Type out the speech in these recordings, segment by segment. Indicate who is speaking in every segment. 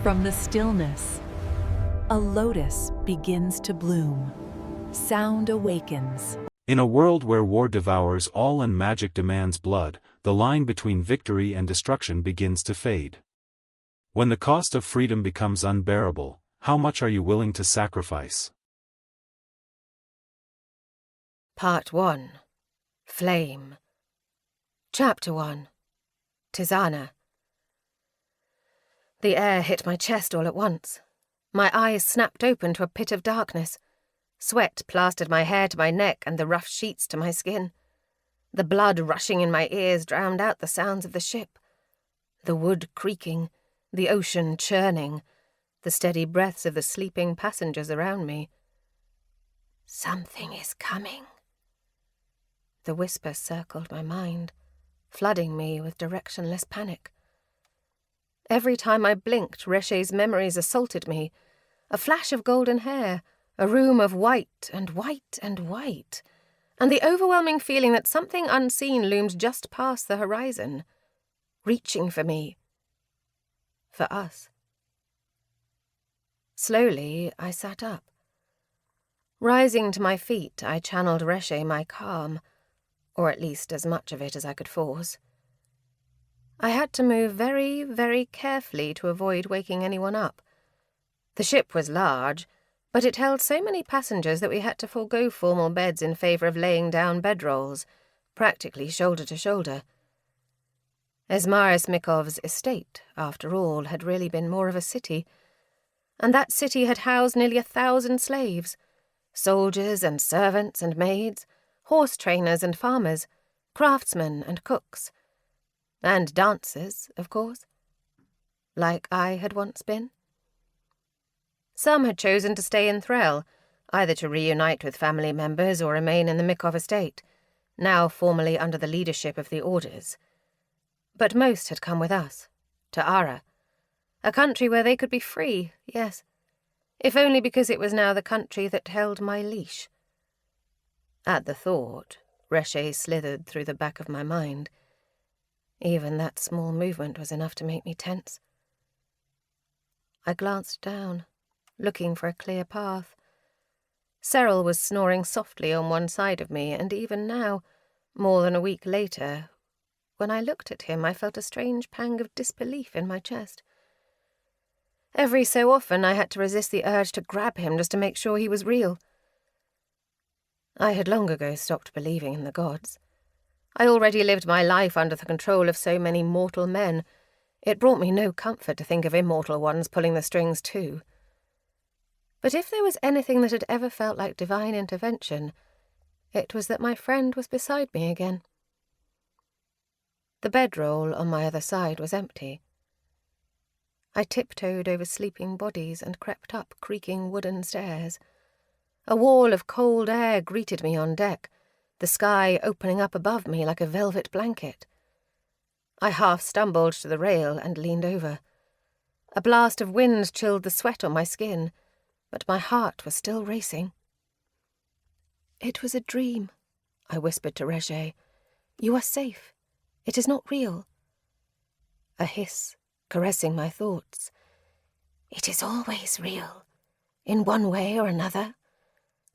Speaker 1: From the stillness, a lotus begins to bloom. Sound awakens.
Speaker 2: In a world where war devours all and magic demands blood, the line between victory and destruction begins to fade. When the cost of freedom becomes unbearable, how much are you willing to sacrifice?
Speaker 3: Part 1. Flame. Chapter 1. Tisana. The air hit my chest all at once. My eyes snapped open to a pit of darkness. Sweat plastered my hair to my neck and the rough sheets to my skin. The blood rushing in my ears drowned out the sounds of the ship. The wood creaking, the ocean churning, the steady breaths of the sleeping passengers around me. Something is coming. The whisper circled my mind, flooding me with directionless panic. Every time I blinked, Reshe's memories assaulted me. A flash of golden hair, a room of white and white and white, and the overwhelming feeling that something unseen loomed just past the horizon, reaching for me. For us. Slowly, I sat up. Rising to my feet, I channeled Reshe my calm, or at least as much of it as I could force. I had to move very, very carefully to avoid waking anyone up. The ship was large, but it held so many passengers that we had to forego formal beds in favour of laying down bedrolls, practically shoulder to shoulder. Esmarismikov's estate, after all, had really been more of a city, and that city had housed nearly 1,000 slaves, soldiers and servants and maids, horse trainers and farmers, craftsmen and cooks, and dancers, of course, like I had once been. Some had chosen to stay in Threl, either to reunite with family members or remain in the Mikov estate, now formally under the leadership of the Orders. But most had come with us, to Ara, a country where they could be free, yes, if only because it was now the country that held my leash. At the thought, Reshe slithered through the back of my mind. Even that small movement was enough to make me tense. I glanced down, looking for a clear path. Cyril was snoring softly on one side of me, and even now, more than a week later, when I looked at him, I felt a strange pang of disbelief in my chest. Every so often I had to resist the urge to grab him just to make sure he was real. I had long ago stopped believing in the gods. I already lived my life under the control of so many mortal men. It brought me no comfort to think of immortal ones pulling the strings too. But if there was anything that had ever felt like divine intervention, it was that my friend was beside me again. The bedroll on my other side was empty. I tiptoed over sleeping bodies and crept up creaking wooden stairs. A wall of cold air greeted me on deck, the sky opening up above me like a velvet blanket. I half stumbled to the rail and leaned over. A blast of wind chilled the sweat on my skin, but my heart was still racing. "It was a dream," I whispered to Reshe. "You are safe. It is not real." A hiss, caressing my thoughts. "It is always real, in one way or another.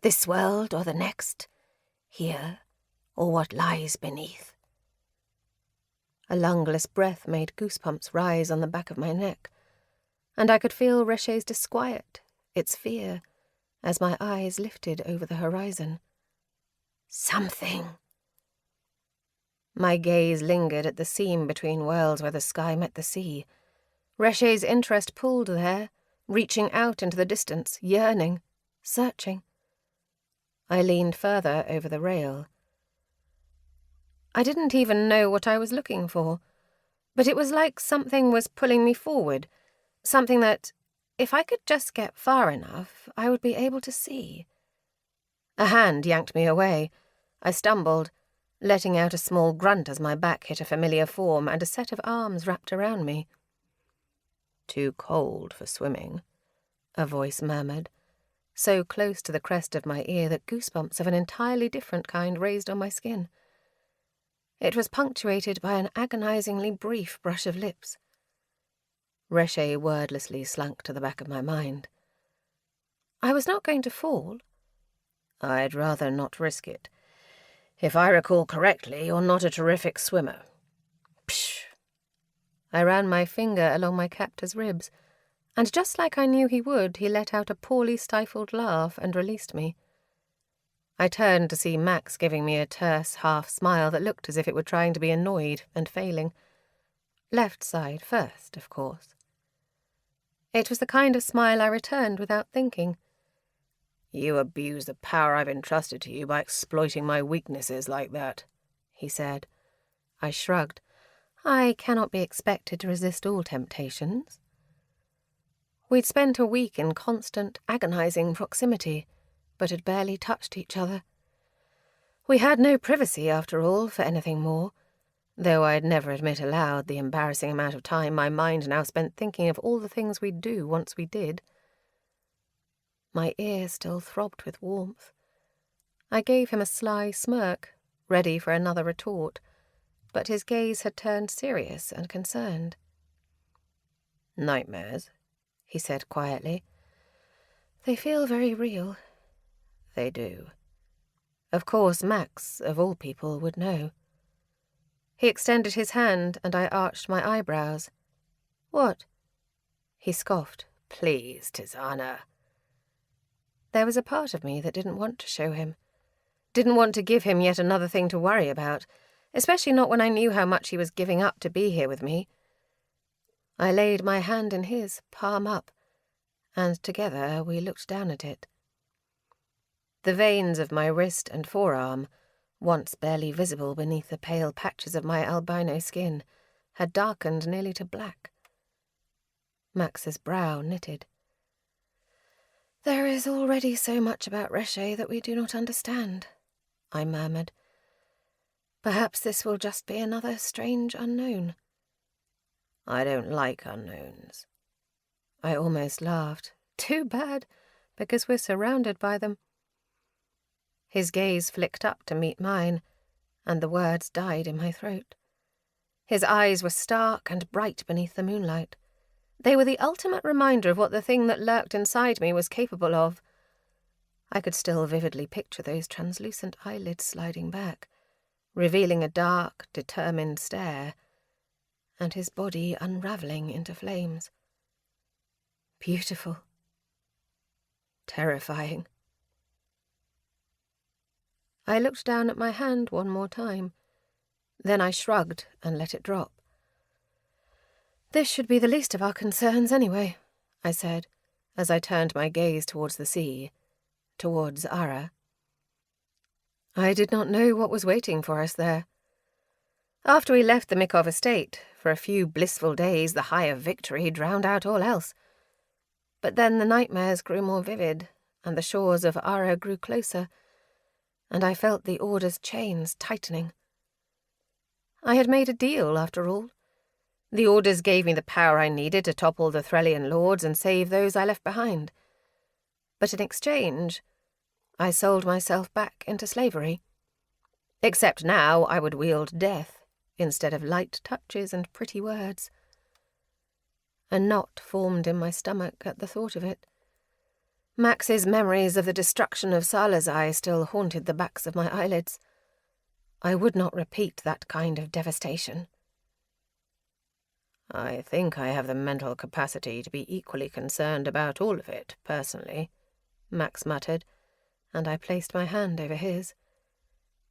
Speaker 3: This world or the next, here or what lies beneath." A lungless breath made goosebumps rise on the back of my neck, and I could feel Reshe's disquiet, its fear, as my eyes lifted over the horizon. "Something." My gaze lingered at the seam between worlds where the sky met the sea. Reshe's interest pulled there, reaching out into the distance, yearning, searching. I leaned further over the rail. I didn't even know what I was looking for, but it was like something was pulling me forward, something that, if I could just get far enough, I would be able to see. A hand yanked me away. I stumbled, letting out a small grunt as my back hit a familiar form and a set of arms wrapped around me. "Too cold for swimming," a voice murmured, so close to the crest of my ear that goosebumps of an entirely different kind raised on my skin. It was punctuated by an agonizingly brief brush of lips. Reshe wordlessly slunk to the back of my mind. I was not going to fall.
Speaker 4: I'd rather not risk it. If I recall correctly, you're not a terrific swimmer. Psh!
Speaker 3: I ran my finger along my captor's ribs, and just like I knew he would, he let out a poorly stifled laugh and released me. I turned to see Max giving me a terse half-smile that looked as if it were trying to be annoyed and failing. Left side first, of course. It was the kind of smile I returned without thinking.
Speaker 4: You abuse the power I've entrusted to you by exploiting my weaknesses like that, he said.
Speaker 3: I shrugged. I cannot be expected to resist all temptations. We'd spent a week in constant, agonizing proximity, but had barely touched each other. We had no privacy, after all, for anything more, though I'd never admit aloud the embarrassing amount of time my mind now spent thinking of all the things we'd do once we did. My ear still throbbed with warmth. I gave him a sly smirk, ready for another retort, but his gaze had turned serious and concerned.
Speaker 4: Nightmares, he said quietly.
Speaker 3: They feel very real.
Speaker 4: They do.
Speaker 3: Of course, Max, of all people, would know. He extended his hand, and I arched my eyebrows. What? He scoffed.
Speaker 4: Please, Tisana.
Speaker 3: There was a part of me that didn't want to show him. Didn't want to give him yet another thing to worry about, especially not when I knew how much he was giving up to be here with me. I laid my hand in his, palm up, and together we looked down at it. The veins of my wrist and forearm, once barely visible beneath the pale patches of my albino skin, had darkened nearly to black. Max's brow knitted. There is already so much about Reshe that we do not understand, I murmured. Perhaps this will just be another strange unknown.
Speaker 4: I don't like unknowns.
Speaker 3: I almost laughed. Too bad, because we're surrounded by them. His gaze flicked up to meet mine, and the words died in my throat. His eyes were stark and bright beneath the moonlight. They were the ultimate reminder of what the thing that lurked inside me was capable of. I could still vividly picture those translucent eyelids sliding back, revealing a dark, determined stare, and his body unravelling into flames. Beautiful. Terrifying. I looked down at my hand one more time. Then I shrugged and let it drop. This should be the least of our concerns anyway, I said, as I turned my gaze towards the sea, towards Ara. I did not know what was waiting for us there. After we left the Mikov estate, for a few blissful days the high of victory drowned out all else. But then the nightmares grew more vivid, and the shores of Ara grew closer, and I felt the Order's chains tightening. I had made a deal, after all. The Orders gave me the power I needed to topple the Threllian lords and save those I left behind. But in exchange, I sold myself back into slavery. Except now I would wield death instead of light touches and pretty words. A knot formed in my stomach at the thought of it. Max's memories of the destruction of Salazai still haunted the backs of my eyelids. I would not repeat that kind of devastation.
Speaker 4: I think I have the mental capacity to be equally concerned about all of it, personally,
Speaker 3: Max muttered, and I placed my hand over his.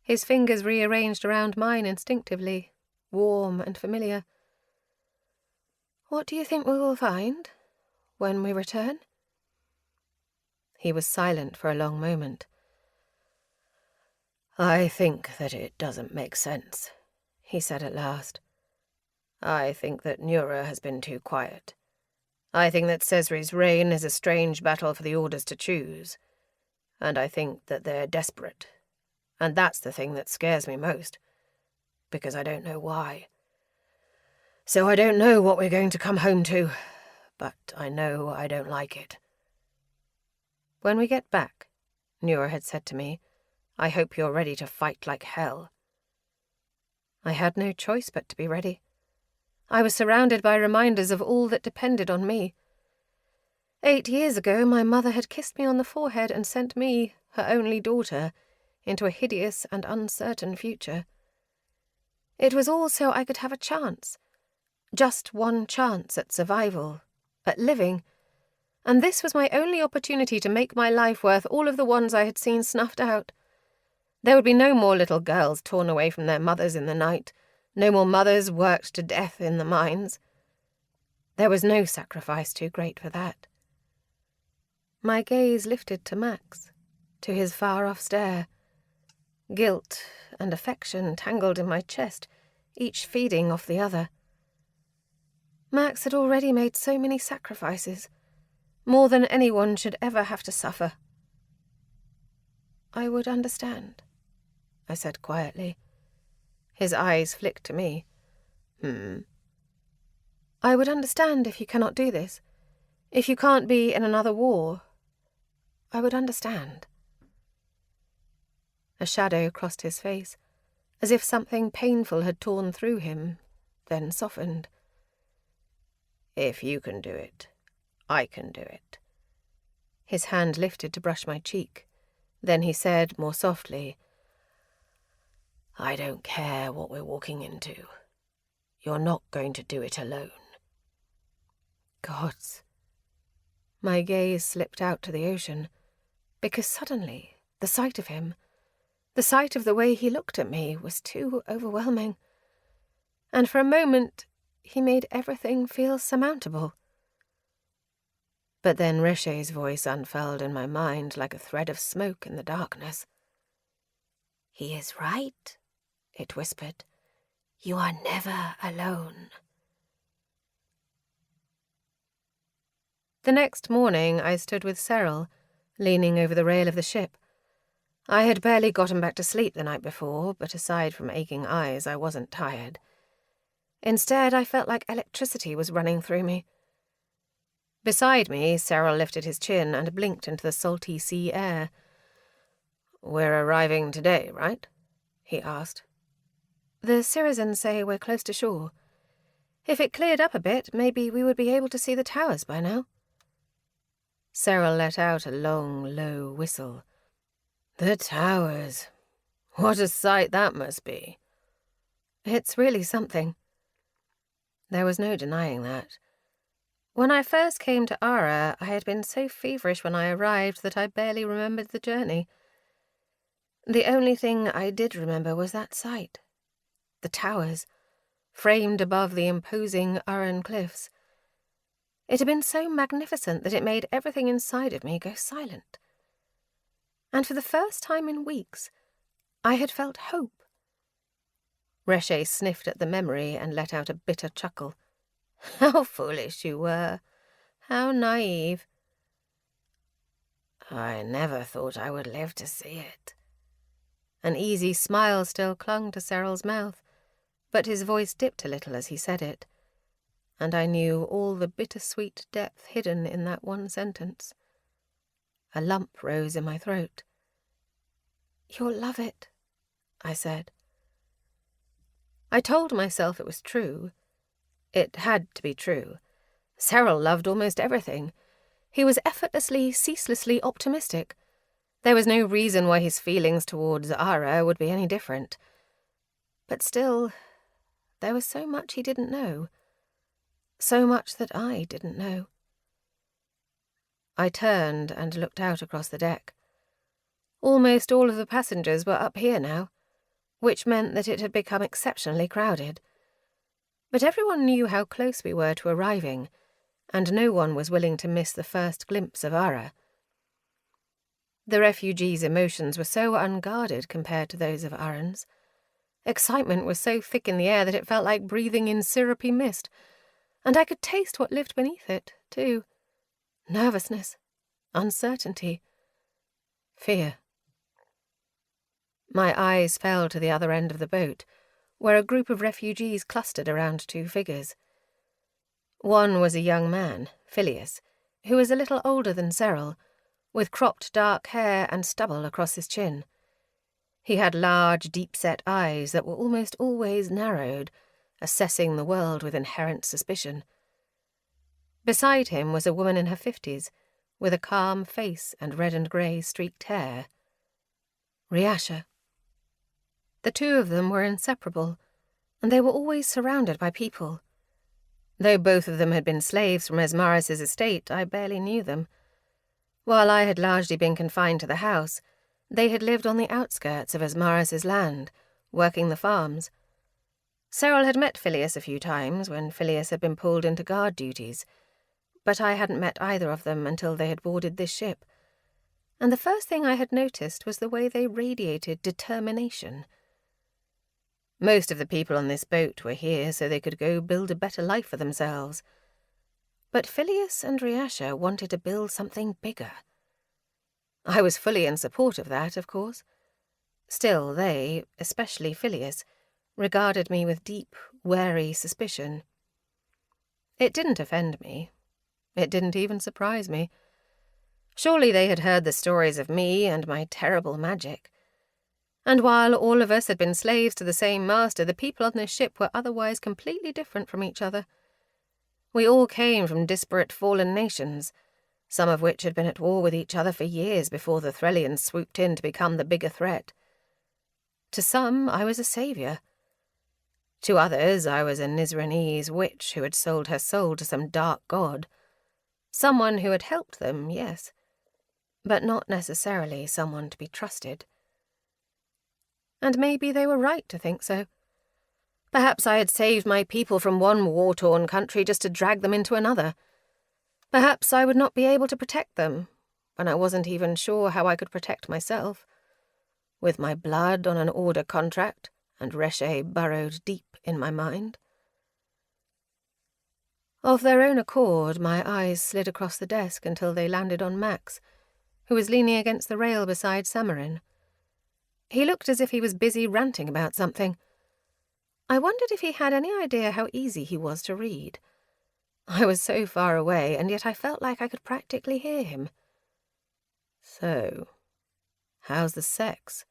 Speaker 3: His fingers rearranged around mine instinctively, warm and familiar. What do you think we will find when we return? He was silent for a long moment.
Speaker 4: I think that it doesn't make sense, he said at last. I think that Nura has been too quiet. I think that Cesri's reign is a strange battle for the Orders to choose. And I think that they're desperate. And that's the thing that scares me most. Because I don't know why. So I don't know what we're going to come home to. But I know I don't like it.
Speaker 3: When we get back, Nura had said to me, I hope you're ready to fight like hell. I had no choice but to be ready. I was surrounded by reminders of all that depended on me. 8 years ago, my mother had kissed me on the forehead and sent me, her only daughter, into a hideous and uncertain future. It was all so I could have a chance. Just one chance at survival, at living, and this was my only opportunity to make my life worth all of the ones I had seen snuffed out. There would be no more little girls torn away from their mothers in the night, no more mothers worked to death in the mines. There was no sacrifice too great for that. My gaze lifted to Max, to his far-off stare. Guilt and affection tangled in my chest, each feeding off the other. Max had already made so many sacrifices, more than anyone should ever have to suffer. I would understand, I said quietly. His eyes flicked to me. I would understand if you cannot do this. If you can't be in another war. I would understand. A shadow crossed his face, as if something painful had torn through him, then softened. If you can do it, I can do it. His hand lifted to brush my cheek. Then he said, more softly, I don't care what we're walking into. You're not going to do it alone. Gods. My gaze slipped out to the ocean, because suddenly the sight of him, the sight of the way he looked at me, was too overwhelming. And for a moment, he made everything feel surmountable. But then Riche's voice unfurled in my mind like a thread of smoke in the darkness. He is right, it whispered. You are never alone. The next morning I stood with Cyril, leaning over the rail of the ship. I had barely gotten back to sleep the night before, but aside from aching eyes, I wasn't tired. Instead, I felt like electricity was running through me. Beside me, Cyril lifted his chin and blinked into the salty sea air. We're arriving today, right? He asked. The citizens say we're close to shore. If it cleared up a bit, maybe we would be able to see the towers by now. Cyril let out a long, low whistle. The towers. What a sight that must be. It's really something. There was no denying that. When I first came to Ara, I had been so feverish when I arrived that I barely remembered the journey. The only thing I did remember was that sight. The towers, framed above the imposing Aran cliffs. It had been so magnificent that it made everything inside of me go silent. And for the first time in weeks, I had felt hope. Riche sniffed at the memory and let out a bitter chuckle. How foolish you were. How naive. I never thought I would live to see it. An easy smile still clung to Cyril's mouth, but his voice dipped a little as he said it, and I knew all the bittersweet depth hidden in that one sentence. A lump rose in my throat. You'll love it, I said. I told myself it was true. It had to be true. Cyril loved almost everything. He was effortlessly, ceaselessly optimistic. There was no reason why his feelings towards Ara would be any different. But still, there was so much he didn't know. So much that I didn't know. I turned and looked out across the deck. Almost all of the passengers were up here now, which meant that it had become exceptionally crowded. But everyone knew how close we were to arriving, and no one was willing to miss the first glimpse of Ara. The refugees' emotions were so unguarded compared to those of Aran's. Excitement was so thick in the air that it felt like breathing in syrupy mist, and I could taste what lived beneath it, too. Nervousness, uncertainty, fear. My eyes fell to the other end of the boat, where a group of refugees clustered around two figures. One was a young man, Phileas, who was a little older than Cyril, with cropped dark hair and stubble across his chin. He had large, deep-set eyes that were almost always narrowed, assessing the world with inherent suspicion. Beside him was a woman in her 50s, with a calm face and red and grey streaked hair. Riasha. The two of them were inseparable, and they were always surrounded by people. Though both of them had been slaves from Esmaris's estate, I barely knew them. While I had largely been confined to the house, they had lived on the outskirts of Esmaris's land, working the farms. Cyril had met Phileas a few times when Phileas had been pulled into guard duties, but I hadn't met either of them until they had boarded this ship, and the first thing I had noticed was the way they radiated determination. Most of the people on this boat were here so they could go build a better life for themselves. But Phileas and Riasha wanted to build something bigger. I was fully in support of that, of course. Still, they, especially Phileas, regarded me with deep, wary suspicion. It didn't offend me. It didn't even surprise me. Surely they had heard the stories of me and my terrible magic. And while all of us had been slaves to the same master, the people on this ship were otherwise completely different from each other. We all came from disparate fallen nations, some of which had been at war with each other for years before the Threllians swooped in to become the bigger threat. To some, I was a saviour. To others, I was a Nizranese witch who had sold her soul to some dark god. Someone who had helped them, yes, but not necessarily someone to be trusted. And maybe they were right to think so. Perhaps I had saved my people from one war-torn country just to drag them into another. Perhaps I would not be able to protect them, when I wasn't even sure how I could protect myself, with my blood on an order contract and Reshe burrowed deep in my mind. Of their own accord, my eyes slid across the desk until they landed on Max, who was leaning against the rail beside Samarin. He looked as if he was busy ranting about something. I wondered if he had any idea how easy he was to read. I was so far away, and yet I felt like I could practically hear him. So, how's the sex?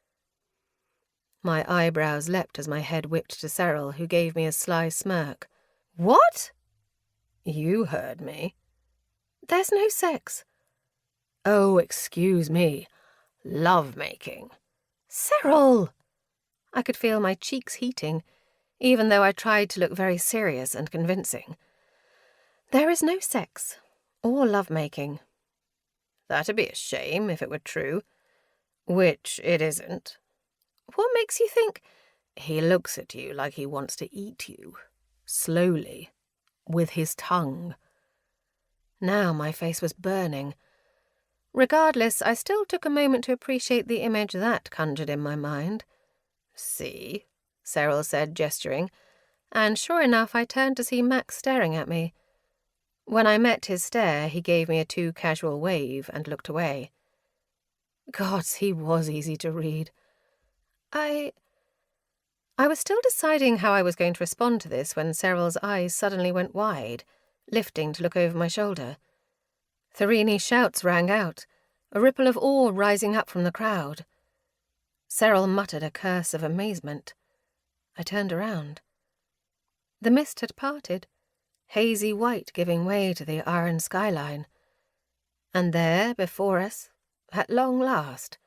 Speaker 3: My eyebrows leapt as my head whipped to Cyril, who gave me a sly smirk. What? You heard me. There's no sex. Oh, excuse me. Love-making. Cyril! I could feel my cheeks heating, even though I tried to look very serious and convincing. There is no sex, or love-making. That'd be a shame if it were true. Which it isn't. What makes you think? He looks at you like he wants to eat you. Slowly. With his tongue. Now my face was burning. Regardless, I still took a moment to appreciate the image that conjured in my mind. See, Cyril said, gesturing, and sure enough I turned to see Max staring at me. When I met his stare, he gave me a too casual wave and looked away. Gods, he was easy to read. I was still deciding how I was going to respond to this when Cyril's eyes suddenly went wide, lifting to look over my shoulder. Tharini's shouts rang out, a ripple of awe rising up from the crowd. Cyril muttered a curse of amazement. I turned around. The mist had parted, hazy white giving way to the iron skyline. And there, before us, at long last,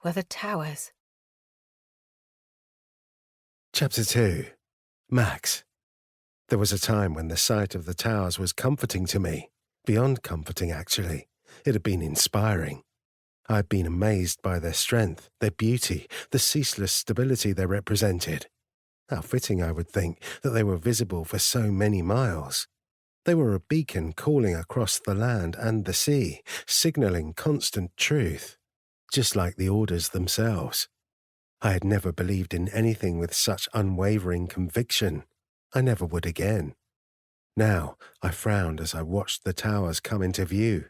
Speaker 3: were the towers.
Speaker 5: Chapter 2. Max. There was a time when the sight of the towers was comforting to me. Beyond comforting, actually. It had been inspiring. I had been amazed by their strength, their beauty, the ceaseless stability they represented. How fitting, I would think, that they were visible for so many miles. They were a beacon calling across the land and the sea, signalling constant truth, just like the orders themselves. I had never believed in anything with such unwavering conviction. I never would again. Now I frowned as I watched the towers come into view.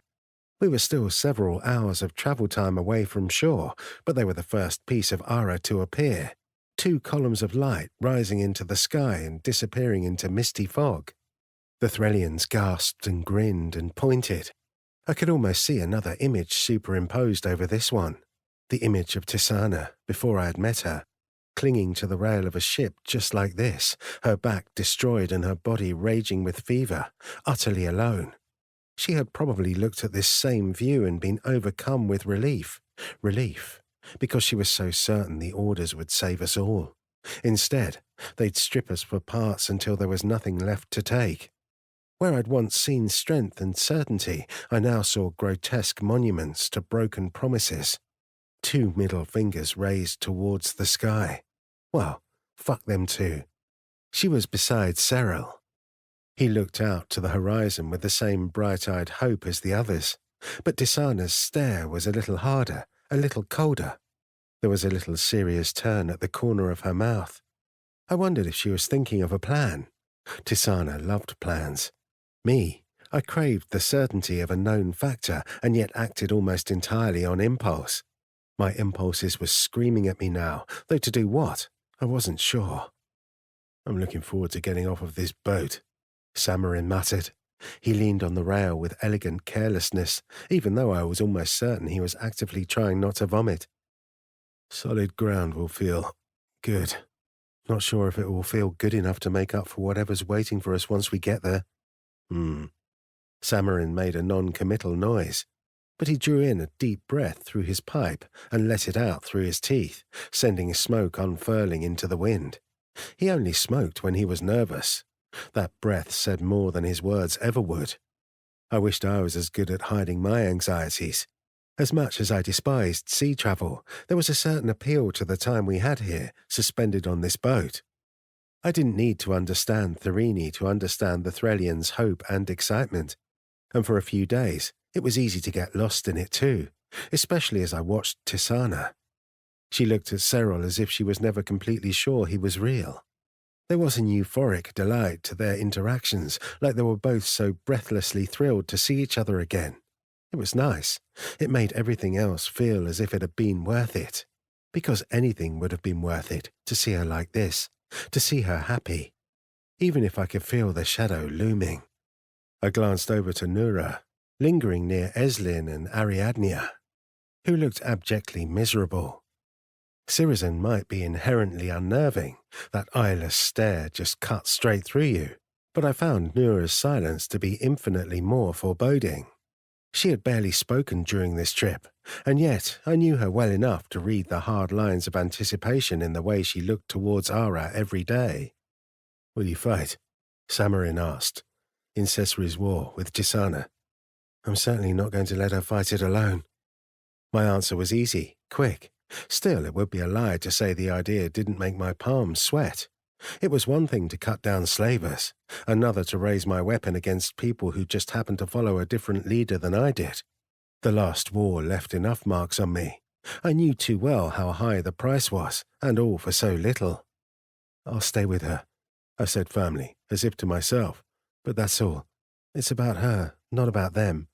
Speaker 5: We were still several hours of travel time away from shore, but they were the first piece of Ara to appear. 2 columns of light rising into the sky and disappearing into misty fog. The Threllians gasped and grinned and pointed. I could almost see another image superimposed over this one, the image of Tisana before I had met her. clinging to the rail of a ship just like this, her back destroyed and her body raging with fever, utterly alone. She had probably looked at this same view and been overcome with relief. Relief, because she was so certain the orders would save us all. Instead, they'd strip us for parts until there was nothing left to take. Where I'd once seen strength and certainty, I now saw grotesque monuments to broken promises. 2 middle fingers raised towards the sky. Well, fuck them too. She was beside Cyril. He looked out to the horizon with the same bright-eyed hope as the others, but Tisana's stare was a little harder, a little colder. There was a little serious turn at the corner of her mouth. I wondered if she was thinking of a plan. Tisana loved plans. Me, I craved the certainty of a known factor and yet acted almost entirely on impulse. My impulses were screaming at me now, though to do what? I wasn't sure. "I'm looking forward to getting off of this boat," Samarin muttered. He leaned on the rail with elegant carelessness, even though I was almost certain he was actively trying not to vomit. "Solid ground will feel good. Not sure if it will feel good enough to make up for whatever's waiting for us once we get there." Samarin made a non-committal noise, but he drew in a deep breath through his pipe and let it out through his teeth, sending smoke unfurling into the wind. He only smoked when he was nervous. That breath said more than his words ever would. I wished I was as good at hiding my anxieties. As much as I despised sea travel, there was a certain appeal to the time we had here, suspended on this boat. I didn't need to understand Therini to understand the Threlians' hope and excitement, and for a few days it was easy to get lost in it too, especially as I watched Tisana. She looked at Cyril as if she was never completely sure he was real. There was an euphoric delight to their interactions, like they were both so breathlessly thrilled to see each other again. It was nice. It made everything else feel as if it had been worth it. Because anything would have been worth it to see her like this, to see her happy, even if I could feel the shadow looming. I glanced over to Nura, lingering near Eslin and Ariadnia, who looked abjectly miserable. Sirizen might be inherently unnerving, that eyeless stare just cut straight through you, but I found Nura's silence to be infinitely more foreboding. She had barely spoken during this trip, and yet I knew her well enough to read the hard lines of anticipation in the way she looked towards Ara every day. "Will you fight?" Samarin asked, in Cesari's war with Tisana. "I'm certainly not going to let her fight it alone." My answer was easy, quick. Still, it would be a lie to say the idea didn't make my palms sweat. It was one thing to cut down slavers, another to raise my weapon against people who just happened to follow a different leader than I did. The last war left enough marks on me. I knew too well how high the price was, and all for so little. "I'll stay with her," I said firmly, as if to myself. "But that's all. It's about her, not about them."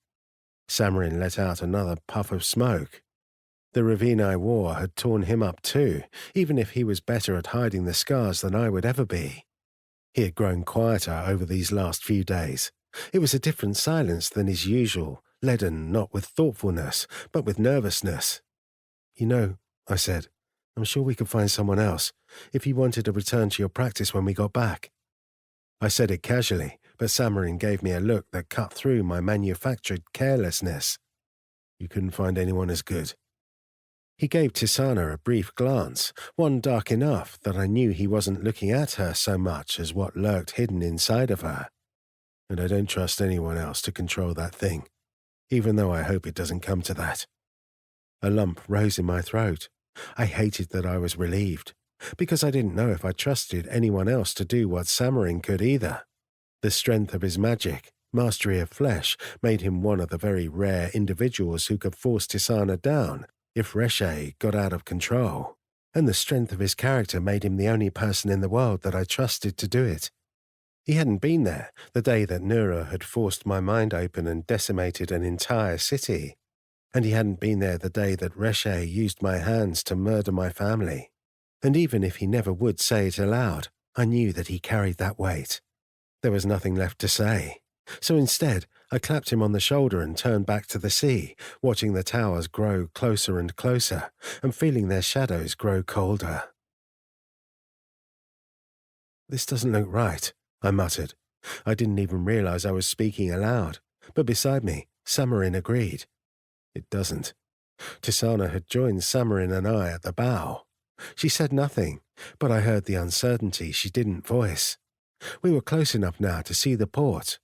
Speaker 5: Samarin let out another puff of smoke. The Ravini war had torn him up too, even if he was better at hiding the scars than I would ever be. He had grown quieter over these last few days. It was a different silence than his usual, leaden not with thoughtfulness, but with nervousness. "You know," I said, "I'm sure we could find someone else, if you wanted to return to your practice when we got back." I said it casually, but Samarin gave me a look that cut through my manufactured carelessness. "You couldn't find anyone as good." He gave Tisana a brief glance, one dark enough that I knew he wasn't looking at her so much as what lurked hidden inside of her. "And I don't trust anyone else to control that thing, even though I hope it doesn't come to that." A lump rose in my throat. I hated that I was relieved, because I didn't know if I trusted anyone else to do what Samarin could either. The strength of his magic, mastery of flesh, made him one of the very rare individuals who could force Tisana down if Reshe got out of control, and the strength of his character made him the only person in the world that I trusted to do it. He hadn't been there the day that Nura had forced my mind open and decimated an entire city, and he hadn't been there the day that Reshe used my hands to murder my family. And even if he never would say it aloud, I knew that he carried that weight. There was nothing left to say, so instead I clapped him on the shoulder and turned back to the sea, watching the towers grow closer and closer, and feeling their shadows grow colder. This doesn't look right, I muttered. I didn't even realize I was speaking aloud, but beside me, Samarin agreed. It doesn't. Tisana had joined Samarin and I at the bow. She said nothing, but I heard the uncertainty she didn't voice. We were close enough now to see the port.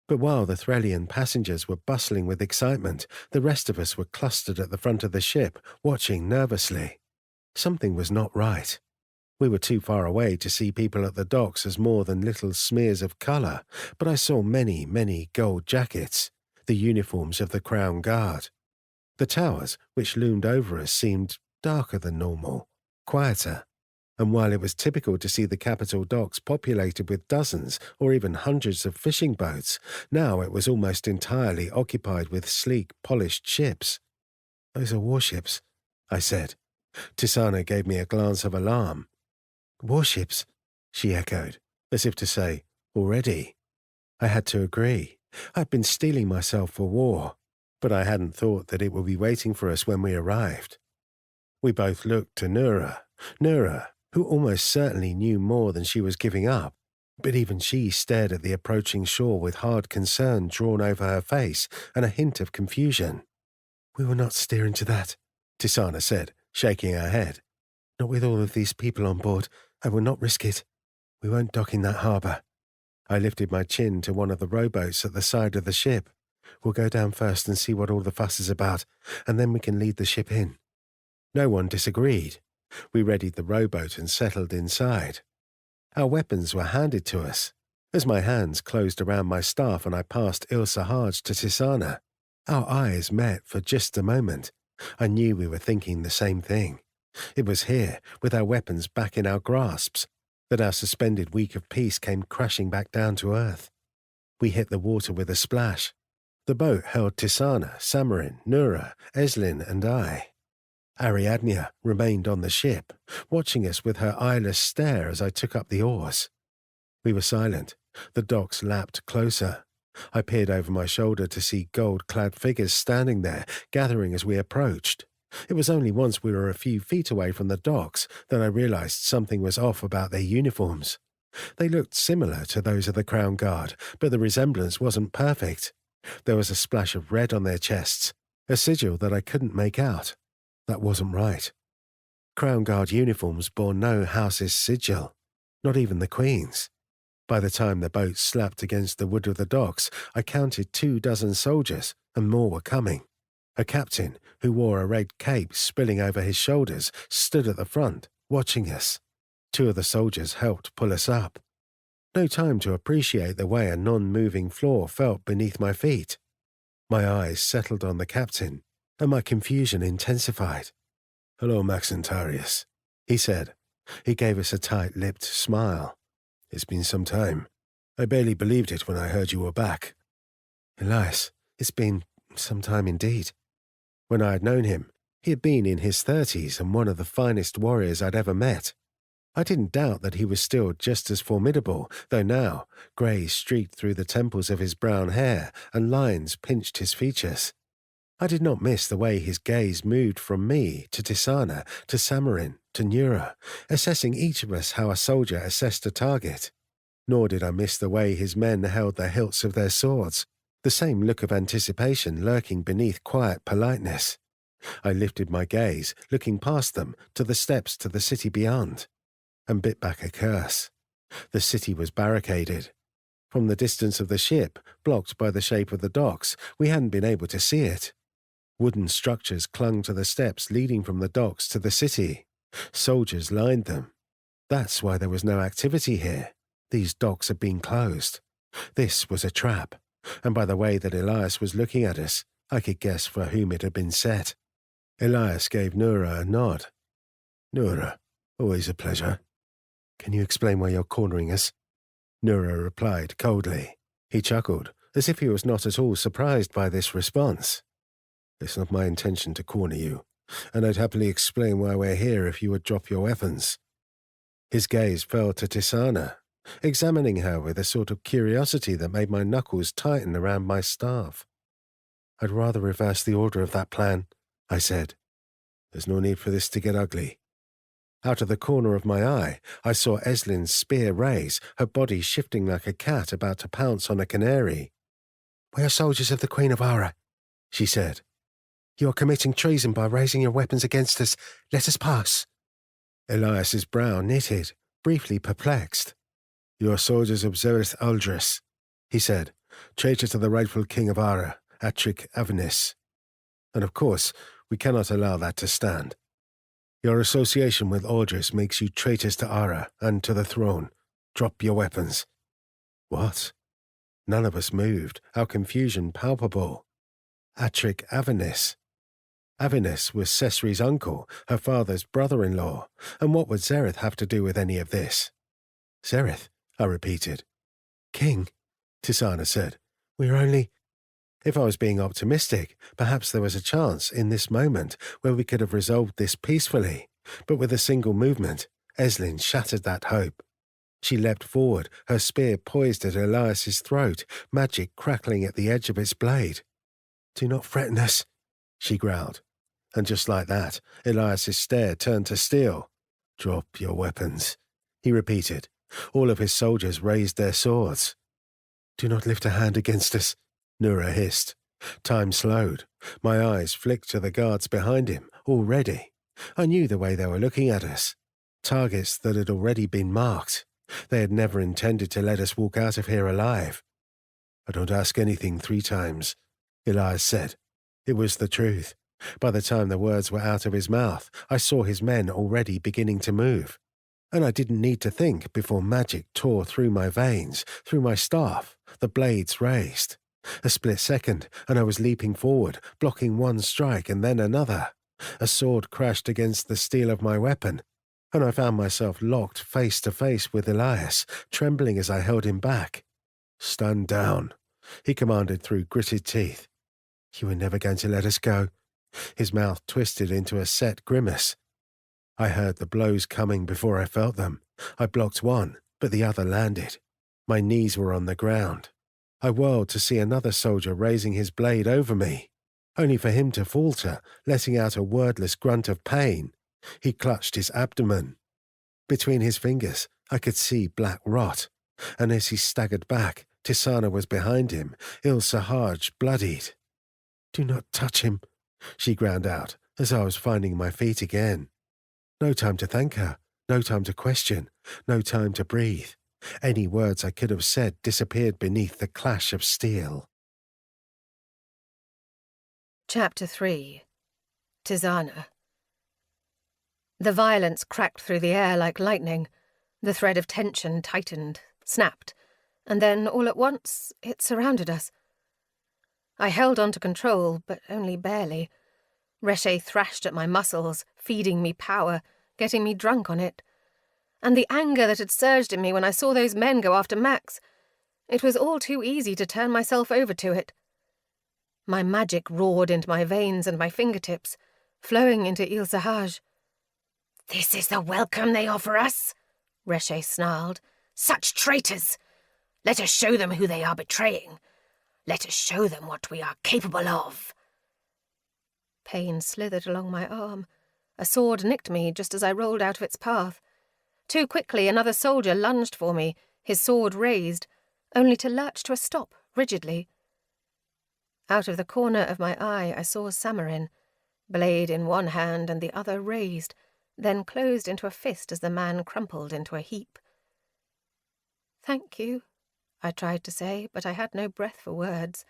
Speaker 5: But while the Threlian passengers were bustling with excitement, the rest of us were clustered at the front of the ship, watching nervously. Something was not right. We were too far away to see people at the docks as more than little smears of colour, but I saw many, many gold jackets, the uniforms of the Crown Guard. The towers, which loomed over us, seemed darker than normal, quieter, and while it was typical to see the capital docks populated with dozens or even hundreds of fishing boats, now it was almost entirely occupied with sleek, polished ships. "Those are warships," I said. Tisana gave me a glance of alarm. "Warships?" she echoed, as if to say, "Already?" I had to agree. I'd been steeling myself for war, but I hadn't thought that it would be waiting for us when we arrived. We both looked to Nura, who almost certainly knew more than she was giving up, but even she stared at the approaching shore with hard concern drawn over her face and a hint of confusion. "We will not steer into that," Tisana said, shaking her head. "Not with all of these people on board. I will not risk it. We won't dock in that harbour." I lifted my chin to one of the rowboats at the side of the ship. "We'll go down first and see what all the fuss is about, and then we can lead the ship in." No one disagreed. We readied the rowboat and settled inside. Our weapons were handed to us. As my hands closed around my staff and I passed Il Sahaj to Tisana, our eyes met for just a moment. I knew we were thinking the same thing. It was here, with our weapons back in our grasps, that our suspended week of peace came crashing back down to earth. We hit the water with a splash. The boat held Tisana, Samarin, Nura, Eslin, and I. Ariadne remained on the ship, watching us with her eyeless stare as I took up the oars. We were silent. The docks lapped closer. I peered over my shoulder to see gold-clad figures standing there, gathering as we approached. It was only once we were a few feet away from the docks that I realized something was off about their uniforms. They looked similar to those of the Crown Guard, but the resemblance wasn't perfect. There was a splash of red on their chests, a sigil that I couldn't make out. That wasn't right. Crown Guard uniforms bore no house's sigil, not even the Queen's. By the time the boat slapped against the wood of the docks, I counted 24 soldiers, and more were coming. A captain, who wore a red cape spilling over his shoulders, stood at the front, watching us. 2 of the soldiers helped pull us up. No time to appreciate the way a non-moving floor felt beneath my feet. My eyes settled on the captain, and my confusion intensified. "Hello, Maxentarius," he said. He gave us a tight-lipped smile. "It's been some time. I barely believed it when I heard you were back." "Elias, it's been some time indeed." When I had known him, he had been in his 30s and one of the finest warriors I'd ever met. I didn't doubt that he was still just as formidable, though now grey streaked through the temples of his brown hair and lines pinched his features. I did not miss the way his gaze moved from me to Tisana, to Samarin, to Nura, assessing each of us how a soldier assessed a target. Nor did I miss the way his men held the hilts of their swords, the same look of anticipation lurking beneath quiet politeness. I lifted my gaze, looking past them to the steps to the city beyond, and bit back a curse. The city was barricaded. From the distance of the ship, blocked by the shape of the docks, we hadn't been able to see it. Wooden structures clung to the steps leading from the docks to the city. Soldiers lined them. That's why there was no activity here. These docks had been closed. This was a trap, and by the way that Elias was looking at us, I could guess for whom it had been set. Elias gave Nura a nod. "Nura, always a pleasure. Can you explain why you're cornering us?" Nura replied coldly. He chuckled, as if he was not at all surprised by this response. "It's not my intention to corner you, and I'd happily explain why we're here if you would drop your weapons." His gaze fell to Tisana, examining her with a sort of curiosity that made my knuckles tighten around my staff. "I'd rather reverse the order of that plan," I said. "There's no need for this to get ugly." Out of the corner of my eye, I saw Eslin's spear raise, her body shifting like a cat about to pounce on a canary. "We are soldiers of the Queen of Ara," she said. "You are committing treason by raising your weapons against us. Let us pass." Elias's brow knitted, briefly perplexed. "You are soldiers of Zerith Aldris," he said, "traitor to the rightful king of Ara, Atric Avenis. And of course, we cannot allow that to stand. Your association with Aldris makes you traitors to Ara and to the throne. Drop your weapons." What? None of us moved, our confusion palpable. Atric Avenis. Avenis was Cesri's uncle, her father's brother-in-law, and what would Zerith have to do with any of this? "Zerith," I repeated. "King," Tisana said, "we are only—" If I was being optimistic, perhaps there was a chance, in this moment, where we could have resolved this peacefully, but with a single movement, Eslin shattered that hope. She leapt forward, her spear poised at Elias's throat, magic crackling at the edge of its blade. "Do not threaten us," she growled. And just like that, Elias's stare turned to steel. "Drop your weapons," he repeated. All of his soldiers raised their swords. "Do not lift a hand against us," Nura hissed. Time slowed. My eyes flicked to the guards behind him, all ready. I knew the way they were looking at us. Targets that had already been marked. They had never intended to let us walk out of here alive. "I don't ask anything 3 times, Elias said. It was the truth. By the time the words were out of his mouth, I saw his men already beginning to move. And I didn't need to think before magic tore through my veins, through my staff, the blades raised. A split second, and I was leaping forward, blocking one strike and then another. A sword crashed against the steel of my weapon, and I found myself locked face to face with Elias, trembling as I held him back. "Stand down," he commanded through gritted teeth. "You were never going to let us go." His mouth twisted into a set grimace. I heard the blows coming before I felt them. I blocked one, but the other landed. My knees were on the ground. I whirled to see another soldier raising his blade over me, only for him to falter, letting out a wordless grunt of pain. He clutched his abdomen. Between his fingers, I could see black rot, and as he staggered back, Tisana was behind him, Il-Sahaj bloodied. "Do not touch him," she ground out, as I was finding my feet again. No time to thank her, no time to question, no time to breathe. Any words I could have said disappeared beneath the clash of steel.
Speaker 3: Chapter 3. Tisana. The violence cracked through the air like lightning. The thread of tension tightened, snapped, and then, all at once, it surrounded us. I held on to control, but only barely. Reshe thrashed at my muscles, feeding me power, getting me drunk on it. And the anger that had surged in me when I saw those men go after Max, it was all too easy to turn myself over to it. My magic roared into my veins and my fingertips, flowing into Il-Sahaj.
Speaker 4: "This is the welcome they offer us," Reshe snarled. "Such traitors! Let us show them who they are betraying. Let us show them what we are capable of."
Speaker 3: Pain slithered along my arm. A sword nicked me just as I rolled out of its path. Too quickly, another soldier lunged for me, his sword raised, only to lurch to a stop, rigidly. Out of the corner of my eye, I saw Samarin, blade in one hand and the other raised, then closed into a fist as the man crumpled into a heap. "Thank you," I tried to say, but I had no breath for words.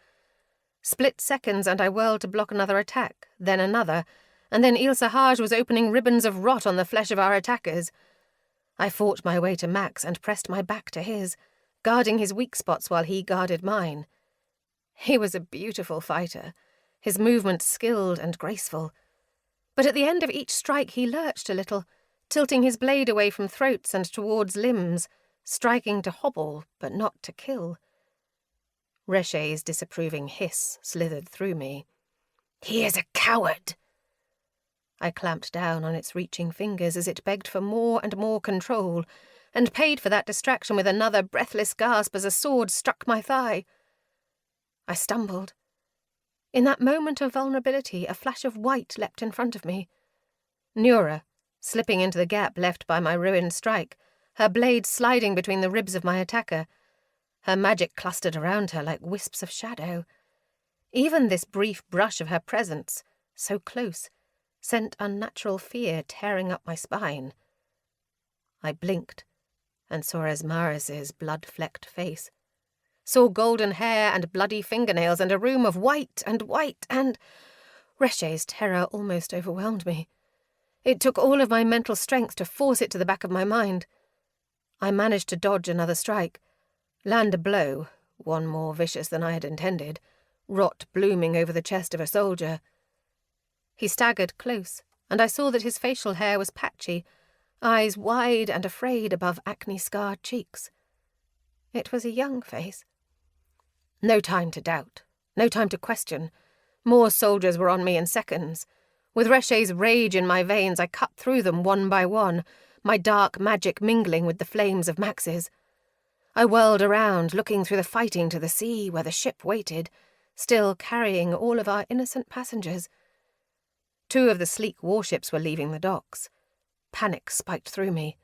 Speaker 3: Split seconds and I whirled to block another attack, then another, and then Il-Sahaj was opening ribbons of rot on the flesh of our attackers. I fought my way to Max and pressed my back to his, guarding his weak spots while he guarded mine. He was a beautiful fighter, his movements skilled and graceful. But at the end of each strike he lurched a little, tilting his blade away from throats and towards limbs, striking to hobble, but not to kill. Reshe's disapproving hiss slithered through me.
Speaker 4: "He is a coward!"
Speaker 3: I clamped down on its reaching fingers as it begged for more and more control, and paid for that distraction with another breathless gasp as a sword struck my thigh. I stumbled. In that moment of vulnerability, a flash of white leapt in front of me. Nura, slipping into the gap left by my ruined strike, her blade sliding between the ribs of my attacker. Her magic clustered around her like wisps of shadow. Even this brief brush of her presence, so close, sent unnatural fear tearing up my spine. I blinked and saw Esmaris's blood-flecked face, saw golden hair and bloody fingernails and a room of white and... Reche's terror almost overwhelmed me. It took all of my mental strength to force it to the back of my mind. I managed to dodge another strike, land a blow, one more vicious than I had intended, rot blooming over the chest of a soldier. He staggered close, and I saw that his facial hair was patchy, eyes wide and afraid above acne-scarred cheeks. It was a young face. No time to doubt, no time to question. More soldiers were on me in seconds. With Reche's rage in my veins, I cut through them one by one, my dark magic mingling with the flames of Max's. I whirled around, looking through the fighting to the sea where the ship waited, still carrying all of our innocent passengers. 2 of the sleek warships were leaving the docks. Panic spiked through me.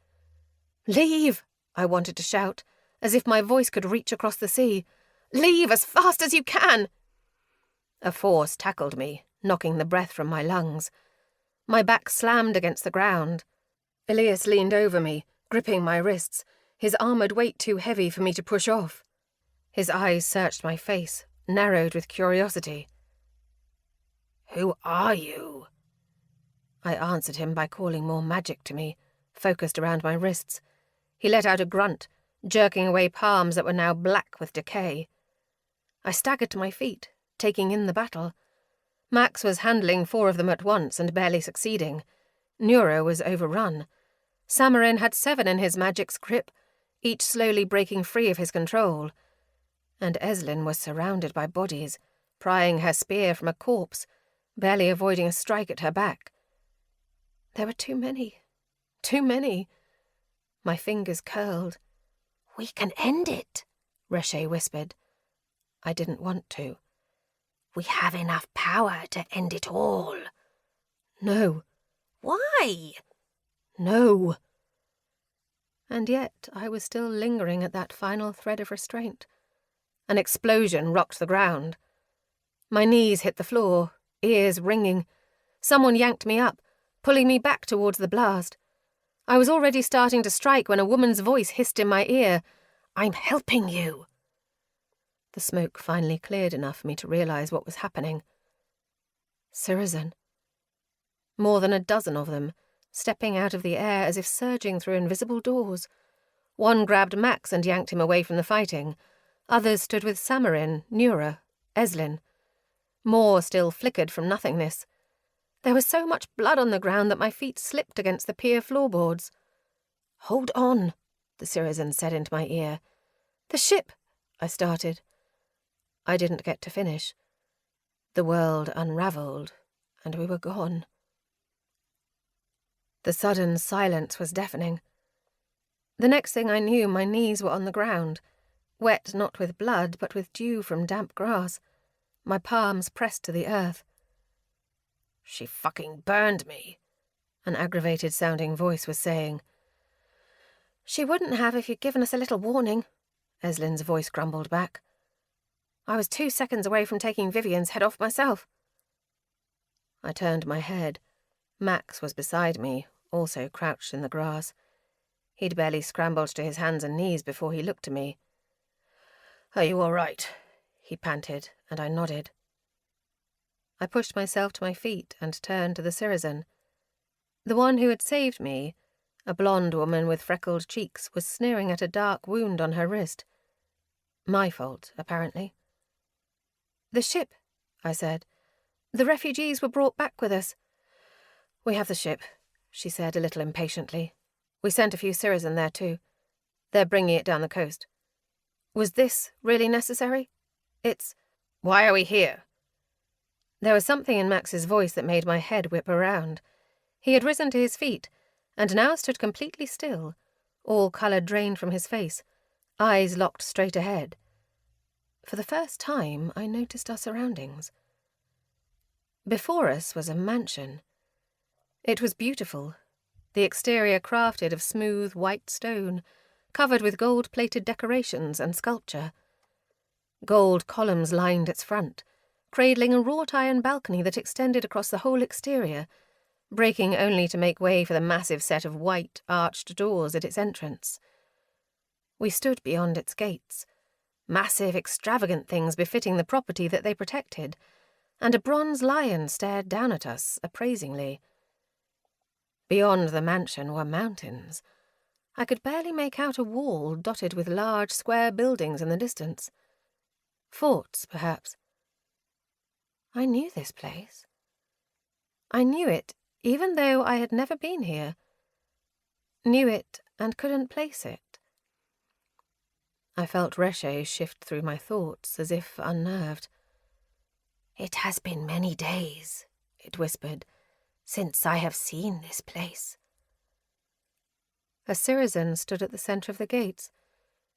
Speaker 3: "Leave!" I wanted to shout, as if my voice could reach across the sea. "Leave as fast as you can!" A force tackled me, knocking the breath from my lungs. My back slammed against the ground. Elias leaned over me, gripping my wrists, his armoured weight too heavy for me to push off. His eyes searched my face, narrowed with curiosity. "Who are you?" I answered him by calling more magic to me, focused around my wrists. He let out a grunt, jerking away palms that were now black with decay. I staggered to my feet, taking in the battle. Max was handling 4 of them at once and barely succeeding. Neuro was overrun. Samarin had 7 in his magic's grip, each slowly breaking free of his control. And Eslin was surrounded by bodies, prying her spear from a corpse, barely avoiding a strike at her back. There were too many. Too many. My fingers curled. "We can end it," Reche whispered. I didn't want to. "We have enough power to end it all." "No." "Why?" "No." And yet I was still lingering at that final thread of restraint. An explosion rocked the ground. My knees hit the floor, ears ringing. Someone yanked me up, pulling me back towards the blast. I was already starting to strike when a woman's voice hissed in my ear, "I'm helping you." The smoke finally cleared enough for me to realize what was happening. Citizen. More than a dozen of them, stepping out of the air as if surging through invisible doors. One grabbed Max and yanked him away from the fighting. Others stood with Samarin, Nura, Eslin. More still flickered from nothingness. There was so much blood on the ground that my feet slipped against the pier floorboards. "Hold on," the Citizen said into my ear. "The ship," I started. I didn't get to finish. The world unravelled, and we were gone. The sudden silence was deafening. The next thing I knew, my knees were on the ground, wet not with blood, but with dew from damp grass, my palms pressed to the earth. "She fucking burned me," an aggravated-sounding voice was saying. "She wouldn't have if you'd given us a little warning," Eslin's voice grumbled back. "I was 2 seconds away from taking Vivian's head off myself." I turned my head. Max was beside me, also crouched in the grass. He'd barely scrambled to his hands and knees before he looked to me. "Are you all right?" he panted, and I nodded. I pushed myself to my feet and turned to the Citizen. The one who had saved me, a blonde woman with freckled cheeks, was sneering at a dark wound on her wrist. My fault, apparently. "The ship," I said. "The refugees were brought back with us." "We have the ship," she said a little impatiently. "We sent a few Citizen there too. They're bringing it down the coast. Was this really necessary? It's... Why are we here?" There was something in Max's voice that made my head whip around. He had risen to his feet, and now stood completely still, all colour drained from his face, eyes locked straight ahead. For the first time, I noticed our surroundings. Before us was a mansion. It was beautiful, the exterior crafted of smooth white stone, covered with gold-plated decorations and sculpture. Gold columns lined its front, cradling a wrought-iron balcony that extended across the whole exterior, breaking only to make way for the massive set of white, arched doors at its entrance. We stood beyond its gates, massive, extravagant things befitting the property that they protected, and a bronze lion stared down at us appraisingly. Beyond the mansion were mountains. I could barely make out a wall dotted with large, square buildings in the distance. Forts, perhaps. I knew this place. I knew it, even though I had never been here. Knew it and couldn't place it. I felt Reshe shift through my thoughts, as if unnerved. "It has been many days," it whispered, "since I have seen this place." A Syrian stood at the centre of the gates.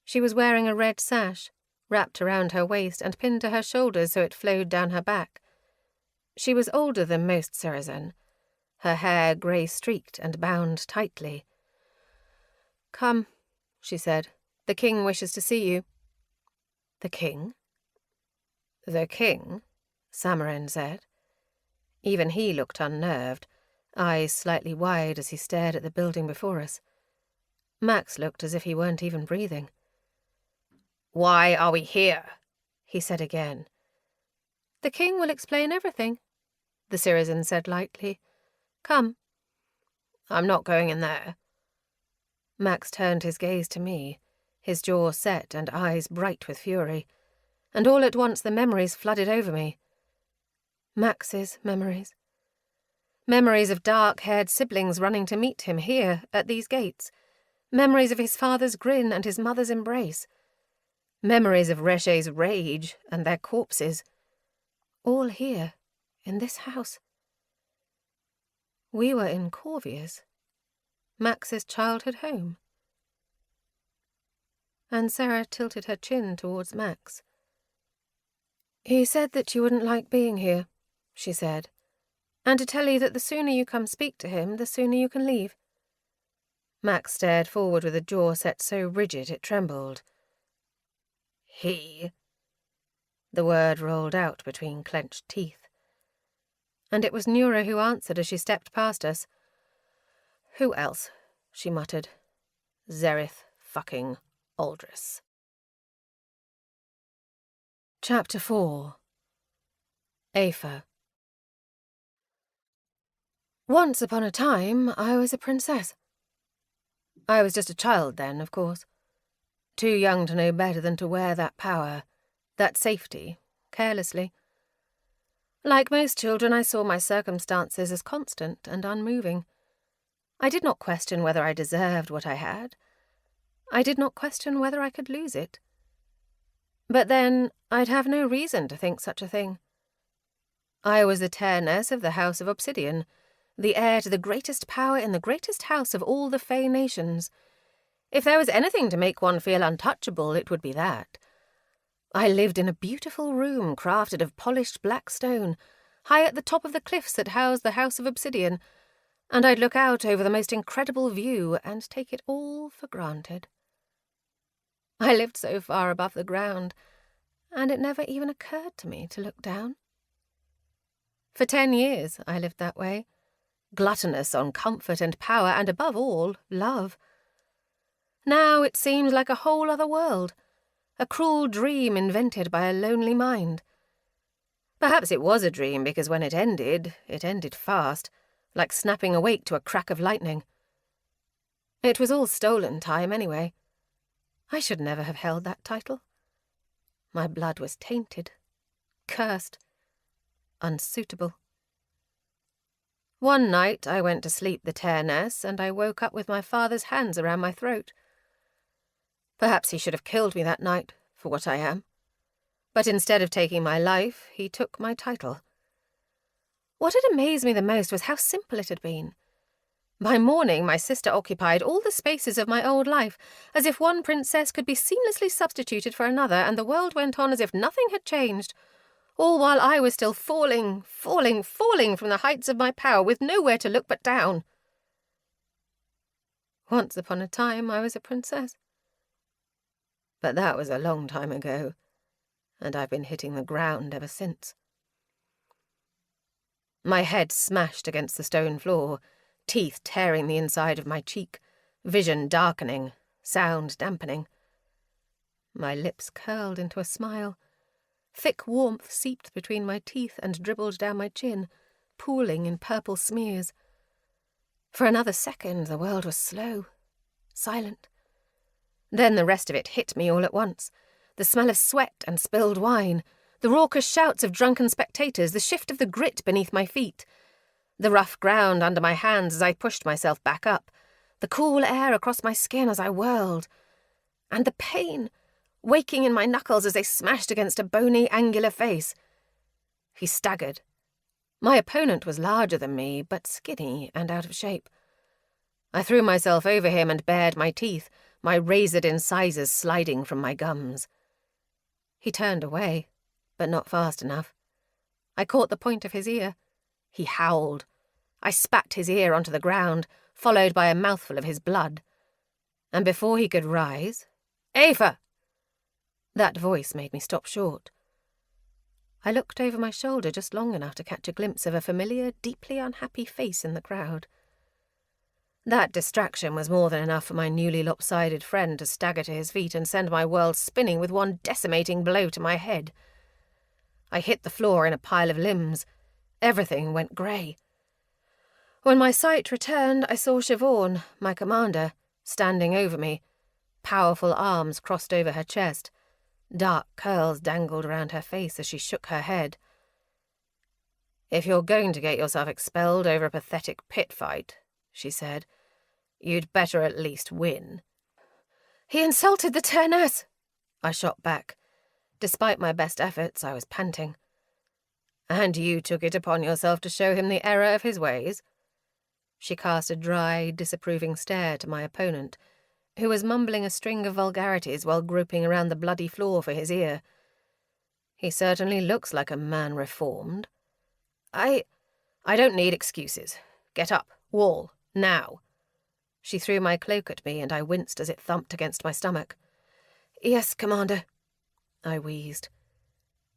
Speaker 3: She was wearing a red sash, wrapped around her waist and pinned to her shoulders so it flowed down her back. She was older than most Syrian, her hair grey-streaked and bound tightly. "Come," she said. "The king wishes to see you." "The king?" "The king?" Samarin said. Even he looked unnerved, eyes slightly wide as he stared at the building before us. Max looked as if he weren't even breathing. "Why are we here?" he said again. "The king will explain everything," the Syrian said lightly. "Come." "I'm not going in there." Max turned his gaze to me, his jaw set and eyes bright with fury, and all at once the memories flooded over me. Max's memories. Memories of dark-haired siblings running to meet him here, at these gates. Memories of his father's grin and his mother's embrace. Memories of Reshe's rage and their corpses. All here, in this house. We were in Corvia's, Max's childhood home. And Sarah tilted her chin towards Max. "He said that you wouldn't like being here," she said, "and to tell you that the sooner you come speak to him, the sooner you can leave." Max stared forward with a jaw set so rigid it trembled. "He?" The word rolled out between clenched teeth. And it was Nura who answered as she stepped past us. "Who else?" she muttered. "Zerith fucking Aldris." Chapter 4. Aoife. Once upon a time, I was a princess. I was just a child then, of course. Too young to know better than to wear that power, that safety, carelessly. Like most children, I saw my circumstances as constant and unmoving. I did not question whether I deserved what I had. I did not question whether I could lose it. But then, I'd have no reason to think such a thing. I was the Terness of the House of Obsidian, the heir to the greatest power in the greatest house of all the Fey nations. If there was anything to make one feel untouchable, it would be that. I lived in a beautiful room crafted of polished black stone, high at the top of the cliffs that housed the House of Obsidian, and I'd look out over the most incredible view and take it all for granted. I lived so far above the ground, and it never even occurred to me to look down. For 10 years I lived that way, gluttonous on comfort and power and, above all, love. Now it seemed like a whole other world, a cruel dream invented by a lonely mind. Perhaps it was a dream because when it ended fast, like snapping awake to a crack of lightning. It was all stolen time anyway. I should never have held that title. My blood was tainted, cursed, unsuitable. One night I went to sleep the Terness, and I woke up with my father's hands around my throat. Perhaps he should have killed me that night, for what I am. But instead of taking my life, he took my title. What had amazed me the most was how simple it had been. By morning, my sister occupied all the spaces of my old life, as if one princess could be seamlessly substituted for another, and the world went on as if nothing had changed, all while I was still falling from the heights of my power with nowhere to look but down. Once upon a time I was a princess. But that was a long time ago, and I've been hitting the ground ever since. My head smashed against the stone floor, teeth tearing the inside of my cheek, vision darkening, sound dampening. My lips curled into a smile. Thick warmth seeped between my teeth and dribbled down my chin, pooling in purple smears. For another second, the world was slow, silent. Then the rest of it hit me all at once. The smell of sweat and spilled wine, the raucous shouts of drunken spectators, the shift of the grit beneath my feet, the rough ground under my hands as I pushed myself back up, the cool air across my skin as I whirled, and the pain waking in my knuckles as they smashed against a bony, angular face. He staggered. My opponent was larger than me, but skinny and out of shape. I threw myself over him and bared my teeth, my razored incisors sliding from my gums. He turned away, but not fast enough. I caught the point of his ear. He howled. I spat his ear onto the ground, followed by a mouthful of his blood. And before he could rise, "Aoife!" That voice made me stop short. I looked over my shoulder just long enough to catch a glimpse of a familiar, deeply unhappy face in the crowd. That distraction was more than enough for my newly lopsided friend to stagger to his feet and send my world spinning with one decimating blow to my head. I hit the floor in a pile of limbs. Everything went grey. When my sight returned, I saw Siobhan, my commander, standing over me, powerful arms crossed over her chest. Dark curls dangled around her face as she shook her head. "If you're going to get yourself expelled over a pathetic pit fight," she said, "you'd better at least win." "He insulted the Turness," I shot back. Despite my best efforts, I was panting. "And you took it upon yourself to show him the error of his ways?" She cast a dry, disapproving stare to my opponent, who was mumbling a string of vulgarities while groping around the bloody floor for his ear. "He certainly looks like a man reformed." I don't need excuses. Get up, wall, now." She threw my cloak at me, and I winced as it thumped against my stomach. "Yes, Commander," I wheezed.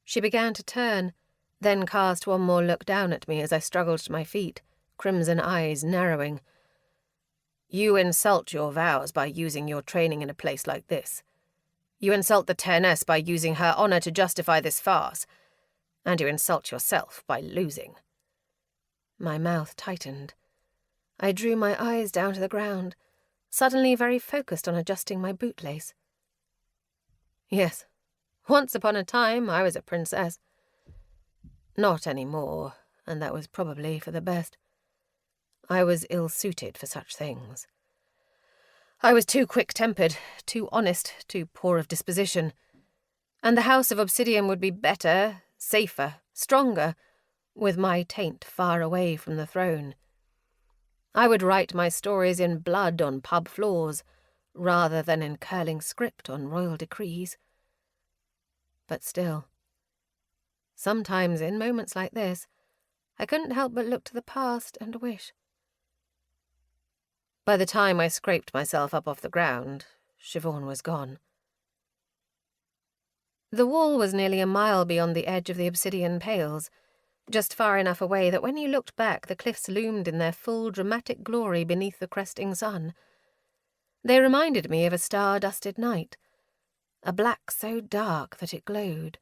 Speaker 3: She began to turn, then cast one more look down at me as I struggled to my feet, crimson eyes narrowing. "You insult your vows by using your training in a place like this. You insult the Turness by using her honour to justify this farce. And you insult yourself by losing." My mouth tightened. I drew my eyes down to the ground, suddenly very focused on adjusting my bootlace. "Yes, once upon a time I was a princess. Not anymore, and that was probably for the best. I was ill-suited for such things. I was too quick-tempered, too honest, too poor of disposition. And the House of Obsidian would be better, safer, stronger, with my taint far away from the throne. I would write my stories in blood on pub floors, rather than in curling script on royal decrees. But still, sometimes in moments like this, I couldn't help but look to the past and wish. By the time I scraped myself up off the ground, Siobhan was gone. The wall was nearly a mile beyond the edge of the obsidian pales, just far enough away that when you looked back the cliffs loomed in their full dramatic glory beneath the cresting sun. They reminded me of a star-dusted night, a black so dark that it glowed.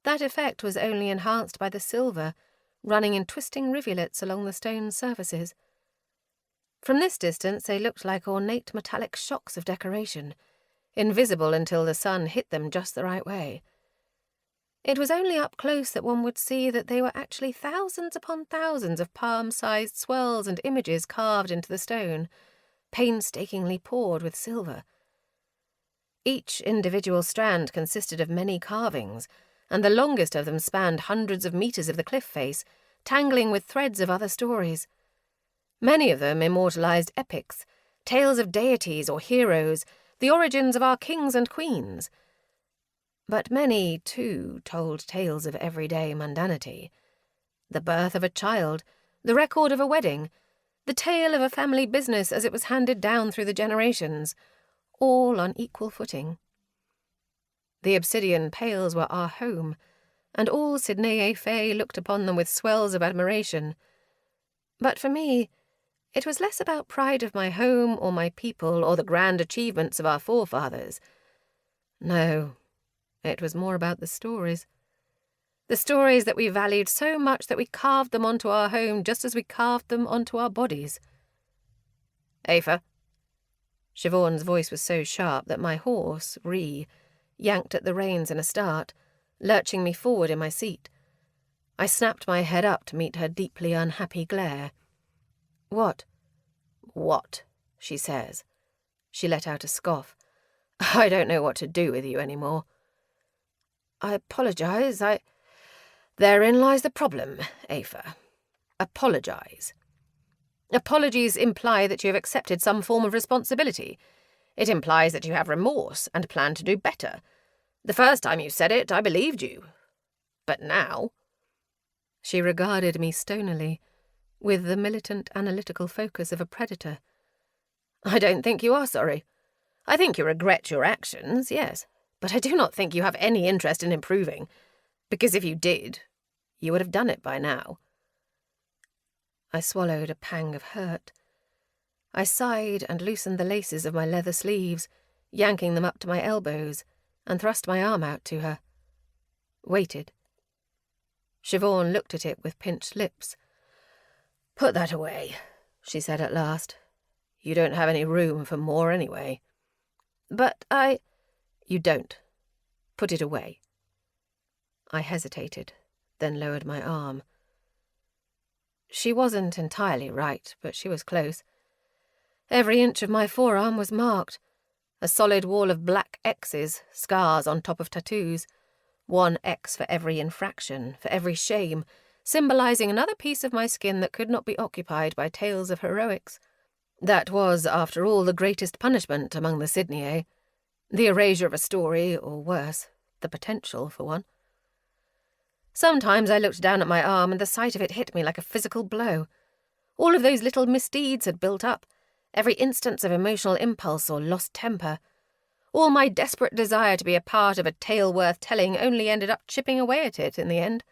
Speaker 3: That effect was only enhanced by the silver running in twisting rivulets along the stone surfaces. From this distance they looked like ornate metallic shocks of decoration, invisible until the sun hit them just the right way. It was only up close that one would see that they were actually thousands upon thousands of palm-sized swirls and images carved into the stone, painstakingly poured with silver. Each individual strand consisted of many carvings, and the longest of them spanned hundreds of meters of the cliff face, tangling with threads of other stories. Many of them immortalized epics, tales of deities or heroes, the origins of our kings and queens. But many, too, told tales of everyday mundanity. The birth of a child, the record of a wedding, The tale of a family business as it was handed down through the generations, all on equal footing. The obsidian pales were our home, and all Sydney Fay looked upon them with swells of admiration. But for me, it was less about pride of my home or my people or the grand achievements of our forefathers. No, it was more about the stories. The stories that we valued so much that we carved them onto our home just as we carved them onto our bodies. Aoife. Siobhan's voice was so sharp that my horse, Ree, yanked at the reins in a start, lurching me forward in my seat. I snapped my head up to meet her deeply unhappy glare. What? What? She says. She let out a scoff. I don't know what to do with you anymore. I apologise. Therein lies the problem, Aoife. Apologise. Apologies imply that you have accepted some form of responsibility. It implies that you have remorse and plan to do better. The first time you said it, I believed you. But now... She regarded me stonily, with the militant analytical focus of a predator. I don't think you are sorry. I think you regret your actions, yes, but I do not think you have any interest in improving, because if you did, you would have done it by now. I swallowed a pang of hurt. I sighed and loosened the laces of my leather sleeves, yanking them up to my elbows, and thrust my arm out to her. Waited. Siobhan looked at it with pinched lips. Put that away, she said at last. You don't have any room for more anyway. But You don't. Put it away. I hesitated, then lowered my arm. She wasn't entirely right, but she was close. Every inch of my forearm was marked. A solid wall of black X's, scars on top of tattoos. 1 X for every infraction, for every shame, symbolising another piece of my skin that could not be occupied by tales of heroics. That was, after all, the greatest punishment among the Sydney, the erasure of a story, or worse, the potential for one. Sometimes I looked down at my arm and the sight of it hit me like a physical blow. All of those little misdeeds had built up, every instance of emotional impulse or lost temper. All my desperate desire to be a part of a tale worth telling only ended up chipping away at it in the end.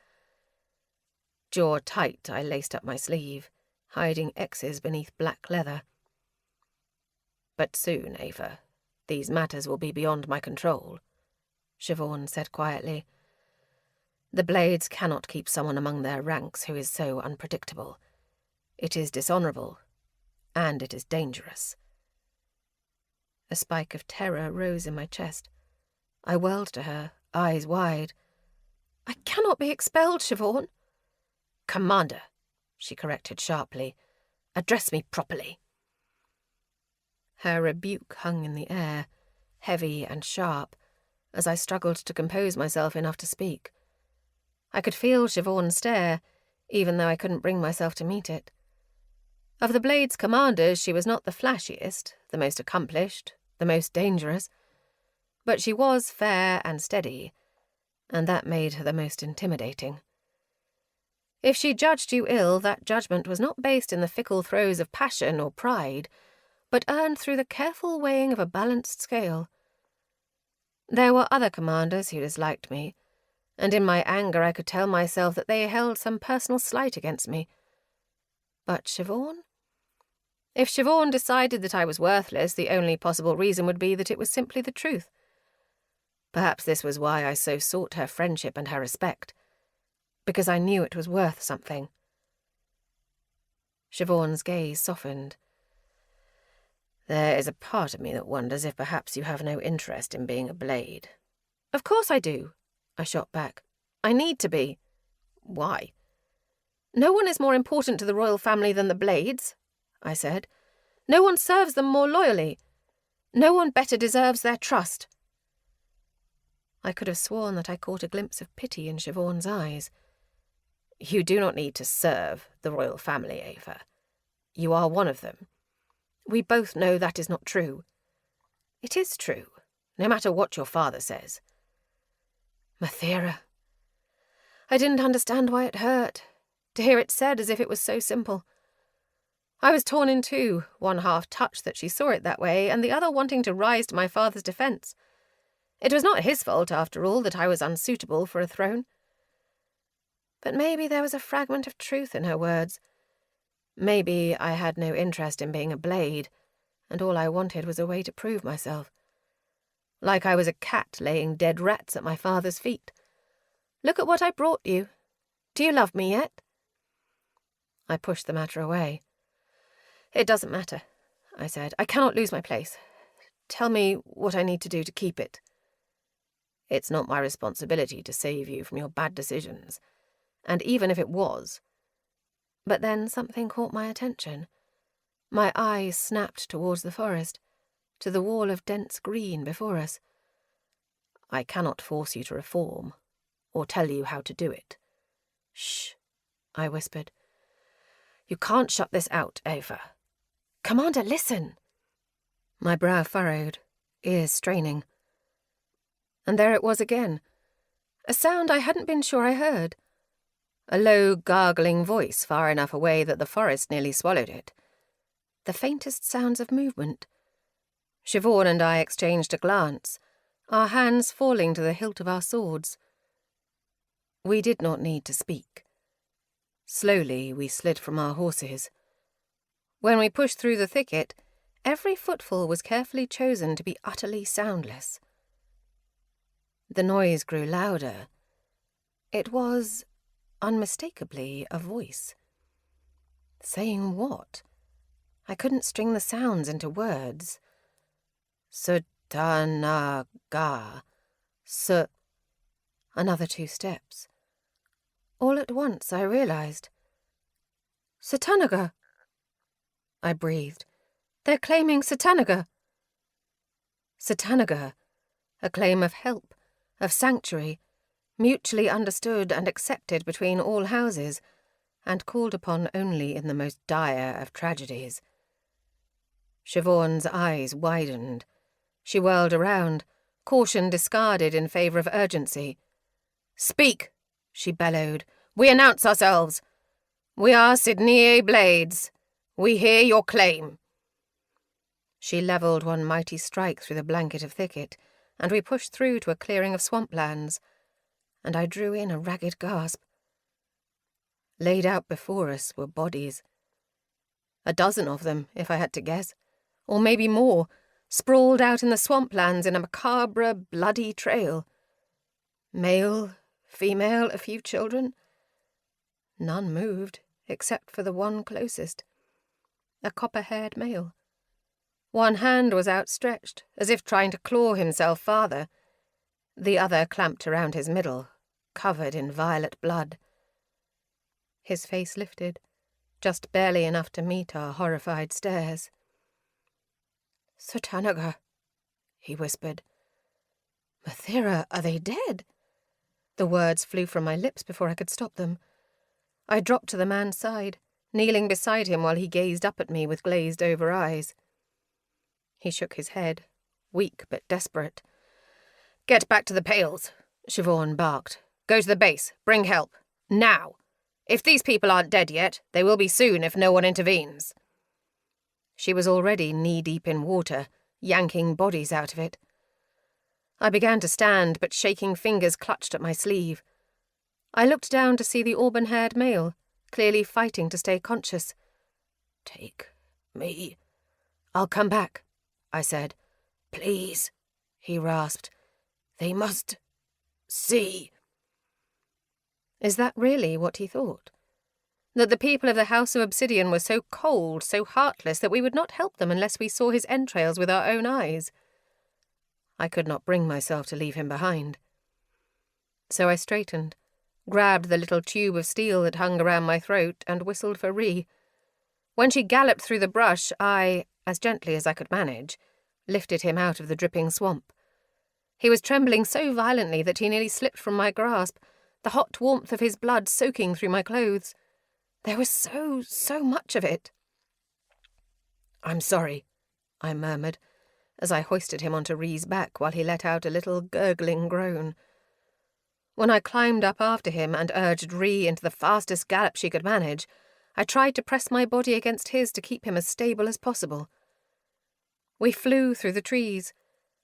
Speaker 3: Jaw tight, I laced up my sleeve, hiding X's beneath black leather. But soon, Aoife, these matters will be beyond my control, Siobhan said quietly. The Blades cannot keep someone among their ranks who is so unpredictable. It is dishonourable, and it is dangerous. A spike of terror rose in my chest. I whirled to her, eyes wide. I cannot be expelled, Siobhan. Commander, she corrected sharply. Address me properly. Her rebuke hung in the air, heavy and sharp, as I struggled to compose myself enough to speak. I could feel Siobhan stare, even though I couldn't bring myself to meet it. Of the Blades' commanders, she was not the flashiest, the most accomplished, the most dangerous, but she was fair and steady, and that made her the most intimidating. If she judged you ill, that judgment was not based in the fickle throes of passion or pride, but earned through the careful weighing of a balanced scale. There were other commanders who disliked me, and in my anger I could tell myself that they held some personal slight against me. But Siobhan? If Siobhan decided that I was worthless, the only possible reason would be that it was simply the truth. Perhaps this was why I so sought her friendship and her respect, because I knew it was worth something. Siobhan's gaze softened. There is a part of me that wonders if perhaps you have no interest in being a Blade. Of course I do, I shot back. I need to be. Why? No one is more important to the royal family than the Blades, I said. No one serves them more loyally. No one better deserves their trust. I could have sworn that I caught a glimpse of pity in Siobhan's eyes. You do not need to serve the royal family, Aoife. You are one of them. We both know that is not true. It is true, no matter what your father says. Mathera. I didn't understand why it hurt, to hear it said as if it was so simple. I was torn in two, one half touched that she saw it that way, and the other wanting to rise to my father's defence. It was not his fault, after all, that I was unsuitable for a throne. But maybe there was a fragment of truth in her words. Maybe I had no interest in being a blade, and all I wanted was a way to prove myself. Like I was a cat laying dead rats at my father's feet. Look at what I brought you. Do you love me yet? I pushed the matter away. It doesn't matter, I said. I cannot lose my place. Tell me what I need to do to keep it. It's not my responsibility to save you from your bad decisions, and even if it was. But then something caught my attention. My eyes snapped towards the forest, to the wall of dense green before us. I cannot force you to reform, or tell you how to do it. Shh, I whispered. You can't shut this out, Ava. Commander, listen. My brow furrowed, ears straining. And there it was again, a sound I hadn't been sure I heard. A low, gargling voice far enough away that the forest nearly swallowed it. The faintest sounds of movement. Siobhan and I exchanged a glance, our hands falling to the hilt of our swords. We did not need to speak. Slowly we slid from our horses. When we pushed through the thicket, every footfall was carefully chosen to be utterly soundless. The noise grew louder. It was, unmistakably, a voice. Saying what? I couldn't string the sounds into words. Sutanaga. Another 2 steps. All at once I realized. Satanaga! I breathed. They're claiming Satanaga. Satanaga, a claim of help, of sanctuary, mutually understood and accepted between all houses, and called upon only in the most dire of tragedies. Siobhan's eyes widened. She whirled around, caution discarded in favour of urgency. Speak, she bellowed. We announce ourselves. We are Sydney Blades. We hear your claim. She levelled one mighty strike through the blanket of thicket, and we pushed through to a clearing of swamplands, and I drew in a ragged gasp. Laid out before us were bodies. 12 of them, if I had to guess, or maybe more, sprawled out in the swamplands in a macabre, bloody trail. Male, female, a few children. None moved, except for the one closest, a copper-haired male. One hand was outstretched, as if trying to claw himself farther. The other clamped around his middle, covered in violet blood. His face lifted, just barely enough to meet our horrified stares. Satanaga, he whispered. Mathira, are they dead? The words flew from my lips before I could stop them. I dropped to the man's side, kneeling beside him while he gazed up at me with glazed-over eyes. He shook his head, weak but desperate. Get back to the pails, Siobhan barked. Go to the base. Bring help. Now. If these people aren't dead yet, they will be soon if no one intervenes. She was already knee-deep in water, yanking bodies out of it. I began to stand, but shaking fingers clutched at my sleeve. I looked down to see the auburn-haired male, clearly fighting to stay conscious. Take me. I'll come back, I said. Please, he rasped. They must see. Is that really what he thought? That the people of the House of Obsidian were so cold, so heartless, that we would not help them unless we saw his entrails with our own eyes? I could not bring myself to leave him behind. So I straightened, grabbed the little tube of steel that hung around my throat, and whistled for Ree. When she galloped through the brush, I, as gently as I could manage, lifted him out of the dripping swamp. He was trembling so violently that he nearly slipped from my grasp, the hot warmth of his blood soaking through my clothes. There was so much of it. I'm sorry, I murmured, as I hoisted him onto Ree's back while he let out a little gurgling groan. When I climbed up after him and urged Ree into the fastest gallop she could manage, I tried to press my body against his to keep him as stable as possible. We flew through the trees.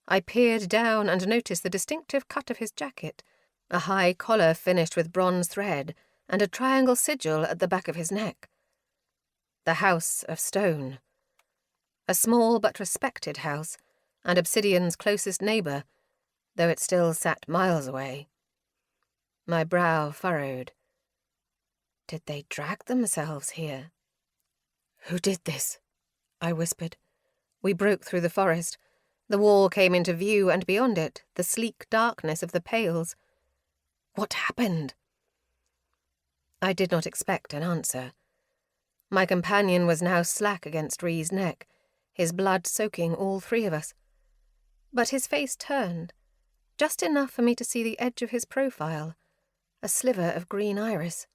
Speaker 3: I peered down and noticed the distinctive cut of his jacket, a high collar finished with bronze thread, and a triangle sigil at the back of his neck. The House of Stone. A small but respected house, and Obsidian's closest neighbour, though it still sat miles away. My brow furrowed. Did they drag themselves here? "Who did this?" I whispered. We broke through the forest. The wall came into view, and beyond it, the sleek darkness of the Pales. What happened? I did not expect an answer. My companion was now slack against Rhee's neck, his blood soaking all three of us. But his face turned, just enough for me to see the edge of his profile, a sliver of green iris.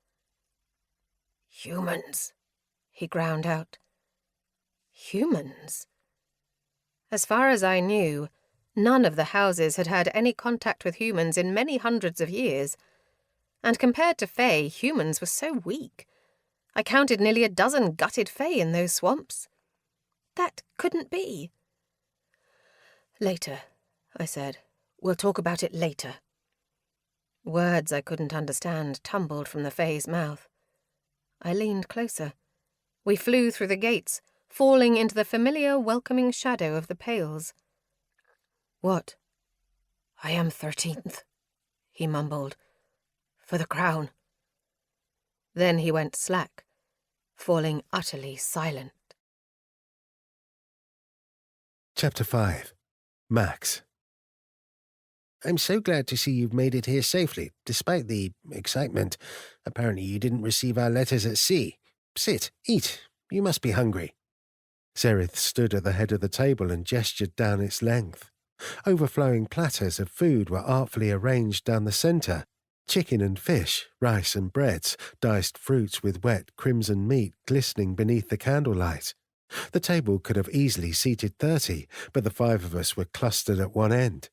Speaker 3: "Humans," he ground out. Humans? As far as I knew, none of the houses had had any contact with humans in many hundreds of years, and compared to Fae, humans were so weak. I counted nearly a dozen gutted Fae in those swamps. That couldn't be. "Later," I said. "We'll talk about it later." Words I couldn't understand tumbled from the Fae's mouth. I leaned closer. We flew through the gates, falling into the familiar welcoming shadow of the Pales. "What?" "I am 13th, he mumbled. "For the crown." Then he went slack, falling utterly silent.
Speaker 5: Chapter 5. Max. I'm so glad to see you've made it here safely, despite the excitement. Apparently you didn't receive our letters at sea. Sit, eat. You must be hungry. Zerith stood at the head of the table and gestured down its length. Overflowing platters of food were artfully arranged down the centre. Chicken and fish, rice and breads, diced fruits with wet crimson meat glistening beneath the candlelight. The table could have easily seated 30, but the 5 of us were clustered at one end.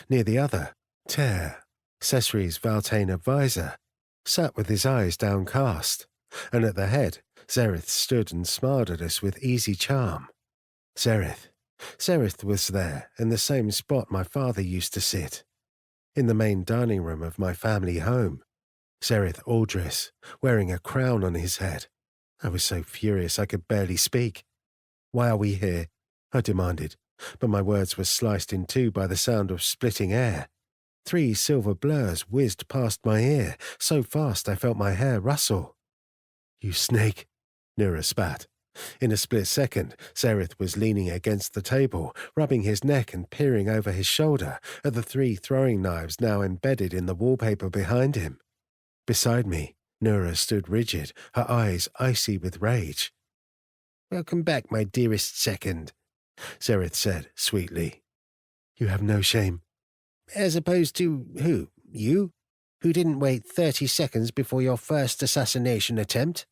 Speaker 5: Near the other, Ter, Cessary's Valtane advisor, sat with his eyes downcast, and at the head, Zerith stood and smiled at us with easy charm. Zerith was there, in the same spot my father used to sit, in the main dining room of my family home. Zerith Aldris, wearing a crown on his head. I was so furious I could barely speak. "Why are we here?" I demanded, but my words were sliced in two by the sound of splitting air. 3 silver blurs whizzed past my ear, so fast I felt my hair rustle. "You snake," Nura spat. In a split second, Zerith was leaning against the table, rubbing his neck and peering over his shoulder at the 3 throwing knives now embedded in the wallpaper behind him. Beside me, Nura stood rigid, her eyes icy with rage. "Welcome back, my dearest second," Zerith said sweetly. "You have no shame." "As opposed to who? You? Who didn't wait 30 seconds before your first assassination attempt?"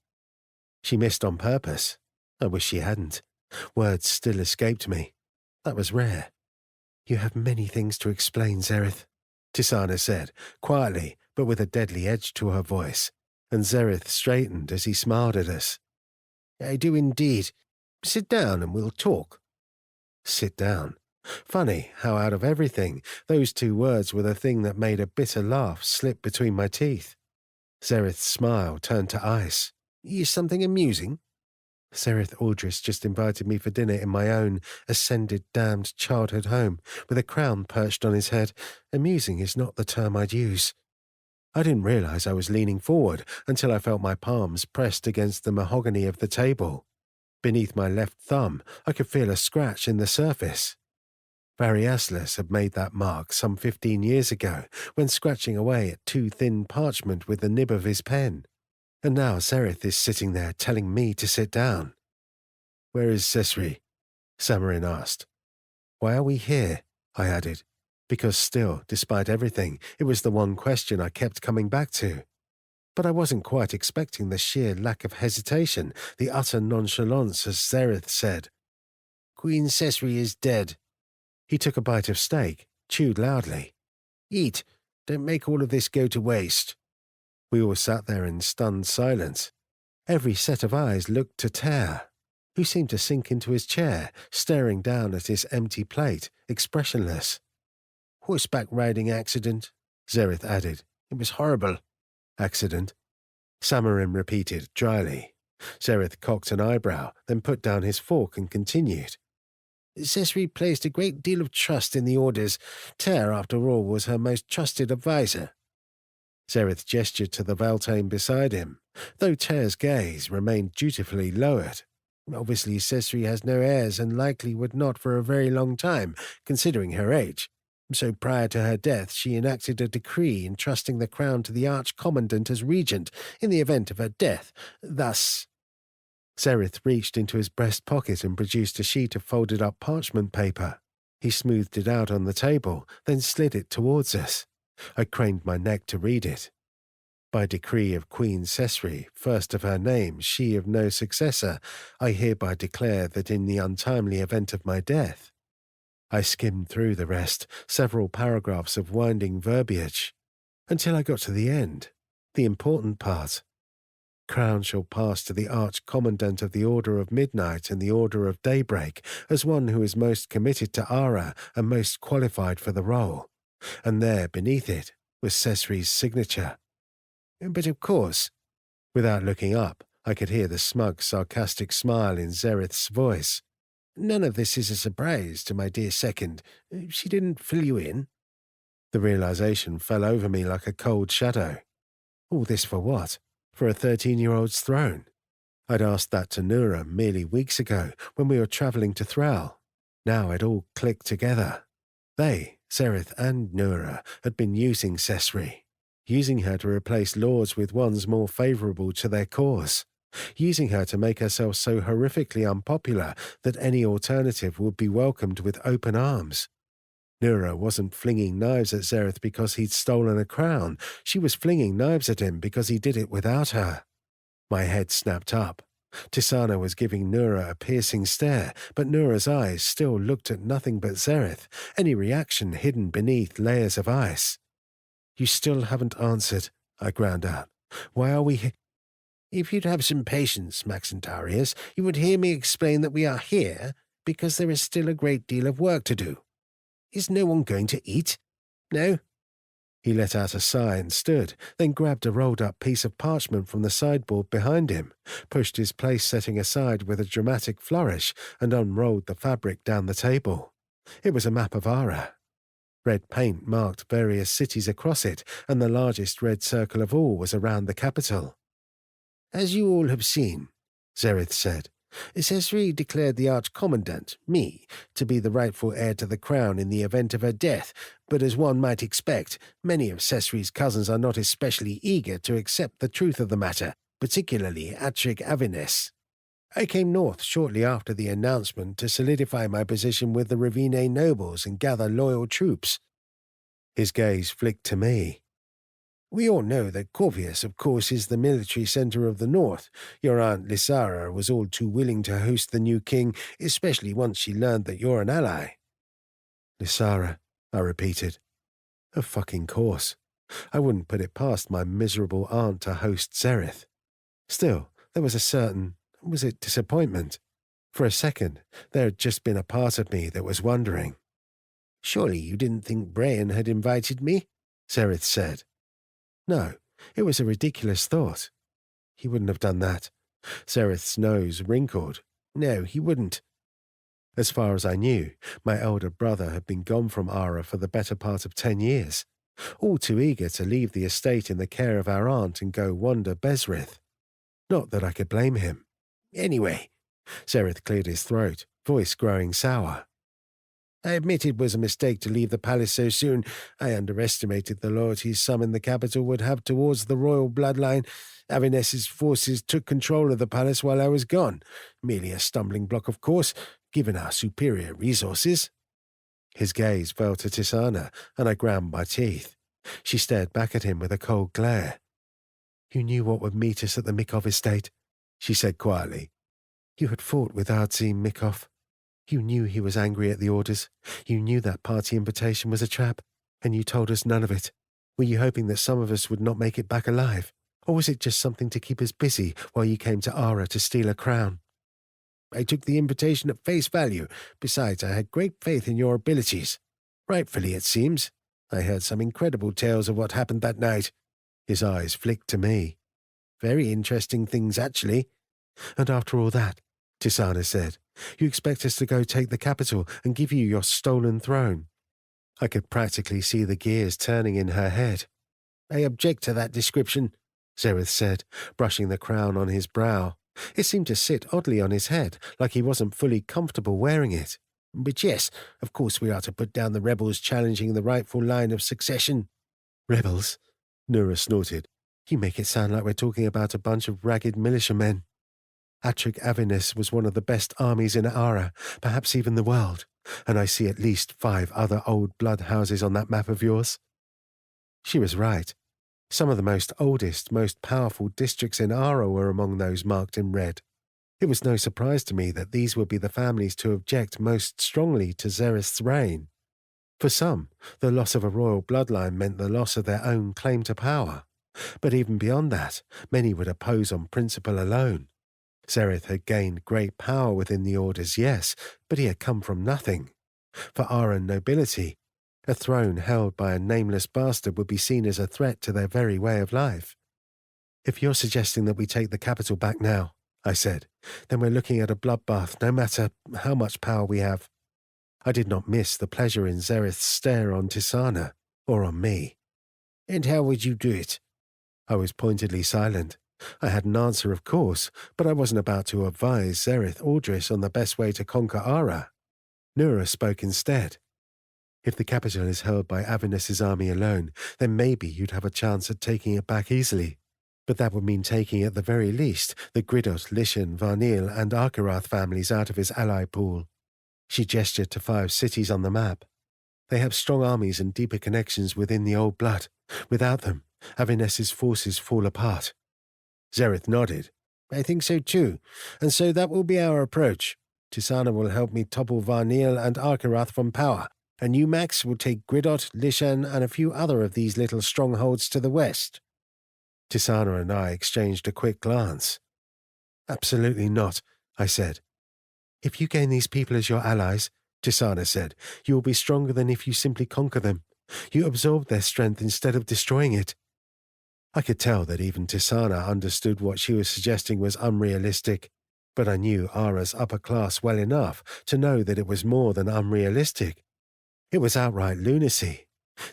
Speaker 5: She missed on purpose. I wish she hadn't. Words still escaped me. That was rare. "You have many things to explain, Zerith," Tisana said, quietly but with a deadly edge to her voice, and Zerith straightened as he smiled at us. "I do indeed. Sit down and we'll talk." Sit down. Funny how out of everything, those 2 words were the thing that made a bitter laugh slip between my teeth. Zerith's smile turned to ice. "Is something amusing?" Zerith Aldris just invited me for dinner in my own ascended damned childhood home, with a crown perched on his head. Amusing is not the term I'd use. I didn't realize I was leaning forward until I felt my palms pressed against the mahogany of the table. Beneath my left thumb, I could feel a scratch in the surface. Variaslas had made that mark some 15 years ago, when scratching away at 2 thin parchment with the nib of his pen. And now Zerith is sitting there telling me to sit down. "Where is Cessary?" Samarin asked. "Why are we here?" I added, because still, despite everything, it was the one question I kept coming back to. But I wasn't quite expecting the sheer lack of hesitation, the utter nonchalance as Zerith said, "Queen Cessary is dead." He took a bite of steak, chewed loudly. "Eat. Don't make all of this go to waste." We all sat there in stunned silence. Every set of eyes looked to Ter, who seemed to sink into his chair, staring down at his empty plate, expressionless. "Horseback riding accident," Zereth added. "It was horrible." "Accident?" Samarin repeated dryly. Zereth cocked an eyebrow, then put down his fork and continued. "Cesri placed a great deal of trust in the orders. Ter, after all, was her most trusted adviser." Zereth gestured to the Valtane beside him, though Ter's gaze remained dutifully lowered. "Obviously, Cesri has no heirs and likely would not for a very long time, considering her age. So prior to her death, she enacted a decree entrusting the crown to the Arch-Commandant as regent in the event of her death. Thus—" Zereth reached into his breast pocket and produced a sheet of folded-up parchment paper. He smoothed it out on the table, then slid it towards us. I craned my neck to read it. "By decree of Queen Cesri, first of her name, she of no successor, I hereby declare that in the untimely event of my death—" I skimmed through the rest, several paragraphs of winding verbiage, until I got to the end, the important part. "Crown shall pass to the Arch-Commandant of the Order of Midnight and the Order of Daybreak as one who is most committed to Ara and most qualified for the role." And there, beneath it, was Cesri's signature. "But of course—" Without looking up, I could hear the smug, sarcastic smile in Zereth's voice. "None of this is a surprise to my dear second. She didn't fill you in." The realization fell over me like a cold shadow. All this for what? For a 13-year-old's throne? I'd asked that to Nura merely weeks ago when we were travelling to Thrall. Now it all clicked together. They, Zereth and Nura, had been using Cesri, using her to replace lords with ones more favourable to their cause, using her to make herself so horrifically unpopular that any alternative would be welcomed with open arms. Nura wasn't flinging knives at Zereth because he'd stolen a crown. She was flinging knives at him because he did it without her. My head snapped up. Tisana was giving Nura a piercing stare, but Nura's eyes still looked at nothing but Zereth, any reaction hidden beneath layers of ice. "You still haven't answered," I ground out. "Why are we here?" "If you'd have some patience, Maxentarius, you would hear me explain that we are here because there is still a great deal of work to do. Is no one going to eat? No?" He let out a sigh and stood, then grabbed a rolled-up piece of parchment from the sideboard behind him, pushed his place-setting aside with a dramatic flourish, and unrolled the fabric down the table. It was a map of Ara. Red paint marked various cities across it, and the largest red circle of all was around the capital. "As you all have seen," Zereth said, "Cesri declared the Arch-Commandant, me, to be the rightful heir to the crown in the event of her death, but as one might expect, many of Cesri's cousins are not especially eager to accept the truth of the matter, particularly Atric Avines. I came north shortly after the announcement to solidify my position with the Ravine nobles and gather loyal troops." His gaze flicked to me. "We all know that Corvius, of course, is the military centre of the north. Your aunt Lysara was all too willing to host the new king, especially once she learned that you're an ally." "Lysara," I repeated. Of fucking course. I wouldn't put it past my miserable aunt to host Zereth. Still, there was a certain, was it disappointment? For a second, there had just been a part of me that was wondering. "Surely you didn't think Brian had invited me?" Zereth said. No, it was a ridiculous thought. He wouldn't have done that. Zereth's nose wrinkled. No, he wouldn't. As far as I knew, my elder brother had been gone from Ara for the better part of 10 years, all too eager to leave the estate in the care of our aunt and go wander Besrith. Not that I could blame him. Anyway, Zereth cleared his throat, voice growing sour. "I admit it was a mistake to leave the palace so soon. I underestimated the loyalty some in the capital would have towards the royal bloodline. Avines's forces took control of the palace while I was gone. Merely a stumbling block, of course, given our superior resources." His gaze fell to Tisana, and I ground my teeth. She stared back at him with a cold glare. "You knew what would meet us at the Mikov estate," she said quietly. "You had fought with Ardzi Mikov. You knew he was angry at the orders. You knew that party invitation was a trap, and you told us none of it. Were you hoping that some of us would not make it back alive? Or was it just something to keep us busy while you came to Ara to steal a crown? I took the invitation at face value. Besides, I had great faith in your abilities. Rightfully, it seems. I heard some incredible tales of what happened that night. His eyes flicked to me. Very interesting things, actually. And after all that, Tisana said, you expect us to go take the capital and give you your stolen throne. I could practically see the gears turning in her head. I object to that description, Zereth said, brushing the crown on his brow. It seemed to sit oddly on his head, like he wasn't fully comfortable wearing it. But yes, of course we are to put down the rebels challenging the rightful line of succession. Rebels? Nura snorted. You make it sound like we're talking about a bunch of ragged militiamen. Atric Avinis was one of the best armies in Ara, perhaps even the world, and I see at least 5 other old blood houses on that map of yours. She was right. Some of the most oldest, most powerful districts in Ara were among those marked in red. It was no surprise to me that these would be the families to object most strongly to Zereth's reign. For some, the loss of a royal bloodline meant the loss of their own claim to power. But even beyond that, many would oppose on principle alone. Zereth had gained great power within the orders, yes, but he had come from nothing. For Aran nobility, a throne held by a nameless bastard would be seen as a threat to their very way of life. If you're suggesting that we take the capital back now, I said, then we're looking at a bloodbath no matter how much power we have. I did not miss the pleasure in Zereth's stare on Tisana, or on me. And how would you do it? I was pointedly silent. I had an answer, of course, but I wasn't about to advise Zereth Aldris on the best way to conquer Ara. Nura spoke instead. If the capital is held by Avinis's army alone, then maybe you'd have a chance at taking it back easily. But that would mean taking at the very least the Gridot, Lishan, Varnil and Arkarath families out of his ally pool. She gestured to 5 cities on the map. They have strong armies and deeper connections within the old blood. Without them, Avinis's forces fall apart. Zereth nodded. I think so too, and so that will be our approach. Tisana will help me topple Varnil and Arkarath from power, and you, Max, will take Gridot, Lishan, and a few other of these little strongholds to the west. Tisana and I exchanged a quick glance. Absolutely not, I said. If you gain these people as your allies, Tisana said, you will be stronger than if you simply conquer them. You absorb their strength instead of destroying it. I could tell that even Tisana understood what she was suggesting was unrealistic, but I knew Ara's upper class well enough to know that it was more than unrealistic. It was outright lunacy.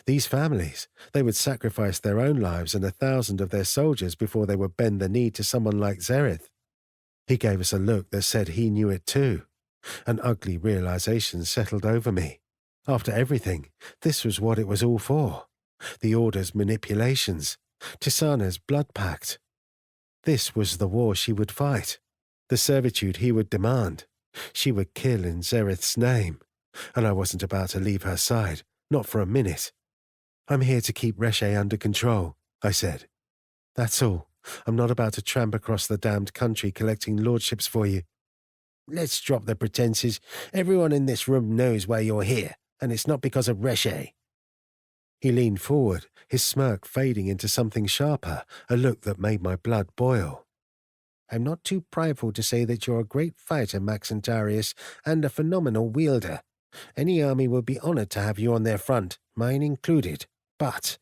Speaker 5: These families, they would sacrifice their own lives and 1,000 of their soldiers before they would bend the knee to someone like Zereth. He gave us a look that said he knew it too. An ugly realization settled over me. After everything, this was what it was all for. The Order's manipulations, Tisana's blood pact. This was the war she would fight, the servitude he would demand. She would kill in Zereth's name, and I wasn't about to leave her side, not for a minute. I'm here to keep Reshe under control, I said. That's all. I'm not about to tramp across the damned country collecting lordships for you. Let's drop the pretenses. Everyone in this room knows why you're here, and it's not because of Reshe. He leaned forward, his smirk fading into something sharper, a look that made my blood boil. I'm not too prideful to say that you're a great fighter, Maxentarius, and a phenomenal wielder. Any army would be honored to have you on their front, mine included. But,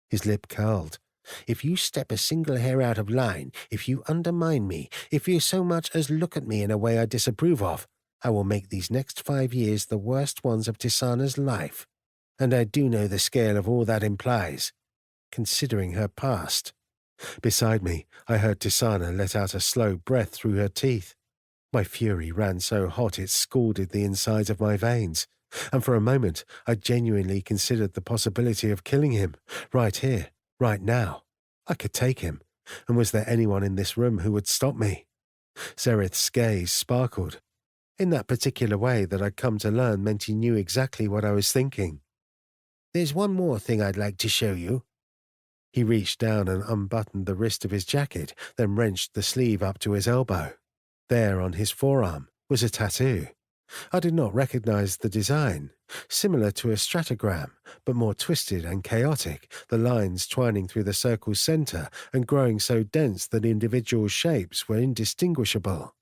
Speaker 5: his lip curled, if you step a single hair out of line, if you undermine me, if you so much as look at me in a way I disapprove of, I will make these next 5 years the worst ones of Tisana's life. And I do know the scale of all that implies, considering her past. Beside me, I heard Tisana let out a slow breath through her teeth. My fury ran so hot it scalded the insides of my veins, and for a moment I genuinely considered the possibility of killing him, right here, right now. I could take him, and was there anyone in this room who would stop me? Zereth's gaze sparkled, in that particular way that I'd come to learn meant he knew exactly what I was thinking. There's one more thing I'd like to show you. He reached down and unbuttoned the wrist of his jacket, then wrenched the sleeve up to his elbow. There on his forearm was a tattoo. I did not recognize the design, similar to a stratogram, but more twisted and chaotic, the lines twining through the circle's centre and growing so dense that individual shapes were indistinguishable.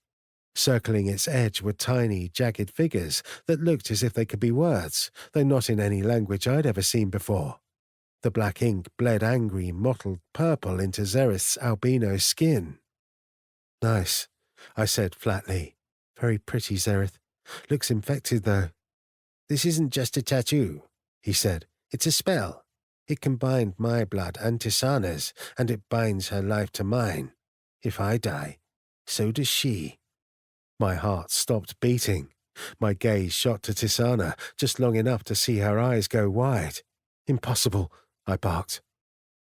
Speaker 5: Circling its edge were tiny, jagged figures that looked as if they could be words, though not in any language I'd ever seen before. The black ink bled angry, mottled purple into Zereth's albino skin. "Nice," I said flatly. "Very pretty, Zereth. Looks infected, though." "This isn't just a tattoo," he said. "It's a spell. It combined my blood and Tisana's, and it binds her life to mine. If I die, so does she." My heart stopped beating. My gaze shot to Tisana, just long enough to see her eyes go wide. "Impossible," I barked.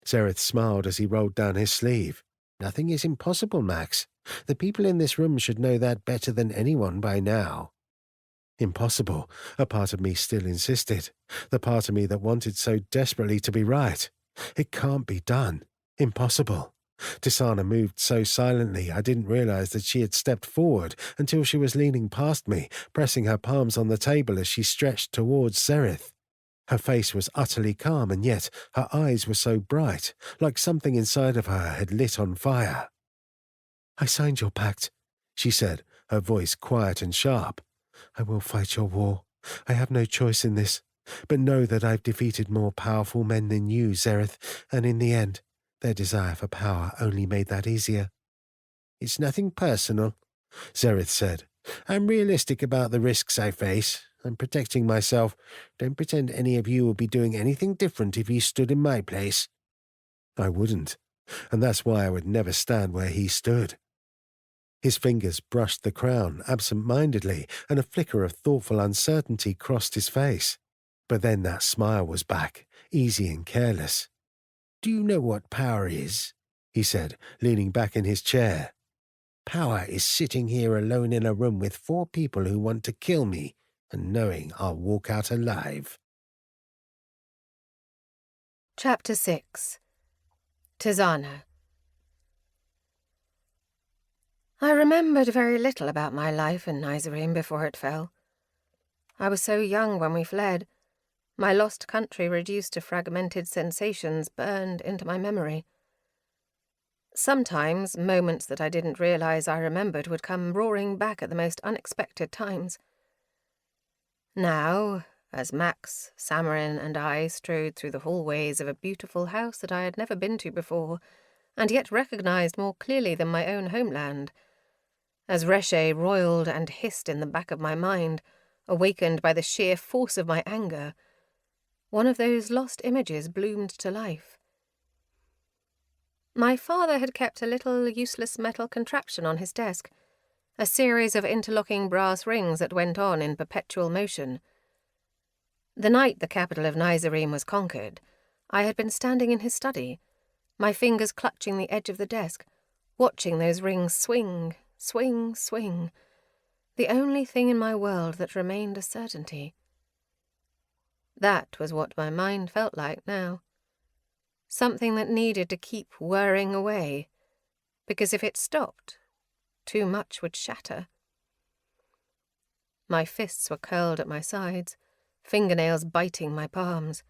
Speaker 5: Zereth smiled as he rolled down his sleeve. "Nothing is impossible, Max. The people in this room should know that better than anyone by now." Impossible, a part of me still insisted. The part of me that wanted so desperately to be right. It can't be done. Impossible. Tisana moved so silently I didn't realize that she had stepped forward until she was leaning past me, pressing her palms on the table as she stretched towards Zereth. Her face was utterly calm, and yet her eyes were so bright, like something inside of her had lit on fire. "I signed your pact," she said, her voice quiet and sharp. "I will fight your war. I have no choice in this. But know that I've defeated more powerful men than you, Zereth, and in the end, their desire for power only made that easier." "It's nothing personal," Zereth said. "I'm realistic about the risks I face. I'm protecting myself. Don't pretend any of you would be doing anything different if you stood in my place." I wouldn't, and that's why I would never stand where he stood. His fingers brushed the crown absent-mindedly, and a flicker of thoughtful uncertainty crossed his face. But then that smile was back, easy and careless. "Do you know what power is?" he said, leaning back in his chair. "Power is sitting here alone in a room with 4 people who want to kill me, and knowing I'll walk out alive."
Speaker 3: Chapter 6. Tisana. I remembered very little about my life in Nizarene before it fell. I was so young when we fled. My lost country reduced to fragmented sensations burned into my memory. Sometimes, moments that I didn't realize I remembered would come roaring back at the most unexpected times. Now, as Max, Samarin, and I strode through the hallways of a beautiful house that I had never been to before, and yet recognized more clearly than my own homeland, as Reshe roiled and hissed in the back of my mind, awakened by the sheer force of my anger, one of those lost images bloomed to life. My father had kept a little useless metal contraption on his desk, a series of interlocking brass rings that went on in perpetual motion. The night the capital of Nizarene was conquered, I had been standing in his study, my fingers clutching the edge of the desk, watching those rings swing, swing, swing, the only thing in my world that remained a certainty. That was what my mind felt like now. Something that needed to keep whirring away, because if it stopped, too much would shatter. My fists were curled at my sides, fingernails biting my palms.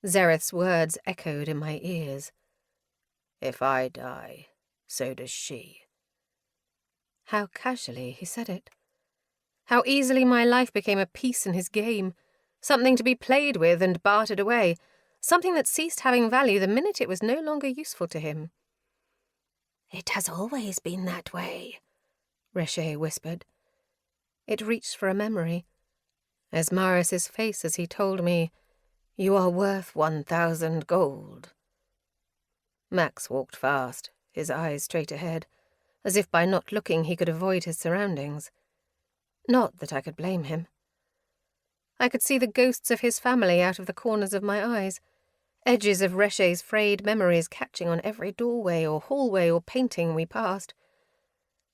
Speaker 3: Zereth's words echoed in my ears. "If I die, so does she." How casually he said it. How easily my life became a piece in his game, something to be played with and bartered away, something that ceased having value the minute it was no longer useful to him. "It has always been that way," Reshe whispered. It reached for a memory. Esmaris's face as he told me, "You are worth 1,000 gold." Max walked fast, his eyes straight ahead, as if by not looking he could avoid his surroundings. Not that I could blame him. I could see the ghosts of his family out of the corners of my eyes, edges of Reshe's frayed memories catching on every doorway or hallway or painting we passed.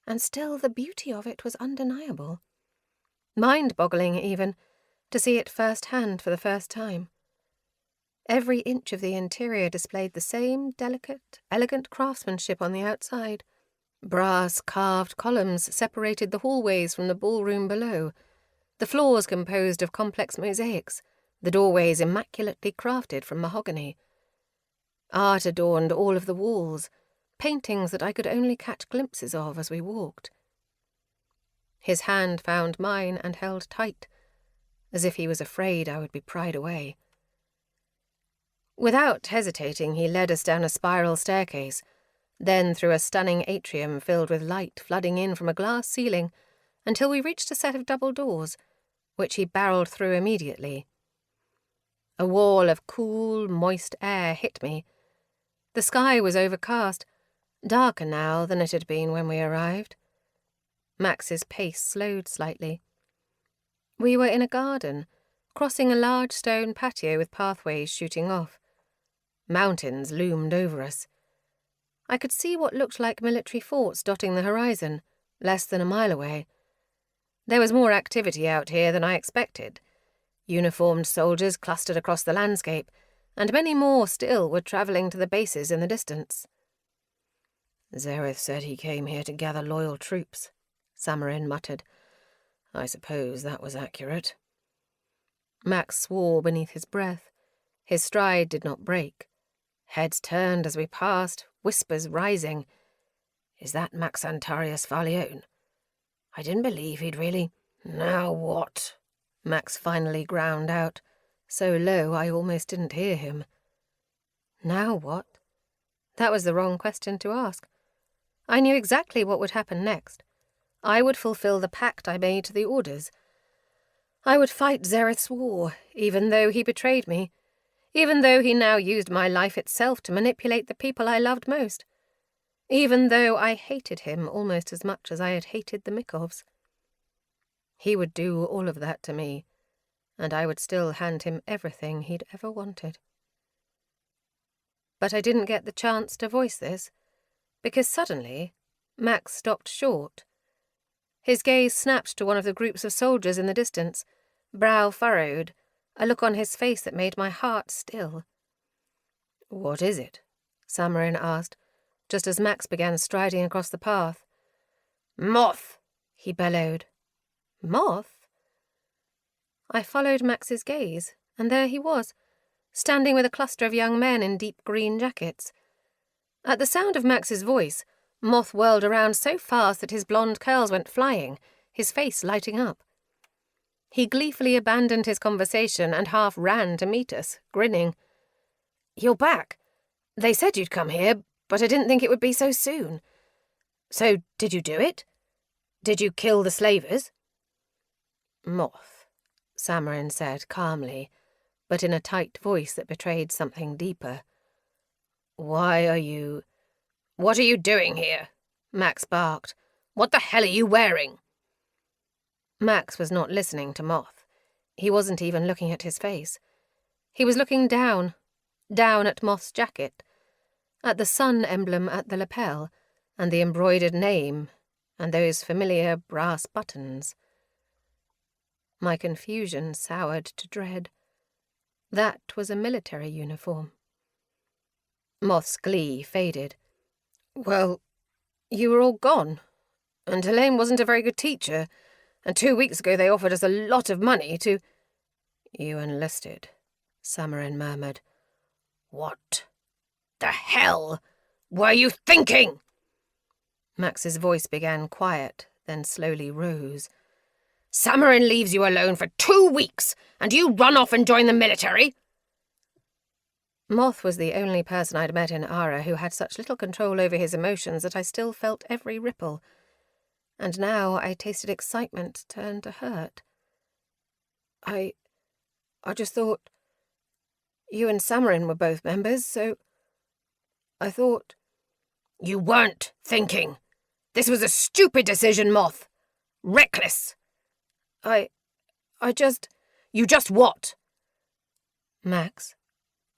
Speaker 3: And still the beauty of it was undeniable. Mind-boggling, even, to see it first-hand for the first time. Every inch of the interior displayed the same delicate, elegant craftsmanship on the outside. Brass carved columns separated the hallways from the ballroom below, The floors composed of complex mosaics, the doorways immaculately crafted from mahogany. Art adorned all of the walls, paintings that I could only catch glimpses of as we walked. His hand found mine and held tight, as if he was afraid I would be pried away. Without hesitating, he led us down a spiral staircase, then through a stunning atrium filled with light flooding in from a glass ceiling, until we reached a set of double doors, which he barreled through immediately. A wall of cool, moist air hit me. The sky was overcast, darker now than it had been when we arrived. Max's pace slowed slightly. We were in a garden, crossing a large stone patio with pathways shooting off. Mountains loomed over us. I could see what looked like military forts dotting the horizon, less than a mile away. There was more activity out here than I expected. Uniformed soldiers clustered across the landscape, and many more still were travelling to the bases in the distance.
Speaker 4: Zareth said he came here to gather loyal troops, Samarin muttered. I suppose that was accurate.
Speaker 3: Max swore beneath his breath. His stride did not break. Heads turned as we passed, whispers rising.
Speaker 4: Is that Max Antarius Falione? I didn't believe he'd really... Now what?
Speaker 3: Max finally ground out, so low I almost didn't hear him. Now what? That was the wrong question to ask. I knew exactly what would happen next. I would fulfill the pact I made to the Orders. I would fight Zareth's war, even though he betrayed me, even though he now used my life itself to manipulate the people I loved most, even though I hated him almost as much as I had hated the Mikovs. He would do all of that to me, and I would still hand him everything he'd ever wanted. But I didn't get the chance to voice this, because suddenly Max stopped short. His gaze snapped to one of the groups of soldiers in the distance, brow furrowed, a look on his face that made my heart still.
Speaker 4: What is it?
Speaker 3: Samarin asked, just as Max began striding across the path.
Speaker 4: Moth!
Speaker 3: He bellowed. Moth? I followed Max's gaze, and there he was, standing with a cluster of young men in deep green jackets. At the sound of Max's voice, Moth whirled around so fast that his blonde curls went flying, his face lighting up. He gleefully abandoned his conversation and half ran to meet us, grinning.
Speaker 4: You're back. They said you'd come here, but I didn't think it would be so soon. So, did you do it? Did you kill the slavers?
Speaker 3: Moth, Samarin said calmly, but in a tight voice that betrayed something deeper.
Speaker 4: Why are you... What are you doing here? Max barked. What the hell are you wearing?
Speaker 3: Max was not listening to Moth. He wasn't even looking at his face. He was looking down at Moth's jacket, at the sun emblem at the lapel, and the embroidered name, and those familiar brass buttons. My confusion soured to dread. That was a military uniform. Moth's glee faded.
Speaker 4: Well, you were all gone, and Helene wasn't a very good teacher, and 2 weeks ago they offered us a lot of money to...
Speaker 3: You enlisted, Samarin murmured.
Speaker 4: What the hell were you thinking?
Speaker 3: Max's voice began quiet, then slowly rose.
Speaker 4: Samarin leaves you alone for 2 weeks, and you run off and join the military?
Speaker 3: Moth was the only person I'd met in Ara who had such little control over his emotions that I still felt every ripple. And now I tasted excitement turn to hurt. I just thought... You and Samarin were both members, so... I thought...
Speaker 4: You weren't thinking. This was a stupid decision, Moth. Reckless.
Speaker 3: I just...
Speaker 4: You just what?
Speaker 3: Max,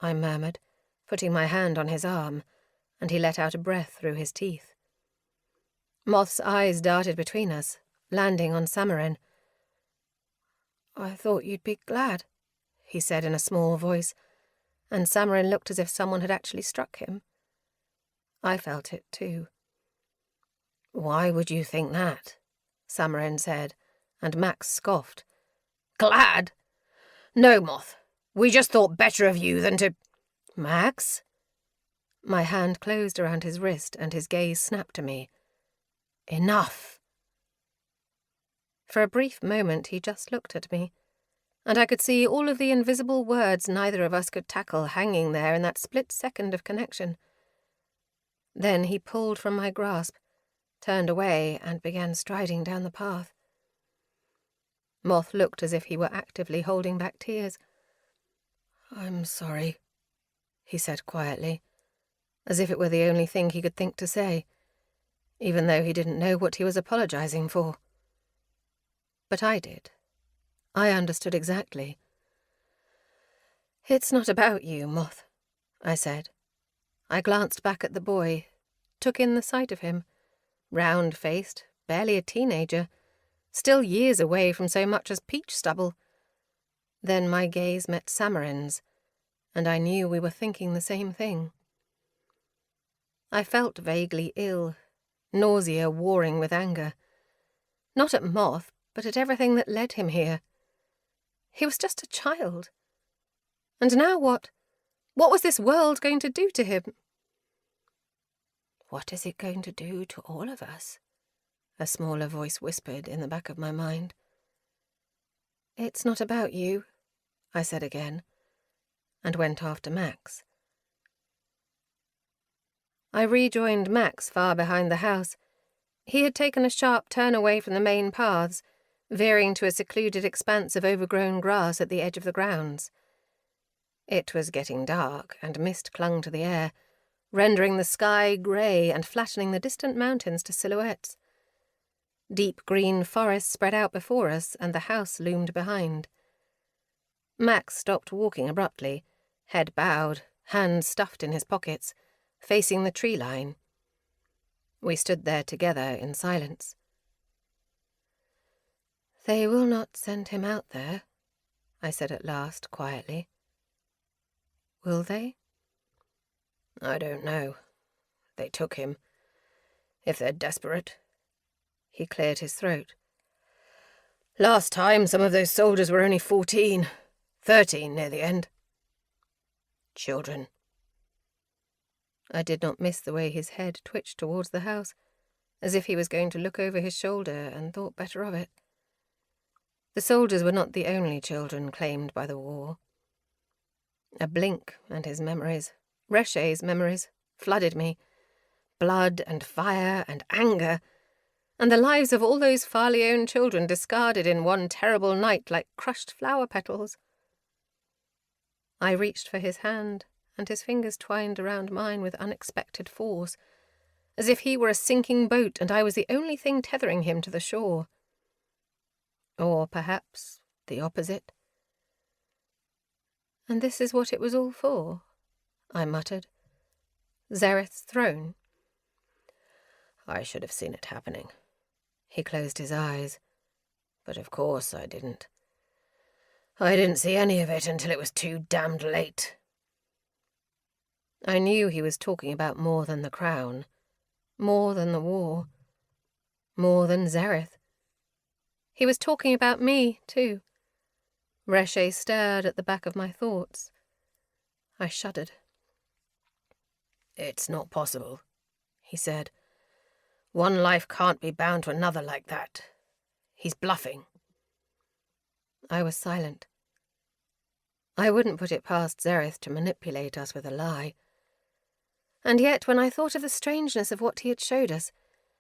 Speaker 3: I murmured, putting my hand on his arm, and he let out a breath through his teeth. Moth's eyes darted between us, landing on Samarin. I thought you'd be glad, he said in a small voice, and Samarin looked as if someone had actually struck him. I felt it too.
Speaker 4: Why would you think that?
Speaker 3: Samarin said, and Max scoffed.
Speaker 4: Glad? No, Moth. We just thought better of you than to—
Speaker 3: Max? My hand closed around his wrist and his gaze snapped to me. Enough. For a brief moment he just looked at me, and I could see all of the invisible words neither of us could tackle hanging there in that split second of connection. Then he pulled from my grasp, turned away, and began striding down the path. Moth looked as if he were actively holding back tears. "I'm sorry," he said quietly, as if it were the only thing he could think to say, even though he didn't know what he was apologizing for. But I did. I understood exactly. "It's not about you, Moth," I said. I glanced back at the boy, took in the sight of him, round-faced, barely a teenager, still years away from so much as peach stubble. Then my gaze met Samarin's, and I knew we were thinking the same thing. I felt vaguely ill, nausea warring with anger. Not at Moth, but at everything that led him here. He was just a child. And now what? What was this world going to do to him? "What is it going to do to all of us?" a smaller voice whispered in the back of my mind. "It's not about you," I said again, and went after Max. I rejoined Max far behind the house. He had taken a sharp turn away from the main paths, veering to a secluded expanse of overgrown grass at the edge of the grounds. It was getting dark, and mist clung to the air, rendering the sky grey and flattening the distant mountains to silhouettes. Deep green forest spread out before us, and the house loomed behind. Max stopped walking abruptly, head bowed, hands stuffed in his pockets, facing the tree line. We stood there together in silence. "They will not send him out there," I said at last, quietly. "Will they?"
Speaker 4: I don't know. They took him. If they're desperate." He cleared his throat. "Last time, some of those soldiers were only 14, 13 near the end. Children."
Speaker 3: I did not miss the way his head twitched towards the house, as if he was going to look over his shoulder, and thought better of it. The soldiers were not the only children claimed by the war. A blink, and his memories, Reche's memories, flooded me. Blood and fire and anger, and the lives of all those Farleone children discarded in one terrible night like crushed flower petals. I reached for his hand, and his fingers twined around mine with unexpected force, as if he were a sinking boat and I was the only thing tethering him to the shore. Or perhaps the opposite. "And this is what it was all for," I muttered. "Zereth's throne."
Speaker 4: I should have seen it happening. He closed his eyes. But of course I didn't. I didn't see any of it until it was too damned late.
Speaker 3: I knew he was talking about more than the crown, more than the war, more than Zereth. He was talking about me, too. Reche stared at the back of my thoughts. I shuddered.
Speaker 4: "It's not possible," he said. "One life can't be bound to another like that. He's bluffing."
Speaker 3: I was silent. I wouldn't put it past Zereth to manipulate us with a lie. And yet, when I thought of the strangeness of what he had showed us,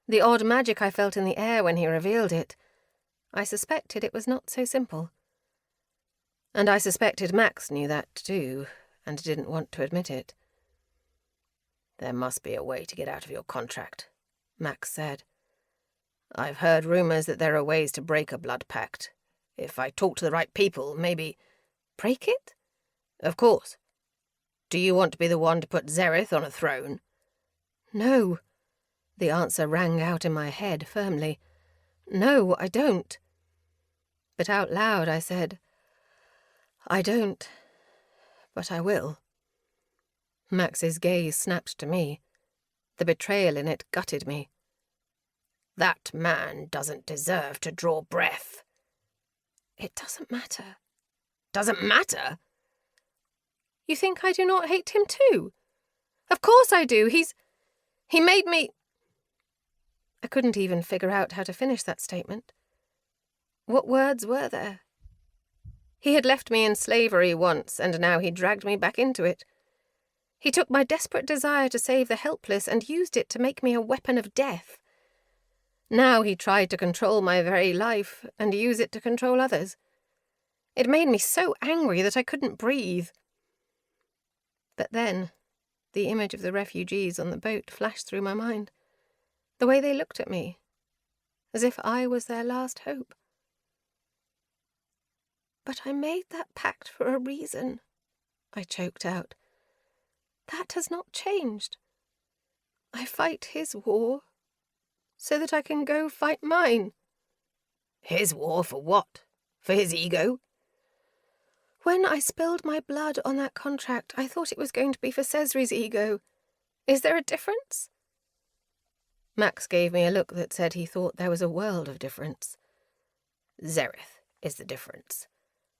Speaker 3: the odd magic I felt in the air when he revealed it, I suspected it was not so simple. And I suspected Max knew that too, and didn't want to admit it.
Speaker 4: "There must be a way to get out of your contract," Max said. "I've heard rumors that there are ways to break a blood pact. If I talk to the right people, maybe—"
Speaker 3: "Break it?"
Speaker 4: "Of course. Do you want to be the one to put Zereth on a throne?"
Speaker 3: "No." The answer rang out in my head firmly. "No, I don't." But out loud I said, "I don't, but I will." Max's gaze snapped to me. The betrayal in it gutted me.
Speaker 4: "That man doesn't deserve to draw breath."
Speaker 3: It doesn't matter.
Speaker 4: Doesn't matter?
Speaker 3: You think I do not hate him too? Of course I do. He made me... I couldn't even figure out how to finish that statement. What words were there? He had left me in slavery once, and now he dragged me back into it. He took my desperate desire to save the helpless and used it to make me a weapon of death. Now he tried to control my very life and use it to control others. It made me so angry that I couldn't breathe. But then, the image of the refugees on the boat flashed through my mind. The way they looked at me, as if I was their last hope. But I made that pact for a reason, I choked out. That has not changed. I fight his war so that I can go fight mine.
Speaker 4: His war for what? For his ego?
Speaker 3: When I spilled my blood on that contract, I thought it was going to be for Cesri's ego. Is there a difference? Max gave me a look that said he thought there was a world of difference.
Speaker 4: Zereth is the difference.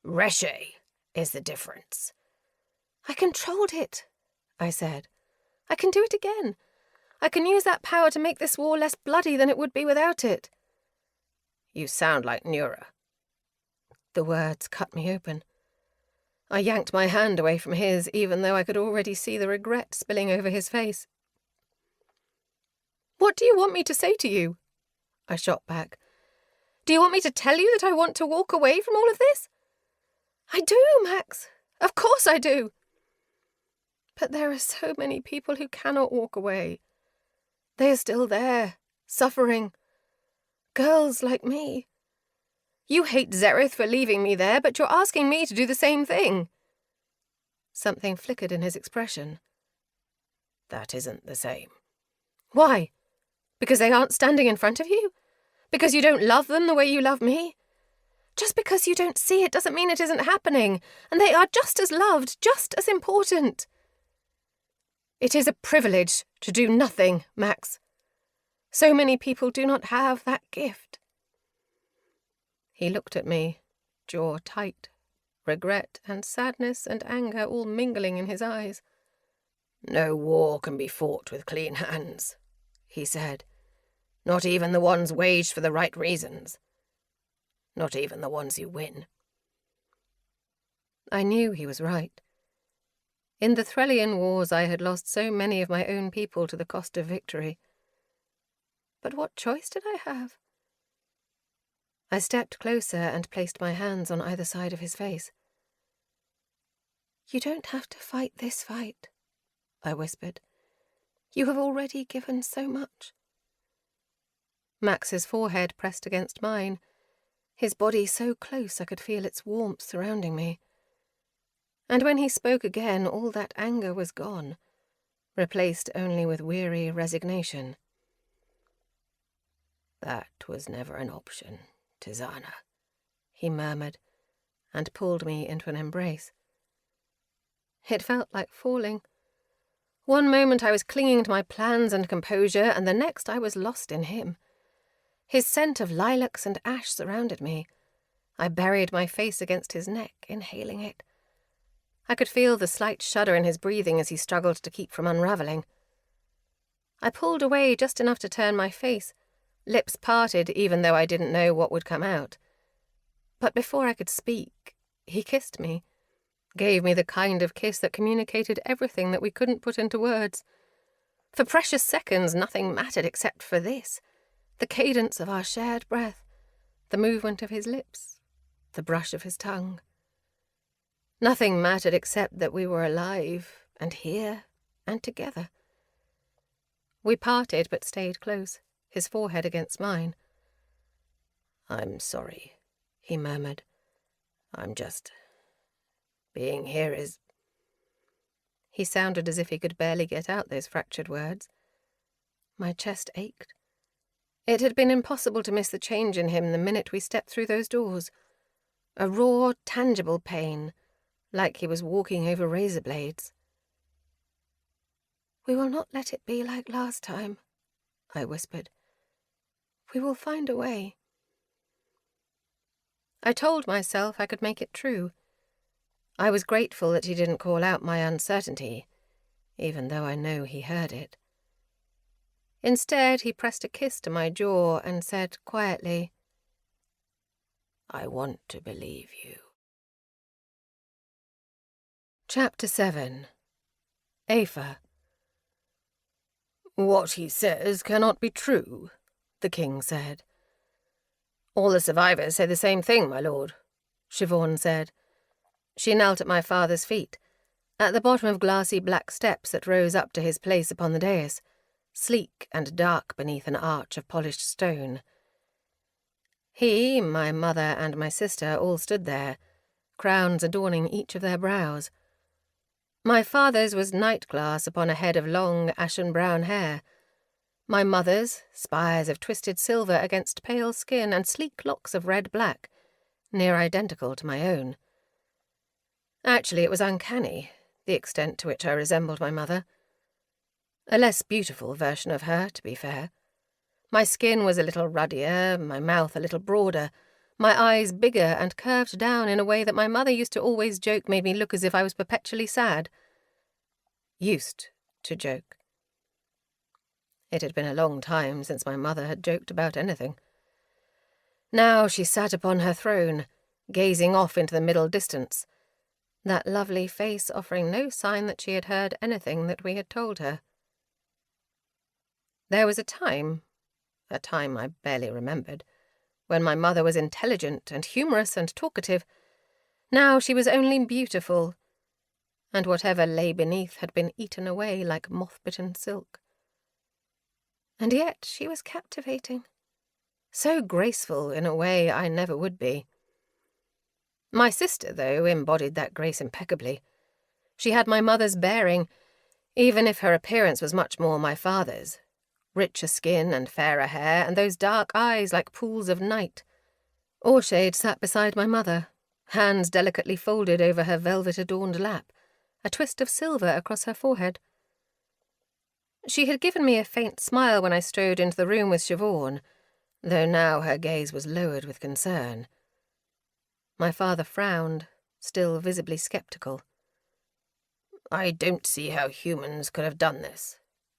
Speaker 4: Reshe is the difference.
Speaker 3: I controlled it, I said. I can do it again. I can use that power to make this war less bloody than it would be without it.
Speaker 4: You sound like Nura.
Speaker 3: The words cut me open. I yanked my hand away from his, even though I could already see the regret spilling over his face. What do you want me to say to you? I shot back. Do you want me to tell you that I want to walk away from all of this? I do, Max. Of course I do. But there are so many people who cannot walk away. They are still there, suffering. Girls like me. You hate Zereth for leaving me there, but you're asking me to do the same thing. Something flickered in his expression.
Speaker 4: That isn't the same.
Speaker 3: Why? Because they aren't standing in front of you? Because you don't love them the way you love me? Just because you don't see it doesn't mean it isn't happening, and they are just as loved, just as important. It is a privilege to do nothing, Max. So many people do not have that gift. He looked at me, jaw tight, regret and sadness and anger all mingling in his eyes.
Speaker 4: No war can be fought with clean hands, he said. Not even the ones waged for the right reasons. Not even the ones you win.
Speaker 3: I knew he was right. In the Threllian wars I had lost so many of my own people to the cost of victory. But what choice did I have? I stepped closer and placed my hands on either side of his face. You don't have to fight this fight, I whispered. You have already given so much. Max's forehead pressed against mine, his body so close I could feel its warmth surrounding me. And when he spoke again, all that anger was gone, replaced only with weary resignation.
Speaker 4: That was never an option, Tizana,
Speaker 3: he murmured, and pulled me into an embrace. It felt like falling. One moment I was clinging to my plans and composure, and the next I was lost in him. His scent of lilacs and ash surrounded me. I buried my face against his neck, inhaling it. I could feel the slight shudder in his breathing as he struggled to keep from unraveling. I pulled away just enough to turn my face, lips parted even though I didn't know what would come out. But before I could speak, he kissed me, gave me the kind of kiss that communicated everything that we couldn't put into words. For precious seconds, nothing mattered except for this, the cadence of our shared breath, the movement of his lips, the brush of his tongue. Nothing mattered except that we were alive, and here, and together. We parted but stayed close, his forehead against mine.
Speaker 4: I'm sorry, he murmured. I'm just... being here is...
Speaker 3: He sounded as if he could barely get out those fractured words. My chest ached. It had been impossible to miss the change in him the minute we stepped through those doors. A raw, tangible pain, like he was walking over razor blades. We will not let it be like last time, I whispered. We will find a way. I told myself I could make it true. I was grateful that he didn't call out my uncertainty, even though I know he heard it. Instead, he pressed a kiss to my jaw and said quietly, "I want to believe you." Chapter 7. Afer.
Speaker 4: "What he says cannot be true," the king said. "All the survivors say the same thing, my lord," Siobhan said. She knelt at my father's feet, at the bottom of glassy black steps that rose up to his place upon the dais, sleek and dark beneath an arch of polished stone. He, my mother, and my sister all stood there, crowns adorning each of their brows. My father's was night-glass upon a head of long, ashen-brown hair. My mother's, spires of twisted silver against pale skin and sleek locks of red-black, near identical to my own. Actually, it was uncanny, the extent to which I resembled my mother. A less beautiful version of her, to be fair. My skin was a little ruddier, my mouth a little broader, my eyes bigger and curved down in a way that my mother used to always joke made me look as if I was perpetually sad. Used to joke. It had been a long time since my mother had joked about anything. Now she sat upon her throne, gazing off into the middle distance, that lovely face offering no sign that she had heard anything that we had told her. There was a time I barely remembered, when my mother was intelligent and humorous and talkative. Now she was only beautiful, and whatever lay beneath had been eaten away like moth-bitten silk. And yet she was captivating, so graceful in a way I never would be. My sister, though, embodied that grace impeccably. She had my mother's bearing, even if her appearance was much more my father's. Richer skin and fairer hair, and those dark eyes like pools of night. Orshade sat beside my mother, hands delicately folded over her velvet-adorned lap, a twist of silver across her forehead. She had given me a faint smile when I strode into the room with Siobhan, though now her gaze was lowered with concern. My father frowned, still visibly sceptical. "I don't see how humans could have done this,"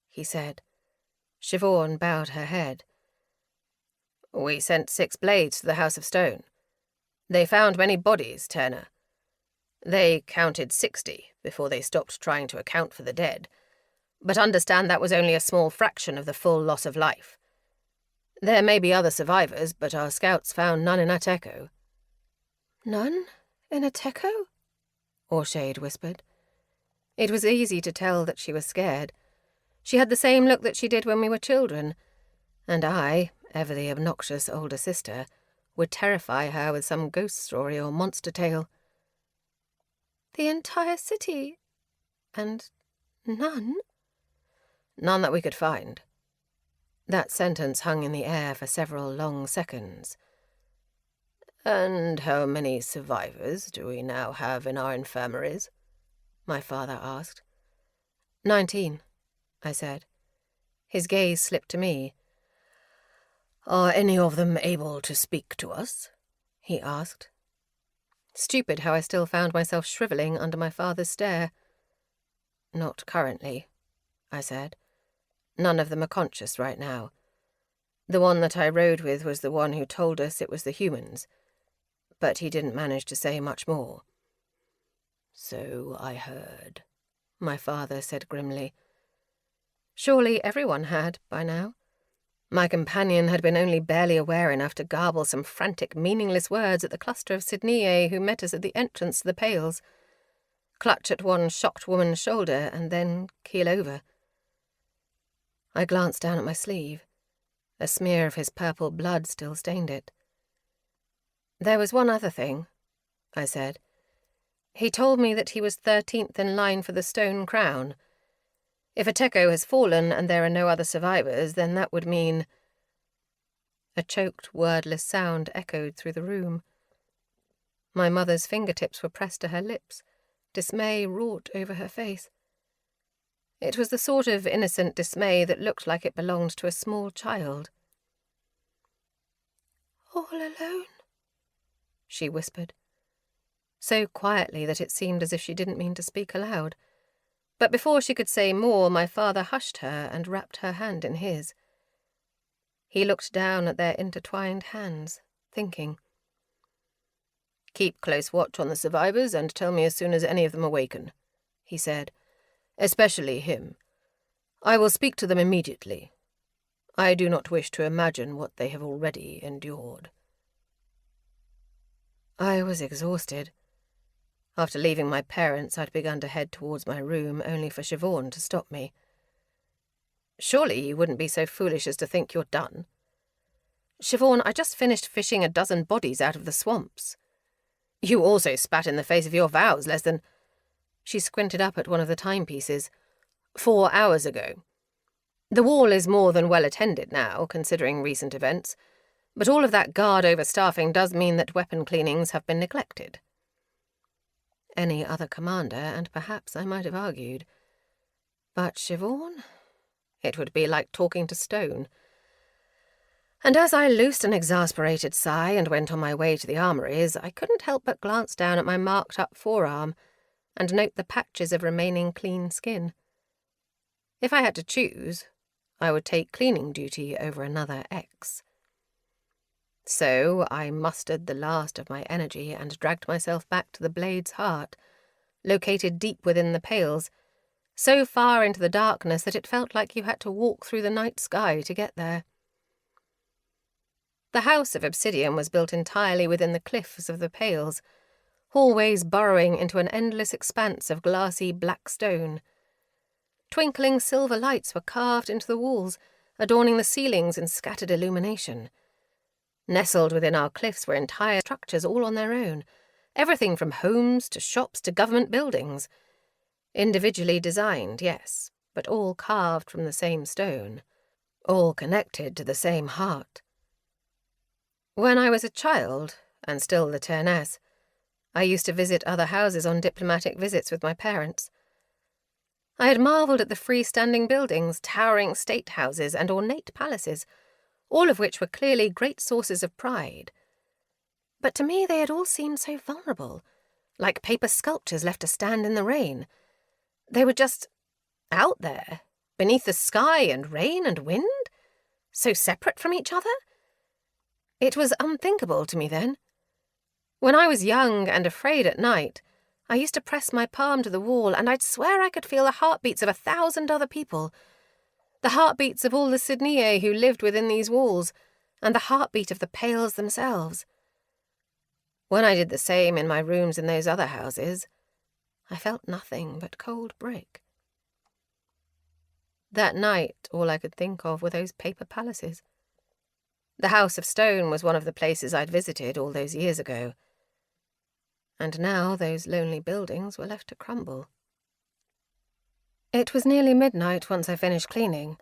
Speaker 4: he said. Siobhan bowed her head. "We sent 6 blades to the House of Stone. They found many bodies, Turner. They counted 60 before they stopped trying to account for the dead, but understand that was only a small fraction of the full loss of life. There may be other survivors, but our scouts found none in Ateko."
Speaker 3: "None in Ateko?"
Speaker 4: Orshade whispered. It was easy to tell that she was scared. She had the same look that she did when we were children, and I, ever the obnoxious older sister, would terrify her with some ghost story or monster tale.
Speaker 3: "The entire city? And none?"
Speaker 4: "None that we could find." That sentence hung in the air for several long seconds. "And how many survivors do we now have in our infirmaries?" my father asked. 19, I said. His gaze slipped to me. "Are any of them able to speak to us?" he asked. Stupid how I still found myself shrivelling under my father's stare. "Not currently," I said. "None of them are conscious right now. The one that I rode with was the one who told us it was the humans, but he didn't manage to say much more." "So I heard," my father said grimly. Surely everyone had, by now. My companion had been only barely aware enough to garble some frantic, meaningless words at the cluster of Sydney who met us at the entrance to the Pales, clutch at one shocked woman's shoulder, and then keel over. I glanced down at my sleeve. A smear of his purple blood still stained it. "There was one other thing," I said. "He told me that he was 13th in line for the Stone Crown. If Ateko has fallen and there are no other survivors, then that would mean—" A choked, wordless sound echoed through the room. My mother's fingertips were pressed to her lips. Dismay wrought over her face. It was the sort of innocent dismay that looked like it belonged to a small child.
Speaker 3: "All alone?" she whispered, so quietly that it seemed as if she didn't mean to speak aloud. But before she could say more, my father hushed her and wrapped her hand in his. He looked down at their intertwined hands, thinking. "Keep close watch on the survivors and tell me as soon as any of them awaken," he said. "Especially him. I will speak to them immediately. I do not wish to imagine what they have already endured." I was exhausted. After leaving my parents, I'd begun to head towards my room, only for Siobhan to stop me. "Surely you wouldn't be so foolish as to think you're done." "Siobhan, I just finished fishing a dozen bodies out of the swamps." "You also spat in the face of your vows less than—" She squinted up at one of the timepieces. 4 hours ago. The wall is more than well attended now, considering recent events, but all of that guard overstaffing does mean that weapon cleanings have been neglected." Any other commander, and perhaps I might have argued. But Siobhan? It would be like talking to stone. And as I loosed an exasperated sigh and went on my way to the armories, I couldn't help but glance down at my marked-up forearm and note the patches of remaining clean skin. If I had to choose, I would take cleaning duty over another X. So I mustered the last of my energy and dragged myself back to the blade's heart, located deep within the pales, so far into the darkness that it felt like you had to walk through the night sky to get there. The house of obsidian was built entirely within the cliffs of the pales, hallways burrowing into an endless expanse of glassy black stone. Twinkling silver lights were carved into the walls, adorning the ceilings in scattered illumination. Nestled within our cliffs were entire structures all on their own, everything from homes to shops to government buildings. Individually designed, yes, but all carved from the same stone, all connected to the same heart. When I was a child, and still the Turness, I used to visit other houses on diplomatic visits with my parents. I had marvelled at the freestanding buildings, towering state houses, and ornate palaces, all of which were clearly great sources of pride. But to me they had all seemed so vulnerable, like paper sculptures left to stand in the rain. They were just out there, beneath the sky and rain and wind, so separate from each other. It was unthinkable to me then. When I was young and afraid at night, I used to press my palm to the wall and I'd swear I could feel the heartbeats of 1,000 other people, the heartbeats of all the Sydney who lived within these walls, and the heartbeat of the Pales themselves. When I did the same in my rooms in those other houses, I felt nothing but cold brick. That night, all I could think of were those paper palaces. The House of Stone was one of the places I'd visited all those years ago, and now those lonely buildings were left to crumble. It was nearly midnight once I finished cleaning,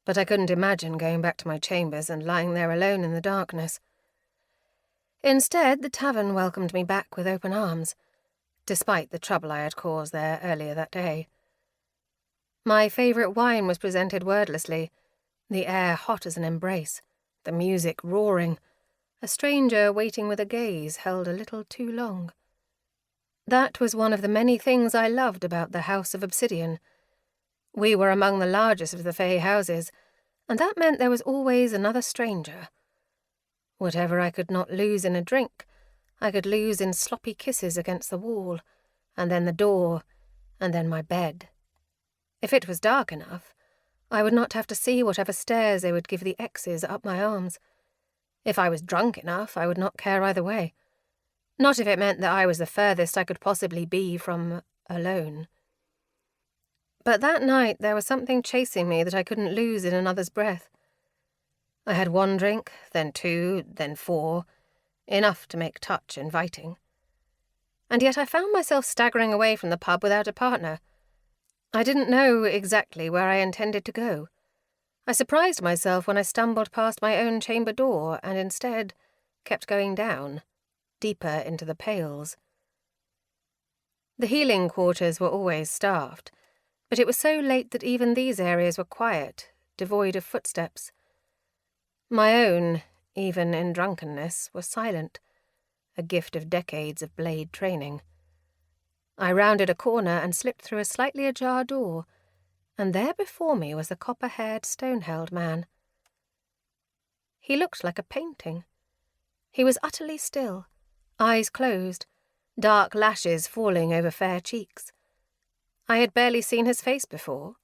Speaker 3: but I couldn't imagine going back to my chambers and lying there alone in the darkness. Instead, the tavern welcomed me back with open arms, despite the trouble I had caused there earlier that day. My favourite wine was presented wordlessly, the air hot as an embrace, the music roaring, a stranger waiting with a gaze held a little too long. That was one of the many things I loved about the House of Obsidian. We were among the largest of the Fey houses, and that meant there was always another stranger. Whatever I could not lose in a drink, I could lose in sloppy kisses against the wall, and then the door, and then my bed. If it was dark enough, I would not have to see whatever stairs they would give the X's up my arms. If I was drunk enough, I would not care either way. Not if it meant that I was the furthest I could possibly be from alone. But that night there was something chasing me that I couldn't lose in another's breath. I had 1 drink, then 2, then 4, enough to make touch inviting. And yet I found myself staggering away from the pub without a partner. I didn't know exactly where I intended to go. I surprised myself when I stumbled past my own chamber door and instead kept going down, deeper into the pales. The healing quarters were always staffed, but it was so late that even these areas were quiet, devoid of footsteps. My own, even in drunkenness, was silent, a gift of decades of blade training. I rounded a corner and slipped through a slightly ajar door, and there before me was the copper-haired, stone-held man. He looked like a painting. He was utterly still, eyes closed, dark lashes falling over fair cheeks. I had barely seen his face before.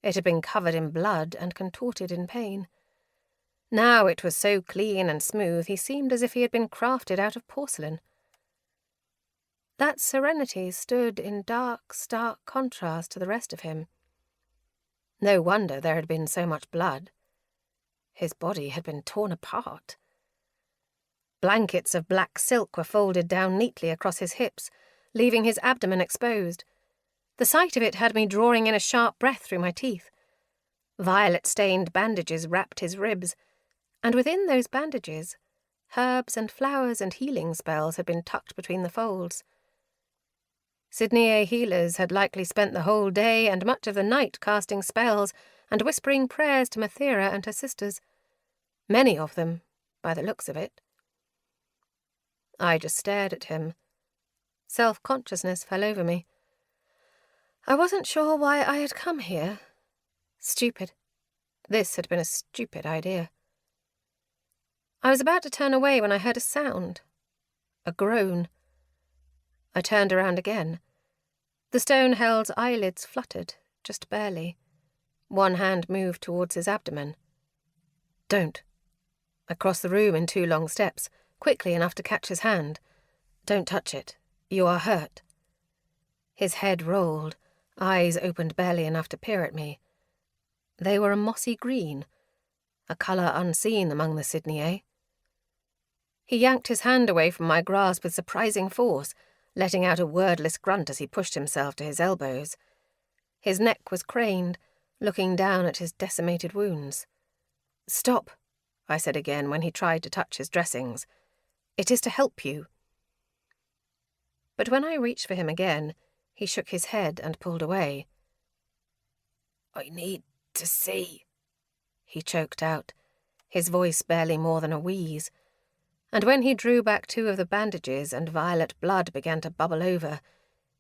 Speaker 3: It had been covered in blood and contorted in pain. Now it was so clean and smooth he seemed as if he had been crafted out of porcelain. That serenity stood in dark, stark contrast to the rest of him. No wonder there had been so much blood. His body had been torn apart. Blankets of black silk were folded down neatly across his hips, leaving his abdomen exposed. The sight of it had me drawing in a sharp breath through my teeth. Violet-stained bandages wrapped his ribs, and within those bandages, herbs and flowers and healing spells had been tucked between the folds. Sydney healers had likely spent the whole day and much of the night casting spells and whispering prayers to Mathera and her sisters. Many of them, by the looks of it. I just stared at him. Self-consciousness fell over me. I wasn't sure why I had come here. Stupid. This had been a stupid idea. I was about to turn away when I heard a sound. A groan. I turned around again. The stone-held eyelids fluttered, just barely. One hand moved towards his abdomen. Don't. I crossed the room in 2 long steps, quickly enough to catch his hand. Don't touch it. You are hurt. His head rolled, eyes opened barely enough to peer at me. They were a mossy green, a colour unseen among the Sydney. He yanked his hand away from my grasp with surprising force, letting out a wordless grunt as he pushed himself to his elbows. His neck was craned, looking down at his decimated wounds. "Stop," I said again when he tried to touch his dressings. "It is to help you." But when I reached for him again, he shook his head and pulled away. "I need to see," he choked out, his voice barely more than a wheeze. And when he drew back 2 of the bandages and violet blood began to bubble over,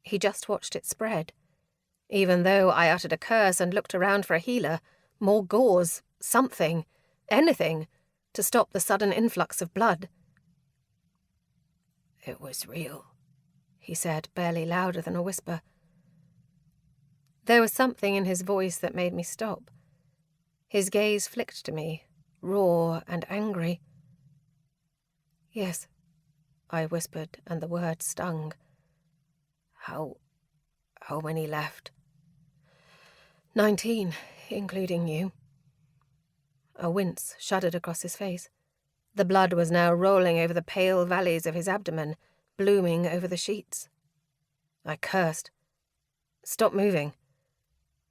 Speaker 3: he just watched it spread. Even though I uttered a curse and looked around for a healer, more gauze, something, anything, to stop the sudden influx of blood. "It was real," he said, barely louder than a whisper. There was something in his voice that made me stop. His gaze flicked to me, raw and angry. "Yes," I whispered, and the words stung. How many left?" 19, including you." A wince shuddered across his face. The blood was now rolling over the pale valleys of his abdomen, blooming over the sheets. I cursed. "Stop moving."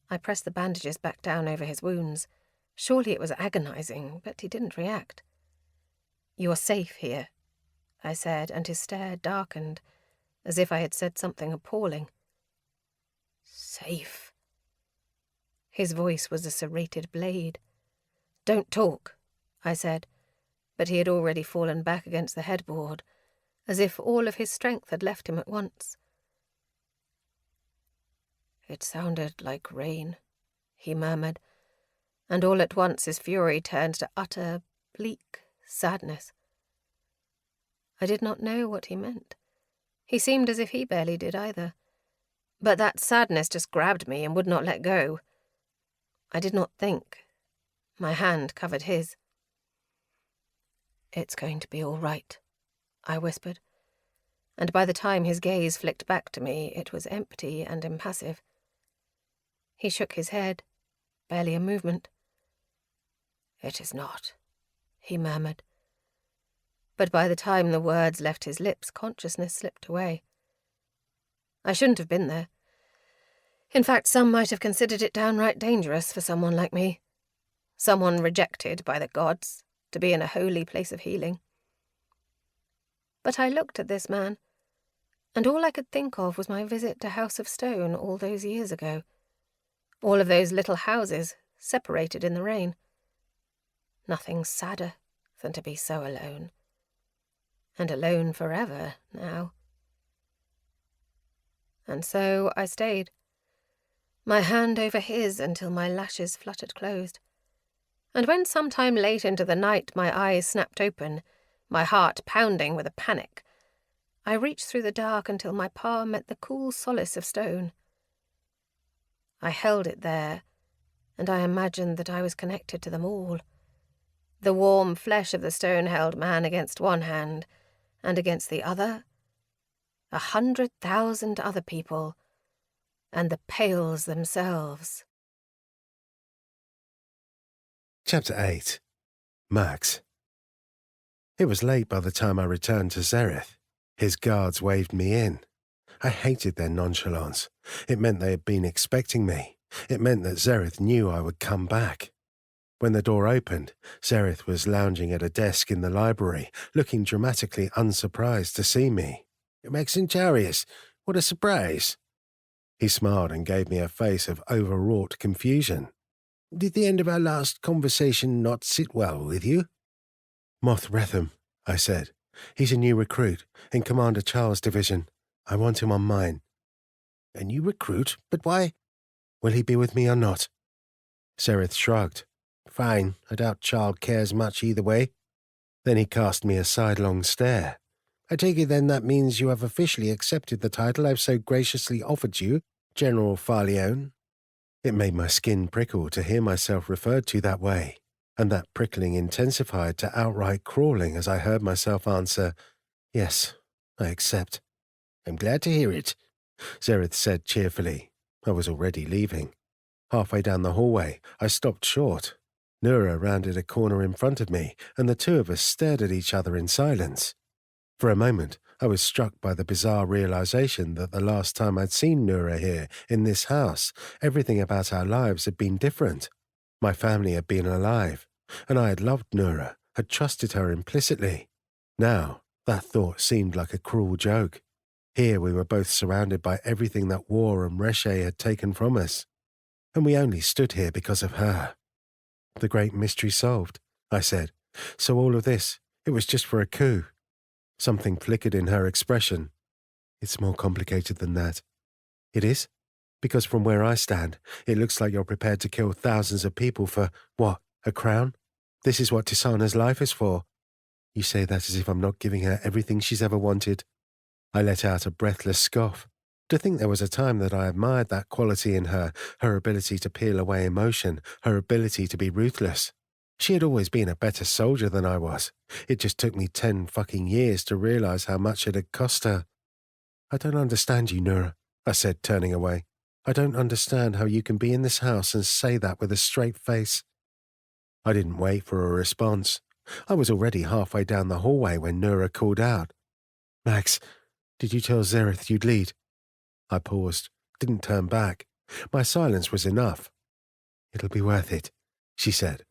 Speaker 3: I pressed the bandages back down over his wounds. Surely it was agonizing, but he didn't react. "You're safe here," I said, and his stare darkened, as if I had said something appalling. "Safe?" His voice was a serrated blade. "Don't talk," I said, but he had already fallen back against the headboard, as if all of his strength had left him at once. "It sounded like rain," he murmured, and all at once his fury turned to utter, bleak sadness. I did not know what he meant. He seemed as if he barely did either. But that sadness just grabbed me and would not let go. I did not think. My hand covered his. "It's going to be all right," I whispered, and by the time his gaze flicked back to me, it was empty and impassive. He shook his head, barely a movement. "It is not," he murmured. But by the time the words left his lips, consciousness slipped away. I shouldn't have been there. In fact, some might have considered it downright dangerous for someone like me. Someone rejected by the gods to be in a holy place of healing. But I looked at this man, and all I could think of was my visit to House of Stone all those years ago. All of those little houses, separated in the rain. Nothing sadder than to be so alone. and alone forever now. And so I stayed, my hand over his until my lashes fluttered closed. And when sometime late into the night my eyes snapped open, my heart pounding with a panic, I reached through the dark until my palm met the cool solace of stone. I held it there, and I imagined that I was connected to them all. The warm flesh of the stone-held man against one hand, and against the other, 100,000 other people, and the Pales themselves.
Speaker 5: Chapter 8. Max. It was late by the time I returned to Zereth. His guards waved me in. I hated their nonchalance. It meant they had been expecting me. It meant that Zereth knew I would come back. When the door opened, Zereth was lounging at a desk in the library, looking dramatically unsurprised to see me. "Maxentiarius, what a surprise!" He smiled and gave me a face of overwrought confusion. "Did the end of our last conversation not sit well with you?" "Moth Retham," I said. "He's a new recruit in Commander Charles' division. I want him on mine." "A new recruit? But why?" "Will he be with me or not?" Zereth shrugged. "Fine, I doubt Charles cares much either way." Then he cast me a sidelong stare. "I take it then that means you have officially accepted the title I've so graciously offered you, General Farleone?" It made my skin prickle to hear myself referred to that way, and that prickling intensified to outright crawling as I heard myself answer, "Yes, I accept." "I'm glad to hear it," Zereth said cheerfully. I was already leaving. Halfway down the hallway, I stopped short. Nura rounded a corner in front of me, and the two of us stared at each other in silence. For a moment, I was struck by the bizarre realization that the last time I'd seen Nura here, in this house, everything about our lives had been different. My family had been alive, and I had loved Nura, had trusted her implicitly. Now, that thought seemed like a cruel joke. Here we were both surrounded by everything that war and Reshe had taken from us, and we only stood here because of her. "The great mystery solved," I said. "So all of this, it was just for a coup." Something flickered in her expression. "It's more complicated than that." "It is? Because from where I stand, it looks like you're prepared to kill thousands of people for, what, a crown? This is what Tisana's life is for." "You say that as if I'm not giving her everything she's ever wanted." I let out a breathless scoff. To think there was a time that I admired that quality in her, her ability to peel away emotion, her ability to be ruthless. She had always been a better soldier than I was. It just took me 10 fucking years to realize how much it had cost her. "I don't understand you, Nura," I said, turning away. "I don't understand how you can be in this house and say that with a straight face." I didn't wait for a response. I was already halfway down the hallway when Nura called out, "Max, did you tell Zereth you'd lead?" I paused, didn't turn back. My silence was enough. "It'll be worth it," she said.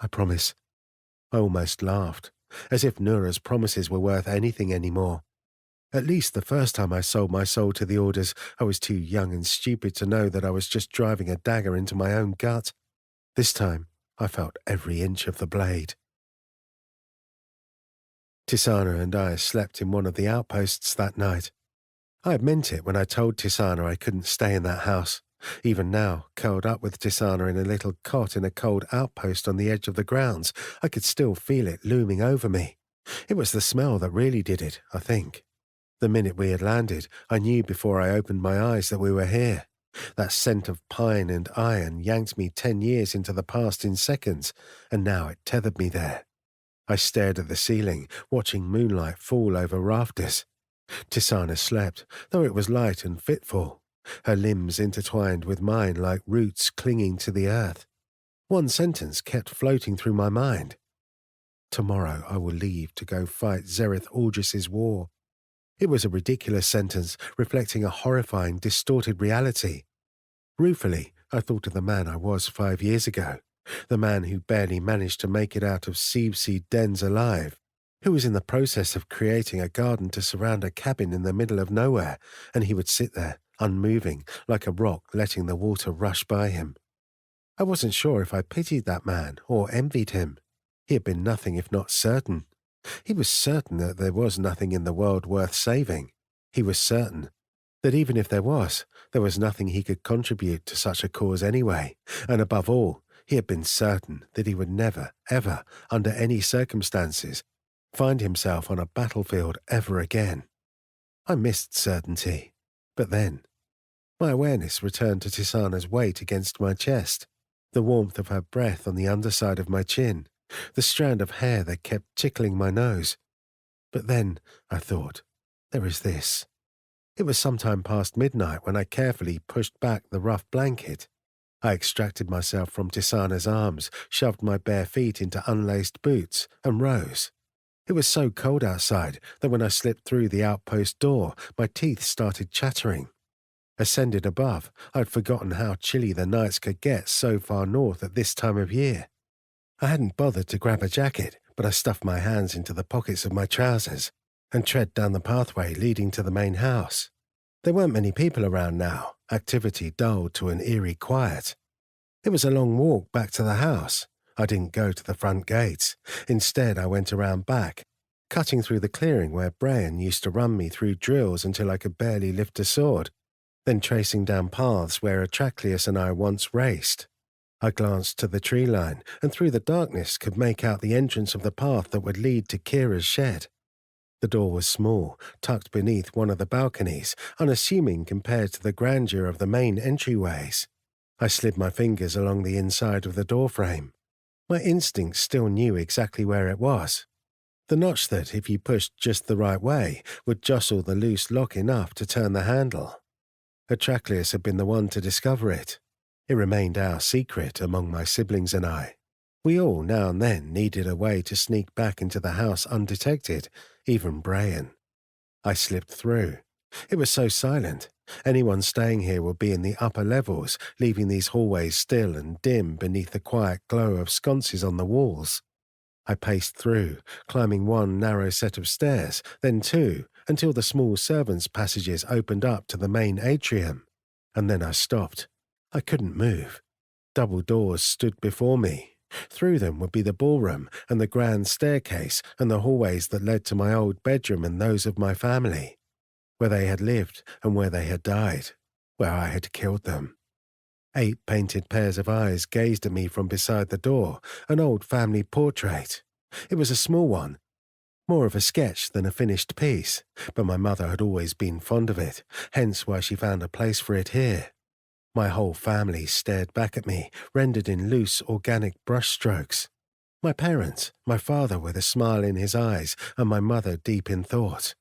Speaker 5: "I promise." I almost laughed, as if Nura's promises were worth anything anymore. At least the first time I sold my soul to the orders, I was too young and stupid to know that I was just driving a dagger into my own gut. This time, I felt every inch of the blade. Tisana and I slept in one of the outposts that night. I had meant it when I told Tisana I couldn't stay in that house. Even now, curled up with Tisana in a little cot in a cold outpost on the edge of the grounds, I could still feel it looming over me. It was the smell that really did it, I think. The minute we had landed, I knew before I opened my eyes that we were here. That scent of pine and iron yanked me 10 years into the past in seconds, and now it tethered me there. I stared at the ceiling, watching moonlight fall over rafters. Tisana slept, though it was light and fitful, her limbs intertwined with mine like roots clinging to the earth. One sentence kept floating through my mind. "Tomorrow I will leave to go fight Zereth Aldris's war." It was a ridiculous sentence, reflecting a horrifying, distorted reality. Ruefully, I thought of the man I was 5 years ago, the man who barely managed to make it out of seed dens alive, who was in the process of creating a garden to surround a cabin in the middle of nowhere, and he would sit there, unmoving, like a rock letting the water rush by him. I wasn't sure if I pitied that man or envied him. He had been nothing if not certain. He was certain that there was nothing in the world worth saving. He was certain that even if there was nothing he could contribute to such a cause anyway, and above all, he had been certain that he would never, ever, under any circumstances, find himself on a battlefield ever again. I missed certainty, but then my awareness returned to Tisana's weight against my chest, the warmth of her breath on the underside of my chin, the strand of hair that kept tickling my nose. But then, I thought, there is this. It was sometime past midnight when I carefully pushed back the rough blanket. I extracted myself from Tisana's arms, shoved my bare feet into unlaced boots, and rose. It was so cold outside that when I slipped through the outpost door, my teeth started chattering. Ascended above, I'd forgotten how chilly the nights could get so far north at this time of year. I hadn't bothered to grab a jacket, but I stuffed my hands into the pockets of my trousers and tread down the pathway leading to the main house. There weren't many people around now, activity dulled to an eerie quiet. It was a long walk back to the house. I didn't go to the front gates. Instead, I went around back, cutting through the clearing where Brian used to run me through drills until I could barely lift a sword, then tracing down paths where Atraclius and I once raced. I glanced to the tree line and through the darkness could make out the entrance of the path that would lead to Kira's shed. The door was small, tucked beneath one of the balconies, unassuming compared to the grandeur of the main entryways. I slid my fingers along the inside of the doorframe. My instincts still knew exactly where it was. The notch that, if you pushed just the right way, would jostle the loose lock enough to turn the handle. Atraclius had been the one to discover it. It remained our secret among my siblings and I. We all, now and then, needed a way to sneak back into the house undetected, even Brian. I slipped through. It was so silent. Anyone staying here would be in the upper levels, leaving these hallways still and dim beneath the quiet glow of sconces on the walls. I paced through, climbing one narrow set of stairs, then two, until the small servants' passages opened up to the main atrium. And then I stopped. I couldn't move. Double doors stood before me. Through them would be the ballroom and the grand staircase and the hallways that led to my old bedroom and those of my family, where they had lived and where they had died, where I had killed them. 8 painted pairs of eyes gazed at me from beside the door, an old family portrait. It was a small one, more of a sketch than a finished piece, but my mother had always been fond of it, hence why she found a place for it here. My whole family stared back at me, rendered in loose, organic brushstrokes. My parents, my father with a smile in his eyes, and my mother deep in thought.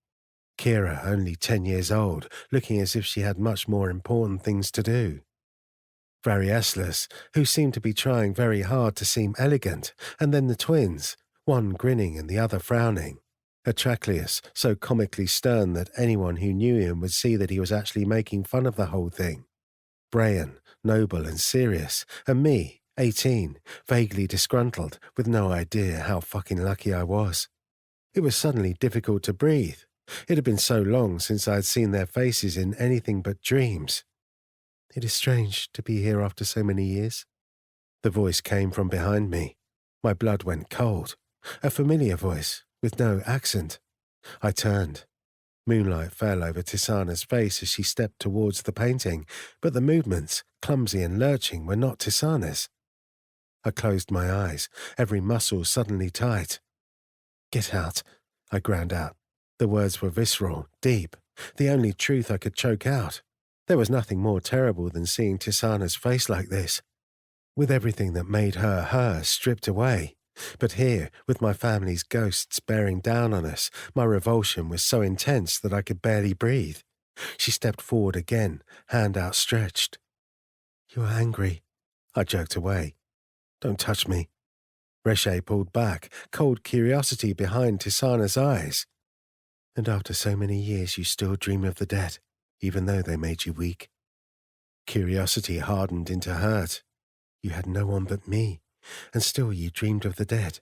Speaker 5: Kira, only 10 years old, looking as if she had much more important things to do. Variaslas, who seemed to be trying very hard to seem elegant, and then the twins, one grinning and the other frowning. Atraclius, so comically stern that anyone who knew him would see that he was actually making fun of the whole thing. Brian, noble and serious, and me, 18, vaguely disgruntled, with no idea how fucking lucky I was. It was suddenly difficult to breathe. It had been so long since I had seen their faces in anything but dreams. It is strange to be here after so many years. The voice came from behind me. My blood went cold. A familiar voice, with no accent. I turned. Moonlight fell over Tisana's face as she stepped towards the painting, but the movements, clumsy and lurching, were not Tisana's. I closed my eyes, every muscle suddenly tight. "Get out," I ground out. The words were visceral, deep, the only truth I could choke out. There was nothing more terrible than seeing Tisana's face like this, with everything that made her her stripped away. But here, with my family's ghosts bearing down on us, my revulsion was so intense that I could barely breathe. She stepped forward again, hand outstretched. "You are angry," I jerked away. "Don't touch me." Reshe pulled back, cold curiosity behind Tisana's eyes. "And after so many years you still dream of the dead, even though they made you weak." Curiosity hardened into hurt. "You had no one but me, and still you dreamed of the dead.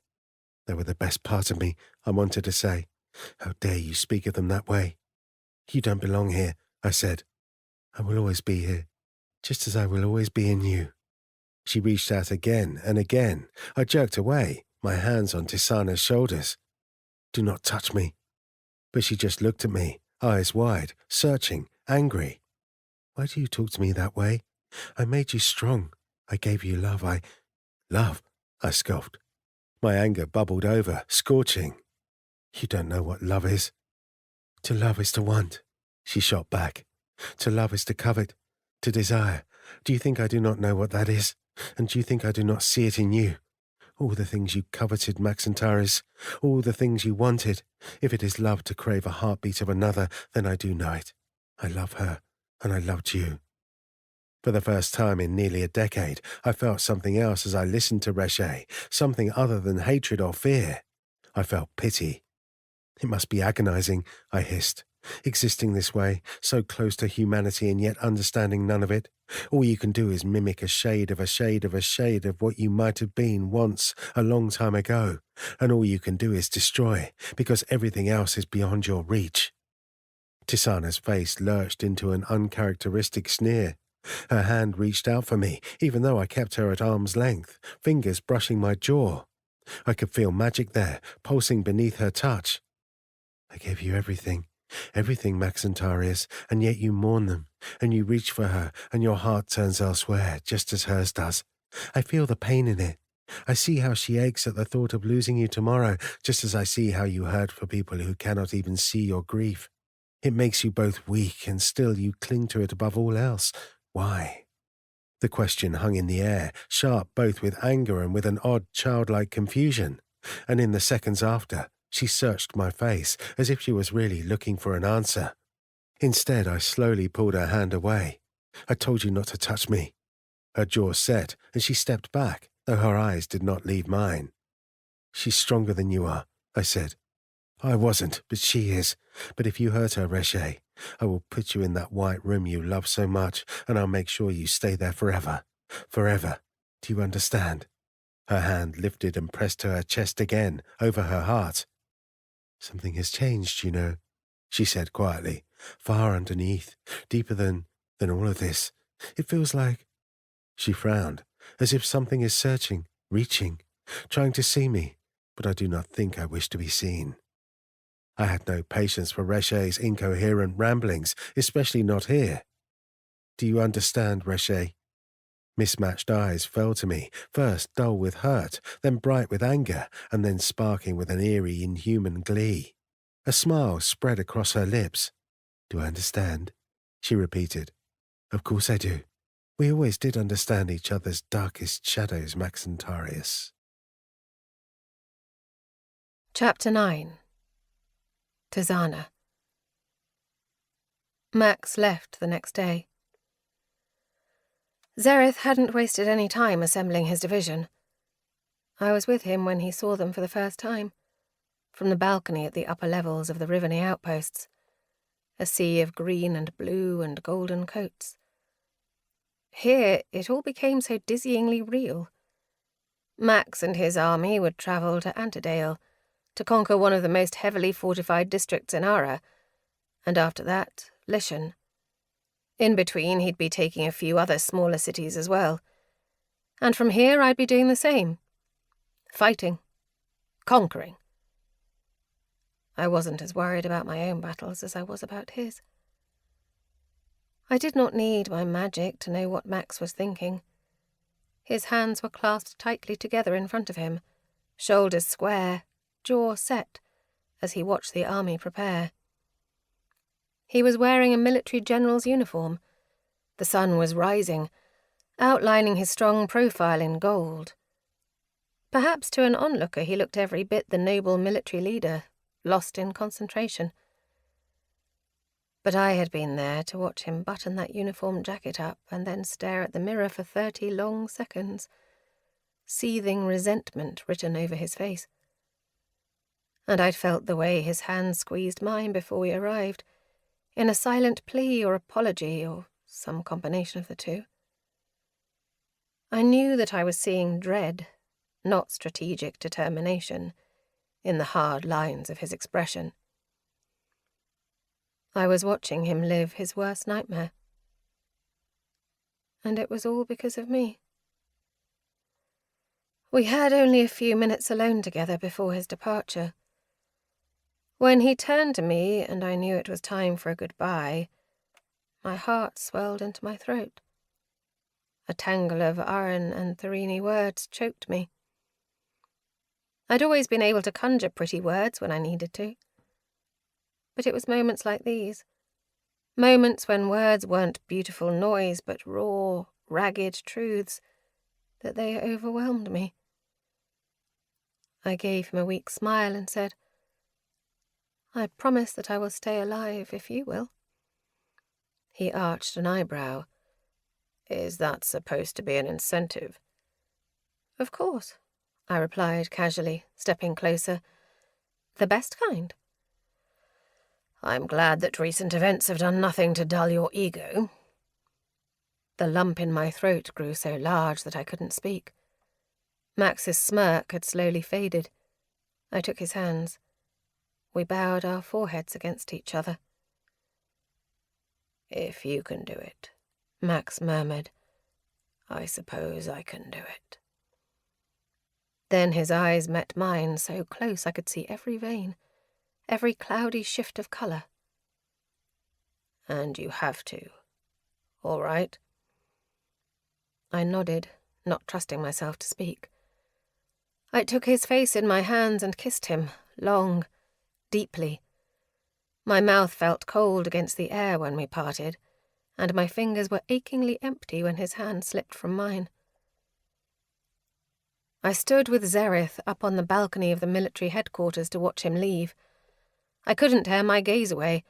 Speaker 5: They were the best part of me," I wanted to say. "How dare you speak of them that way?" "You don't belong here," I said. "I will always be here, just as I will always be in you." She reached out again and again. I jerked away, my hands on Tisana's shoulders. Do not touch me. But she just looked at me, eyes wide, searching, angry. Why do you talk to me that way? I made you strong. I gave you love. Love, I scoffed. My anger bubbled over, scorching. You don't know what love is. To love is to want, she shot back. To love is to covet, to desire. Do you think I do not know what that is? And do you think I do not see it in you? All the things you coveted, Maxentaris, all the things you wanted. If it is love to crave a heartbeat of another, then I do know it. I love her, and I loved you. For the first time in nearly a decade, I felt something else as I listened to Reshe, something other than hatred or fear. I felt pity. It must be agonizing, I hissed, existing this way, so close to humanity and yet understanding none of it. All you can do is mimic a shade of a shade of a shade of what you might have been once, a long time ago, and all you can do is destroy, because everything else is beyond your reach. Tisana's face lurched into an uncharacteristic sneer. Her hand reached out for me, even though I kept her at arm's length, fingers brushing my jaw. I could feel magic there, pulsing beneath her touch. I gave you everything, Maxentarius, and yet you mourn them, and you reach for her, and your heart turns elsewhere, just as hers does. I feel the pain in it. I see how she aches at the thought of losing you tomorrow, just as I see how you hurt for people who cannot even see your grief. It makes you both weak, and still you cling to it above all else. Why? The question hung in the air, sharp both with anger and with an odd childlike confusion, and in the seconds after, she searched my face as if she was really looking for an answer. Instead, I slowly pulled her hand away. I told you not to touch me. Her jaw set, and she stepped back, though her eyes did not leave mine. She's stronger than you are, I said. I wasn't, but she is. But if you hurt her, Reshe, I will put you in that white room you love so much, and I'll make sure you stay there forever. Forever. Do you understand? Her hand lifted and pressed to her chest again, over her heart. Something has changed, you know, she said quietly, far underneath, deeper than all of this. It feels like... She frowned, as if something is searching, reaching, trying to see me, but I do not think I wish to be seen. I had no patience for Reshe's incoherent ramblings, especially not here. Do you understand, Reshe? Mismatched eyes fell to me, first dull with hurt, then bright with anger, and then sparking with an eerie, inhuman glee. A smile spread across her lips. Do I understand? She repeated. Of course I do. We always did understand each other's darkest shadows, Maxentarius.
Speaker 3: Chapter 9. Tisana. Max left the next day. Zereth hadn't wasted any time assembling his division. I was with him when he saw them for the first time, from the balcony at the upper levels of the Riveni outposts, a sea of green and blue and golden coats. Here it all became so dizzyingly real. Max and his army would travel to Antedale to conquer one of the most heavily fortified districts in Ara, and after that, Lishan. In between, he'd be taking a few other smaller cities as well. And from here, I'd be doing the same. Fighting. Conquering. I wasn't as worried about my own battles as I was about his. I did not need my magic to know what Max was thinking. His hands were clasped tightly together in front of him, shoulders square, jaw set, as he watched the army prepare. He was wearing a military general's uniform. The sun was rising, outlining his strong profile in gold. Perhaps to an onlooker he looked every bit the noble military leader, lost in concentration. But I had been there to watch him button that uniform jacket up and then stare at the mirror for 30 long seconds, seething resentment written over his face. And I'd felt the way his hand squeezed mine before we arrived, in a silent plea or apology or some combination of the two. I knew that I was seeing dread, not strategic determination, in the hard lines of his expression. I was watching him live his worst nightmare. And it was all because of me. We had only a few minutes alone together before his departure. When he turned to me and I knew it was time for a goodbye, my heart swelled into my throat. A tangle of Aran and Tharini words choked me. I'd always been able to conjure pretty words when I needed to. But it was moments like these. Moments when words weren't beautiful noise, but raw, ragged truths, that they overwhelmed me. I gave him a weak smile and said, "I promise that I will stay alive if you will." He arched an eyebrow.
Speaker 4: Is that supposed to be an incentive?
Speaker 3: "Of course," I replied casually, stepping closer. "The best kind."
Speaker 4: I'm glad that recent events have done nothing to dull your ego.
Speaker 3: The lump in my throat grew so large that I couldn't speak. Max's smirk had slowly faded. I took his hands. We bowed our foreheads against each other.
Speaker 4: If you can do it, Max murmured, I suppose I can do it.
Speaker 3: Then his eyes met mine so close I could see every vein, every cloudy shift of colour.
Speaker 4: And you have to. All right?
Speaker 3: I nodded, not trusting myself to speak. I took his face in my hands and kissed him, long, deeply. My mouth felt cold against the air when we parted, and my fingers were achingly empty when his hand slipped from mine. I stood with Zereth up on the balcony of the military headquarters to watch him leave. I couldn't tear my gaze away,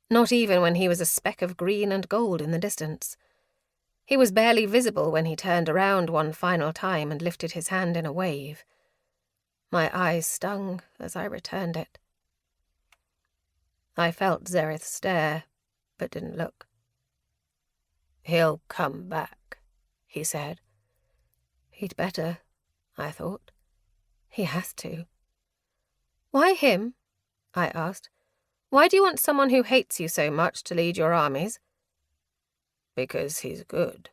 Speaker 3: not even when he was a speck of green and gold in the distance. He was barely visible when he turned around one final time and lifted his hand in a wave. My eyes stung as I returned it. I felt Zereth stare, but didn't look.
Speaker 4: He'll come back, he said.
Speaker 3: He'd better, I thought. He has to. Why him? I asked. Why do you want someone who hates you so much to lead your armies?
Speaker 4: Because he's good.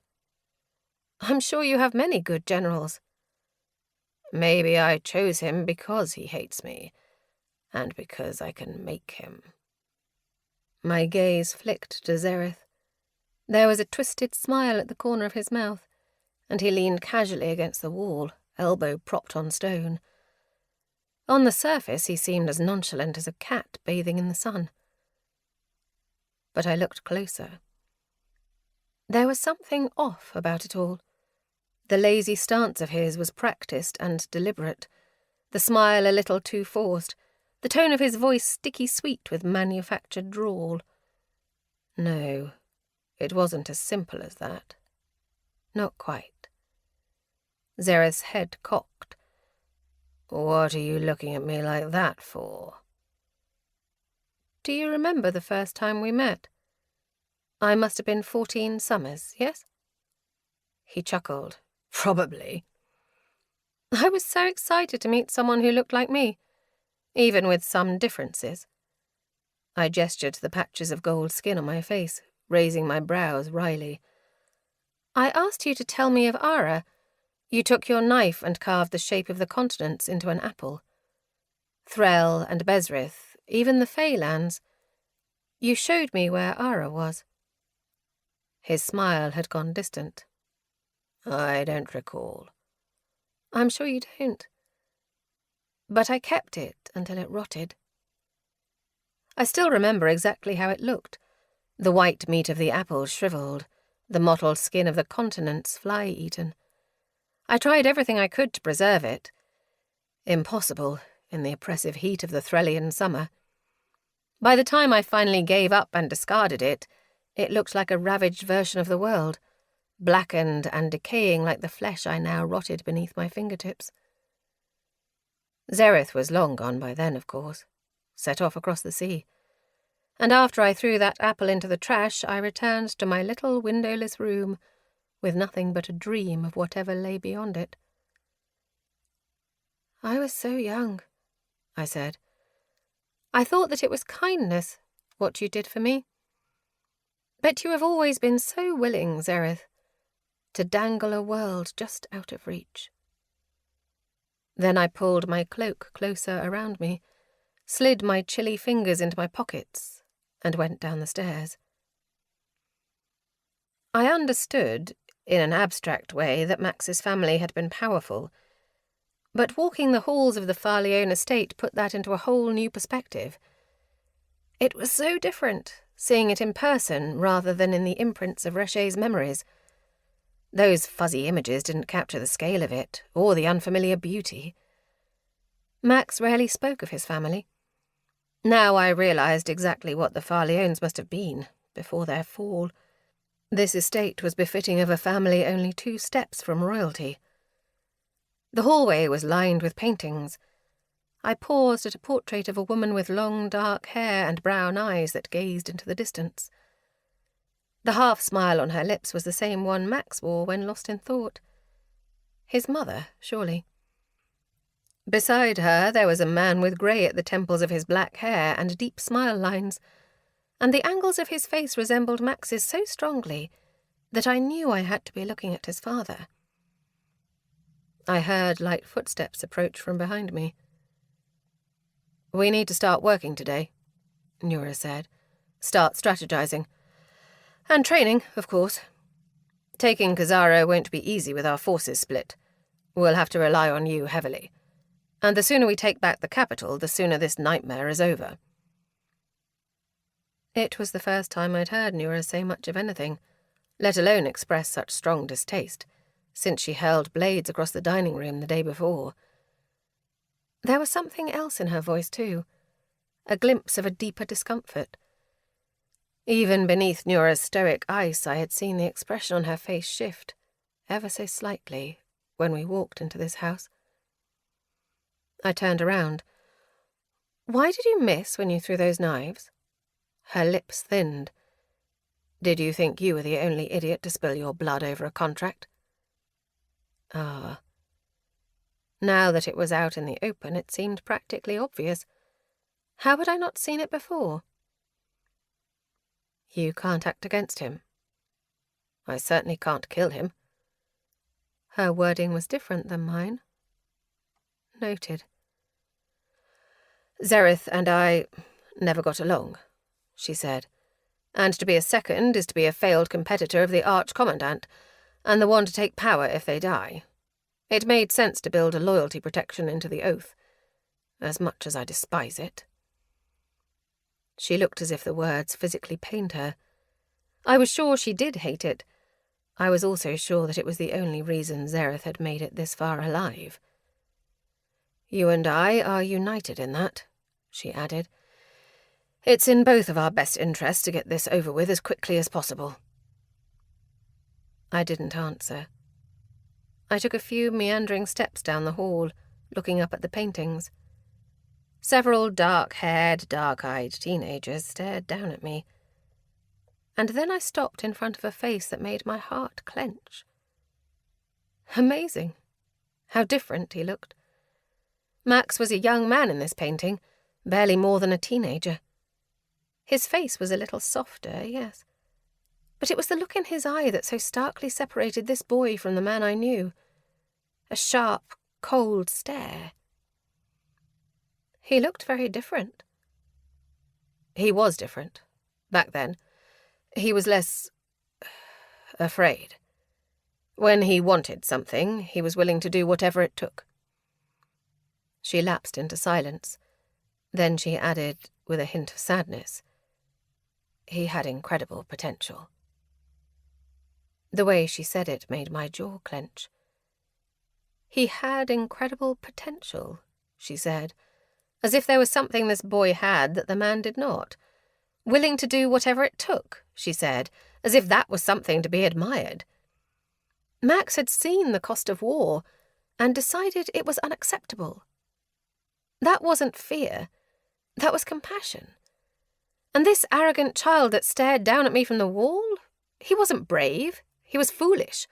Speaker 3: I'm sure you have many good generals.
Speaker 4: Maybe I chose him because he hates me, and because I can make him.
Speaker 3: My gaze flicked to Zereth. There was a twisted smile at the corner of his mouth, and he leaned casually against the wall, elbow propped on stone. On the surface, he seemed as nonchalant as a cat bathing in the sun. But I looked closer. There was something off about it all. The lazy stance of his was practiced and deliberate, the smile a little too forced, the tone of his voice sticky sweet with manufactured drawl. No, it wasn't as simple as that. Not quite. Zereth's head cocked.
Speaker 4: What are you looking at me like that for?
Speaker 3: Do you remember the first time we met? I must have been 14 summers, yes? He chuckled.
Speaker 4: Probably.
Speaker 3: I was so excited to meet someone who looked like me, even with some differences. I gestured to the patches of gold skin on my face, raising my brows wryly. I asked you to tell me of Ara. You took your knife and carved the shape of the continents into an apple. Threll and Bezrith, even the Feylands. You showed me where Ara was. His smile had gone distant.
Speaker 4: I don't recall.
Speaker 3: I'm sure you don't. But I kept it until it rotted. I still remember exactly how it looked. The white meat of the apple shriveled, the mottled skin of the continents fly-eaten. I tried everything I could to preserve it. Impossible in the oppressive heat of the Threllian summer. By the time I finally gave up and discarded it, it looked like a ravaged version of the world, blackened and decaying like the flesh I now rotted beneath my fingertips. Zereth was long gone by then, of course, set off across the sea. And after I threw that apple into the trash, I returned to my little windowless room with nothing but a dream of whatever lay beyond it. I was so young, I said. I thought that it was kindness, what you did for me. But you have always been so willing, Zereth, to dangle a world just out of reach. Then I pulled my cloak closer around me, slid my chilly fingers into my pockets, and went down the stairs. I understood, in an abstract way, that Max's family had been powerful, but walking the halls of the Farleone estate put that into a whole new perspective. It was so different, seeing it in person rather than in the imprints of Recher's memories. Those fuzzy images didn't capture the scale of it, or the unfamiliar beauty. Max rarely spoke of his family. Now I realized exactly what the Farleones must have been, before their fall. This estate was befitting of a family only 2 steps from royalty. The hallway was lined with paintings. I paused at a portrait of a woman with long dark hair and brown eyes that gazed into the distance. The half-smile on her lips was the same one Max wore when lost in thought. His mother, surely. Beside her there was a man with grey at the temples of his black hair and deep smile lines, and the angles of his face resembled Max's so strongly that I knew I had to be looking at his father. I heard light footsteps approach from behind me. "We need to start working today," Nura said. "Start strategizing. And training, of course. Taking Kazara won't be easy with our forces split. We'll have to rely on you heavily. And the sooner we take back the capital, the sooner this nightmare is over." It was the first time I'd heard Nura say much of anything, let alone express such strong distaste, since she hurled blades across the dining room the day before. There was something else in her voice, too, a glimpse of a deeper discomfort. Even beneath Nura's stoic ice, I had seen the expression on her face shift, ever so slightly, when we walked into this house. I turned around. "Why did you miss when you threw those knives?" Her lips thinned. "Did you think you were the only idiot to spill your blood over a contract?" Ah. Now that it was out in the open, it seemed practically obvious. How had I not seen it before? "You can't act against him." "I certainly can't kill him." Her wording was different than mine. Noted. "Zereth and I never got along," she said. "And to be a second is to be a failed competitor of the Arch-Commandant, and the one to take power if they die. It made sense to build a loyalty protection into the oath, as much as I despise it." She looked as if the words physically pained her. I was sure she did hate it. I was also sure that it was the only reason Zereth had made it this far alive. "You and I are united in that," she added. "It's in both of our best interests to get this over with as quickly as possible." I didn't answer. I took a few meandering steps down the hall, looking up at the paintings. Several dark-haired, dark-eyed teenagers stared down at me. And then I stopped in front of a face that made my heart clench. Amazing. How different he looked. Max was a young man in this painting, barely more than a teenager. His face was a little softer, yes. But it was the look in his eye that so starkly separated this boy from the man I knew. A sharp, cold stare. He looked very different. He was different. Back then. He was less afraid. When he wanted something, he was willing to do whatever it took. She lapsed into silence. Then she added, with a hint of sadness, "He had incredible potential." The way she said it made my jaw clench. "He had incredible potential," she said, as if there was something this boy had that the man did not. "Willing to do whatever it took," she said, as if that was something to be admired. Max had seen the cost of war and decided it was unacceptable. That wasn't fear. That was compassion. And this arrogant child that stared down at me from the wall, he wasn't brave. He was foolish.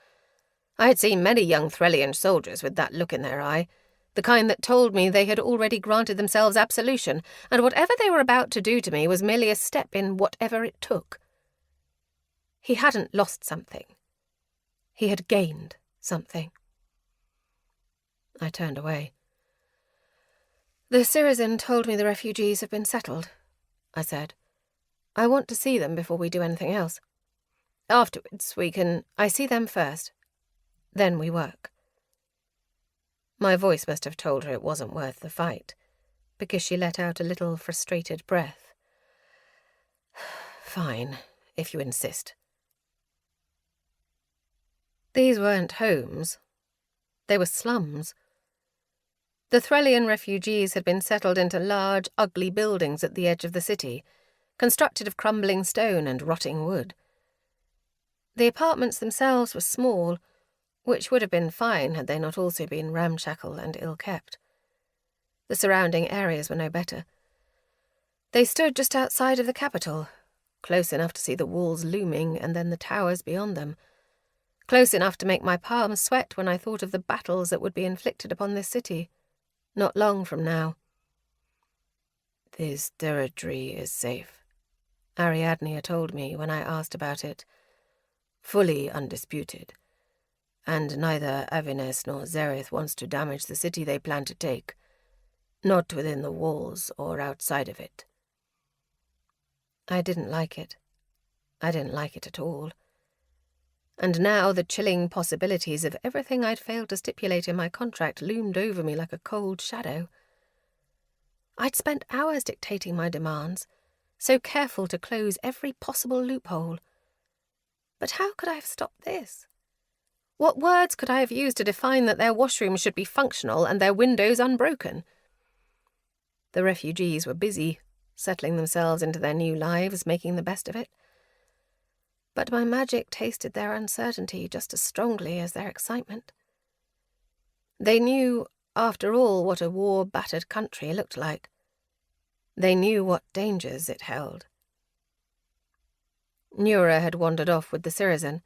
Speaker 3: I had seen many young Threllian soldiers with that look in their eye, the kind that told me they had already granted themselves absolution, and whatever they were about to do to me was merely a step in whatever it took. He hadn't lost something. He had gained something. I turned away. "The Syrazin told me the refugees have been settled," I said. "I want to see them before we do anything else. Afterwards, we can... I see them first. Then we work." My voice must have told her it wasn't worth the fight, because she let out a little frustrated breath. "Fine, if you insist." These weren't homes. They were slums. The Threllian refugees had been settled into large, ugly buildings at the edge of the city, constructed of crumbling stone and rotting wood. The apartments themselves were small, which would have been fine had they not also been ramshackle and ill-kept. The surrounding areas were no better. They stood just outside of the capital, close enough to see the walls looming and then the towers beyond them, close enough to make my palms sweat when I thought of the battles that would be inflicted upon this city, not long from now. "This territory is safe," Ariadne told me when I asked about it. "Fully undisputed. And neither Avines nor Zereth wants to damage the city they plan to take. Not within the walls or outside of it." I didn't like it. I didn't like it at all. And now the chilling possibilities of everything I'd failed to stipulate in my contract loomed over me like a cold shadow. I'd spent hours dictating my demands, so careful to close every possible loophole. But how could I have stopped this? What words could I have used to define that their washrooms should be functional and their windows unbroken? The refugees were busy, settling themselves into their new lives, making the best of it. But my magic tasted their uncertainty just as strongly as their excitement. They knew, after all, what a war-battered country looked like. They knew what dangers it held. Nura had wandered off with the Syrazin,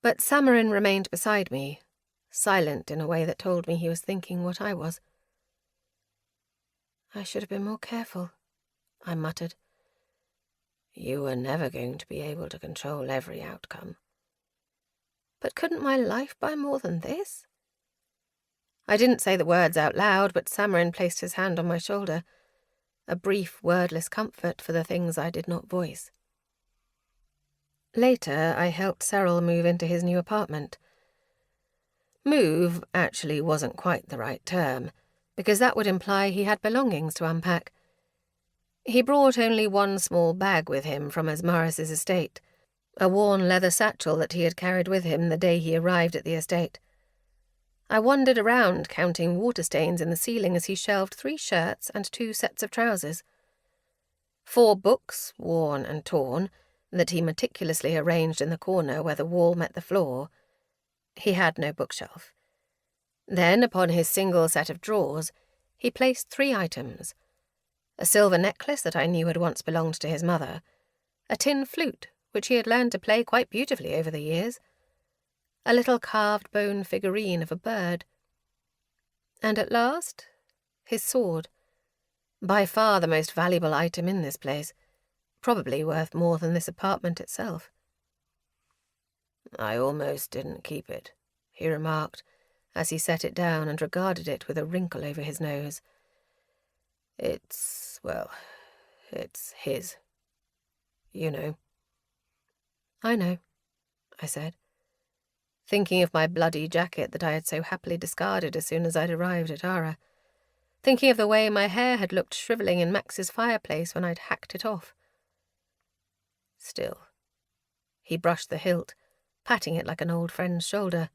Speaker 3: but Samarin remained beside me, silent in a way that told me he was thinking what I was. "I should have been more careful," I muttered. "You were never going to be able to control every outcome." But couldn't my life buy more than this? I didn't say the words out loud, but Samarin placed his hand on my shoulder, a brief, wordless comfort for the things I did not voice. Later, I helped Cyril move into his new apartment. Move actually wasn't quite the right term, because that would imply he had belongings to unpack. He brought only one small bag with him from Asmaris's estate, a worn leather satchel that he had carried with him the day he arrived at the estate. I wandered around, counting water stains in the ceiling as he shelved 3 shirts and 2 sets of trousers. 4 books, worn and torn, that he meticulously arranged in the corner where the wall met the floor. He had no bookshelf. Then, upon his single set of drawers, he placed 3 items: a silver necklace that I knew had once belonged to his mother, a tin flute, which he had learned to play quite beautifully over the years, a little carved bone figurine of a bird, and at last, his sword, by far the most valuable item in this place, probably worth more than this apartment itself. "I almost didn't keep it," he remarked, as he set it down and regarded it with a wrinkle over his nose. It's his. You know." "I know," I said, thinking of my bloody jacket that I had so happily discarded as soon as I'd arrived at Ara, thinking of the way my hair had looked shrivelling in Max's fireplace when I'd hacked it off. "Still," he brushed the hilt, patting it like an old friend's shoulder.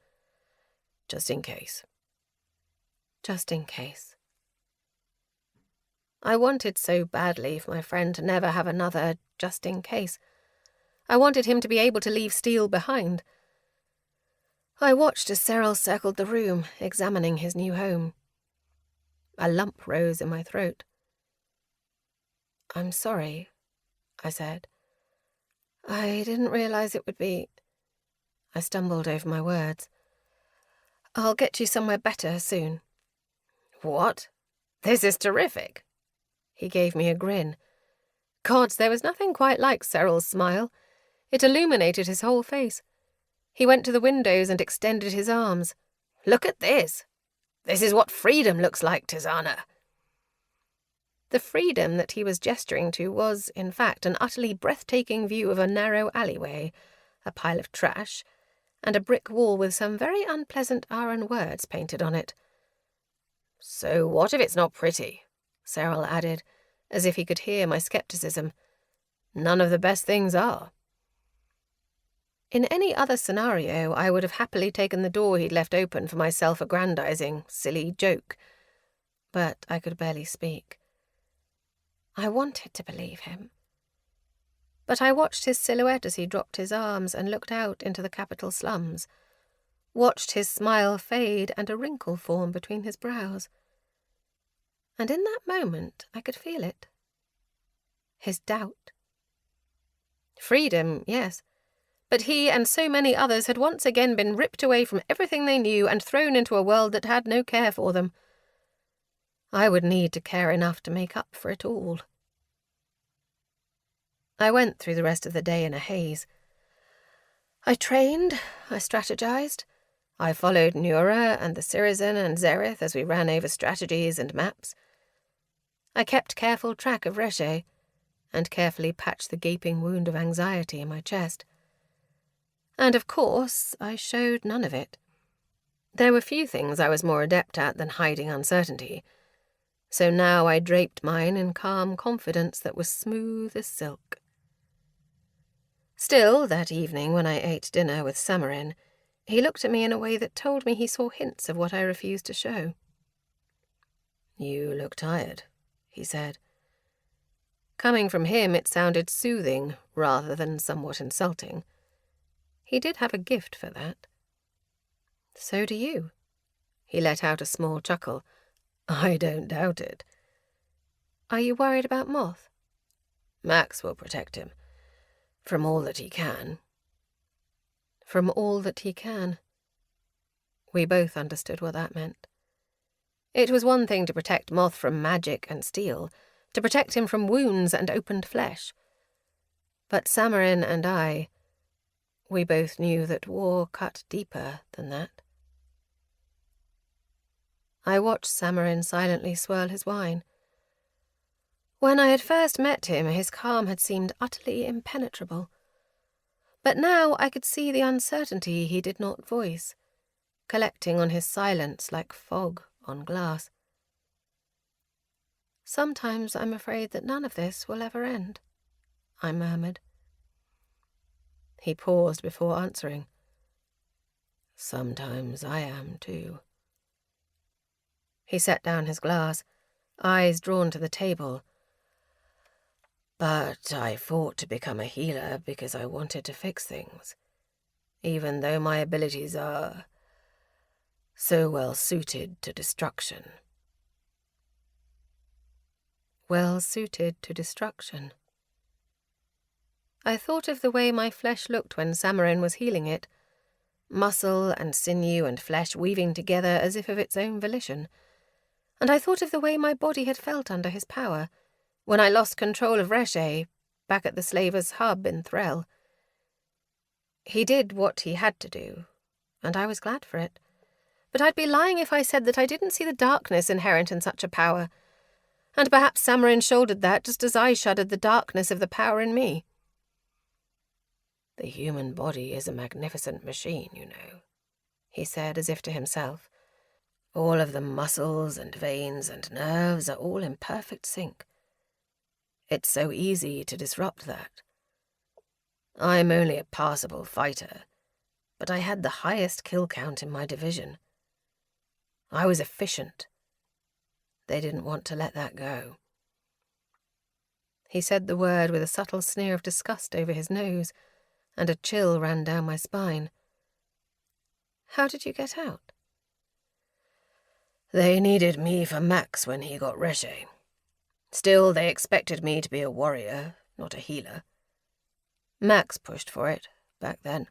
Speaker 3: "Just in case." Just in case. I wanted so badly for my friend to never have another just in case. I wanted him to be able to leave Steele behind. I watched as Cyril circled the room, examining his new home. A lump rose in my throat. "I'm sorry," I said. "I didn't realize it would be..." I stumbled over my words. "I'll get you somewhere better soon." "What? This is terrific." He gave me a grin. Gods, there was nothing quite like Cyril's smile. It illuminated his whole face. He went to the windows and extended his arms. "Look at this. This is what freedom looks like, Tizana." The freedom that he was gesturing to was, in fact, an utterly breathtaking view of a narrow alleyway, a pile of trash, and a brick wall with some very unpleasant Aran words painted on it.
Speaker 4: "So what if it's not pretty?"
Speaker 3: Cyril added, as if he could hear my scepticism.
Speaker 4: "None of the best things are."
Speaker 3: In any other scenario, I would have happily taken the door he'd left open for my self-aggrandizing, silly joke. But I could barely speak. I wanted to believe him. But I watched his silhouette as he dropped his arms and looked out into the capital slums, watched his smile fade and a wrinkle form between his brows. And in that moment, I could feel it. His doubt. Freedom, yes. But he and so many others had once again been ripped away from everything they knew and thrown into a world that had no care for them. I would need to care enough to make up for it all. I went through the rest of the day in a haze. I trained, I strategized. I followed Nura and the Syrian and Zereth as we ran over strategies and maps. I kept careful track of Reshe, and carefully patched the gaping wound of anxiety in my chest. And of course, I showed none of it. There were few things I was more adept at than hiding uncertainty, so now I draped mine in calm confidence that was smooth as silk. Still, that evening when I ate dinner with Samarin, he looked at me in a way that told me he saw hints of what I refused to show. "You look tired," he said. Coming from him, it sounded soothing rather than somewhat insulting. He did have a gift for that. "So do you." He let out a small chuckle. "I don't doubt it." "Are you worried about Moth?"
Speaker 4: "Max will protect him. From all that he can."
Speaker 3: From all that he can. We both understood what that meant. It was one thing to protect Moth from magic and steel, to protect him from wounds and opened flesh. But Samarin and I, we both knew that war cut deeper than that. I watched Samarin silently swirl his wine. When I had first met him, his calm had seemed utterly impenetrable. But now I could see the uncertainty he did not voice, collecting on his silence like fog on glass. "Sometimes I'm afraid that none of this will ever end," I murmured. He paused before answering. "Sometimes I am too." He set down his glass, eyes drawn to the table. "But I fought to become a healer because I wanted to fix things, even though my abilities are so well suited to destruction." Well suited to destruction. I thought of the way my flesh looked when Samarin was healing it, muscle and sinew and flesh weaving together as if of its own volition, and I thought of the way my body had felt under his power, when I lost control of Reshe, back at the Slavers' hub in Threll. He did what he had to do, and I was glad for it. But I'd be lying if I said that I didn't see the darkness inherent in such a power, and perhaps Samarin shouldered that just as I shuddered the darkness of the power in me. "The human body is a magnificent machine, you know," he said as if to himself. "All of the muscles and veins and nerves are all in perfect sync. It's so easy to disrupt that. I'm only a passable fighter, but I had the highest kill count in my division. I was efficient. They didn't want to let that go." He said the word with a subtle sneer of disgust over his nose, and a chill ran down my spine. "How did you get out?" "They needed me for Max when he got Reshe. Still, they expected me to be a warrior, not a healer. Max pushed for it, back then.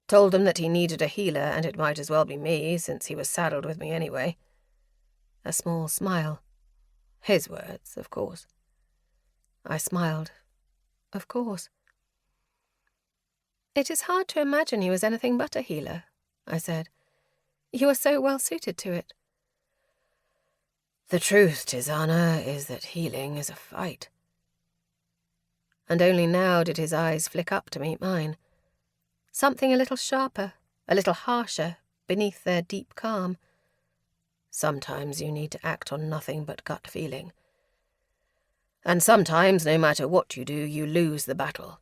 Speaker 3: Told them that he needed a healer, and it might as well be me, since he was saddled with me anyway." A small smile. His words, of course. I smiled. Of course. "It is hard to imagine you as anything but a healer," I said. "You are so well suited to it."
Speaker 4: The truth, Tisana, is that healing is a fight. And only now did his eyes flick up to meet mine. Something a little sharper, a little harsher, beneath their deep calm. Sometimes you need to act on nothing but gut feeling. And sometimes, no matter what you do, you lose the battle.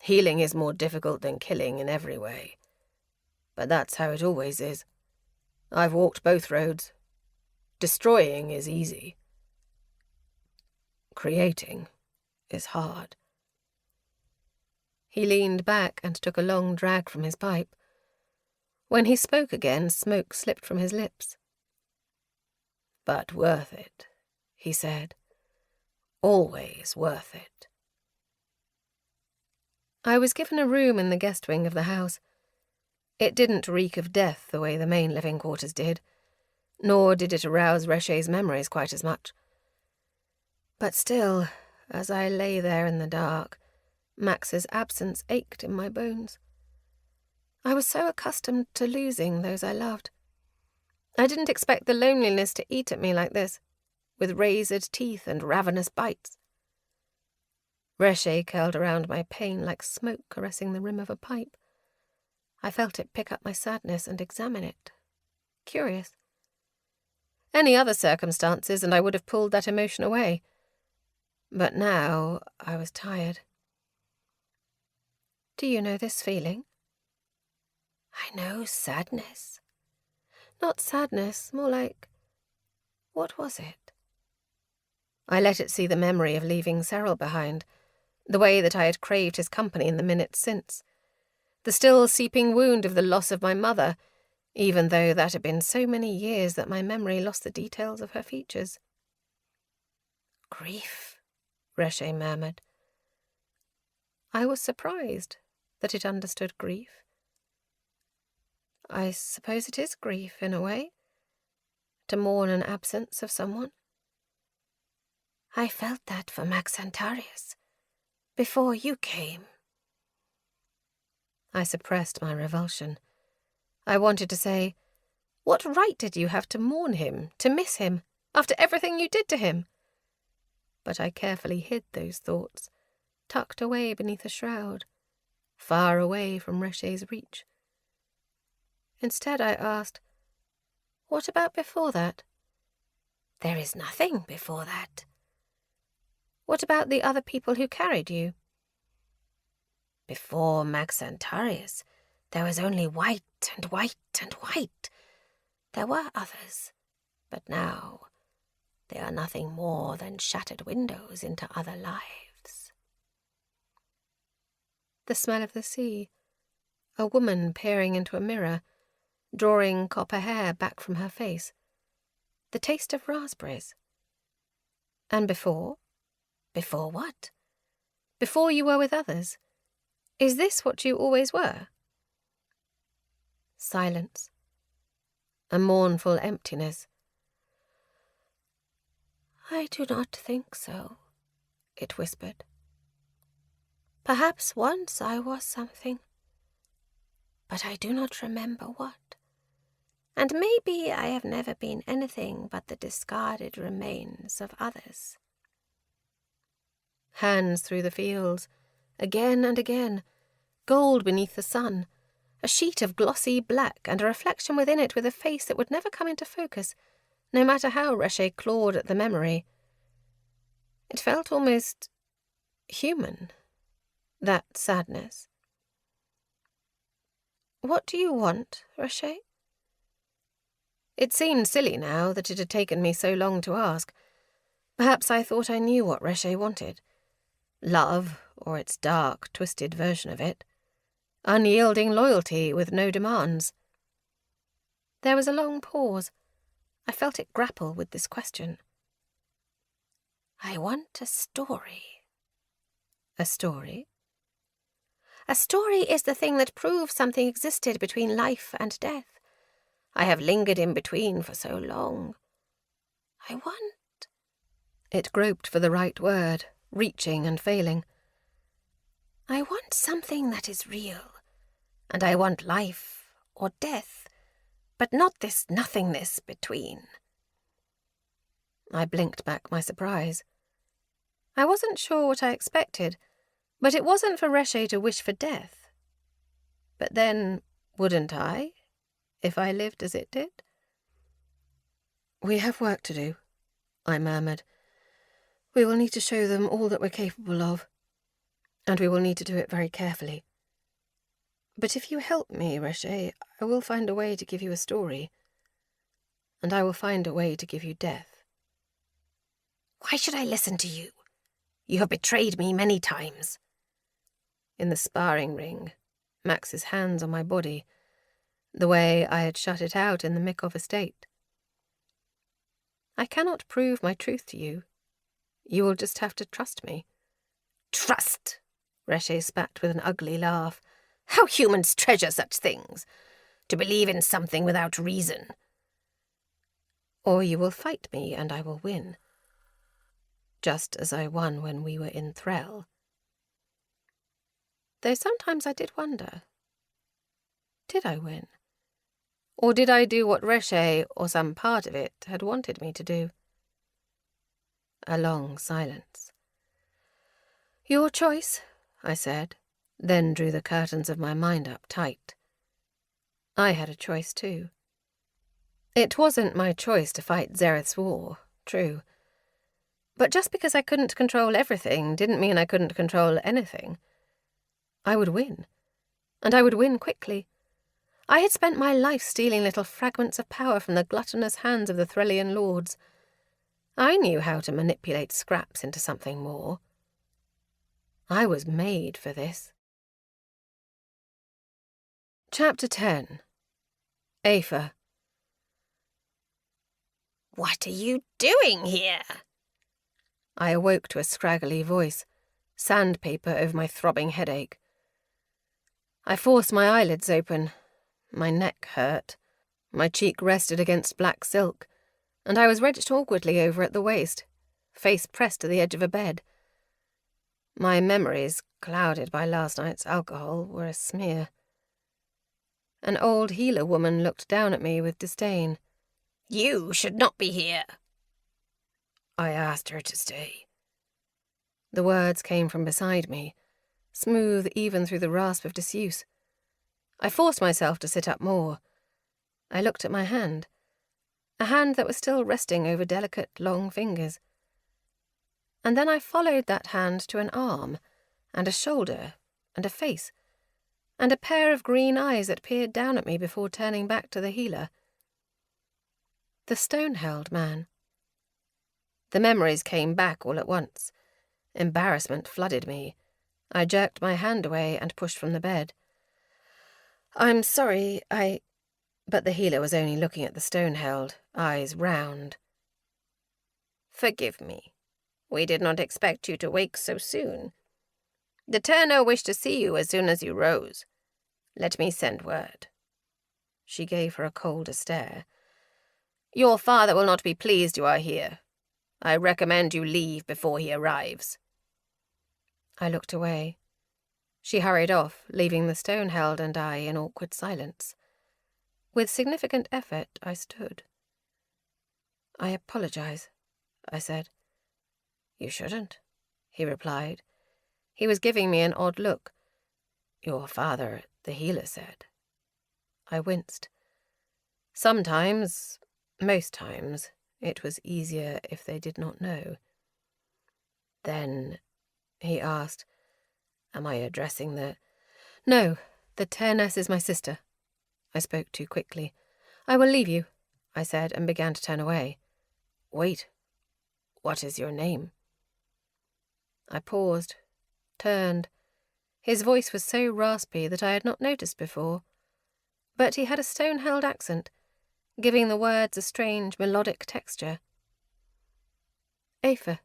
Speaker 4: Healing is more difficult than killing in every way. But that's how it always is. I've walked both roads. Destroying is easy. Creating is hard.
Speaker 3: He leaned back and took a long drag from his pipe. When he spoke again, smoke slipped from his lips.
Speaker 4: But worth it, he said. Always worth it.
Speaker 3: I was given a room in the guest wing of the house. It didn't reek of death the way the main living quarters did, nor did it arouse Reche's memories quite as much. But still, as I lay there in the dark, Max's absence ached in my bones. I was so accustomed to losing those I loved. I didn't expect the loneliness to eat at me like this, with razored teeth and ravenous bites. Reche curled around my pain like smoke caressing the rim of a pipe. I felt it pick up my sadness and examine it. Curious. Any other circumstances and I would have pulled that emotion away. But now I was tired. Do you know this feeling?
Speaker 4: I know sadness.
Speaker 3: Not sadness, more like... What was it?
Speaker 4: I let it see the memory of leaving Cyril behind, the way that I had craved his company in the minutes since, the still seeping wound of the loss of my mother, even though that had been so many years that my memory lost the details of her features.
Speaker 3: Grief, Reche murmured. I was surprised that it understood grief. I suppose it is grief, in a way, to mourn an absence of someone.
Speaker 4: I felt that for Max Antarius, before you came.
Speaker 3: I suppressed my revulsion. I wanted to say, what right did you have to mourn him, to miss him, after everything you did to him? But I carefully hid those thoughts, tucked away beneath a shroud, far away from Reche's reach. Instead, I asked, what about before that?
Speaker 4: There is nothing before that.
Speaker 3: What about the other people who carried you?
Speaker 4: Before Max Antarius, there was only white and white and white. There were others, but now they are nothing more than shattered windows into other lives.
Speaker 3: The smell of the sea, a woman peering into a mirror, drawing copper hair back from her face, the taste of raspberries. And before?
Speaker 4: Before what?
Speaker 3: Before you were with others. Is this what you always were? Silence. A mournful emptiness.
Speaker 4: I do not think so, it whispered.
Speaker 3: Perhaps once I was something,
Speaker 4: but I do not remember what. And maybe I have never been anything but the discarded remains of others.
Speaker 3: Hands through the fields, again and again, gold beneath the sun, a sheet of glossy black and a reflection within it with a face that would never come into focus, no matter how Reche clawed at the memory. It felt almost human, that sadness. What do you want, Reche? It seemed silly now that it had taken me so long to ask. Perhaps I thought I knew what Reche wanted. Love, or its dark, twisted version of it. Unyielding loyalty with no demands. There was a long pause. I felt it grapple with this question.
Speaker 4: I want a story.
Speaker 3: A story?
Speaker 4: A story is the thing that proves something existed between life and death. I have lingered in between for so long. I want...
Speaker 3: It groped for the right word, reaching and failing.
Speaker 4: I want something that is real, and I want life or death, but not this nothingness between.
Speaker 3: I blinked back my surprise. I wasn't sure what I expected, but it wasn't for Reshe to wish for death. But then, wouldn't I, if I lived as it did? "We have work to do," I murmured. "We will need to show them all that we're capable of, and we will need to do it very carefully. But if you help me, Reshe, I will find a way to give you a story, and I will find a way to give you death."
Speaker 4: Why should I listen to you? You have betrayed me many times.
Speaker 3: In the sparring ring, Max's hands on my body, the way I had shut it out in the Mikov estate. "I cannot prove my truth to you. You will just have to trust me."
Speaker 4: Trust!
Speaker 3: Reshe spat with an ugly laugh.
Speaker 4: How humans treasure such things. To believe in something without reason.
Speaker 3: "Or you will fight me and I will win. Just as I won when we were in Threll." Though sometimes I did wonder, did I win? Or did I do what Reshe, or some part of it, had wanted me to do? A long silence. "Your choice," I said, then drew the curtains of my mind up tight. I had a choice too. It wasn't my choice to fight Zereth's war, true. But just because I couldn't control everything didn't mean I couldn't control anything. I would win, and I would win quickly. I had spent my life stealing little fragments of power from the gluttonous hands of the Threllian lords. I knew how to manipulate scraps into something more. I was made for this. Chapter 10. Aoife.
Speaker 4: What are you doing here?
Speaker 3: I awoke to a scraggly voice, sandpaper over my throbbing headache. I forced my eyelids open. My neck hurt. My cheek rested against black silk, and I was wedged awkwardly over at the waist, face pressed to the edge of a bed. My memories, clouded by last night's alcohol, were a smear. An old healer woman looked down at me with disdain.
Speaker 4: You should not be here.
Speaker 3: I asked her to stay. The words came from beside me, smooth even through the rasp of disuse. I forced myself to sit up more. I looked at my hand, a hand that was still resting over delicate, long fingers. And then I followed that hand to an arm, and a shoulder, and a face, and a pair of green eyes that peered down at me before turning back to the healer. The stone-held man. The memories came back all at once. Embarrassment flooded me. I jerked my hand away and pushed from the bed. "I'm sorry, But the healer was only looking at the stone-held, eyes round.
Speaker 4: Forgive me. We did not expect you to wake so soon. The Turner wished to see you as soon as you rose. Let me send word."
Speaker 3: She gave her a colder stare.
Speaker 4: "Your father will not be pleased you are here. I recommend you leave before he arrives."
Speaker 3: I looked away. She hurried off, leaving the stone-held and I in awkward silence. With significant effort, I stood. "I apologize," I said. "You shouldn't," he replied. He was giving me an odd look. "Your father," the healer said. I winced. Sometimes, most times, it was easier if they did not know. "Then," he asked, "am I addressing the—" "No, the Turness is my sister." I spoke too quickly. "I will leave you," I said, and began to turn away. "Wait. What is your name?" I paused, turned. His voice was so raspy that I had not noticed before. But he had a stone-held accent, giving the words a strange melodic texture. "Aoife,"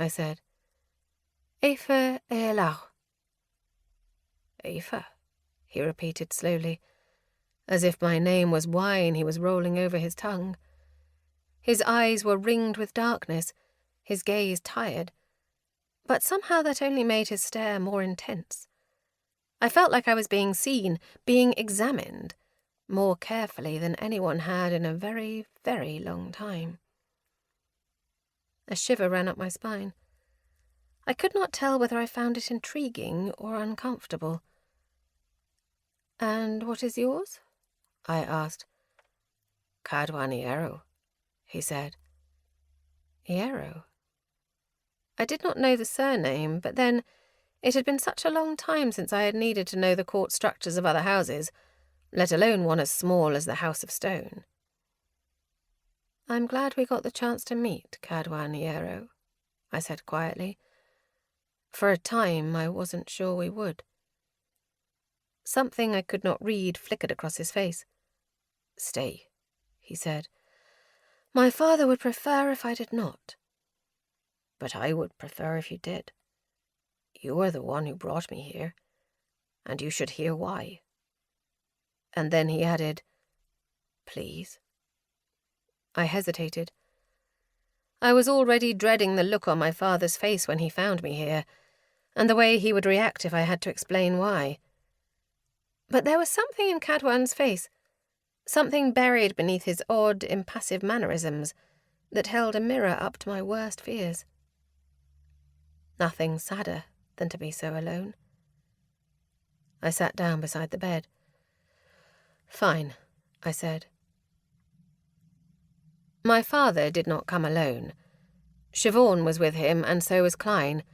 Speaker 3: I said. "Aoife Elau." "Aoife," he repeated slowly. As if my name was wine he was rolling over his tongue. His eyes were ringed with darkness, his gaze tired. But somehow that only made his stare more intense. I felt like I was being seen, being examined, more carefully than anyone had in a very, very long time. A shiver ran up my spine. I could not tell whether I found it intriguing or uncomfortable. "And what is yours?" I asked.
Speaker 4: "Cadwan Iero," he said.
Speaker 3: Iero. I did not know the surname, but then it had been such a long time since I had needed to know the court structures of other houses, let alone one as small as the House of Stone. "I'm glad we got the chance to meet, Cadwan Iero," I said quietly. For a time, I wasn't sure we would. Something I could not read flickered across his face.
Speaker 4: "Stay," he said.
Speaker 3: "My father would prefer if I did not."
Speaker 4: "But I would prefer if you did. You are the one who brought me here, and you should hear why."
Speaker 3: And then he added,
Speaker 4: "Please."
Speaker 3: I hesitated. I was already dreading the look on my father's face when he found me here, and the way he would react if I had to explain why. But there was something in Cadwan's face, something buried beneath his odd, impassive mannerisms, that held a mirror up to my worst fears. Nothing sadder than to be so alone. I sat down beside the bed. "Fine," I said. My father did not come alone. Siobhan was with him, and so was Klein,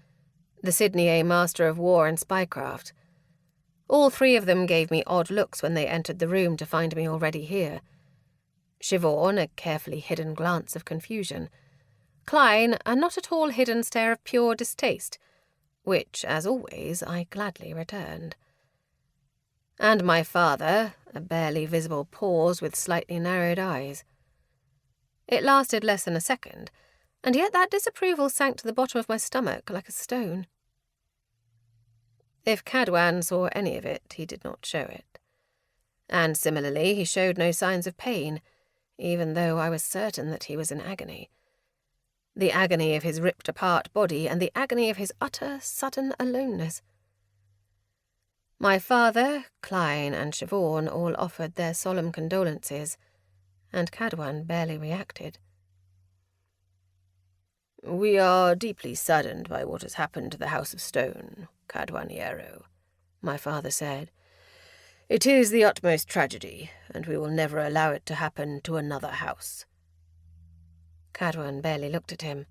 Speaker 3: the Sydney Master of War and Spycraft. All three of them gave me odd looks when they entered the room to find me already here. Siobhan, a carefully hidden glance of confusion. Klein, a not at all hidden stare of pure distaste, which, as always, I gladly returned. And my father, a barely visible pause with slightly narrowed eyes. It lasted less than a second, and yet that disapproval sank to the bottom of my stomach like a stone. If Cadwan saw any of it, he did not show it. And similarly, he showed no signs of pain, even though I was certain that he was in agony. The agony of his ripped-apart body and the agony of his utter, sudden aloneness. My father, Klein, and Siobhan all offered their solemn condolences, and Cadwan barely reacted.
Speaker 4: "We are deeply saddened by what has happened to the House of Stone, Cadwan Iero," my father said. "It is the utmost tragedy, and we will never allow it to happen to another house."
Speaker 3: Cadwan barely looked at him.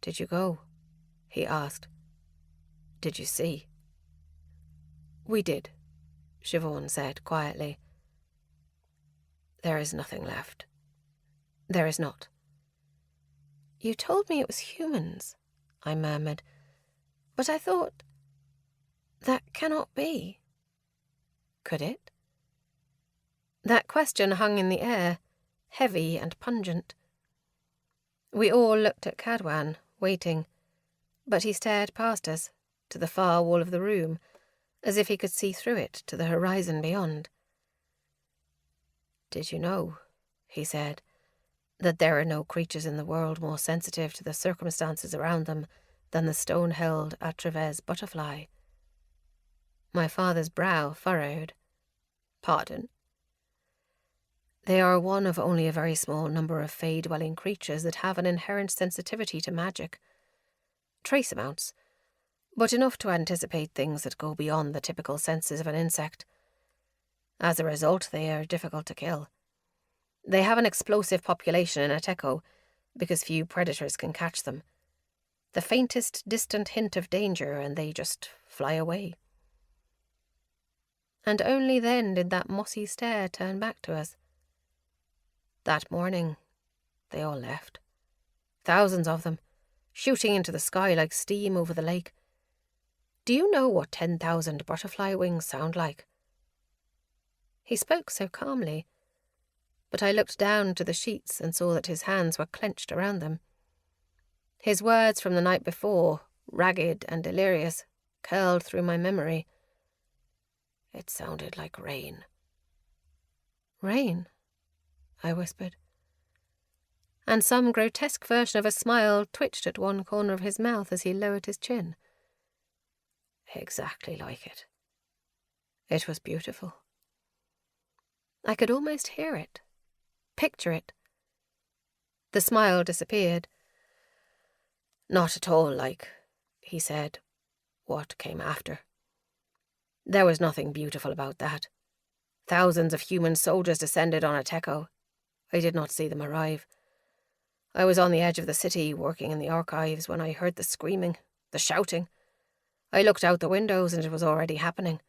Speaker 3: "Did you go?" he asked.
Speaker 4: "Did you see?"
Speaker 3: "We did," Siobhan said quietly.
Speaker 4: "There is nothing left."
Speaker 3: "There is not." "You told me it was humans," I murmured. "But I thought... that cannot be." Could it? That question hung in the air, heavy and pungent. We all looked at Cadwan, waiting, but he stared past us, to the far wall of the room, as if he could see through it to the horizon beyond.
Speaker 4: "Did you know," he said,
Speaker 3: "that there are no creatures in the world more sensitive to the circumstances around them than the stone-held Atrevez butterfly?" My father's brow furrowed.
Speaker 4: "Pardon?"
Speaker 3: "They are one of only a very small number of Fae-dwelling creatures that have an inherent sensitivity to magic. Trace amounts, but enough to anticipate things that go beyond the typical senses of an insect. As a result, they are difficult to kill. They have an explosive population in Ateco, because few predators can catch them. The faintest distant hint of danger, and they just fly away." And only then did that mossy stare turn back to us. That morning, they all left. Thousands of them, shooting into the sky like steam over the lake. Do you know what 10,000 butterfly wings sound like? He spoke so calmly, but I looked down to the sheets and saw that his hands were clenched around them. His words from the night before, ragged and delirious, curled through my memory.
Speaker 4: "It sounded like rain."
Speaker 3: "Rain?" I whispered. And some grotesque version of a smile twitched at one corner of his mouth as he lowered his chin.
Speaker 4: "Exactly like it."
Speaker 3: It was beautiful. I could almost hear it, picture it. The smile disappeared,
Speaker 4: Not at all like, he said, what came after. There was nothing beautiful about that. Thousands of human soldiers descended on a techo. I did not see them arrive. I was on the edge of the city, working in the archives, when I heard the screaming, the shouting. I looked out the windows and it was already happening.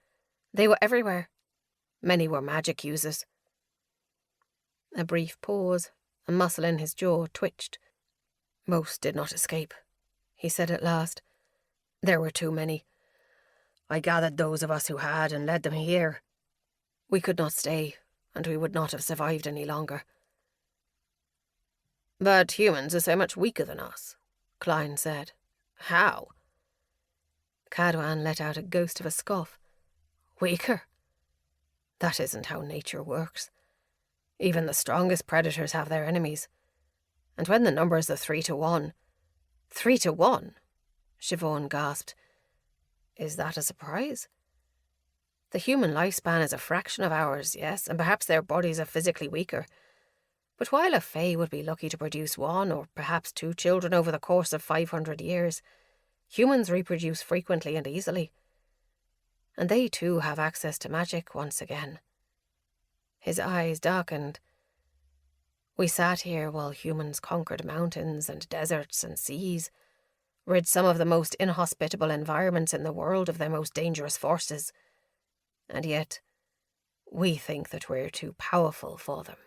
Speaker 4: They were everywhere. Many were magic users. A brief pause. A muscle in his jaw twitched. Most did not escape, he said at last. There were too many. I gathered those of us who had and led them here. We could not stay, and we would not have survived any longer. But humans are so much weaker than us, Klein said. How? Cadwan let out a ghost of a scoff. Weaker? That isn't how nature works. Even the strongest predators have their enemies. And when the numbers are 3-1... 3-1? Siobhan gasped. Is that a surprise? The human lifespan is a fraction of ours, yes, and perhaps their bodies are physically weaker. But while a Fae would be lucky to produce 1 or perhaps 2 children over the course of 500 years, humans reproduce frequently and easily. And they too have access to magic once again. His eyes darkened. We sat here while humans conquered mountains and deserts and seas, rid some of the most inhospitable environments in the world of their most dangerous forces. And yet, we think that we're too powerful for them.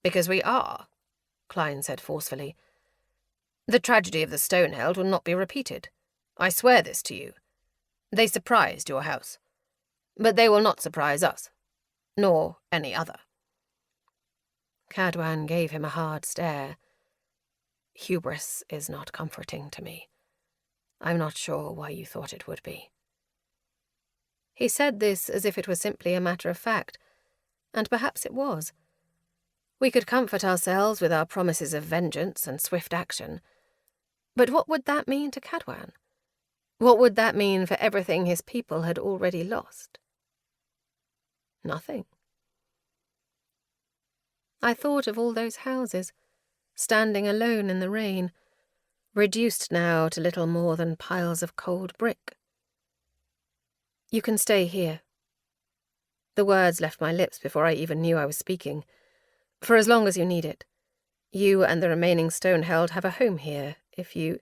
Speaker 4: Because we are, Klein said forcefully. The tragedy of the Stoneheld will not be repeated. I swear this to you. They surprised your house. But they will not surprise us. Nor any other. Cadwan gave him a hard stare. Hubris is not comforting to me. I'm not sure why you thought it would be. He said this as if it was simply a matter of fact, and perhaps it was. We could comfort ourselves with our promises of vengeance and swift action. But what would that mean to Cadwan? What would that mean for everything his people had already lost? Nothing. I thought of all those houses, standing alone in the rain, reduced now to little more than piles of cold brick. You can stay here. The words left my lips before I even knew I was speaking. For as long as you need it. You and the remaining Stoneheld have a home here, if you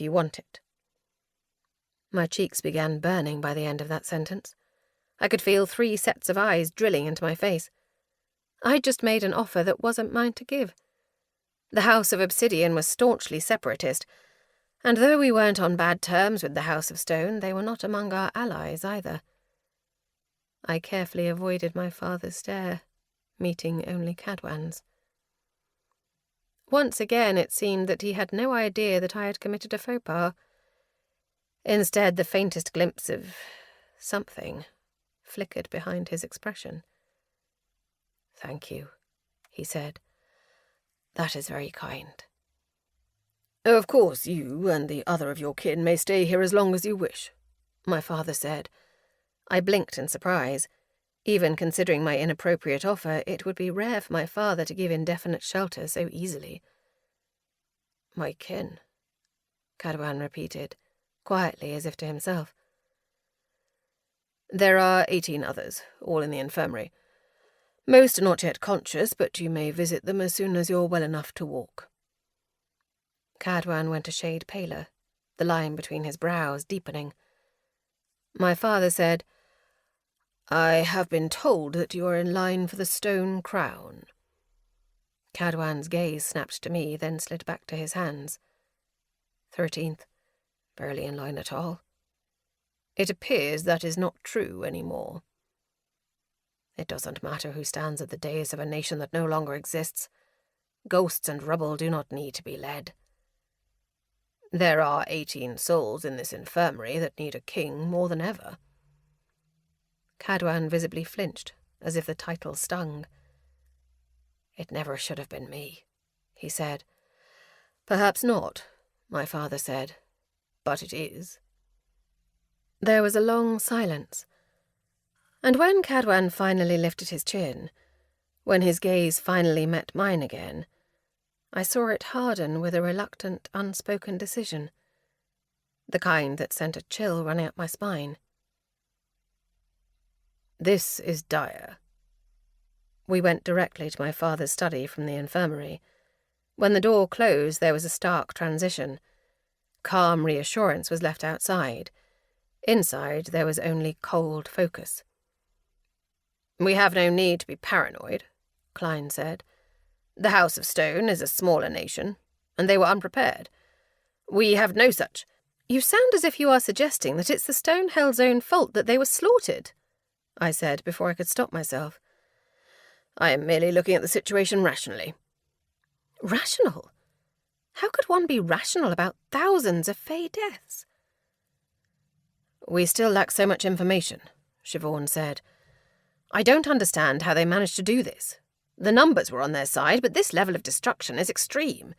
Speaker 4: want it. My cheeks began burning by the end of that sentence. I could feel 3 sets of eyes drilling into my face. I'd just made an offer that wasn't mine to give. The House of Obsidian was staunchly separatist, and though we weren't on bad terms with the House of Stone, they were not among our allies either. I carefully avoided my father's stare, meeting only Cadwan's. Once again it seemed that he had no idea that I had committed a faux pas. Instead, the faintest glimpse of something flickered behind his expression. Thank you, he said. That is very kind. Of course, you and the other of your kin may stay here as long as you wish, my father said. I blinked in surprise. Even considering my inappropriate offer, it would be rare for my father to give indefinite shelter so easily. My kin, Cadwan repeated, quietly as if to himself. There are 18 others, all in the infirmary. Most are not yet conscious, but you may visit them as soon as you're well enough to walk. Cadwan went a shade paler, the line between his brows deepening. My father said, I have been told that you are in line for the stone crown. Cadwan's gaze snapped to me, then slid back to his hands. 13th, barely in line at all. It appears that is not true anymore. It doesn't matter who stands at the dais of a nation that no longer exists. Ghosts and rubble do not need to be led. There are 18 souls in this infirmary that need a king more than ever. Cadwan visibly flinched, as if the title stung. It never should have been me, he said. Perhaps not, my father said, but it is. There was a long silence. And when Cadwan finally lifted his chin, when his gaze finally met mine again,
Speaker 3: I saw it harden with a reluctant, unspoken decision, the kind that sent a chill running up my spine.
Speaker 4: This is dire.
Speaker 3: We went directly to my father's study from the infirmary. When the door closed, there was a stark transition. Calm reassurance was left outside. Inside, there was only cold focus.
Speaker 4: We have no need to be paranoid, Klein said. The House of Stone is a smaller nation, and they were unprepared. We have no such.
Speaker 3: You sound as if you are suggesting that it's the Stoneheld's own fault that they were slaughtered, I said before I could stop myself.
Speaker 4: I am merely looking at the situation rationally.
Speaker 3: Rational? How could one be rational about thousands of Fey deaths?
Speaker 4: We still lack so much information, Siobhan said. I don't understand how they managed to do this. The numbers were on their side, but this level of destruction is extreme.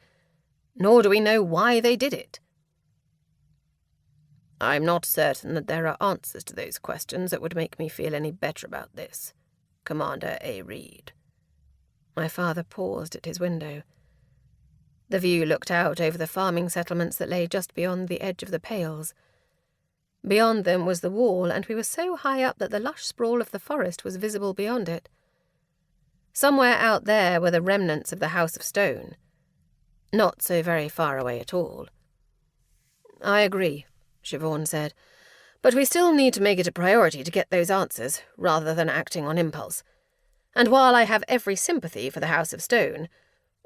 Speaker 4: Nor do we know why they did it. I'm not certain that there are answers to those questions that would make me feel any better about this, Commander A. Reed.
Speaker 3: My father paused at his window. The view looked out over the farming settlements that lay just beyond the edge of the pales. Beyond them was the wall, and we were so high up that the lush sprawl of the forest was visible beyond it. Somewhere out there were the remnants of the House of Stone. Not so very far away at all.
Speaker 4: I agree, Siobhan said, but we still need to make it a priority to get those answers, rather than acting on impulse. And while I have every sympathy for the House of Stone,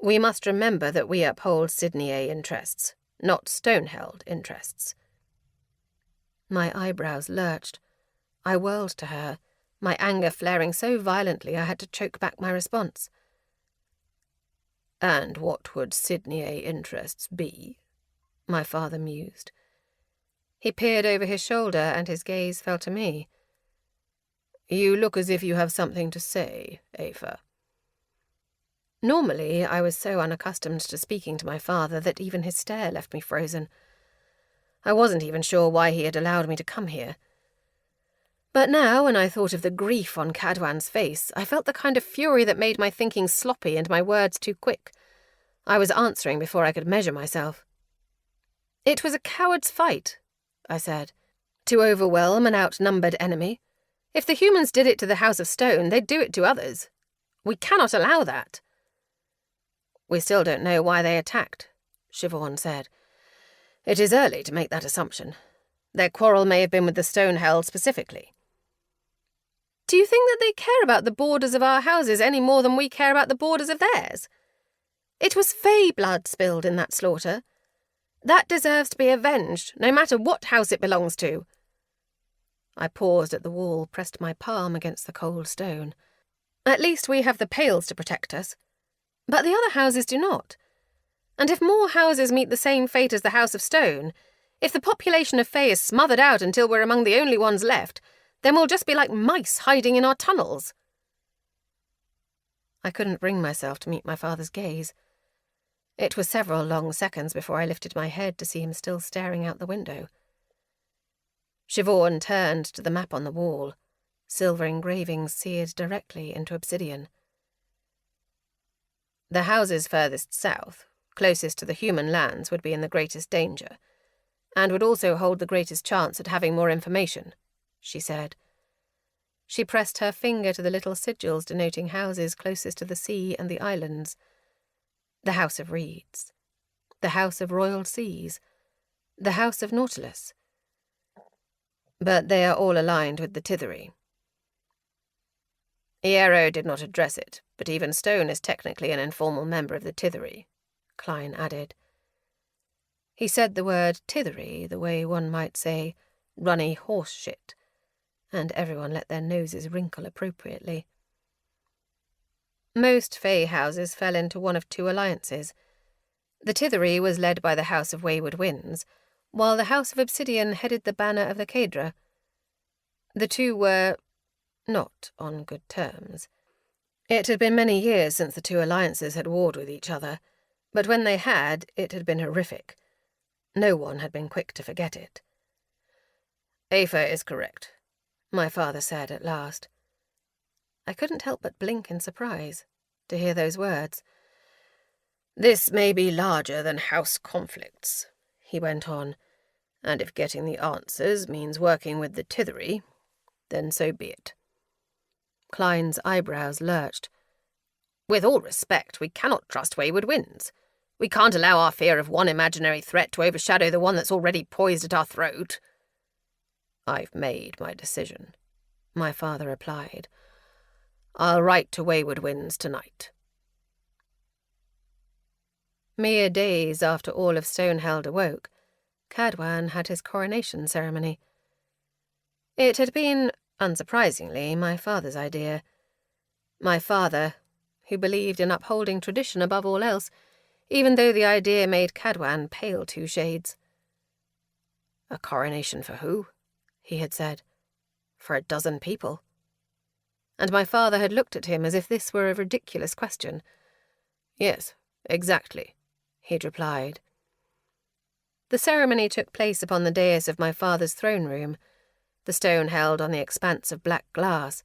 Speaker 4: we must remember that we uphold Sydney interests, not Stoneheld interests.
Speaker 3: My eyebrows lurched. I whirled to her, my anger flaring so violently I had to choke back my response.
Speaker 4: And what would Sydney interests be? My father mused.
Speaker 3: He peered over his shoulder and his gaze fell to me.
Speaker 4: You look as if you have something to say, Aoife.
Speaker 3: Normally, I was so unaccustomed to speaking to my father that even his stare left me frozen. I wasn't even sure why he had allowed me to come here. But now, when I thought of the grief on Cadwan's face, I felt the kind of fury that made my thinking sloppy and my words too quick. I was answering before I could measure myself.
Speaker 4: It was a coward's fight, I said, to overwhelm an outnumbered enemy. If the humans did it to the House of Stone, they'd do it to others. We cannot allow that.
Speaker 3: We still don't know why they attacked, Siobhan said.
Speaker 4: It is early to make that assumption. Their quarrel may have been with the Stoneheld specifically.
Speaker 3: Do you think that they care about the borders of our houses any more than we care about the borders of theirs? It was Fey blood spilled in that slaughter. That deserves to be avenged, no matter what house it belongs to. I paused at the wall, pressed my palm against the cold stone. At least we have the pales to protect us. But the other houses do not. And if more houses meet the same fate as the House of Stone, if the population of Fey is smothered out until we're among the only ones left, then we'll just be like mice hiding in our tunnels. I couldn't bring myself to meet my father's gaze. It was several long seconds before I lifted my head to see him still staring out the window. Siobhan turned to the map on the wall, silver engravings seared directly into obsidian.
Speaker 4: The houses furthest south, closest to the human lands, would be in the greatest danger, and would also hold the greatest chance at having more information, she said.
Speaker 3: She pressed her finger to the little sigils denoting houses closest to the sea and the islands. The House of Reeds, the House of Royal Seas, the House of Nautilus.
Speaker 4: But they are all aligned with the Tithery. Iero did not address it, but even Stone is technically an informal member of the Tithery, Klein added.
Speaker 3: He said the word Tithery the way one might say runny horse shit, and everyone let their noses wrinkle appropriately. Most Fey houses fell into one of two alliances. The Tithery was led by the House of Wayward Winds, while the House of Obsidian headed the banner of the Cadra. The two were not on good terms. It had been many years since the two alliances had warred with each other, but when they had, it had been horrific. No one had been quick to forget it.
Speaker 4: Aoife is correct, my father said at last.
Speaker 3: I couldn't help but blink in surprise to hear those words.
Speaker 4: This may be larger than house conflicts, he went on, and if getting the answers means working with the Tythery, then so be it.
Speaker 3: Klein's eyebrows lurched.
Speaker 4: With all respect, we cannot trust wayward winds. We can't allow our fear of one imaginary threat to overshadow the one that's already poised at our throat. I've made my decision, my father replied. I'll write to wayward winds tonight.
Speaker 3: Mere days after all of Stoneheld awoke, Cadwan had his coronation ceremony. It had been, unsurprisingly, my father's idea. My father, who believed in upholding tradition above all else, even though the idea made Cadwan pale 2 shades.
Speaker 4: A coronation for who? He had said. For a dozen people.
Speaker 3: And my father had looked at him as if this were a ridiculous question.
Speaker 4: Yes, exactly, he'd replied.
Speaker 3: The ceremony took place upon the dais of my father's throne room, the stone held on the expanse of black glass,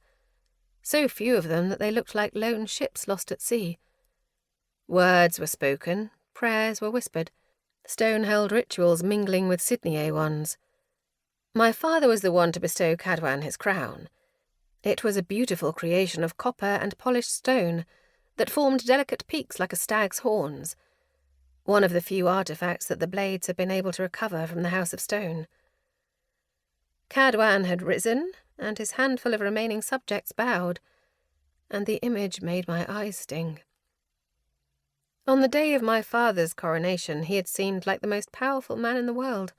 Speaker 3: so few of them that they looked like lone ships lost at sea. Words were spoken, prayers were whispered, stone-held rituals mingling with Sydney ones. My father was the one to bestow Cadwan his crown. It was a beautiful creation of copper and polished stone that formed delicate peaks like a stag's horns, one of the few artifacts that the blades had been able to recover from the House of Stone. Cadwan had risen, and his handful of remaining subjects bowed, and the image made my eyes sting. On the day of my father's coronation, he had seemed like the most powerful man in the world.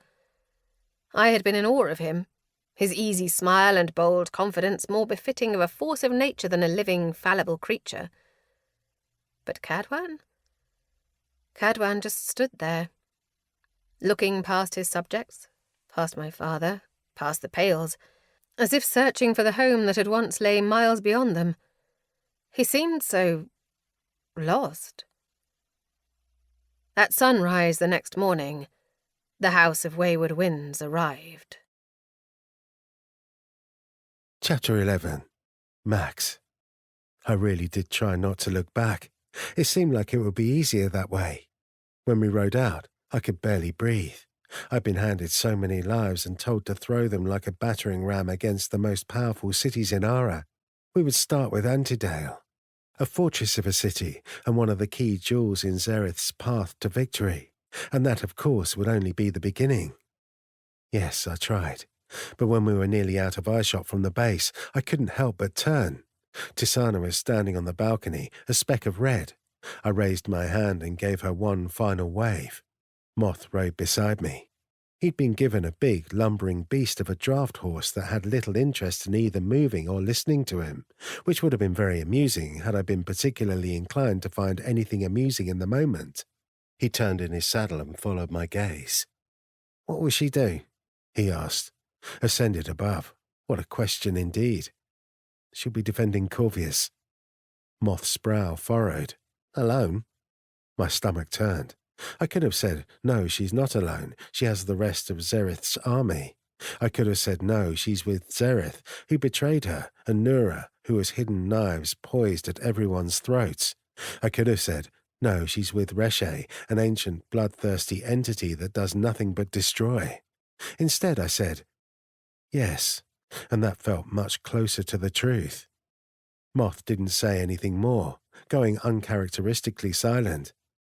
Speaker 3: I had been in awe of him, his easy smile and bold confidence more befitting of a force of nature than a living, fallible creature. But Cadwan? Cadwan just stood there, looking past his subjects, past my father, past the pales, as if searching for the home that had once lay miles beyond them. He seemed so lost. At sunrise the next morning, the House of Wayward Winds arrived.
Speaker 5: Chapter 11. Max. I really did try not to look back. It seemed like it would be easier that way. When we rode out, I could barely breathe. I'd been handed so many lives and told to throw them like a battering ram against the most powerful cities in Ara. We would start with Antidale, a fortress of a city and one of the key jewels in Zereth's path to victory, and that, of course, would only be the beginning. Yes, I tried, but when we were nearly out of eyeshot from the base, I couldn't help but turn. Tisana was standing on the balcony, a speck of red. I raised my hand and gave her one final wave. Moth rode beside me. He'd been given a big, lumbering beast of a draft horse that had little interest in either moving or listening to him, which would have been very amusing had I been particularly inclined to find anything amusing in the moment. He turned in his saddle and followed my gaze. "What will she do?" he asked. Ascended above. What a question indeed. "She'll be defending Corvius." Moth's brow furrowed. "Alone?" My stomach turned. I could have said, "No, she's not alone. She has the rest of Zereth's army." I could have said, "No, she's with Zereth, who betrayed her, and Nura, who has hidden knives poised at everyone's throats." I could have said, "No, she's with Reshe, an ancient, bloodthirsty entity that does nothing but destroy." Instead, I said, "Yes," and that felt much closer to the truth. Moth didn't say anything more, going uncharacteristically silent.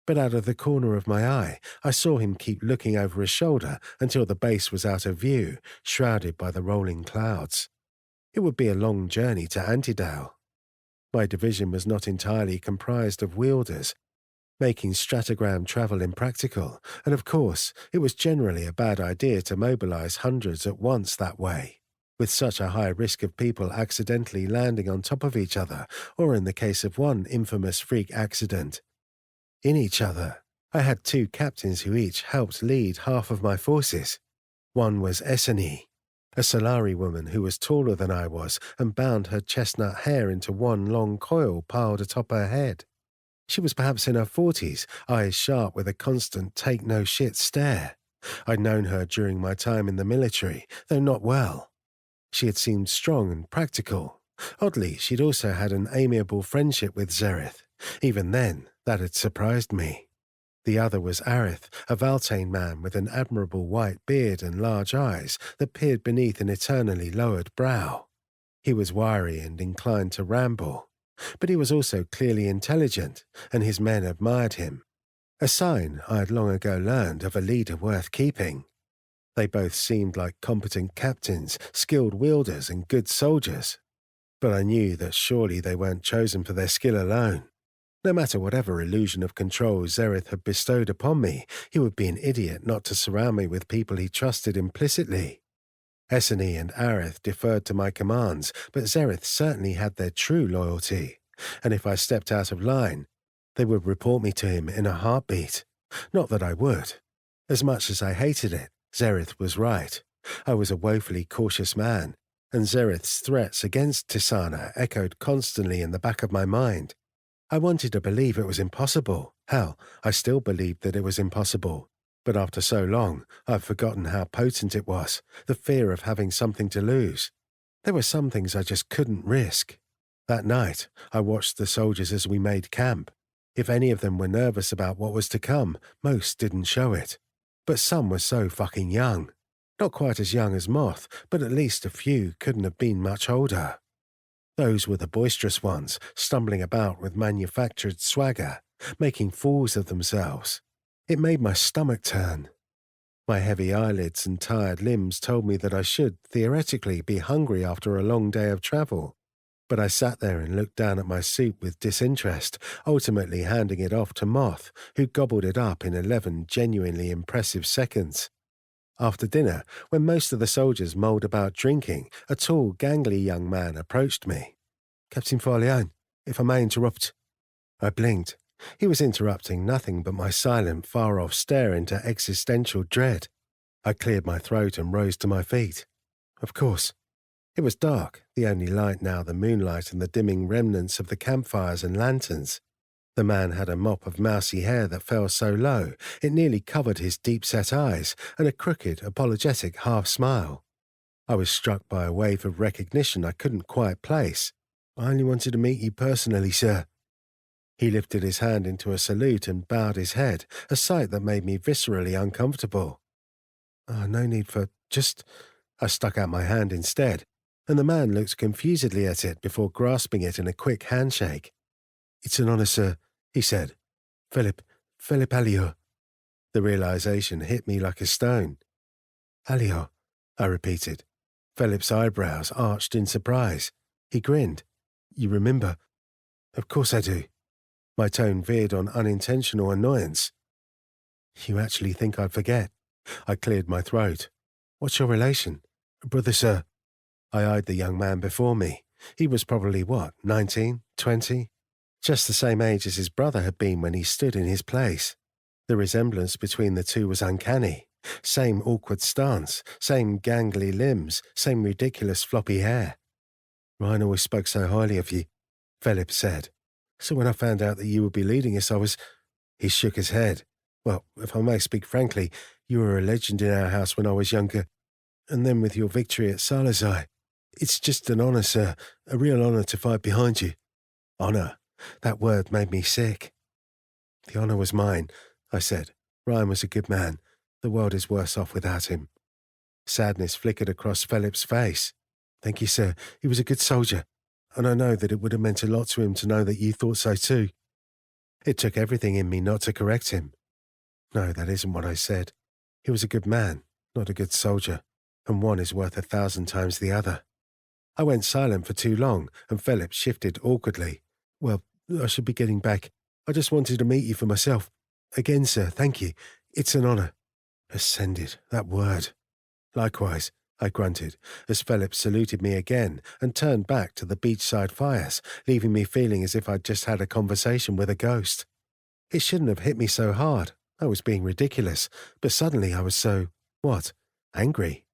Speaker 5: But out of the corner of my eye, I saw him keep looking over his shoulder until the base was out of view, shrouded by the rolling clouds. It would be a long journey to Antidale. My division was not entirely comprised of wielders, making stratogram travel impractical, and of course, it was generally a bad idea to mobilize hundreds at once that way, with such a high risk of people accidentally landing on top of each other, or in the case of one infamous freak accident, in each other. I had 2 captains who each helped lead half of my forces. One was Essene, a Solari woman who was taller than I was and bound her chestnut hair into one long coil piled atop her head. She was perhaps in her 40s, eyes sharp with a constant take-no-shit stare. I'd known her during my time in the military, though not well. She had seemed strong and practical. Oddly, she'd also had an amiable friendship with Zereth. Even then, that had surprised me. The other was Arith, a Valtane man with an admirable white beard and large eyes that peered beneath an eternally lowered brow. He was wiry and inclined to ramble, but he was also clearly intelligent, and his men admired him, a sign I had long ago learned of a leader worth keeping. They both seemed like competent captains, skilled wielders, and good soldiers, but I knew that surely they weren't chosen for their skill alone. No matter whatever illusion of control Zereth had bestowed upon me, he would be an idiot not to surround me with people he trusted implicitly. Essene and Arith deferred to my commands, but Zereth certainly had their true loyalty, and if I stepped out of line, they would report me to him in a heartbeat. Not that I would. As much as I hated it, Zereth was right. I was a woefully cautious man, and Zereth's threats against Tisana echoed constantly in the back of my mind. I wanted to believe it was impossible. Hell, I still believed that it was impossible. But after so long, I've forgotten how potent it was, the fear of having something to lose. There were some things I just couldn't risk. That night, I watched the soldiers as we made camp. If any of them were nervous about what was to come, most didn't show it. But some were so fucking young. Not quite as young as Moth, but at least a few couldn't have been much older. Those were the boisterous ones, stumbling about with manufactured swagger, making fools of themselves. It made my stomach turn. My heavy eyelids and tired limbs told me that I should, theoretically, be hungry after a long day of travel. But I sat there and looked down at my soup with disinterest, ultimately handing it off to Moth, who gobbled it up in 11 genuinely impressive seconds. After dinner, when most of the soldiers mulled about drinking, a tall, gangly young man approached me. "Captain Farleone, if I may interrupt." I blinked. He was interrupting nothing but my silent, far-off stare into existential dread. I cleared my throat and rose to my feet. Of course. It was dark, the only light now the moonlight and the dimming remnants of the campfires and lanterns. The man had a mop of mousy hair that fell so low it nearly covered his deep-set eyes, and a crooked, apologetic half-smile. I was struck by a wave of recognition I couldn't quite place. "I only wanted to meet you personally, sir." He lifted his hand into a salute and bowed his head, a sight that made me viscerally uncomfortable. No need for just... I stuck out my hand instead, and the man looked confusedly at it before grasping it in a quick handshake. "It's an honour, sir," he said. Philip Alliot." The realization hit me like a stone. "Alliot," I repeated. Philip's eyebrows arched in surprise. He grinned. "You remember?" "Of course I do." My tone veered on unintentional annoyance. "You actually think I'd forget?" I cleared my throat. "What's your relation?" "Brother, sir." I eyed the young man before me. He was probably, 19, 20? Just the same age as his brother had been when he stood in his place. The resemblance between the two was uncanny. Same awkward stance, same gangly limbs, same ridiculous floppy hair. "Ryan always spoke so highly of you," Philip said. "So when I found out that you would be leading us, I was..." He shook his head. "Well, if I may speak frankly, you were a legend in our house when I was younger. And then with your victory at Salazar. It's just an honour, sir, a real honour to fight behind you." Honour? That word made me sick. "The honour was mine," I said. "Ryan was a good man. The world is worse off without him." Sadness flickered across Philip's face. "Thank you, sir. He was a good soldier. And I know that it would have meant a lot to him to know that you thought so too." It took everything in me not to correct him. "No, that isn't what I said. He was a good man, not a good soldier, and one is worth 1,000 times the other." I went silent for too long, and Philip shifted awkwardly. "Well, I should be getting back. I just wanted to meet you for myself. Again, sir, thank you. It's an honour." Ascended, that word. "Likewise," I grunted, as Philip saluted me again and turned back to the beachside fires, leaving me feeling as if I'd just had a conversation with a ghost. It shouldn't have hit me so hard. I was being ridiculous, but suddenly I was so, angry.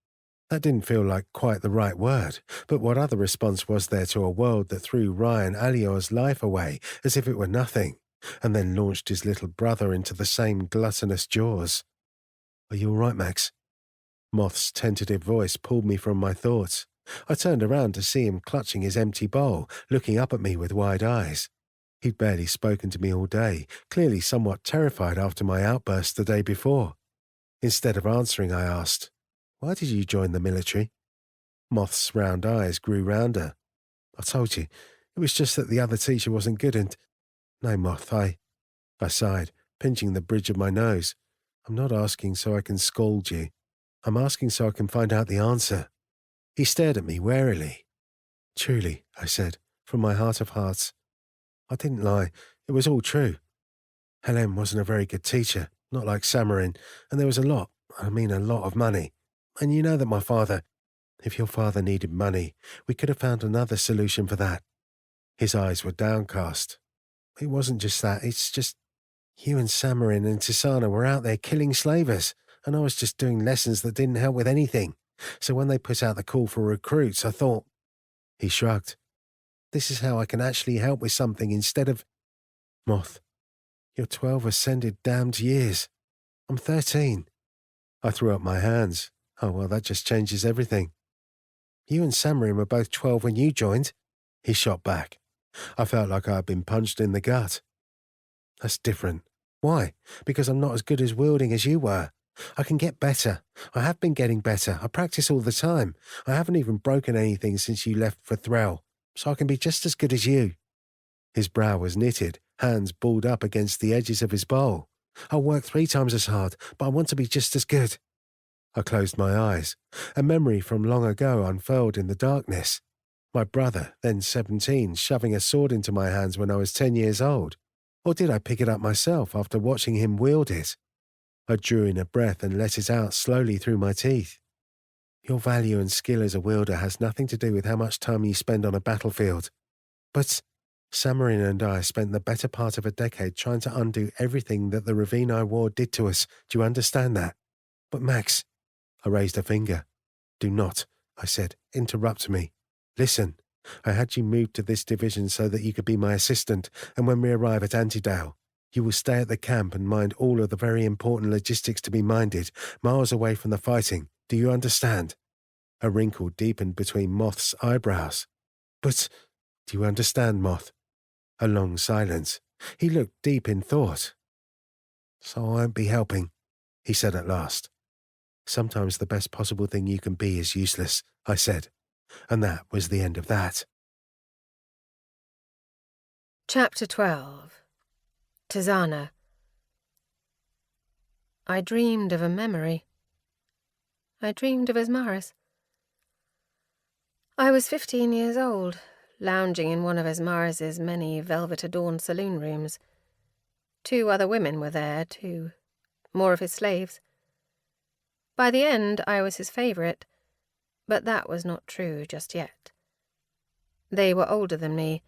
Speaker 5: That didn't feel like quite the right word, but what other response was there to a world that threw Ryan Alliot's life away as if it were nothing, and then launched his little brother into the same gluttonous jaws? "Are you all right, Max?" Moth's tentative voice pulled me from my thoughts. I turned around to see him clutching his empty bowl, looking up at me with wide eyes. He'd barely spoken to me all day, clearly somewhat terrified after my outburst the day before. Instead of answering, I asked, "Why did you join the military?" Moth's round eyes grew rounder. "I told you, it was just that the other teacher wasn't good and—" "No, Moth, I sighed, pinching the bridge of my nose. "I'm not asking so I can scold you. I'm asking so I can find out the answer." He stared at me warily. "Truly," I said, from my heart of hearts. "I didn't lie. It was all true. Helen wasn't a very good teacher, not like Samarin, and there was a lot of money. And you know that my father— If your father needed money, we could have found another solution for that." His eyes were downcast. "It wasn't just that, it's just you and Samarin and Tisana were out there killing slavers, and I was just doing lessons that didn't help with anything. So when they put out the call for recruits, I thought—" He shrugged. "This is how I can actually help with something instead of—" "Moth, you're 12 ascended damned years. I'm 13. I threw up my hands. "Oh, well, that just changes everything." "You and Samarin were both 12 when you joined." He shot back. I felt like I had been punched in the gut. "That's different. Why? Because I'm not as good as wielding as you were. I can get better. I have been getting better. I practice all the time. I haven't even broken anything since you left for Threll, so I can be just as good as you." His brow was knitted, hands balled up against the edges of his bowl. "I'll work 3 times as hard, but I want to be just as good." I closed my eyes. A memory from long ago unfurled in the darkness. My brother, then 17, shoving a sword into my hands when I was 10 years old. Or did I pick it up myself after watching him wield it? I drew in a breath and let it out slowly through my teeth. "Your value and skill as a wielder has nothing to do with how much time you spend on a battlefield. But Samarin and I spent the better part of a decade trying to undo everything that the Ravine War did to us. Do you understand that?" "But Max—" I raised a finger. "Do not," I said, "interrupt me. Listen, I had you moved to this division so that you could be my assistant, and when we arrive at Antidale, you will stay at the camp and mind all of the very important logistics to be minded, miles away from the fighting. Do you understand?" A wrinkle deepened between Moth's eyebrows. "But—" "Do you understand, Moth?" A long silence. He looked deep in thought. "So I won't be helping," he said at last. "Sometimes the best possible thing you can be is useless," I said. And that was the end of that.
Speaker 3: Chapter 12. Tisana. I dreamed of a memory. I dreamed of Esmaris. I was 15 years old, lounging in one of Esmaris's many velvet-adorned saloon rooms. 2 other women were there, too, more of his slaves. By the end, I was his favourite, but that was not true just yet. They were older than me,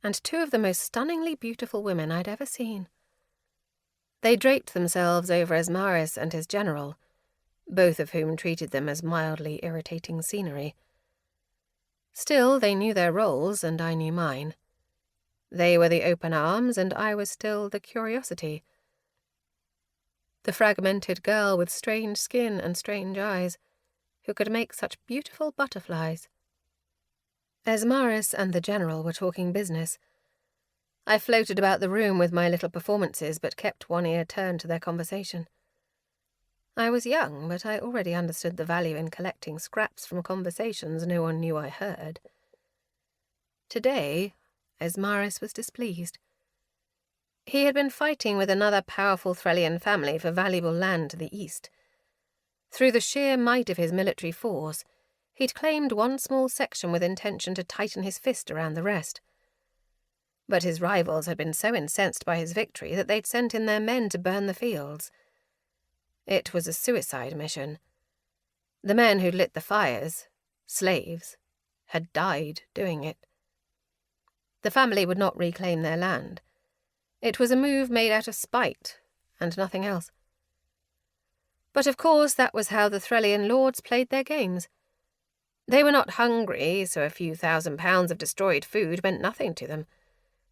Speaker 3: and 2 of the most stunningly beautiful women I'd ever seen. They draped themselves over Esmaris and his general, both of whom treated them as mildly irritating scenery. Still, they knew their roles, and I knew mine. They were the open arms, and I was still the curiosity. The fragmented girl with strange skin and strange eyes, who could make such beautiful butterflies. Esmaris and the general were talking business. I floated about the room with my little performances, but kept one ear turned to their conversation. I was young, but I already understood the value in collecting scraps from conversations no one knew I heard. Today, Esmaris was displeased. He had been fighting with another powerful Threllian family for valuable land to the east. Through the sheer might of his military force, he'd claimed one small section with intention to tighten his fist around the rest. But his rivals had been so incensed by his victory that they'd sent in their men to burn the fields. It was a suicide mission. The men who'd lit the fires, slaves, had died doing it. The family would not reclaim their land. It was a move made out of spite, and nothing else. But of course that was how the Threllian lords played their games. They were not hungry, so a few £1,000s of destroyed food meant nothing to them.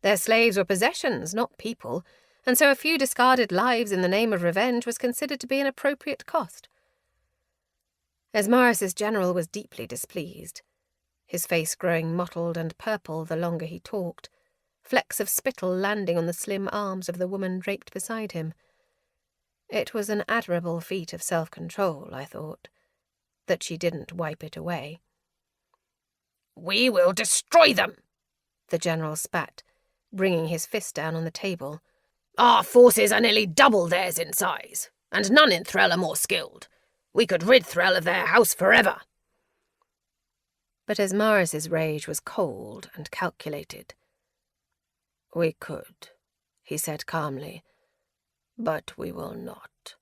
Speaker 3: Their slaves were possessions, not people, and so a few discarded lives in the name of revenge was considered to be an appropriate cost. Esmaris's general was deeply displeased, his face growing mottled and purple the longer he talked, flecks of spittle landing on the slim arms of the woman draped beside him. It was an admirable feat of self-control, I thought, that she didn't wipe it away.
Speaker 4: "We will destroy them,"
Speaker 3: the general spat, bringing his fist down on the table.
Speaker 4: "Our forces are nearly double theirs in size, and none in Threll are more skilled. We could rid Threll of their house forever."
Speaker 3: But Esmaris's rage was cold and calculated.
Speaker 4: "We could," he said calmly, "but we will not."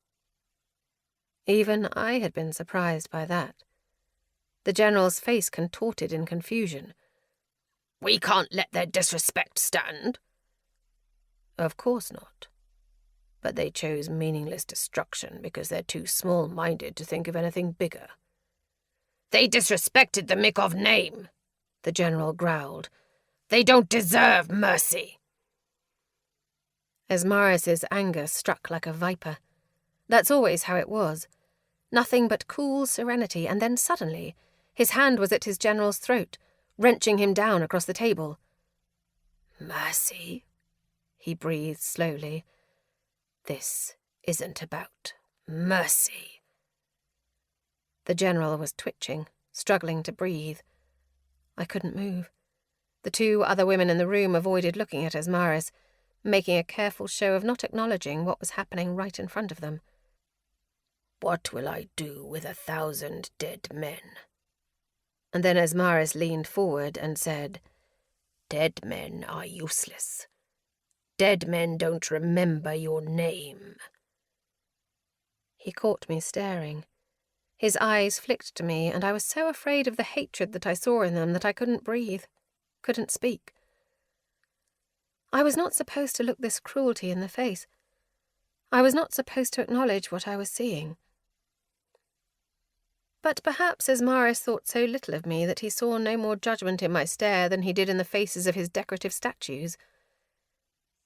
Speaker 3: Even I had been surprised by that. The general's face contorted in confusion.
Speaker 4: "We can't let their disrespect stand."
Speaker 3: Of course not.
Speaker 4: But they chose meaningless destruction because they're too small-minded to think of anything bigger. "They disrespected the Mikov name," the general growled. "They don't deserve mercy."
Speaker 3: Esmaris's anger struck like a viper. That's always how it was. Nothing but cool serenity, and then suddenly his hand was at his general's throat, wrenching him down across the table.
Speaker 4: "Mercy," he breathed slowly. "This isn't about mercy."
Speaker 3: The general was twitching, struggling to breathe. I couldn't move. The two other women in the room avoided looking at Esmaris, making a careful show of not acknowledging what was happening right in front of them.
Speaker 4: "What will I do with 1,000 dead men?"
Speaker 3: And then Esmaris leaned forward and said,
Speaker 4: "Dead men are useless. Dead men don't remember your name."
Speaker 3: He caught me staring. His eyes flicked to me, and I was so afraid of the hatred that I saw in them that I couldn't breathe, couldn't speak. I was not supposed to look this cruelty in the face. I was not supposed to acknowledge what I was seeing. But perhaps Esmaris thought so little of me that he saw no more judgment in my stare than he did in the faces of his decorative statues.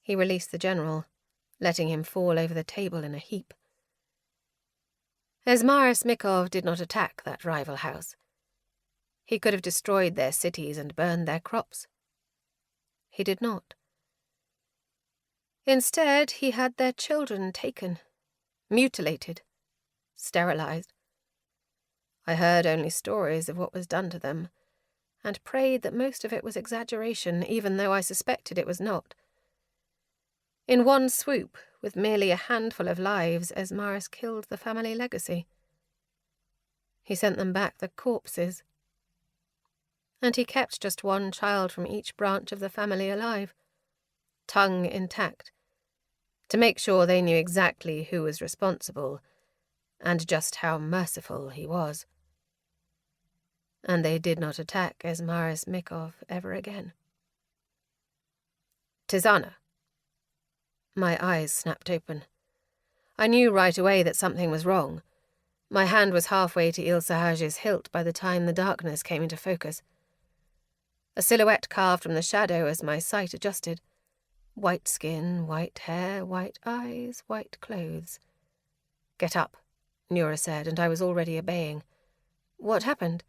Speaker 3: He released the general, letting him fall over the table in a heap. Esmaris Mikov did not attack that rival house. He could have destroyed their cities and burned their crops. He did not. Instead, he had their children taken, mutilated, sterilized. I heard only stories of what was done to them, and prayed that most of it was exaggeration, even though I suspected it was not. In one swoop, with merely a handful of lives, Esmaris killed the family legacy. He sent them back the corpses. And he kept just one child from each branch of the family alive, tongue intact, to make sure they knew exactly who was responsible and just how merciful he was. And they did not attack Esmaris Mikov ever again. "Tisana." My eyes snapped open. I knew right away that something was wrong. My hand was halfway to Il Sahaj's hilt by the time the darkness came into focus. A silhouette carved from the shadow as my sight adjusted. White skin, white hair, white eyes, white clothes. "Get up," Nura said, and I was already obeying. What happened?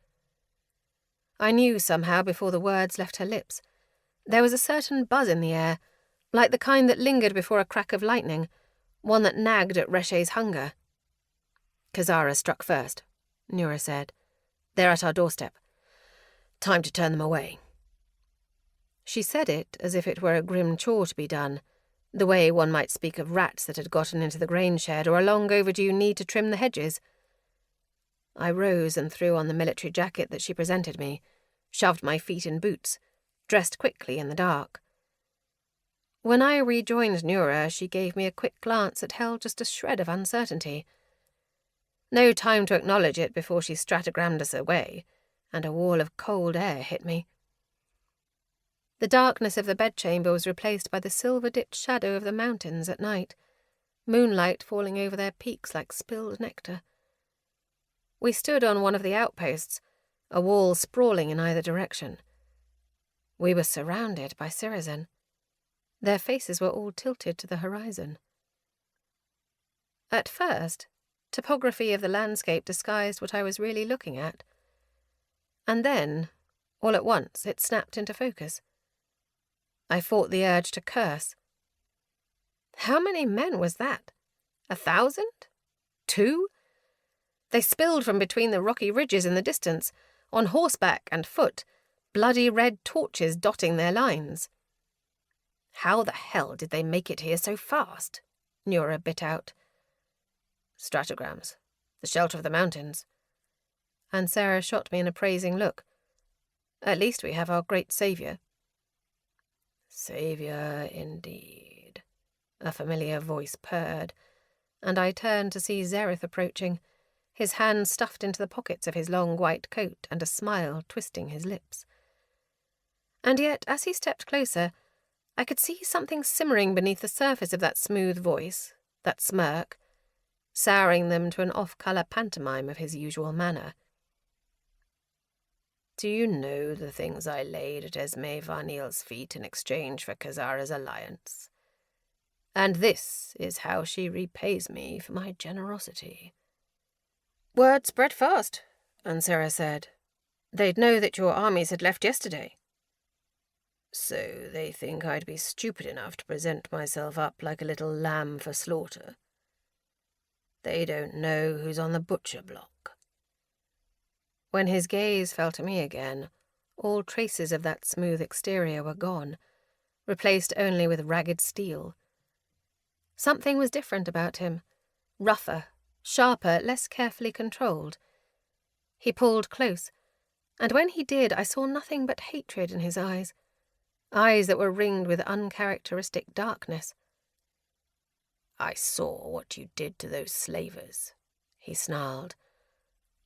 Speaker 3: I knew somehow before the words left her lips. There was a certain buzz in the air, like the kind that lingered before a crack of lightning, one that nagged at Reshe's hunger. "Kazara struck first," Nura said. "They're at our doorstep. Time to turn them away." She said it as if it were a grim chore to be done, the way one might speak of rats that had gotten into the grain shed or a long overdue need to trim the hedges. I rose and threw on the military jacket that she presented me, shoved my feet in boots, dressed quickly in the dark. When I rejoined Nura, she gave me a quick glance that held just a shred of uncertainty. No time to acknowledge it before she stratagrammed us away, and a wall of cold air hit me. The darkness of the bedchamber was replaced by the silver-dipped shadow of the mountains at night, moonlight falling over their peaks like spilled nectar. We stood on one of the outposts, a wall sprawling in either direction. We were surrounded by Sirizen. Their faces were all tilted to the horizon. At first, topography of the landscape disguised what I was really looking at. And then, all at once, it snapped into focus. I fought the urge to curse. How many men was that? 1,000? 2? They spilled from between the rocky ridges in the distance, on horseback and foot, bloody red torches dotting their lines. How the hell did they make it here so fast? Nura bit out. Stratagrams. The shelter of the mountains. And Sarah shot me an appraising look. At least we have our great saviour. Saviour, indeed. A familiar voice purred, and I turned to see Zereth approaching, his hands stuffed into the pockets of his long white coat and a smile twisting his lips. And yet, as he stepped closer, I could see something simmering beneath the surface of that smooth voice, that smirk, souring them to an off-colour pantomime of his usual manner. Do you know the things I laid at Esme Varneel's feet in exchange for Kazara's alliance? And this is how she repays me for my generosity. Word spread fast, Ansara said. They'd know that your armies had left yesterday. So they think I'd be stupid enough to present myself up like a little lamb for slaughter. They don't know who's on the butcher block. When his gaze fell to me again, all traces of that smooth exterior were gone, replaced only with ragged steel. Something was different about him, rougher, sharper, less carefully controlled. He pulled close, and when he did, I saw nothing but hatred in his eyes that were ringed with uncharacteristic darkness. I saw what you did to those slavers, he snarled.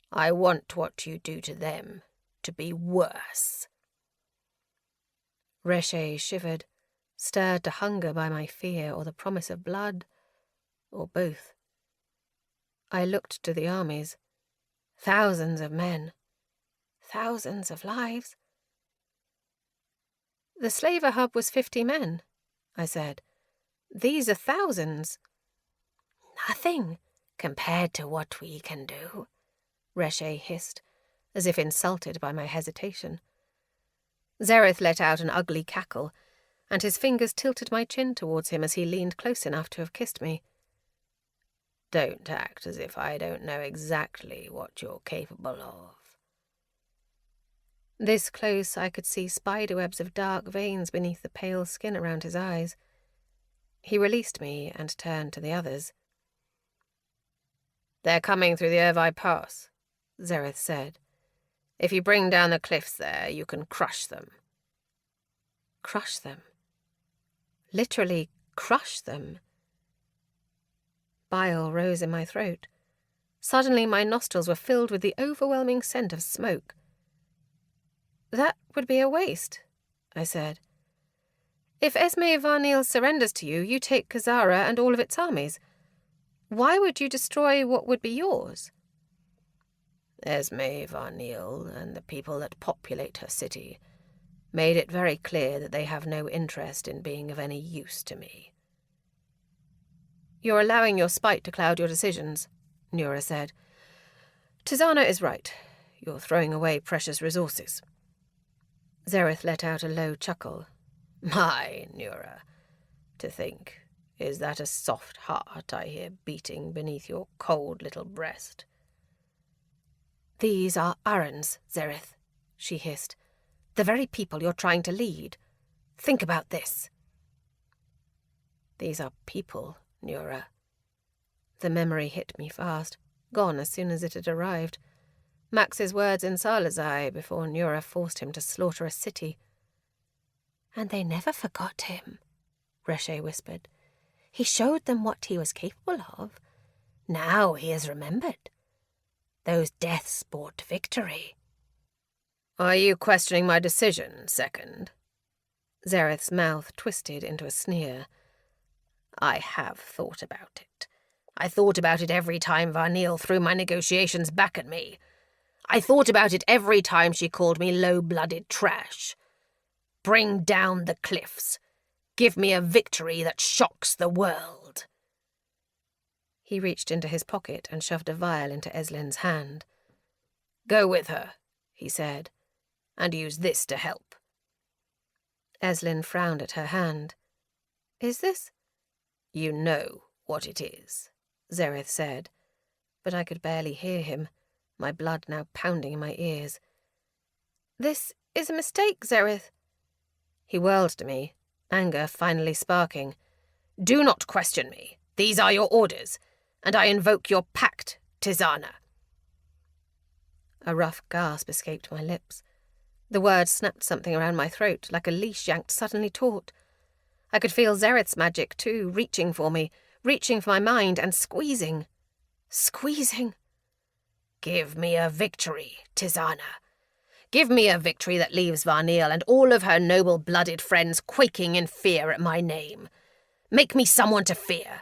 Speaker 3: I want what you do to them to be worse. Reshe shivered, stirred to hunger by my fear or the promise of blood, or both. I looked to the armies. Thousands of men. Thousands of lives. The slaver hub was 50 men, I said. These are thousands. Nothing compared to what we can do, Reshe hissed, as if insulted by my hesitation. Zereth let out an ugly cackle, and his fingers tilted my chin towards him as he leaned close enough to have kissed me. Don't act as if I don't know exactly what you're capable of. This close, I could see spiderwebs of dark veins beneath the pale skin around his eyes. He released me and turned to the others. They're coming through the Irvi Pass, Zereth said. If you bring down the cliffs there, you can crush them. Crush them? Literally crush them? Bile rose in my throat. Suddenly my nostrils were filled with the overwhelming scent of smoke. That would be a waste, I said. If Esme Varneel surrenders to you, you take Kazara and all of its armies. Why would you destroy what would be yours? Esme Varneel and the people that populate her city made it very clear that they have no interest in being of any use to me. You're allowing your spite to cloud your decisions, Nura said. Tizana is right. You're throwing away precious resources. Zereth let out a low chuckle. My, Nura, to think, is that a soft heart I hear beating beneath your cold little breast? These are Arrans, Zereth, she hissed. The very people you're trying to lead. Think about this. These are people, Nura. The memory hit me fast, gone as soon as it had arrived. Max's words in Salazai before Nura forced him to slaughter a city. And they never forgot him, Reshe whispered. He showed them what he was capable of. Now he has remembered. Those deaths brought victory. Are you questioning my decision, second? Zereth's mouth twisted into a sneer. I have thought about it. I thought about it every time Varneel threw my negotiations back at me. I thought about it every time she called me low-blooded trash. Bring down the cliffs. Give me a victory that shocks the world. He reached into his pocket and shoved a vial into Eslin's hand. Go with her, he said, and use this to help. Eslin frowned at her hand. Is this?
Speaker 4: You know what it is, Zereth said, but I could barely hear him, my blood now pounding in my ears.
Speaker 3: This is a mistake, Zereth.
Speaker 4: He whirled to me, anger finally sparking. Do not question me. These are your orders, and I invoke your pact, Tisana.
Speaker 3: A rough gasp escaped my lips. The words snapped something around my throat, like a leash yanked suddenly taut. I could feel Zereth's magic, too, reaching for me, reaching for my mind and squeezing. Squeezing.
Speaker 4: Give me a victory, Tisana. Give me a victory that leaves Varneel and all of her noble-blooded friends quaking in fear at my name. Make me someone to fear,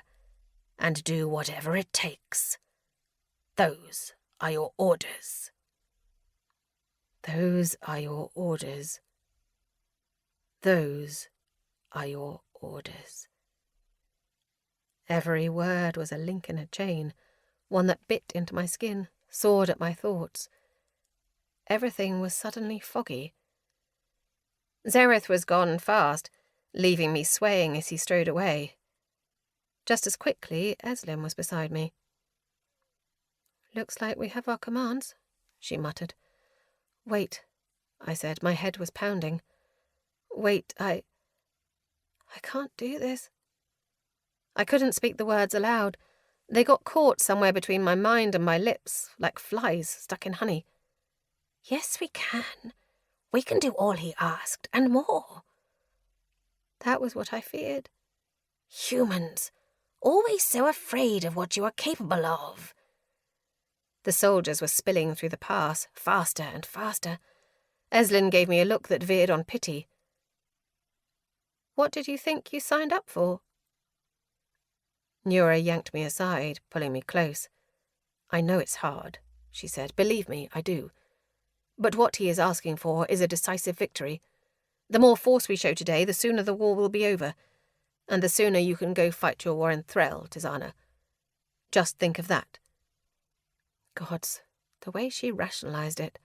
Speaker 4: and do whatever it takes. Those are your orders.
Speaker 3: Those are your orders. Those are your orders. Every word was a link in a chain, one that bit into my skin, sawed at my thoughts. Everything was suddenly foggy. Zereth was gone fast, leaving me swaying as he strode away. Just as quickly, Eslin was beside me. Looks like we have our commands, she muttered. Wait, I said. My head was pounding. Wait, I can't do this. I couldn't speak the words aloud. They got caught somewhere between my mind and my lips, like flies stuck in honey.
Speaker 4: Yes, we can. We can do all he asked, and more.
Speaker 3: That was what I feared.
Speaker 4: Humans, always so afraid of what you are capable of.
Speaker 3: The soldiers were spilling through the pass, faster and faster. Eslin gave me a look that veered on pity. What did you think you signed up for? Nura yanked me aside, pulling me close. I know it's hard, she said. Believe me, I do. But what he is asking for is a decisive victory. The more force we show today, the sooner the war will be over, and the sooner you can go fight your war in Threll, Tisana. Just think of that. Gods, the way she rationalized it.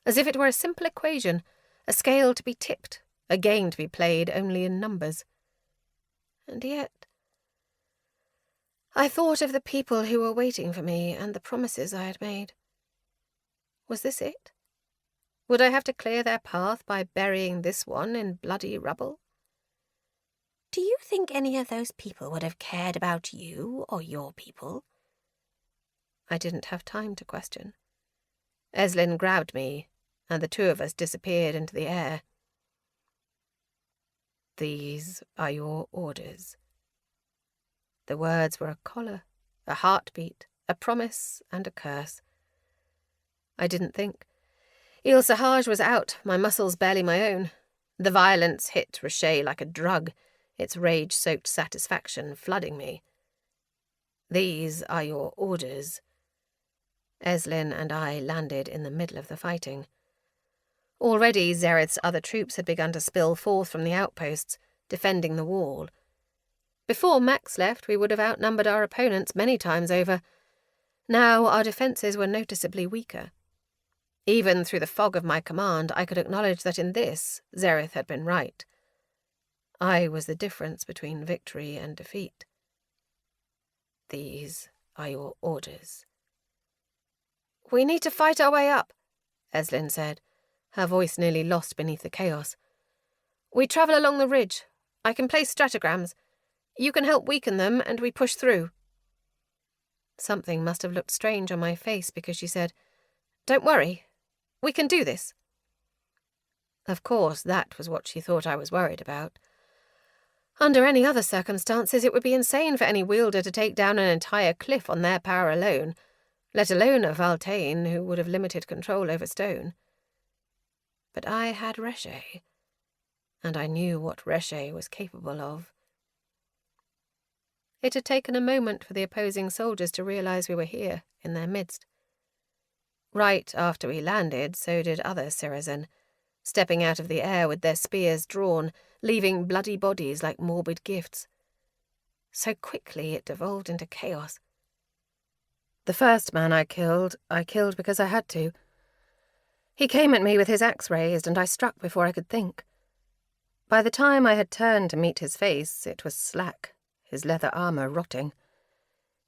Speaker 3: As if it were a simple equation, a scale to be tipped, a game to be played only in numbers. And yet, I thought of the people who were waiting for me and the promises I had made. Was this it? Would I have to clear their path by burying this one in bloody rubble?
Speaker 4: Do you think any of those people would have cared about you or your people?
Speaker 3: I didn't have time to question. Eslin grabbed me, and the two of us disappeared into the air. These are your orders. The words were a collar, a heartbeat, a promise, and a curse. I didn't think. Il Sahaj was out, my muscles barely my own. The violence hit Richer like a drug, its rage-soaked satisfaction flooding me. These are your orders. Eslin and I landed in the middle of the fighting. Already Zereth's other troops had begun to spill forth from the outposts, defending the wall. Before Max left, we would have outnumbered our opponents many times over. Now our defences were noticeably weaker. Even through the fog of my command, I could acknowledge that in this, Zereth had been right. I was the difference between victory and defeat. These are your orders. We need to fight our way up, Eslin said, her voice nearly lost beneath the chaos. We travel along the ridge. I can place stratagams. You can help weaken them, and we push through. Something must have looked strange on my face because she said, Don't worry. We can do this. Of course, that was what she thought I was worried about. Under any other circumstances, it would be insane for any wielder to take down an entire cliff on their power alone, let alone a Valtane who would have limited control over stone. But I had Reshe, and I knew what Reshe was capable of. It had taken a moment for the opposing soldiers to realize we were here, in their midst. Right after we landed, so did other Sarazen, stepping out of the air with their spears drawn, leaving bloody bodies like morbid gifts. So quickly it devolved into chaos. The first man I killed because I had to. He came at me with his axe raised, and I struck before I could think. By the time I had turned to meet his face, it was slack, his leather armour rotting.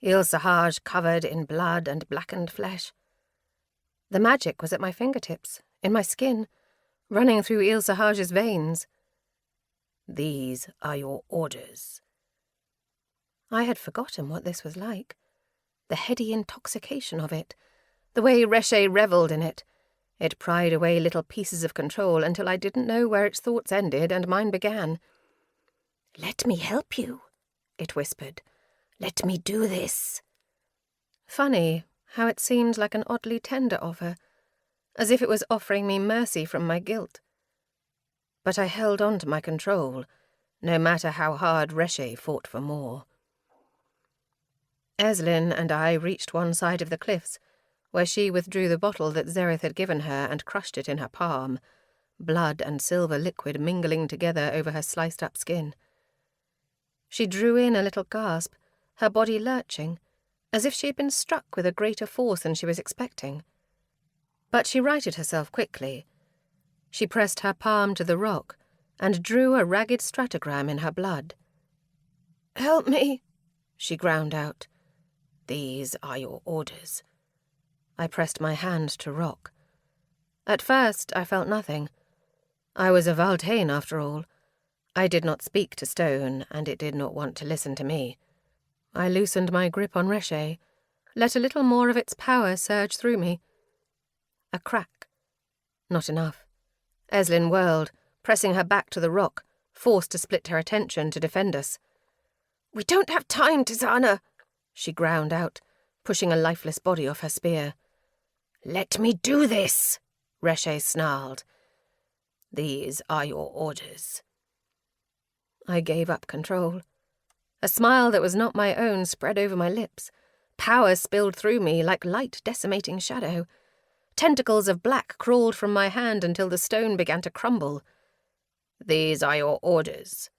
Speaker 3: Il Sahaj covered in blood and blackened flesh. The magic was at my fingertips, in my skin, running through Il Sahaj's veins.
Speaker 4: These are your orders.
Speaker 3: I had forgotten what this was like. The heady intoxication of it, the way Reshe revelled in it. It pried away little pieces of control until I didn't know where its thoughts ended and mine began.
Speaker 4: "Let me help you," it whispered. "Let me do this."
Speaker 3: Funny how it seemed like an oddly tender offer, as if it was offering me mercy from my guilt. But I held on to my control, no matter how hard Reshe fought for more. Eslin and I reached one side of the cliffs, where she withdrew the bottle that Zereth had given her and crushed it in her palm, blood and silver liquid mingling together over her sliced-up skin. She drew in a little gasp, her body lurching, as if she had been struck with a greater force than she was expecting. But she righted herself quickly. She pressed her palm to the rock and drew a ragged stratogram in her blood.
Speaker 4: "Help me," she ground out. "These are your orders."
Speaker 3: I pressed my hand to rock. At first I felt nothing. I was a Valdhain after all. I did not speak to stone, and it did not want to listen to me. I loosened my grip on Reshe, let a little more of its power surge through me. A crack. Not enough. Eslin whirled, pressing her back to the rock, forced to split her attention to defend us.
Speaker 4: "We don't have time, Tizana,"
Speaker 3: she ground out, pushing a lifeless body off her spear.
Speaker 4: "Let me do this," Reshe snarled. "These are your orders."
Speaker 3: I gave up control. A smile that was not my own spread over my lips. Power spilled through me like light decimating shadow. Tentacles of black crawled from my hand until the stone began to crumble.
Speaker 4: "These are your orders."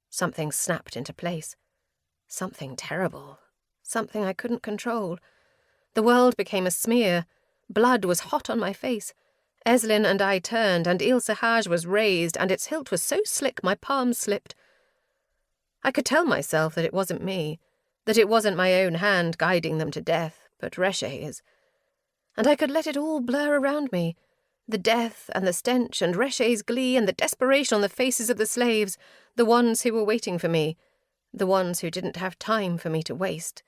Speaker 3: Something snapped into place. Something terrible. Something I couldn't control. The world became a smear. Blood was hot on my face. Eslin and I turned, and Il Sahaj was raised, and its hilt was so slick my palms slipped. I could tell myself that it wasn't me, that it wasn't my own hand guiding them to death, but Reshe's. And I could let it all blur around me, the death and the stench and Reshe's glee and the desperation on the faces of the slaves, the ones who were waiting for me, the ones who didn't have time for me to waste.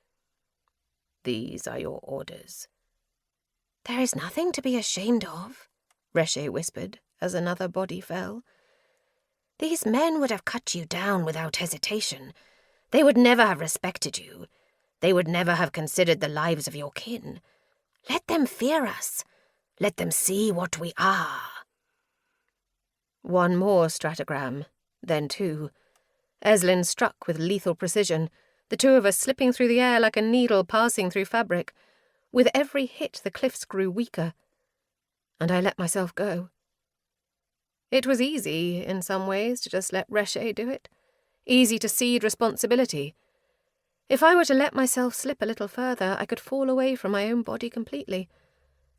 Speaker 4: "These are your orders."
Speaker 3: "There is nothing to be ashamed of," Reshe whispered as another body fell.
Speaker 4: "These men would have cut you down without hesitation. They would never have respected you. They would never have considered the lives of your kin. Let them fear us. Let them see what we are."
Speaker 3: One more stratogram, then two. Eslin struck with lethal precision, the two of us slipping through the air like a needle passing through fabric. With every hit, the cliffs grew weaker, and I let myself go. It was easy, in some ways, to just let Reshe do it. Easy to cede responsibility. If I were to let myself slip a little further, I could fall away from my own body completely.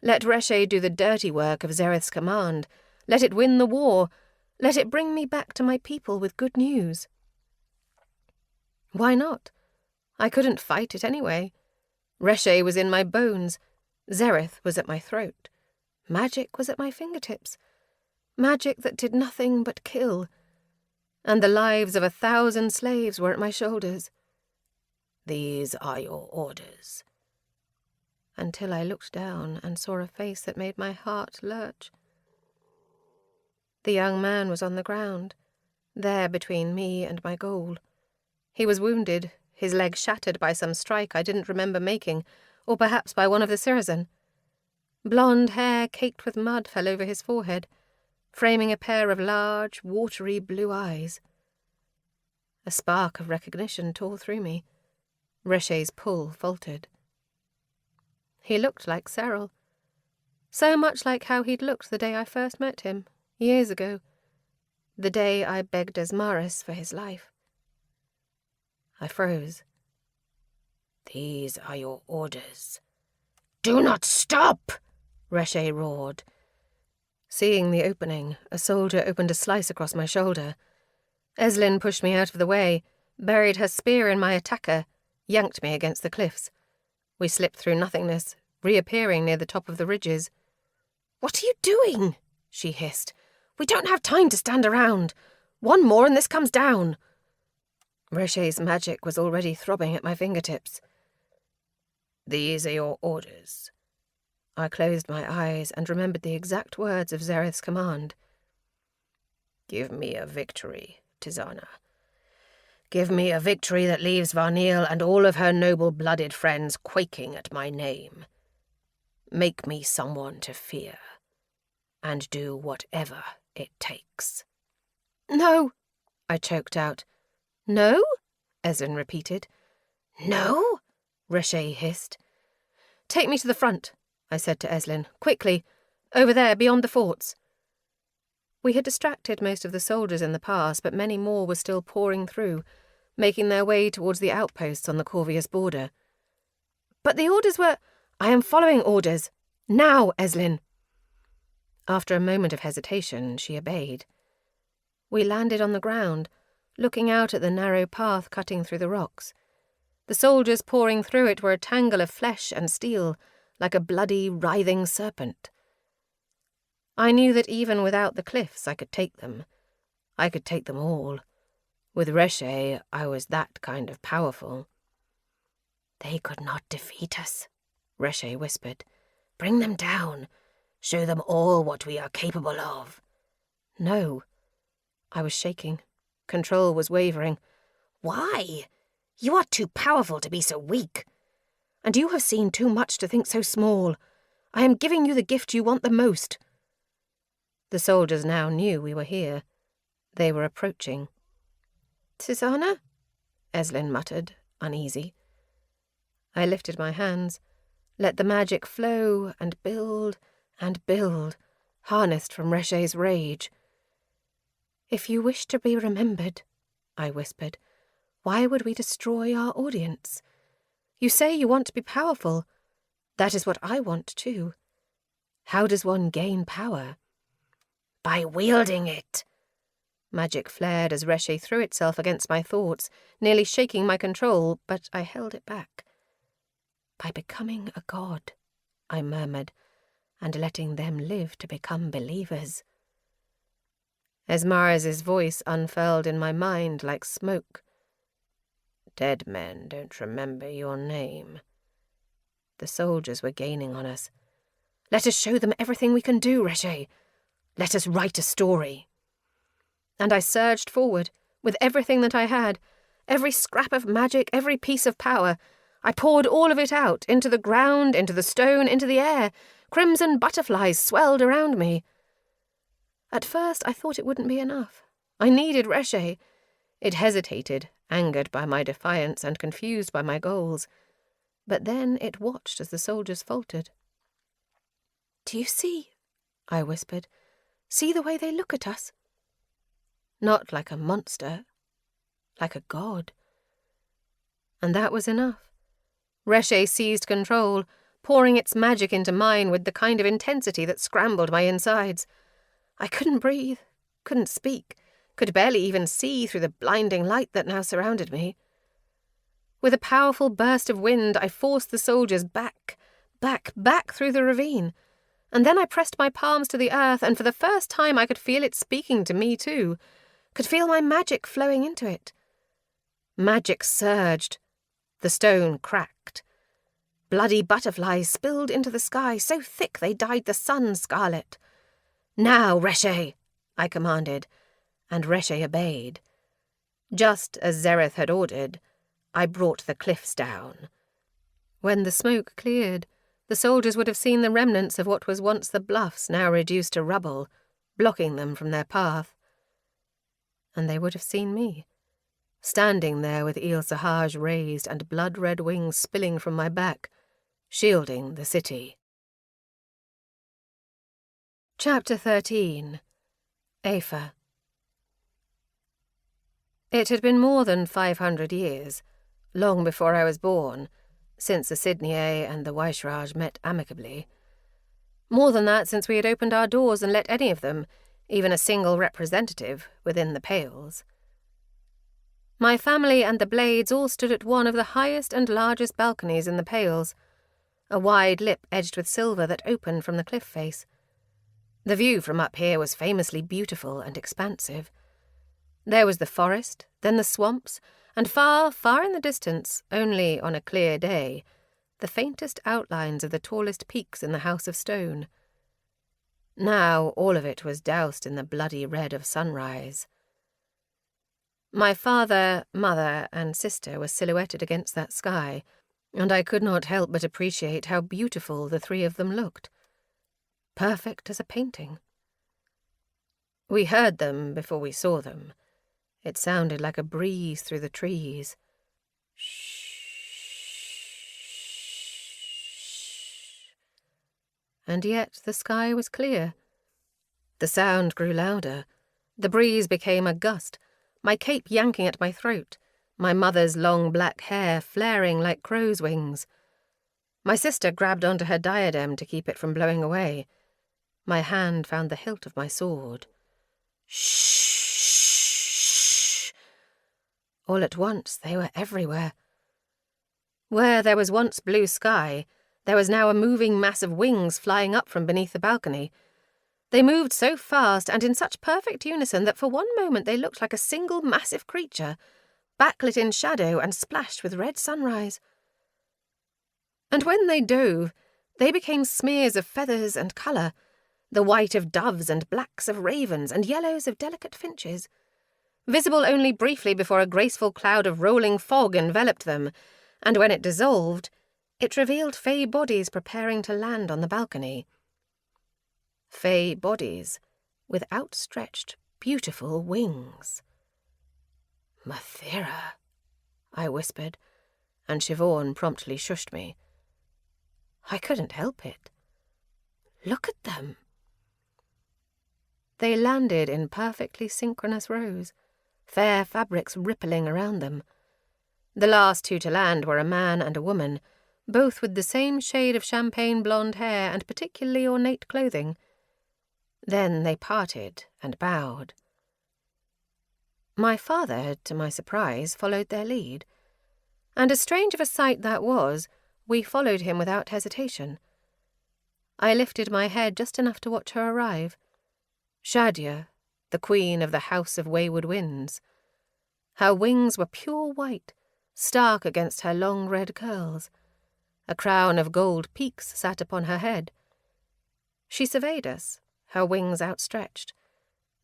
Speaker 3: Let Reshe do the dirty work of Zereth's command. Let it win the war. Let it bring me back to my people with good news. Why not? I couldn't fight it anyway. Reshe was in my bones. Zereth was at my throat. Magic was at my fingertips. Magic that did nothing but kill. And the lives of 1,000 slaves were at my shoulders.
Speaker 4: "These are your orders."
Speaker 3: Until I looked down and saw a face that made my heart lurch. The young man was on the ground, there between me and my goal. He was wounded, his leg shattered by some strike I didn't remember making, or perhaps by one of the Sirizan. Blonde hair caked with mud fell over his forehead, framing a pair of large, watery blue eyes. A spark of recognition tore through me. Reshe's pull faltered. He looked like Cyril. So much like how he'd looked the day I first met him, years ago. The day I begged Asmaris for his life. I froze.
Speaker 4: "These are your orders." "Do not stop!" Reshe roared.
Speaker 3: Seeing the opening, a soldier opened a slice across my shoulder. Eslin pushed me out of the way, buried her spear in my attacker, yanked me against the cliffs. We slipped through nothingness, reappearing near the top of the ridges. "What are you doing?" she hissed. "We don't have time to stand around. One more and this comes down." Reshe's magic was already throbbing at my fingertips.
Speaker 4: "These are your orders."
Speaker 3: I closed my eyes and remembered the exact words of Zareth's command.
Speaker 4: "Give me a victory, Tisana. Give me a victory that leaves Varneel and all of her noble-blooded friends quaking at my name. Make me someone to fear, and do whatever it takes."
Speaker 3: "No," I choked out. "No?" Eslin repeated.
Speaker 4: "No?"
Speaker 3: Reshe hissed. "Take me to the front," I said to Eslin. "Quickly. Over there, beyond the forts." We had distracted most of the soldiers in the pass, but many more were still pouring through, making their way towards the outposts on the Corvius border. "But the orders were—" "I am following orders. Now, Eslin." After a moment of hesitation, she obeyed. We landed on the ground, looking out at the narrow path cutting through the rocks. The soldiers pouring through it were a tangle of flesh and steel, like a bloody, writhing serpent. I knew that even without the cliffs I could take them. I could take them all. With Reshe, I was that kind of powerful.
Speaker 4: "They could not defeat us," Reshe whispered. "Bring them down. Show them all what we are capable of."
Speaker 3: "No." I was shaking. Control was wavering.
Speaker 4: "Why? You are too powerful to be so weak."
Speaker 3: "And you have seen too much to think so small. I am giving you the gift you want the most." The soldiers now knew we were here. They were approaching. "Tisana?" Eslin muttered, uneasy. I lifted my hands, let the magic flow and build, harnessed from Reshe's rage. "If you wish to be remembered," I whispered, "why would we destroy our audience? You say you want to be powerful. That is what I want too. How does one gain power?"
Speaker 4: "By wielding it."
Speaker 3: Magic flared as Reshe threw itself against my thoughts, nearly shaking my control, but I held it back. "By becoming a god," I murmured, "and letting them live to become believers." Esmaraz's voice unfurled in my mind like smoke.
Speaker 4: "Dead men don't remember your name."
Speaker 3: The soldiers were gaining on us. "Let us show them everything we can do, Reshe. Let us write a story." And I surged forward, with everything that I had, every scrap of magic, every piece of power. I poured all of it out, into the ground, into the stone, into the air. Crimson butterflies swelled around me. At first I thought it wouldn't be enough. I needed Reshe. It hesitated, angered by my defiance and confused by my goals. But then it watched as the soldiers faltered. "Do you see?" I whispered. "See the way they look at us?" Not like a monster, like a god. And that was enough. Reshe seized control, pouring its magic into mine with the kind of intensity that scrambled my insides. I couldn't breathe, couldn't speak, could barely even see through the blinding light that now surrounded me. With a powerful burst of wind, I forced the soldiers back through the ravine. And then I pressed my palms to the earth, and for the first time I could feel it speaking to me too, could feel my magic flowing into it. Magic surged. The stone cracked. Bloody butterflies spilled into the sky, so thick they dyed the sun scarlet. "Now, Reshe," I commanded, and Reshe obeyed. Just as Zareth had ordered, I brought the cliffs down. When the smoke cleared, the soldiers would have seen the remnants of what was once the bluffs now reduced to rubble, blocking them from their path. And they would have seen me, standing there with Il Sahaj raised and blood-red wings spilling from my back, shielding the city. Chapter 13. Afa. It had been more than 500 years, long before I was born, since the Sidney and the Vaishraj met amicably. More than that since we had opened our doors and let any of them, even a single representative, within the pales. My family and the Blades all stood at one of the highest and largest balconies in the pales, a wide lip edged with silver that opened from the cliff face. The view from up here was famously beautiful and expansive. There was the forest, then the swamps, and far, far in the distance, only on a clear day, the faintest outlines of the tallest peaks in the House of Stone. Now all of it was doused in the bloody red of sunrise. My father, mother, and sister were silhouetted against that sky, and I could not help but appreciate how beautiful the three of them looked. Perfect as a painting. We heard them before we saw them. It sounded like a breeze through the trees. Shh. And yet the sky was clear. The sound grew louder. The breeze became a gust, my cape yanking at my throat, my mother's long black hair flaring like crow's wings. My sister grabbed onto her diadem to keep it from blowing away. My hand found the hilt of my sword. Shh! All at once they were everywhere. Where there was once blue sky, there was now a moving mass of wings flying up from beneath the balcony. They moved so fast and in such perfect unison that for one moment they looked like a single massive creature, backlit in shadow and splashed with red sunrise. And when they dove, they became smears of feathers and colour, the white of doves and blacks of ravens and yellows of delicate finches, visible only briefly before a graceful cloud of rolling fog enveloped them, and when it dissolved, it revealed fey bodies preparing to land on the balcony. Fey bodies with outstretched, beautiful wings. "Mathera," I whispered, and Siobhan promptly shushed me. I couldn't help it. Look at them. They landed in perfectly synchronous rows, fair fabrics rippling around them. The last two to land were a man and a woman, both with the same shade of champagne blonde hair and particularly ornate clothing. Then they parted and bowed. My father, to my surprise, followed their lead. And as strange of a sight that was, we followed him without hesitation. I lifted my head just enough to watch her arrive. Shadia, the queen of the House of Wayward Winds. Her wings were pure white, stark against her long red curls. A crown of gold peaks sat upon her head. She surveyed us, her wings outstretched.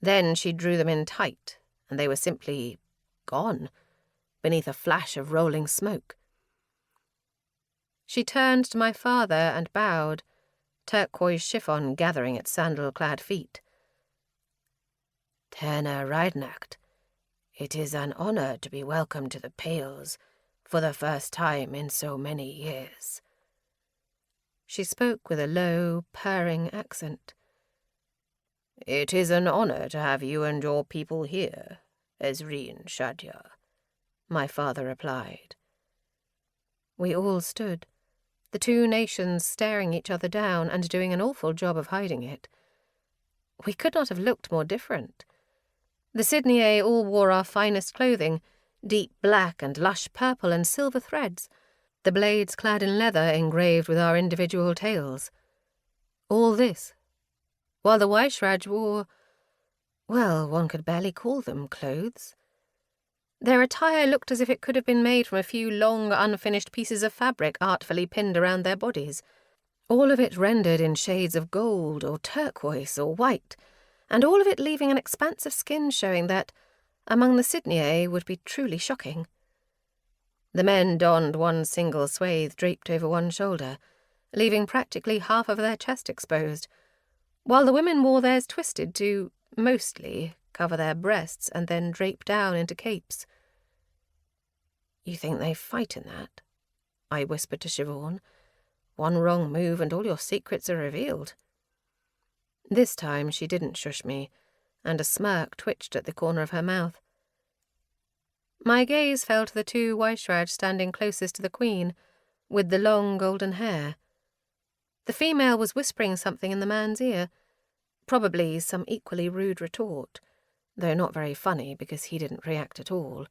Speaker 3: Then she drew them in tight, and they were simply gone, beneath a flash of rolling smoke. She turned to my father and bowed, turquoise chiffon gathering at sandal-clad feet. "Terna Reidnacht, it is an honor to be welcomed to the Pales for the first time in so many years." She spoke with a low, purring accent. "It is an honor to have you and your people here, Ezreen Shadia," my father replied. We all stood, the two nations staring each other down and doing an awful job of hiding it. We could not have looked more different. The Sydney all wore our finest clothing, deep black and lush purple and silver threads, the Blades clad in leather engraved with our individual tails. All this, while the Weishraj wore, well, one could barely call them clothes. Their attire looked as if it could have been made from a few long, unfinished pieces of fabric artfully pinned around their bodies, all of it rendered in shades of gold or turquoise or white, and all of it leaving an expanse of skin showing that, among the Sydney would be truly shocking. The men donned one single swathe draped over one shoulder, leaving practically half of their chest exposed, while the women wore theirs twisted to, mostly, cover their breasts and then drape down into capes. "You think they fight in that?" I whispered to Siobhan. "One wrong move and all your secrets are revealed." This time she didn't shush me, and a smirk twitched at the corner of her mouth. My gaze fell to the two Weishraj standing closest to the queen, with the long golden hair. The female was whispering something in the man's ear, probably some equally rude retort, though not very funny because he didn't react at all.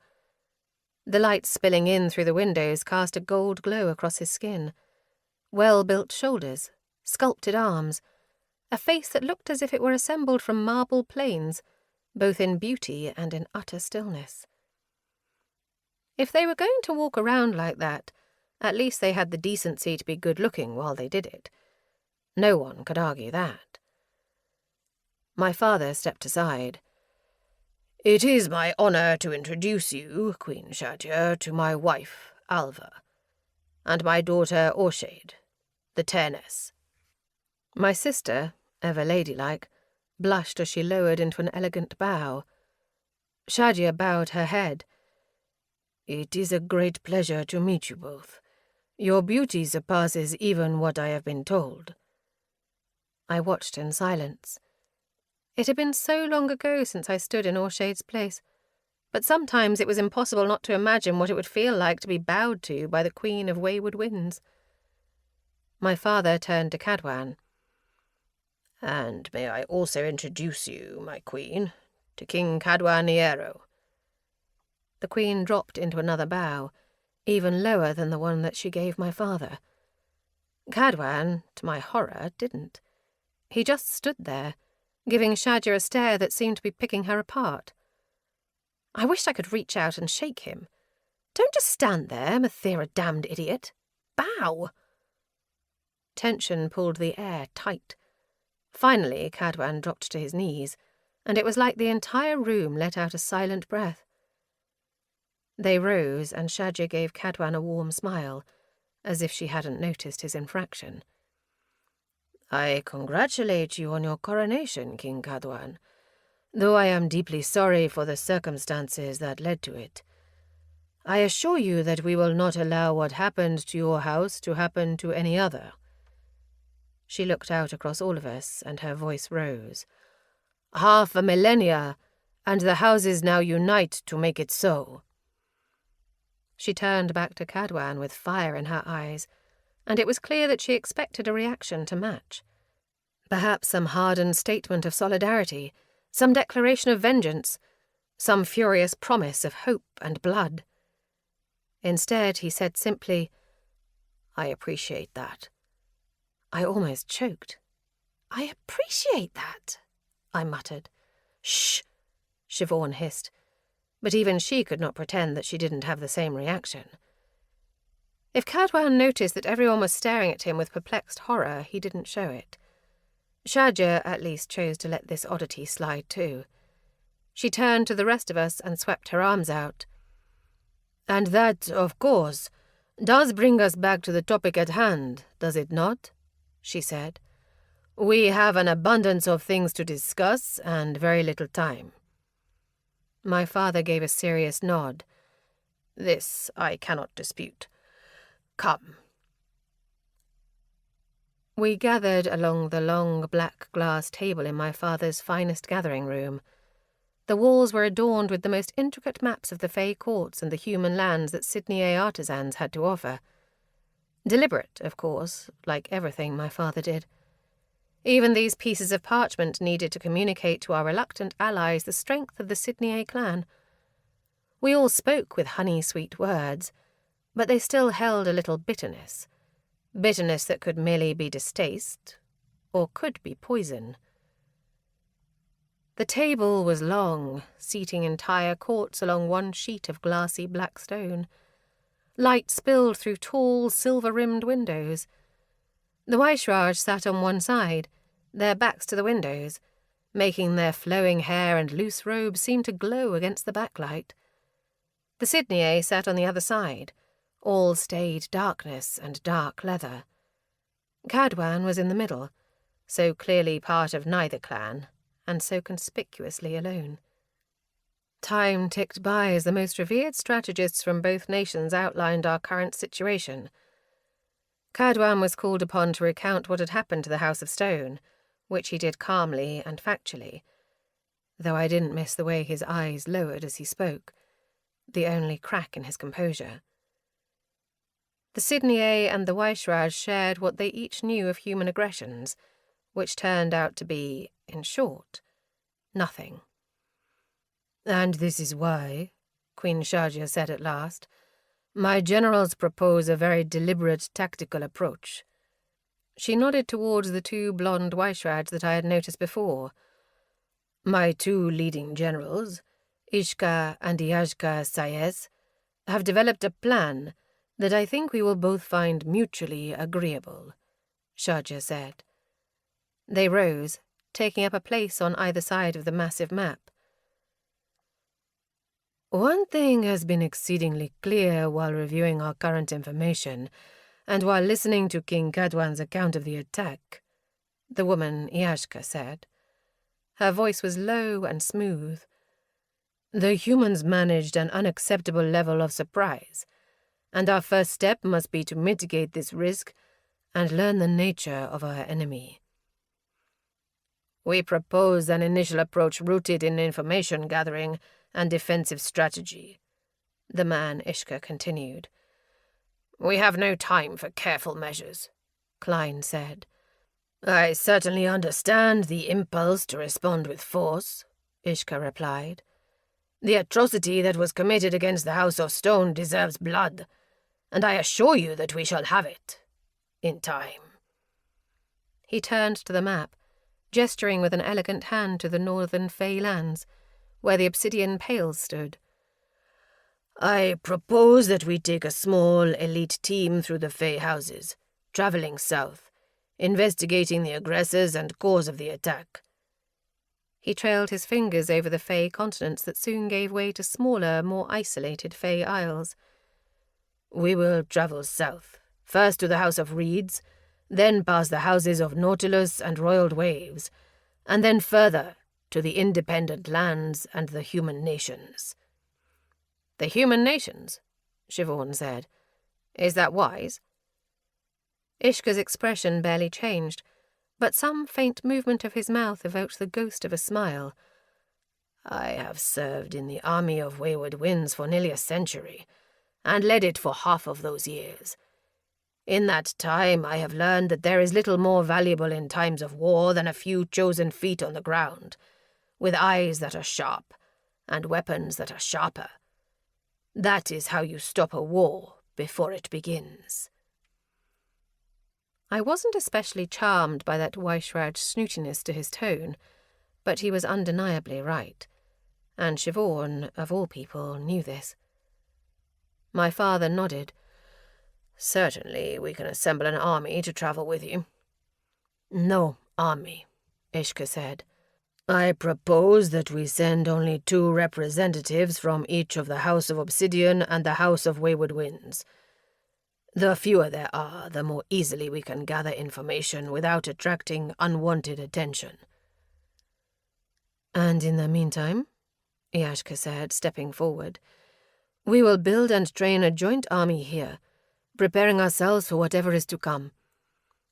Speaker 3: The light spilling in through the windows cast a gold glow across his skin. Well-built shoulders, sculpted arms, a face that looked as if it were assembled from marble planes, both in beauty and in utter stillness. If they were going to walk around like that, at least they had the decency to be good-looking while they did it. No one could argue that. My father stepped aside.
Speaker 4: "It is my honour to introduce you, Queen Shadia, to my wife, Alva, and my daughter, Orshade, the Terness."
Speaker 3: My sister, ever ladylike, blushed as she lowered into an elegant bow. Shadia bowed her head.
Speaker 4: "It is a great pleasure to meet you both. Your beauty surpasses even what I have been told."
Speaker 3: I watched in silence. It had been so long ago since I stood in Orshade's place, but sometimes it was impossible not to imagine what it would feel like to be bowed to by the Queen of Wayward Winds. My father turned to Cadwan.
Speaker 4: "And may I also introduce you, my queen, to King Cadwan Niero."
Speaker 3: The Queen dropped into another bow, even lower than the one that she gave my father. Cadwan, to my horror, didn't. He just stood there, giving Shadia a stare that seemed to be picking her apart. I wished I could reach out and shake him. "Don't just stand there, Mathera damned idiot. Bow!" Tension pulled the air tight. Finally, Cadwan dropped to his knees, and it was like the entire room let out a silent breath. They rose, and Shadia gave Cadwan a warm smile, as if she hadn't noticed his infraction.
Speaker 4: "I congratulate you on your coronation, King Cadwan, though I am deeply sorry for the circumstances that led to it. I assure you that we will not allow what happened to your house to happen to any other."
Speaker 3: She looked out across all of us, and her voice rose.
Speaker 4: "Half a millennia, and the houses now unite to make it so."
Speaker 3: She turned back to Cadwan with fire in her eyes, and it was clear that she expected a reaction to match. Perhaps some hardened statement of solidarity, some declaration of vengeance, some furious promise of hope and blood. Instead, he said simply,
Speaker 4: "I appreciate that."
Speaker 3: I almost choked. "I appreciate that," I muttered. "Shh," Siobhan hissed, but even she could not pretend that she didn't have the same reaction. If Cadwan noticed that everyone was staring at him with perplexed horror, he didn't show it. Shadia at least chose to let this oddity slide too. She turned to the rest of us and swept her arms out.
Speaker 4: "And that, of course, does bring us back to the topic at hand, does it not?" she said. "We have an abundance of things to discuss and very little time."
Speaker 3: My father gave a serious nod.
Speaker 4: "This I cannot dispute. Come."
Speaker 3: We gathered along the long black glass table in my father's finest gathering room. The walls were adorned with the most intricate maps of the Fey courts and the human lands that Sydney artisans had to offer. Deliberate, of course, like everything my father did. Even these pieces of parchment needed to communicate to our reluctant allies the strength of the Sydney clan. We all spoke with honey-sweet words, but they still held a little bitterness. Bitterness that could merely be distaste, or could be poison. The table was long, seating entire courts along one sheet of glassy black stone. Light spilled through tall, silver-rimmed windows. The Vaishraj sat on one side, their backs to the windows, making their flowing hair and loose robes seem to glow against the backlight. The Sydney sat on the other side, all staid darkness and dark leather. Cadwan was in the middle, so clearly part of neither clan, and so conspicuously alone. Time ticked by as the most revered strategists from both nations outlined our current situation. Cadwan was called upon to recount what had happened to the House of Stone, which he did calmly and factually, though I didn't miss the way his eyes lowered as he spoke, the only crack in his composure. The Sydney and the Vaishraj shared what they each knew of human aggressions, which turned out to be, in short, nothing.
Speaker 4: "And this is why," Queen Shahja said at last, "my generals propose a very deliberate tactical approach."
Speaker 3: She nodded towards the 2 blonde Vaishraj that I had noticed before.
Speaker 4: "My 2 leading generals, Ishka and Yashka Sayes, have developed a plan that I think we will both find mutually agreeable," Shahja said.
Speaker 3: They rose, taking up a place on either side of the massive map.
Speaker 4: "One thing has been exceedingly clear while reviewing our current information, and while listening to King Kadwan's account of the attack,"
Speaker 3: the woman Yashka said. Her voice was low and smooth.
Speaker 4: "The humans managed an unacceptable level of surprise, and our first step must be to mitigate this risk and learn the nature of our enemy. We propose an initial approach rooted in information gathering and defensive strategy," the man Ishka continued.
Speaker 3: "We have no time for careful measures," Klein said.
Speaker 4: "I certainly understand the impulse to respond with force," Ishka replied. "The atrocity that was committed against the House of Stone deserves blood, and I assure you that we shall have it. In time."
Speaker 3: He turned to the map, gesturing with an elegant hand to the northern Fey lands, where the obsidian pales stood.
Speaker 4: "I propose that we take a small elite team through the Fey houses, traveling south, investigating the aggressors and cause of the attack."
Speaker 3: He trailed his fingers over the Fey continents that soon gave way to smaller, more isolated Fey isles.
Speaker 4: "We will travel south, first to the House of Reeds, then past the houses of Nautilus and Roiled Waves, and then further to the independent lands and the human nations."
Speaker 3: "The human nations?" Siobhan said. "Is that wise?" Ishka's expression barely changed, but some faint movement of his mouth evoked the ghost of a smile.
Speaker 4: "I have served in the army of Wayward Winds for nearly a century, and led it for half of those years. In that time I have learned that there is little more valuable in times of war than a few chosen feet on the ground, with eyes that are sharp, and weapons that are sharper. That is how you stop a war before it begins."
Speaker 3: I wasn't especially charmed by that Vaishraj snootiness to his tone, but he was undeniably right, and Siobhan, of all people, knew this. My father nodded.
Speaker 4: "Certainly we can assemble an army to travel with you." "No army," Ishka said. "I propose that we send only 2 representatives from each of the House of Obsidian and the House of Wayward Winds. The fewer there are, the more easily we can gather information without attracting unwanted attention."
Speaker 3: "And in the meantime," Yashka said, stepping forward,
Speaker 4: "we will build and train a joint army here, preparing ourselves for whatever is to come.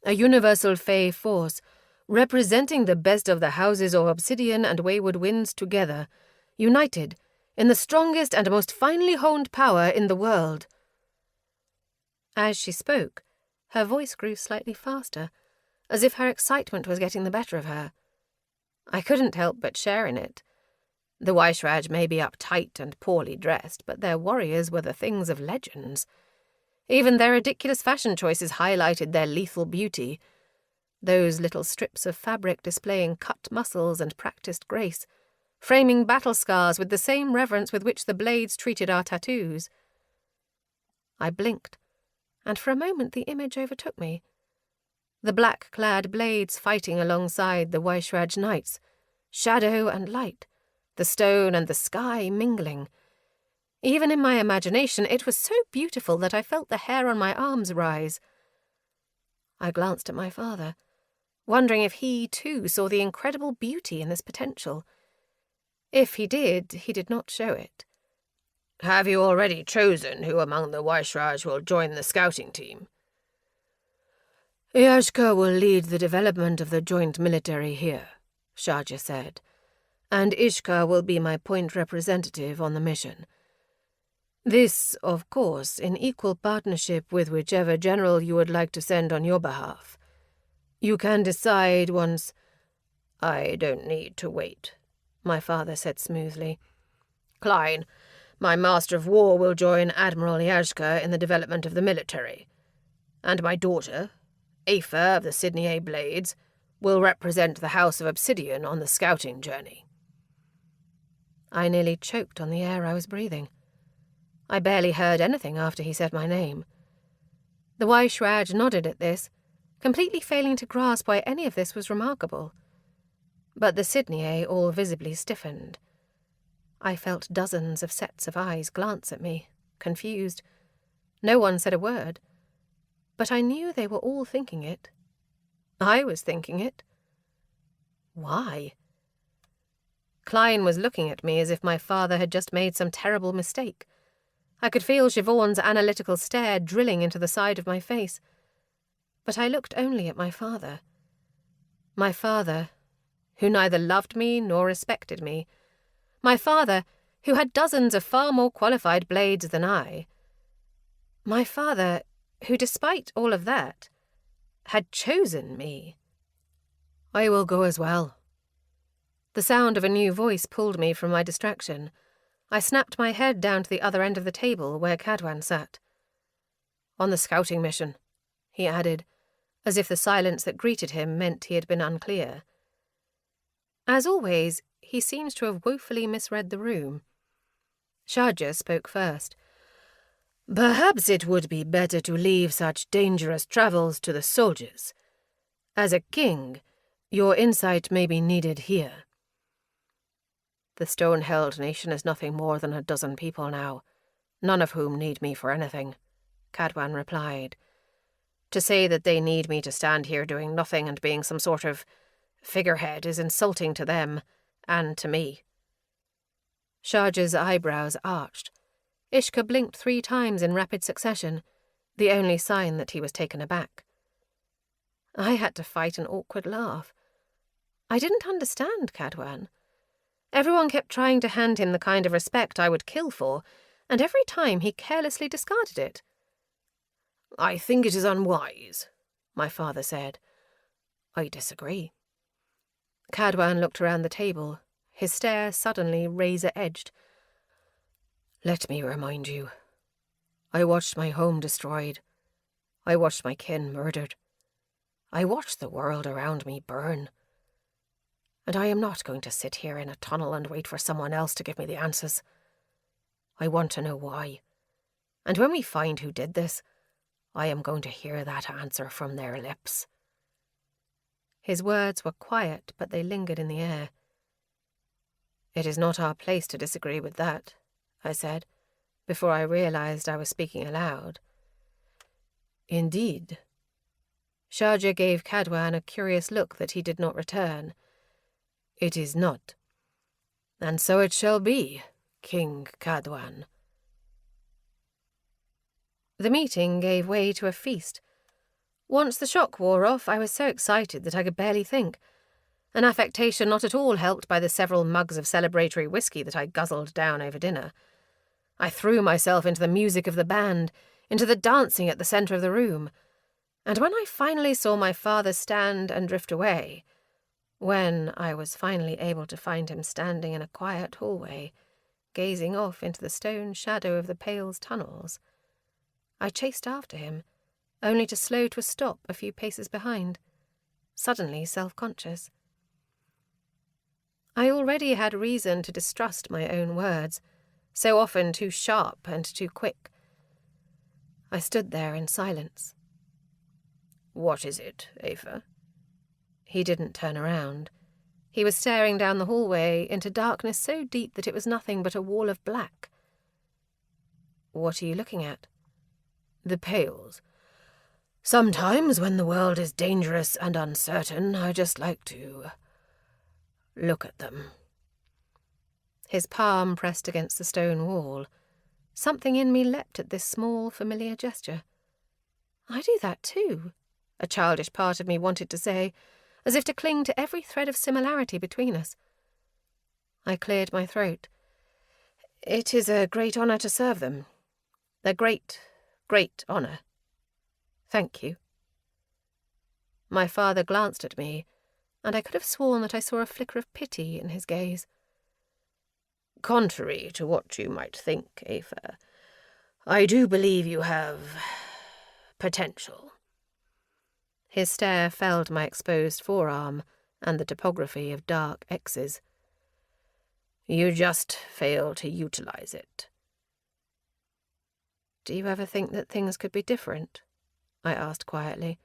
Speaker 4: A universal Fey force, representing the best of the houses of Obsidian and Wayward Winds together, united in the strongest and most finely honed power in the world."
Speaker 3: As she spoke, her voice grew slightly faster, as if her excitement was getting the better of her. I couldn't help but share in it. The Vaishraj may be uptight and poorly dressed, but their warriors were the things of legends. Even their ridiculous fashion choices highlighted their lethal beauty. Those little strips of fabric displaying cut muscles and practiced grace, framing battle scars with the same reverence with which the blades treated our tattoos. I blinked, and for a moment the image overtook me. The black-clad blades fighting alongside the Vaishraj knights, shadow and light, the stone and the sky mingling. Even in my imagination, it was so beautiful that I felt the hair on my arms rise. I glanced at my father, wondering if he, too, saw the incredible beauty in this potential. If he did not show it.
Speaker 4: "Have you already chosen who among the Vaishraj will join the scouting team?" "Yashka will lead the development of the joint military here," Shahja said, "and Ishka will be my point representative on the mission. This, of course, in equal partnership with whichever general you would like to send on your behalf. You can decide once—" "I don't need to wait," my father said smoothly. "Klein, my master of war, will join Admiral Yashka in the development of the military. And my daughter, Aoife of the Sydney A. Blades, will represent the House of Obsidian on the scouting journey." I nearly choked on the air I was breathing. I barely heard anything after he said my name. The Weishraj nodded at this, completely failing to grasp why any of this was remarkable. But the Sydney all visibly stiffened. I felt dozens of sets of eyes glance at me, confused. No one said a word. But I knew they were all thinking it. I was thinking it. Why? Klein was looking at me as if my father had just made some terrible mistake. I could feel Siobhan's analytical stare drilling into the side of my face. But I looked only at my father. My father, who neither loved me nor respected me. My father, who had dozens of far more qualified blades than I. My father, who, despite all of that, had chosen me. "I will go as well." The sound of a new voice pulled me from my distraction. I snapped my head down to the other end of the table where Cadwan sat. "On the scouting mission," he added, as if the silence that greeted him meant he had been unclear. As always, he seems to have woefully misread the room. Sharja spoke first. "Perhaps it would be better to leave such dangerous travels to the soldiers. As a king, your insight may be needed here." "The stone-held nation is nothing more than a dozen people now, none of whom need me for anything," Cadwan replied. "To say that they need me to stand here doing nothing and being some sort of figurehead is insulting to them and to me." Sharja's eyebrows arched. Ishka blinked 3 times in rapid succession, the only sign that he was taken aback. I had to fight an awkward laugh. I didn't understand Cadwan. Everyone kept trying to hand him the kind of respect I would kill for, and every time he carelessly discarded it. "I think it is unwise," my father said. "I disagree." Cadwan looked around the table, his stare suddenly razor-edged. "Let me remind you. I watched my home destroyed. I watched my kin murdered. I watched the world around me burn. And I am not going to sit here in a tunnel and wait for someone else to give me the answers. I want to know why. And when we find who did this, I am going to hear that answer from their lips." His words were quiet, but they lingered in the air. "It is not our place to disagree with that," I said, before I realized I was speaking aloud. "Indeed." Sharja gave Cadwan a curious look that he did not return. "It is not. And so it shall be, King Cadwan." The meeting gave way to a feast. Once the shock wore off, I was so excited that I could barely think, an affectation not at all helped by the several mugs of celebratory whiskey that I guzzled down over dinner. I threw myself into the music of the band, into the dancing at the centre of the room, and when I finally saw my father stand and drift away, when I was finally able to find him standing in a quiet hallway, gazing off into the stone shadow of the Pale's tunnels, I chased after him, only to slow to a stop a few paces behind, suddenly self-conscious. I already had reason to distrust my own words, so often too sharp and too quick. I stood there in silence. "What is it, Aoife?" He didn't turn around. He was staring down the hallway into darkness so deep that it was nothing but a wall of black. "What are you looking at?" "The Pales. Sometimes when the world is dangerous and uncertain, I just like to look at them." His palm pressed against the stone wall. Something in me leapt at this small, familiar gesture. "I do that too," a childish part of me wanted to say, as if to cling to every thread of similarity between us. I cleared my throat. "It is a great honour to serve them," They're great, great honour. Thank you. My father glanced at me, and I could have sworn that I saw a flicker of pity in his gaze. Contrary to what you might think, Aoife, I do believe you have potential. His stare fell to my exposed forearm and the topography of dark X's. You just fail to utilize it. Do you ever think that things could be different? I asked quietly.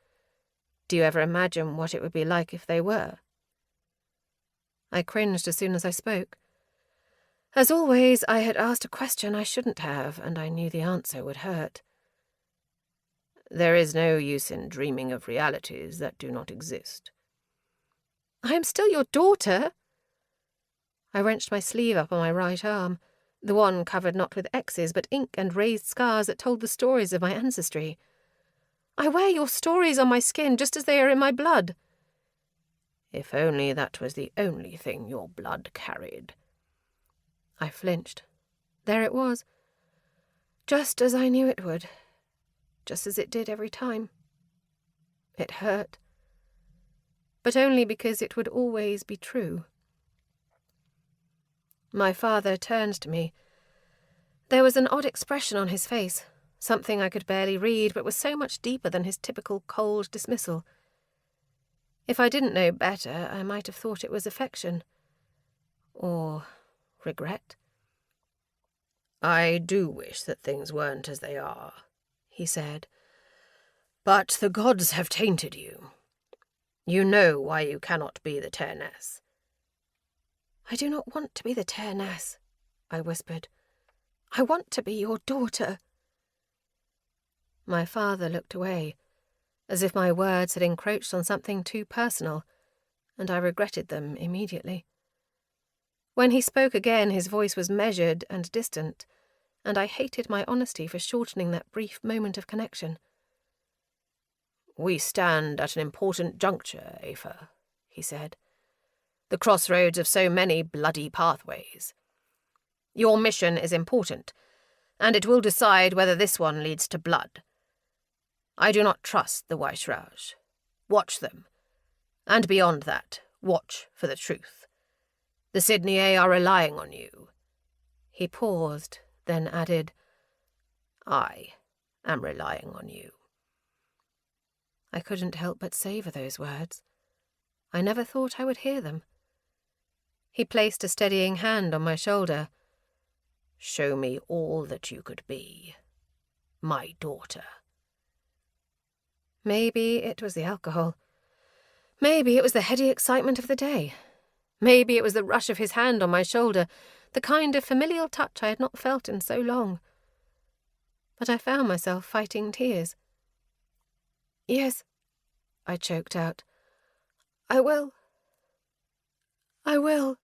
Speaker 4: Do you ever imagine what it would be like if they were? I cringed as soon as I spoke. As always, I had asked a question I shouldn't have, and I knew the answer would hurt. There is no use in dreaming of realities that do not exist. I am still your daughter. I wrenched my sleeve up on my right arm, the one covered not with X's but ink and raised scars that told the stories of my ancestry. I wear your stories on my skin just as they are in my blood. If only that was the only thing your blood carried. I flinched. There it was. Just as I knew it would. Just as it did every time. It hurt. But only because it would always be true. My father turned to me. There was an odd expression on his face, something I could barely read, but was so much deeper than his typical cold dismissal. If I didn't know better, I might have thought it was affection. Or regret. I do wish that things weren't as they are, he said. But the gods have tainted you. You know why you cannot be the Terness. I do not want to be the Terness, I whispered. I want to be your daughter. My father looked away, as if my words had encroached on something too personal, and I regretted them immediately. When he spoke again, his voice was measured and distant, and I hated my honesty for shortening that brief moment of connection. We stand at an important juncture, Aoife, he said. The crossroads of so many bloody pathways. Your mission is important, and it will decide whether this one leads to blood. I do not trust the Weishraj. Watch them. And beyond that, watch for the truth. The Sydney are relying on you. He paused, then added, I am relying on you. I couldn't help but savour those words. I never thought I would hear them. He placed a steadying hand on my shoulder. Show me all that you could be. My daughter. Maybe it was the alcohol. Maybe it was the heady excitement of the day. Maybe it was the rush of his hand on my shoulder, the kind of familial touch I had not felt in so long. But I found myself fighting tears. Yes, I choked out. I will. I will.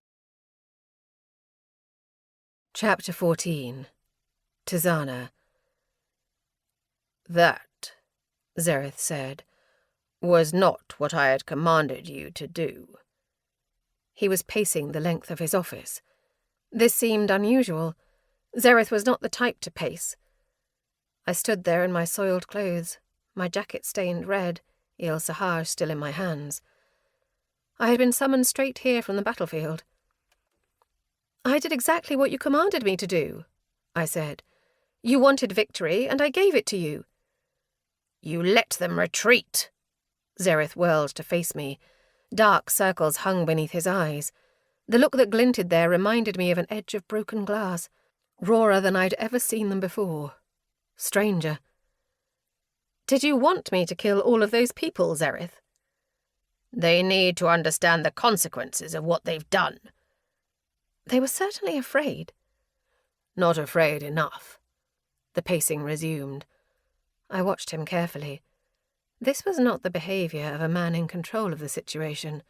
Speaker 4: Chapter 14. Tizana. That, Zereth said, was not what I had commanded you to do. He was pacing the length of his office. This seemed unusual. Zereth was not the type to pace. I stood there in my soiled clothes, my jacket stained red, Il Sahaj still in my hands. I had been summoned straight here from the battlefield. I did exactly what you commanded me to do, I said. You wanted victory, and I gave it to you. You let them retreat. Zereth whirled to face me. Dark circles hung beneath his eyes. The look that glinted there reminded me of an edge of broken glass, rawer than I'd ever seen them before. Stranger. Did you want me to kill all of those people, Zereth? They need to understand the consequences of what they've done. They were certainly afraid. Not afraid enough. The pacing resumed. I watched him carefully. This was not the behaviour of a man in control of the situation.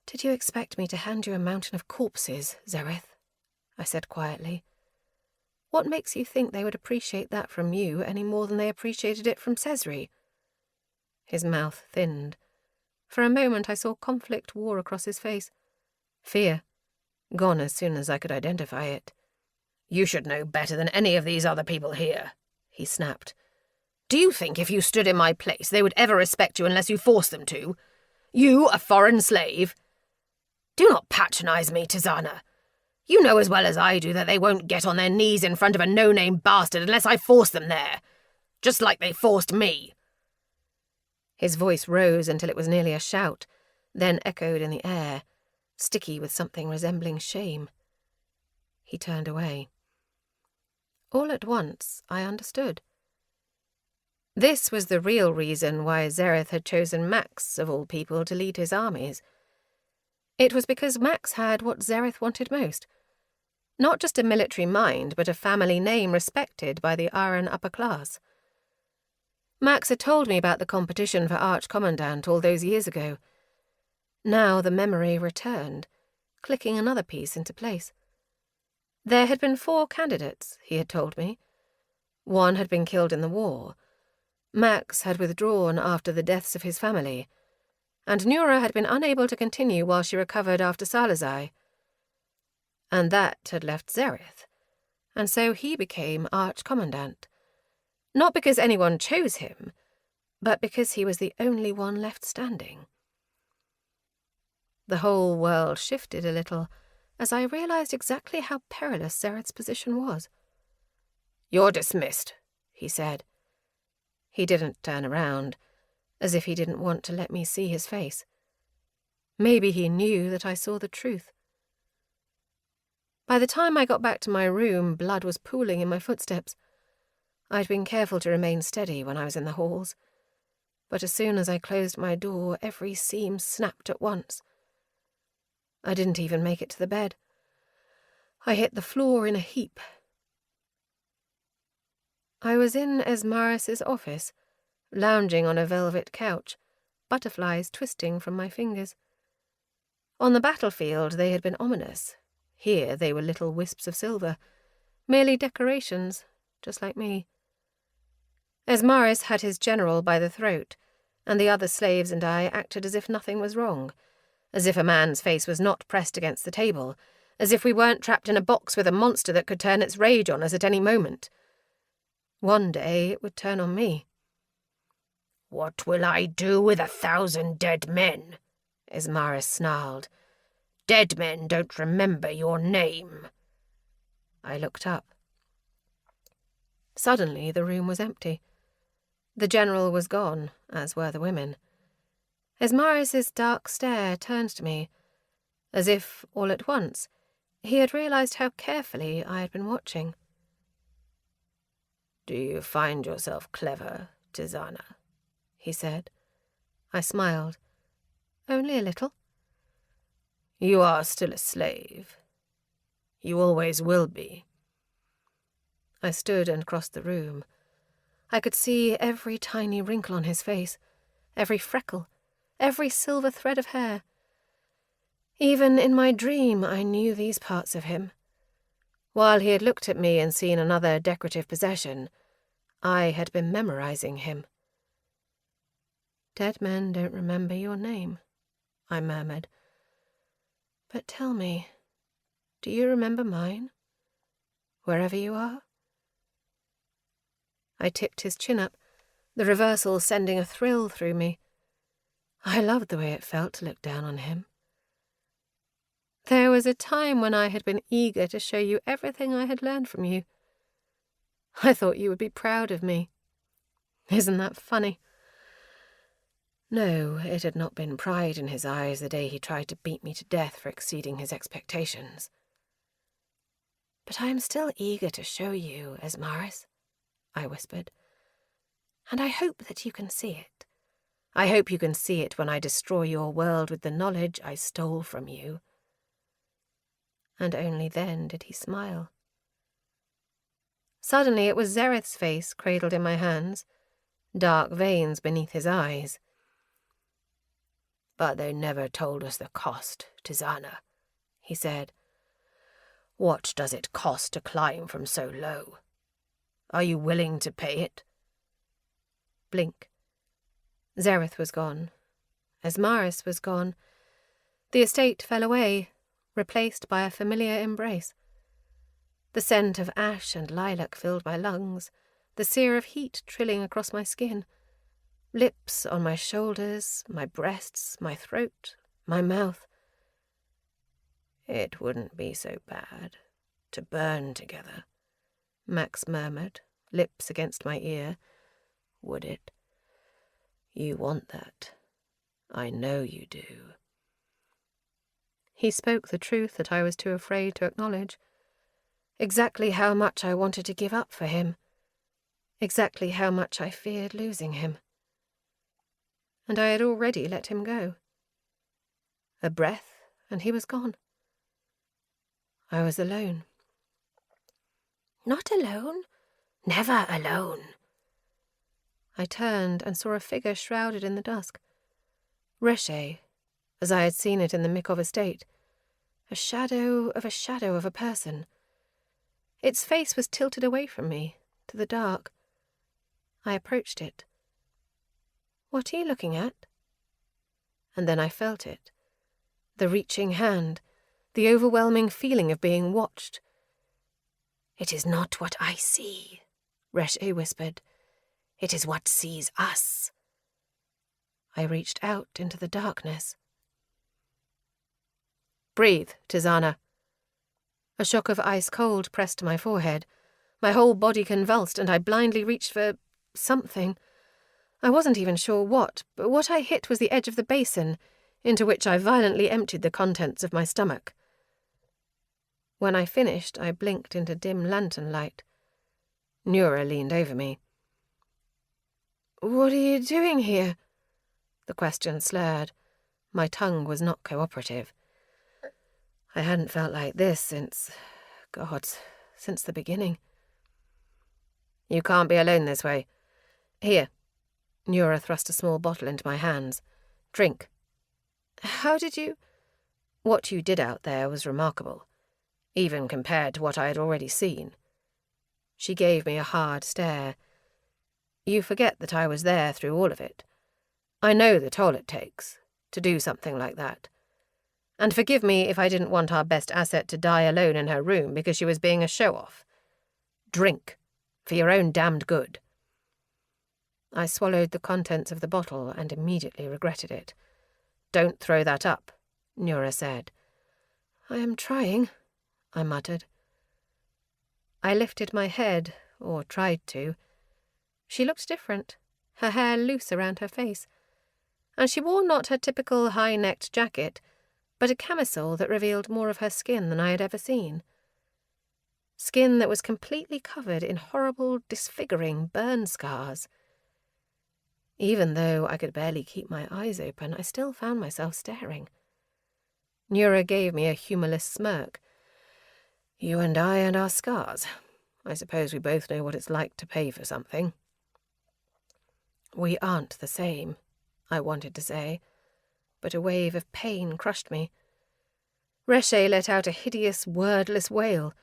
Speaker 4: Did you expect me to hand you a mountain of corpses, Zereth? I said quietly. What makes you think they would appreciate that from you any more than they appreciated it from Cesri? His mouth thinned. For a moment I saw conflict war across his face. Fear. Gone as soon as I could identify it. You should know better than any of these other people here, he snapped. Do you think if you stood in my place they would ever respect you unless you forced them to? You, a foreign slave? Do not patronize me, Tizana. You know as well as I do that they won't get on their knees in front of a no-name bastard unless I force them there. Just like they forced me. His voice rose until it was nearly a shout, then echoed in the air, sticky with something resembling shame. He turned away. All at once, I understood. This was the real reason why Zareth had chosen Max, of all people, to lead his armies. It was because Max had what Zareth wanted most. Not just a military mind, but a family name respected by the Aran upper class. Max had told me about the competition for Arch-Commandant all those years ago. Now the memory returned, clicking another piece into place. There had been 4 candidates, he had told me. 1 had been killed in the war. Max had withdrawn after the deaths of his family, and Nura had been unable to continue while she recovered after Salazai. And that had left Zareth, and so he became Arch-Commandant. Not because anyone chose him, but because he was the only one left standing. The whole world shifted a little as I realized exactly how perilous Zareth's position was. "You're dismissed," he said. He didn't turn around, as if he didn't want to let me see his face. Maybe he knew that I saw the truth. By the time I got back to my room, blood was pooling in my footsteps. I'd been careful to remain steady when I was in the halls, but as soon as I closed my door, every seam snapped at once. I didn't even make it to the bed. I hit the floor in a heap. I was in Esmaris's office, lounging on a velvet couch, butterflies twisting from my fingers. On the battlefield they had been ominous. Here they were little wisps of silver, merely decorations, just like me. Esmaris had his general by the throat, and the other slaves and I acted as if nothing was wrong, as if a man's face was not pressed against the table, as if we weren't trapped in a box with a monster that could turn its rage on us at any moment. One day it would turn on me. "What will I do with 1,000 dead men?" Esmaris snarled. "Dead men don't remember your name." I looked up. Suddenly the room was empty. The general was gone, as were the women. Esmaris's dark stare turned to me, as if, all at once, he had realized how carefully I had been watching. "Do you find yourself clever, Tizana?" he said. I smiled. "Only a little." "You are still a slave. You always will be." I stood and crossed the room. I could see every tiny wrinkle on his face, every freckle, every silver thread of hair. Even in my dream I knew these parts of him. While he had looked at me and seen another decorative possession, I had been memorizing him. "Dead men don't remember your name," I murmured. "But tell me, do you remember mine? Wherever you are?" I tipped his chin up, the reversal sending a thrill through me. I loved the way it felt to look down on him. "There was a time when I had been eager to show you everything I had learned from you. I thought you would be proud of me. Isn't that funny?" No, it had not been pride in his eyes the day he tried to beat me to death for exceeding his expectations. "But I am still eager to show you, Esmaris," I whispered. "And I hope that you can see it. I hope you can see it when I destroy your world with the knowledge I stole from you." And only then did he smile. Suddenly it was Zareth's face cradled in my hands, dark veins beneath his eyes. "But they never told us the cost, Tizana," he said. "What does it cost to climb from so low? Are you willing to pay it?" Blink. Zareth was gone. Esmaris was gone. The estate fell away, replaced by a familiar embrace.
Speaker 3: The scent of ash and lilac filled my lungs, the sear of heat trilling across my skin. Lips on my shoulders, my breasts, my throat, my mouth.
Speaker 4: "It wouldn't be so bad to burn together," Max murmured, lips against my ear. "Would it? You want that. I know you do."
Speaker 3: He spoke the truth that I was too afraid to acknowledge. Exactly how much I wanted to give up for him. Exactly how much I feared losing him. And I had already let him go. A breath, and he was gone. I was alone.
Speaker 4: "Not alone. Never alone."
Speaker 3: I turned and saw a figure shrouded in the dusk. Reshe, as I had seen it in the Mikov estate. A shadow of a person. Its face was tilted away from me, to the dark. I approached it. "What are you looking at?" And then I felt it. The reaching hand, the overwhelming feeling of being watched.
Speaker 4: "It is not what I see," Reshe whispered. "It is what sees us."
Speaker 3: I reached out into the darkness. "Breathe, Tizana." A shock of ice cold pressed to my forehead. My whole body convulsed, and I blindly reached for something. I wasn't even sure what, but what I hit was the edge of the basin, into which I violently emptied the contents of my stomach. When I finished, I blinked into dim lantern light. Nura leaned over me. "What are you doing here?" The question slurred. My tongue was not cooperative. I hadn't felt like this since the beginning. "You can't be alone this way. Here." Nura thrust a small bottle into my hands. "Drink." "How did you—" "What you did out there was remarkable, even compared to what I had already seen." She gave me a hard stare. "You forget that I was there through all of it. I know the toll it takes to do something like that. And forgive me if I didn't want our best asset to die alone in her room because she was being a show-off. Drink, for your own damned good." I swallowed the contents of the bottle and immediately regretted it. "Don't throw that up," Nura said. "I am trying," I muttered. I lifted my head, or tried to. She looked different, her hair loose around her face, and she wore not her typical high-necked jacket, but a camisole that revealed more of her skin than I had ever seen. Skin that was completely covered in horrible, disfiguring burn scars. Even though I could barely keep my eyes open, I still found myself staring. Nura gave me a humorless smirk. "You and I and our scars. I suppose we both know what it's like to pay for something." "We aren't the same," I wanted to say, but a wave of pain crushed me. Reshe let out a hideous, wordless wail.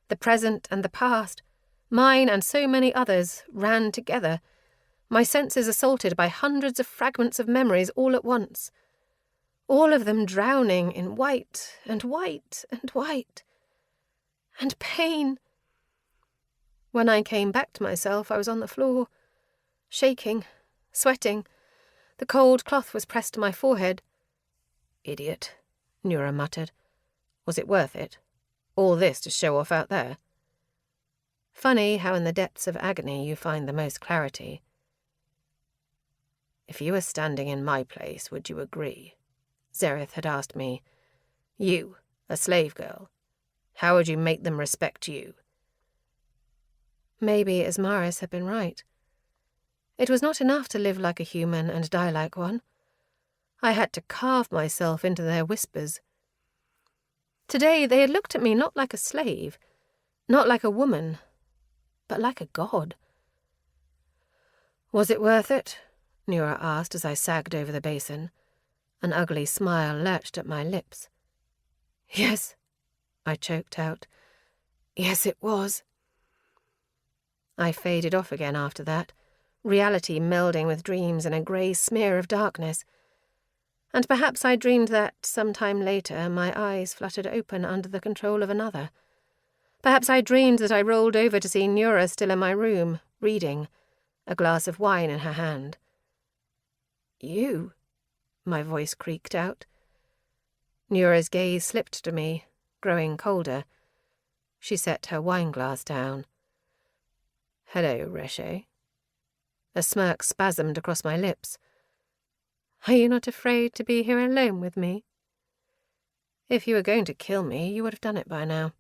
Speaker 3: The present and the past, mine and so many others, ran together, my senses assaulted by hundreds of fragments of memories all at once, all of them drowning in white and white and white. And pain. When I came back to myself, I was on the floor, shaking, sweating. The cold cloth was pressed to my forehead. "Idiot," Nura muttered. "Was it worth it? All this to show off out there?" Funny how in the depths of agony you find the most clarity. "If you were standing in my place, would you agree?" Zareth had asked me. "You, a slave girl. How would you make them respect you?" Maybe Ismaris had been right. It was not enough to live like a human and die like one. I had to carve myself into their whispers. Today they had looked at me not like a slave, not like a woman, but like a god. "Was it worth it?" Nura asked as I sagged over the basin. An ugly smile lurched at my lips. "Yes," I choked out. "Yes, it was." I faded off again after that, reality melding with dreams in a grey smear of darkness. And perhaps I dreamed that, some time later, my eyes fluttered open under the control of another. Perhaps I dreamed that I rolled over to see Nura still in my room, reading, a glass of wine in her hand. "You?" my voice creaked out. Nura's gaze slipped to me, growing colder. She set her wineglass down. "Hello, Reshe." A smirk spasmed across my lips. "Are you not afraid to be here alone with me? If you were going to kill me, you would have done it by now.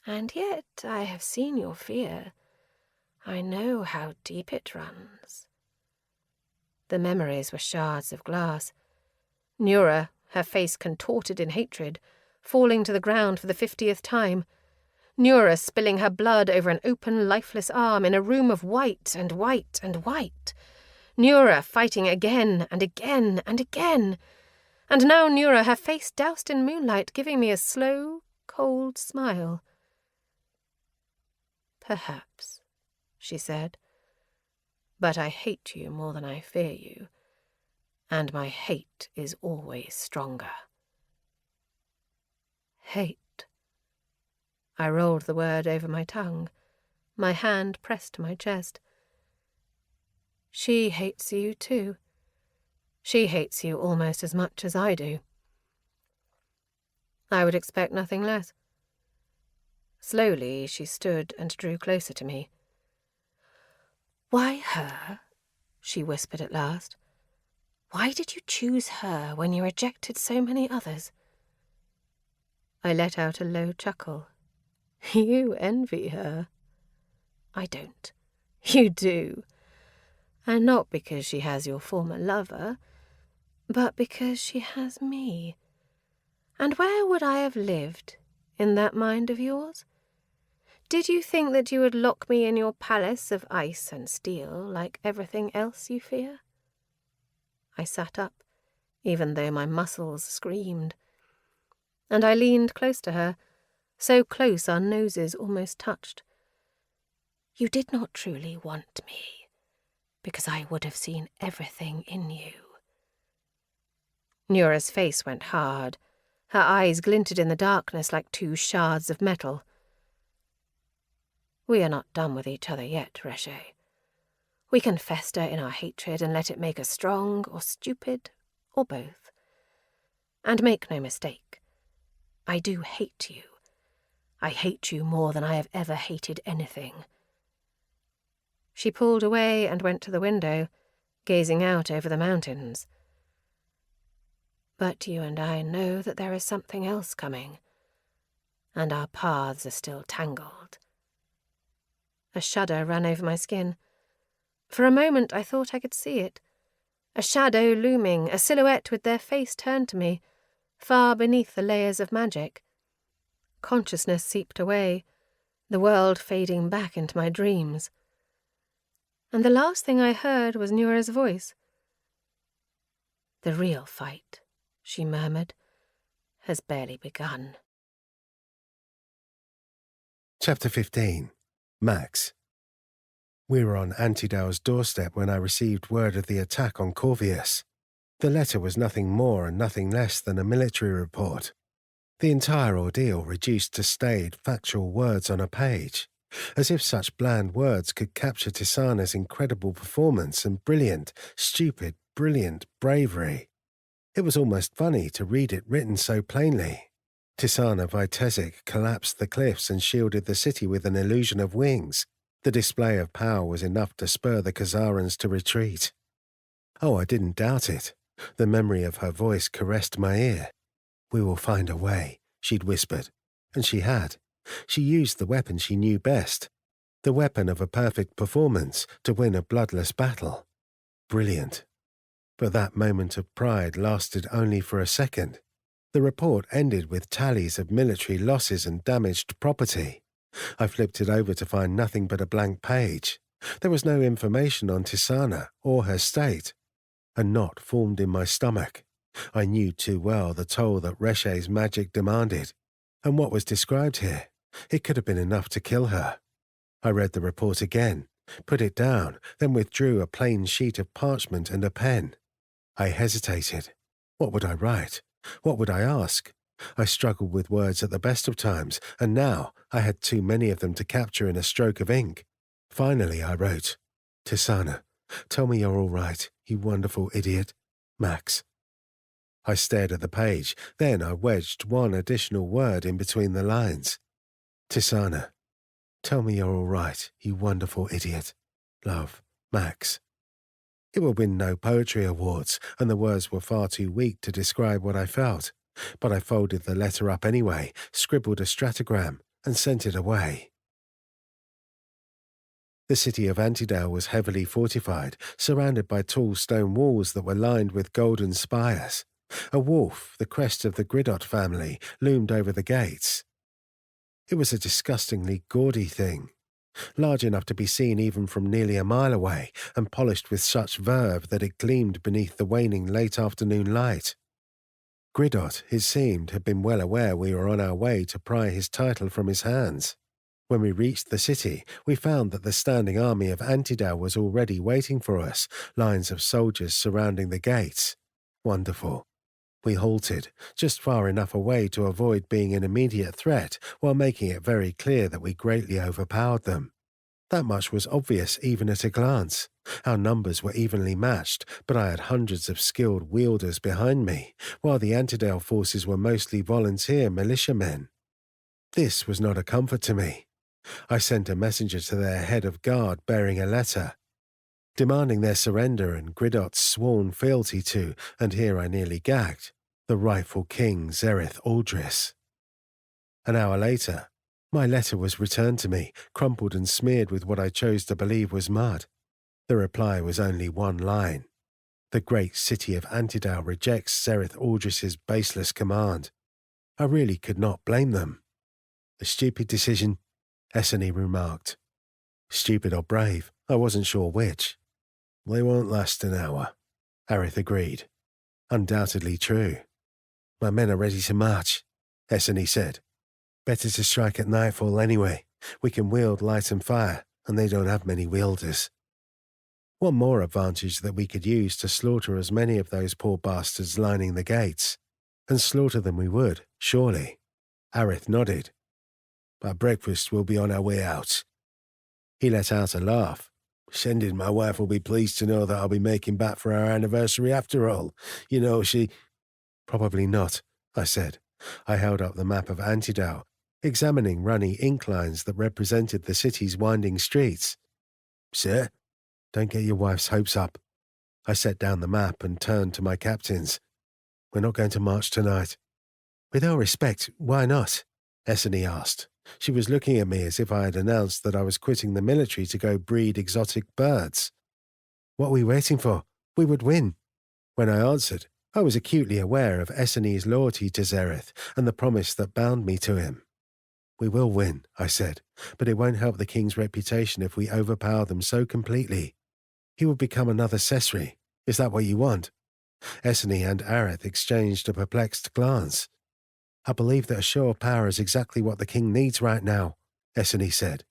Speaker 3: And yet I have seen your fear. I know how deep it runs." The memories were shards of glass. Nura, her face contorted in hatred, falling to the ground for the 50th time. Nura spilling her blood over an open, lifeless arm in a room of white and white and white. Nura fighting again and again and again. And now Nura, her face doused in moonlight, giving me a slow, cold smile. "Perhaps," she said, "but I hate you more than I fear you, and my hate is always stronger." Hate. I rolled the word over my tongue. My hand pressed to my chest. She hates you too. She hates you almost as much as I do. I would expect nothing less. Slowly she stood and drew closer to me. "Why her?" she whispered at last. "Why did you choose her when you rejected so many others?" I let out a low chuckle. "You envy her." "I don't." "You do. And not because she has your former lover, but because she has me. And where would I have lived in that mind of yours? Did you think that you would lock me in your palace of ice and steel like everything else you fear?" I sat up, even though my muscles screamed. And I leaned close to her, so close our noses almost touched. "You did not truly want me, because I would have seen everything in you." Nura's face went hard. Her eyes glinted in the darkness like two shards of metal. "We are not done with each other yet, Reshe. We can fester in our hatred and let it make us strong or stupid, or both. And make no mistake, I do hate you. I hate you more than I have ever hated anything." She pulled away and went to the window, gazing out over the mountains. "But you and I know that there is something else coming, and our paths are still tangled." A shudder ran over my skin. For a moment I thought I could see it. A shadow looming, a silhouette with their face turned to me, far beneath the layers of magic. Consciousness seeped away, the world fading back into my dreams. And the last thing I heard was Nura's voice. "The real fight," she murmured, "has barely begun."
Speaker 5: Chapter 15. Max. We were on Antidale's doorstep when I received word of the attack on Corvius. The letter was nothing more and nothing less than a military report. The entire ordeal reduced to staid, factual words on a page, as if such bland words could capture Tisana's incredible performance and brilliant, stupid, brilliant bravery. It was almost funny to read it written so plainly. Tisana Vitesic collapsed the cliffs and shielded the city with an illusion of wings. The display of power was enough to spur the Khazarans to retreat. Oh, I didn't doubt it. The memory of her voice caressed my ear. "We will find a way," she'd whispered. And she had. She used the weapon she knew best. The weapon of a perfect performance to win a bloodless battle. Brilliant. But that moment of pride lasted only for a second. The report ended with tallies of military losses and damaged property. I flipped it over to find nothing but a blank page. There was no information on Tisana or her state. A knot formed in my stomach. I knew too well the toll that Reshe's magic demanded. And what was described here? It could have been enough to kill her. I read the report again, put it down, then withdrew a plain sheet of parchment and a pen. I hesitated. What would I write? What would I ask? I struggled with words at the best of times, and now I had too many of them to capture in a stroke of ink. Finally I wrote, "Tisana, tell me you're all right, you wonderful idiot. Max." I stared at the page, then I wedged one additional word in between the lines. "Tisana, tell me you're all right, you wonderful idiot. Love, Max." It would win no poetry awards, and the words were far too weak to describe what I felt. But I folded the letter up anyway, scribbled a stratogram, and sent it away. The city of Antidale was heavily fortified, surrounded by tall stone walls that were lined with golden spires. A wolf, the crest of the Gridot family, loomed over the gates. It was a disgustingly gaudy thing, large enough to be seen even from nearly a mile away, and polished with such verve that it gleamed beneath the waning late afternoon light. Gridot, it seemed, had been well aware we were on our way to pry his title from his hands. When we reached the city, we found that the standing army of Antidale was already waiting for us, lines of soldiers surrounding the gates. Wonderful. We halted, just far enough away to avoid being an immediate threat, while making it very clear that we greatly overpowered them. That much was obvious even at a glance. Our numbers were evenly matched, but I had hundreds of skilled wielders behind me, while the Antidale forces were mostly volunteer militiamen. This was not a comfort to me. I sent a messenger to their head of guard bearing a letter, demanding their surrender and Gridot's sworn fealty to, and here I nearly gagged, the rightful king Zereth Aldris. An hour later, my letter was returned to me, crumpled and smeared with what I chose to believe was mud. The reply was only one line. The great city of Antidale rejects Zereth Aldris's baseless command. I really could not blame them. A stupid decision, Essany remarked. Stupid or brave, I wasn't sure which. They won't last an hour, Arith agreed. Undoubtedly true. My men are ready to march, Essany said. Better to strike at nightfall anyway. We can wield light and fire, and they don't have many wielders. One more advantage that we could use to slaughter as many of those poor bastards lining the gates. And slaughter them we would, surely. Arith nodded. By breakfast we'll be on our way out. He let out a laugh. Shendid, my wife, will be pleased to know that I'll be making back for our anniversary after all. You know, she... Probably not, I said. I held up the map of Antidale, examining runny inclines that represented the city's winding streets. Sir, don't get your wife's hopes up. I set down the map and turned to my captains. We're not going to march tonight. With all respect, why not? Essany asked. She was looking at me as if I had announced that I was quitting the military to go breed exotic birds. What are we waiting for? We would win. When I answered, I was acutely aware of Essany's loyalty to Zereth and the promise that bound me to him. We will win, I said, but it won't help the king's reputation if we overpower them so completely. He would become another Cesri. Is that what you want? Essany and Arith exchanged a perplexed glance. I believe that a show of power is exactly what the king needs right now, Essany said.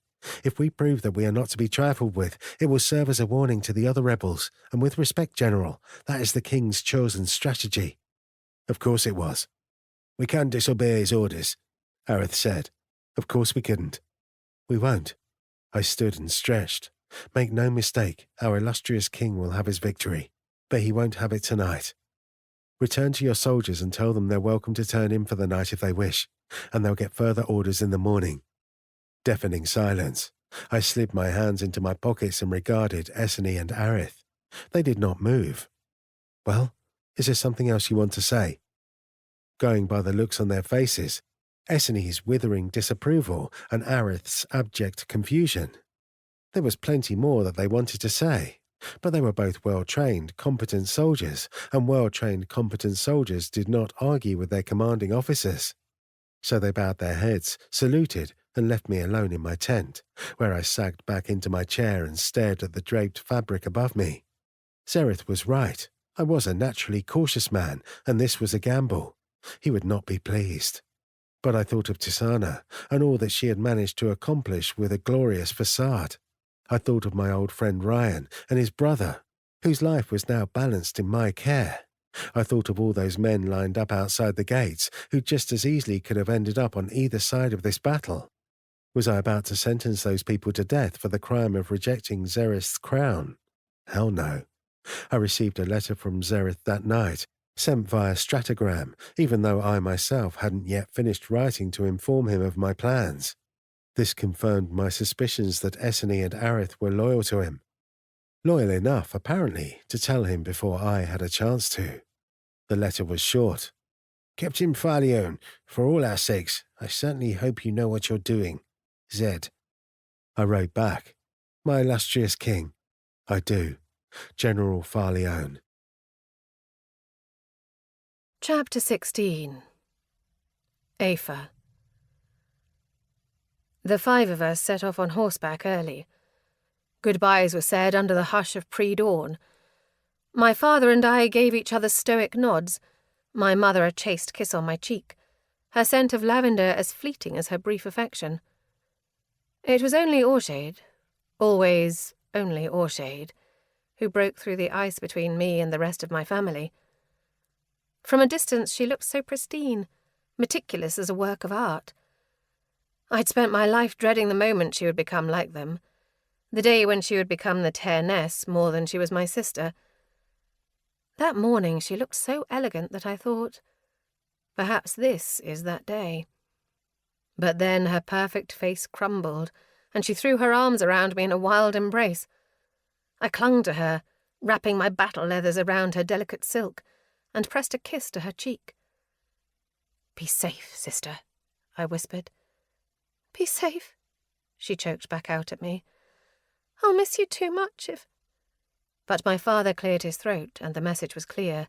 Speaker 5: If we prove that we are not to be trifled with, it will serve as a warning to the other rebels, and with respect, General, that is the king's chosen strategy. Of course it was. We can't disobey his orders, Arith said. Of course we couldn't. We won't. I stood and stretched. Make no mistake, our illustrious king will have his victory, but he won't have it tonight. Return to your soldiers and tell them they're welcome to turn in for the night if they wish, and they'll get further orders in the morning. Deafening silence. I slid my hands into my pockets and regarded Essany and Arith. They did not move. Well, is there something else you want to say? Going by the looks on their faces, Essany's withering disapproval and Arith's abject confusion. There was plenty more that they wanted to say. But they were both well-trained, competent soldiers, and well-trained, competent soldiers did not argue with their commanding officers. So they bowed their heads, saluted, and left me alone in my tent, where I sagged back into my chair and stared at the draped fabric above me. Zereth was right. I was a naturally cautious man, and this was a gamble. He would not be pleased. But I thought of Tisana, and all that she had managed to accomplish with a glorious facade. I thought of my old friend Ryan and his brother, whose life was now balanced in my care. I thought of all those men lined up outside the gates who just as easily could have ended up on either side of this battle. Was I about to sentence those people to death for the crime of rejecting Zereth's crown? Hell no. I received a letter from Zereth that night, sent via stratogram, even though I myself hadn't yet finished writing to inform him of my plans. This confirmed my suspicions that Essene and Arith were loyal to him. Loyal enough, apparently, to tell him before I had a chance to. The letter was short. Captain Farleone, for all our sakes, I certainly hope you know what you're doing. Zed. I wrote back. My illustrious king. I do. General Farleone.
Speaker 3: Chapter 16. Aoife. The 5 of us set off on horseback early. Goodbyes were said under the hush of pre-dawn. My father and I gave each other stoic nods, my mother a chaste kiss on my cheek, her scent of lavender as fleeting as her brief affection. It was only Orshade, always only Orshade, who broke through the ice between me and the rest of my family. From a distance she looked so pristine, meticulous as a work of art. I'd spent my life dreading the moment she would become like them, the day when she would become the Tairness more than she was my sister. That morning she looked so elegant that I thought, perhaps this is that day. But then her perfect face crumbled, and she threw her arms around me in a wild embrace. I clung to her, wrapping my battle leathers around her delicate silk, and pressed a kiss to her cheek. "Be safe, sister," I whispered. "Be safe," she choked back out at me. "I'll miss you too much if—" But my father cleared his throat, and the message was clear.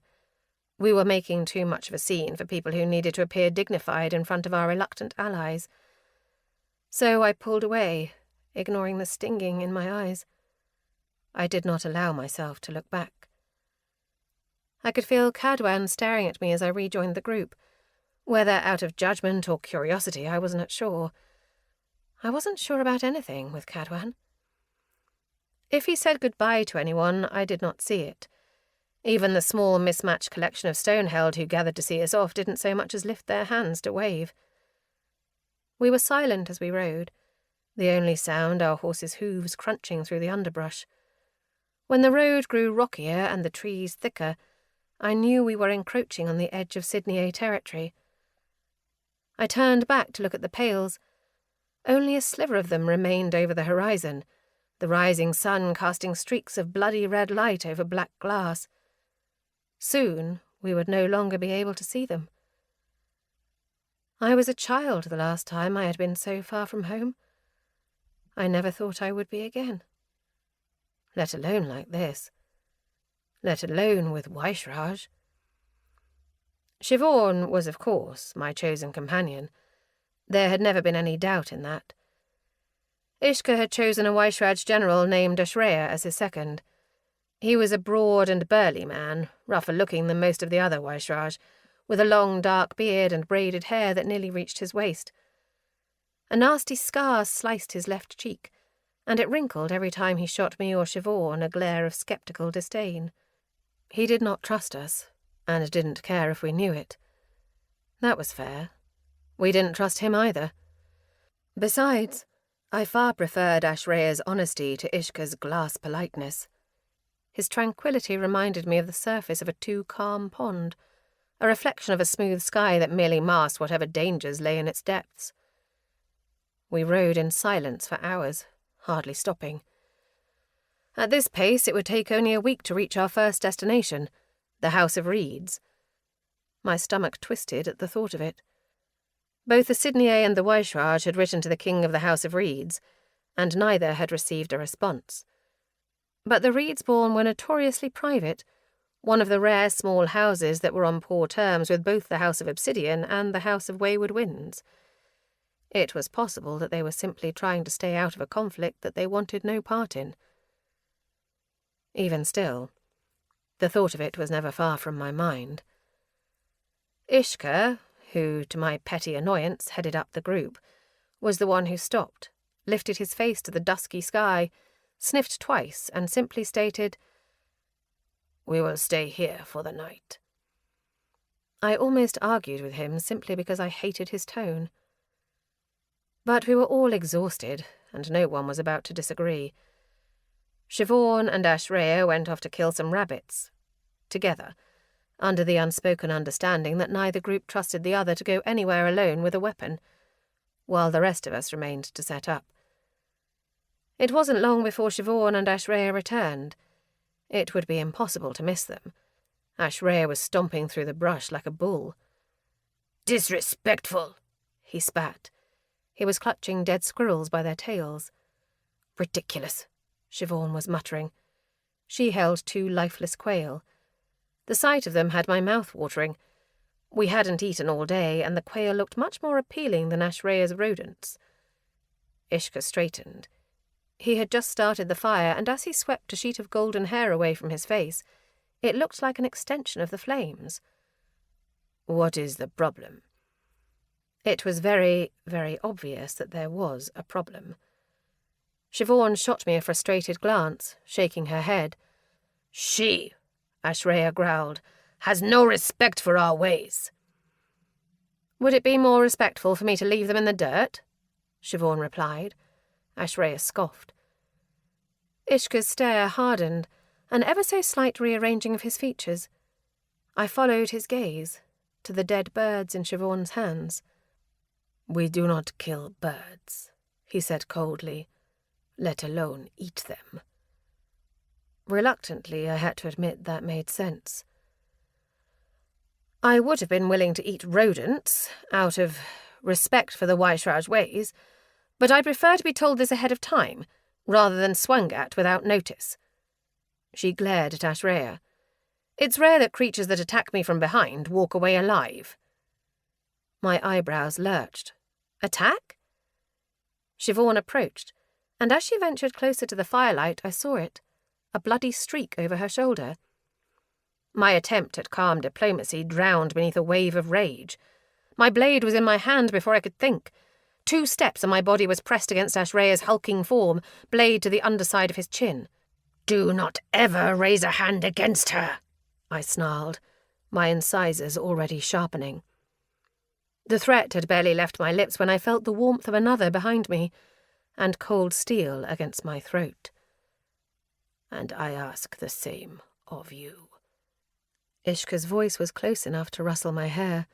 Speaker 3: We were making too much of a scene for people who needed to appear dignified in front of our reluctant allies. So I pulled away, ignoring the stinging in my eyes. I did not allow myself to look back. I could feel Cadwan staring at me as I rejoined the group. Whether out of judgment or curiosity, I wasn't sure. I wasn't sure about anything with Cadwan. If he said goodbye to anyone, I did not see it. Even the small mismatched collection of Stoneheld who gathered to see us off didn't so much as lift their hands to wave. We were silent as we rode, the only sound our horses' hooves crunching through the underbrush. When the road grew rockier and the trees thicker, I knew we were encroaching on the edge of Sydney territory. I turned back to look at the pales. Only a sliver of them remained over the horizon, the rising sun casting streaks of bloody red light over black glass. Soon we would no longer be able to see them. I was a child the last time I had been so far from home. I never thought I would be again. Let alone like this. Let alone with Weishraj. Siobhan was, of course, my chosen companion. There had never been any doubt in that. Ishka had chosen a Weishraj general named Ashreya as his second. He was a broad and burly man, rougher-looking than most of the other Weishraj, with a long dark beard and braided hair that nearly reached his waist. A nasty scar sliced his left cheek, and it wrinkled every time he shot me or Siobhan a glare of sceptical disdain. He did not trust us, and didn't care if we knew it. That was fair. We didn't trust him either. Besides, I far preferred Ashreya's honesty to Ishka's glass politeness. His tranquility reminded me of the surface of a too-calm pond, a reflection of a smooth sky that merely masked whatever dangers lay in its depths. We rode in silence for hours, hardly stopping. At this pace, it would take only a week to reach our first destination, the House of Reeds. My stomach twisted at the thought of it. Both the Sydney and the Weishraj had written to the King of the House of Reeds, and neither had received a response. But the Reedsborn were notoriously private, one of the rare small houses that were on poor terms with both the House of Obsidian and the House of Wayward Winds. It was possible that they were simply trying to stay out of a conflict that they wanted no part in. Even still, the thought of it was never far from my mind. Ishka, who, to my petty annoyance, headed up the group, was the one who stopped, lifted his face to the dusky sky, sniffed twice, and simply stated, "We will stay here for the night." I almost argued with him simply because I hated his tone. But we were all exhausted, and no one was about to disagree. Siobhan and Ashrea went off to kill some rabbits, together, under the unspoken understanding that neither group trusted the other to go anywhere alone with a weapon, while the rest of us remained to set up. It wasn't long before Siobhan and Ashrea returned. It would be impossible to miss them. Ashrea was stomping through the brush like a bull.
Speaker 4: "Disrespectful,"
Speaker 3: he spat. He was clutching dead squirrels by their tails.
Speaker 4: "Ridiculous,"
Speaker 3: Siobhan was muttering. She held 2 lifeless quail. The sight of them had my mouth watering. We hadn't eaten all day, and the quail looked much more appealing than Ashrea's rodents. Ishka straightened. He had just started the fire, and as he swept a sheet of golden hair away from his face, it looked like an extension of the flames.
Speaker 4: "What is the problem?"
Speaker 3: It was very, very obvious that there was a problem. Siobhan shot me a frustrated glance, shaking her head.
Speaker 4: "She," Ashrea growled, "has no respect for our ways."
Speaker 3: "Would it be more respectful for me to leave them in the dirt?" Siobhan replied. Ashrea scoffed. Ishka's stare hardened, an ever so slight rearranging of his features. I followed his gaze to the dead birds in Siobhan's hands.
Speaker 4: "We do not kill birds," he said coldly, "let alone eat them."
Speaker 3: Reluctantly, I had to admit that made sense. I would have been willing to eat rodents, out of respect for the Waishraj ways, but I'd prefer to be told this ahead of time, rather than swung at without notice. She glared at Ashrea. "It's rare that creatures that attack me from behind walk away alive." My eyebrows lurched. Attack? Siobhan approached, and as she ventured closer to the firelight, I saw it, a bloody streak over her shoulder. My attempt at calm diplomacy drowned beneath a wave of rage. My blade was in my hand before I could think. 2 steps and my body was pressed against Ashrea's hulking form, blade to the underside of his chin.
Speaker 4: "Do not ever raise a hand against her,"
Speaker 3: I snarled, my incisors already sharpening. The threat had barely left my lips when I felt the warmth of another behind me, and cold steel against my throat.
Speaker 4: "And I ask the same of you."
Speaker 3: Ishka's voice was close enough to rustle my hair.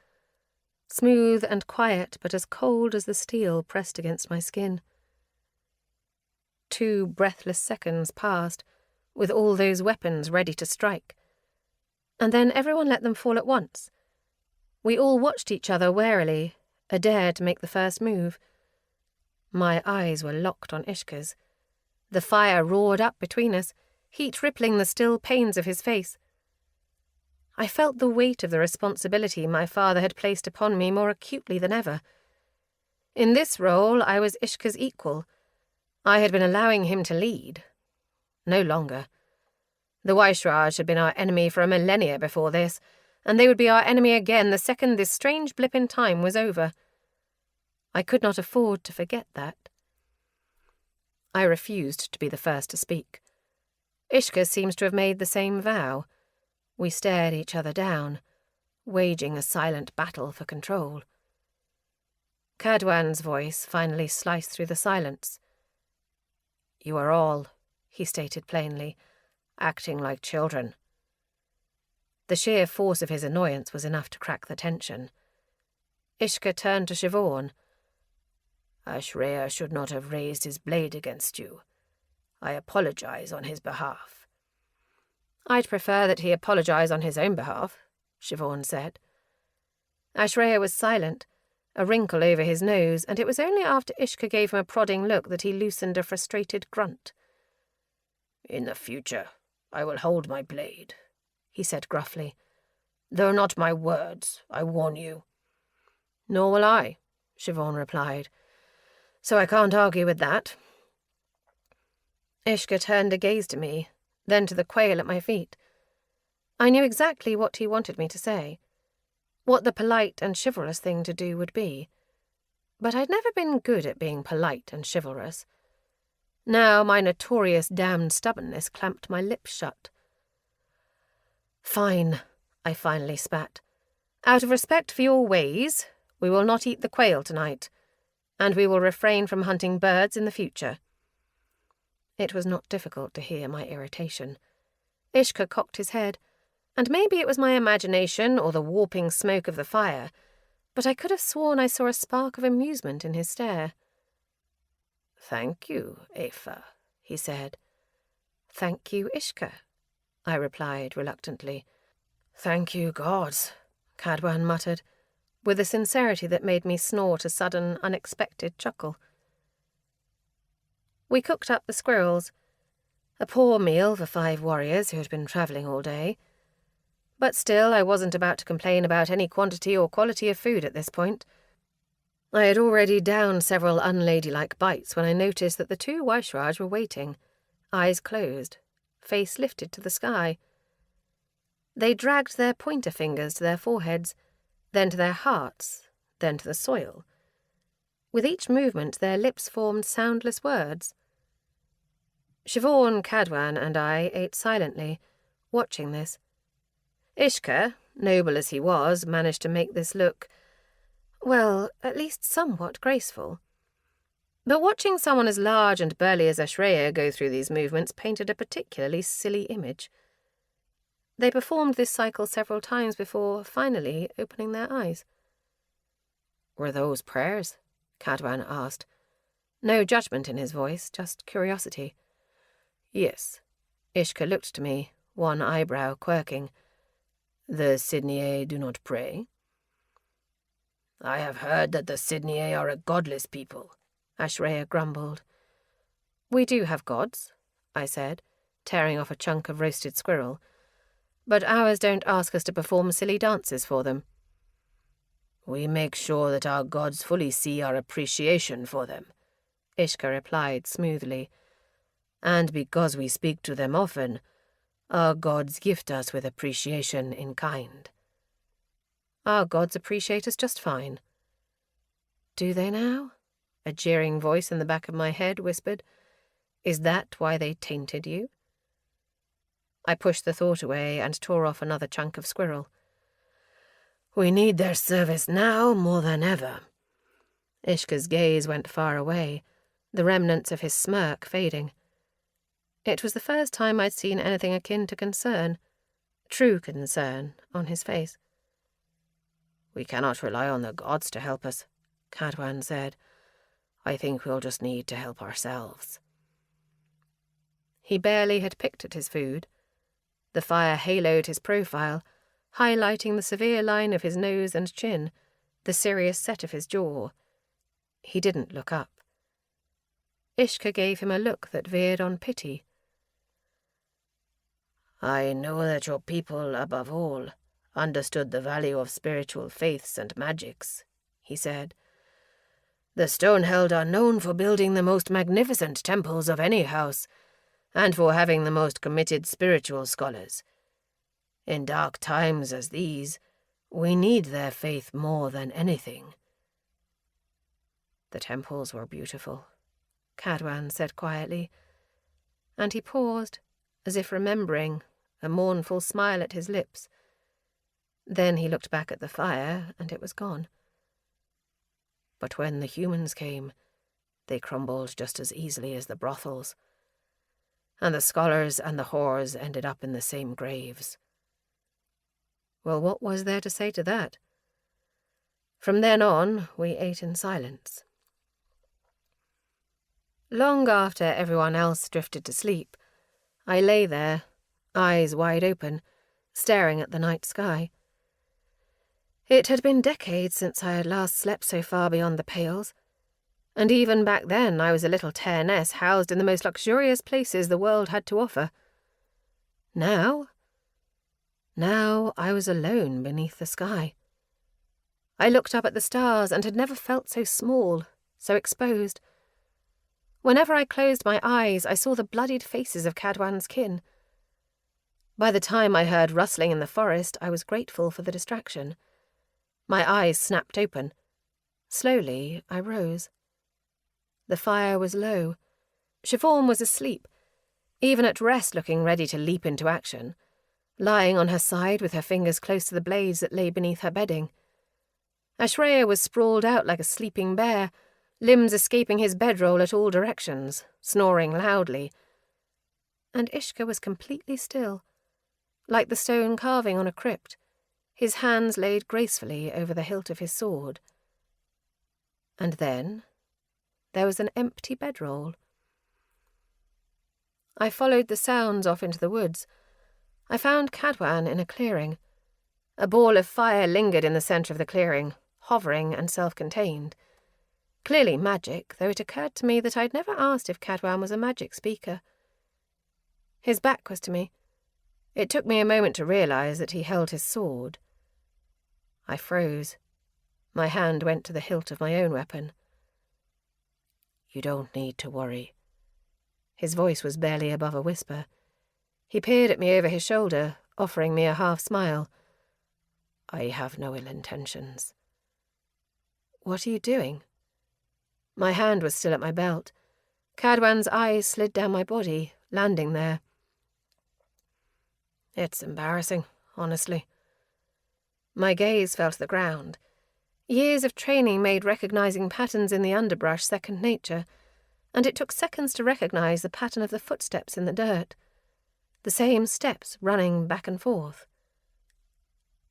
Speaker 3: Smooth and quiet, but as cold as the steel pressed against my skin. 2 breathless seconds passed, with all those weapons ready to strike. And then everyone let them fall at once. We all watched each other warily, a dare to make the first move. My eyes were locked on Ishka's. The fire roared up between us, heat rippling the still panes of his face. I felt the weight of the responsibility my father had placed upon me more acutely than ever. In this role, I was Ishka's equal. I had been allowing him to lead. No longer. The Waishraj had been our enemy for a millennia before this, and they would be our enemy again the second this strange blip in time was over. I could not afford to forget that. I refused to be the first to speak. Ishka seems to have made the same vow. We stared each other down, waging a silent battle for control. Cadwan's voice finally sliced through the silence. "You are all," he stated plainly, "acting like children." The sheer force of his annoyance was enough to crack the tension. Ishka turned to Siobhan.
Speaker 4: "Ashrea should not have raised his blade against you. I apologize on his behalf."
Speaker 3: "I'd prefer that he apologize on his own behalf," Siobhan said. Ashrea was silent, a wrinkle over his nose, and it was only after Ishka gave him a prodding look that he loosened a frustrated grunt.
Speaker 4: "In the future, I will hold my blade," he said gruffly. "Though not my words, I warn you."
Speaker 3: "Nor will I," Siobhan replied. "So I can't argue with that." Ishka turned a gaze to me, then to the quail at my feet. I knew exactly what he wanted me to say, what the polite and chivalrous thing to do would be. But I'd never been good at being polite and chivalrous. Now my notorious damned stubbornness clamped my lips shut. "Fine," I finally spat,
Speaker 4: Out of respect for your ways, we will not eat the quail tonight, and we will refrain from hunting birds in the future." It was not difficult to hear my irritation. Ishka cocked his head, and maybe it was my imagination or the warping smoke of the fire, but I could have sworn I saw a spark of amusement in his stare. "Thank you, Aoife," he said. "Thank you, Ishka," I replied reluctantly. "Thank you, gods," Cadwan muttered, with a sincerity that made me snort a sudden, unexpected chuckle. We cooked up the squirrels, a poor meal for 5 warriors who had been travelling all day. But still, I wasn't about to complain about any quantity or quality of food at this point. I had already downed several unladylike bites when I noticed that the 2 Waishraj were waiting, eyes closed, face lifted to the sky. They dragged their pointer fingers to their foreheads, then to their hearts, then to the soil. With each movement, their lips formed soundless words. Siobhan, Cadwan, and I ate silently, watching this. Ishka, noble as he was, managed to make this look, well, at least somewhat graceful. But watching someone as large and burly as Ashreya go through these movements painted a particularly silly image. They performed this cycle several times before, finally, opening their eyes. "Were those prayers?" Cadwan asked. No judgment in his voice, just curiosity. "Yes." Ishka looked to me, one eyebrow quirking. "The Sydney do not pray?" "I have heard that the Sydney are a godless people," Ashreya grumbled. "We do have gods," I said, tearing off a chunk of roasted squirrel, "but ours don't ask us to perform silly dances for them." "We make sure that our gods fully see our appreciation for them," Ishka replied smoothly. "And because we speak to them often, our gods gift us with appreciation in kind." "Our gods appreciate us just fine." "Do they now?" A jeering voice in the back of my head whispered. "Is that why they tainted you?" I pushed the thought away and tore off another chunk of squirrel. "We need their service now more than ever." Ishka's gaze went far away, the remnants of his smirk fading. It was the first time I'd seen anything akin to concern, true concern, on his face. "We cannot rely on the gods to help us," Cadwan said. "I think we'll just need to help ourselves." He barely had picked at his food. The fire haloed his profile, highlighting the severe line of his nose and chin, the serious set of his jaw. He didn't look up. Ishka gave him a look that veered on pity. "I know that your people, above all, understood the value of spiritual faiths and magics," he said. "The Stoneheld are known for building the most magnificent temples of any house, and for having the most committed spiritual scholars. In dark times as these, we need their faith more than anything." "The temples were beautiful," Cadwan said quietly, and he paused, as if remembering, a mournful smile at his lips. Then he looked back at the fire, and it was gone. "But when the humans came, they crumbled just as easily as the brothels. And the scholars and the whores ended up in the same graves." Well, what was there to say to that? From then on, we ate in silence. Long after everyone else drifted to sleep, I lay there, eyes wide open, staring at the night sky. It had been decades since I had last slept so far beyond the pales, and even back then I was a little tearness housed in the most luxurious places the world had to offer. Now I was alone beneath the sky. I looked up at the stars and had never felt so small, so exposed. Whenever I closed my eyes, I saw the bloodied faces of Cadwan's kin. By the time I heard rustling in the forest, I was grateful for the distraction. My eyes snapped open. Slowly, I rose. The fire was low. Siobhan was asleep, even at rest looking ready to leap into action.
Speaker 3: lying on her side with her fingers close to the blades that lay beneath her bedding. Ashreya was sprawled out like a sleeping bear, limbs escaping his bedroll at all directions, snoring loudly. And Ishka was completely still, like the stone carving on a crypt, his hands laid gracefully over the hilt of his sword. And then there was an empty bedroll. I followed the sounds off into the woods. I found Cadwan in a clearing. A ball of fire lingered in the centre of the clearing, hovering and self-contained. Clearly magic, though it occurred to me that I'd never asked if Cadwan was a magic speaker. His back was to me. It took me a moment to realise that he held his sword. I froze. My hand went to the hilt of my own weapon. "You don't need to worry." His voice was barely above a whisper. He peered at me over his shoulder, offering me a half-smile. "I have no ill intentions." "What are you doing?" My hand was still at my belt. Cadwan's eyes slid down my body, landing there. "It's embarrassing, honestly." My gaze fell to the ground. Years of training made recognizing patterns in the underbrush second nature, and it took seconds to recognize the pattern of the footsteps in the dirt. The same steps running back and forth.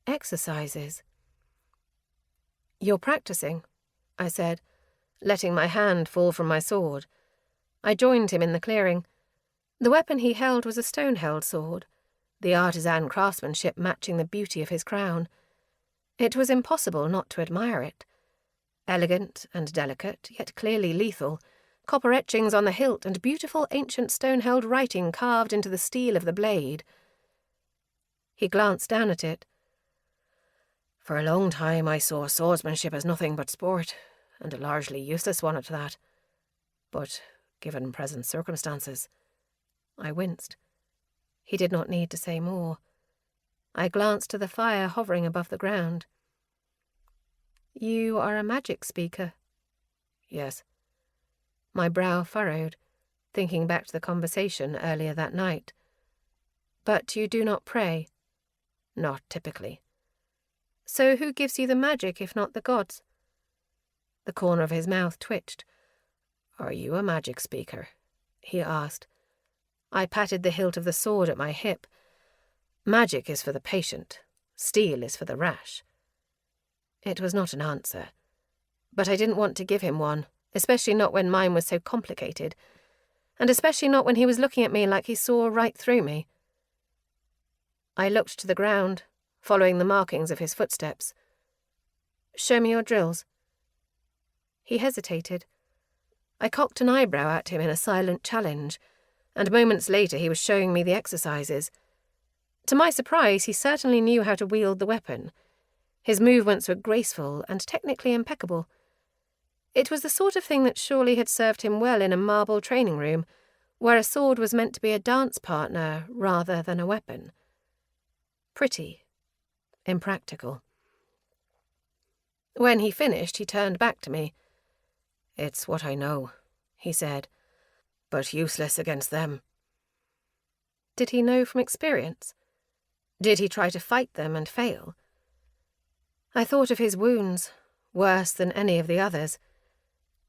Speaker 3: Exercises. "You're practicing," I said, letting my hand fall from my sword. I joined him in the clearing. The weapon he held was a stone-held sword, the artisan craftsmanship matching the beauty of his crown. It was impossible not to admire it. Elegant and delicate, yet clearly lethal, copper etchings on the hilt and beautiful ancient stone-held writing carved into the steel of the blade. He glanced down at it. "For a long time I saw swordsmanship as nothing but sport, and a largely useless one at that. But, given present circumstances..." I winced. He did not need to say more. I glanced to the fire hovering above the ground. "You are a magic speaker?" "Yes." My brow furrowed, thinking back to the conversation earlier that night. "But you do not pray?" "Not typically." "So who gives you the magic if not the gods?" The corner of his mouth twitched. "Are you a magic speaker?" he asked. I patted the hilt of the sword at my hip. "Magic is for the patient. Steel is for the rash." It was not an answer. But I didn't want to give him one, especially not when mine was so complicated, and especially not when he was looking at me like he saw right through me. I looked to the ground, following the markings of his footsteps. "Show me your drills." He hesitated. I cocked an eyebrow at him in a silent challenge, and moments later he was showing me the exercises. To my surprise, he certainly knew how to wield the weapon. His movements were graceful and technically impeccable. It was the sort of thing that surely had served him well in a marble training room, where a sword was meant to be a dance partner rather than a weapon. Pretty. Impractical. When he finished, he turned back to me. "It's what I know," he said, "but useless against them." Did he know from experience? Did he try to fight them and fail? I thought of his wounds, worse than any of the others.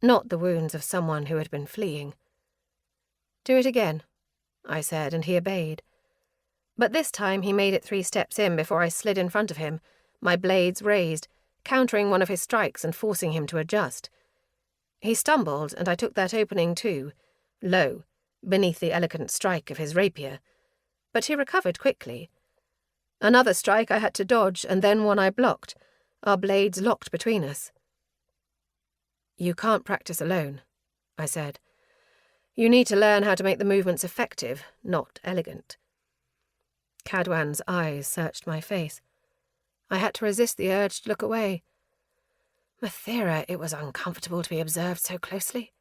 Speaker 3: Not the wounds of someone who had been fleeing. "Do it again," I said, and he obeyed. But this time he made it 3 steps in before I slid in front of him, my blades raised, countering one of his strikes and forcing him to adjust. He stumbled, and I took that opening too, low, beneath the elegant strike of his rapier. But he recovered quickly. Another strike I had to dodge, and then one I blocked, our blades locked between us. "You can't practice alone," I said. "You need to learn how to make the movements effective, not elegant." Cadwan's eyes searched my face. I had to resist the urge to look away. Mathera, it was uncomfortable to be observed so closely.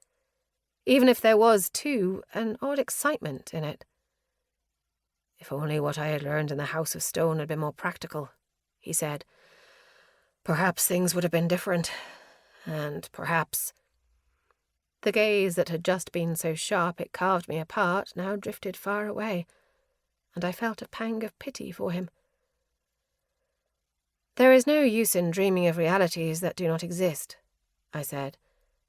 Speaker 3: Even if there was, too, an odd excitement in it. "If only what I had learned in the House of Stone had been more practical," he said. "Perhaps things would have been different. And perhaps..." The gaze that had just been so sharp it carved me apart now drifted far away. and I felt a pang of pity for him. "There is no use in dreaming of realities that do not exist," I said,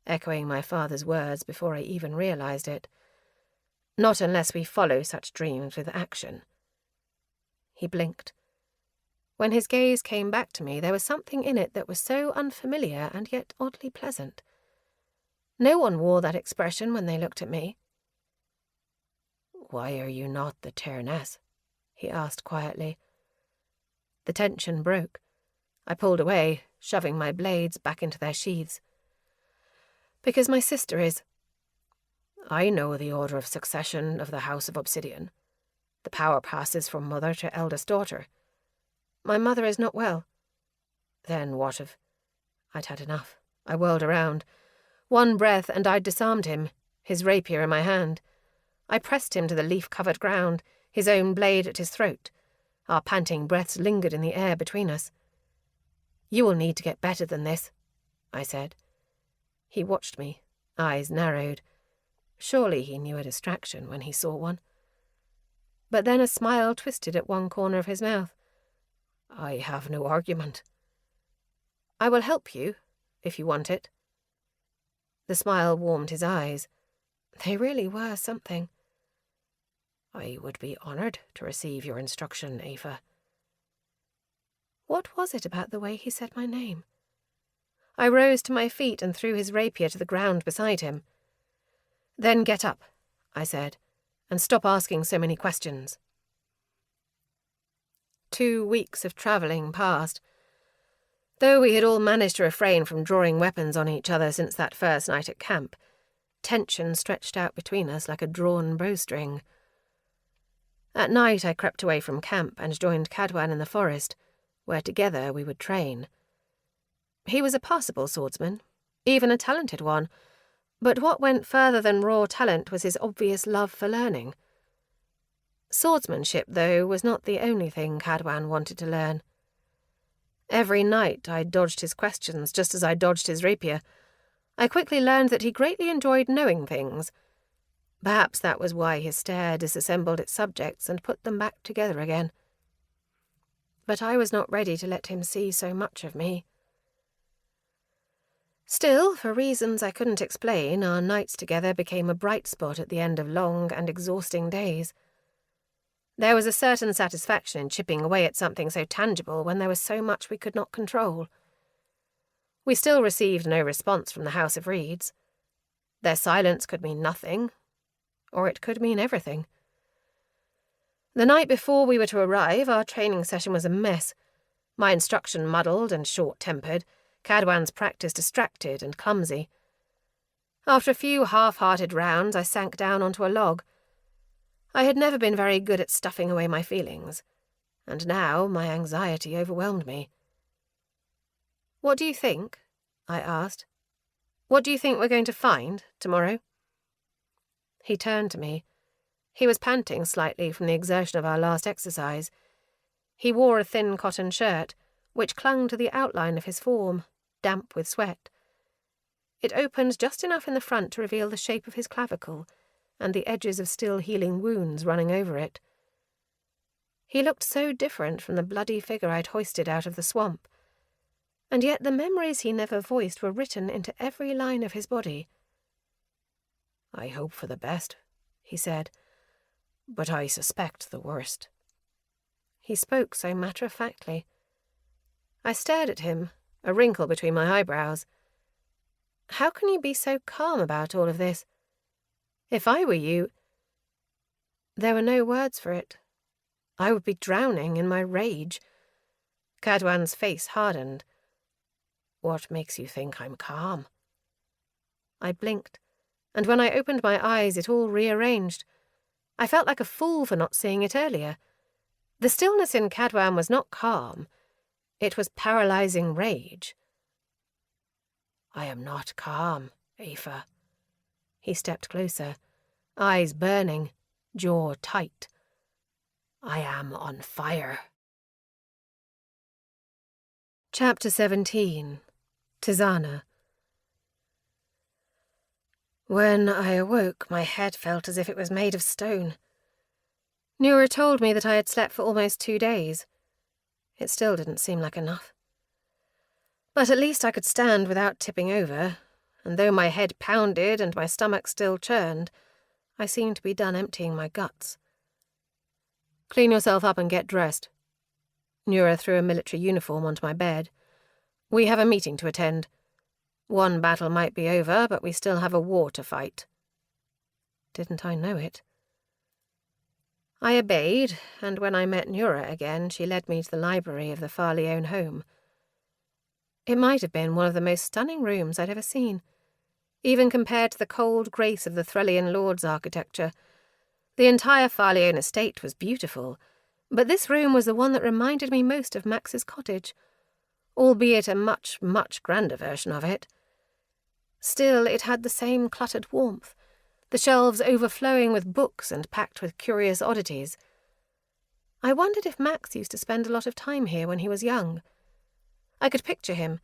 Speaker 3: echoing my father's words before I even realized it. "Not unless we follow such dreams with action." He blinked. When his gaze came back to me, there was something in it that was so unfamiliar and yet oddly pleasant. No one wore that expression when they looked at me. "Why are you not the Tyrness?" he asked quietly. The tension broke. I pulled away, shoving my blades back into their sheaths. "Because my sister is." "I know the order of succession of the House of Obsidian. The power passes from mother to eldest daughter." "My mother is not well." "Then what of—" I'd had enough. I whirled around. One breath and I'd disarmed him, his rapier in my hand. I pressed him to the leaf-covered ground, his own blade at his throat. Our panting breaths lingered in the air between us. "You will need to get better than this," I said. He watched me, eyes narrowed. Surely he knew a distraction when he saw one. But then a smile twisted at one corner of his mouth. "I have no argument." "I will help you, if you want it." The smile warmed his eyes. They really were something. "I would be honoured to receive your instruction, Aoife." What was it about the way he said my name? I rose to my feet and threw his rapier to the ground beside him. "Then get up," I said, "and stop asking so many questions." 2 weeks of travelling passed. Though we had all managed to refrain from drawing weapons on each other since that first night at camp, tension stretched out between us like a drawn bowstring. At night I crept away from camp and joined Cadwan in the forest, where together we would train. He was a passable swordsman, even a talented one, but what went further than raw talent was his obvious love for learning. Swordsmanship, though, was not the only thing Cadwan wanted to learn. Every night I dodged his questions just as I dodged his rapier. I quickly learned that he greatly enjoyed knowing things. Perhaps that was why his stare disassembled its subjects and put them back together again. But I was not ready to let him see so much of me. Still, for reasons I couldn't explain, our nights together became a bright spot at the end of long and exhausting days. There was a certain satisfaction in chipping away at something so tangible when there was so much we could not control. We still received no response from the House of Reeds. Their silence could mean nothing, or it could mean everything. The night before we were to arrive, our training session was a mess. My instruction muddled and short-tempered, Cadwan's practice distracted and clumsy. After a few half-hearted rounds, I sank down onto a log. I had never been very good at stuffing away my feelings, and now my anxiety overwhelmed me. "What do you think?" I asked. "What do you think we're going to find tomorrow?" He turned to me. He was panting slightly from the exertion of our last exercise. He wore a thin cotton shirt, which clung to the outline of his form, damp with sweat. It opened just enough in the front to reveal the shape of his clavicle, and the edges of still-healing wounds running over it. He looked so different from the bloody figure I'd hoisted out of the swamp, and yet the memories he never voiced were written into every line of his body. "I hope for the best," he said, "but I suspect the worst." He spoke so matter-of-factly. I stared at him, a wrinkle between my eyebrows. How can you be so calm about all of this? If I were you— There were no words for it. I would be drowning in my rage. Cadwan's face hardened. "What makes you think I'm calm?" I blinked, and when I opened my eyes it all rearranged. I felt like a fool for not seeing it earlier. The stillness in Cadwan was not calm. It was paralyzing rage. "I am not calm, Aoife." He stepped closer, eyes burning, jaw tight. "I am on fire." Chapter 17. Tizana. When I awoke, my head felt as if it was made of stone. Nura told me that I had slept for almost 2 days. It still didn't seem like enough. But at least I could stand without tipping over, and though my head pounded and my stomach still churned, I seemed to be done emptying my guts. "Clean yourself up and get dressed." Nura threw a military uniform onto my bed. "We have a meeting to attend. One battle might be over, but we still have a war to fight." Didn't I know it? I obeyed, and when I met Nura again, she led me to the library of the Farleone home. It might have been one of the most stunning rooms I'd ever seen, even compared to the cold grace of the Threllian lord's architecture. The entire Farleone estate was beautiful, but this room was the one that reminded me most of Max's cottage, albeit a much, much grander version of it. Still, it had the same cluttered warmth, the shelves overflowing with books and packed with curious oddities. I wondered if Max used to spend a lot of time here when he was young. I could picture him,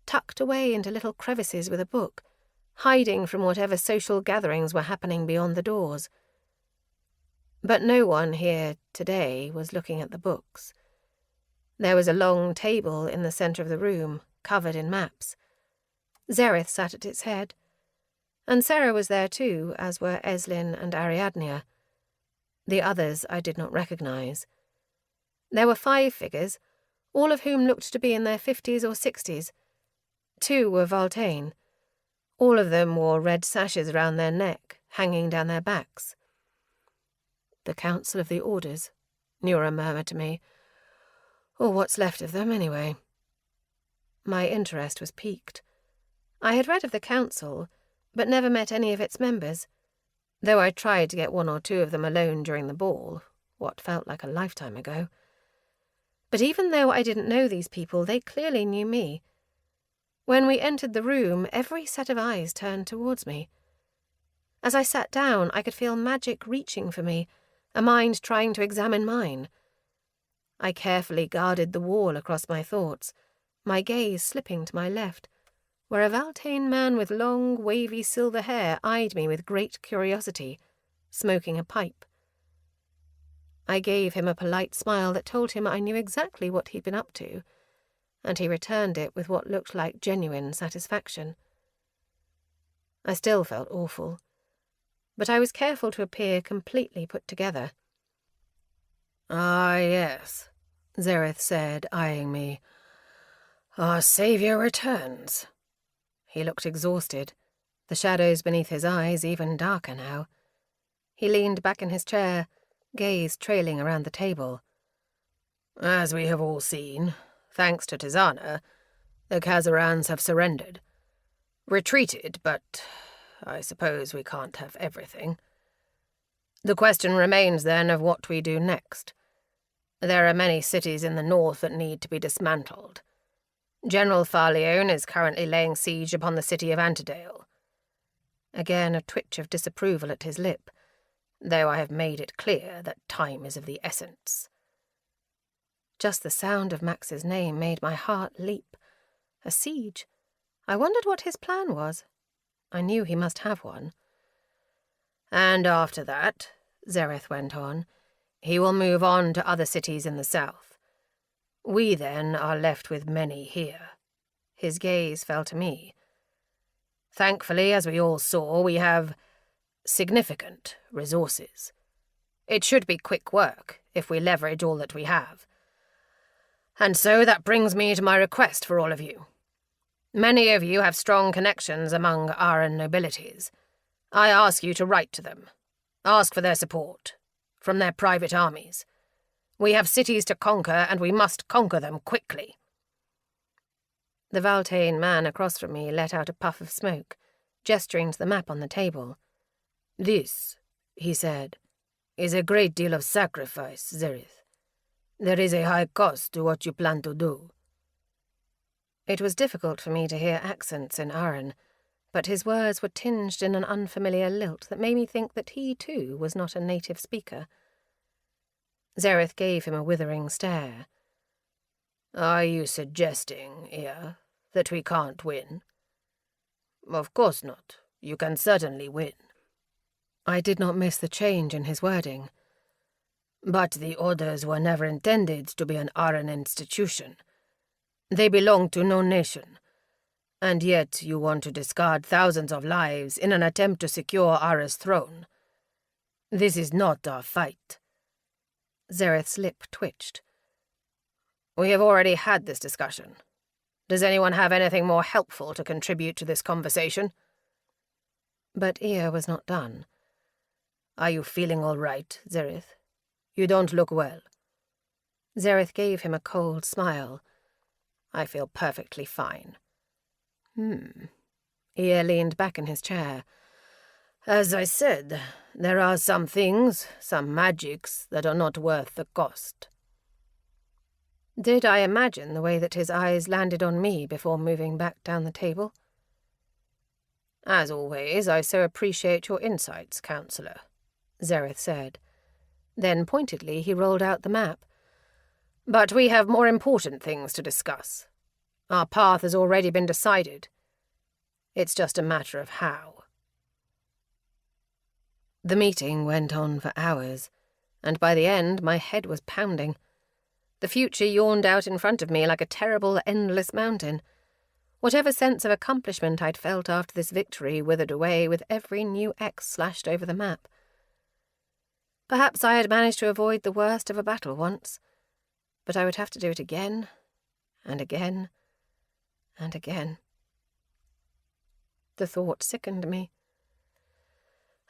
Speaker 3: tucked away into little crevices with a book, hiding from whatever social gatherings were happening beyond the doors. But no one here today was looking at the books. There was a long table in the centre of the room, covered in maps. Zereth sat at its head, and Sarah was there too, as were Eslin and Ariadne. The others I did not recognise. There were 5 figures, all of whom looked to be in their 50s or 60s. 2 were Valtane. All of them wore red sashes round their neck, hanging down their backs. "The Council of the Orders," Nura murmured to me. "Or what's left of them, anyway." My interest was piqued. I had read of the Council, but never met any of its members, though I tried to get 1 or 2 of them alone during the ball, what felt like a lifetime ago. But even though I didn't know these people, they clearly knew me. When we entered the room, every set of eyes turned towards me. As I sat down, I could feel magic reaching for me, a mind trying to examine mine. I carefully guarded the wall across my thoughts, my gaze slipping to my left, where a Valtane man with long, wavy silver hair eyed me with great curiosity, smoking a pipe. I gave him a polite smile that told him I knew exactly what he'd been up to, and he returned it with what looked like genuine satisfaction. I still felt awful, but I was careful to appear completely put together.
Speaker 4: "Ah, yes," Zereth said, eyeing me. "Our saviour returns."
Speaker 3: He looked exhausted, the shadows beneath his eyes even darker now. He leaned back in his chair, gaze trailing around the table.
Speaker 4: "As we have all seen, thanks to Tizana, the Khazarans have surrendered. Retreated, but I suppose we can't have everything. The question remains, then, of what we do next. There are many cities in the north that need to be dismantled. General Farleone is currently laying siege upon the city of Antedale."
Speaker 3: Again a twitch of disapproval at his lip,
Speaker 4: "though I have made it clear that time is of the essence."
Speaker 3: Just the sound of Max's name made my heart leap. A siege. I wondered what his plan was. I knew he must have one.
Speaker 4: "And after that," Zereth went on, "he will move on to other cities in the south. We, then, are left with many here." His gaze fell to me. "Thankfully, as we all saw, we have significant resources. It should be quick work if we leverage all that we have. And so that brings me to my request for all of you. Many of you have strong connections among Aran nobilities. I ask you to write to them. Ask for their support, from their private armies. We have cities to conquer, and we must conquer them quickly."
Speaker 3: The Valtane man across from me let out a puff of smoke, gesturing to the map on the table.
Speaker 4: "This," he said, "is a great deal of sacrifice, Zereth. There is a high cost to what you plan to do."
Speaker 3: It was difficult for me to hear accents in Aran, but his words were tinged in an unfamiliar lilt that made me think that he, too, was not a native speaker. Zereth gave him a withering stare.
Speaker 4: "Are you suggesting, Ea, that we can't win?" "Of course not. You can certainly win."
Speaker 3: I did not miss the change in his wording.
Speaker 4: But the orders were never intended to be an Aran institution. They belong to no nation. And yet you want to discard thousands of lives in an attempt to secure Ara's throne. This is not our fight.
Speaker 3: Zereth's lip twitched.
Speaker 4: We have already had this discussion. Does anyone have anything more helpful to contribute to this conversation?
Speaker 3: But Ea was not done.
Speaker 4: Are you feeling all right, Zereth? You don't look well.
Speaker 3: Zereth gave him a cold smile.
Speaker 4: I feel perfectly fine.
Speaker 3: Ea leaned back in his chair.
Speaker 4: As I said, there are some things, some magics, that are not worth the cost.
Speaker 3: Did I imagine the way that his eyes landed on me before moving back down the table?
Speaker 4: As always, I so appreciate your insights, Counselor,
Speaker 3: Zereth said. Then pointedly he rolled out the map.
Speaker 4: But we have more important things to discuss. Our path has already been decided. It's just a matter of how.
Speaker 3: The meeting went on for hours, and by the end my head was pounding. The future yawned out in front of me like a terrible, endless mountain. Whatever sense of accomplishment I'd felt after this victory withered away with every new X slashed over the map. Perhaps I had managed to avoid the worst of a battle once, but I would have to do it again, and again, and again. The thought sickened me.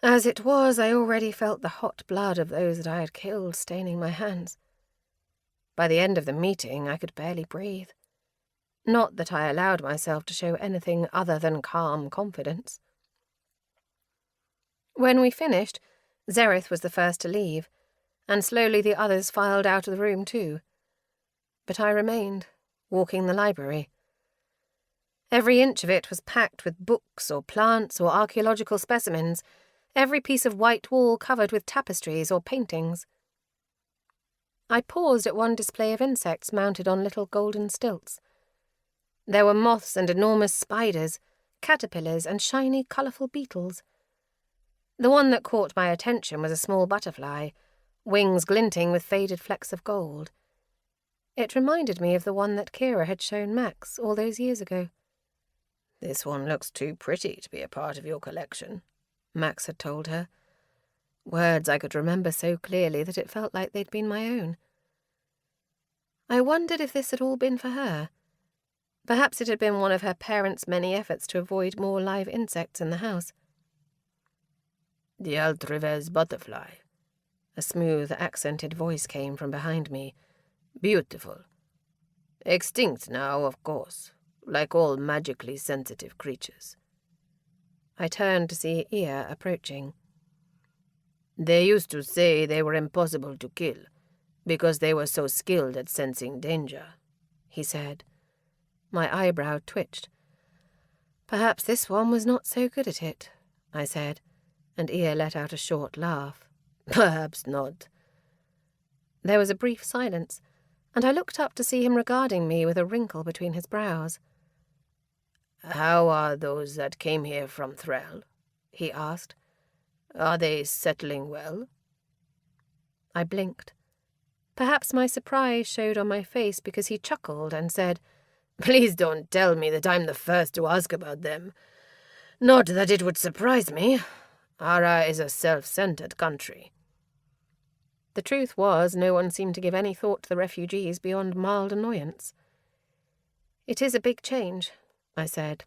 Speaker 3: As it was, I already felt the hot blood of those that I had killed staining my hands. By the end of the meeting, I could barely breathe. Not that I allowed myself to show anything other than calm confidence. When we finished, Zereth was the first to leave, and slowly the others filed out of the room too. But I remained, walking the library. Every inch of it was packed with books or plants or archaeological specimens, every piece of white wall covered with tapestries or paintings. I paused at one display of insects mounted on little golden stilts. There were moths and enormous spiders, caterpillars and shiny, colourful beetles. The one that caught my attention was a small butterfly, wings glinting with faded flecks of gold. It reminded me of the one that Kira had shown Max all those years ago.
Speaker 4: "This one looks too pretty to be a part of your collection,"
Speaker 3: Max had told her. Words I could remember so clearly that it felt like they'd been my own. I wondered if this had all been for her. Perhaps it had been one of her parents' many efforts to avoid more live insects in the house.
Speaker 4: "The Altrevez butterfly."
Speaker 3: A smooth, accented voice came from behind me.
Speaker 4: "Beautiful. Extinct now, of course, like all magically sensitive creatures."
Speaker 3: I turned to see Ea approaching.
Speaker 4: "They used to say they were impossible to kill, because they were so skilled at sensing danger," he said.
Speaker 3: My eyebrow twitched. Perhaps this one was not so good at it, I said, and Ea let out a short laugh.
Speaker 4: "Perhaps not."
Speaker 3: There was a brief silence, and I looked up to see him regarding me with a wrinkle between his brows.
Speaker 4: "How are those that came here from Thrall?" he asked. "Are they settling well?"
Speaker 3: I blinked. Perhaps my surprise showed on my face because he chuckled and said,
Speaker 4: "Please don't tell me that I'm the first to ask about them. Not that it would surprise me. Ara is a self-centered country."
Speaker 3: The truth was, no one seemed to give any thought to the refugees beyond mild annoyance. "It is a big change," I said.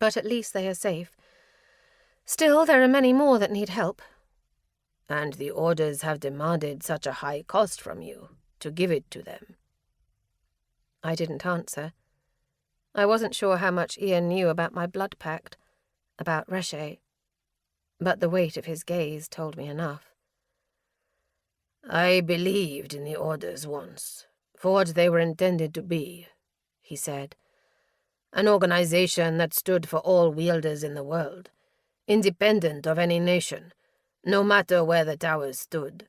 Speaker 3: "But at least they are safe. Still, there are many more that need help."
Speaker 4: "And the orders have demanded such a high cost from you to give it to them."
Speaker 3: I didn't answer. I wasn't sure how much Ian knew about my blood pact, about Reshe, but the weight of his gaze told me enough.
Speaker 4: "I believed in the orders once, for what they were intended to be," he said. "An organization that stood for all wielders in the world, independent of any nation, no matter where the towers stood.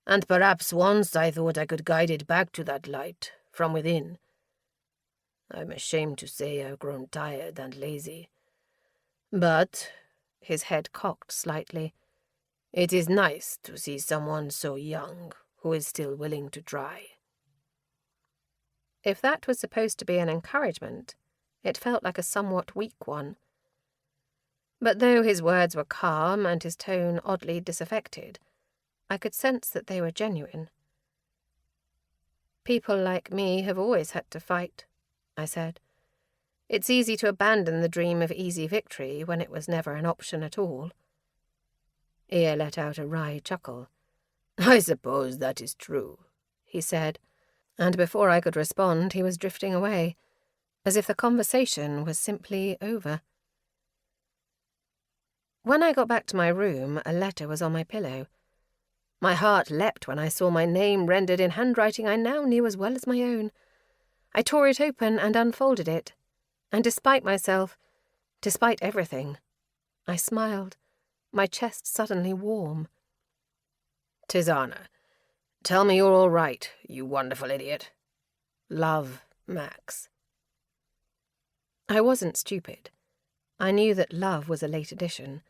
Speaker 4: And perhaps once I thought I could guide it back to that light, from within. I'm ashamed to say I've grown tired and lazy. But," his head cocked slightly, It is nice to see someone so young who is still willing to try.
Speaker 3: If that was supposed to be an encouragement, it felt like a somewhat weak one. But though his words were calm and his tone oddly disaffected, I could sense that they were genuine. People like me have always had to fight, I said. It's easy to abandon the dream of easy victory when it was never an option at all. Ear let out a wry chuckle.
Speaker 4: I suppose that is true, he said,
Speaker 3: and before I could respond, he was drifting away, as if the conversation was simply over. When I got back to my room, a letter was on my pillow. My heart leapt when I saw my name rendered in handwriting I now knew as well as my own. I tore it open and unfolded it, and despite myself, despite everything, I smiled, my chest suddenly warm.
Speaker 4: Tizana, tell me you're all right, you wonderful idiot. Love, Max.
Speaker 3: I wasn't stupid. I knew that love was a late addition.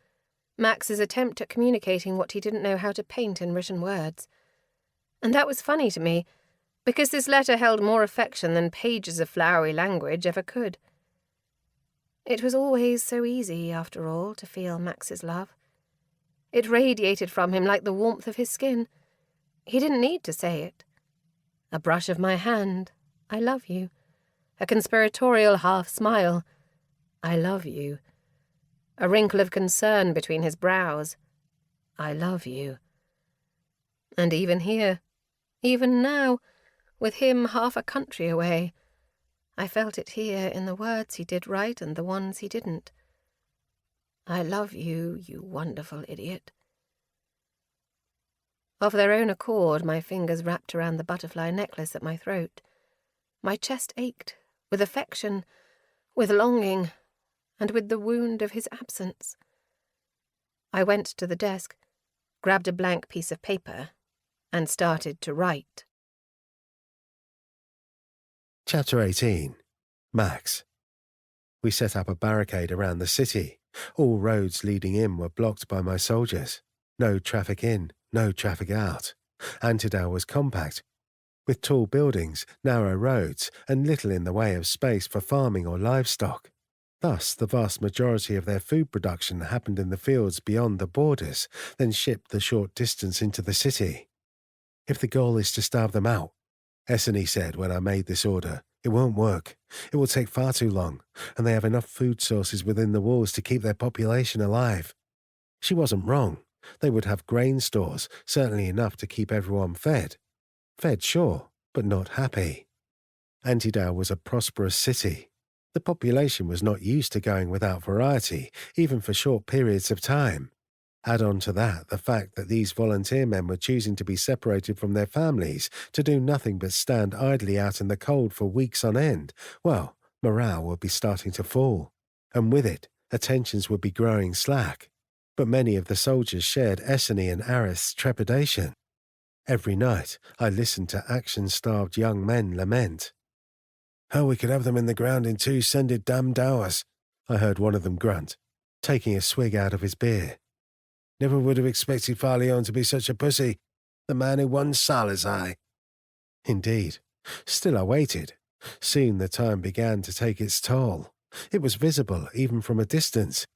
Speaker 3: Max's attempt at communicating what he didn't know how to paint in written words. And that was funny to me, because this letter held more affection than pages of flowery language ever could. It was always so easy, after all, to feel Max's love. It radiated from him like the warmth of his skin. He didn't need to say it. A brush of my hand, I love you. A conspiratorial half-smile, I love you. A wrinkle of concern between his brows, I love you. And even here, even now, with him half a country away, I felt it here in the words he did write and the ones he didn't. I love you, you wonderful idiot. Of their own accord, my fingers wrapped around the butterfly necklace at my throat. My chest ached, with affection, with longing, and with the wound of his absence. I went to the desk, grabbed a blank piece of paper, and started to write.
Speaker 5: Chapter 18. Max. We set up a barricade around the city. All roads leading in were blocked by my soldiers. No traffic in, no traffic out. Antidale was compact, with tall buildings, narrow roads, and little in the way of space for farming or livestock. Thus, the vast majority of their food production happened in the fields beyond the borders, then shipped the short distance into the city. If the goal is to starve them out, Essany said when I made this order, it won't work. It will take far too long, and they have enough food sources within the walls to keep their population alive. She wasn't wrong. They would have grain stores, certainly enough to keep everyone fed. Fed, sure, but not happy. Antidale was a prosperous city. The population was not used to going without variety, even for short periods of time. Add on to that the fact that these volunteer men were choosing to be separated from their families to do nothing but stand idly out in the cold for weeks on end, well, morale would be starting to fall. And with it, attentions would be growing slack. But many of the soldiers shared Essany and Arith's trepidation. Every night, I listened to action-starved young men lament. "How we could have them in the ground in 2 sended damned hours," I heard one of them grunt, taking a swig out of his beer. "Never would have expected Farleone to be such a pussy. The man who won Salazar." Indeed. Still I waited. Soon the time began to take its toll. It was visible, even from a distance.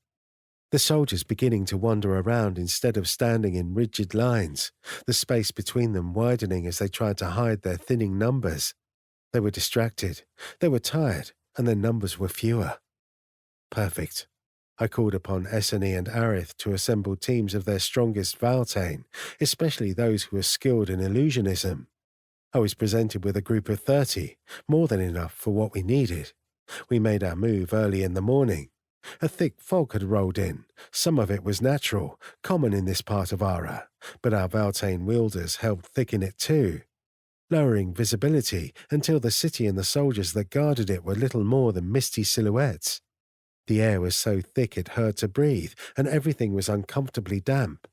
Speaker 5: The soldiers beginning to wander around instead of standing in rigid lines, the space between them widening as they tried to hide their thinning numbers. They were distracted, they were tired, and their numbers were fewer. Perfect. I called upon Essany and Arith to assemble teams of their strongest Valtane, especially those who were skilled in illusionism. I was presented with a group of 30, more than enough for what we needed. We made our move early in the morning. A thick fog had rolled in. Some of it was natural, common in this part of Ara, but our Valtane wielders helped thicken it too, lowering visibility until the city and the soldiers that guarded it were little more than misty silhouettes. The air was so thick it hurt to breathe, and everything was uncomfortably damp.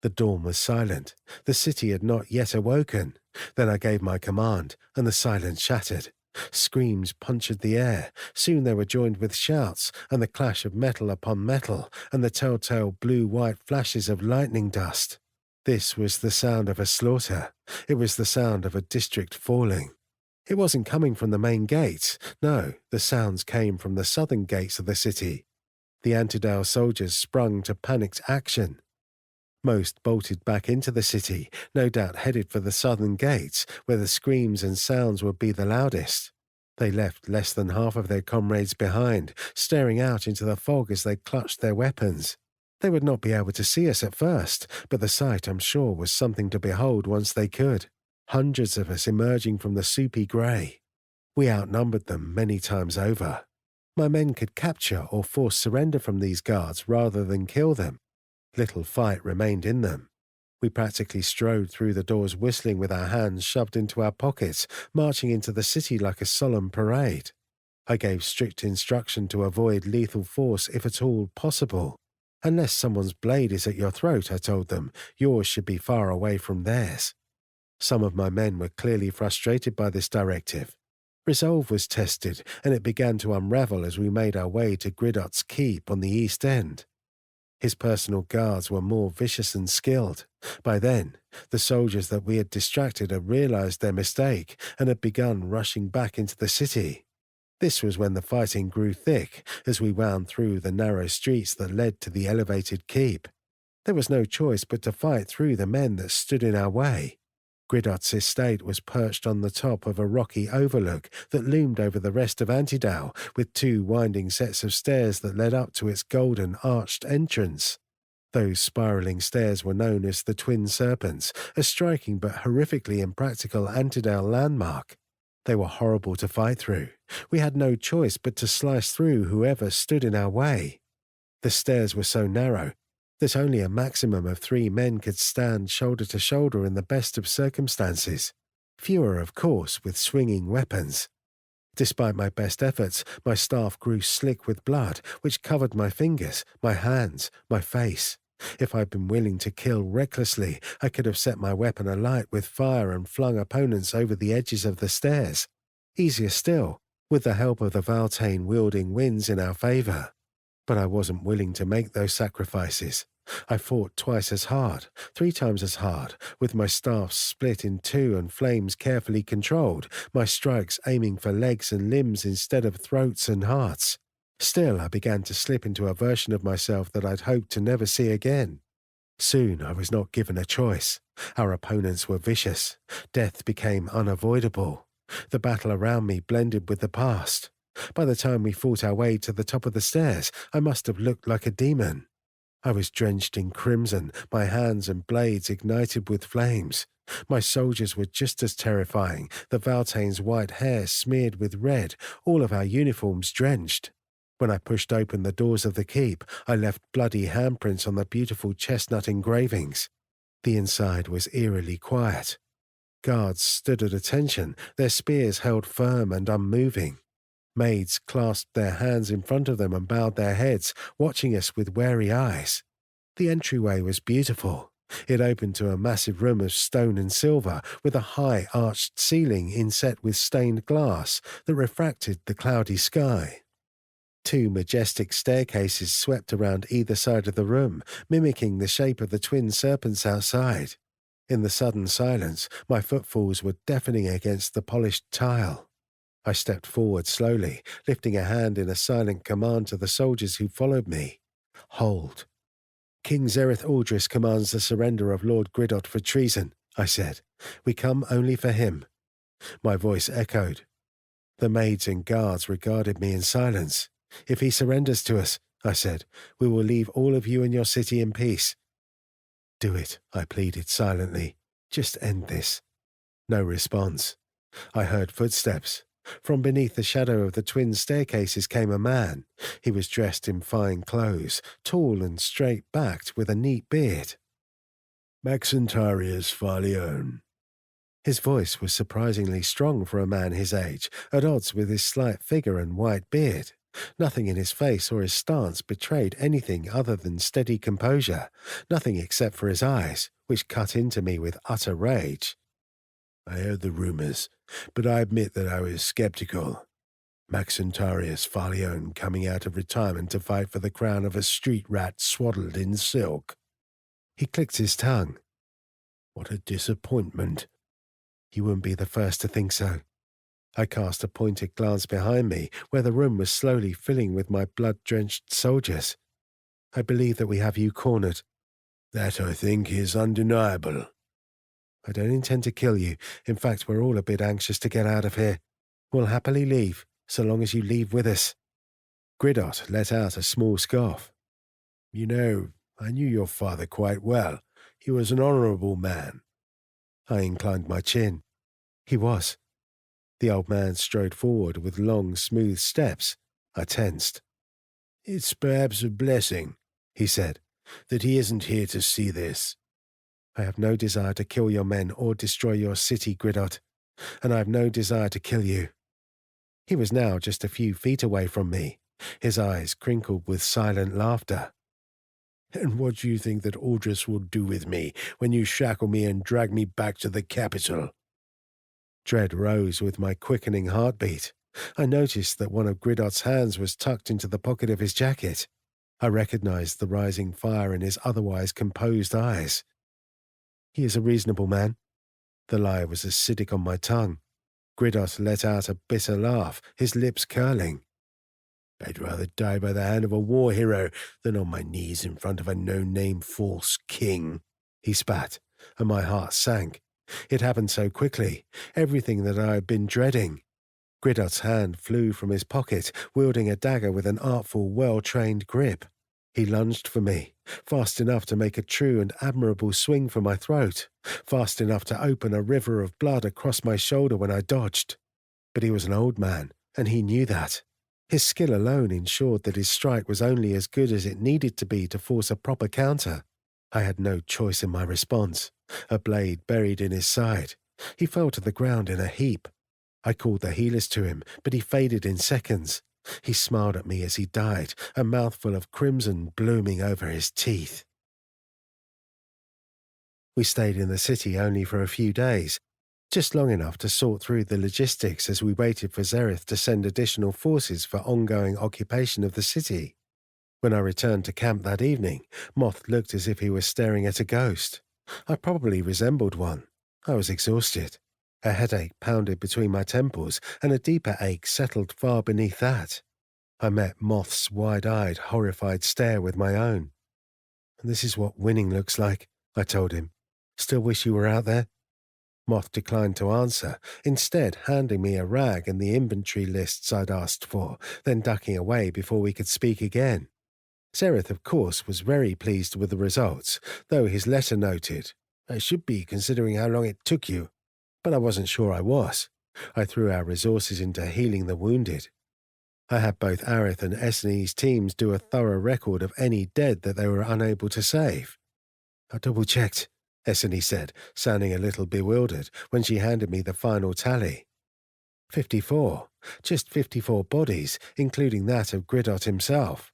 Speaker 5: The dawn was silent. The city had not yet awoken. Then I gave my command, and the silence shattered. Screams punctured the air. Soon they were joined with shouts, and the clash of metal upon metal, and the telltale blue-white flashes of lightning dust. This was the sound of a slaughter. It was the sound of a district falling. It wasn't coming from the main gates. No, the sounds came from the southern gates of the city. The Antidale soldiers sprung to panicked action. Most bolted back into the city, no doubt headed for the southern gates, where the screams and sounds would be the loudest. They left less than half of their comrades behind, staring out into the fog as they clutched their weapons. They would not be able to see us at first, but the sight, I'm sure, was something to behold once they could. Hundreds of us emerging from the soupy grey. We outnumbered them many times over. My men could capture or force surrender from these guards rather than kill them. Little fight remained in them. We practically strode through the doors whistling with our hands shoved into our pockets, marching into the city like a solemn parade. I gave strict instruction to avoid lethal force if at all possible. Unless someone's blade is at your throat, I told them, yours should be far away from theirs. Some of my men were clearly frustrated by this directive. Resolve was tested, and it began to unravel as we made our way to Gridot's keep on the east end. His personal guards were more vicious and skilled. By then, the soldiers that we had distracted had realized their mistake and had begun rushing back into the city. This was when the fighting grew thick as we wound through the narrow streets that led to the elevated keep. There was no choice but to fight through the men that stood in our way. Gridot's estate was perched on the top of a rocky overlook that loomed over the rest of Antidale, with two winding sets of stairs that led up to its golden arched entrance. Those spiralling stairs were known as the Twin Serpents, a striking but horrifically impractical Antidale landmark. They were horrible to fight through. We had no choice but to slice through whoever stood in our way. The stairs were so narrow that only a maximum of 3 men could stand shoulder to shoulder in the best of circumstances. Fewer, of course, with swinging weapons. Despite my best efforts, my staff grew slick with blood, which covered my fingers, my hands, my face. If I'd been willing to kill recklessly, I could have set my weapon alight with fire and flung opponents over the edges of the stairs. Easier still, with the help of the Valtane-wielding winds in our favour. But I wasn't willing to make those sacrifices. I fought twice as hard, 3 times as hard, with my staff split in 2 and flames carefully controlled, my strikes aiming for legs and limbs instead of throats and hearts. Still, I began to slip into a version of myself that I'd hoped to never see again. Soon I was not given a choice. Our opponents were vicious. Death became unavoidable. The battle around me blended with the past. By the time we fought our way to the top of the stairs, I must have looked like a demon. I was drenched in crimson, my hands and blades ignited with flames. My soldiers were just as terrifying, the Valtane's white hair smeared with red, all of our uniforms drenched. When I pushed open the doors of the keep, I left bloody handprints on the beautiful chestnut engravings. The inside was eerily quiet. Guards stood at attention, their spears held firm and unmoving. Maids clasped their hands in front of them and bowed their heads, watching us with wary eyes. The entryway was beautiful. It opened to a massive room of stone and silver, with a high arched ceiling inset with stained glass that refracted the cloudy sky. 2 majestic staircases swept around either side of the room, mimicking the shape of the twin serpents outside. In the sudden silence, my footfalls were deafening against the polished tile. I stepped forward slowly, lifting a hand in a silent command to the soldiers who followed me. Hold. King Zereth Aldris commands the surrender of Lord Gridot for treason, I said. We come only for him. My voice echoed. The maids and guards regarded me in silence. If he surrenders to us, I said, we will leave all of you and your city in peace. Do it, I pleaded silently. Just end this. No response. I heard footsteps. From beneath the shadow of the twin staircases came a man. He was dressed in fine clothes, tall and straight-backed, with a neat beard. Maxentarius Farleone. His voice was surprisingly strong for a man his age, at odds with his slight figure and white beard. Nothing in his face or his stance betrayed anything other than steady composure, nothing except for his eyes, which cut into me with utter rage. I heard the rumors, but I admit that I was skeptical. Maxentarius Falione coming out of retirement to fight for the crown of a street rat swaddled in silk. He clicked his tongue. What a disappointment. You wouldn't be the first to think so. I cast a pointed glance behind me, where the room was slowly filling with my blood-drenched soldiers. I believe that we have you cornered. That, I think, is undeniable. I don't intend to kill you. In fact, we're all a bit anxious to get out of here. We'll happily leave, so long as you leave with us. Gridot let out a small scoff. You know, I knew your father quite well. He was an honourable man. I inclined my chin. He was. The old man strode forward with long, smooth steps. I tensed. It's perhaps a blessing, he said, that he isn't here to see this. I have no desire to kill your men or destroy your city, Gridot, and I have no desire to kill you. He was now just a few feet away from me, his eyes crinkled with silent laughter. And what do you think that Aldris will do with me when you shackle me and drag me back to the capital? Dread rose with my quickening heartbeat. I noticed that one of Gridot's hands was tucked into the pocket of his jacket. I recognized the rising fire in his otherwise composed eyes. He is a reasonable man. The lie was acidic on my tongue. Gridot let out a bitter laugh, his lips curling. I'd rather die by the hand of a war hero than on my knees in front of a no-name false king, he spat, and my heart sank. It happened so quickly, everything that I had been dreading. Gridot's hand flew from his pocket, wielding a dagger with an artful, well-trained grip. He lunged for me, fast enough to make a true and admirable swing for my throat, fast enough to open a river of blood across my shoulder when I dodged. But he was an old man, and he knew that. His skill alone ensured that his strike was only as good as it needed to be to force a proper counter. I had no choice in my response. A blade buried in his side. He fell to the ground in a heap. I called the healers to him, but he faded in seconds. He smiled at me as he died, a mouthful of crimson blooming over his teeth. We stayed in the city only for a few days, just long enough to sort through the logistics as we waited for Zereth to send additional forces for ongoing occupation of the city. When I returned to camp that evening, Moth looked as if he was staring at a ghost. I probably resembled one. I was exhausted. A headache pounded between my temples, and a deeper ache settled far beneath that. I met Moth's wide-eyed, horrified stare with my own. This is what winning looks like, I told him. Still wish you were out there? Moth declined to answer, instead handing me a rag and the inventory lists I'd asked for, then ducking away before we could speak again. Zereth, of course, was very pleased with the results, though his letter noted, I should be considering how long it took you. But I wasn't sure I was. I threw our resources into healing the wounded. I had both Arith and Essene's teams do a thorough record of any dead that they were unable to save. I double-checked, Essene said, sounding a little bewildered when she handed me the final tally. 54. Just 54 bodies, including that of Gridot himself.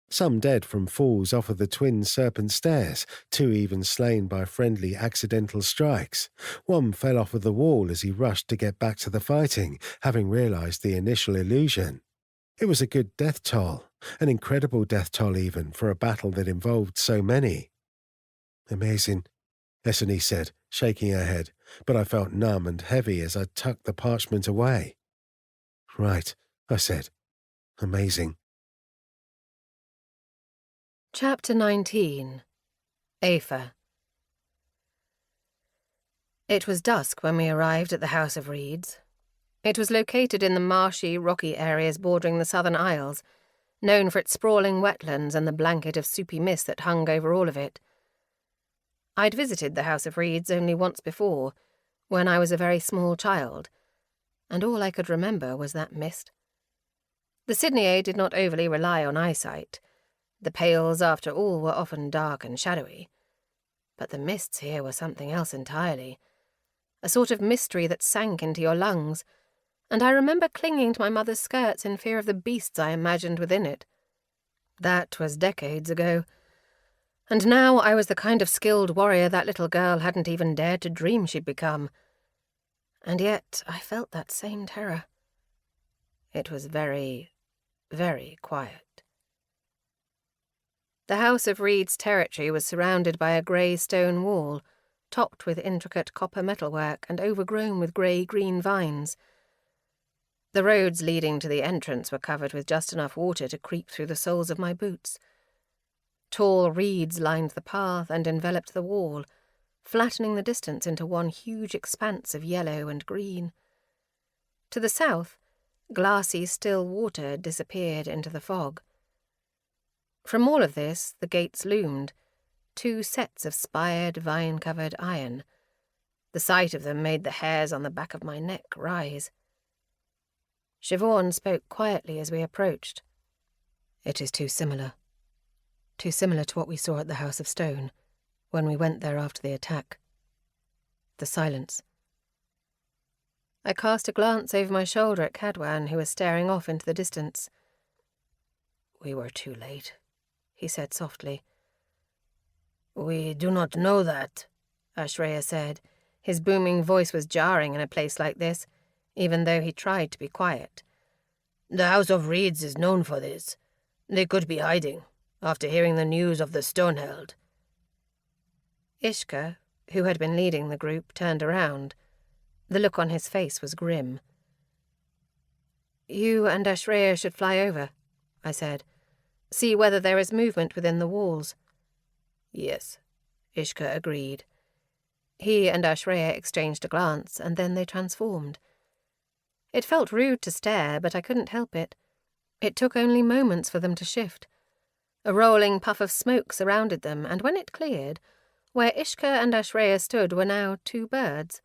Speaker 5: Some dead from falls off of the twin serpent stairs, 2 even slain by friendly accidental strikes. 1 fell off of the wall as he rushed to get back to the fighting, having realized the initial illusion. It was a good death toll, an incredible death toll even, for a battle that involved so many. Amazing, Essene said, shaking her head, but I felt numb and heavy as I tucked the parchment away. Right, I said. Amazing.
Speaker 3: Chapter 19. Aoife. It was dusk when we arrived at the House of Reeds. It was located in the marshy, rocky areas bordering the Southern Isles, known for its sprawling wetlands and the blanket of soupy mist that hung over all of it. I'd visited the House of Reeds only once before, when I was a very small child, and all I could remember was that mist. The Sydneyite did not overly rely on eyesight. The pales, after all, were often dark and shadowy. But the mists here were something else entirely, a sort of mystery that sank into your lungs, and I remember clinging to my mother's skirts in fear of the beasts I imagined within it. That was decades ago, and now I was the kind of skilled warrior that little girl hadn't even dared to dream she'd become. And yet I felt that same terror. It was very, very quiet. The House of Reed's territory was surrounded by a grey stone wall, topped with intricate copper metalwork and overgrown with grey-green vines. The roads leading to the entrance were covered with just enough water to creep through the soles of my boots. Tall reeds lined the path and enveloped the wall, flattening the distance into one huge expanse of yellow and green. To the south, glassy still water disappeared into the fog. From all of this, the gates loomed, 2 sets of spired, vine-covered iron. The sight of them made the hairs on the back of my neck rise. Siobhan spoke quietly as we approached. "It is too similar. Too similar to what we saw at the House of Stone, when we went there after the attack." The silence. I cast a glance over my shoulder at Cadwan, who was staring off into the distance. "We were too late," he said softly.
Speaker 4: "We do not know that," Ashreya said. His booming voice was jarring in a place like this, even though he tried to be quiet. "The House of Reeds is known for this. They could be hiding, after hearing the news of the Stoneheld."
Speaker 3: Ishka, who had been leading the group, turned around. The look on his face was grim. "You and Ashreya should fly over," I said. "See whether there is movement within the walls."
Speaker 4: "Yes,"
Speaker 3: Ishka agreed. He and Ashreya exchanged a glance, and then they transformed. It felt rude to stare, but I couldn't help it. It took only moments for them to shift. A rolling puff of smoke surrounded them, and when it cleared, where Ishka and Ashreya stood were now 2 birds.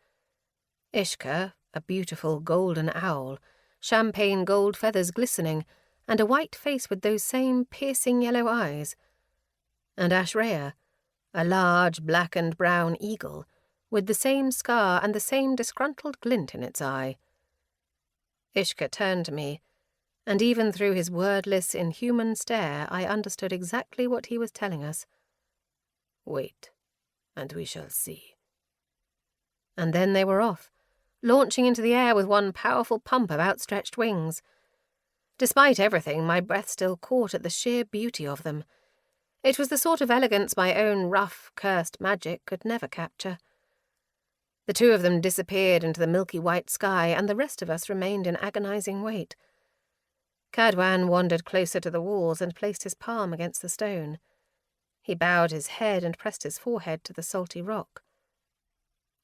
Speaker 3: Ishka, a beautiful golden owl, champagne gold feathers glistening, and a white face with those same piercing yellow eyes. And Ashreya, a large black and brown eagle, with the same scar and the same disgruntled glint in its eye. Ishka turned to me, and even through his wordless, inhuman stare, I understood exactly what he was telling us.
Speaker 4: "Wait, and we shall see."
Speaker 3: And then they were off, launching into the air with one powerful pump of outstretched wings. Despite everything, my breath still caught at the sheer beauty of them. It was the sort of elegance my own rough, cursed magic could never capture. The 2 of them disappeared into the milky white sky, and the rest of us remained in agonizing wait. Cadwan wandered closer to the walls and placed his palm against the stone. He bowed his head and pressed his forehead to the salty rock.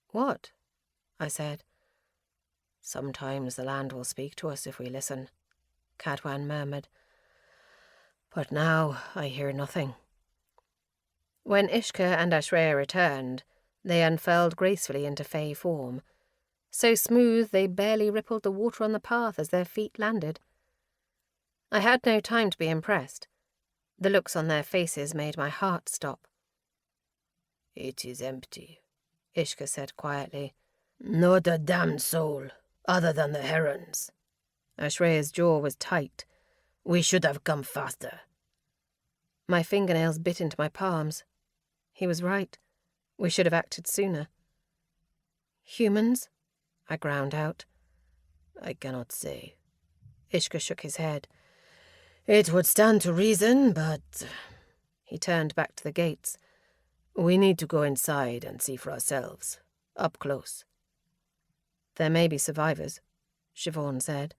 Speaker 3: "What?" I said.
Speaker 4: "Sometimes the land will speak to us if we listen," Cadwan murmured. "But now I hear nothing."
Speaker 3: When Ishka and Ashreya returned, they unfurled gracefully into fey form. So smooth they barely rippled the water on the path as their feet landed. I had no time to be impressed. The looks on their faces made my heart stop.
Speaker 4: "It is empty," Ishka said quietly. "Not a damned soul, other than the herons." Ashreya's jaw was tight. "We should have come faster."
Speaker 3: My fingernails bit into my palms. He was right. We should have acted sooner. "Humans?" I ground out.
Speaker 4: "I cannot say." Ishka shook his head. "It would stand to reason, but—" He turned back to the gates. "We need to go inside and see for ourselves, up close."
Speaker 3: "There may be survivors," Siobhan said.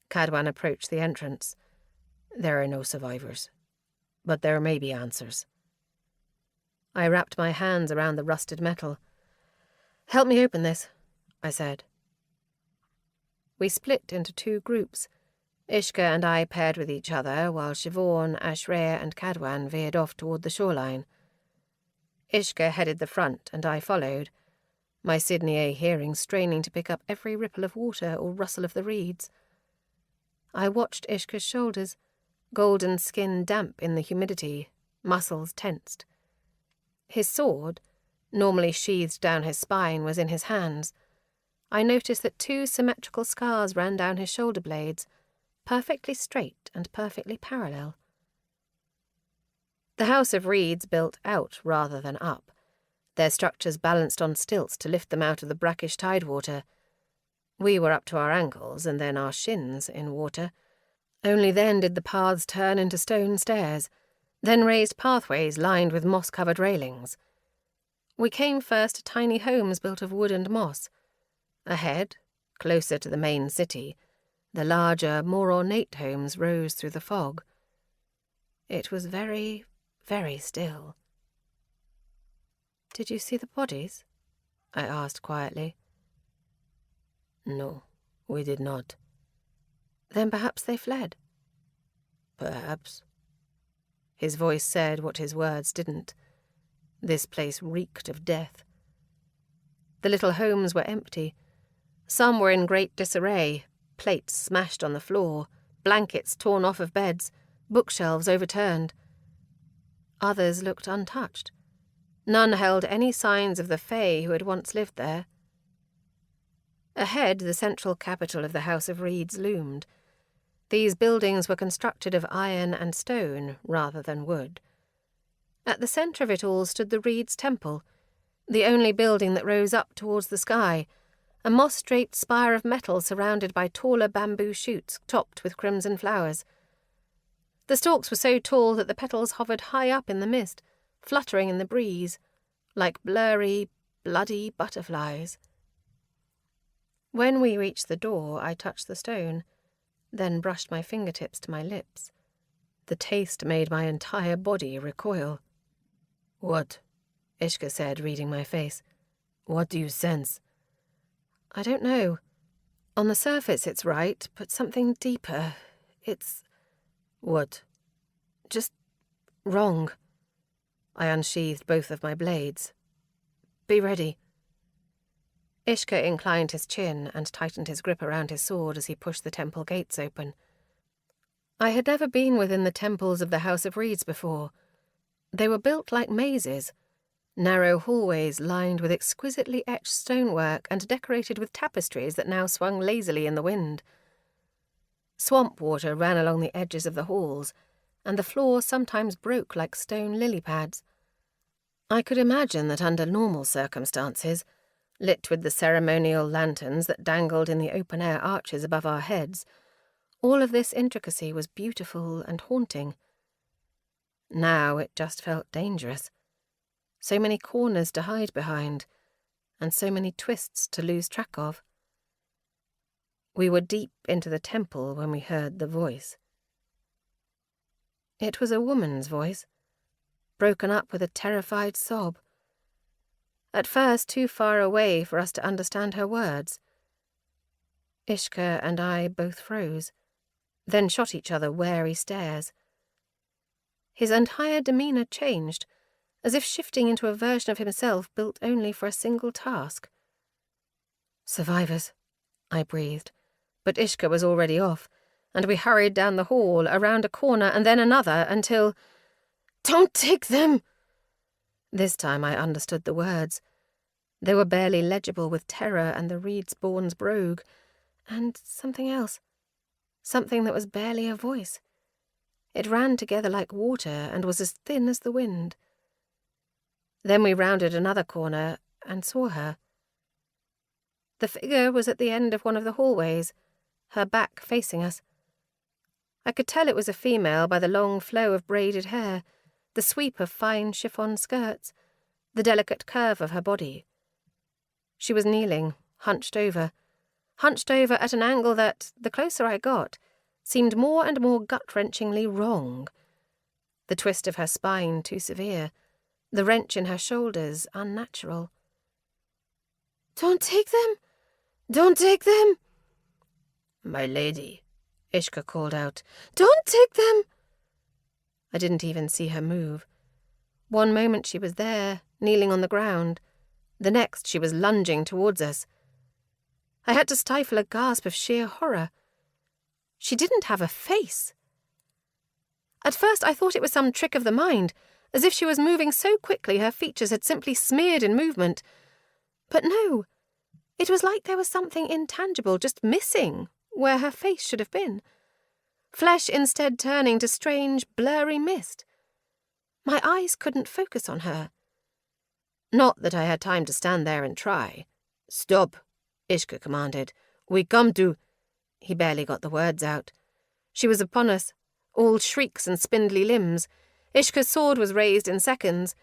Speaker 3: Cadwan approached the entrance.
Speaker 4: "There are no survivors, but there may be answers."
Speaker 3: I wrapped my hands around the rusted metal. "Help me open this," I said. We split into 2 groups. Ishka and I paired with each other, while Siobhan, Ashreya and Cadwan veered off toward the shoreline. Ishka headed the front, and I followed, my Sydney hearing straining to pick up every ripple of water or rustle of the reeds. I watched Ishka's shoulders, golden skin damp in the humidity, muscles tensed. His sword, normally sheathed down his spine, was in his hands. I noticed that 2 symmetrical scars ran down his shoulder blades, perfectly straight and perfectly parallel. The House of Reeds built out rather than up, their structures balanced on stilts to lift them out of the brackish tidewater.
Speaker 4: We were up to our ankles and then our shins in water. Only then did the paths turn into stone stairs, then raised pathways lined with moss-covered railings. We came first to tiny homes built of wood and moss. Ahead, closer to the main city, the larger, more ornate homes rose through the fog. It was very, very still. "Did you see the bodies?" I asked quietly.
Speaker 3: "No, we did not."
Speaker 4: "Then perhaps they fled."
Speaker 3: "Perhaps."
Speaker 4: His voice said what his words didn't. This place reeked of death. The little homes were empty. Some were in great disarray, plates smashed on the floor, blankets torn off of beds, bookshelves overturned. Others looked untouched. None held any signs of the Fae who had once lived there. Ahead, the central capital of the House of Reeds loomed. These buildings were constructed of iron and stone rather than wood. At the centre of it all stood the Reeds' Temple, the only building that rose up towards the sky, a moss-draped spire of metal surrounded by taller bamboo shoots topped with crimson flowers. The stalks were so tall that the petals hovered high up in the mist, fluttering in the breeze, like blurry, bloody butterflies. When we reached the door, I touched the stone, then brushed my fingertips to my lips. The taste made my entire body recoil.
Speaker 3: "What?"
Speaker 4: Ishka said, reading my face.
Speaker 3: "What do you sense?"
Speaker 4: "I don't know. On the surface it's right, but something deeper. It's
Speaker 3: "What?"
Speaker 4: just wrong." I unsheathed both of my blades. "Be ready." Ishka inclined his chin and tightened his grip around his sword as he pushed the temple gates open. I had never been within the temples of the House of Reeds before. They were built like mazes, narrow hallways lined with exquisitely etched stonework and decorated with tapestries that now swung lazily in the wind. Swamp water ran along the edges of the halls, and the floor sometimes broke like stone lily pads. I could imagine that under normal circumstances, lit with the ceremonial lanterns that dangled in the open-air arches above our heads, all of this intricacy was beautiful and haunting. Now it just felt dangerous. So many corners to hide behind, and so many twists to lose track of. We were deep into the temple when we heard the voice. It was a woman's voice, broken up with a terrified sob. At first too far away for us to understand her words. Ishka and I both froze, then shot each other wary stares. His entire demeanour changed, as if shifting into a version of himself built only for a single task. "Survivors," I breathed, but Ishka was already off, and we hurried down the hall, around a corner and then another, until— "Don't take them!" This time I understood the words. They were barely legible with terror and the Reedsbourne's brogue, and something else. Something that was barely a voice. It ran together like water and was as thin as the wind. Then we rounded another corner and saw her. The figure was at the end of one of the hallways, her back facing us. I could tell it was a female by the long flow of braided hair, the sweep of fine chiffon skirts, the delicate curve of her body. She was kneeling, hunched over at an angle that, the closer I got, seemed more and more gut-wrenchingly wrong. The twist of her spine too severe, the wrench in her shoulders unnatural. "Don't take them! Don't take them!"
Speaker 3: "My lady,"
Speaker 4: Ishka called out. "Don't take them!" I didn't even see her move. One moment she was there, kneeling on the ground. The next she was lunging towards us. I had to stifle a gasp of sheer horror. She didn't have a face. At first I thought it was some trick of the mind, as if she was moving so quickly her features had simply smeared in movement. But no, it was like there was something intangible just missing where her face should have been. Flesh instead turning to strange, blurry mist. My eyes couldn't focus on her. Not that I had time to stand there and try. "Stop," Ishka commanded, We come to—" He barely got the words out. She was upon us, all shrieks and spindly limbs. Ishka's sword was raised in seconds.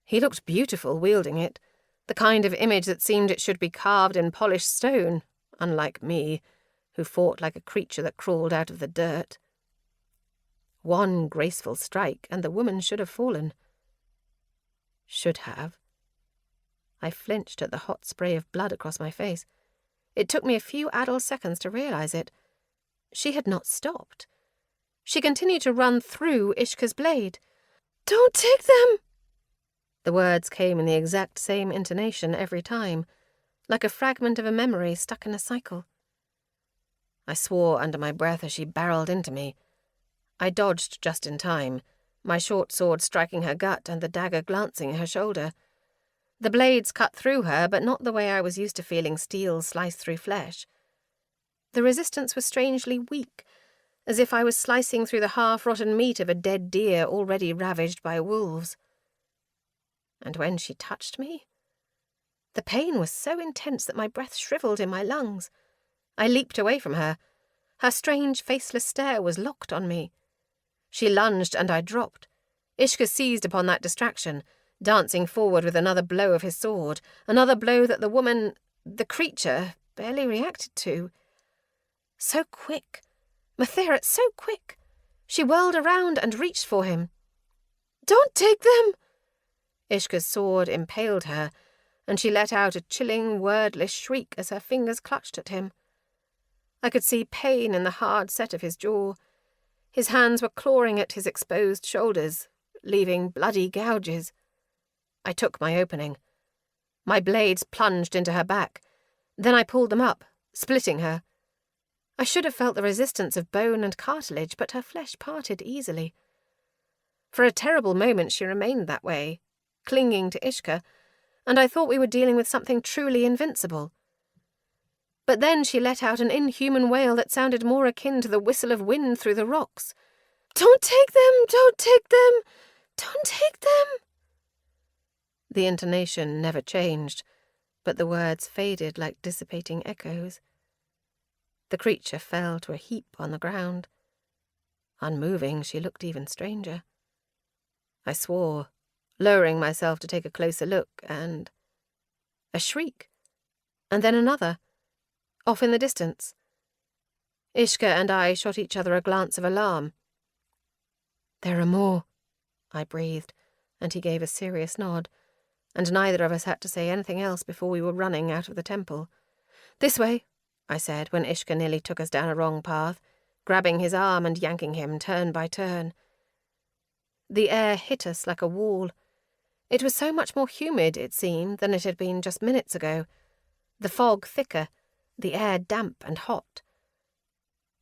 Speaker 4: He looked beautiful wielding it, the kind of image that seemed it should be carved in polished stone, unlike me, who fought like a creature that crawled out of the dirt. One graceful strike, and the woman should have fallen. Should have. I flinched at the hot spray of blood across my face. It took me a few addled seconds to realize it. She had not stopped. She continued to run through Ishka's blade. "Don't take them!" The words came in the exact same intonation every time, like a fragment of a memory stuck in a cycle. I swore under my breath as she barreled into me. I dodged just in time, my short sword striking her gut and the dagger glancing at her shoulder. The blades cut through her, but not the way I was used to feeling steel slice through flesh. The resistance was strangely weak, as if I was slicing through the half-rotten meat of a dead deer already ravaged by wolves. And when she touched me, the pain was so intense that my breath shriveled in my lungs. I leaped away from her. Her strange, faceless stare was locked on me. She lunged and I dropped. Ishka seized upon that distraction, dancing forward with another blow of his sword, another blow that the woman, the creature, barely reacted to. So quick. Matheret, so quick. She whirled around and reached for him. "Don't take them!" Ishka's sword impaled her, and she let out a chilling, wordless shriek as her fingers clutched at him. I could see pain in the hard set of his jaw. His hands were clawing at his exposed shoulders, leaving bloody gouges. I took my opening. My blades plunged into her back. Then I pulled them up, splitting her. I should have felt the resistance of bone and cartilage, but her flesh parted easily. For a terrible moment she remained that way, clinging to Ishka, and I thought we were dealing with something truly invincible. But then she let out an inhuman wail that sounded more akin to the whistle of wind through the rocks. "Don't take them! Don't take them! Don't take them!" The intonation never changed, but the words faded like dissipating echoes. The creature fell to a heap on the ground. Unmoving, she looked even stranger. I swore, lowering myself to take a closer look, and a shriek, and then another, off in the distance. Ishka and I shot each other a glance of alarm. "There are more," I breathed, and he gave a serious nod, and neither of us had to say anything else before we were running out of the temple. "This way," I said when Ishka nearly took us down a wrong path, grabbing his arm and yanking him turn by turn. The air hit us like a wall. It was so much more humid, it seemed, than it had been just minutes ago. The fog thicker, the air damp and hot.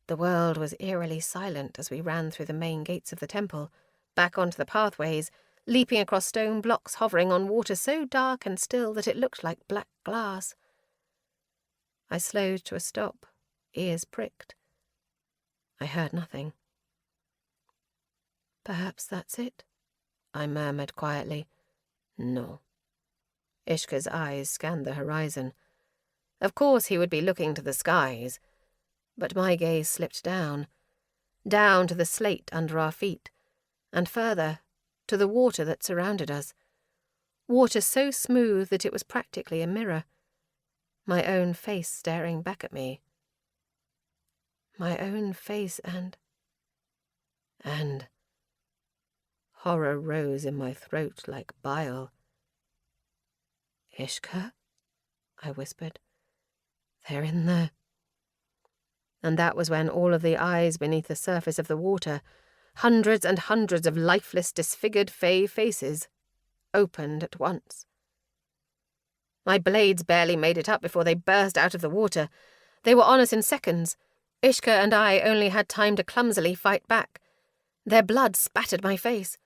Speaker 4: The world was eerily silent as we ran through the main gates of the temple, back onto the pathways, leaping across stone blocks hovering on water so dark and still that it looked like black glass. I slowed to a stop, ears pricked. I heard nothing. "Perhaps that's it," I murmured quietly. "No." Ishka's eyes scanned the horizon. Of course he would be looking to the skies, but my gaze slipped down to the slate under our feet, and further, to the water that surrounded us. Water so smooth that it was practically a mirror. My own face staring back at me. My own face and horror rose in my throat like bile. "Ishka?" I whispered. "They're in there." And that was when all of the eyes beneath the surface of the water, hundreds and hundreds of lifeless, disfigured fey faces, opened at once. My blades barely made it up before they burst out of the water. They were on us in seconds. Ishka and I only had time to clumsily fight back. Their blood spattered my face.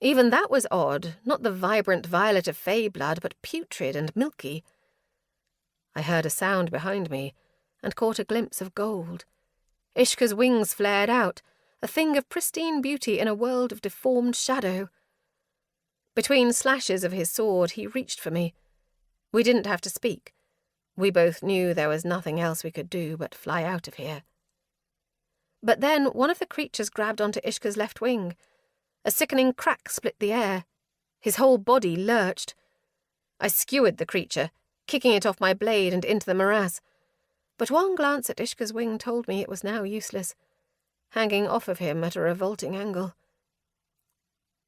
Speaker 4: Even that was odd, not the vibrant violet of fey blood, but putrid and milky. I heard a sound behind me, and caught a glimpse of gold. Ishka's wings flared out, a thing of pristine beauty in a world of deformed shadow. Between slashes of his sword, he reached for me. We didn't have to speak.
Speaker 3: We both knew there was nothing else we could do but fly out of here. But then one of the creatures grabbed onto Ishka's left wing. A sickening crack split the air. His whole body lurched. I skewered the creature, kicking it off my blade and into the morass. But one glance at Ishka's wing told me it was now useless, hanging off of him at a revolting angle.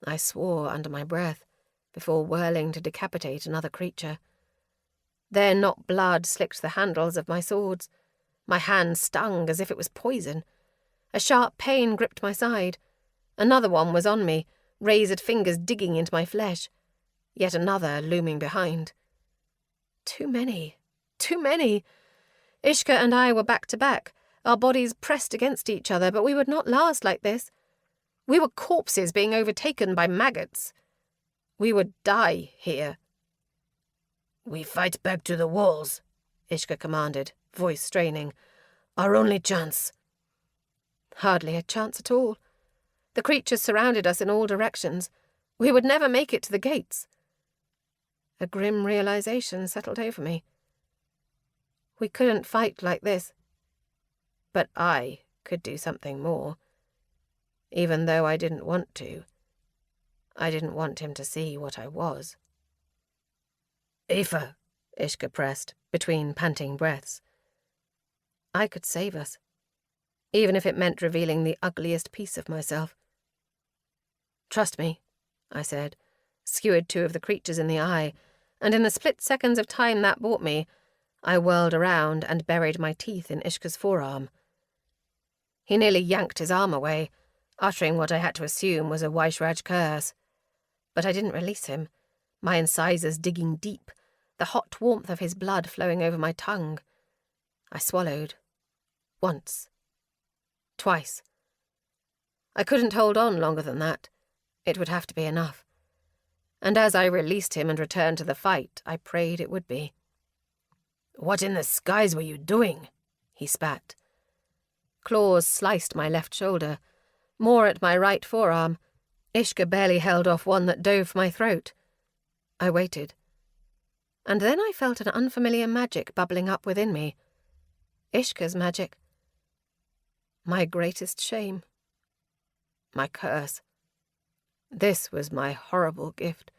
Speaker 3: I swore under my breath before whirling to decapitate another creature. Their not blood slicked the handles of my swords. My hand stung as if it was poison. A sharp pain gripped my side. Another one was on me, razored fingers digging into my flesh. Yet another looming behind. Too many. Too many. Ishka and I were back to back, our bodies pressed against each other, but we would not last like this. We were corpses being overtaken by maggots. We would die here.
Speaker 4: "We fight back to the walls," Ishka commanded, voice straining. "Our only chance."
Speaker 3: Hardly a chance at all. The creatures surrounded us in all directions. We would never make it to the gates. A grim realization settled over me. We couldn't fight like this. But I could do something more. Even though I didn't want to. I didn't want him to see what I was.
Speaker 4: "Aoife,"
Speaker 3: Ishka pressed, between panting breaths. I could save us, even if it meant revealing the ugliest piece of myself. "Trust me," I said, skewered two of the creatures in the eye, and in the split seconds of time that bought me, I whirled around and buried my teeth in Ishka's forearm. He nearly yanked his arm away, uttering what I had to assume was a Weishraj curse. But I didn't release him, my incisors digging deep, the hot warmth of his blood flowing over my tongue. I swallowed. Once. Twice. I couldn't hold on longer than that. It would have to be enough. And as I released him and returned to the fight, I prayed it would be.
Speaker 4: "What in the skies were you doing?"
Speaker 3: he spat. Claws sliced my left shoulder, more at my right forearm. Ishka barely held off one that dove for my throat. I waited. And then I felt an unfamiliar magic bubbling up within me. Ishka's magic. My greatest shame. My curse. This was my horrible gift.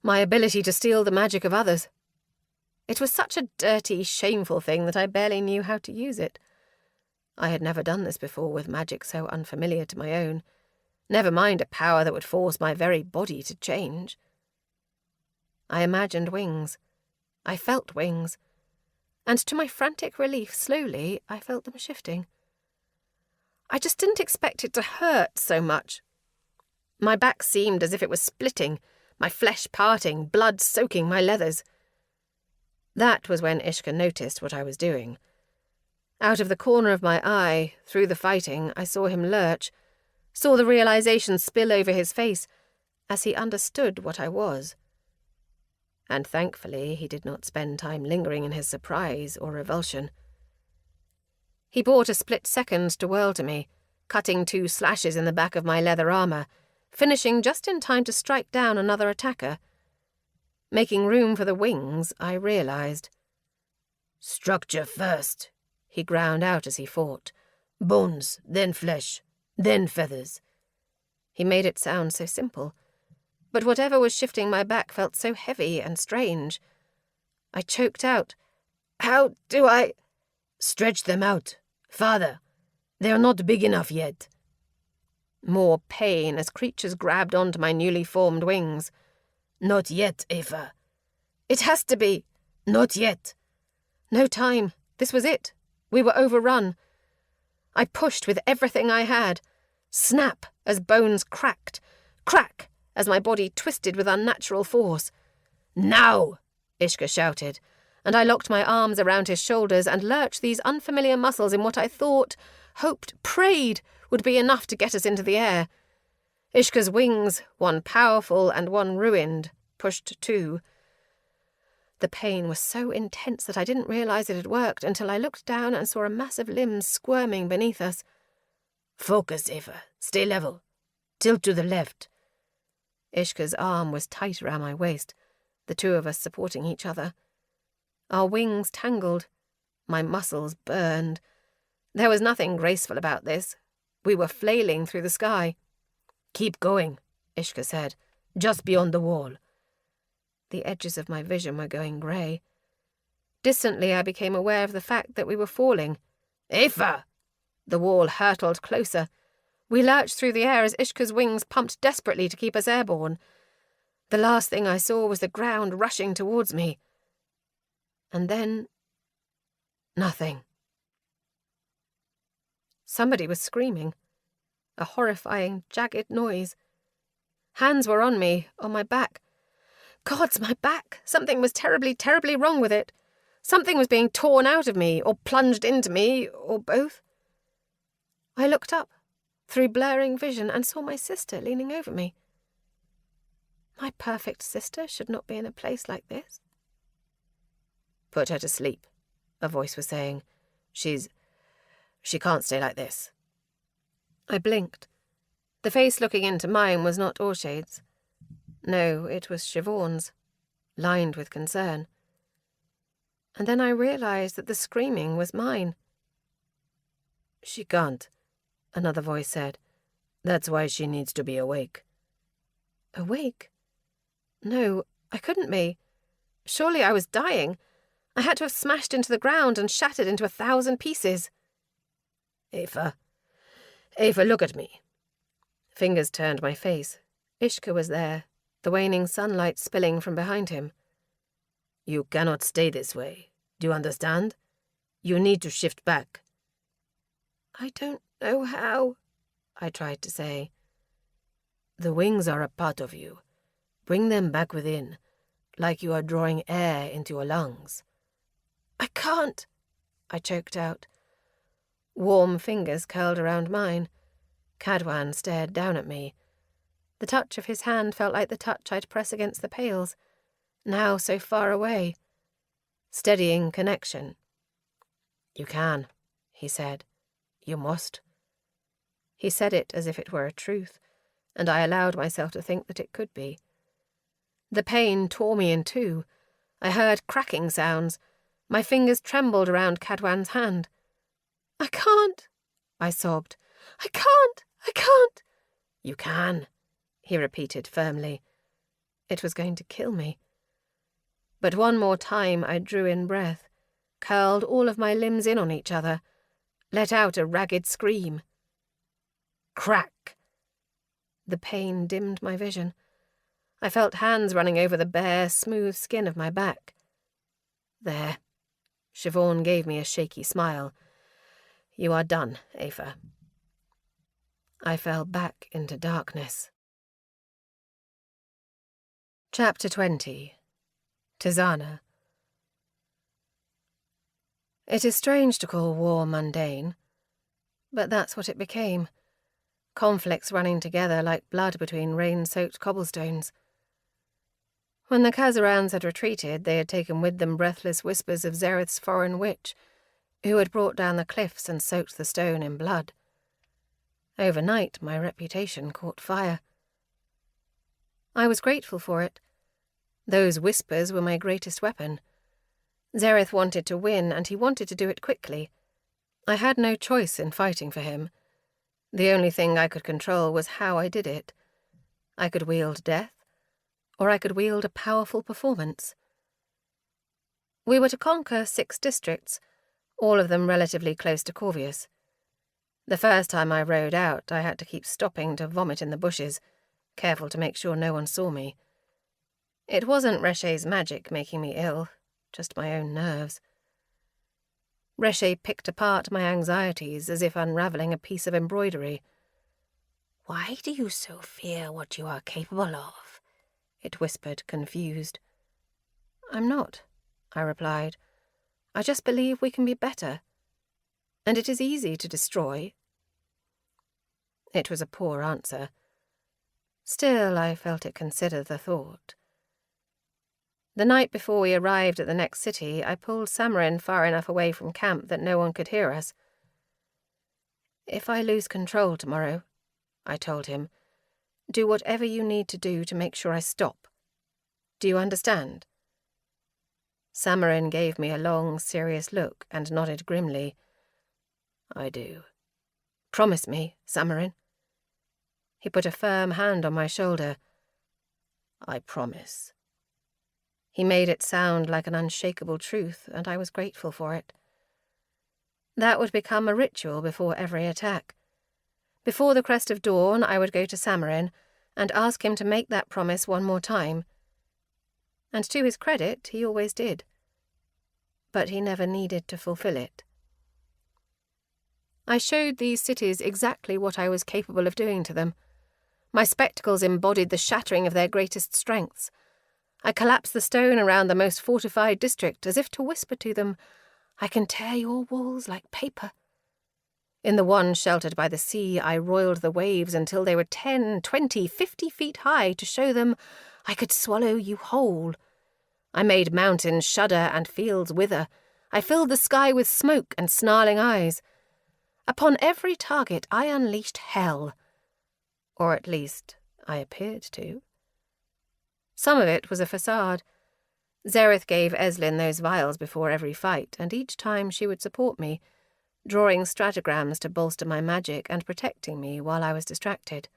Speaker 3: My ability to steal the magic of others. It was such a dirty, shameful thing that I barely knew how to use it. I had never done this before with magic so unfamiliar to my own. Never mind a power that would force my very body to change. I imagined wings. I felt wings. And to my frantic relief, slowly, I felt them shifting. I just didn't expect it to hurt so much. My back seemed as if it was splitting, my flesh parting, blood soaking my leathers. That was when Ishka noticed what I was doing. Out of the corner of my eye, through the fighting, I saw him lurch, saw the realization spill over his face as he understood what I was. And thankfully he did not spend time lingering in his surprise or revulsion. He bought a split second to whirl to me, cutting 2 slashes in the back of my leather armor, finishing just in time to strike down another attacker. Making room for the wings, I realized.
Speaker 4: "Structure first," he ground out as he fought. "Bones, then flesh, then feathers."
Speaker 3: He made it sound so simple. But whatever was shifting my back felt so heavy and strange. I choked out. "How do I—"
Speaker 4: "Stretch them out. Farther. They are not big enough yet."
Speaker 3: More pain as creatures grabbed onto my newly formed wings.
Speaker 4: "Not yet, Aoife."
Speaker 3: "It has to be."
Speaker 4: "Not yet."
Speaker 3: No time. This was it. We were overrun. I pushed with everything I had. Snap as bones cracked. Crack as my body twisted with unnatural force.
Speaker 4: "Now!"
Speaker 3: Ishka shouted, and I locked my arms around his shoulders and lurched these unfamiliar muscles in what I thought, hoped, prayed would be enough to get us into the air. Ishka's wings, one powerful and one ruined, pushed too. The pain was so intense that I didn't realize it had worked until I looked down and saw a mass of limbs squirming beneath us.
Speaker 4: "Focus, Aoife. Stay level. Tilt to the left."
Speaker 3: Ishka's arm was tight around my waist, the two of us supporting each other. Our wings tangled. My muscles burned. There was nothing graceful about this. We were flailing through the sky.
Speaker 4: "Keep going," Ishka said. "Just beyond the wall."
Speaker 3: The edges of my vision were going grey. Distantly, I became aware of the fact that we were falling.
Speaker 4: "Aoife!"
Speaker 3: The wall hurtled closer. We lurched through the air as Ishka's wings pumped desperately to keep us airborne. The last thing I saw was the ground rushing towards me. And then... nothing. Somebody was screaming. A horrifying, jagged noise. Hands were on me, on my back. Gods, my back! Something was terribly, terribly wrong with it. Something was being torn out of me, or plunged into me, or both. I looked up, through blurring vision, and saw my sister leaning over me. My perfect sister should not be in a place like this.
Speaker 4: "Put her to sleep," a voice was saying. She can't stay like this."
Speaker 3: I blinked. The face looking into mine was not Orshades. No, it was Siobhan's, lined with concern. And then I realised that the screaming was mine.
Speaker 4: "She can't," another voice said. "That's why she needs to be awake."
Speaker 3: Awake? No, I couldn't be. Surely I was dying. I had to have smashed into the ground and shattered into 1,000 pieces.
Speaker 4: Aoife, look at me."
Speaker 3: Fingers turned my face. Ishka was there, the waning sunlight spilling from behind him.
Speaker 4: "You cannot stay this way. Do you understand? You need to shift back."
Speaker 3: "I don't know how," I tried to say.
Speaker 4: "The wings are a part of you. Bring them back within, like you are drawing air into your lungs."
Speaker 3: "I can't," I choked out. Warm fingers curled around mine. Cadwan stared down at me. The touch of his hand felt like the touch I'd press against the pails, now so far away. Steadying connection.
Speaker 4: "You can," he said. "You must."
Speaker 3: He said it as if it were a truth, and I allowed myself to think that it could be. The pain tore me in two. I heard cracking sounds. My fingers trembled around Cadwan's hand. "I can't," I sobbed. "I can't! I can't!"
Speaker 4: "You can," he repeated firmly.
Speaker 3: It was going to kill me. But one more time I drew in breath, curled all of my limbs in on each other, let out a ragged scream. Crack! The pain dimmed my vision. I felt hands running over the bare, smooth skin of my back. "There." Siobhan gave me a shaky smile. "You are done, Aoife." I fell back into darkness. Chapter 20. Tizana. It is strange to call war mundane, but that's what it became. Conflicts running together like blood between rain-soaked cobblestones. When the Khazarans had retreated, they had taken with them breathless whispers of Zereth's foreign witch, who had brought down the cliffs and soaked the stone in blood. Overnight, my reputation caught fire. I was grateful for it. Those whispers were my greatest weapon. Zereth wanted to win, and he wanted to do it quickly. I had no choice in fighting for him. The only thing I could control was how I did it. I could wield death, or I could wield a powerful performance. We were to conquer 6 districts, all of them relatively close to Corvius. The first time I rode out, I had to keep stopping to vomit in the bushes, careful to make sure no one saw me. It wasn't Reshe's magic making me ill, just my own nerves. Reshe picked apart my anxieties as if unravelling a piece of embroidery.
Speaker 4: "Why do you so fear what you are capable of?"
Speaker 3: it whispered, confused. "I'm not," I replied. "I just believe we can be better. And it is easy to destroy." It was a poor answer. Still, I felt it consider the thought. The night before we arrived at the next city, I pulled Samarin far enough away from camp that no one could hear us. "If I lose control tomorrow," I told him, "do whatever you need to do to make sure I stop. Do you understand?" Samarin gave me a long, serious look and nodded grimly.
Speaker 4: I do.
Speaker 3: Promise me, Samarin. He put a firm hand on my shoulder.
Speaker 4: I promise.
Speaker 3: He made it sound like an unshakable truth, and I was grateful for it. That would become a ritual before every attack. Before the crest of dawn, I would go to Samarin and ask him to make that promise one more time. And to his credit, he always did. But he never needed to fulfill it. I showed these cities exactly what I was capable of doing to them. My spectacles embodied the shattering of their greatest strengths. I collapsed the stone around the most fortified district as if to whisper to them, I can tear your walls like paper. In the one sheltered by the sea, I roiled the waves until they were 10, 20, 50 feet high to show them I could swallow you whole. I made mountains shudder and fields wither. I filled the sky with smoke and snarling eyes. Upon every target I unleashed hell. Or at least, I appeared to. Some of it was a facade. Zareth gave Eslin those vials before every fight, and each time she would support me, drawing stratagrams to bolster my magic and protecting me while I was distracted.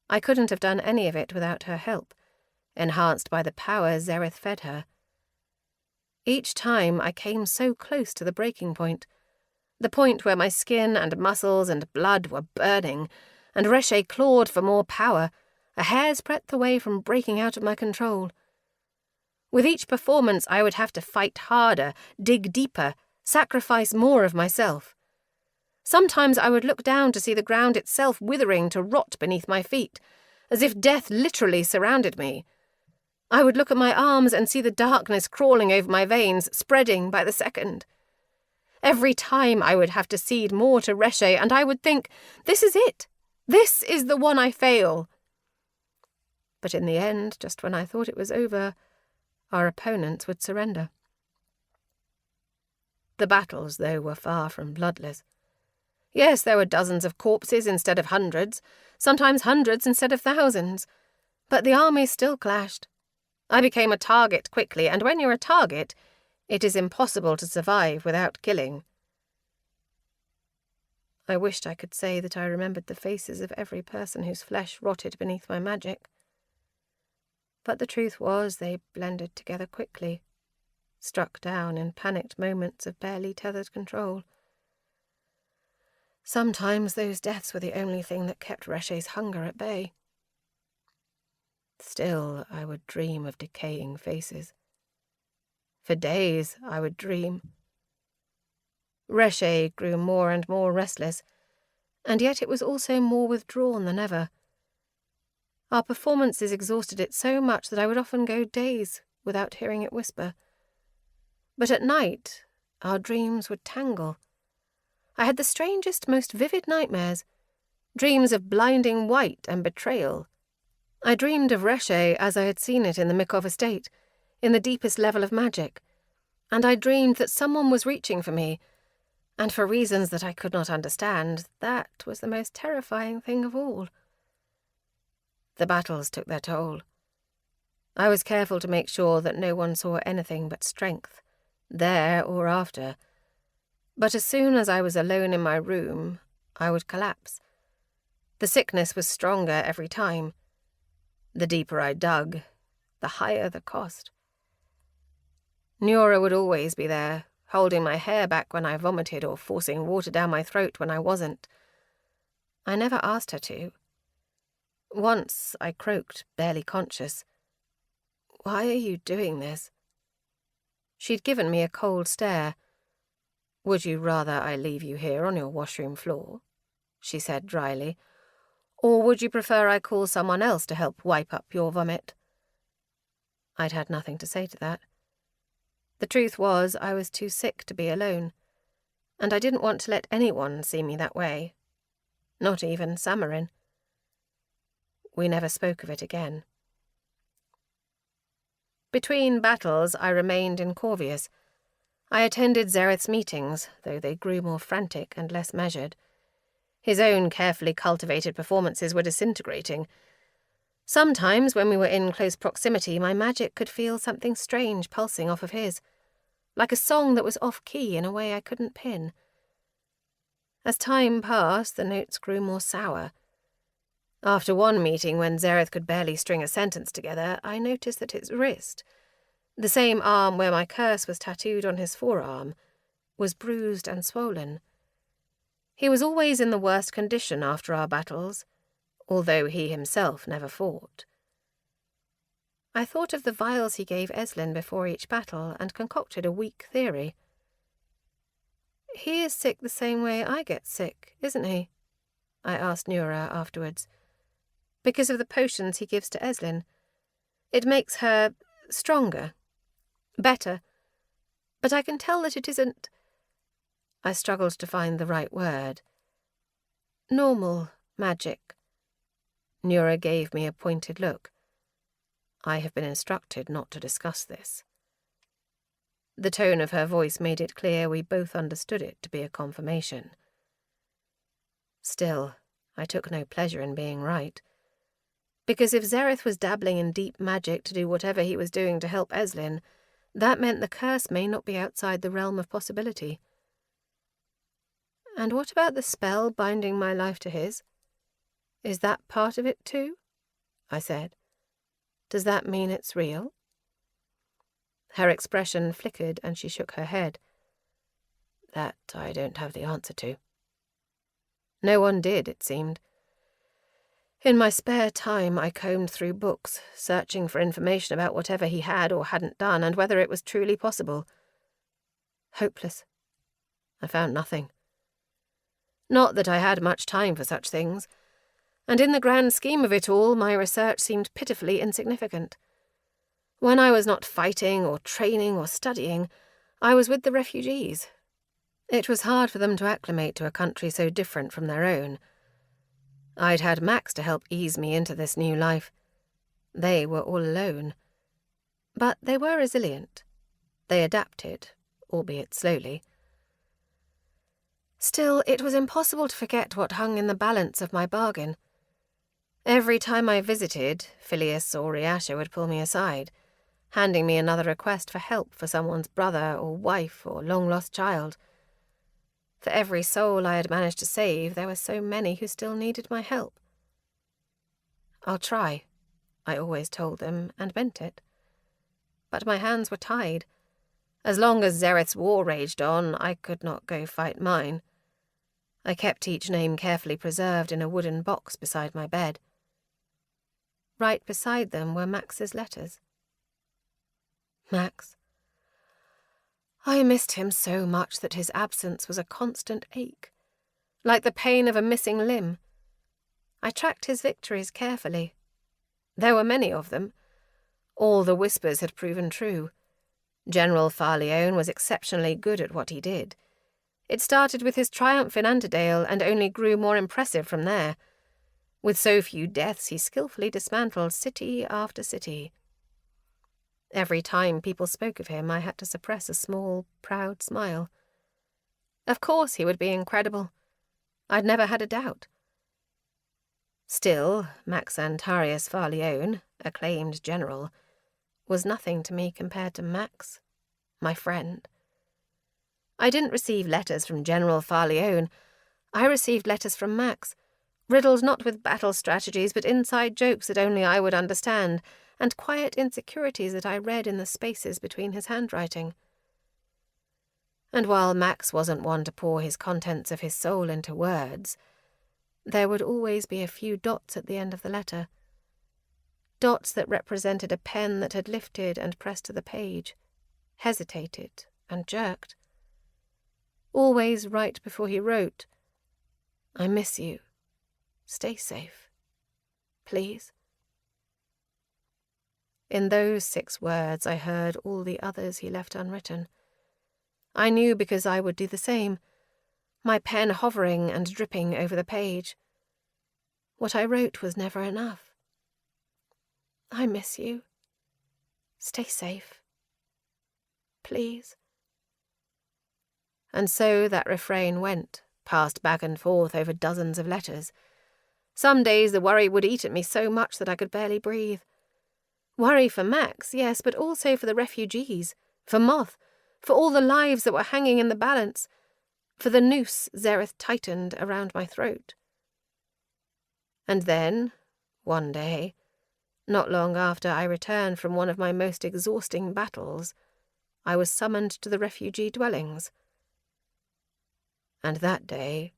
Speaker 3: I couldn't have done any of it without her help, enhanced by the power Zareth fed her. Each time I came so close to the breaking point, the point where my skin and muscles and blood were burning, and Reshe clawed for more power, a hair's breadth away from breaking out of my control. With each performance I would have to fight harder, dig deeper, sacrifice more of myself. Sometimes I would look down to see the ground itself withering to rot beneath my feet, as if death literally surrounded me. I would look at my arms and see the darkness crawling over my veins, spreading by the second. Every time I would have to cede more to Reshe, and I would think, this is it. This is the one I fail. But in the end, just when I thought it was over, our opponents would surrender. The battles, though, were far from bloodless. Yes, there were dozens of corpses instead of hundreds, sometimes hundreds instead of thousands, but the armies still clashed. I became a target quickly, and when you're a target, it is impossible to survive without killing. I wished I could say that I remembered the faces of every person whose flesh rotted beneath my magic. But the truth was they blended together quickly, struck down in panicked moments of barely tethered control. Sometimes those deaths were the only thing that kept Reshe's hunger at bay. Still, I would dream of decaying faces. For days, I would dream. Reshe grew more and more restless, and yet it was also more withdrawn than ever. Our performances exhausted it so much that I would often go days without hearing it whisper. But at night, our dreams would tangle. I had the strangest, most vivid nightmares, dreams of blinding white and betrayal. I dreamed of Reshe as I had seen it in the Mikov estate, in the deepest level of magic, and I dreamed that someone was reaching for me, and for reasons that I could not understand, that was the most terrifying thing of all. The battles took their toll. I was careful to make sure that no one saw anything but strength, there or after, but as soon as I was alone in my room, I would collapse. The sickness was stronger every time. The deeper I dug, the higher the cost. Nura would always be there, holding my hair back when I vomited or forcing water down my throat when I wasn't. I never asked her to. Once I croaked, barely conscious, "Why are you doing this?" She'd given me a cold stare. "Would you rather I leave you here on your washroom floor?" she said dryly. "Or would you prefer I call someone else to help wipe up your vomit?" I'd had nothing to say to that. The truth was I was too sick to be alone, and I didn't want to let anyone see me that way. Not even Samarin. We never spoke of it again. Between battles, I remained in Corvius. I attended Zareth's meetings, though they grew more frantic and less measured. His own carefully cultivated performances were disintegrating. Sometimes, when we were in close proximity, my magic could feel something strange pulsing off of his, like a song that was off-key in a way I couldn't pin. As time passed, the notes grew more sour. After one meeting, when Zareth could barely string a sentence together, I noticed that his wrist, the same arm where my curse was tattooed on his forearm, was bruised and swollen. He was always in the worst condition after our battles, although he himself never fought. I thought of the vials he gave Eslin before each battle and concocted a weak theory. "He is sick the same way I get sick, isn't he?" I asked Nura afterwards. "Because of the potions he gives to Eslin. It makes her stronger, better. But I can tell that it isn't—" I struggled to find the right word. "Normal magic." Nura gave me a pointed look. I have been instructed not to discuss this. The tone of her voice made it clear we both understood it to be a confirmation. Still, I took no pleasure in being right. Because if Zareth was dabbling in deep magic to do whatever he was doing to help Eslin, that meant the curse may not be outside the realm of possibility. "And what about the spell binding my life to his? Is that part of it too?" I said. "Does that mean it's real?" Her expression flickered and she shook her head. "That I don't have the answer to." No one did, it seemed. In my spare time, I combed through books, searching for information about whatever he had or hadn't done and whether it was truly possible. Hopeless. I found nothing. Not that I had much time for such things, and in the grand scheme of it all, my research seemed pitifully insignificant. When I was not fighting or training or studying, I was with the refugees. It was hard for them to acclimate to a country so different from their own. I'd had Max to help ease me into this new life. They were all alone. But they were resilient. They adapted, albeit slowly. Still, it was impossible to forget what hung in the balance of my bargain. Every time I visited, Phileas or Riasha would pull me aside, handing me another request for help for someone's brother or wife or long-lost child. For every soul I had managed to save, there were so many who still needed my help. "I'll try," I always told them, and meant it. But my hands were tied. As long as Zareth's war raged on, I could not go fight mine. I kept each name carefully preserved in a wooden box beside my bed. Right beside them were Max's letters. Max. I missed him so much that his absence was a constant ache, like the pain of a missing limb. I tracked his victories carefully. There were many of them. All the whispers had proven true. General Farleone was exceptionally good at what he did. It started with his triumph in Underdale and only grew more impressive from there. With so few deaths, he skillfully dismantled city after city. Every time people spoke of him, I had to suppress a small, proud smile. Of course he would be incredible. I'd never had a doubt. Still, Max Antarius Farleone, acclaimed general, was nothing to me compared to Max, my friend. I didn't receive letters from General Farleone. I received letters from Max, riddled not with battle strategies, but inside jokes that only I would understand, and quiet insecurities that I read in the spaces between his handwriting. And while Max wasn't one to pour his contents of his soul into words, there would always be a few dots at the end of the letter. Dots that represented a pen that had lifted and pressed to the page, hesitated and jerked. Always right before he wrote, "I miss you. Stay safe. Please." In those 6 words I heard all the others he left unwritten. I knew because I would do the same, my pen hovering and dripping over the page. What I wrote was never enough. "I miss you. Stay safe. Please." And so that refrain went, passed back and forth over dozens of letters. Some days the worry would eat at me so much that I could barely breathe. Worry for Max, yes, but also for the refugees, for Moth, for all the lives that were hanging in the balance, for the noose Zareth tightened around my throat. And then, one day, not long after I returned from one of my most exhausting battles, I was summoned to the refugee dwellings. And that day,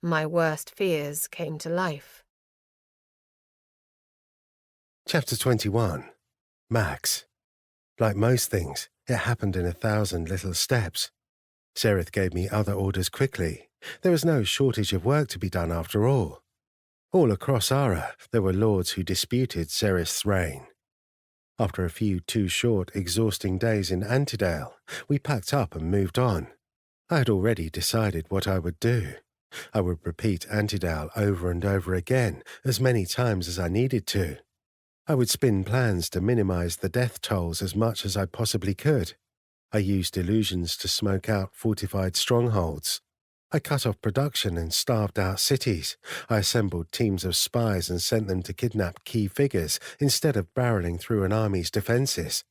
Speaker 3: my worst fears came to life.
Speaker 5: Chapter 21. Max. Like most things, it happened in 1,000 little steps. Zareth gave me other orders quickly. There was no shortage of work to be done after all. All across Ara, there were lords who disputed Zareth's reign. After a few too short, exhausting days in Antidale, we packed up and moved on. I had already decided what I would do. I would repeat Antidale over and over again, as many times as I needed to. I would spin plans to minimize the death tolls as much as I possibly could. I used illusions to smoke out fortified strongholds. I cut off production and starved out cities. I assembled teams of spies and sent them to kidnap key figures instead of barreling through an army's defences.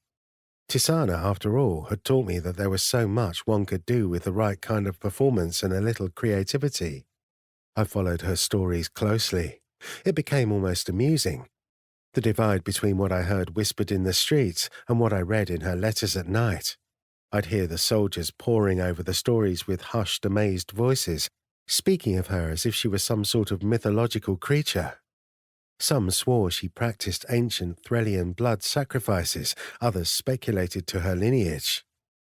Speaker 5: Tisana, after all, had taught me that there was so much one could do with the right kind of performance and a little creativity. I followed her stories closely. It became almost amusing. The divide between what I heard whispered in the streets and what I read in her letters at night. I'd hear the soldiers poring over the stories with hushed, amazed voices, speaking of her as if she was some sort of mythological creature. Some swore she practiced ancient Threllian blood sacrifices, others speculated to her lineage.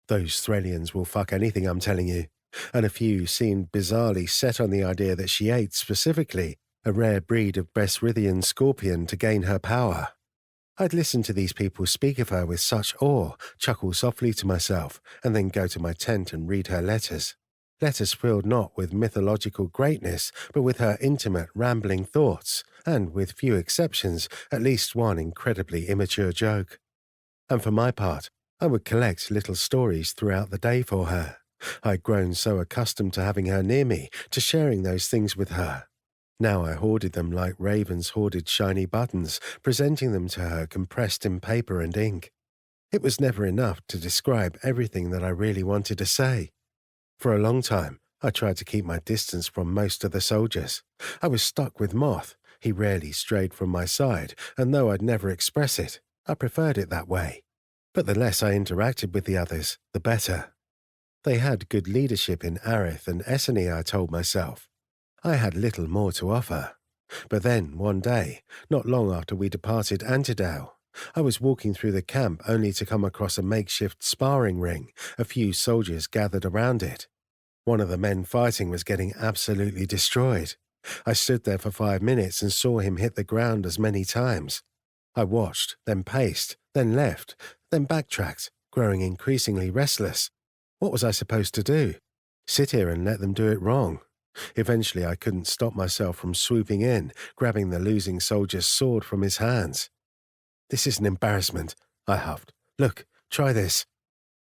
Speaker 5: Those Threllians will fuck anything, I'm telling you. And a few seemed bizarrely set on the idea that she ate, specifically, a rare breed of Besrithian scorpion to gain her power. I'd listen to these people speak of her with such awe, chuckle softly to myself, and then go to my tent and read her letters. Letters filled not with mythological greatness, but with her intimate, rambling thoughts, and, with few exceptions, at least one incredibly immature joke. And for my part, I would collect little stories throughout the day for her. I'd grown so accustomed to having her near me, to sharing those things with her. Now I hoarded them like ravens hoarded shiny buttons, presenting them to her compressed in paper and ink. It was never enough to describe everything that I really wanted to say. For a long time, I tried to keep my distance from most of the soldiers. I was stuck with Moth. He rarely strayed from my side, and though I'd never express it, I preferred it that way. But the less I interacted with the others, the better. They had good leadership in Arith and Essany, I told myself. I had little more to offer. But then, one day, not long after we departed Antidale, I was walking through the camp only to come across a makeshift sparring ring, a few soldiers gathered around it. One of the men fighting was getting absolutely destroyed. I stood there for 5 minutes and saw him hit the ground as many times. I watched, then paced, then left, then backtracked, growing increasingly restless. What was I supposed to do? Sit here and let them do it wrong? Eventually I couldn't stop myself from swooping in, grabbing the losing soldier's sword from his hands. "This is an embarrassment," I huffed. "Look, try this."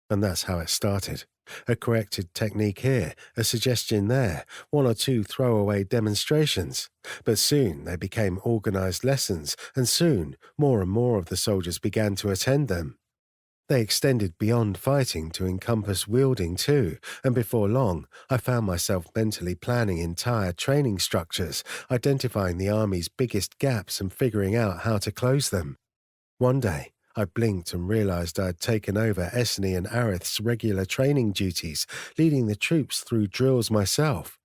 Speaker 5: And that's how it started. A corrected technique here, a suggestion there, 1 or 2 throwaway demonstrations. But soon they became organized lessons, and soon more and more of the soldiers began to attend them. They extended beyond fighting to encompass wielding too, and before long I found myself mentally planning entire training structures, identifying the army's biggest gaps and figuring out how to close them. One day, I blinked and realized I had taken over Essany and Arith's regular training duties, leading the troops through drills myself.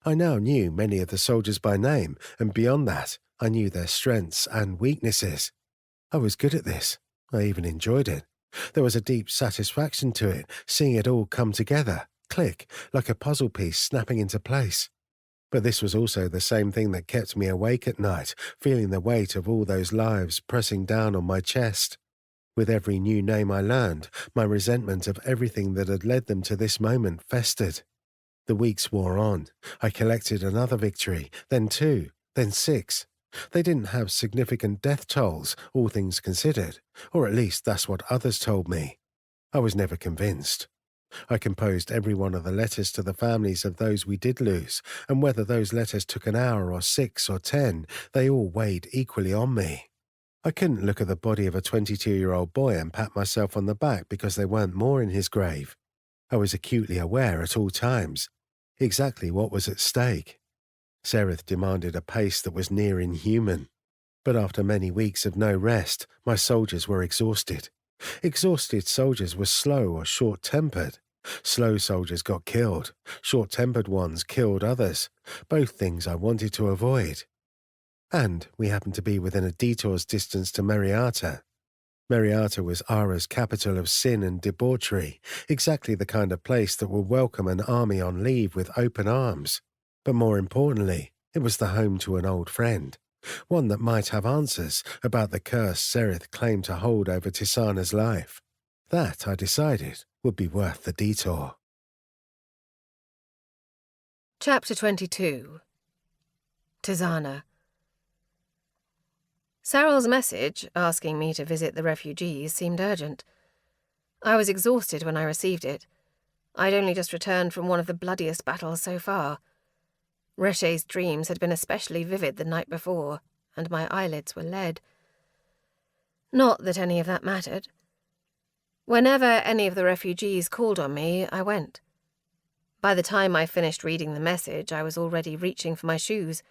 Speaker 5: I now knew many of the soldiers by name, and beyond that, I knew their strengths and weaknesses. I was good at this. I even enjoyed it. There was a deep satisfaction to it, seeing it all come together, click, like a puzzle piece snapping into place. But this was also the same thing that kept me awake at night, feeling the weight of all those lives pressing down on my chest. With every new name I learned, my resentment of everything that had led them to this moment festered. The weeks wore on. I collected another victory, then 2, then 6. They didn't have significant death tolls, all things considered, or at least that's what others told me. I was never convinced. I composed every one of the letters to the families of those we did lose, and whether those letters took an hour or 6 or 10, they all weighed equally on me. I couldn't look at the body of a 22-year-old boy and pat myself on the back because there weren't more in his grave. I was acutely aware at all times exactly what was at stake. Sereth demanded a pace that was near inhuman. But after many weeks of no rest, my soldiers were exhausted. Exhausted soldiers were slow or short-tempered. Slow soldiers got killed. Short-tempered ones killed others, both things I wanted to avoid. And we happened to be within a detour's distance to Meriata. Meriata was Ara's capital of sin and debauchery, exactly the kind of place that will welcome an army on leave with open arms. But more importantly, it was the home to an old friend, one that might have answers about the curse Sereth claimed to hold over Tisana's life. That, I decided, would be worth the detour.
Speaker 3: Chapter 22. Tisana. Saryl's message, asking me to visit the refugees, seemed urgent. I was exhausted when I received it. I'd only just returned from one of the bloodiest battles so far. Reche's dreams had been especially vivid the night before, and my eyelids were lead. Not that any of that mattered. Whenever any of the refugees called on me, I went. By the time I finished reading the message, I was already reaching for my shoes,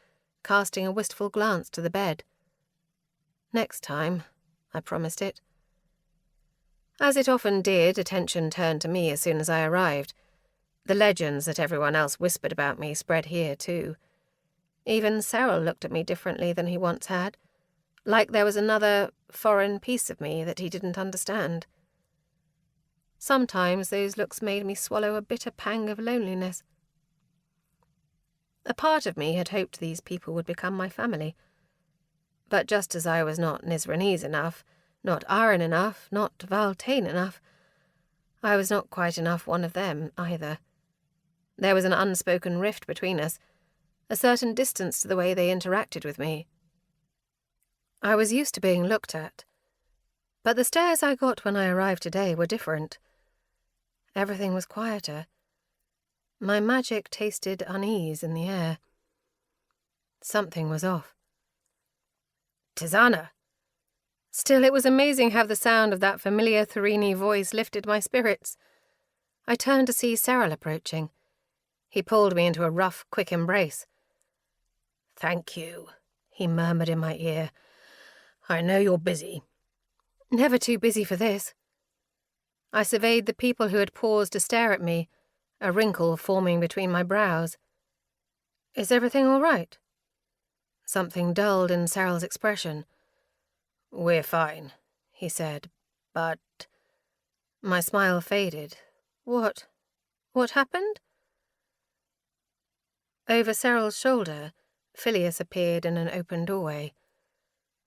Speaker 3: casting a wistful glance to the bed. Next time, I promised it. As it often did, attention turned to me as soon as I arrived. The legends that everyone else whispered about me spread here, too. Even Saryl looked at me differently than he once had, like there was another foreign piece of me that he didn't understand. Sometimes those looks made me swallow a bitter pang of loneliness. A part of me had hoped these people would become my family. But just as I was not Nizranese enough, not Aran enough, not Valtane enough, I was not quite enough one of them either. There was an unspoken rift between us, a certain distance to the way they interacted with me. I was used to being looked at, but the stares I got when I arrived today were different. Everything was quieter. My magic tasted unease in the air. Something was off. Tisana. Still, it was amazing how the sound of that familiar Thorini voice lifted my spirits. I turned to see Saryl approaching. He pulled me into a rough, quick embrace. "Thank you," he murmured in my ear. "I know you're busy." Never too busy for this. I surveyed the people who had paused to stare at me, a wrinkle forming between my brows. "Is everything all right?" Something dulled in Saryl's expression. "We're fine," he said, "but—" My smile faded. What happened? Over Saryl's shoulder, Phileas appeared in an open doorway.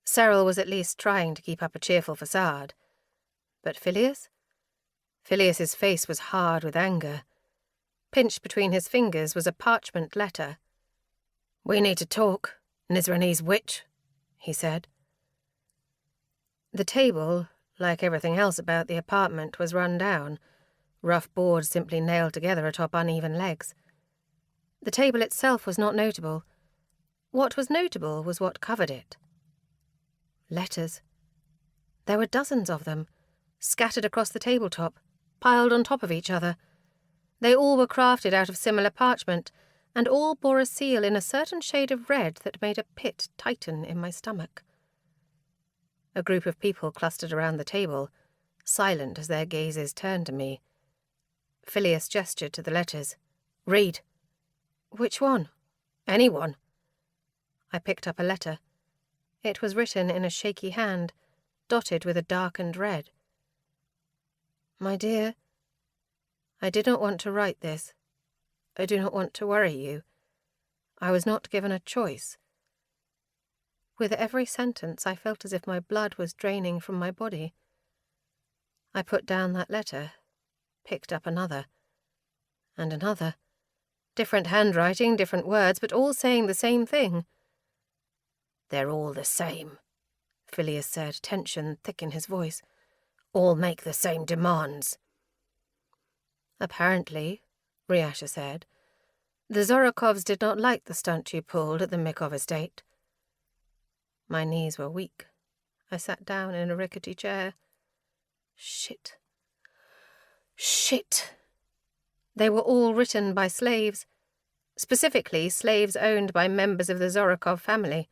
Speaker 3: Saryl was at least trying to keep up a cheerful facade. But Phileas? Phileas's face was hard with anger. Pinched between his fingers was a parchment letter. "We need to talk, Nizranese witch," he said. The table, like everything else about the apartment, was run down, rough boards simply nailed together atop uneven legs. The table itself was not notable. What was notable was what covered it. Letters. There were dozens of them, scattered across the tabletop, piled on top of each other. They all were crafted out of similar parchment, and all bore a seal in a certain shade of red that made a pit tighten in my stomach. A group of people clustered around the table, silent as their gazes turned to me. Phileas gestured to the letters. "Read." "Which one?" "Any one." I picked up a letter. It was written in a shaky hand, dotted with a darkened red. "My dear, I did not want to write this. I do not want to worry you. I was not given a choice." With every sentence, I felt as if my blood was draining from my body. I put down that letter, picked up another, and another. Different handwriting, different words, but all saying the same thing. "They're all the same," Phileas said, tension thick in his voice. "All make the same demands."
Speaker 4: Apparently, Ryasha said, the Zorokovs did not like the stunt you pulled at the Mikov estate. My knees were weak. I sat down in a rickety chair. Shit. Shit. They were all written by slaves, specifically slaves owned by members of the Zorokov family,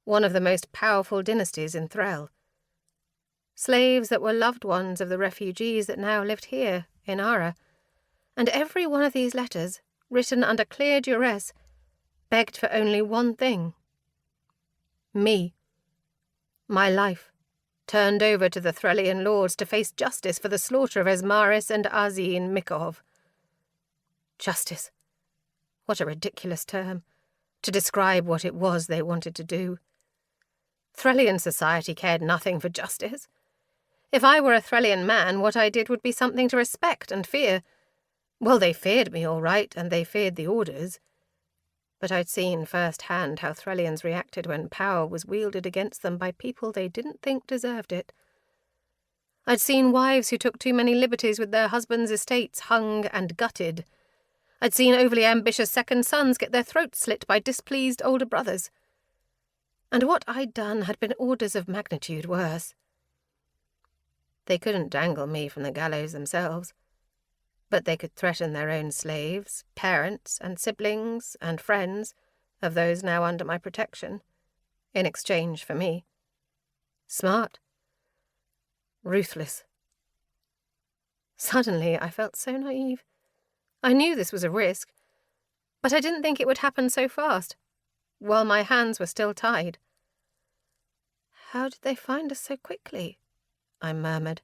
Speaker 4: one of the most powerful dynasties in Threl. Slaves that were loved ones of the refugees that now lived here, in Ara, and every one of these letters, written under clear duress, begged for only one thing. Me. My life, turned over to the Threlian lords to face justice for the slaughter of Esmaris and Azin Mikov. Justice. What a ridiculous term, to describe what it was they wanted to do. Threlian society cared nothing for justice. If I were a Threlian man, what I did would be something to respect and fear. Well, they feared me all right, and they feared the orders. But I'd seen firsthand how Threlians reacted when power was wielded against them by people they didn't think deserved it. I'd seen wives who took too many liberties with their husbands' estates hung and gutted. I'd seen overly ambitious second sons get their throats slit by displeased older brothers. And what I'd done had been orders of magnitude worse. They couldn't dangle me from the gallows themselves, but they could threaten their own slaves, parents and siblings and friends of those now under my protection, in exchange for me. Smart. Ruthless. Suddenly I felt so naive. I knew this was a risk, but I didn't think it would happen so fast, while my hands were still tied. How did they find us so quickly? I murmured.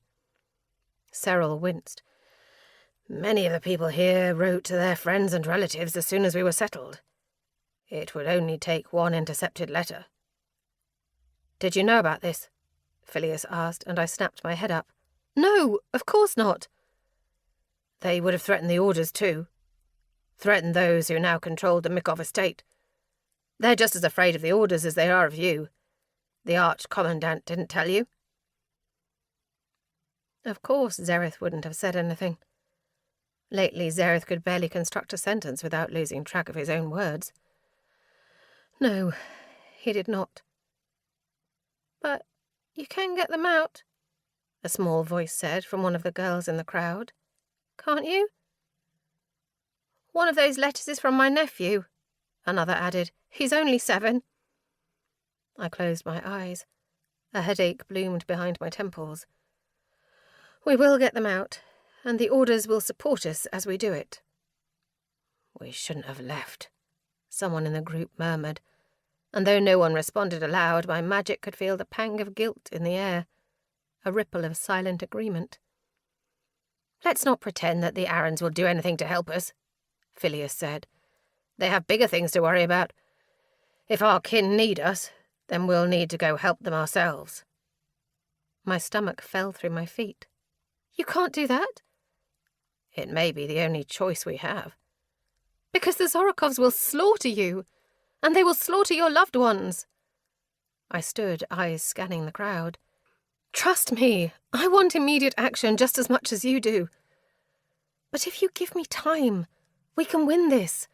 Speaker 4: Cyril winced. Many of the people here wrote to their friends and relatives as soon as we were settled. It would only take one intercepted letter. Did you know about this? Phileas asked, and I snapped my head up. No, of course not. They would have threatened the orders too. Threatened those who now controlled the Mikov estate. They're just as afraid of the orders as they are of you. The Arch-Commandant didn't tell you? Of course Zereth wouldn't have said anything. Lately Zereth could barely construct a sentence without losing track of his own words. No, he did not. But you can get them out, a small voice said from one of the girls in the crowd. Can't you? One of those letters is from my nephew, another added. He's only 7. I closed my eyes. A headache bloomed behind my temples. We will get them out, and the orders will support us as we do it. We shouldn't have left, someone in the group murmured, and though no one responded aloud, my magic could feel the pang of guilt in the air, a ripple of silent agreement. Let's not pretend that the Arryns will do anything to help us, Phileas said. They have bigger things to worry about. If our kin need us, then we'll need to go help them ourselves. My stomach fell through my feet. You can't do that. It may be the only choice we have. Because the Zorokovs will slaughter you, and they will slaughter your loved ones. I stood, eyes scanning the crowd. Trust me, I want immediate action just as much as you do. But if you give me time, we can win this.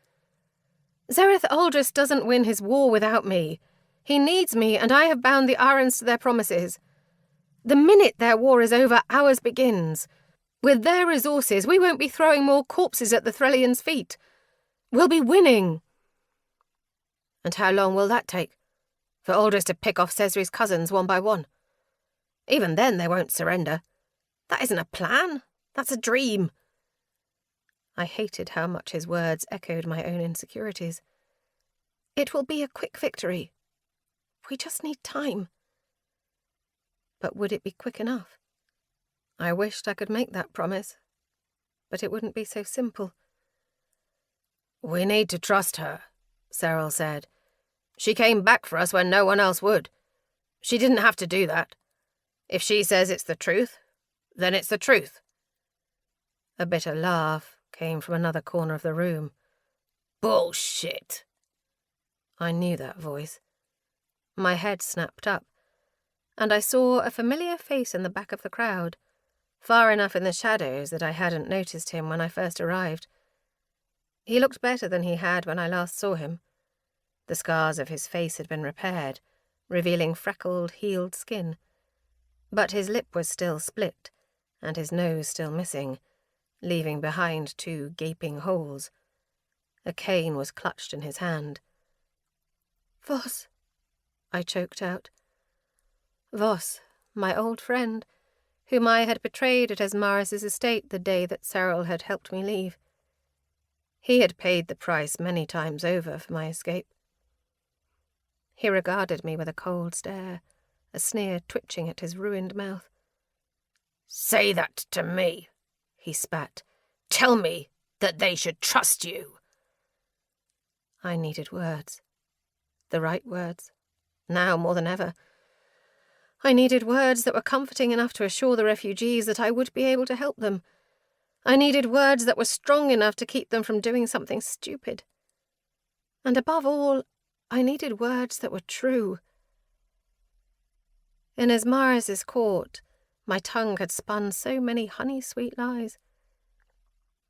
Speaker 4: Zereth Aldris doesn't win his war without me. He needs me, and I have bound the Arryns to their promises. The minute their war is over, ours begins. With their resources, we won't be throwing more corpses at the Threlians' feet. We'll be winning. And how long will that take? For Aldris to pick off Cesri's cousins one by one? Even then they won't surrender. That isn't a plan. That's a dream. I hated how much his words echoed my own insecurities. It will be a quick victory. We just need time. But would it be quick enough? I wished I could make that promise, but it wouldn't be so simple. We need to trust her, Cyril said. She came back for us when no one else would. She didn't have to do that. If she says it's the truth, then it's the truth. A bitter laugh came from another corner of the room. Bullshit. I knew that voice. My head snapped up, and I saw a familiar face in the back of the crowd,
Speaker 3: far enough in the shadows that I hadn't noticed him when I first arrived. He looked better than he had when I last saw him. The scars of his face had been repaired, revealing freckled, healed skin. But his lip was still split, and his nose still missing, leaving behind 2 gaping holes. A cane was clutched in his hand. "Voss," I choked out. Voss, my old friend, whom I had betrayed at Esmaris's estate the day that Cyril had helped me leave. He had paid the price many times over for my escape. He regarded me with a cold stare, a sneer twitching at his ruined mouth.
Speaker 4: "Say that to me," he spat. "Tell me that they should trust you."
Speaker 3: I needed words. The right words. Now more than ever. I needed words that were comforting enough to assure the refugees that I would be able to help them. I needed words that were strong enough to keep them from doing something stupid. And above all, I needed words that were true. In Esmaris's court, my tongue had spun so many honey-sweet lies.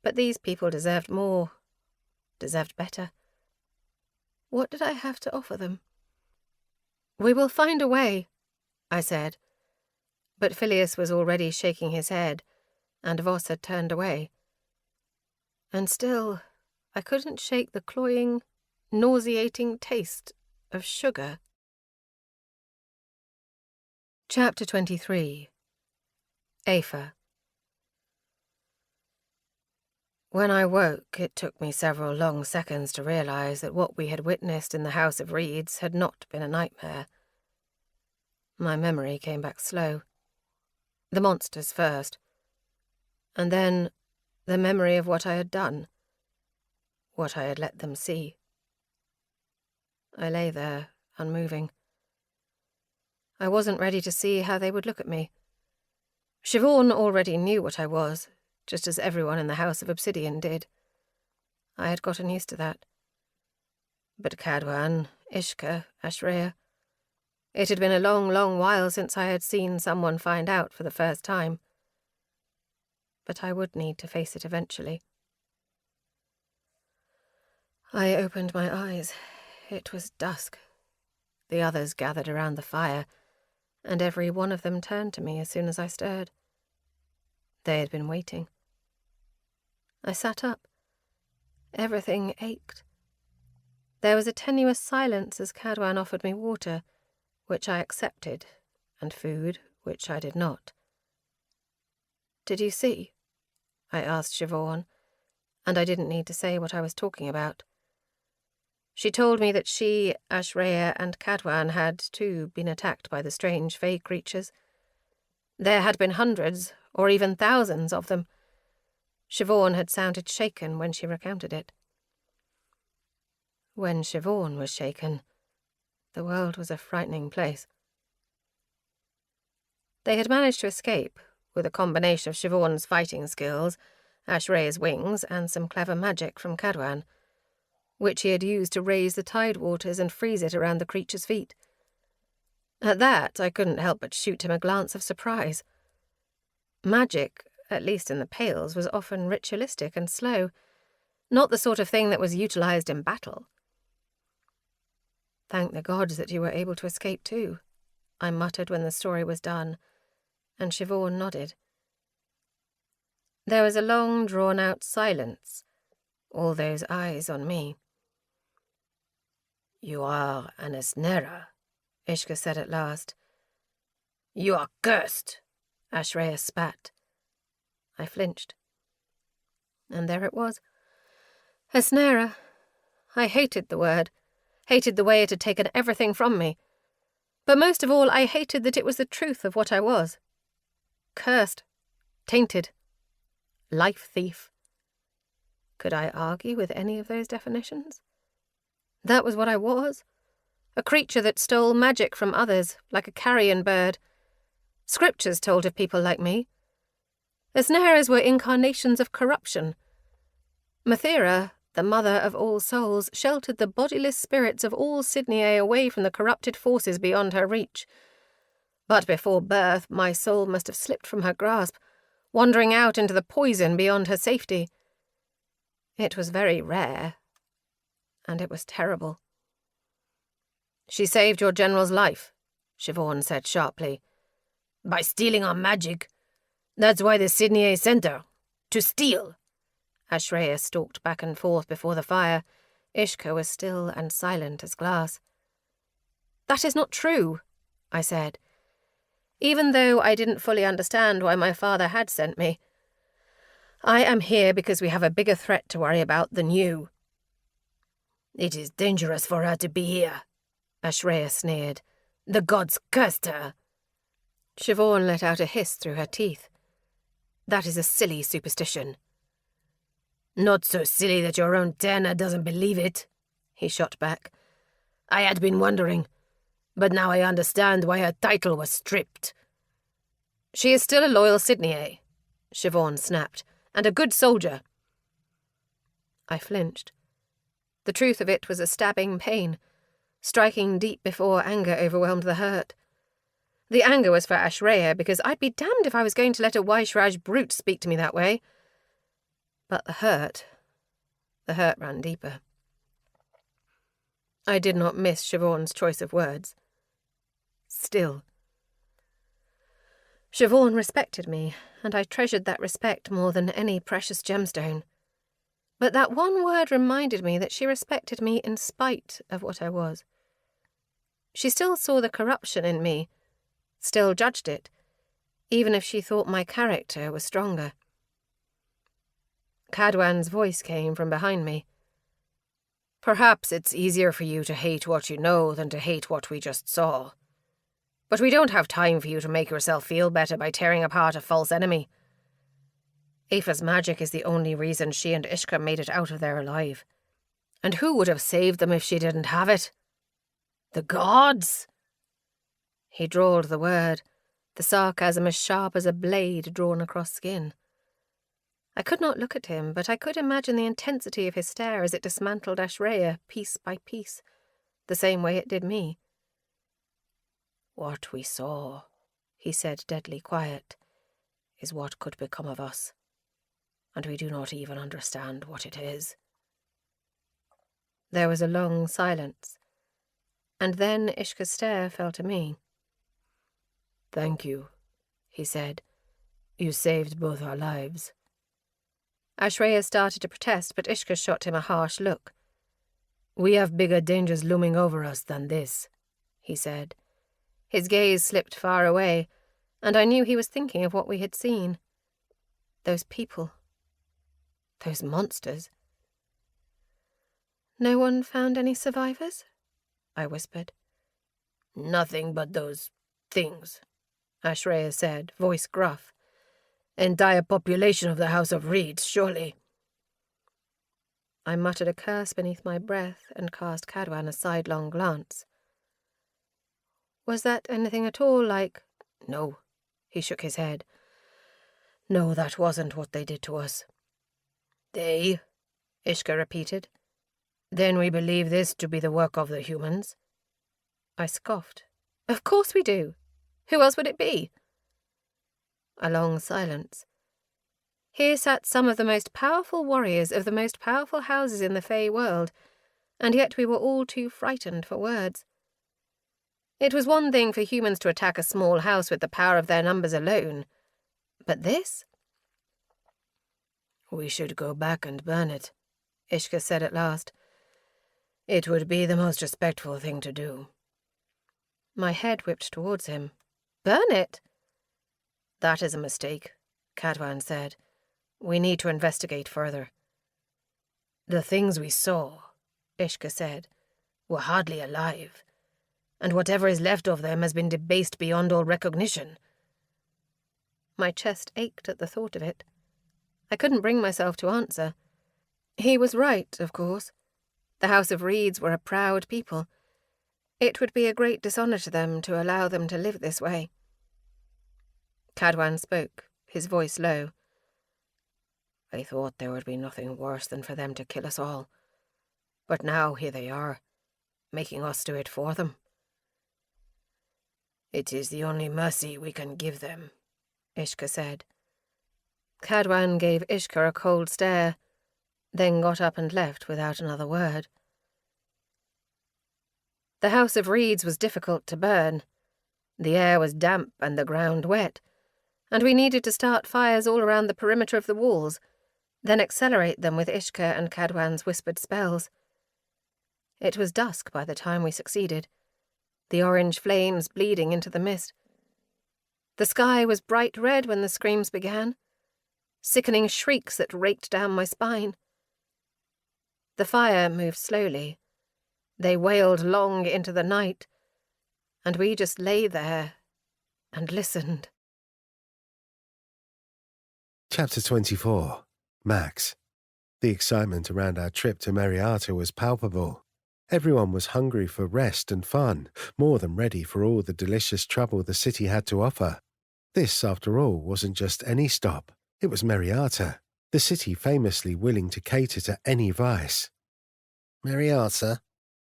Speaker 3: But these people deserved more, deserved better. What did I have to offer them? "We will find a way," I said. But Phileas was already shaking his head, and Voss had turned away. And still, I couldn't shake the cloying, nauseating taste of sugar. Chapter 23. Aoife. When I woke, it took me several long seconds to realise that what we had witnessed in the House of Reeds had not been a nightmare. My memory came back slow. The monsters first, and then the memory of what I had done, what I had let them see. I lay there, unmoving. I wasn't ready to see how they would look at me. Siobhan already knew what I was, just as everyone in the House of Obsidian did. I had gotten used to that. But Cadwan, Ishka, Ashrea... It had been a long, long while since I had seen someone find out for the first time. But I would need to face it eventually. I opened my eyes. It was dusk. The others gathered around the fire, and every one of them turned to me as soon as I stirred. They had been waiting. I sat up. Everything ached. There was a tenuous silence as Cadwan offered me water, which I accepted, and food, which I did not. "Did you see?" I asked Siobhan, and I didn't need to say what I was talking about. She told me that she, Ashrea, and Cadwan had, too, been attacked by the strange fey creatures. There had been hundreds, or even thousands of them. Siobhan had sounded shaken when she recounted it. When Siobhan was shaken, the world was a frightening place. They had managed to escape, with a combination of Siobhan's fighting skills, Ashrea's wings, and some clever magic from Cadwan, which he had used to raise the tide waters and freeze it around the creature's feet. At that, I couldn't help but shoot him a glance of surprise. Magic, at least in the Pales, was often ritualistic and slow, not the sort of thing that was utilised in battle. "Thank the gods that you were able to escape too," I muttered when the story was done, and Siobhan nodded. There was a long, drawn-out silence, all those eyes on me.
Speaker 4: "You are an Esnera," Ishka said at last. "You are cursed," Ashrea spat.
Speaker 3: I flinched. And there it was. Esnera. I hated the word. Hated the way it had taken everything from me. But most of all, I hated that it was the truth of what I was. Cursed. Tainted. Life thief. Could I argue with any of those definitions? That was what I was. A creature that stole magic from others, like a carrion bird. Scriptures told of people like me. Esneras were incarnations of corruption. Mathera, the mother of all souls, sheltered the bodiless spirits of all Sydney away from the corrupted forces beyond her reach. But before birth, my soul must have slipped from her grasp, wandering out into the poison beyond her safety. It was very rare, and it was terrible. "She saved your general's life," Siobhan said sharply. "By stealing our magic. That's why the Sydney sent her. To steal." As Shreya stalked back and forth before the fire, Ishka was still and silent as glass. "That is not true," I said, even though I didn't fully understand why my father had sent me. "I am here because we have a bigger threat to worry about than you."
Speaker 4: "It is dangerous for her to be here," Ashreya sneered. "The gods cursed her."
Speaker 3: Siobhan let out a hiss through her teeth. "That is a silly superstition."
Speaker 4: "Not so silly that your own Tana doesn't believe it," he shot back. "I had been wondering, but now I understand why her title was stripped."
Speaker 3: "She is still a loyal Sydney, Siobhan snapped, "and a good soldier." I flinched. The truth of it was a stabbing pain, striking deep before anger overwhelmed the hurt. The anger was for Ashreya, because I'd be damned if I was going to let a Vaishraj brute speak to me that way. But the hurt ran deeper. I did not miss Siobhan's choice of words. Still. Siobhan respected me, and I treasured that respect more than any precious gemstone. But that one word reminded me that she respected me in spite of what I was. She still saw the corruption in me, still judged it, even if she thought my character was stronger. Cadwan's voice came from behind me. "Perhaps it's easier for you to hate what you know than to hate what we just saw. But we don't have time for you to make yourself feel better by tearing apart a false enemy. Aoife's magic is the only reason she and Ishka made it out of there alive. And who would have saved them if she didn't have it? The gods!" He drawled the word, the sarcasm as sharp as a blade drawn across skin. I could not look at him, but I could imagine the intensity of his stare as it dismantled Ashreya piece by piece, the same way it did me. "What we saw," he said, deadly quiet, "is what could become of us, and we do not even understand what it is." There was a long silence, and then Ishka's stare fell to me. "Thank you," he said. "You saved both our lives." Ashreya started to protest, but Ishka shot him a harsh look. "We have bigger dangers looming over us than this," he said. His gaze slipped far away, and I knew he was thinking of what we had seen. Those people. Those monsters. "No one found any survivors?" I whispered.
Speaker 4: "Nothing but those things," Ashreya said, voice gruff. "Entire population of the House of Reeds, surely."
Speaker 3: I muttered a curse beneath my breath and cast Cadwan a sidelong glance. "Was that anything at all like—"
Speaker 4: "No," he shook his head. "No, that wasn't what they did to us." "They?" Ishka repeated. "Then we believe this to be the work of the humans?"
Speaker 3: I scoffed. "Of course we do. Who else would it be?" A long silence. Here sat some of the most powerful warriors of the most powerful houses in the Fey world, and yet we were all too frightened for words. It was one thing for humans to attack a small house with the power of their numbers alone. But this?
Speaker 4: "We should go back and burn it," Ishka said at last. "It would be the most respectful thing to do."
Speaker 3: My head whipped towards him. "Burn it?"
Speaker 4: "That is a mistake," Cadwan said. "We need to investigate further." "The things we saw," Ishka said, "were hardly alive, and whatever is left of them has been debased beyond all recognition."
Speaker 3: My chest ached at the thought of it. I couldn't bring myself to answer. He was right, of course. The House of Reeds were a proud people. It would be a great dishonour to them to allow them to live this way. Cadwan spoke, his voice low.
Speaker 4: "I thought there would be nothing worse than for them to kill us all. But now here they are, making us do it for them. It is the only mercy we can give them," Ishka said.
Speaker 3: Cadwan gave Ishka a cold stare, then got up and left without another word. The House of Reeds was difficult to burn. The air was damp and the ground wet, and we needed to start fires all around the perimeter of the walls, then accelerate them with Ishka and Cadwan's whispered spells. It was dusk by the time we succeeded, the orange flames bleeding into the mist. The sky was bright red when the screams began, sickening shrieks that raked down my spine. The fire moved slowly. They wailed long into the night, and we just lay there and listened.
Speaker 5: Chapter 24. Max. The excitement around our trip to Mariata was palpable. Everyone was hungry for rest and fun, more than ready for all the delicious trouble the city had to offer. This, after all, wasn't just any stop. It was Mariata, the city famously willing to cater to any vice. Mariata?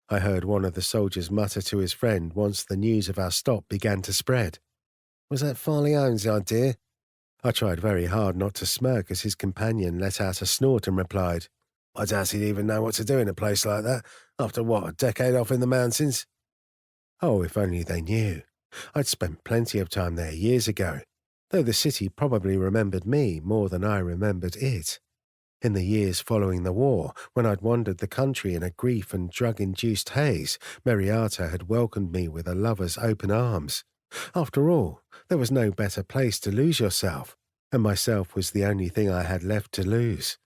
Speaker 5: I heard one of the soldiers mutter to his friend once the news of our stop began to spread. Was that Farleone's idea? I tried very hard not to smirk as his companion let out a snort and replied, I doubt he'd even know what to do in a place like that, after what, a decade off in the mountains? Oh, if only they knew. I'd spent plenty of time there years ago, though the city probably remembered me more than I remembered it. In the years following the war, when I'd wandered the country in a grief and drug-induced haze, Mariata had welcomed me with a lover's open arms. After all, there was no better place to lose yourself, and myself was the only thing I had left to lose.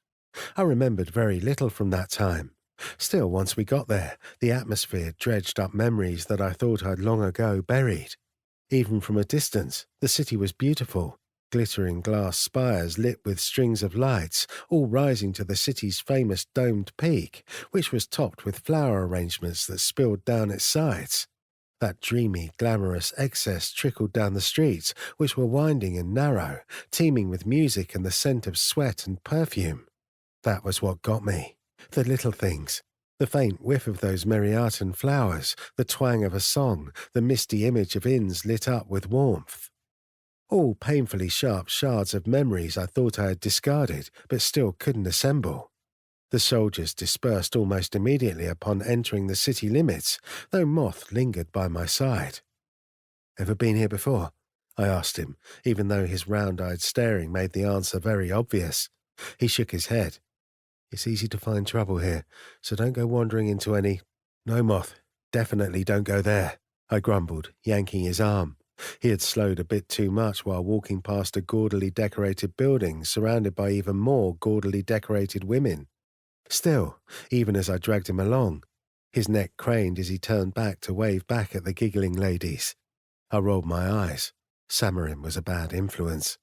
Speaker 5: I remembered very little from that time. Still, once we got there, the atmosphere dredged up memories that I thought I'd long ago buried. Even from a distance, the city was beautiful. Glittering glass spires lit with strings of lights, all rising to the city's famous domed peak, which was topped with flower arrangements that spilled down its sides. That dreamy, glamorous excess trickled down the streets, which were winding and narrow, teeming with music and the scent of sweat and perfume. That was what got me. The little things. The faint whiff of those Mariatan flowers, the twang of a song, the misty image of inns lit up with warmth. All painfully sharp shards of memories I thought I had discarded, but still couldn't assemble. The soldiers dispersed almost immediately upon entering the city limits, though Moth lingered by my side. Ever been here before? I asked him, even though his round-eyed staring made the answer very obvious. He shook his head. It's easy to find trouble here, so don't go wandering into any... No, Moth, definitely don't go there, I grumbled, yanking his arm. He had slowed a bit too much while walking past a gaudily decorated building surrounded by even more gaudily decorated women. Still, even as I dragged him along, his neck craned as he turned back to wave back at the giggling ladies. I rolled my eyes. Samarin was a bad influence.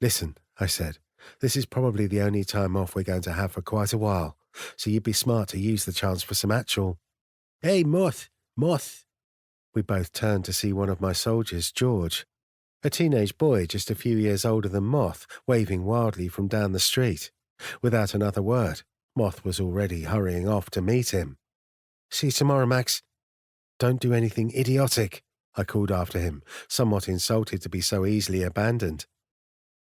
Speaker 5: Listen, I said, this is probably the only time off we're going to have for quite a while, so you'd be smart to use the chance for some actual... Hey, Moth! Moth! We both turned to see one of my soldiers, George, a teenage boy just a few years older than Moth, waving wildly from down the street. Without another word, Moth was already hurrying off to meet him. See you tomorrow, Max. Don't do anything idiotic, I called after him, somewhat insulted to be so easily abandoned.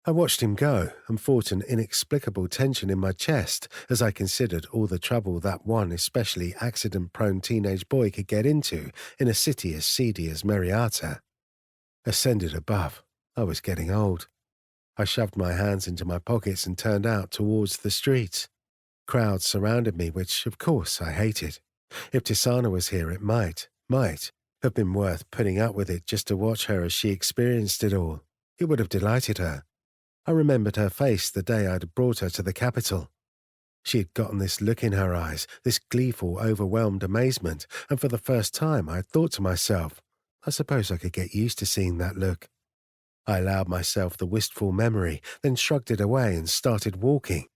Speaker 5: I watched him go and fought an inexplicable tension in my chest as I considered all the trouble that one especially accident-prone teenage boy could get into in a city as seedy as Mariata. Ascended above, I was getting old. I shoved my hands into my pockets and turned out towards the streets. Crowds surrounded me, which, of course, I hated. If Tisana was here, it might have been worth putting up with it just to watch her as she experienced it all. It would have delighted her. I remembered her face the day I'd brought her to the capital. She had gotten this look in her eyes, this gleeful, overwhelmed amazement, and for the first time I had thought to myself, I suppose I could get used to seeing that look. I allowed myself the wistful memory, then shrugged it away and started walking.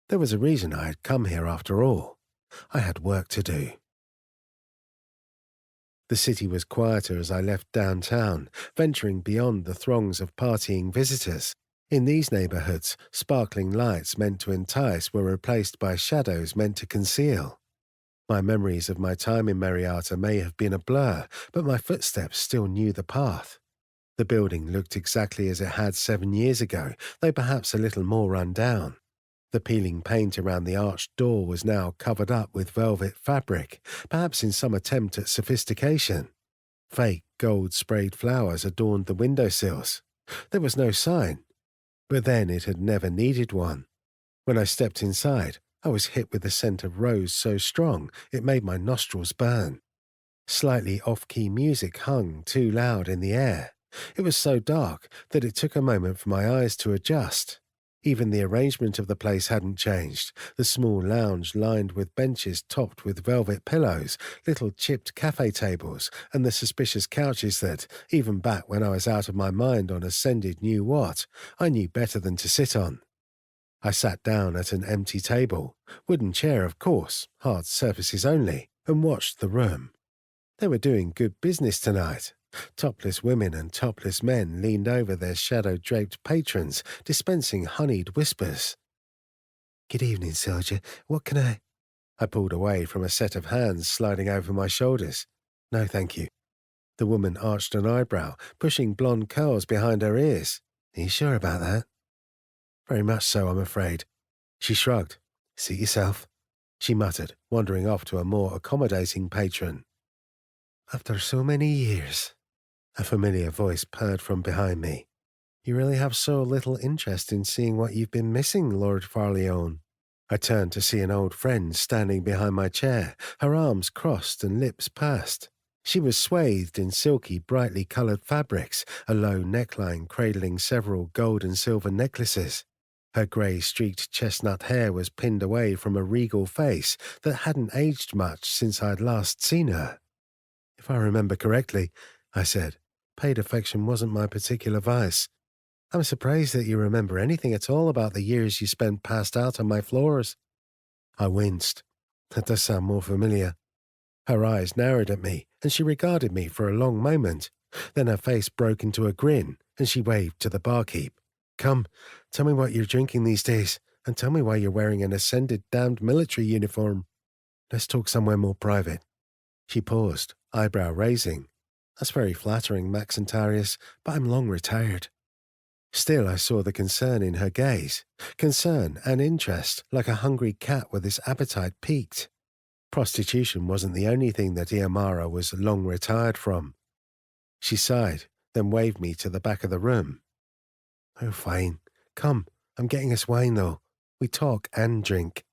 Speaker 5: There was a reason I had come here after all. I had work to do. The city was quieter as I left downtown, venturing beyond the throngs of partying visitors. In these neighborhoods, sparkling lights meant to entice were replaced by shadows meant to conceal. My memories of my time in Mariata may have been a blur, but my footsteps still knew the path. The building looked exactly as it had 7 years ago, though perhaps a little more run down. The peeling paint around the arched door was now covered up with velvet fabric, perhaps in some attempt at sophistication. Fake gold-sprayed flowers adorned the windowsills. There was no sign, but then it had never needed one. When I stepped inside, I was hit with the scent of rose so strong it made my nostrils burn. Slightly off-key music hung too loud in the air. It was so dark that it took a moment for my eyes to adjust. Even the arrangement of the place hadn't changed. The small lounge lined with benches topped with velvet pillows, little chipped cafe tables, and the suspicious couches that, even back when I was out of my mind on ascended knew what, I knew better than to sit on. I sat down at an empty table, wooden chair of course, hard surfaces only, and watched the room. They were doing good business tonight. Topless women and topless men leaned over their shadow-draped patrons, dispensing honeyed whispers. "Good evening, soldier. What can I—" I pulled away from a set of hands sliding over my shoulders. "No, thank you." The woman arched an eyebrow, pushing blonde curls behind her ears. "Are you sure about that?" "Very much so, I'm afraid." She shrugged. "Suit yourself," she muttered, wandering off to a more accommodating patron. "After so many years," a familiar voice purred from behind me. "You really have so little interest in seeing what you've been missing, Lord Farleone." I turned to see an old friend standing behind my chair, her arms crossed and lips pursed. She was swathed in silky, brightly coloured fabrics, a low neckline cradling several gold and silver necklaces. Her grey-streaked chestnut hair was pinned away from a regal face that hadn't aged much since I'd last seen her. "If I remember correctly," I said, "paid affection wasn't my particular vice. I'm surprised that you remember anything at all about the years you spent passed out on my floors." I winced. That does sound more familiar. Her eyes narrowed at me, and she regarded me for a long moment. Then her face broke into a grin, and she waved to the barkeep. "Come, tell me what you're drinking these days, and tell me why you're wearing an ascended damned military uniform. Let's talk somewhere more private." She paused, eyebrow raising. "That's very flattering, Maxentarius, but I'm long retired." Still I saw the concern in her gaze. Concern and interest, like a hungry cat with its appetite piqued. Prostitution wasn't the only thing that Iamara was long retired from. She sighed, then waved me to the back of the room. "Oh, fine. Come, I'm getting us wine, though. We talk and drink."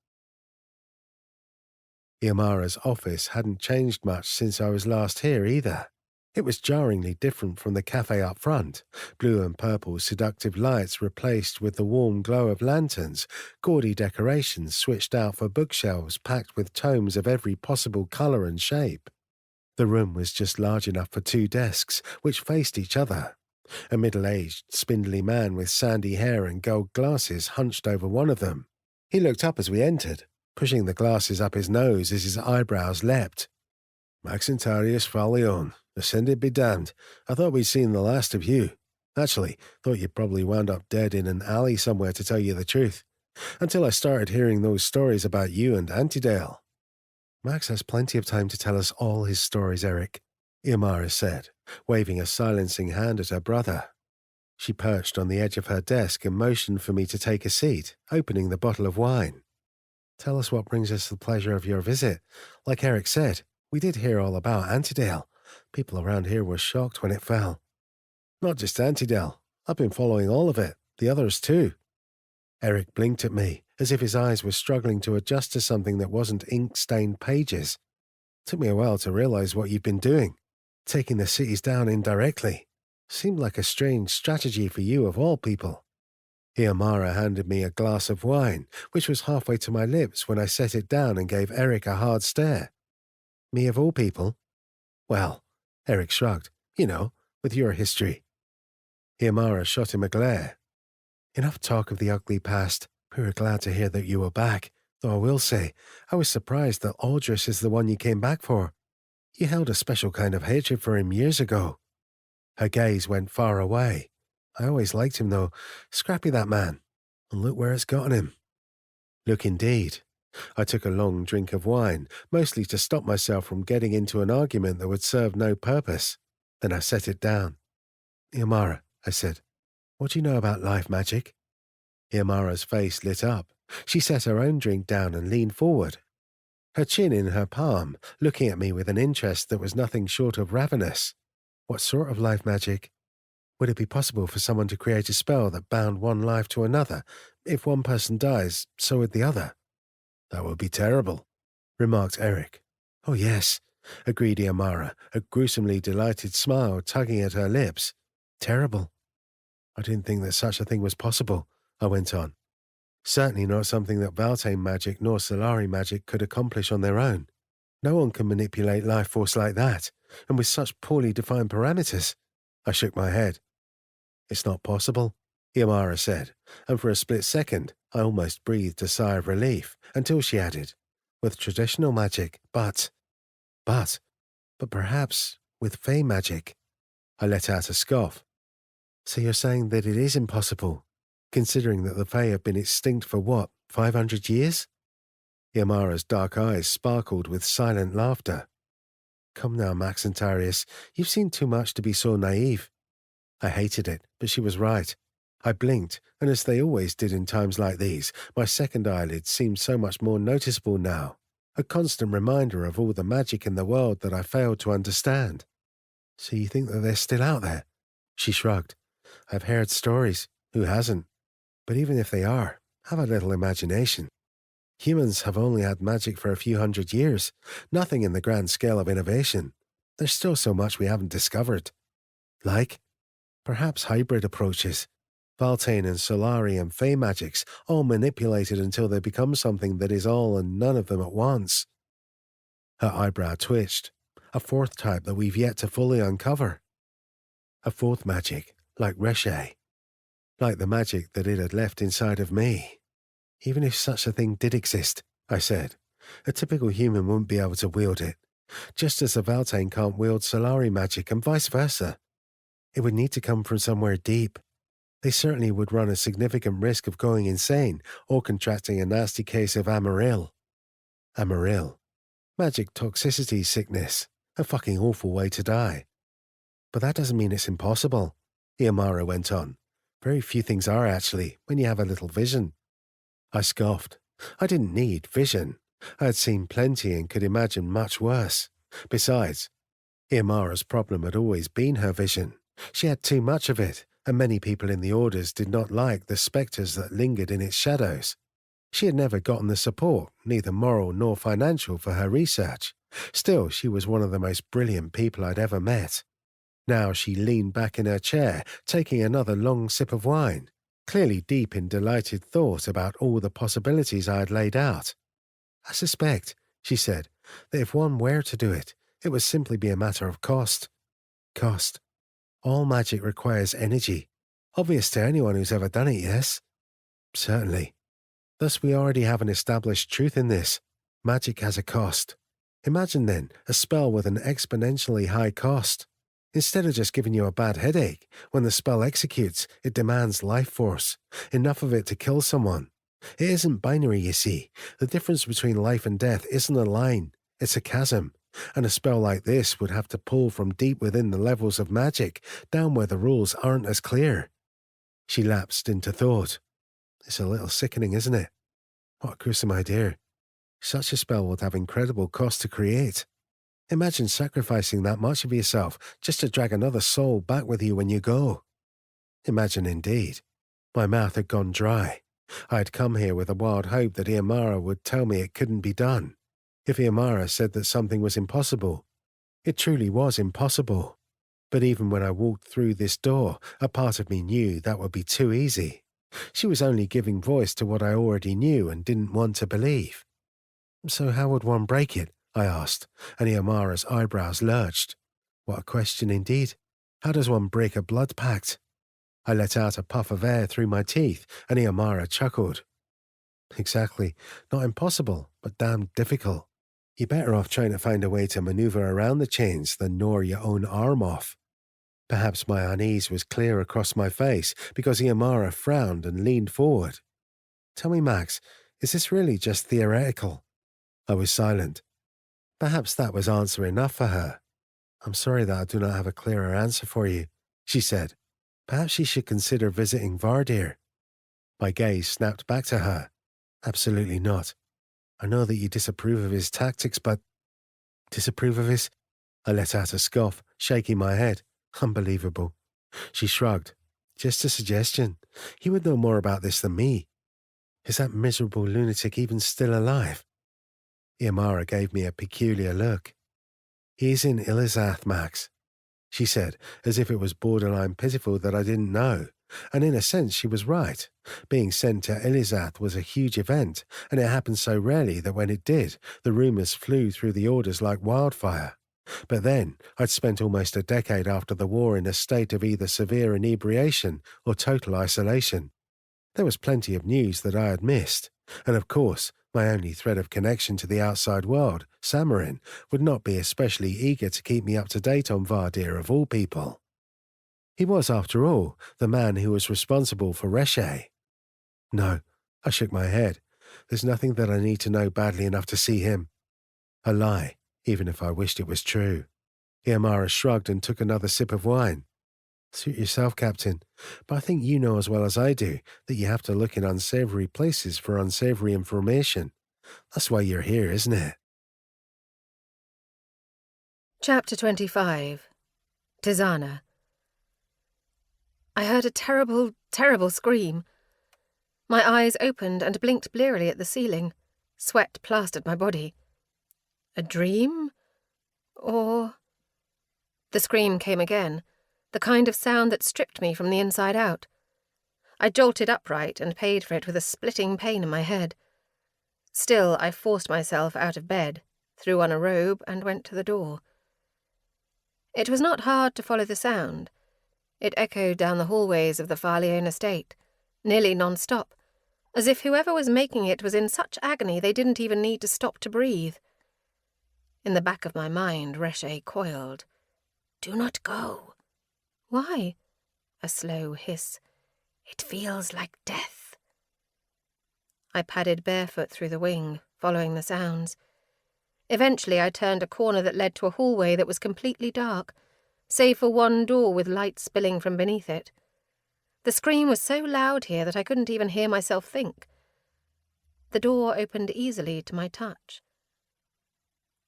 Speaker 5: Iamara's office hadn't changed much since I was last here either. It was jarringly different from the cafe up front. Blue and purple seductive lights replaced with the warm glow of lanterns, gaudy decorations switched out for bookshelves packed with tomes of every possible colour and shape. The room was just large enough for 2 desks, which faced each other. A middle-aged, spindly man with sandy hair and gold glasses hunched over one of them. He looked up as we entered, pushing the glasses up his nose as his eyebrows leapt. "Maxentarius Farleone, ascended be damned. I thought we'd seen the last of you. Actually, thought you'd probably wound up dead in an alley somewhere, to tell you the truth. Until I started hearing those stories about you and Antidale." "Max has plenty of time to tell us all his stories, Eric," Iamara said, waving a silencing hand at her brother. She perched on the edge of her desk and motioned for me to take a seat, opening the bottle of wine. "Tell us what brings us the pleasure of your visit. Like Eric said, we did hear all about Antidale. People around here were shocked when it fell." "Not just Antidale. I've been following all of it, the others too." Eric blinked at me, as if his eyes were struggling to adjust to something that wasn't ink-stained pages. "Took me a while to realize what you've been doing. Taking the cities down indirectly. Seemed like a strange strategy for you of all people." Iamara handed me a glass of wine, which was halfway to my lips when I set it down and gave Eric a hard stare. "Me of all people?" "Well," Eric shrugged, "you know, with your history." Iamara shot him a glare. "Enough talk of the ugly past. We were glad to hear that you were back, though I will say, I was surprised that Aldris is the one you came back for. You held a special kind of hatred for him years ago." Her gaze went far away. "I always liked him, though. Scrappy, that man. And look where it's gotten him." Look indeed. I took a long drink of wine, mostly to stop myself from getting into an argument that would serve no purpose. Then I set it down. Iamara, I said, what do you know about life magic? Iamara's face lit up. She set her own drink down and leaned forward, her chin in her palm, looking at me with an interest that was nothing short of ravenous. What sort of life magic? Would it be possible for someone to create a spell that bound one life to another? If one person dies, so would the other. That would be terrible, remarked Eric. Oh yes, agreed Iamara, a gruesomely delighted smile tugging at her lips. Terrible. I didn't think that such a thing was possible, I went on. Certainly not something that Valtane magic nor Solari magic could accomplish on their own. No one can manipulate life force like that, and with such poorly defined parameters. I shook my head. It's not possible, Iamara said, and for a split second I almost breathed a sigh of relief, until she added, with traditional magic, but perhaps with Fey magic. I let out a scoff. So you're saying that it is impossible, considering that the Fae have been extinct for what, 500 years? Iamara's dark eyes sparkled with silent laughter. Come now, Max and Tarius, you've seen too much to be so naive. I hated it, but she was right. I blinked, and as they always did in times like these, my second eyelid seemed so much more noticeable now, a constant reminder of all the magic in the world that I failed to understand. So you think that they're still out there? She shrugged. I've heard stories. Who hasn't? But even if they are, have a little imagination. Humans have only had magic for a few hundred years, nothing in the grand scale of innovation. There's still so much we haven't discovered. Like, perhaps hybrid approaches. Valtane and Solari and Fey magics, all manipulated until they become something that is all and none of them at once. Her eyebrow twitched. A fourth type that we've yet to fully uncover. A fourth magic, like Reshe. Like the magic that it had left inside of me. Even if such a thing did exist, I said, a typical human wouldn't be able to wield it, just as a Valtane can't wield Solari magic and vice versa. It would need to come from somewhere deep. They certainly would run a significant risk of going insane or contracting a nasty case of Amaril. Amaril. Magic toxicity sickness. A fucking awful way to die. But that doesn't mean it's impossible, Iamara went on. Very few things are actually, when you have a little vision. I scoffed. I didn't need vision. I had seen plenty and could imagine much worse. Besides, Iamara's problem had always been her vision. She had too much of it, and many people in the Orders did not like the spectres that lingered in its shadows. She had never gotten the support, neither moral nor financial, for her research. Still, she was one of the most brilliant people I'd ever met. Now she leaned back in her chair, taking another long sip of wine, clearly deep in delighted thought about all the possibilities I had laid out. I suspect, she said, that if one were to do it, it would simply be a matter of cost. Cost. All magic requires energy. Obvious to anyone who's ever done it, yes? Certainly. Thus we already have an established truth in this. Magic has a cost. Imagine then a spell with an exponentially high cost. Instead of just giving you a bad headache, when the spell executes, it demands life force, enough of it to kill someone. It isn't binary, you see. The difference between life and death isn't a line, it's a chasm. And a spell like this would have to pull from deep within the levels of magic, down where the rules aren't as clear. She lapsed into thought. It's a little sickening, isn't it? What a gruesome idea. Such a spell would have incredible cost to create. Imagine sacrificing that much of yourself just to drag another soul back with you when you go. Imagine indeed. My mouth had gone dry. I had come here with a wild hope that Iamara would tell me it couldn't be done. If Iamara said that something was impossible, it truly was impossible. But even when I walked through this door, a part of me knew that would be too easy. She was only giving voice to what I already knew and didn't want to believe. So how would one break it? I asked, and Iamara's eyebrows lurched. What a question indeed. How does one break a blood pact? I let out a puff of air through my teeth, and Iamara chuckled. Exactly. Not impossible, but damned difficult. You're better off trying to find a way to maneuver around the chains than gnaw your own arm off. Perhaps my unease was clear across my face because Iamara frowned and leaned forward. Tell me, Max, is this really just theoretical? I was silent. Perhaps that was answer enough for her. I'm sorry that I do not have a clearer answer for you, she said. Perhaps she should consider visiting Vardir. My gaze snapped back to her. Absolutely not. I know that you disapprove of his tactics, but... Disapprove of his... I let out a scoff, shaking my head. Unbelievable. She shrugged. Just a suggestion. He would know more about this than me. Is that miserable lunatic even still alive? Iamara gave me a peculiar look. He's in Ilizath, Max, she said, as if it was borderline pitiful that I didn't know. And in a sense she was right. Being sent to Ilizath was a huge event, and it happened so rarely that when it did, the rumours flew through the orders like wildfire. But then, I'd spent almost a decade after the war in a state of either severe inebriation or total isolation. There was plenty of news that I had missed, and of course, my only thread of connection to the outside world, Samarin, would not be especially eager to keep me up to date on Vardir of all people. He was, after all, the man who was responsible for Reshe. No, I shook my head. There's nothing that I need to know badly enough to see him. A lie, even if I wished it was true. Iamara shrugged and took another sip of wine. Suit yourself, Captain, but I think you know as well as I do that you have to look in unsavoury places for unsavoury information. That's why you're here, isn't it?
Speaker 3: Chapter 25. Tizana. I heard a terrible, terrible scream. My eyes opened and blinked blearily at the ceiling. Sweat plastered my body. A dream? Or... The scream came again, the kind of sound that stripped me from the inside out. I jolted upright and paid for it with a splitting pain in my head. Still, I forced myself out of bed, threw on a robe, and went to the door. It was not hard to follow the sound. It echoed down the hallways of the Farleone estate, nearly non-stop, as if whoever was making it was in such agony they didn't even need to stop to breathe. In the back of my mind, Reshe coiled. "Do not go." "Why?" A slow hiss. "It feels like death." I padded barefoot through the wing, following the sounds. Eventually I turned a corner that led to a hallway that was completely dark, save for one door with light spilling from beneath it. The scream was so loud here that I couldn't even hear myself think. The door opened easily to my touch.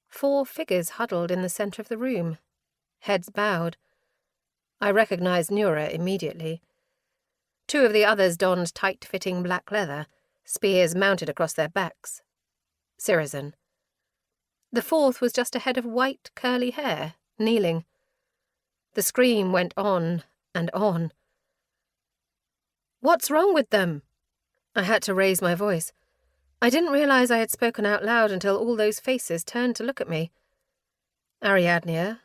Speaker 3: 4 figures huddled in the centre of the room, heads bowed. I recognized Nura immediately. 2 of the others donned tight-fitting black leather, spears mounted across their backs. Sirizen. The 4th was just a head of white, curly hair, kneeling. The scream went on and on. "What's wrong with them?" I had to raise my voice. I didn't realize I had spoken out loud until all those faces turned to look at me. Ariadne,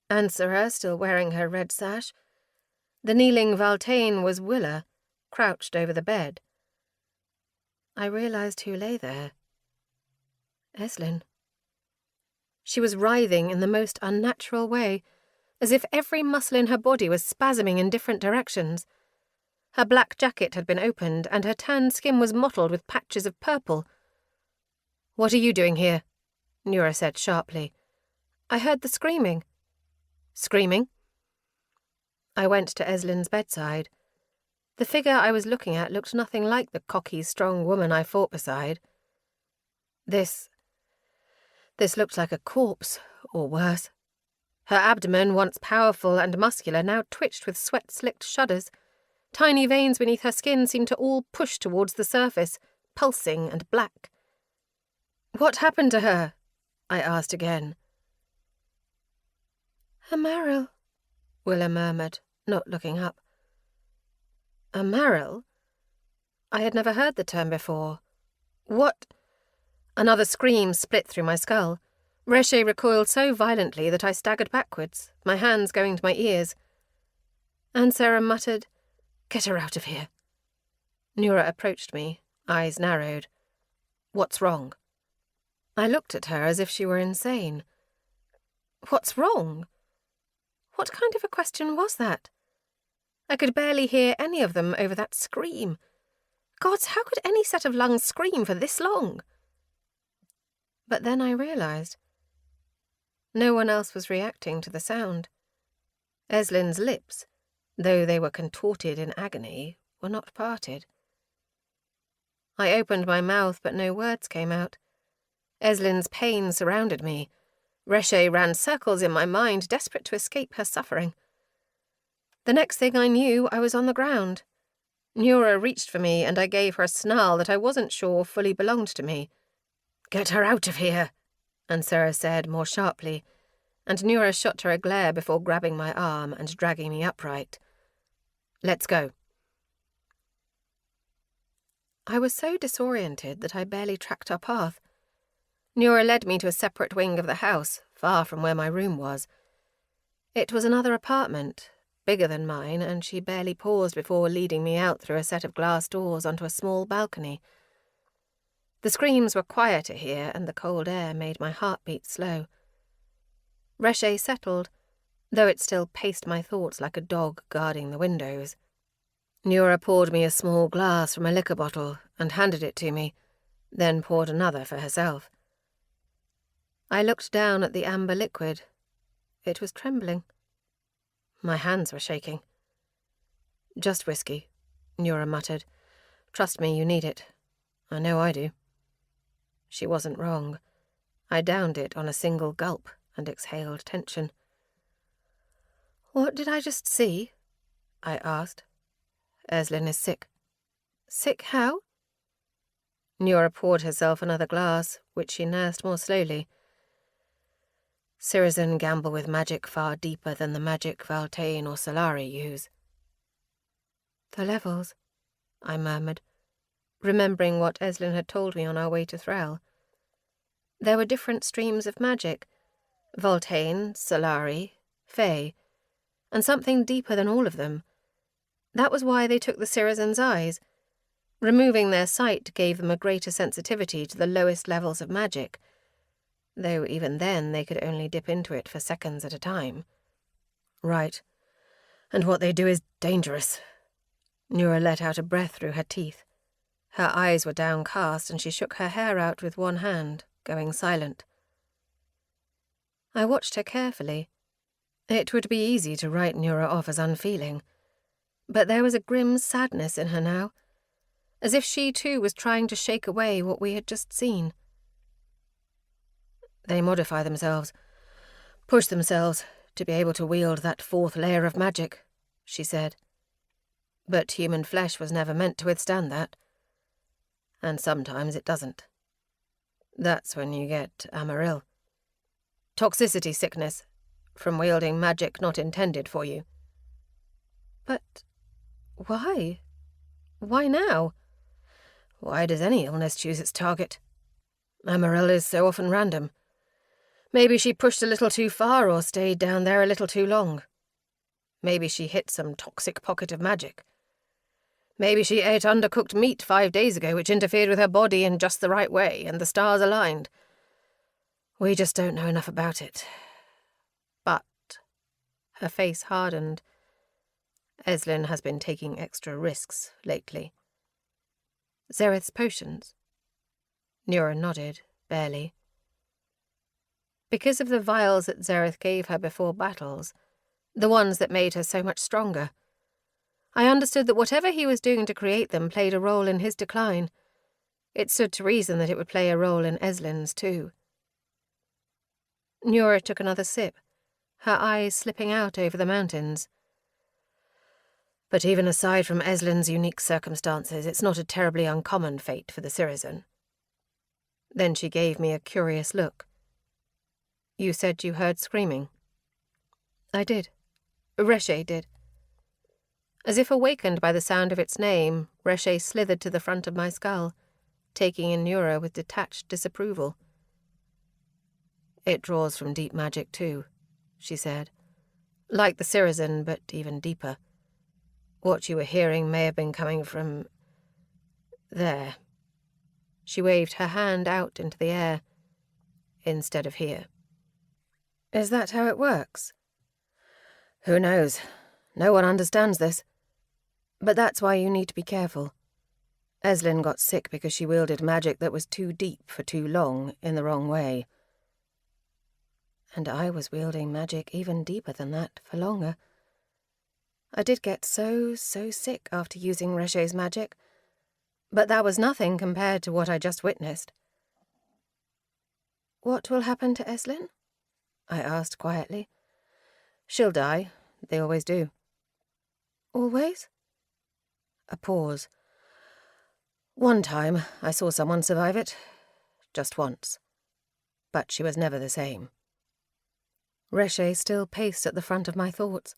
Speaker 3: Ansara still wearing her red sash. The kneeling Valtaine was Willa, crouched over the bed. I realized who lay there. Eslin. She was writhing in the most unnatural way, as if every muscle in her body was spasming in different directions. Her black jacket had been opened, and her tanned skin was mottled with patches of purple. "What are you doing here?" Nura said sharply. "I heard the screaming." "Screaming?" I went to Eslin's bedside. The figure I was looking at looked nothing like the cocky, strong woman I fought beside. This looked like a corpse, or worse. Her abdomen, once powerful and muscular, now twitched with sweat-slicked shudders. Tiny veins beneath her skin seemed to all push towards the surface, pulsing and black. "What happened to her?" I asked again. "Amaril," Willa murmured, not looking up. Amaril? I had never heard the term before. What? Another scream split through my skull. Reshe recoiled so violently that I staggered backwards, my hands going to my ears. Ansara muttered, "Get her out of here." Nura approached me, eyes narrowed. "What's wrong?" I looked at her as if she were insane. What's wrong? What kind of a question was that? I could barely hear any of them over that scream. Gods, how could any set of lungs scream for this long? But then I realized. No one else was reacting to the sound. Eslin's lips, though they were contorted in agony, were not parted. I opened my mouth, but no words came out. Eslin's pain surrounded me. Reshe ran circles in my mind, desperate to escape her suffering. The next thing I knew, I was on the ground. Nura reached for me, and I gave her a snarl that I wasn't sure fully belonged to me. "Get her out of here," Ansara said more sharply, and Nura shot her a glare before grabbing my arm and dragging me upright. "Let's go." I was so disoriented that I barely tracked our path. Nura led me to a separate wing of the house, far from where my room was. It was another apartment, bigger than mine, and she barely paused before leading me out through a set of glass doors onto a small balcony. The screams were quieter here, and the cold air made my heart beat slow. Reshe settled, though it still paced my thoughts like a dog guarding the windows. Nura poured me a small glass from a liquor bottle and handed it to me, then poured another for herself. I looked down at the amber liquid. It was trembling. My hands were shaking. "Just whiskey," Nura muttered. "Trust me, you need it. I know I do." She wasn't wrong. I downed it on a single gulp and exhaled tension. "What did I just see?" I asked. "Eslin is sick." "Sick how?" Nura poured herself another glass, which she nursed more slowly. "Sirizen gamble with magic far deeper than the magic Valtane or Solari use." "The levels," I murmured, remembering what Eslin had told me on our way to Thrall. There were different streams of magic, Voltane, Solari, Fae, and something deeper than all of them. That was why they took the Sirizen's eyes. Removing their sight gave them a greater sensitivity to the lowest levels of magic, though even then they could only dip into it for seconds at a time. "Right. And what they do is dangerous." Nura let out a breath through her teeth. Her eyes were downcast, and she shook her hair out with one hand, going silent. I watched her carefully. It would be easy to write Nura off as unfeeling, but there was a grim sadness in her now, as if she too was trying to shake away what we had just seen. "They modify themselves, push themselves, to be able to wield that fourth layer of magic," she said. "But human flesh was never meant to withstand that. And sometimes it doesn't. That's when you get Amaril. Toxicity sickness, from wielding magic not intended for you." "But why? Why now?" "Why does any illness choose its target? Amaril is so often random. Maybe she pushed a little too far or stayed down there a little too long. Maybe she hit some toxic pocket of magic. Maybe she ate undercooked meat 5 days ago, which interfered with her body in just the right way, and the stars aligned. We just don't know enough about it. But," her face hardened, "Eslin has been taking extra risks lately." "Zereth's potions?" Nura nodded, barely. Because of the vials that Zereth gave her before battles, the ones that made her so much stronger, I understood that whatever he was doing to create them played a role in his decline. It stood to reason that it would play a role in Eslin's too. Nura took another sip, her eyes slipping out over the mountains. "But even aside from Eslin's unique circumstances, it's not a terribly uncommon fate for the Sirizen." Then she gave me a curious look. "You said you heard screaming?" "I did. Reshe did." As if awakened by the sound of its name, Reshe slithered to the front of my skull, taking in Nura with detached disapproval. "It draws from deep magic too," she said. "Like the Sirizen, but even deeper. What you were hearing may have been coming from... there." She waved her hand out into the air, "instead of here." "Is that how it works?" "Who knows? No one understands this. But that's why you need to be careful. Eslin got sick because she wielded magic that was too deep for too long in the wrong way. And I was wielding magic even deeper than that for longer. I did get so sick after using Reche's magic, but that was nothing compared to what I just witnessed. "What will happen to Eslin?" I asked quietly. "She'll die. They always do." "Always?" A pause. "One time I saw someone survive it. Just once. But she was never the same." Reche still paced at the front of my thoughts,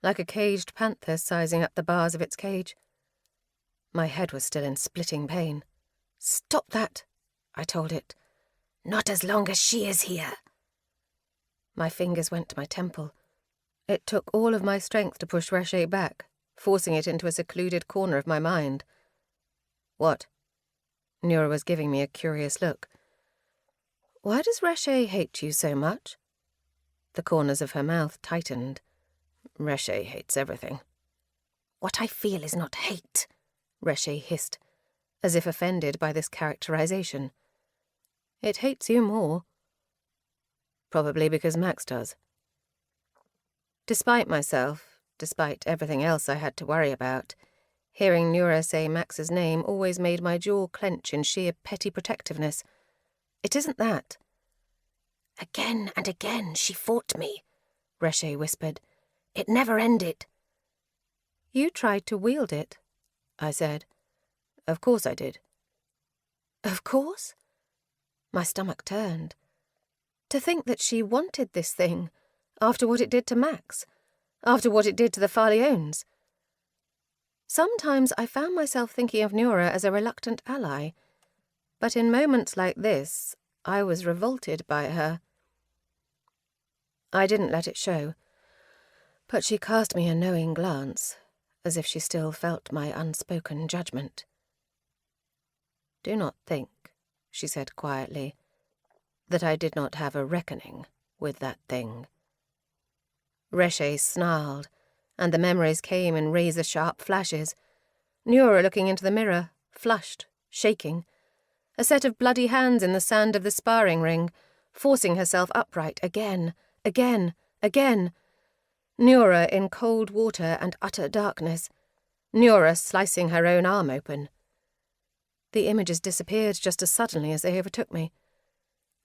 Speaker 3: like a caged panther sizing up the bars of its cage. My head was still in splitting pain. "Stop that," I told it. "Not as long as she is here." My fingers went to my temple. It took all of my strength to push Reche back, forcing it into a secluded corner of my mind. "What?" Nura was giving me a curious look. "Why does Reche hate you so much?" The corners of her mouth tightened. "Reche hates everything." "What I feel is not hate," Reche hissed, as if offended by this characterization. "It hates you more." "Probably because Max does." Despite myself, despite everything else I had to worry about, hearing Nura say Max's name always made my jaw clench in sheer petty protectiveness. "It isn't that." "Again and again she fought me," Reche whispered. "It never ended." "You tried to wield it," I said. "Of course I did." "Of course?" My stomach turned. To think that she wanted this thing, after what it did to Max, after what it did to the Farleones. Sometimes I found myself thinking of Nura as a reluctant ally, but in moments like this, I was revolted by her. I didn't let it show, but she cast me a knowing glance, as if she still felt my unspoken judgment. "Do not think," she said quietly, "that I did not have a reckoning with that thing." Reche snarled, and the memories came in razor-sharp flashes. Nura looking into the mirror, flushed, shaking. A set of bloody hands in the sand of the sparring ring, forcing herself upright again. Nura in cold water and utter darkness. Nura slicing her own arm open. The images disappeared just as suddenly as they overtook me.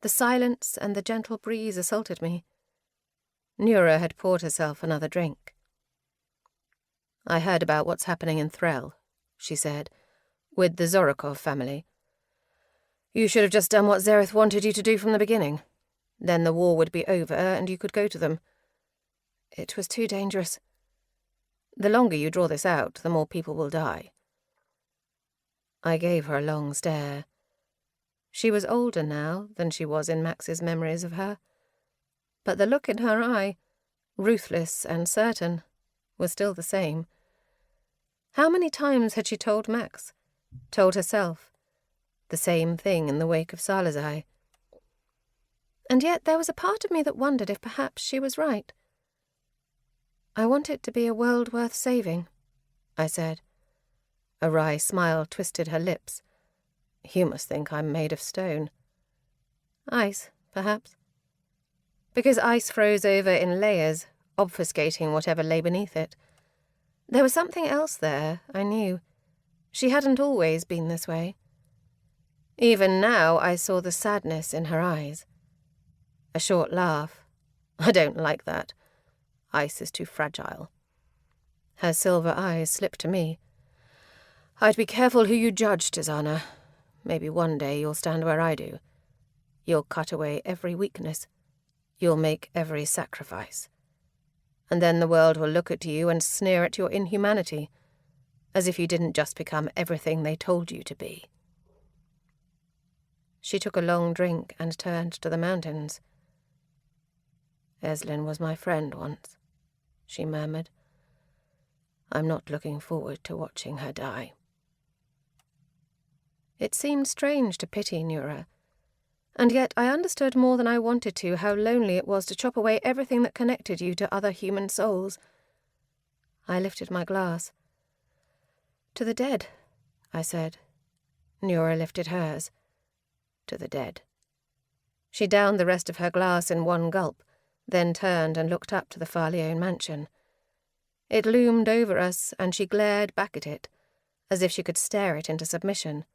Speaker 3: The silence and the gentle breeze assaulted me. Nura had poured herself another drink. "I heard about what's happening in Threl," she said, "with the Zorokov family. You should have just done what Zereth wanted you to do from the beginning. Then the war would be over and you could go to them. It was too dangerous. The longer you draw this out, the more people will die." I gave her a long stare. She was older now than she was in Max's memories of her. But the look in her eye, ruthless and certain, was still the same. How many times had she told Max, told herself, the same thing in the wake of Salazar? And yet there was a part of me that wondered if perhaps she was right. "I want it to be a world worth saving," I said. A wry smile twisted her lips. "You must think I'm made of stone." "Ice, perhaps. Because ice froze over in layers, obfuscating whatever lay beneath it. There was something else there, I knew. She hadn't always been this way. Even now I saw the sadness in her eyes. A short laugh. "I don't like that. Ice is too fragile." Her silver eyes slipped to me. "I'd be careful who you judge, Tizana. Maybe one day you'll stand where I do. You'll cut away every weakness. You'll make every sacrifice. And then the world will look at you and sneer at your inhumanity, as if you didn't just become everything they told you to be." She took a long drink and turned to the mountains. "Eslin was my friend once," she murmured. "I'm not looking forward to watching her die." It seemed strange to pity Nura, and yet I understood more than I wanted to how lonely it was to chop away everything that connected you to other human souls. I lifted my glass. "To the dead," I said. Nura lifted hers. "To the dead." She downed the rest of her glass in one gulp, then turned and looked up to the Farleone mansion. It loomed over us, and she glared back at it, as if she could stare it into submission.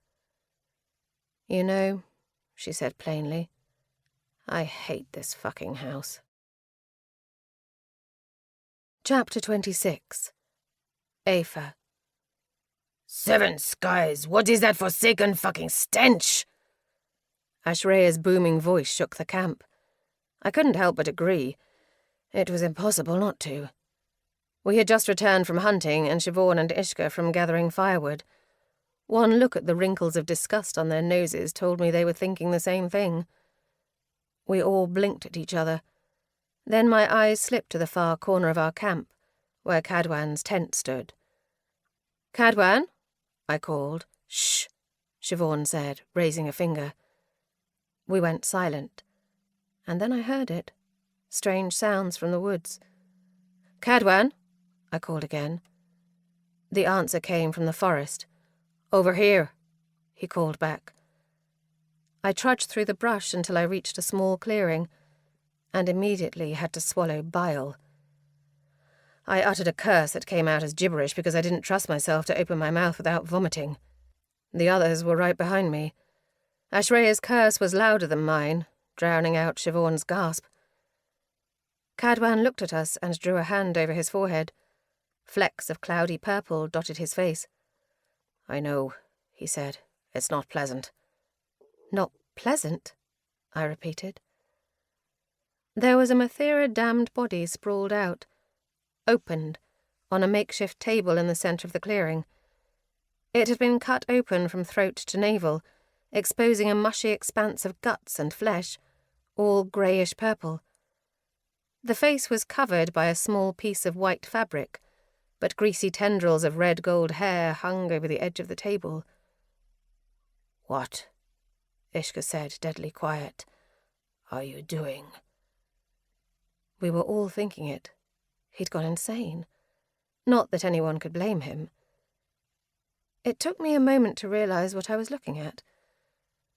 Speaker 3: "You know," she said plainly, "I hate this fucking house." Chapter 26. Aoife.
Speaker 4: "Seven skies, what is that forsaken fucking stench?"
Speaker 3: Ashraya's booming voice shook the camp. I couldn't help but agree. It was impossible not to. We had just returned from hunting, and Siobhan and Ishka from gathering firewood. One look at the wrinkles of disgust on their noses told me they were thinking the same thing. We all blinked at each other. Then my eyes slipped to the far corner of our camp, where Cadwan's tent stood. "Cadwan?" I called. "Shh," Siobhan said, raising a finger. We went silent. And then I heard it. Strange sounds from the woods. "Cadwan?" I called again. The answer came from the forest. "Over here," he called back. I trudged through the brush until I reached a small clearing, and immediately had to swallow bile. I uttered a curse that came out as gibberish because I didn't trust myself to open my mouth without vomiting. The others were right behind me. Ashraya's curse was louder than mine, drowning out Siobhan's gasp. Cadwan looked at us and drew a hand over his forehead. Flecks of cloudy purple dotted his face. "I know," he said. "It's not pleasant." "Not pleasant?" I repeated. There was a Mathera-damned body sprawled out, opened, on a makeshift table in the centre of the clearing. It had been cut open from throat to navel, exposing a mushy expanse of guts and flesh, all greyish-purple. The face was covered by a small piece of white fabric, but greasy tendrils of red-gold hair hung over the edge of the table. "What," Ishka said, deadly quiet, "are you doing?" We were all thinking it. He'd gone insane. Not that anyone could blame him. It took me a moment to realise what I was looking at.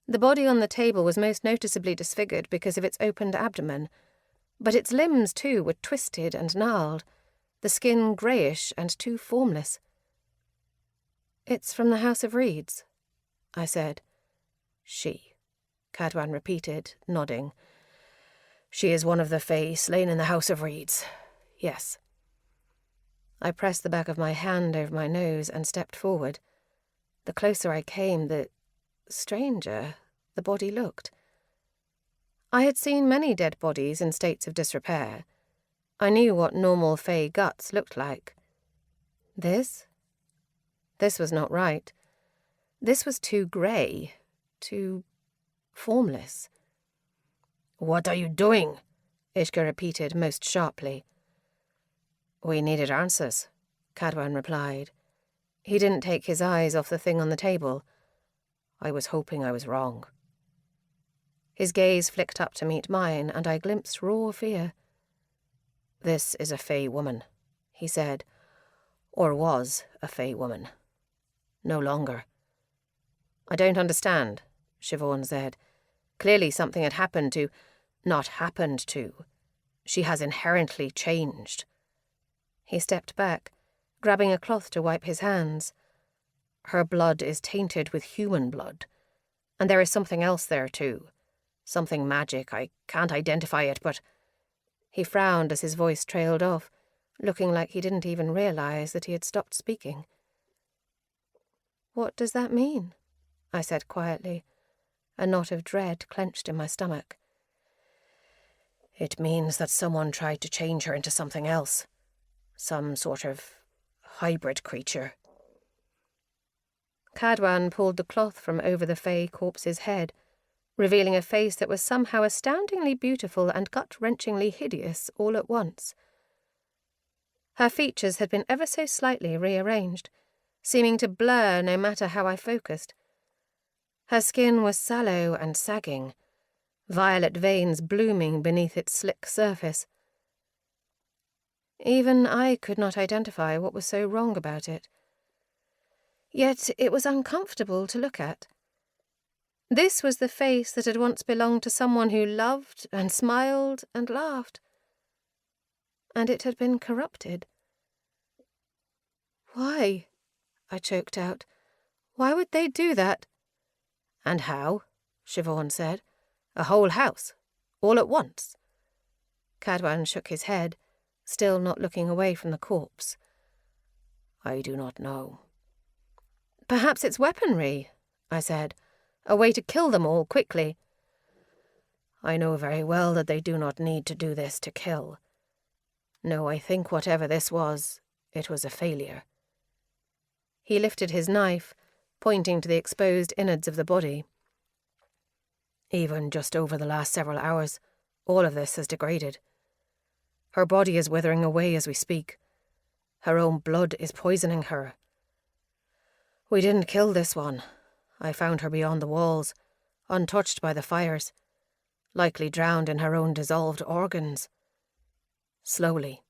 Speaker 3: The body on the table was most noticeably disfigured because of its opened abdomen, but its limbs, too, were twisted and gnarled, the skin greyish and too formless. "It's from the House of Reeds," I said. "She," Cadwan repeated, nodding. "She is one of the Fae slain in the House of Reeds. Yes." I pressed the back of my hand over my nose and stepped forward. The closer I came, the stranger the body looked. I had seen many dead bodies in states of disrepair. I knew what normal Fae guts looked like. This was not right. This was too grey, too formless. "What are you doing?" Ishka repeated most sharply. "We needed answers," Cadwan replied. He didn't take his eyes off the thing on the table. "I was hoping I was wrong." His gaze flicked up to meet mine, and I glimpsed raw fear. "This is a Fae woman," he said. "Or was a Fae woman. No longer." "I don't understand," Siobhan said. "Clearly something had happened to... not happened to. She has inherently changed." He stepped back, grabbing a cloth to wipe his hands. "Her blood is tainted with human blood. And there is something else there, too. Something magic. I can't identify it, but..." He frowned as his voice trailed off, looking like he didn't even realise that he had stopped speaking. "What does that mean?" I said quietly, a knot of dread clenched in my stomach. "It means that someone tried to change her into something else. Some sort of hybrid creature." Cadwan pulled the cloth from over the Fae corpse's head, revealing a face that was somehow astoundingly beautiful and gut-wrenchingly hideous all at once. Her features had been ever so slightly rearranged, seeming to blur no matter how I focused. Her skin was sallow and sagging, violet veins blooming beneath its slick surface. Even I could not identify what was so wrong about it. Yet it was uncomfortable to look at. This was the face that had once belonged to someone who loved and smiled and laughed. And it had been corrupted. Why? I choked out. Why would they do that?
Speaker 4: And how? Siobhan said. A whole house, all at once.
Speaker 3: Cadwan shook his head, still not looking away from the corpse.
Speaker 4: I do not know.
Speaker 3: Perhaps it's weaponry, I said. A way to kill them all quickly.
Speaker 4: I know very well that they do not need to do this to kill. No, I think whatever this was, it was a failure.
Speaker 3: He lifted his knife, pointing to the exposed innards of the body.
Speaker 4: Even just over the last several hours, all of this has degraded. Her body is withering away as we speak. Her own blood is poisoning her. We didn't kill this one. I found her beyond the walls, untouched by the fires, likely drowned in her own dissolved organs. Slowly.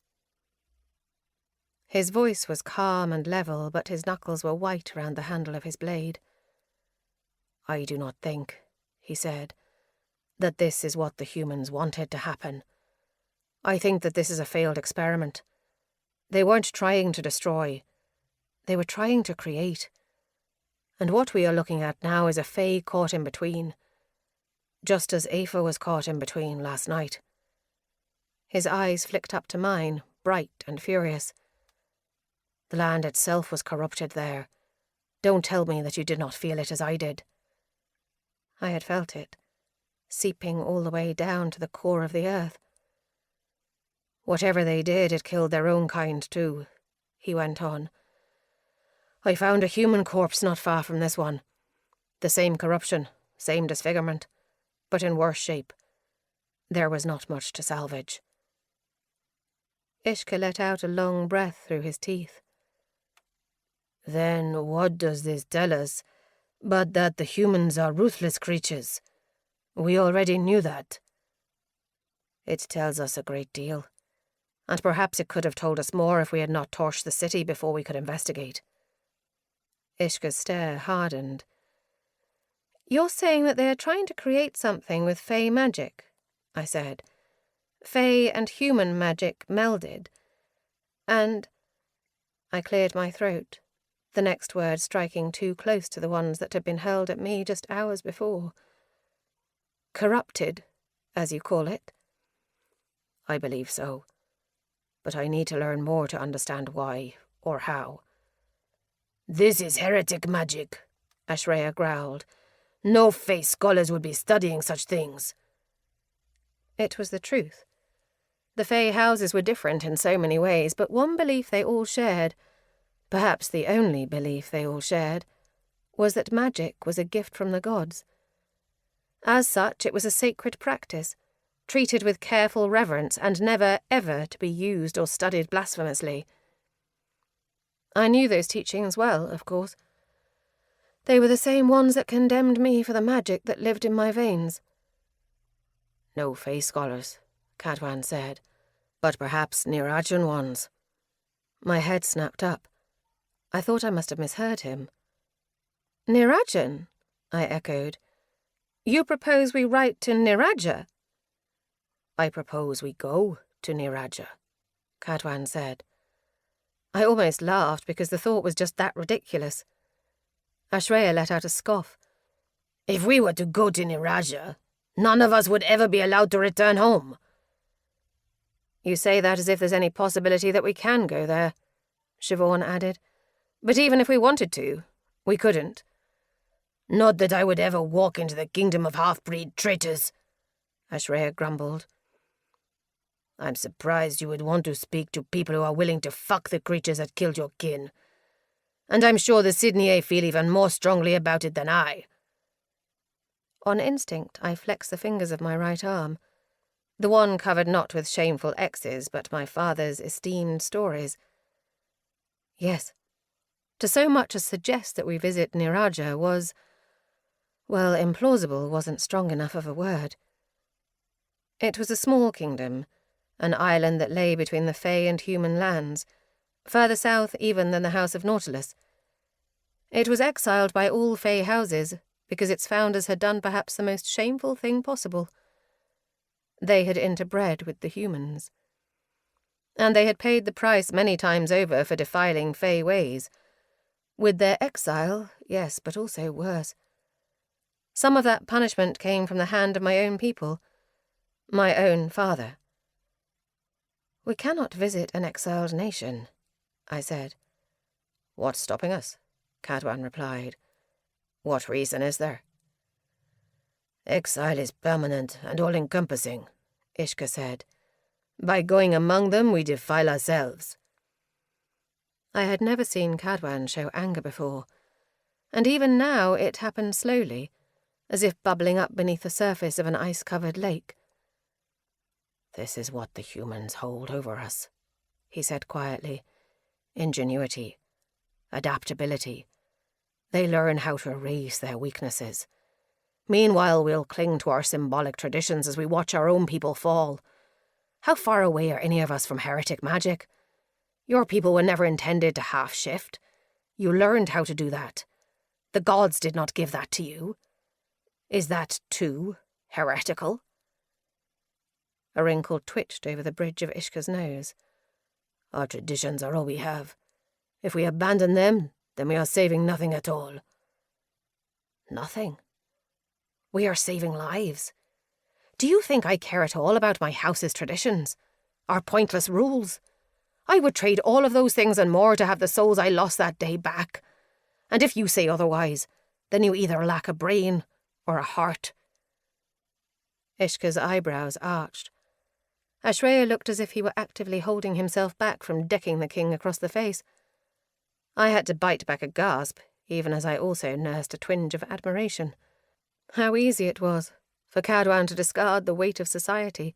Speaker 3: His voice was calm and level, but his knuckles were white around the handle of his blade.
Speaker 4: I do not think, he said, that this is what the humans wanted to happen. I think that this is a failed experiment. They weren't trying to destroy. They were trying to create. And what we are looking at now is a Fae caught in between. Just as Aoife was caught in between last night.
Speaker 3: His eyes flicked up to mine, bright and furious.
Speaker 4: The land itself was corrupted there. Don't tell me that you did not feel it as I did.
Speaker 3: I had felt it, seeping all the way down to the core of the earth.
Speaker 4: Whatever they did, it killed their own kind too, he went on. I found a human corpse not far from this one. The same corruption, same disfigurement, but in worse shape. There was not much to salvage.
Speaker 3: Ishka let out a long breath through his teeth.
Speaker 4: Then what does this tell us, but that the humans are ruthless creatures? We already knew that. It tells us a great deal, and perhaps it could have told us more if we had not torched the city before we could investigate.
Speaker 3: Ishka's stare hardened. You're saying that they are trying to create something with Fae magic, I said. Fae and human magic melded. And I cleared my throat, the next word striking too close to the ones that had been hurled at me just hours before. Corrupted, as you call it.
Speaker 4: I believe so. But I need to learn more to understand why, or how. This is heretic magic, Ashreya growled. No Fae scholars would be studying such things.
Speaker 3: It was the truth. The Fae houses were different in so many ways, but one belief they all shared, perhaps the only belief they all shared, was that magic was a gift from the gods. As such, it was a sacred practice, treated with careful reverence and never, ever to be used or studied blasphemously. I knew those teachings well, of course. They were the same ones that condemned me for the magic that lived in my veins.
Speaker 4: No Fae scholars, Cadwan said, but perhaps Nirajan ones.
Speaker 3: My head snapped up. I thought I must have misheard him. Nirajan, I echoed. You propose we write to Niraja?
Speaker 4: I propose we go to Niraja, Cadwan said.
Speaker 3: I almost laughed because the thought was just that ridiculous. Ashreya let out a scoff.
Speaker 4: If we were to go to Niraja, none of us would ever be allowed to return home.
Speaker 3: You say that as if there's any possibility that we can go there, Siobhan added. But even if we wanted to, we couldn't.
Speaker 4: Not that I would ever walk into the kingdom of half-breed traitors, Ashreya grumbled. I'm surprised you would want to speak to people who are willing to fuck the creatures that killed your kin. And I'm sure the Sydneyais feel even more strongly about it than I.
Speaker 3: On instinct, I flexed the fingers of my right arm, the one covered not with shameful X's, but my father's esteemed stories. Yes, to so much as suggest that we visit Niraja was, well, implausible wasn't strong enough of a word. It was a small kingdom, an island that lay between the Fae and human lands, further south even than the House of Nautilus. It was exiled by all Fae houses, because its founders had done perhaps the most shameful thing possible. They had interbred with the humans. and they had paid the price many times over for defiling Fey ways. With their exile, yes, but also worse. Some of that punishment came from the hand of my own people, my own father. "We cannot visit an exiled nation," I said.
Speaker 4: "What's stopping us?" Cadwan replied. "What reason is there?" "Exile is permanent and all-encompassing," Ishka said. "By going among them, we defile ourselves."
Speaker 3: I had never seen Cadwan show anger before, and even now it happened slowly, as if bubbling up beneath the surface of an ice-covered lake.
Speaker 4: "This is what the humans hold over us," he said quietly. "Ingenuity, adaptability. They learn how to erase their weaknesses. Meanwhile, we'll cling to our symbolic traditions as we watch our own people fall. How far away are any of us from heretic magic? Your people were never intended to half-shift. You learned how to do that. The gods did not give that to you. Is that, too, heretical?"
Speaker 3: A wrinkle twitched over the bridge of Ishka's nose.
Speaker 4: "Our traditions are all we have. If we abandon them, then we are saving nothing at all."
Speaker 3: "Nothing? We are saving lives. Do you think I care at all about my house's traditions? Our pointless rules? I would trade all of those things and more to have the souls I lost that day back. And if you say otherwise, then you either lack a brain or a heart." Ishka's eyebrows arched. Ashreya looked as if he were actively holding himself back from decking the king across the face. I had to bite back a gasp, even as I also nursed a twinge of admiration. How easy it was for Cadwan to discard the weight of society.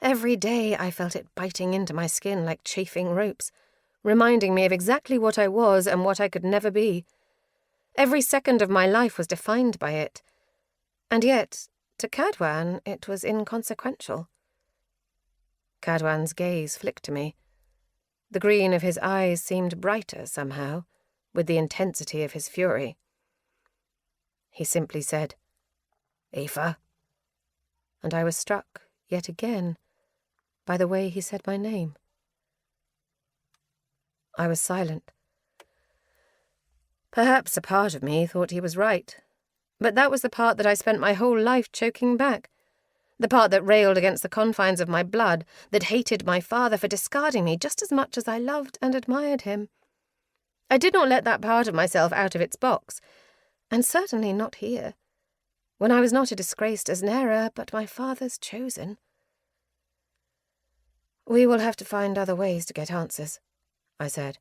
Speaker 3: Every day I felt it biting into my skin like chafing ropes, reminding me of exactly what I was and what I could never be. Every second of my life was defined by it. And yet, to Cadwan, it was inconsequential. Cadwan's gaze flicked to me. The green of his eyes seemed brighter somehow, with the intensity of his fury. He simply said, "Aoife," and I was struck, yet again, by the way he said my name. I was silent. Perhaps a part of me thought he was right, but that was the part that I spent my whole life choking back, the part that railed against the confines of my blood, that hated my father for discarding me just as much as I loved and admired him. I did not let that part of myself out of its box, and certainly not here, when I was not a disgraced Asnera, but my father's chosen. "We will have to find other ways to get answers," I said.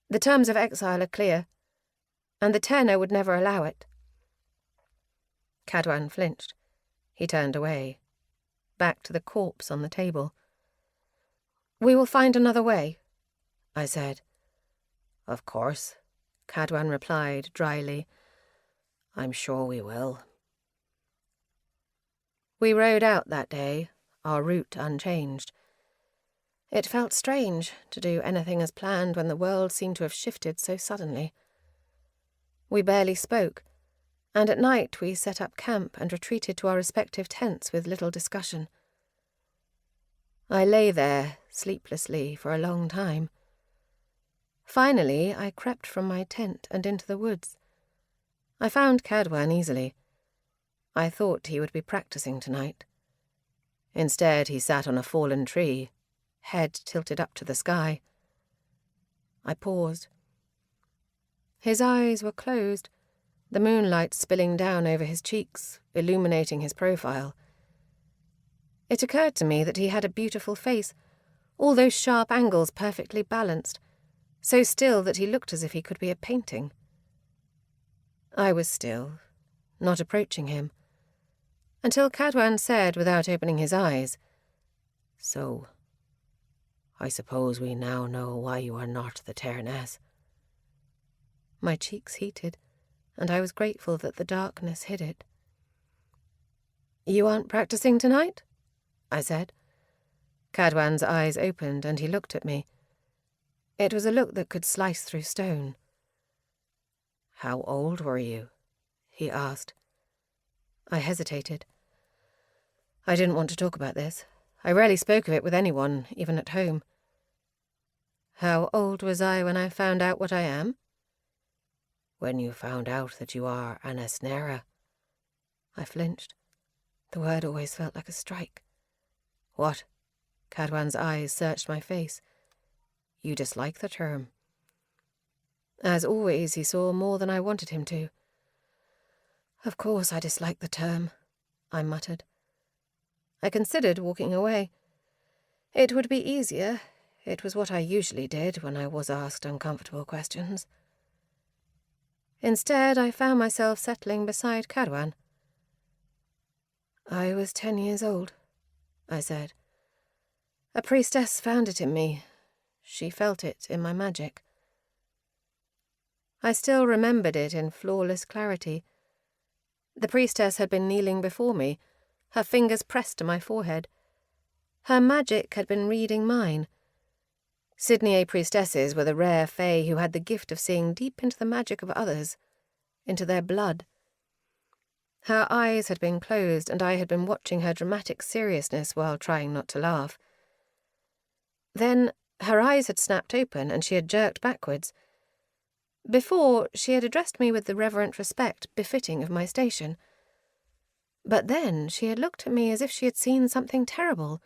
Speaker 3: "The terms of exile are clear, and the tenor would never allow it." Cadwan flinched. He turned away, back to the corpse on the table. "We will find another way," I said.
Speaker 4: "Of course," Cadwan replied dryly. "I'm sure we will."
Speaker 3: We rode out that day, our route unchanged. It felt strange to do anything as planned when the world seemed to have shifted so suddenly. We barely spoke, and at night we set up camp and retreated to our respective tents with little discussion. I lay there, sleeplessly, for a long time. Finally, I crept from my tent and into the woods. I found Cadwan easily. I thought he would be practicing tonight. Instead, he sat on a fallen tree, head tilted up to the sky. I paused. His eyes were closed, the moonlight spilling down over his cheeks, illuminating his profile. It occurred to me that he had a beautiful face, all those sharp angles perfectly balanced, so still that he looked as if he could be a painting. I was still, not approaching him, until Cadwan said, without opening his eyes,
Speaker 4: "So, I suppose we now know why you are not the Terness."
Speaker 3: My cheeks heated, and I was grateful that the darkness hid it. "You aren't practicing tonight?" I said. Cadwan's eyes opened, and he looked at me. It was a look that could slice through stone.
Speaker 4: "How old were you?" he asked.
Speaker 3: I hesitated. I didn't want to talk about this. I rarely spoke of it with anyone, even at home. How old was I when I found out what I am?
Speaker 4: When you found out that you are an Esnera.
Speaker 3: I flinched. The word always felt like a strike.
Speaker 4: What?
Speaker 3: Cadwan's eyes searched my face.
Speaker 4: You dislike the term?
Speaker 3: As always, he saw more than I wanted him to. Of course I dislike the term, I muttered. I considered walking away. It would be easier. It was what I usually did when I was asked uncomfortable questions. Instead, I found myself settling beside Cadwan. I was 10 years old, I said. A priestess found it in me. She felt it in my magic. I still remembered it in flawless clarity. The priestess had been kneeling before me, her fingers pressed to my forehead. Her magic had been reading mine. Sydney priestesses were the rare fae who had the gift of seeing deep into the magic of others, into their blood. Her eyes had been closed, and I had been watching her dramatic seriousness while trying not to laugh. Then her eyes had snapped open, and she had jerked backwards. Before, she had addressed me with the reverent respect befitting of my station. But then she had looked at me as if she had seen something terrible,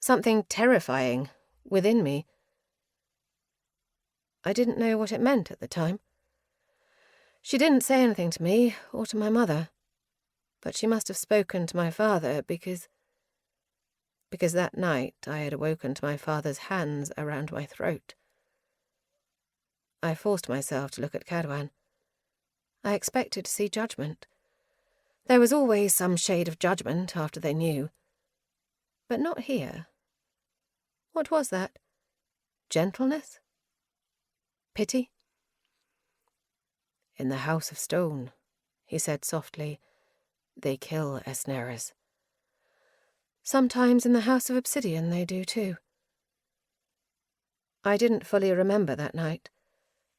Speaker 3: something terrifying, within me. I didn't know what it meant at the time. She didn't say anything to me, or to my mother, but she must have spoken to my father because that night I had awoken to my father's hands around my throat. I forced myself to look at Cadwan. I expected to see judgment. There was always some shade of judgment after they knew. But not here. What was that? Gentleness? Pity?
Speaker 4: In the House of Stone, he said softly, they kill Esneras.
Speaker 3: Sometimes in the House of Obsidian they do too. I didn't fully remember that night.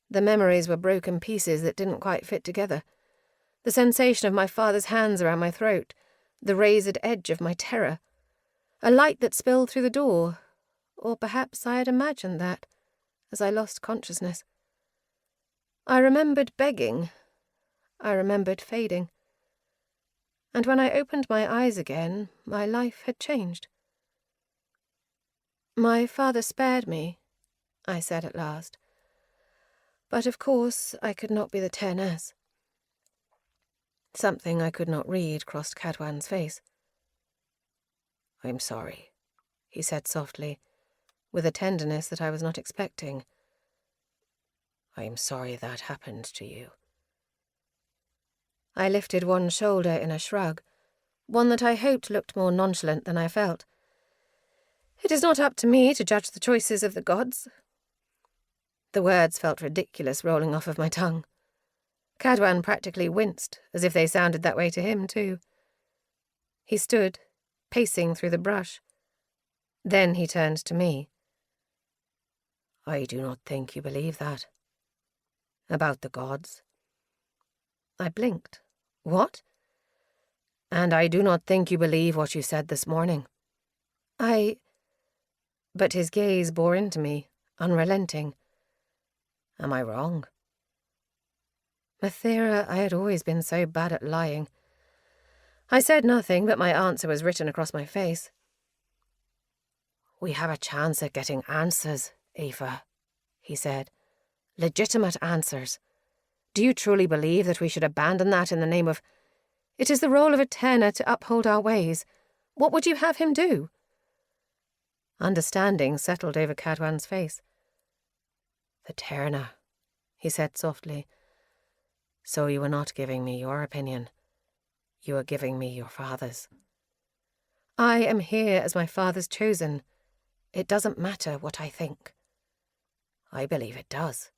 Speaker 3: The memories were broken pieces that didn't quite fit together. The sensation of my father's hands around my throat, the razored edge of my terror, a light that spilled through the door, or perhaps I had imagined that, as I lost consciousness. I remembered begging. I remembered fading. And when I opened my eyes again, my life had changed. My father spared me, I said at last. But of course I could not be the Terness. Something I could not read crossed Cadwan's face.
Speaker 4: I'm sorry,
Speaker 3: he said softly, with a tenderness that I was not expecting.
Speaker 4: I'm sorry that happened to you.
Speaker 3: I lifted one shoulder in a shrug, one that I hoped looked more nonchalant than I felt. It is not up to me to judge the choices of the gods. The words felt ridiculous rolling off of my tongue. Cadwan practically winced, as if they sounded that way to him, too. He stood, pacing through the brush. Then he turned to me.
Speaker 4: I do not think you believe that. About the gods.
Speaker 3: I blinked. What?
Speaker 4: And I do not think you believe what you said this morning.
Speaker 3: But his gaze bore into me, unrelenting.
Speaker 4: Am I wrong?
Speaker 3: Mathera, I had always been so bad at lying. I said nothing, but my answer was written across my face.
Speaker 4: We have a chance at getting answers, Aoife, he said. Legitimate answers. Do you truly believe that we should abandon that in the name of...
Speaker 3: It is the role of a Terna to uphold our ways. What would you have him do? Understanding settled over Cadwan's face.
Speaker 4: The Terna, he said softly. So you are not giving me your opinion. You are giving me your father's.
Speaker 3: I am here as my father's chosen. It doesn't matter what I think.
Speaker 4: I believe it does.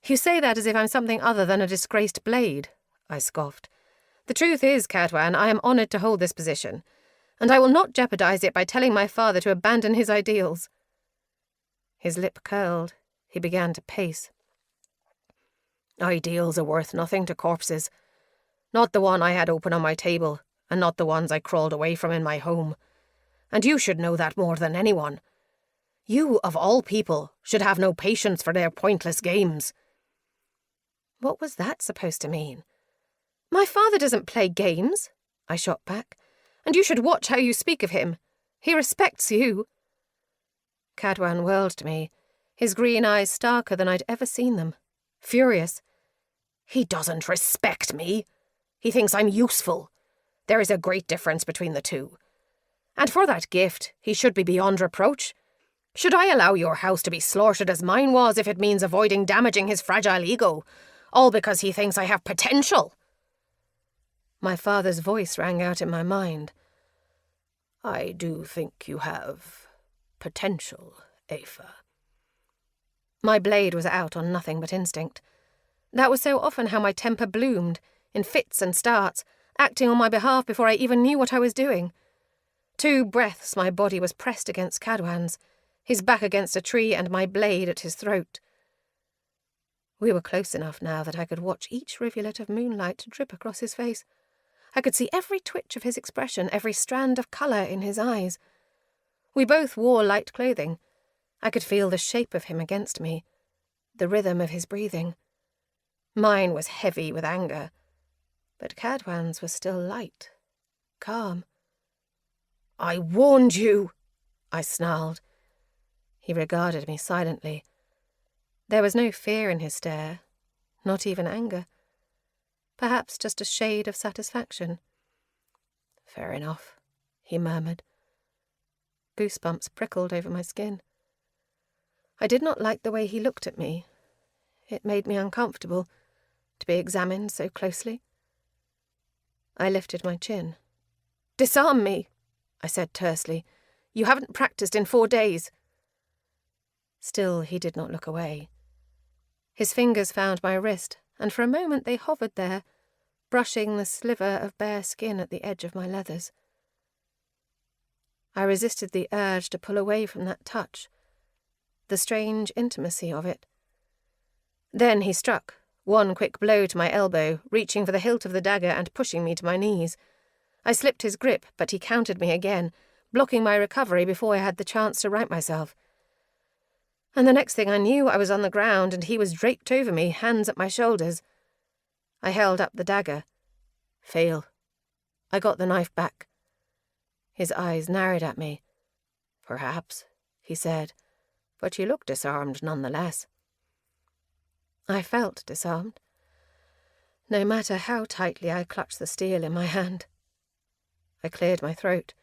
Speaker 3: You say that as if I'm something other than a disgraced blade, I scoffed. The truth is, Cadwan, I am honoured to hold this position, and I will not jeopardize it by telling my father to abandon his ideals. His lip curled. He began to pace.
Speaker 4: Ideals are worth nothing to corpses. Not the one I had open on my table, and not the ones I crawled away from in my home. and you should know that more than anyone. You, of all people, should have no patience for their pointless games."
Speaker 3: What was that supposed to mean? "My father doesn't play games," I shot back, "and you should watch how you speak of him. He respects you." Cadwan whirled to me, his green eyes starker than I'd ever seen them. Furious.
Speaker 4: "He doesn't respect me. He thinks I'm useful. There is a great difference between the two. And for that gift, he should be beyond reproach. Should I allow your house to be slaughtered as mine was if it means avoiding damaging his fragile ego, all because he thinks I have potential?"
Speaker 3: My father's voice rang out in my mind.
Speaker 4: "I do think you have potential, Aoife."
Speaker 3: My blade was out on nothing but instinct. That was so often how my temper bloomed, in fits and starts, acting on my behalf before I even knew what I was doing. 2 breaths my body was pressed against Cadwan's, his back against a tree and my blade at his throat. We were close enough now that I could watch each rivulet of moonlight drip across his face. I could see every twitch of his expression, every strand of colour in his eyes. We both wore light clothing. I could feel the shape of him against me, the rhythm of his breathing. Mine was heavy with anger, but Cadwan's was still light, calm.
Speaker 4: "I warned you,"
Speaker 3: I snarled. He regarded me silently. There was no fear in his stare, not even anger. Perhaps just a shade of satisfaction. "Fair enough," he murmured. Goosebumps prickled over my skin. I did not like the way he looked at me. It made me uncomfortable, to be examined so closely. I lifted my chin. "Disarm me," I said tersely. "You haven't practiced in 4 days." Still he did not look away. His fingers found my wrist, and for a moment they hovered there, brushing the sliver of bare skin at the edge of my leathers. I resisted the urge to pull away from that touch, the strange intimacy of it. Then he struck, one quick blow to my elbow, reaching for the hilt of the dagger and pushing me to my knees. I slipped his grip, but he countered me again, blocking my recovery before I had the chance to right myself. And the next thing I knew, I was on the ground and he was draped over me, hands at my shoulders. I held up the dagger. Fail. I got the knife back. His eyes narrowed at me. "Perhaps," he said, "but you look disarmed nonetheless." I felt disarmed, no matter how tightly I clutched the steel in my hand. I cleared my throat.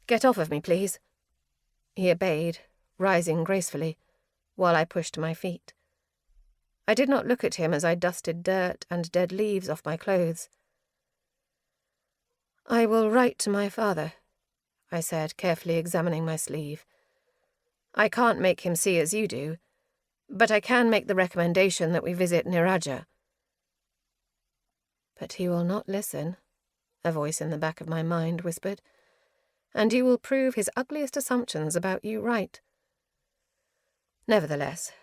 Speaker 3: "Get off of me, please." He obeyed, rising gracefully, while I pushed to my feet. I did not look at him as I dusted dirt and dead leaves off my clothes. "I will write to my father," I said, carefully examining my sleeve. "I can't make him see as you do, but I can make the recommendation that we visit Niraja." "But he will not listen," a voice in the back of my mind whispered, "and you will prove his ugliest assumptions about you right." Nevertheless,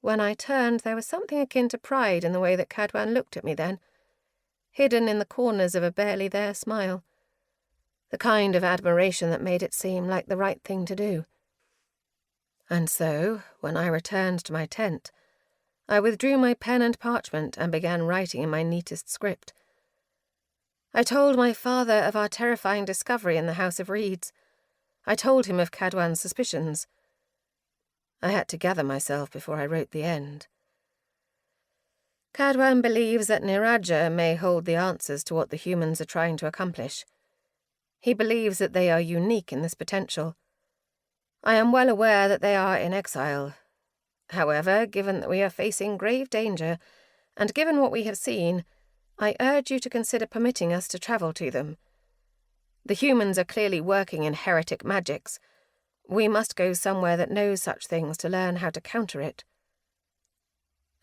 Speaker 3: when I turned, there was something akin to pride in the way that Cadwan looked at me then, hidden in the corners of a barely-there smile, the kind of admiration that made it seem like the right thing to do. And so, when I returned to my tent, I withdrew my pen and parchment and began writing in my neatest script. I told my father of our terrifying discovery in the House of Reeds. I told him of Cadwan's suspicions. I had to gather myself before I wrote the end. Cadwan believes that Niraja may hold the answers to what the humans are trying to accomplish. He believes that they are unique in this potential. I am well aware that they are in exile. However, given that we are facing grave danger, and given what we have seen, I urge you to consider permitting us to travel to them. The humans are clearly working in heretic magics. We must go somewhere that knows such things to learn how to counter it.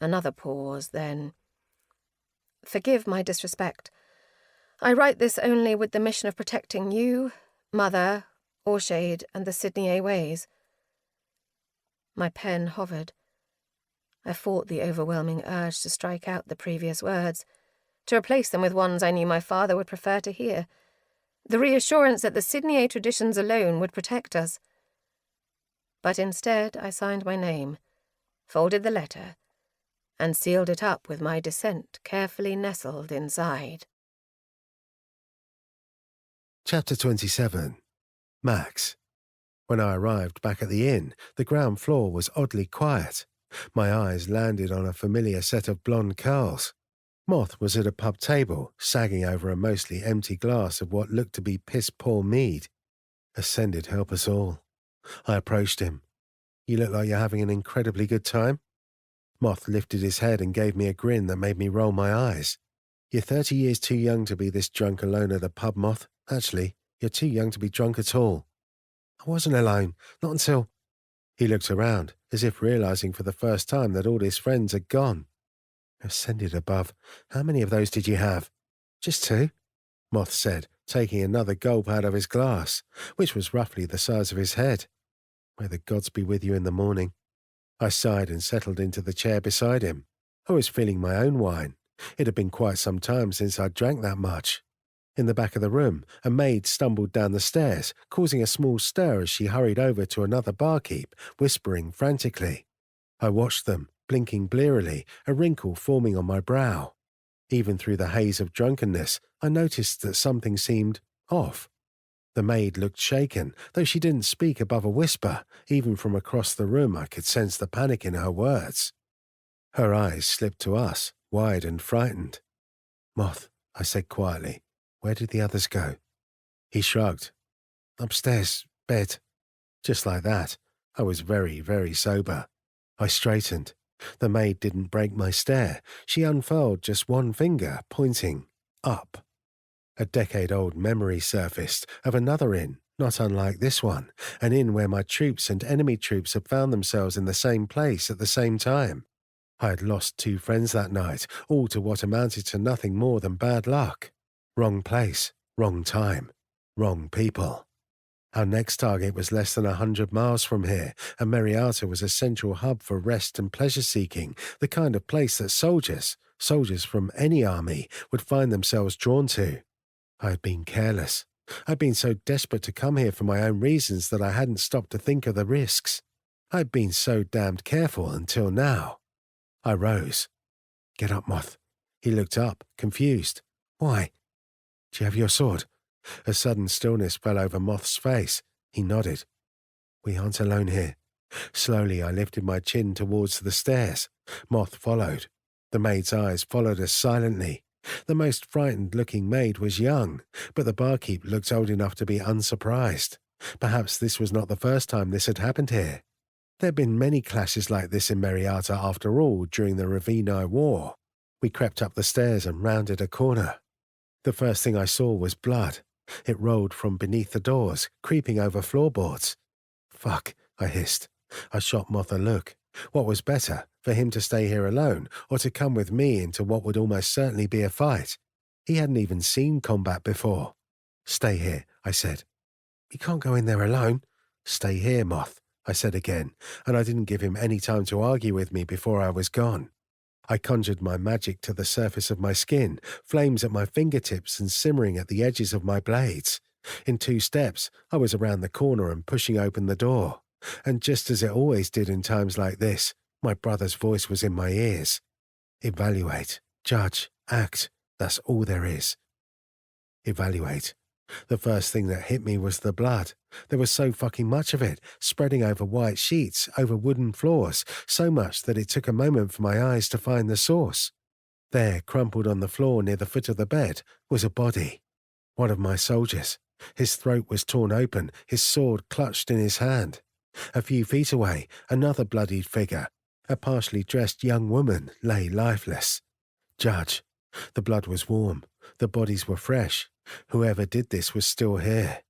Speaker 3: Another pause, then. Forgive my disrespect. I write this only with the mission of protecting you, Mother, Orshade, and the Sydney Ways. My pen hovered. I fought the overwhelming urge to strike out the previous words, to replace them with ones I knew my father would prefer to hear. the reassurance that the Sydney traditions alone would protect us. But instead I signed my name, folded the letter, and sealed it up with my dissent carefully nestled inside.
Speaker 5: Chapter 27. Max. When I arrived back at the inn, the ground floor was oddly quiet. My eyes landed on a familiar set of blonde curls. Moth was at a pub table, sagging over a mostly empty glass of what looked to be piss-poor mead. Ascended help us all. I approached him. You look like you're having an incredibly good time. Moth lifted his head and gave me a grin that made me roll my eyes. You're 30 years too young to be this drunk alone at a pub, Moth. Actually, you're too young to be drunk at all. I wasn't alone, not until... He looked around, as if realizing for the first time that all his friends had gone. Ascended above. How many of those did you have? Just 2, Moth said, taking another gulp out of his glass, which was roughly the size of his head. May the gods be with you in the morning. I sighed and settled into the chair beside him. I was feeling my own wine. It had been quite some time since I'd drank that much. In the back of the room, a maid stumbled down the stairs, causing a small stir as she hurried over to another barkeep, whispering frantically. I watched them, blinking blearily, a wrinkle forming on my brow. Even through the haze of drunkenness, I noticed that something seemed off. The maid looked shaken, though she didn't speak above a whisper. Even from across the room I could sense the panic in her words. Her eyes slipped to us, wide and frightened. Moth, I said quietly, where did the others go? He shrugged. Upstairs, bed. Just like that. I was very, very sober. I straightened. The maid didn't break my stare. She unfurled just one finger, pointing up. A decade-old memory surfaced of another inn, not unlike this one, an inn where my troops and enemy troops had found themselves in the same place at the same time. I had lost 2 friends that night, all to what amounted to nothing more than bad luck. Wrong place, wrong time, wrong people. Our next target was less than 100 miles from here, and Mariata was a central hub for rest and pleasure-seeking, the kind of place that soldiers from any army, would find themselves drawn to. I had been careless. I'd been so desperate to come here for my own reasons that I hadn't stopped to think of the risks. I'd been so damned careful until now. I rose. Get up, Moth. He looked up, confused. Why? Do you have your sword? A sudden stillness fell over Moth's face. He nodded. We aren't alone here. Slowly I lifted my chin towards the stairs. Moth followed. The maid's eyes followed us silently. The most frightened-looking maid was young, but the barkeep looked old enough to be unsurprised. Perhaps this was not the first time this had happened here. There had been many clashes like this in Mariata after all during the Ravenna War. We crept up the stairs and rounded a corner. The first thing I saw was blood. It rolled from beneath the doors, creeping over floorboards. Fuck, I hissed. I shot Moth a look. What was better, for him to stay here alone, or to come with me into what would almost certainly be a fight? He hadn't even seen combat before. Stay here, I said. We can't go in there alone. Stay here, Moth, I said again, and I didn't give him any time to argue with me before I was gone. I conjured my magic to the surface of my skin, flames at my fingertips and simmering at the edges of my blades. In 2 steps, I was around the corner and pushing open the door. And just as it always did in times like this, my brother's voice was in my ears. Evaluate, judge, act, that's all there is. Evaluate. The first thing that hit me was the blood. There was so fucking much of it, spreading over white sheets, over wooden floors, so much that it took a moment for my eyes to find the source. There, crumpled on the floor near the foot of the bed, was a body. One of my soldiers. His throat was torn open, his sword clutched in his hand. A few feet away, another bloodied figure. A partially dressed young woman lay lifeless. Judge. The blood was warm. The bodies were fresh. Whoever did this was still here.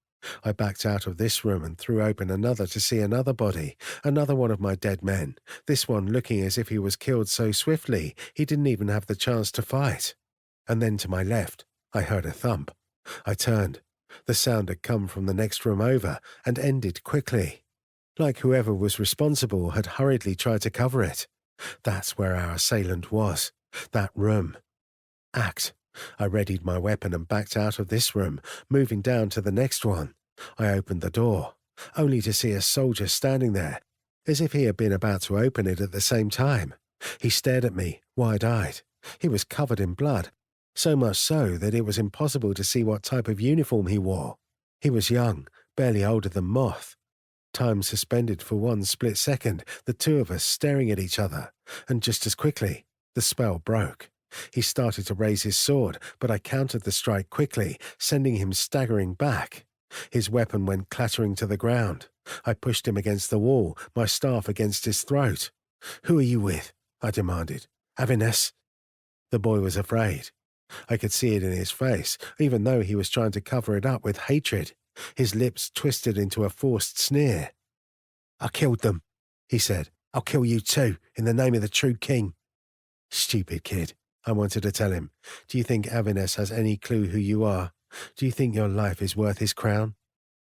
Speaker 5: I backed out of this room and threw open another to see another body, another one of my dead men, this one looking as if he was killed so swiftly he didn't even have the chance to fight. And then to my left, I heard a thump. I turned. The sound had come from the next room over and ended quickly. Like whoever was responsible had hurriedly tried to cover it. That's where our assailant was. That room. Act. I readied my weapon and backed out of this room, moving down to the next one. I opened the door, only to see a soldier standing there, as if he had been about to open it at the same time. He stared at me, wide-eyed. He was covered in blood, so much so that it was impossible to see what type of uniform he wore. He was young, barely older than Moth. Time suspended for one split second, the two of us staring at each other, and just as quickly, the spell broke. He started to raise his sword, but I countered the strike quickly, sending him staggering back. His weapon went clattering to the ground. I pushed him against the wall, my staff against his throat. "Who are you with?" I demanded. "Avines?" The boy was afraid. I could see it in his face, even though he was trying to cover it up with hatred. His lips twisted into a forced sneer. "I killed them," he said. "I'll kill you too, in the name of the true king." "Stupid kid," I wanted to tell him. "Do you think Avines has any clue who you are? Do you think your life is worth his crown?"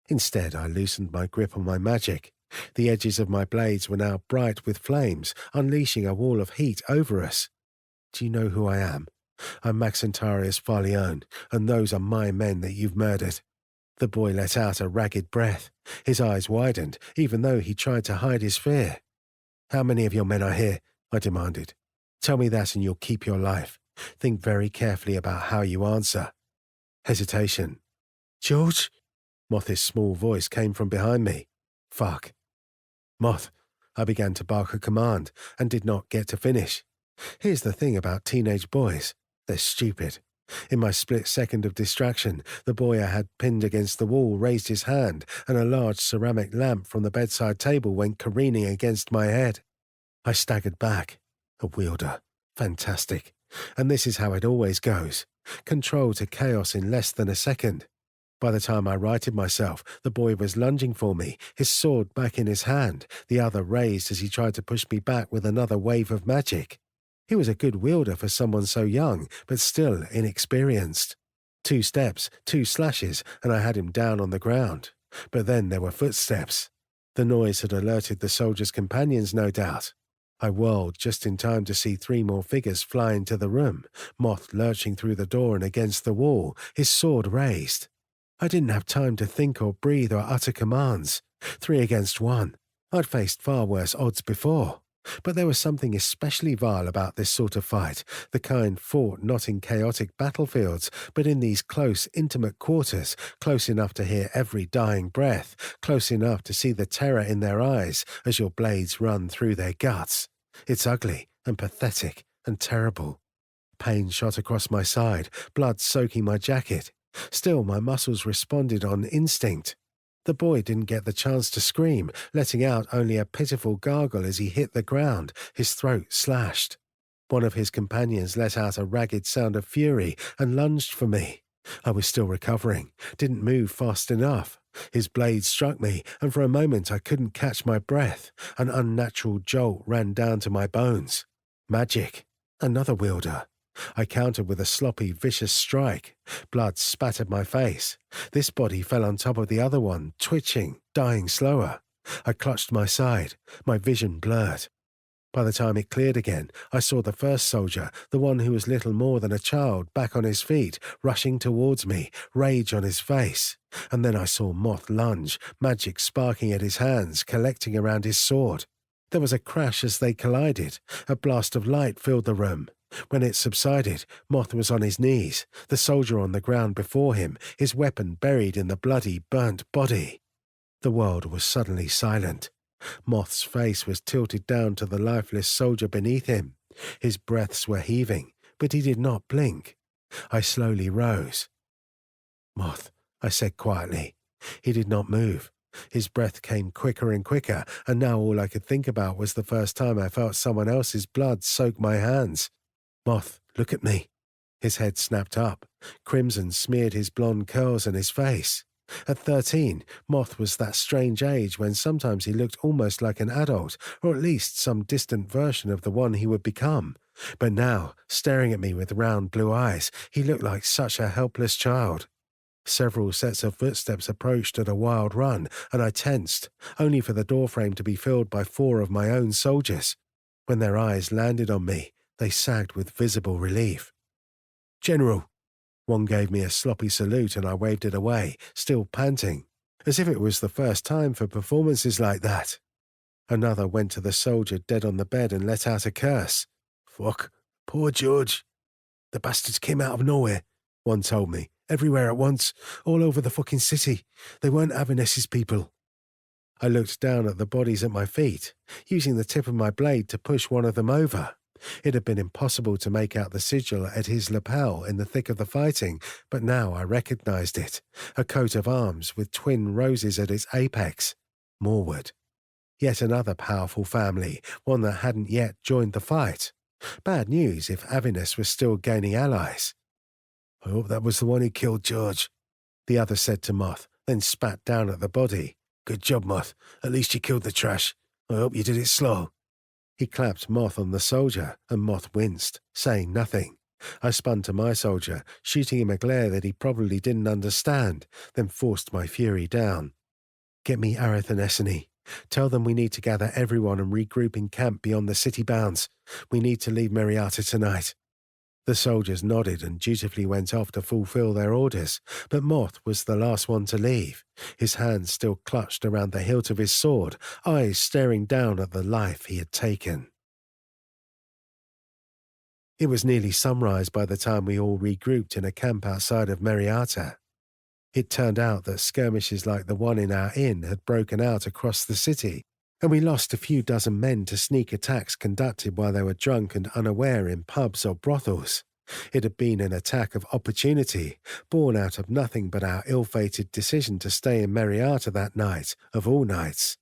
Speaker 5: Instead, I loosened my grip on my magic. The edges of my blades were now bright with flames, unleashing a wall of heat over us. "Do you know who I am? I'm Maxentarius Farleone, and those are my men that you've murdered." The boy let out a ragged breath. His eyes widened, even though he tried to hide his fear. "How many of your men are here?" I demanded. "Tell me that and you'll keep your life. Think very carefully about how you answer." Hesitation. "George?" Moth's small voice came from behind me. "Fuck." "Moth." I began to bark a command and did not get to finish. Here's the thing about teenage boys. They're stupid. In my split second of distraction, the boy I had pinned against the wall raised his hand, and a large ceramic lamp from the bedside table went careening against my head. I staggered back. A wielder. Fantastic. And this is how it always goes. Control to chaos in less than a second. By the time I righted myself, the boy was lunging for me, his sword back in his hand, the other raised as he tried to push me back with another wave of magic. He was a good wielder for someone so young, but still inexperienced. 2 steps, 2 slashes, and I had him down on the ground. But then there were footsteps. The noise had alerted the soldier's companions, no doubt. I whirled just in time to see 3 more figures fly into the room, Moth lurching through the door and against the wall, his sword raised. I didn't have time to think or breathe or utter commands. 3 against 1. I'd faced far worse odds before. But there was something especially vile about this sort of fight, the kind fought not in chaotic battlefields, but in these close, intimate quarters, close enough to hear every dying breath, close enough to see the terror in their eyes as your blades run through their guts. It's ugly and pathetic and terrible. Pain shot across my side, blood soaking my jacket. Still, my muscles responded on instinct. The boy didn't get the chance to scream, letting out only a pitiful gargle as he hit the ground, his throat slashed. One of his companions let out a ragged sound of fury and lunged for me. I was still recovering, didn't move fast enough. His blade struck me, and for a moment I couldn't catch my breath. An unnatural jolt ran down to my bones. Magic. Another wielder. I countered with a sloppy, vicious strike. Blood spattered my face. This body fell on top of the other one, twitching, dying slower. I clutched my side, my vision blurred. By the time it cleared again, I saw the first soldier, the one who was little more than a child, back on his feet, rushing towards me, rage on his face. And then I saw Moth lunge, magic sparking at his hands, collecting around his sword. There was a crash as they collided. A blast of light filled the room. When it subsided, Moth was on his knees, the soldier on the ground before him, his weapon buried in the bloody, burnt body. The world was suddenly silent. Moth's face was tilted down to the lifeless soldier beneath him. His breaths were heaving, but he did not blink. I slowly rose. "Moth," I said quietly. He did not move. His breath came quicker and quicker, and now all I could think about was the first time I felt someone else's blood soak my hands. "Moth, look at me." His head snapped up. Crimson smeared his blonde curls and his face. At 13, Moth was that strange age when sometimes he looked almost like an adult, or at least some distant version of the one he would become. But now, staring at me with round blue eyes, he looked like such a helpless child. Several sets of footsteps approached at a wild run, and I tensed, only for the doorframe to be filled by 4 of my own soldiers. When their eyes landed on me, they sagged with visible relief. "General," One gave me a sloppy salute and I waved it away, still panting, as if it was the first time for performances like that. Another went to the soldier dead on the bed and let out a curse. Fuck, poor George. The bastards came out of nowhere, one told me, everywhere at once, all over the fucking city. They weren't Averness's people. I looked down at the bodies at my feet, using the tip of my blade to push one of them over. It had been impossible to make out the sigil at his lapel in the thick of the fighting, but now I recognized it, a coat of arms with twin roses at its apex. Morwood. Yet another powerful family, one that hadn't yet joined the fight. Bad news if Averness was still gaining allies. I hope that was the one who killed George, the other said to Moth, then spat down at the body. Good job, Moth. At least you killed the trash. I hope you did it slow. He clapped Moth on the soldier, and Moth winced, saying nothing. I spun to my soldier, shooting him a glare that he probably didn't understand, then forced my fury down. Get me Arith and Essene. Tell them we need to gather everyone and regroup in camp beyond the city bounds. We need to leave Meriata tonight. The soldiers nodded and dutifully went off to fulfill their orders, but Moth was the last one to leave, his hands still clutched around the hilt of his sword, eyes staring down at the life he had taken. It was nearly sunrise by the time we all regrouped in a camp outside of Meriata. It turned out that skirmishes like the one in our inn had broken out across the city, and we lost a few dozen men to sneak attacks conducted while they were drunk and unaware in pubs or brothels. It had been an attack of opportunity, born out of nothing but our ill-fated decision to stay in Meriata that night, of all nights.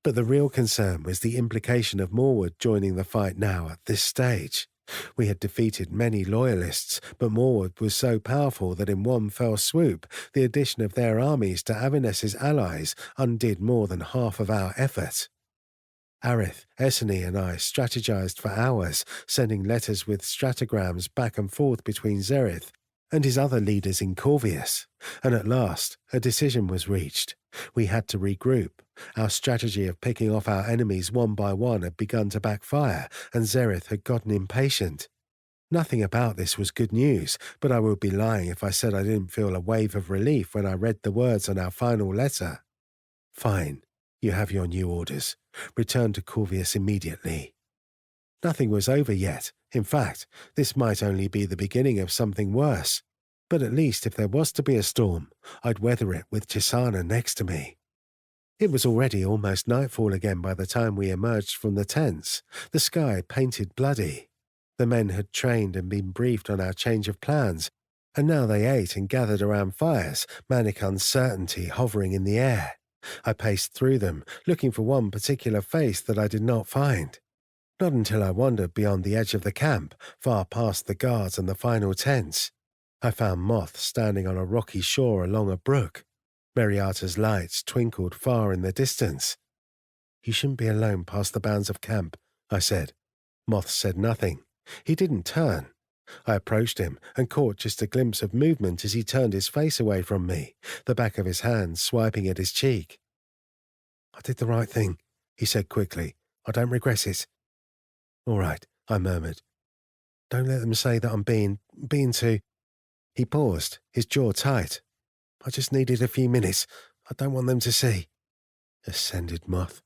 Speaker 5: But the real concern was the implication of Morwood joining the fight now at this stage. We had defeated many loyalists, but Morwood was so powerful that in one fell swoop, the addition of their armies to Averness's allies undid more than half of our effort. Arith, Essene and I strategized for hours, sending letters with stratagramms back and forth between Zerith and his other leaders in Corvius, and at last a decision was reached. We had to regroup. Our strategy of picking off our enemies one by one had begun to backfire, and Zerith had gotten impatient. Nothing about this was good news, but I would be lying if I said I didn't feel a wave of relief when I read the words on our final letter. Fine, you have your new orders. Return to Corvius immediately. Nothing was over yet. In fact, this might only be the beginning of something worse. But at least if there was to be a storm, I'd weather it with Chisana next to me. It was already almost nightfall again by the time we emerged from the tents, the sky painted bloody. The men had trained and been briefed on our change of plans, and now they ate and gathered around fires, manic uncertainty hovering in the air. I paced through them, looking for one particular face that I did not find. Not until I wandered beyond the edge of the camp, far past the guards and the final tents. I found Moth standing on a rocky shore along a brook. Meriata's lights twinkled far in the distance. You shouldn't be alone past the bounds of camp, I said. Moth said nothing. He didn't turn. I approached him and caught just a glimpse of movement as he turned his face away from me, the back of his hand swiping at his cheek. I did the right thing, he said quickly. I don't regret it. All right, I murmured. Don't let them say that I'm being too... He paused, his jaw tight. I just needed a few minutes. I don't want them to see. Ascended Moth.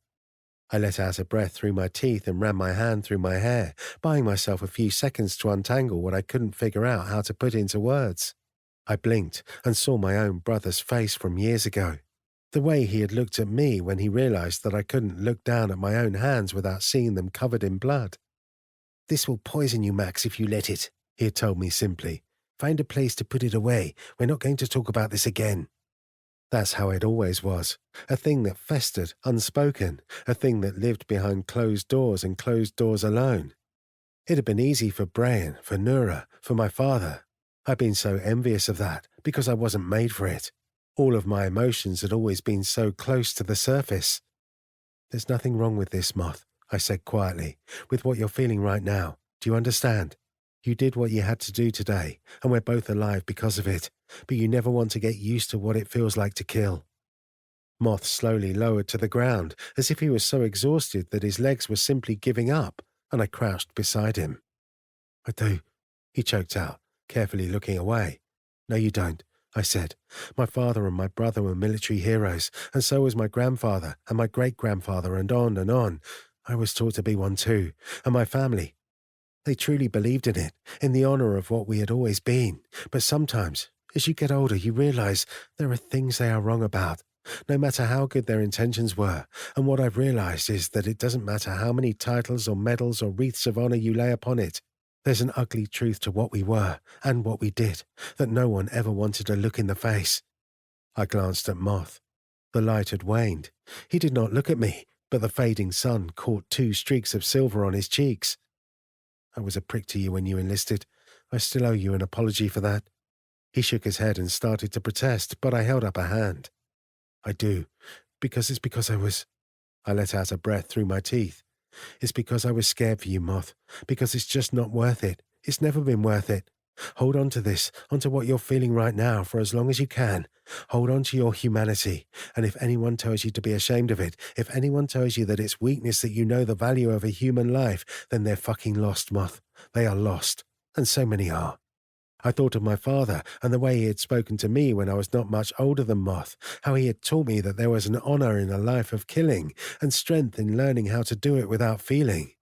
Speaker 5: I let out a breath through my teeth and ran my hand through my hair, buying myself a few seconds to untangle what I couldn't figure out how to put into words. I blinked and saw my own brother's face from years ago. The way he had looked at me when he realized that I couldn't look down at my own hands without seeing them covered in blood. This will poison you, Max, if you let it, he had told me simply. Find a place to put it away. We're not going to talk about this again. That's how it always was, a thing that festered, unspoken, a thing that lived behind closed doors and closed doors alone. It had been easy for Brian, for Nura, for my father. I'd been so envious of that, because I wasn't made for it. All of my emotions had always been so close to the surface. There's nothing wrong with this, Moth, I said quietly, with what you're feeling right now. Do you understand? You did what you had to do today, and we're both alive because of it, but you never want to get used to what it feels like to kill. Moth slowly lowered to the ground, as if he was so exhausted that his legs were simply giving up, and I crouched beside him. I do, he choked out, carefully looking away. No, you don't, I said. My father and my brother were military heroes, and so was my grandfather and my great-grandfather, and on and on. I was taught to be one too, and my family. They truly believed in it, in the honour of what we had always been. But sometimes, as you get older, you realise there are things they are wrong about, no matter how good their intentions were. And what I've realised is that it doesn't matter how many titles or medals or wreaths of honour you lay upon it. There's an ugly truth to what we were and what we did that no one ever wanted to look in the face. I glanced at Moth. The light had waned. He did not look at me, but the fading sun caught 2 streaks of silver on his cheeks. I was a prick to you when you enlisted. I still owe you an apology for that. He shook his head and started to protest, but I held up a hand. I do, because I was... I let out a breath through my teeth. It's because I was scared for you, Moth, because it's just not worth it. It's never been worth it. Hold on to this, onto what you're feeling right now for as long as you can. Hold on to your humanity, and if anyone tells you to be ashamed of it, if anyone tells you that it's weakness that you know the value of a human life, then they're fucking lost, Moth. They are lost, and so many are. I thought of my father and the way he had spoken to me when I was not much older than Moth, how he had taught me that there was an honour in a life of killing and strength in learning how to do it without feeling.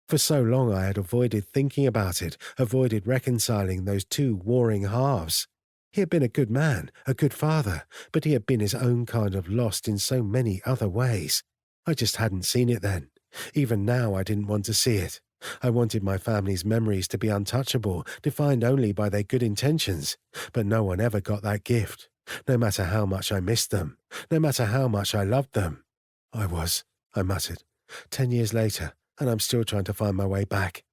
Speaker 5: For so long I had avoided thinking about it, avoided reconciling those 2 warring halves. He had been a good man, a good father, but he had been his own kind of lost in so many other ways. I just hadn't seen it then. Even now I didn't want to see it. I wanted my family's memories to be untouchable, defined only by their good intentions, but no one ever got that gift, no matter how much I missed them, no matter how much I loved them. I muttered, 10 years later, and I'm still trying to find my way back.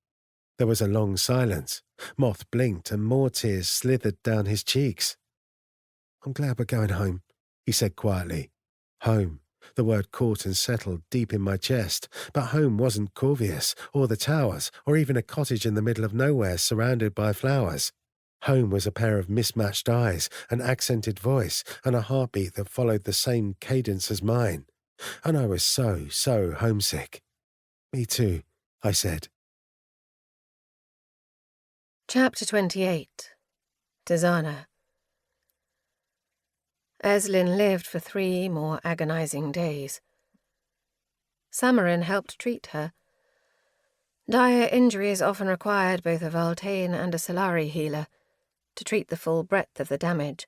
Speaker 5: There was a long silence. Moth blinked and more tears slithered down his cheeks. I'm glad we're going home, he said quietly. Home. The word caught and settled deep in my chest, but home wasn't Corvius, or the towers, or even a cottage in the middle of nowhere surrounded by flowers. Home was a pair of mismatched eyes, an accented voice, and a heartbeat that followed the same cadence as mine. And I was so homesick. Me too, I said.
Speaker 3: Chapter 28. Tizana. Eslin lived for 3 more agonizing days. Samarin helped treat her. Dire injuries often required both a Voltaigne and a Solari healer to treat the full breadth of the damage.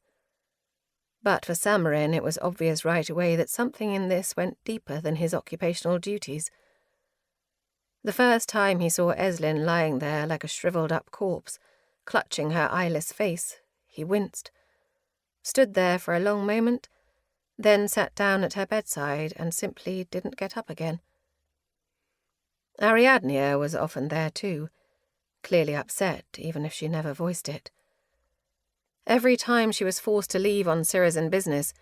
Speaker 3: But for Samarin it was obvious right away that something in this went deeper than his occupational duties. The first time he saw Eslin lying there like a shriveled-up corpse, clutching her eyeless face, he winced, stood there for a long moment, then sat down at her bedside and simply didn't get up again. Ariadne was often there too, clearly upset, even if she never voiced it. Every time she was forced to leave on Cyrazin business,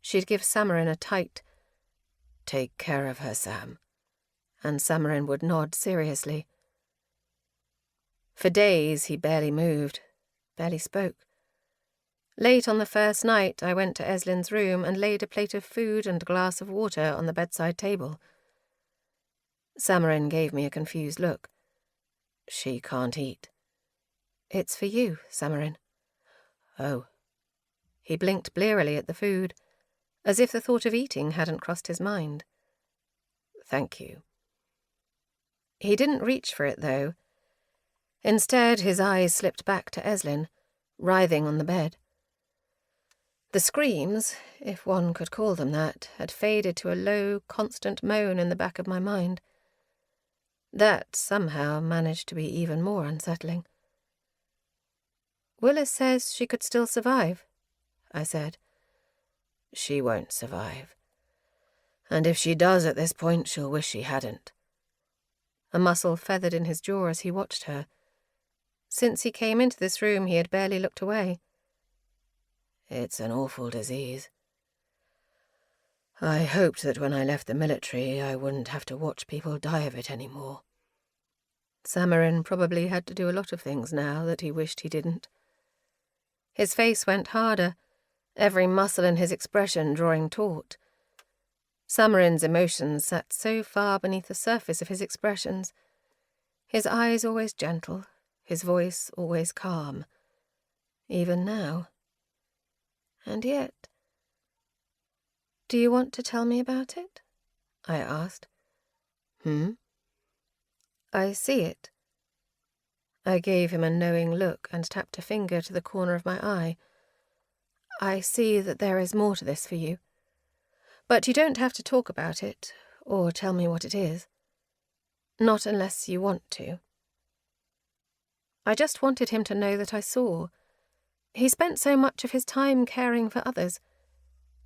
Speaker 3: she'd give Samarin a tight, "Take care of her, Sam," and Samarin would nod seriously. For days he barely moved, barely spoke. Late on the first night, I went to Eslin's room and laid a plate of food and a glass of water on the bedside table. Samarin gave me a confused look. "She can't eat." "It's for you, Samarin." "Oh." He blinked blearily at the food, as if the thought of eating hadn't crossed his mind. "Thank you." He didn't reach for it, though. Instead, his eyes slipped back to Eslin, writhing on the bed. The screams, if one could call them that, had faded to a low, constant moan in the back of my mind. That, somehow, managed to be even more unsettling. "Willis says she could still survive," I said. "She won't survive. And if she does at this point, she'll wish she hadn't." A muscle feathered in his jaw as he watched her. Since he came into this room, he had barely looked away. "It's an awful disease. I hoped that when I left the military, I wouldn't have to watch people die of it anymore." Samarin probably had to do a lot of things now that he wished he didn't. His face went harder, every muscle in his expression drawing taut. Samarin's emotions sat so far beneath the surface of his expressions. His eyes always gentle, his voice always calm. Even now, And yet... "Do you want to tell me about it?" I asked. "I see it." I gave him a knowing look and tapped a finger to the corner of my eye. "I see that there is more to this for you. But you don't have to talk about it, or tell me what it is. Not unless you want to." I just wanted him to know that I saw. He spent so much of his time caring for others.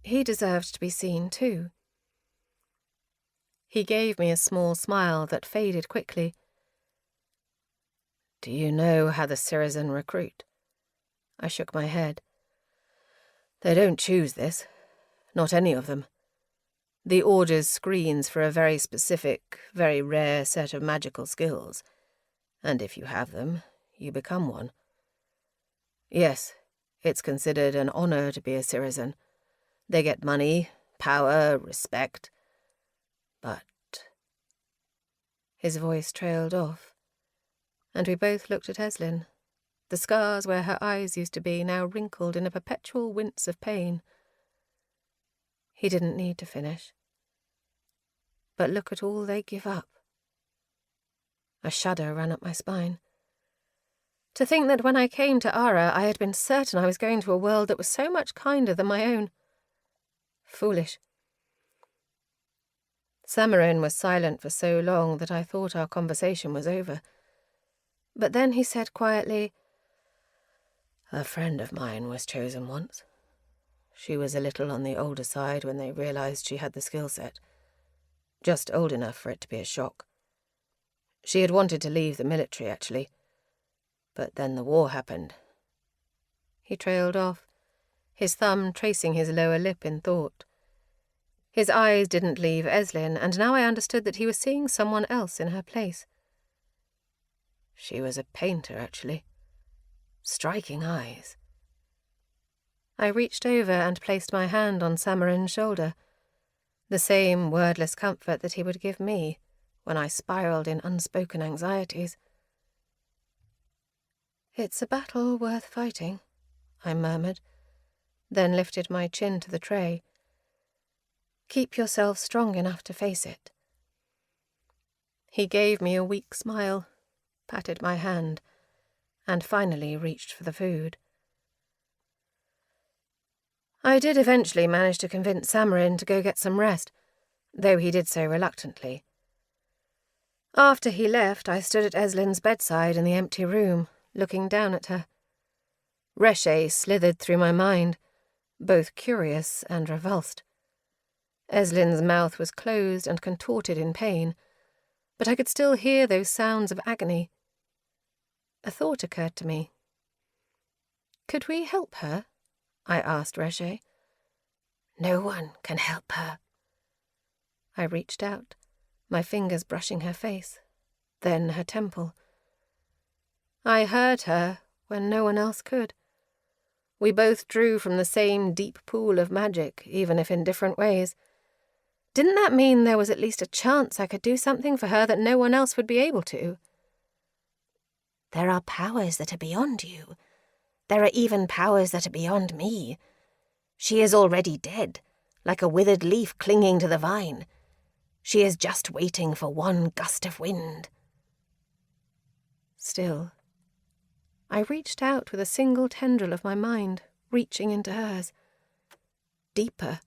Speaker 3: He deserved to be seen, too. He gave me a small smile that faded quickly.
Speaker 4: "Do you know how the Syrian recruit?"
Speaker 3: I shook my head.
Speaker 4: "They don't choose this. Not any of them. The Order screens for a very specific, very rare set of magical skills. And if you have them, you become one. Yes, it's considered an honor to be a Syrian. They get money, power, respect. But..."
Speaker 3: His voice trailed off, and we both looked at Eslin. The scars where her eyes used to be now wrinkled in a perpetual wince of pain. He didn't need to finish. But look at all they give up. A shudder ran up my spine. To think that when I came to Ara, I had been certain I was going to a world that was so much kinder than my own. Foolish. Samarin was silent for so long that I thought our conversation was over. But then he said quietly,
Speaker 4: "A friend of mine was chosen once. She was a little on the older side when they realized she had the skill set. Just old enough for it to be a shock. She had wanted to leave the military, actually. But then the war happened."
Speaker 3: He trailed off, his thumb tracing his lower lip in thought. His eyes didn't leave Eslin, and now I understood that he was seeing someone else in her place.
Speaker 4: "She was a painter, actually. Striking eyes."
Speaker 3: I reached over and placed my hand on Samarin's shoulder, the same wordless comfort that he would give me when I spiraled in unspoken anxieties. "It's a battle worth fighting," I murmured, then lifted my chin to the tray. "Keep yourself strong enough to face it." He gave me a weak smile, patted my hand, and finally reached for the food. I did eventually manage to convince Samarin to go get some rest, though he did so reluctantly. After he left, I stood at Eslin's bedside in the empty room, looking down at her. Reshe slithered through my mind, both curious and repulsed. Eslin's mouth was closed and contorted in pain, but I could still hear those sounds of agony. A thought occurred to me. "Could we help her?" I asked Reshe.
Speaker 4: "No one can help her."
Speaker 3: I reached out, my fingers brushing her face, then her temple. I heard her when no one else could. We both drew from the same deep pool of magic, even if in different ways. Didn't that mean there was at least a chance I could do something for her that no one else would be able to?
Speaker 4: "There are powers that are beyond you. There are even powers that are beyond me. She is already dead, like a withered leaf clinging to the vine. She is just waiting for one gust of wind."
Speaker 3: Still, I reached out with a single tendril of my mind, reaching into hers. Deeper.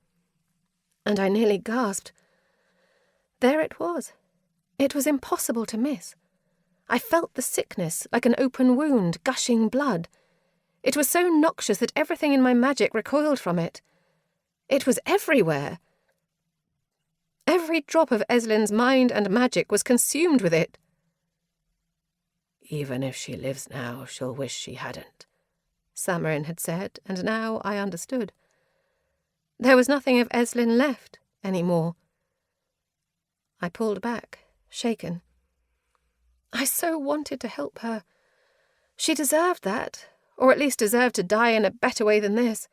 Speaker 3: And I nearly gasped. There it was. It was impossible to miss. I felt the sickness, like an open wound, gushing blood. It was so noxious that everything in my magic recoiled from it. It was everywhere. Every drop of Eslin's mind and magic was consumed with it.
Speaker 4: "Even if she lives now, she'll wish she hadn't,"
Speaker 3: Samarin had said, and now I understood. There was nothing of Eslin left anymore. I pulled back, shaken. I so wanted to help her. She deserved that, or at least deserved to die in a better way than this.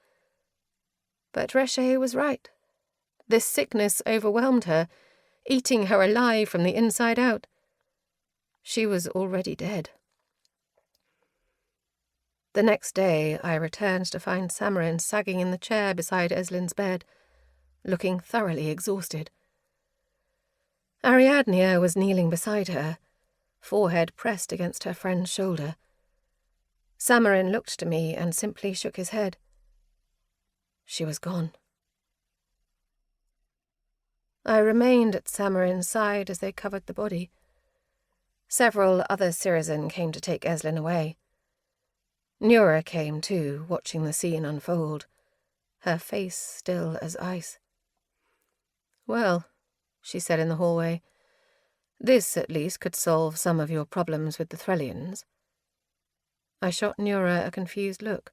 Speaker 3: But Reshe was right. This sickness overwhelmed her, eating her alive from the inside out. She was already dead. The next day I returned to find Samarin sagging in the chair beside Eslin's bed, looking thoroughly exhausted. Ariadne was kneeling beside her, forehead pressed against her friend's shoulder. Samarin looked to me and simply shook his head. She was gone. I remained at Samarin's side as they covered the body. Several other Sirizen came to take Eslin away. Nura came too, watching the scene unfold, her face still as ice. "Well," she said in the hallway, "this at least could solve some of your problems with the Threllians." I shot Nura a confused look.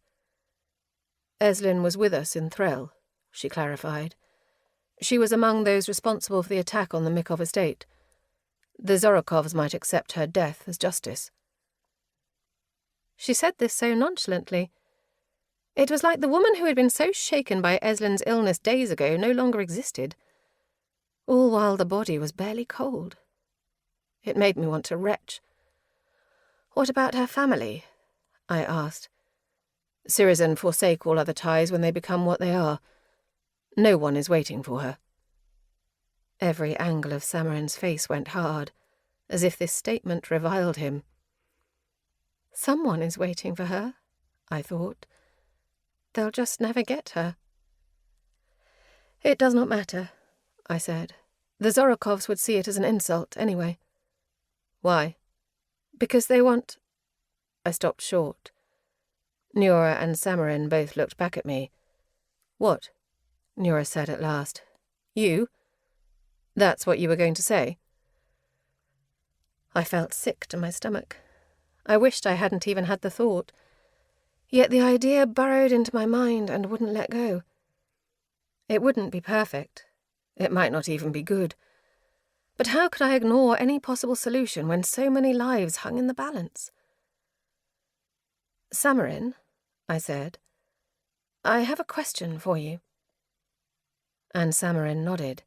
Speaker 3: "Eslin was with us in Threll," she clarified. "She was among those responsible for the attack on the Mikov estate. The Zorokovs might accept her death as justice." She said this so nonchalantly. It was like the woman who had been so shaken by Eslin's illness days ago no longer existed, all while the body was barely cold. It made me want to retch. "What about her family?" I asked. "Sirizen forsake all other ties when they become what they are. No one is waiting for her." Every angle of Samarin's face went hard, as if this statement reviled him. Someone is waiting for her, I thought. They'll just never get her. "It does not matter," I said. "The Zorokovs would see it as an insult, anyway." "Why?" "Because they want—" I stopped short. Nura and Samarin both looked back at me. "What?" Nura said at last. "You? That's what you were going to say?" I felt sick to my stomach. I wished I hadn't even had the thought. Yet the idea burrowed into my mind and wouldn't let go. It wouldn't be perfect. It might not even be good. But how could I ignore any possible solution when so many lives hung in the balance? "Samarin," I said, "I have a question for you." And Samarin nodded.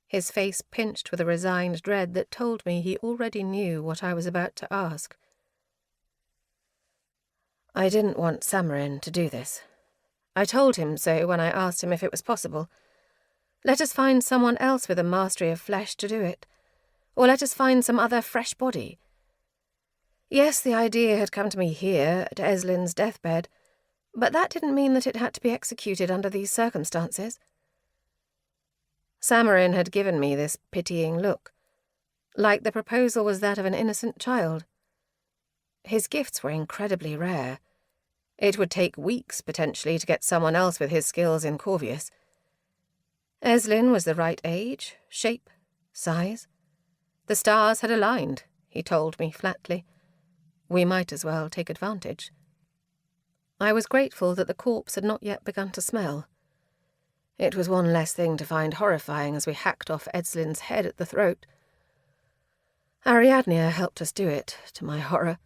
Speaker 3: His face pinched with a resigned dread that told me he already knew what I was about to ask. I didn't want Samarin to do this. I told him so when I asked him if it was possible. Let us find someone else with a mastery of flesh to do it. Or let us find some other fresh body. Yes, the idea had come to me here, at Eslin's deathbed, but that didn't mean that it had to be executed under these circumstances. Samarin had given me this pitying look, like the proposal was that of an innocent child. His gifts were incredibly rare. It would take weeks, potentially, to get someone else with his skills in Corvius. Eslin was the right age, shape, size. The stars had aligned, he told me flatly. We might as well take advantage. I was grateful that the corpse had not yet begun to smell. It was one less thing to find horrifying as we hacked off Eslin's head at the throat. Ariadne helped us do it, to my horror.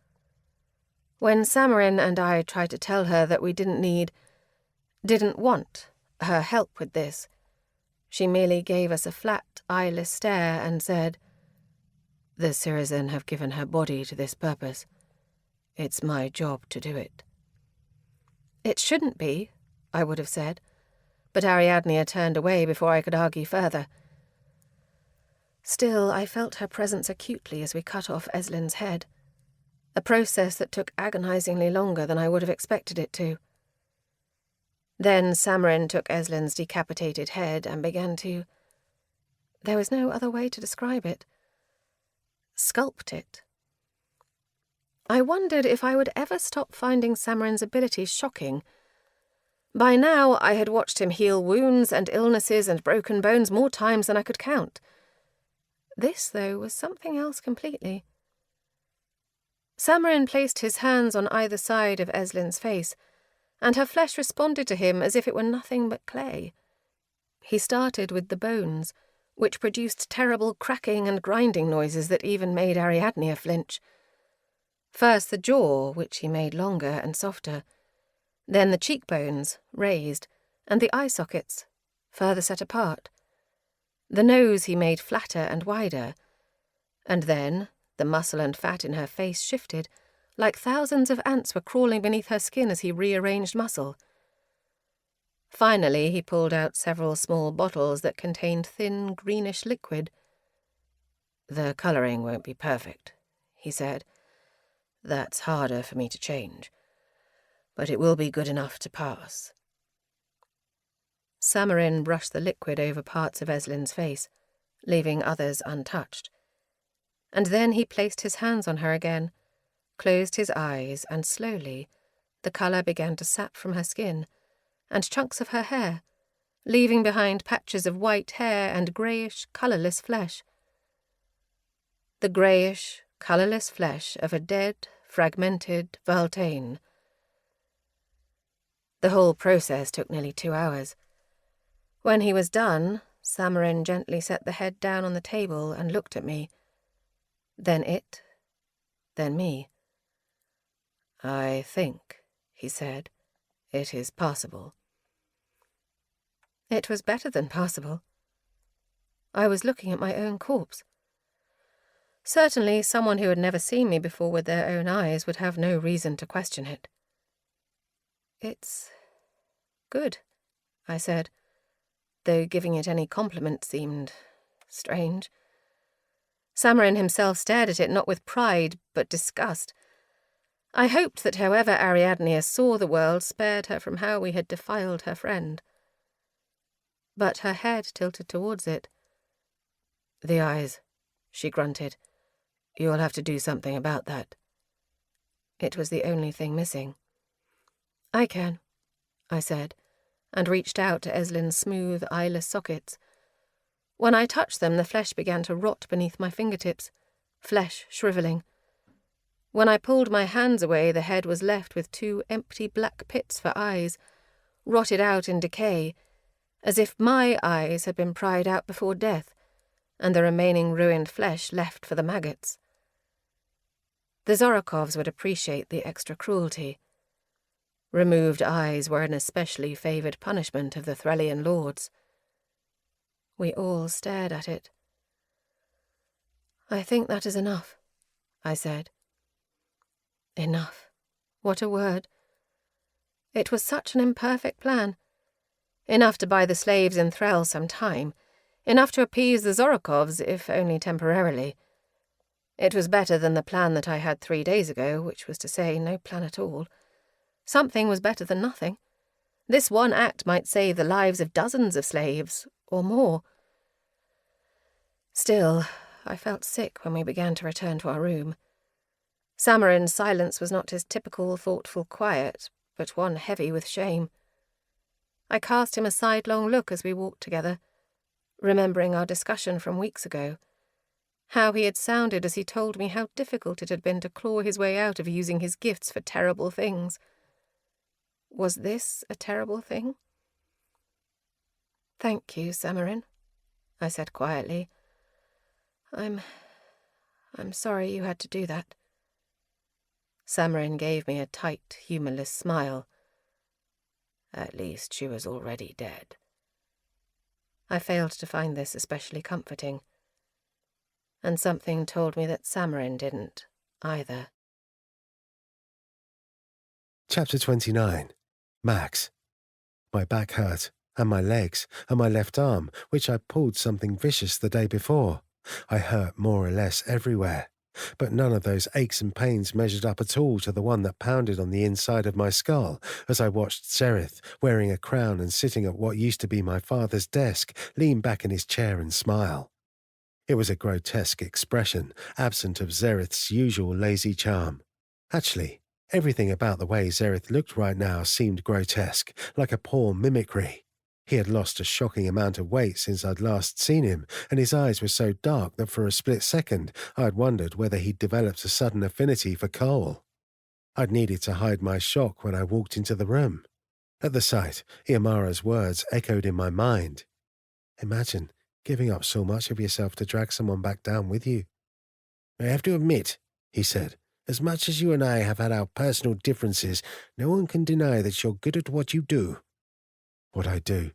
Speaker 3: When Samarin and I tried to tell her that we didn't want her help with this, she merely gave us a flat, eyeless stare and said, "The Sirizen have given her body to this purpose. It's my job to do it." "It shouldn't be," I would have said, but Ariadne turned away before I could argue further. Still, I felt her presence acutely as we cut off Eslin's head, a process that took agonizingly longer than I would have expected it to. Then Samarin took Eslin's decapitated head and began to— there was no other way to describe it— sculpt it. I wondered if I would ever stop finding Samarin's abilities shocking. By now I had watched him heal wounds and illnesses and broken bones more times than I could count. This, though, was something else completely. Samarin placed his hands on either side of Eslin's face, and her flesh responded to him as if it were nothing but clay. He started with the bones, which produced terrible cracking and grinding noises that even made Ariadne flinch. First the jaw, which he made longer and softer, then the cheekbones, raised, and the eye sockets, further set apart. The nose he made flatter and wider, and then the muscle and fat in her face shifted, like thousands of ants were crawling beneath her skin as he rearranged muscle. Finally, he pulled out several small bottles that contained thin, greenish liquid. "The colouring won't be perfect," he said. "That's harder for me to change. But it will be good enough to pass." Samarin brushed the liquid over parts of Eslin's face, leaving others untouched. And then he placed his hands on her again, closed his eyes, and slowly the colour began to sap from her skin and chunks of her hair, leaving behind patches of white hair and greyish, colourless flesh. The greyish, colourless flesh of a dead, fragmented Valtane. The whole process took nearly 2 hours. When he was done, Samarin gently set the head down on the table and looked at me. Then it, then me. "I think," he said, "it is possible." It was better than possible. I was looking at my own corpse. Certainly someone who had never seen me before with their own eyes would have no reason to question it. "It's good," I said, though giving it any compliment seemed strange. Samarin himself stared at it not with pride, but disgust. I hoped that however Ariadne saw the world spared her from how we had defiled her friend. But her head tilted towards it. "The eyes," she grunted. "You'll have to do something about that." It was the only thing missing. "I can," I said, and reached out to Eslin's smooth, eyeless sockets. When I touched them, the flesh began to rot beneath my fingertips, flesh shrivelling. When I pulled my hands away, the head was left with 2 empty black pits for eyes, rotted out in decay, as if my eyes had been pried out before death, and the remaining ruined flesh left for the maggots. The Zorokovs would appreciate the extra cruelty. Removed eyes were an especially favoured punishment of the Threllian lords. We all stared at it. "I think that is enough," I said. Enough. What a word. It was such an imperfect plan. Enough to buy the slaves in Thrall some time. Enough to appease the Zorokovs, if only temporarily. It was better than the plan that I had 3 days ago, which was to say no plan at all. Something was better than nothing. This one act might save the lives of dozens of slaves, or more. Still, I felt sick when we began to return to our room. Samarin's silence was not his typical thoughtful quiet, but one heavy with shame. I cast him a sidelong look as we walked together, remembering our discussion from weeks ago, how he had sounded as he told me how difficult it had been to claw his way out of using his gifts for terrible things. Was this a terrible thing? "Thank you, Samarin," I said quietly. I'm sorry you had to do that." Samarin gave me a tight, humourless smile. "At least she was already dead." I failed to find this especially comforting. And something told me that Samarin didn't, either.
Speaker 5: Chapter 29. Max. My back hurt, and my legs, and my left arm, which I pulled something vicious the day before. I hurt more or less everywhere, but none of those aches and pains measured up at all to the one that pounded on the inside of my skull as I watched Zereth, wearing a crown and sitting at what used to be my father's desk, lean back in his chair and smile. It was a grotesque expression, absent of Zereth's usual lazy charm. Actually, everything about the way Zereth looked right now seemed grotesque, like a poor mimicry. He had lost a shocking amount of weight since I'd last seen him, and his eyes were so dark that for a split second I had wondered whether he'd developed a sudden affinity for coal. I'd needed to hide my shock when I walked into the room. At the sight, Iamara's words echoed in my mind. Imagine giving up so much of yourself to drag someone back down with you. "I have to admit," he said, "as much as you and I have had our personal differences, no one can deny that you're good at what you do." What I do?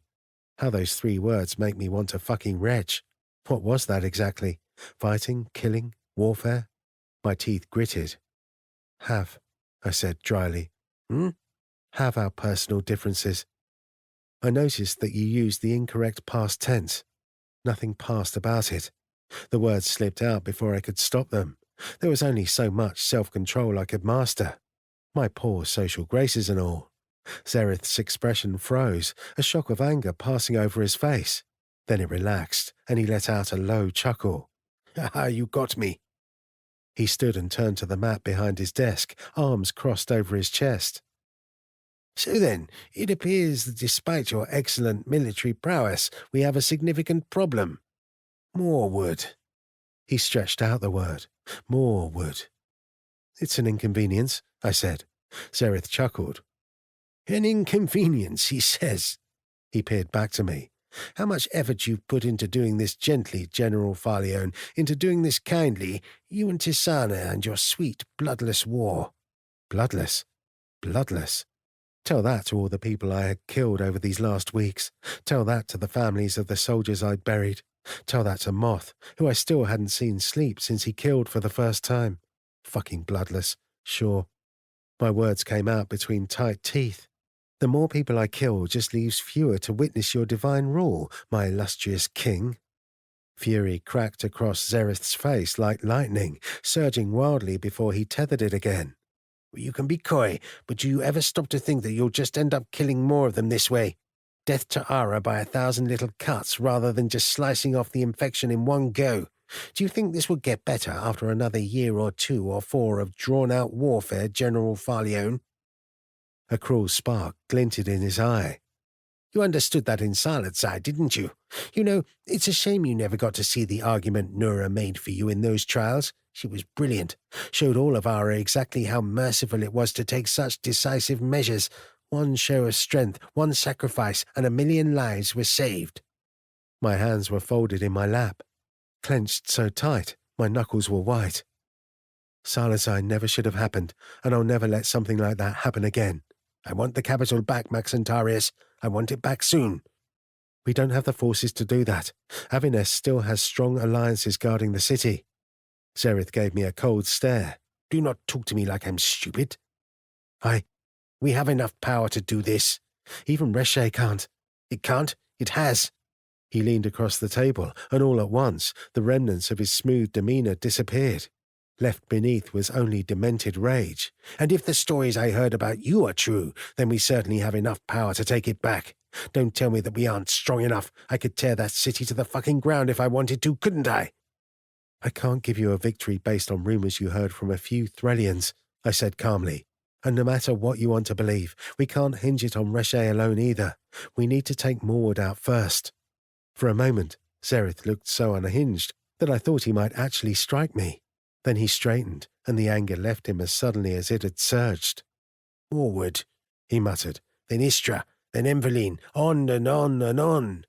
Speaker 5: How those 3 words make me want to fucking retch. What was that exactly? Fighting? Killing? Warfare? My teeth gritted. Have, I said dryly. Have our personal differences. I noticed that you used the incorrect past tense. Nothing past about it. The words slipped out before I could stop them. There was only so much self-control I could master. My poor social graces and all. Zereth's expression froze, a shock of anger passing over his face. Then it relaxed, and he let out a low chuckle. "Ah, you got me." He stood and turned to the map behind his desk, arms crossed over his chest. "So then, it appears that despite your excellent military prowess, we have a significant problem. More wood." He stretched out the word. More wood. "It's an inconvenience," I said. Zereth chuckled. "An inconvenience, he says." He peered back to me. "How much effort you've put into doing this gently, General Farleone, into doing this kindly, you and Tisana and your sweet, bloodless war." Bloodless. Bloodless. Tell that to all the people I had killed over these last weeks. Tell that to the families of the soldiers I'd buried. Tell that to Moth, who I still hadn't seen sleep since he killed for the first time. Fucking bloodless, sure. My words came out between tight teeth. The more people I kill just leaves fewer to witness your divine rule, my illustrious king. Fury cracked across Zereth's face like lightning, surging wildly before he tethered it again. "You can be coy, but do you ever stop to think that you'll just end up killing more of them this way? Death to Ara by 1,000 little cuts rather than just slicing off the infection in one go. Do you think this will get better after another year or 2 or 4 of drawn-out warfare, General Farleone?" A cruel spark glinted in his eye. "You understood that in silence, didn't you? You know, it's a shame you never got to see the argument Nura made for you in those trials. She was brilliant. Showed all of Ara exactly how merciful it was to take such decisive measures. One show of strength, one sacrifice, and 1,000,000 lives were saved." My hands were folded in my lap. Clenched so tight, my knuckles were white. Salazar never should have happened, and I'll never let something like that happen again. I want the capital back, Maxentarius. I want it back soon. We don't have the forces to do that. Avines still has strong alliances guarding the city. Zereth gave me a cold stare. "Do not talk to me like I'm stupid. We have enough power to do this. Even Reshe can't. It can't. It has." He leaned across the table, and all at once, the remnants of his smooth demeanor disappeared. Left beneath was only demented rage. "And if the stories I heard about you are true, then we certainly have enough power to take it back. Don't tell me that we aren't strong enough. I could tear that city to the fucking ground if I wanted to, couldn't I?" "I can't give you a victory based on rumors you heard from a few Threllians," I said calmly. "And no matter what you want to believe, we can't hinge it on Reshe alone either. We need to take Morwood out first." For a moment, Zereth looked so unhinged that I thought he might actually strike me. Then he straightened, and the anger left him as suddenly as it had surged. "Morwood," he muttered, "then Istra, then Emveline, on and on and on."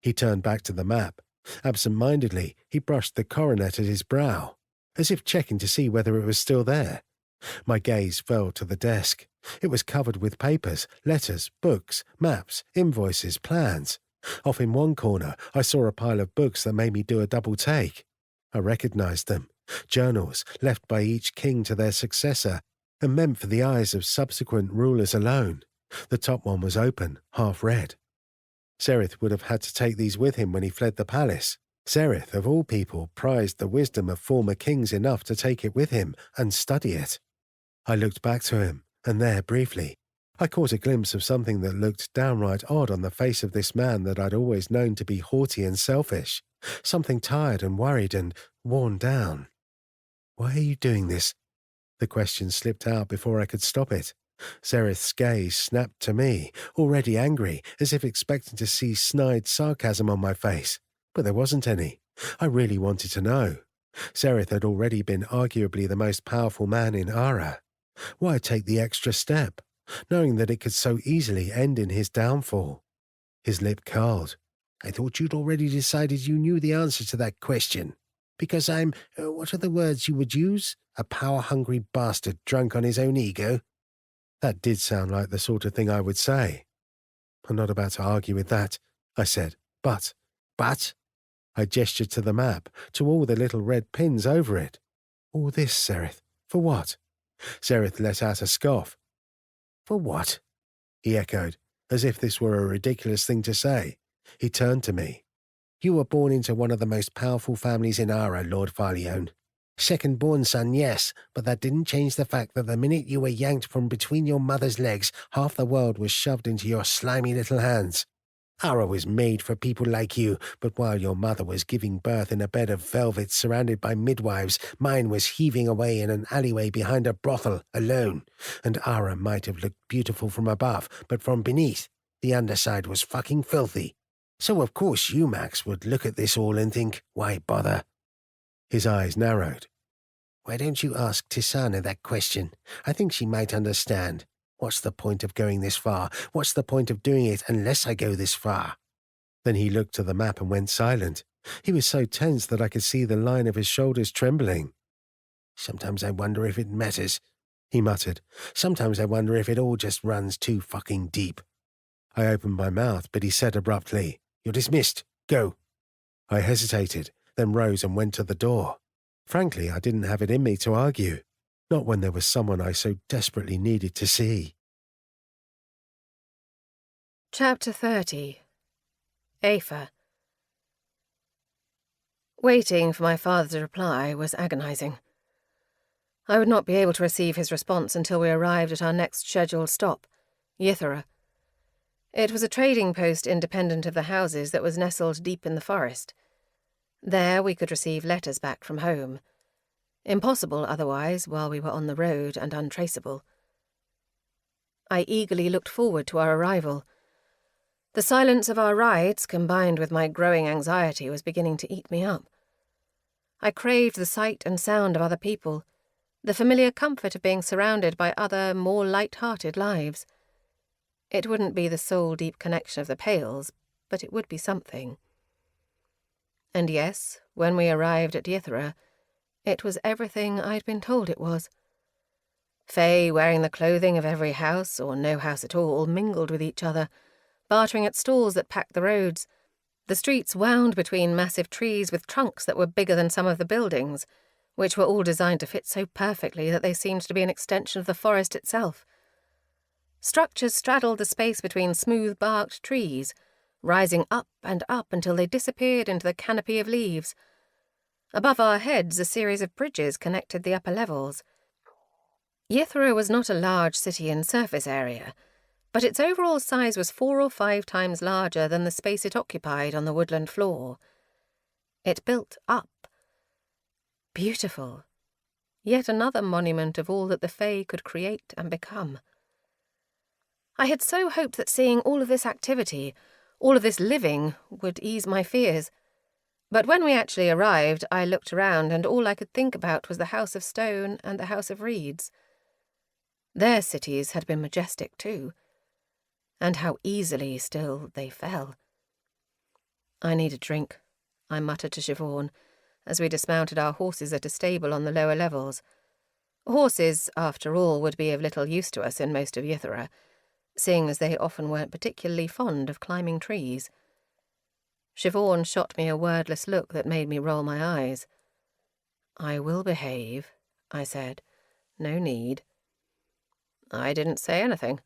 Speaker 5: He turned back to the map. Absent-mindedly, he brushed the coronet at his brow, as if checking to see whether it was still there. My gaze fell to the desk. It was covered with papers, letters, books, maps, invoices, plans. Off in one corner, I saw a pile of books that made me do a double take. I recognized them. Journals left by each king to their successor and meant for the eyes of subsequent rulers alone. The top one was open, half read. Zereth would have had to take these with him when he fled the palace. Zereth, of all people, prized the wisdom of former kings enough to take it with him and study it. I looked back to him, and there, briefly, I caught a glimpse of something that looked downright odd on the face of this man that I'd always known to be haughty and selfish. Something tired and worried and worn down. "Why are you doing this?" The question slipped out before I could stop it. Zereth's gaze snapped to me, already angry, as if expecting to see snide sarcasm on my face. But there wasn't any. I really wanted to know. Zereth had already been arguably the most powerful man in Ara. Why take the extra step, knowing that it could so easily end in his downfall? His lip curled. "I thought you'd already decided you knew the answer to that question. Because I'm, what are the words you would use? A power-hungry bastard drunk on his own ego?" That did sound like the sort of thing I would say. "I'm not about to argue with that," I said. But? I gestured to the map, to all the little red pins over it. "All this, Zereth, for what?" Zareth let out a scoff. For what? He echoed, as if this were a ridiculous thing to say. He turned to me. You were born into one of the most powerful families in Ara, Lord Farleone. Second-born son, yes, but that didn't change the fact that the minute you were yanked from between your mother's legs, half the world was shoved into your slimy little hands. Ara was made for people like you, but while your mother was giving birth in a bed of velvet surrounded by midwives, mine was heaving away in an alleyway behind a brothel, alone. And Ara might have looked beautiful from above, but from beneath, the underside was fucking filthy. So of course you, Max, would look at this all and think, why bother? His eyes narrowed. Why don't you ask Tisana that question? I think she might understand. What's the point of going this far? What's the point of doing it unless I go this far? Then he looked to the map and went silent. He was so tense that I could see the line of his shoulders trembling. Sometimes I wonder if it matters, he muttered. Sometimes I wonder if it all just runs too fucking deep. I opened my mouth, but he said abruptly, You're dismissed. Go. I hesitated, then rose and went to the door. Frankly, I didn't have it in me to argue. Not when there was someone I so desperately needed to see.
Speaker 3: Chapter 30. Aoife. Waiting for my father's reply was agonizing. I would not be able to receive his response until we arrived at our next scheduled stop, Yithera. It was a trading post independent of the houses that was nestled deep in the forest. There we could receive letters back from home. Impossible otherwise while we were on the road and untraceable. I eagerly looked forward to our arrival. The silence of our rides, combined with my growing anxiety, was beginning to eat me up. I craved the sight and sound of other people, the familiar comfort of being surrounded by other, more light-hearted lives. It wouldn't be the soul-deep connection of the Pales, but it would be something. And yes, when we arrived at Yithera, it was everything I'd been told it was. Fae, wearing the clothing of every house, or no house at all, mingled with each other, bartering at stalls that packed the roads. The streets wound between massive trees with trunks that were bigger than some of the buildings, which were all designed to fit so perfectly that they seemed to be an extension of the forest itself. Structures straddled the space between smooth-barked trees, rising up and up until they disappeared into the canopy of leaves. Above our heads, a series of bridges connected the upper levels. Yithera was not a large city in surface area, but its overall size was 4 or 5 times larger than the space it occupied on the woodland floor. It built up. Beautiful. Yet another monument of all that the Fae could create and become. I had so hoped that seeing all of this activity, all of this living, would ease my fears. But when we actually arrived, I looked around and all I could think about was the House of Stone and the House of Reeds. Their cities had been majestic too, and how easily still they fell. I need a drink, I muttered to Siobhan, as we dismounted our horses at a stable on the lower levels. Horses, after all, would be of little use to us in most of Yithera, seeing as they often weren't particularly fond of climbing trees. Siobhan shot me a wordless look that made me roll my eyes. I will behave, I said. No need. I didn't say anything.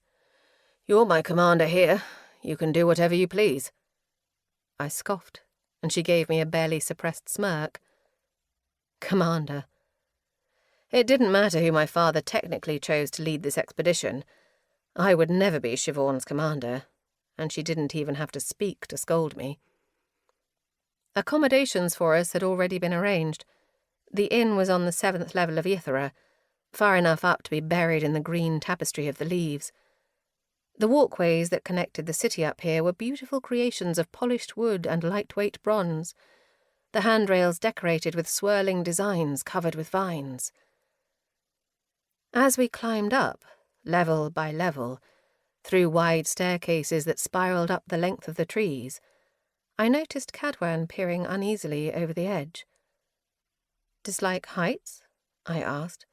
Speaker 3: You're my commander here. You can do whatever you please. I scoffed, and she gave me a barely suppressed smirk. Commander. It didn't matter who my father technically chose to lead this expedition. I would never be Siobhan's commander, and she didn't even have to speak to scold me. Accommodations for us had already been arranged. The inn was on the 7th level of Yithera, far enough up to be buried in the green tapestry of the leaves. The walkways that connected the city up here were beautiful creations of polished wood and lightweight bronze, the handrails decorated with swirling designs covered with vines. As we climbed up, level by level, through wide staircases that spiraled up the length of the trees, I noticed Cadwan peering uneasily over the edge. Dislike heights? I asked.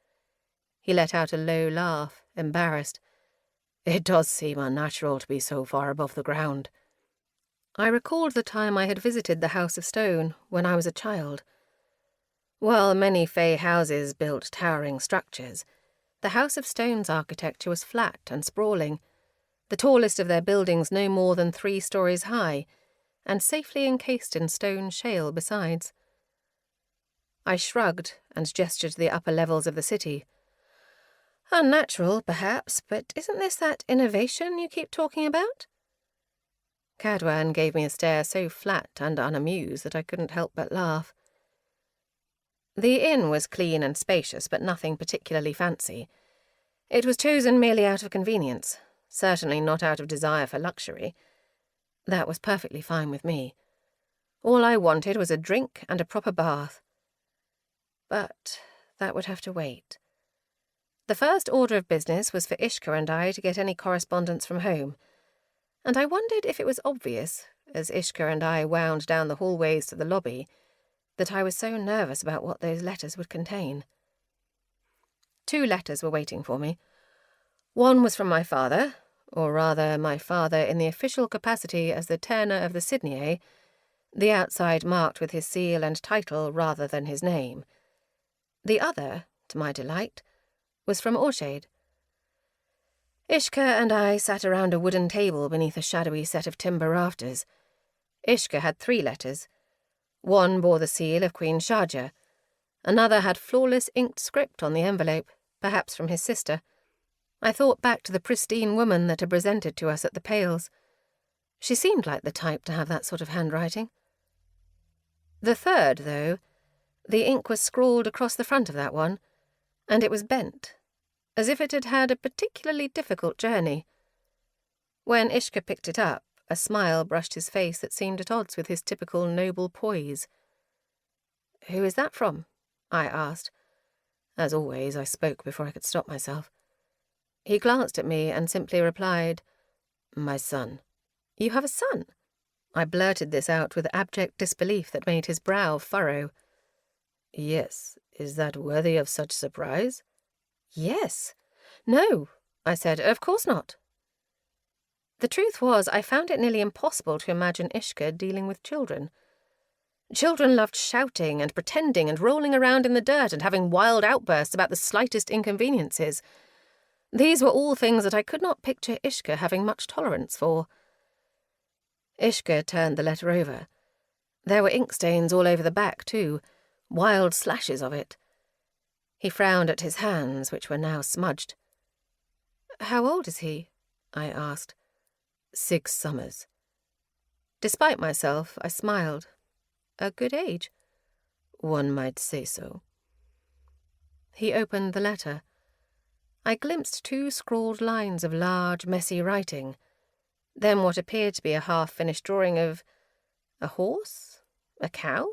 Speaker 3: He let out a low laugh, embarrassed. It does seem unnatural to be so far above the ground. I recalled the time I had visited the House of Stone when I was a child. While many Fae houses built towering structures, The House of Stone's architecture was flat and sprawling, the tallest of their buildings no more than 3 stories high, and safely encased in stone shale besides. I shrugged and gestured to the upper levels of the city. Unnatural, perhaps, but isn't this that innovation you keep talking about? Cadwan gave me a stare so flat and unamused that I couldn't help but laugh. The inn was clean and spacious, but nothing particularly fancy. It was chosen merely out of convenience, certainly not out of desire for luxury. That was perfectly fine with me. All I wanted was a drink and a proper bath. But that would have to wait. The first order of business was for Ishka and I to get any correspondence from home, and I wondered if it was obvious, as Ishka and I wound down the hallways to the lobby, that I was so nervous about what those letters would contain. 2 letters were waiting for me. One was from my father, or rather my father in the official capacity as the Turner of the Sydney, the outside marked with his seal and title rather than his name. The other, to my delight, was from Orshade. Ishka and I sat around a wooden table beneath a shadowy set of timber rafters. Ishka had 3 letters. One bore the seal of Queen Sharjah. Another had flawless inked script on the envelope, perhaps from his sister. I thought back to the pristine woman that had presented to us at the Pales. She seemed like the type to have that sort of handwriting. The third, though, the ink was scrawled across the front of that one, and it was bent, as if it had had a particularly difficult journey. When Ishka picked it up, a smile brushed his face that seemed at odds with his typical noble poise. "Who is that from?" I asked. As always, I spoke before I could stop myself. He glanced at me and simply replied, "My son." "You have a son?" I blurted this out with abject disbelief that made his brow furrow. "Yes. Is that worthy of such surprise?" "Yes. No," I said, "of course not." The truth was, I found it nearly impossible to imagine Ishka dealing with children. Children loved shouting and pretending and rolling around in the dirt and having wild outbursts about the slightest inconveniences. These were all things that I could not picture Ishka having much tolerance for. Ishka turned the letter over. There were ink stains all over the back, too, wild slashes of it. He frowned at his hands, which were now smudged. "How old is he?" I asked. 6 summers. Despite myself, I smiled. A good age. One might say so. He opened the letter. I glimpsed 2 scrawled lines of large, messy writing, then what appeared to be a half-finished drawing of a horse? A cow?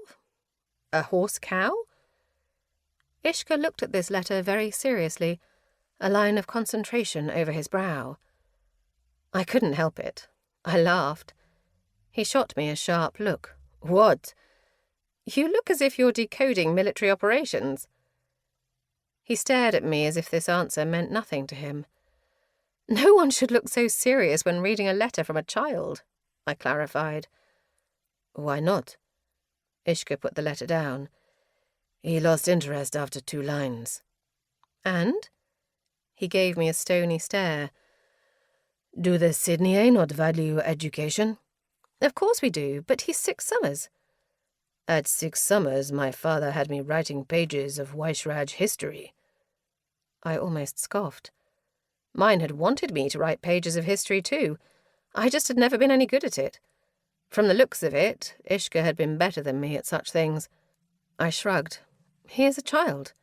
Speaker 3: A horse-cow? Ishka looked at this letter very seriously, a line of concentration over his brow. I couldn't help it. I laughed. He shot me a sharp look. "What?" "You look as if you're decoding military operations." He stared at me as if this answer meant nothing to him. "No one should look so serious when reading a letter from a child," I clarified. "Why not?" Ishka put the letter down. "He lost interest after 2 lines. "And?" He gave me a stony stare. "Do the Sydney not value education?" "Of course we do, but he's 6 summers." "At 6 summers, my father had me writing pages of Waishraj history." I almost scoffed. Mine had wanted me to write pages of history too. I just had never been any good at it. From the looks of it, Ishka had been better than me at such things. I shrugged. He is a child.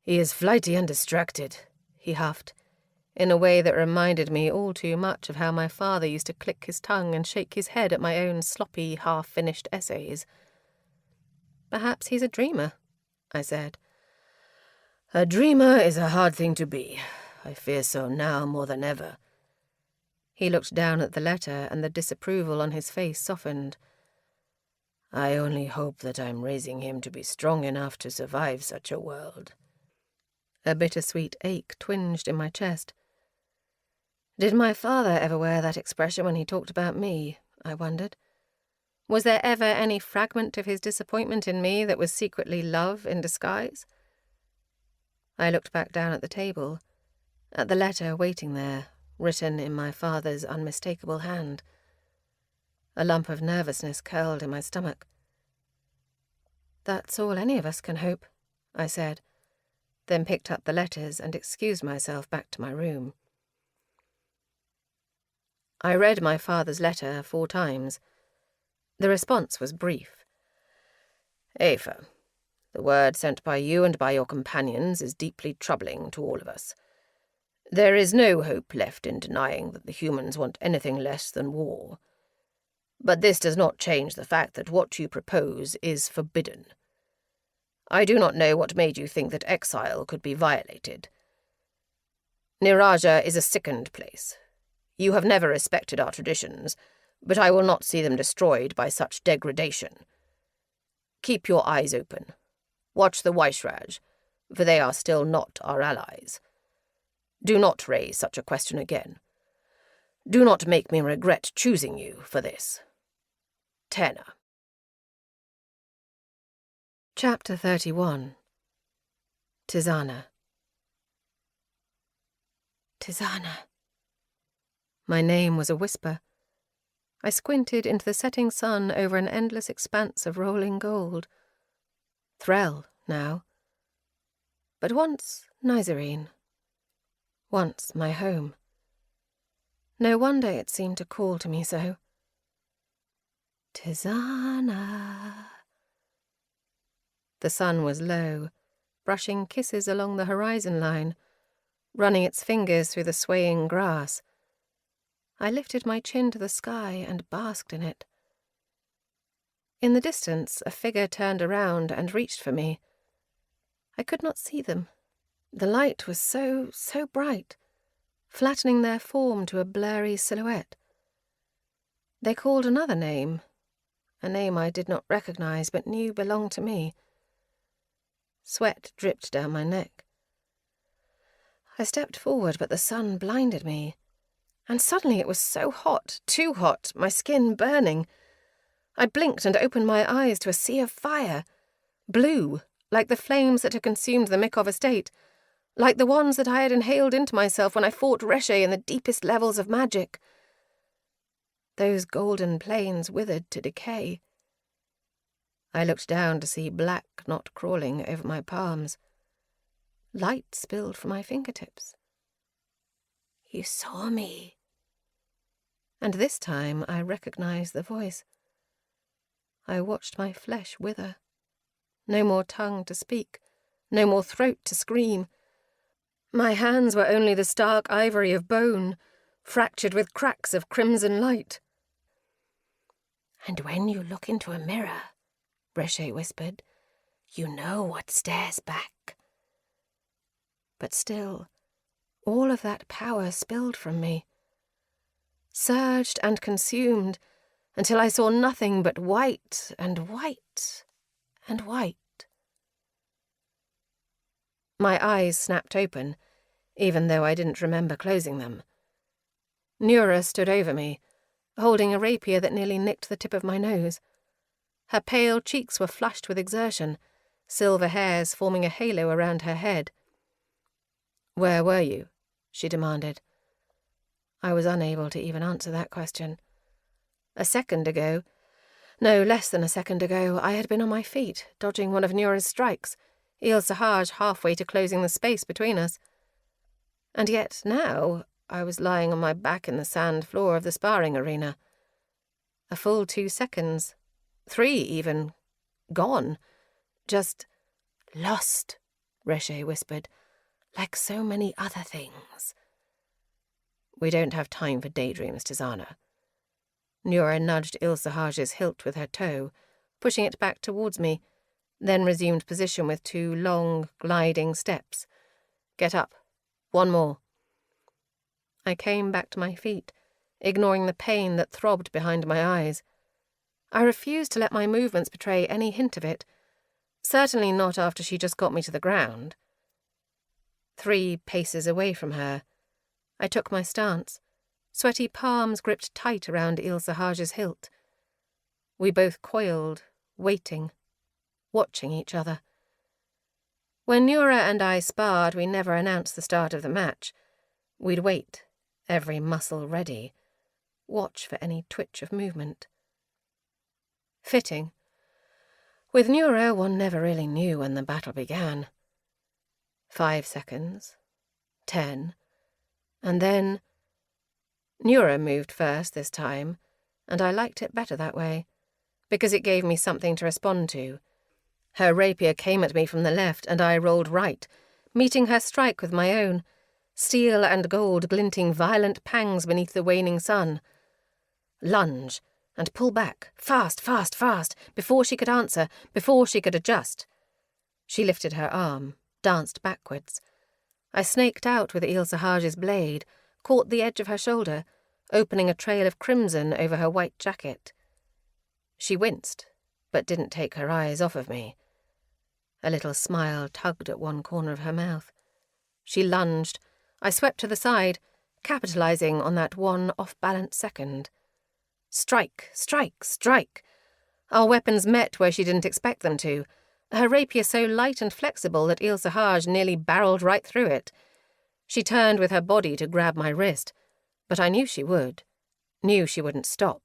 Speaker 3: "He is flighty and distracted," he huffed, in a way that reminded me all too much of how my father used to click his tongue and shake his head at my own sloppy, half-finished essays. "Perhaps he's a dreamer," I said. "A dreamer is a hard thing to be. I fear so now more than ever." He looked down at the letter, and the disapproval on his face softened. "I only hope that I'm raising him to be strong enough to survive such a world." A bittersweet ache twinged in my chest. Did my father ever wear that expression when he talked about me? I wondered. Was there ever any fragment of his disappointment in me that was secretly love in disguise? I looked back down at the table, at the letter waiting there, written in my father's unmistakable hand. A lump of nervousness curled in my stomach. "That's all any of us can hope," I said, then picked up the letters and excused myself back to my room. I read my father's letter 4 times. The response was brief.
Speaker 4: Aoife, the word sent by you and by your companions is deeply troubling to all of us. There is no hope left in denying that the humans want anything less than war. But this does not change the fact that what you propose is forbidden. I do not know what made you think that exile could be violated. Niraja is a sickened place. You have never respected our traditions, but I will not see them destroyed by such degradation. Keep your eyes open. Watch the Weishraj, for they are still not our allies. Do not raise such a question again. Do not make me regret choosing you for this. Tena.
Speaker 3: Chapter 31. Tizana. Tizana. My name was a whisper. I squinted into the setting sun over an endless expanse of rolling gold. Threll, now. But once Nizarene. Once my home. No wonder it seemed to call to me so. Tizana. The sun was low, brushing kisses along the horizon line, running its fingers through the swaying grass. I lifted my chin to the sky and basked in it. In the distance, a figure turned around and reached for me. I could not see them. The light was so bright, flattening their form to a blurry silhouette. They called another name, a name I did not recognize but knew belonged to me. Sweat dripped down my neck. I stepped forward, but the sun blinded me. And suddenly it was so hot, too hot, my skin burning. I blinked and opened my eyes to a sea of fire. Blue, like the flames that had consumed the Mikov estate, like the ones that I had inhaled into myself when I fought Reshe in the deepest levels of magic. Those golden plains withered to decay. I looked down to see black knot crawling over my palms. Light spilled from my fingertips. "You saw me." And this time I recognized the voice. I watched my flesh wither. No more tongue to speak, no more throat to scream. My hands were only the stark ivory of bone, fractured with cracks of crimson light. "And when you look into a mirror," Reshe whispered, "you know what stares back." But still, all of that power spilled from me, surged and consumed, until I saw nothing but white and white and white. My eyes snapped open, even though I didn't remember closing them. Nura stood over me, holding a rapier that nearly nicked the tip of my nose. Her pale cheeks were flushed with exertion, silver hairs forming a halo around her head. "Where were you?" she demanded. I was unable to even answer that question. A second ago, no less than a second ago, I had been on my feet, dodging one of Nura's strikes, Il Sahaj halfway to closing the space between us. And yet now I was lying on my back in the sand floor of the sparring arena. A full 2 seconds, 3 even, gone. Just lost, Reshe whispered, like so many other things. "We don't have time for daydreams, Tizana." Nura nudged Il Sahaj's hilt with her toe, pushing it back towards me, then resumed position with 2 long, gliding steps. "Get up. 1 more." I came back to my feet, ignoring the pain that throbbed behind my eyes. I refused to let my movements betray any hint of it, certainly not after she just got me to the ground. 3 paces away from her, I took my stance, sweaty palms gripped tight around Il Sahaj's hilt. We both coiled, waiting, watching each other. When Nura and I sparred, we never announced the start of the match. We'd wait, every muscle ready, watch for any twitch of movement. Fitting. With Nura, one never really knew when the battle began. 5 seconds, 10, and then... Nura moved first this time, and I liked it better that way, because it gave me something to respond to. Her rapier came at me from the left, and I rolled right, meeting her strike with my own, steel and gold glinting violent pangs beneath the waning sun. Lunge, and pull back, fast, fast, fast, before she could answer, before she could adjust. She lifted her arm, danced backwards. I snaked out with Il Sahaj's blade, caught the edge of her shoulder, opening a trail of crimson over her white jacket. She winced, but didn't take her eyes off of me. A little smile tugged at one corner of her mouth. She lunged. I swept to the side, capitalizing on that one off-balance second. Strike, strike, strike. Our weapons met where she didn't expect them to, her rapier so light and flexible that Il Sahaj nearly barreled right through it. She turned with her body to grab my wrist, but I knew she would, knew she wouldn't stop.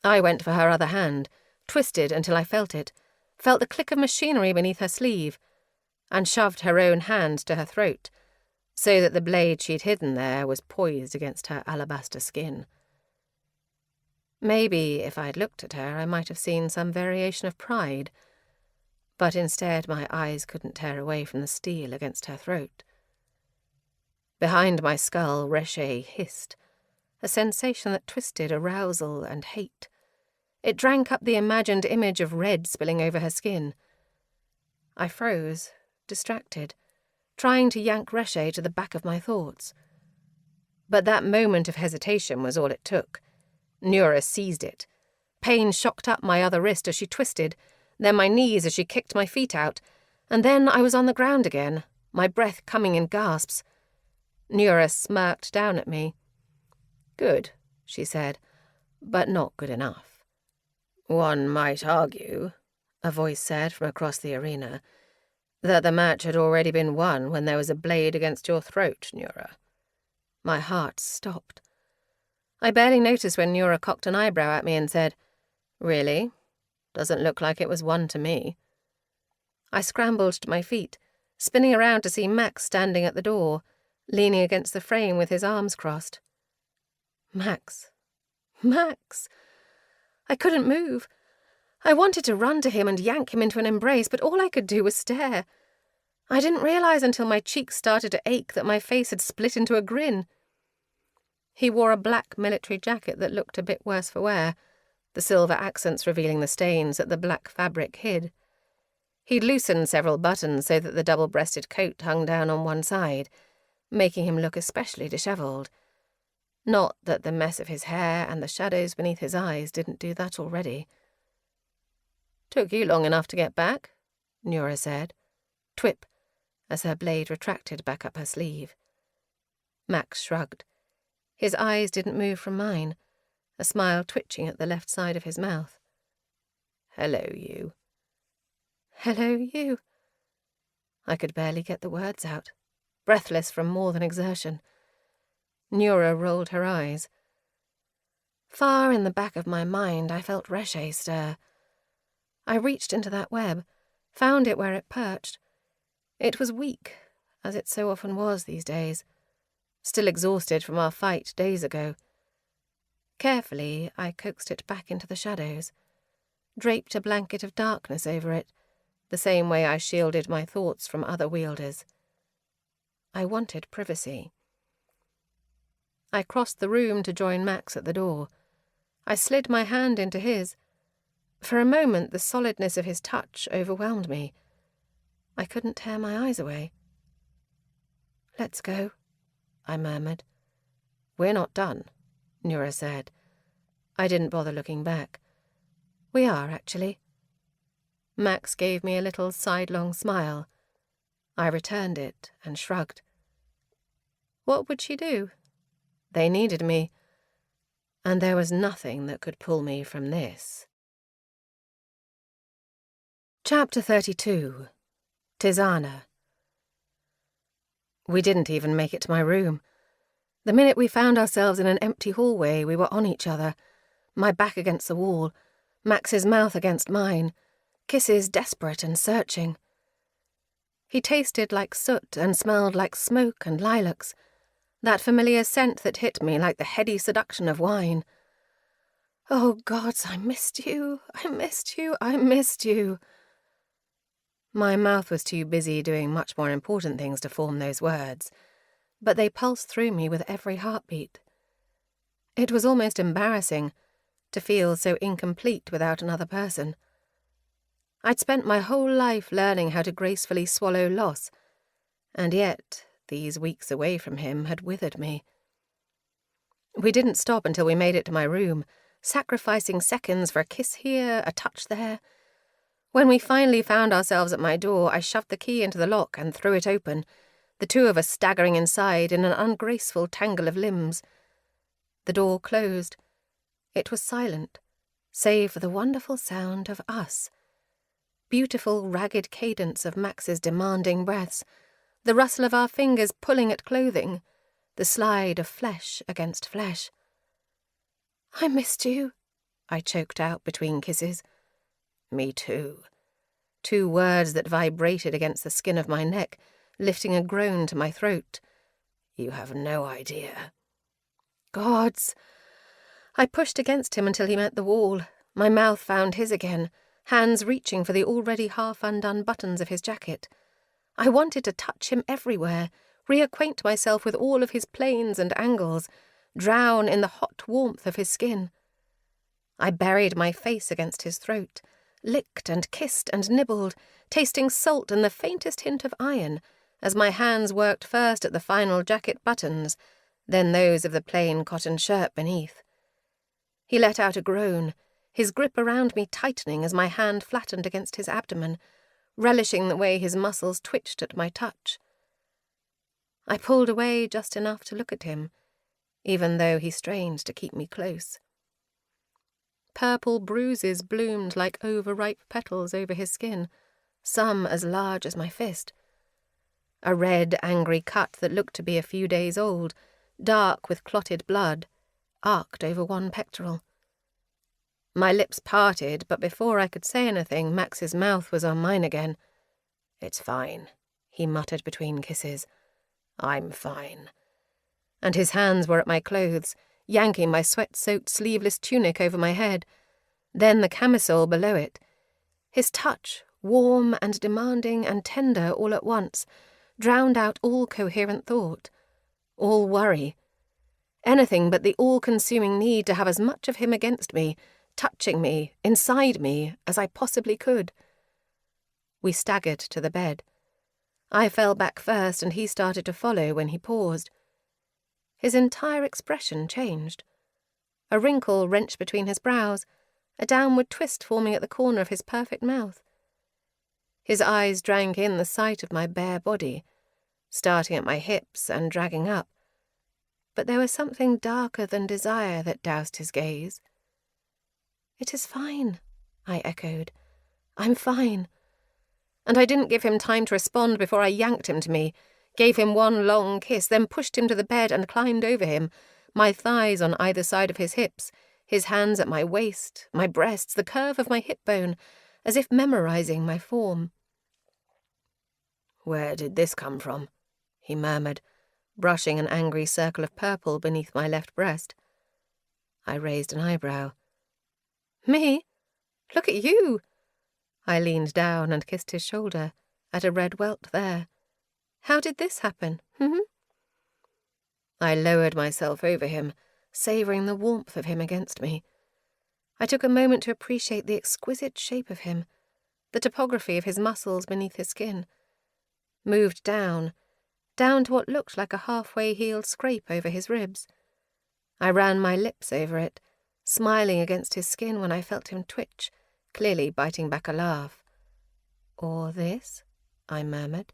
Speaker 3: I went for her other hand, twisted until I felt it, felt the click of machinery beneath her sleeve, and shoved her own hand to her throat, so that the blade she'd hidden there was poised against her alabaster skin. Maybe if I'd looked at her, I might have seen some variation of pride, but instead my eyes couldn't tear away from the steel against her throat. Behind my skull, Reshe hissed, a sensation that twisted arousal and hate. It drank up the imagined image of red spilling over her skin. I froze, distracted, trying to yank Reshe to the back of my thoughts. But that moment of hesitation was all it took. Nura seized it. Pain shocked up my other wrist as she twisted, then my knees as she kicked my feet out, and then I was on the ground again, my breath coming in gasps. Nura smirked down at me. "Good," she said, "but not good enough." "One might argue," a voice said from across the arena, "that the match had already been won when there was a blade against your throat, Nura." My heart stopped. I barely noticed when Nura cocked an eyebrow at me and said, "Really? Doesn't look like it was won to me." I scrambled to my feet, spinning around to see Max standing at the door, leaning against the frame with his arms crossed. Max. Max! I couldn't move. I wanted to run to him and yank him into an embrace, but all I could do was stare. I didn't realize until my cheeks started to ache that my face had split into a grin. He wore a black military jacket that looked a bit worse for wear, the silver accents revealing the stains that the black fabric hid. He'd loosened several buttons so that the double-breasted coat hung down on one side, making him look especially dishevelled. Not that the mess of his hair and the shadows beneath his eyes didn't do that already. "Took you long enough to get back," Nura said. Twip, as her blade retracted back up her sleeve. Max shrugged. His eyes didn't move from mine, a smile twitching at the left side of his mouth. "Hello, you." "Hello, you." I could barely get the words out, breathless from more than exertion. Nura rolled her eyes. Far in the back of my mind, I felt Reshe stir. I reached into that web, found it where it perched. It was weak, as it so often was these days, still exhausted from our fight days ago. Carefully, I coaxed it back into the shadows, draped a blanket of darkness over it, the same way I shielded my thoughts from other wielders. I wanted privacy. I crossed the room to join Max at the door. I slid my hand into his. For a moment, the solidness of his touch overwhelmed me. I couldn't tear my eyes away. "Let's go," I murmured. "We're not done," Nura said. I didn't bother looking back. "We are, actually." Max gave me a little sidelong smile. I returned it and shrugged. What would she do? They needed me, and there was nothing that could pull me from this. Chapter 32. Tisana. We didn't even make it to my room. The minute we found ourselves in an empty hallway, we were on each other, my back against the wall, Max's mouth against mine, kisses desperate and searching. He tasted like soot and smelled like smoke and lilacs, that familiar scent that hit me like the heady seduction of wine. Oh, gods, I missed you, I missed you, I missed you. My mouth was too busy doing much more important things to form those words, but they pulsed through me with every heartbeat. It was almost embarrassing to feel so incomplete without another person. I'd spent my whole life learning how to gracefully swallow loss, and yet these weeks away from him had withered me. We didn't stop until we made it to my room, sacrificing seconds for a kiss here, a touch there. When we finally found ourselves at my door, I shoved the key into the lock and threw it open, the two of us staggering inside in an ungraceful tangle of limbs. The door closed. It was silent, save for the wonderful sound of us. Beautiful, ragged cadence of Max's demanding breaths, the rustle of our fingers pulling at clothing, the slide of flesh against flesh. "I missed you," I choked out between kisses. "Me too." Two words that vibrated against the skin of my neck, lifting a groan to my throat. "You have no idea." Gods! I pushed against him until he met the wall. My mouth found his again, hands reaching for the already half-undone buttons of his jacket. I wanted to touch him everywhere, reacquaint myself with all of his planes and angles, drown in the hot warmth of his skin. I buried my face against his throat, licked and kissed and nibbled, tasting salt and the faintest hint of iron, as my hands worked first at the final jacket buttons, then those of the plain cotton shirt beneath. He let out a groan, his grip around me tightening as my hand flattened against his abdomen, relishing the way his muscles twitched at my touch. I pulled away just enough to look at him, even though he strained to keep me close. Purple bruises bloomed like overripe petals over his skin, some as large as my fist. A red, angry cut that looked to be a few days old, dark with clotted blood, arced over one pectoral. My lips parted, but before I could say anything, Max's mouth was on mine again. "It's fine," he muttered between kisses. "I'm fine." And his hands were at my clothes, yanking my sweat-soaked sleeveless tunic over my head, then the camisole below it. His touch, warm and demanding and tender all at once, drowned out all coherent thought, all worry, anything but the all-consuming need to have as much of him against me, touching me, inside me, as I possibly could. We staggered to the bed. I fell back first and he started to follow when he paused. His entire expression changed. A wrinkle wrenched between his brows, a downward twist forming at the corner of his perfect mouth. His eyes drank in the sight of my bare body, starting at my hips and dragging up. But there was something darker than desire that doused his gaze. "It is fine," I echoed. "I'm fine." And I didn't give him time to respond before I yanked him to me, gave him one long kiss, then pushed him to the bed and climbed over him, my thighs on either side of his hips, his hands at my waist, my breasts, the curve of my hip bone, as if memorizing my form. "Where did this come from?" he murmured, brushing an angry circle of purple beneath my left breast. I raised an eyebrow. "Me? Look at you!" I leaned down and kissed his shoulder, at a red welt there. "How did this happen, I lowered myself over him, savouring the warmth of him against me. I took a moment to appreciate the exquisite shape of him, the topography of his muscles beneath his skin. Moved down to what looked like a halfway healed scrape over his ribs. I ran my lips over it, smiling against his skin when I felt him twitch, clearly biting back a laugh. "Or this?" I murmured.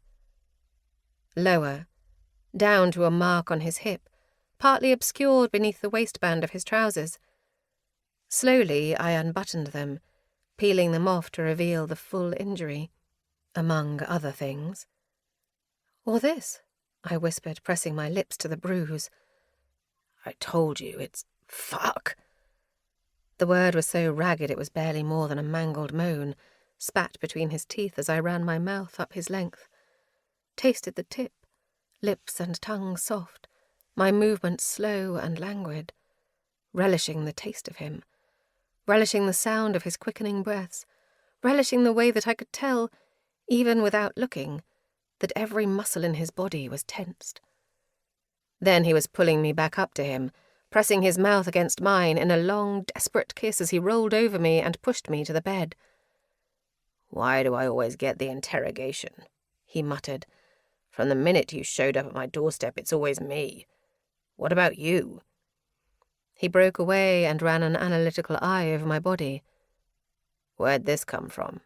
Speaker 3: Lower, down to a mark on his hip, partly obscured beneath the waistband of his trousers. Slowly I unbuttoned them, peeling them off to reveal the full injury. among other things. Or this, I whispered, pressing my lips to the bruise.
Speaker 4: I told you, it's fuck.
Speaker 3: The word was so ragged it was barely more than a mangled moan, spat between his teeth as I ran my mouth up his length. Tasted the tip, lips and tongue soft, my movements slow and languid, relishing the taste of him, relishing the sound of his quickening breaths, relishing the way that I could tell, even without looking, that every muscle in his body was tensed. Then he was pulling me back up to him, pressing his mouth against mine in a long, desperate kiss as he rolled over me and pushed me to the bed.
Speaker 4: "Why do I always get the interrogation?" he muttered. "From the minute you showed up at my doorstep, it's always me. What about you?"
Speaker 3: He broke away and ran an analytical eye over my body.
Speaker 4: "Where'd this come from?"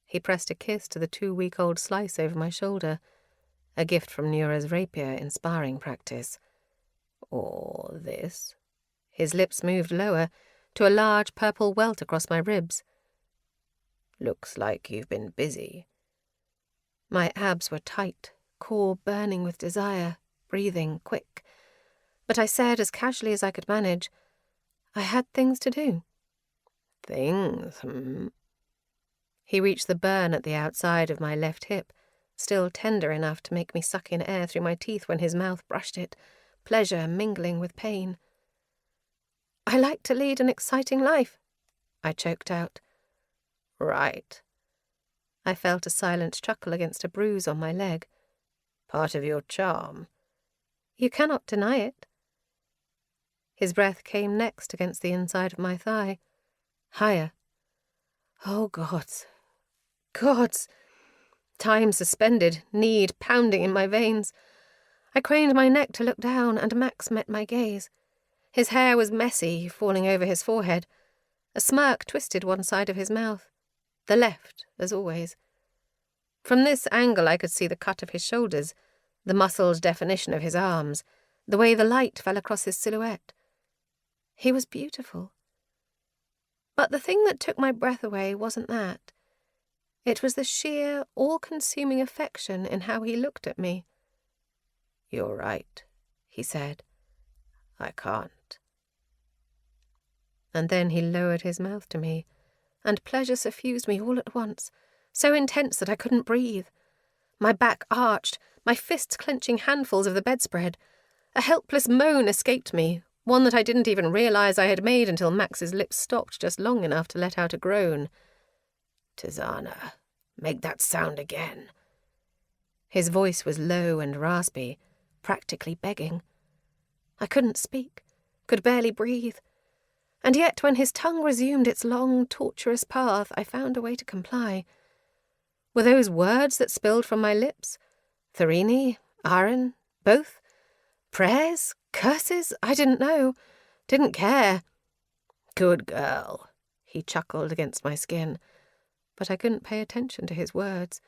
Speaker 3: He pressed a kiss to the 2-week-old slice over my shoulder, a gift from Nura's rapier in sparring practice.
Speaker 4: "Or this?"
Speaker 3: His lips moved lower, to a large purple welt across my ribs.
Speaker 4: "Looks like you've been busy."
Speaker 3: My abs were tight, core burning with desire, breathing quick. But I said as casually as I could manage, I had things to do.
Speaker 4: "Things,
Speaker 3: He reached the burn at the outside of my left hip, still tender enough to make me suck in air through my teeth when his mouth brushed it, pleasure mingling with pain. "I like to lead an exciting life," I choked out.
Speaker 4: "Right."
Speaker 3: I felt a silent chuckle against a bruise on my leg.
Speaker 4: "Part of your charm."
Speaker 3: "You cannot deny it." His breath came next against the inside of my thigh. Higher. Oh, gods. Gods. Time suspended, need pounding in my veins. I craned my neck to look down, and Max met my gaze. His hair was messy, falling over his forehead. A smirk twisted one side of his mouth. The left, as always. From this angle I could see the cut of his shoulders, the muscled definition of his arms, the way the light fell across his silhouette. He was beautiful. But the thing that took my breath away wasn't that. It was the sheer, all-consuming affection in how he looked at me.
Speaker 4: "You're right," he said. "I can't."
Speaker 3: And then he lowered his mouth to me, and pleasure suffused me all at once, so intense that I couldn't breathe. My back arched, my fists clenching handfuls of the bedspread. A helpless moan escaped me, one that I didn't even realize I had made until Max's lips stopped just long enough to let out a groan.
Speaker 4: "Tizana, make that sound again."
Speaker 3: His voice was low and raspy, practically begging. I couldn't speak, could barely breathe. And yet when his tongue resumed its long, tortuous path, I found a way to comply. Were those words that spilled from my lips? Tharini? Aaron? Both? Prayers? Curses? I didn't know. Didn't care.
Speaker 4: "Good girl,"
Speaker 3: he chuckled against my skin. But I couldn't pay attention to his words.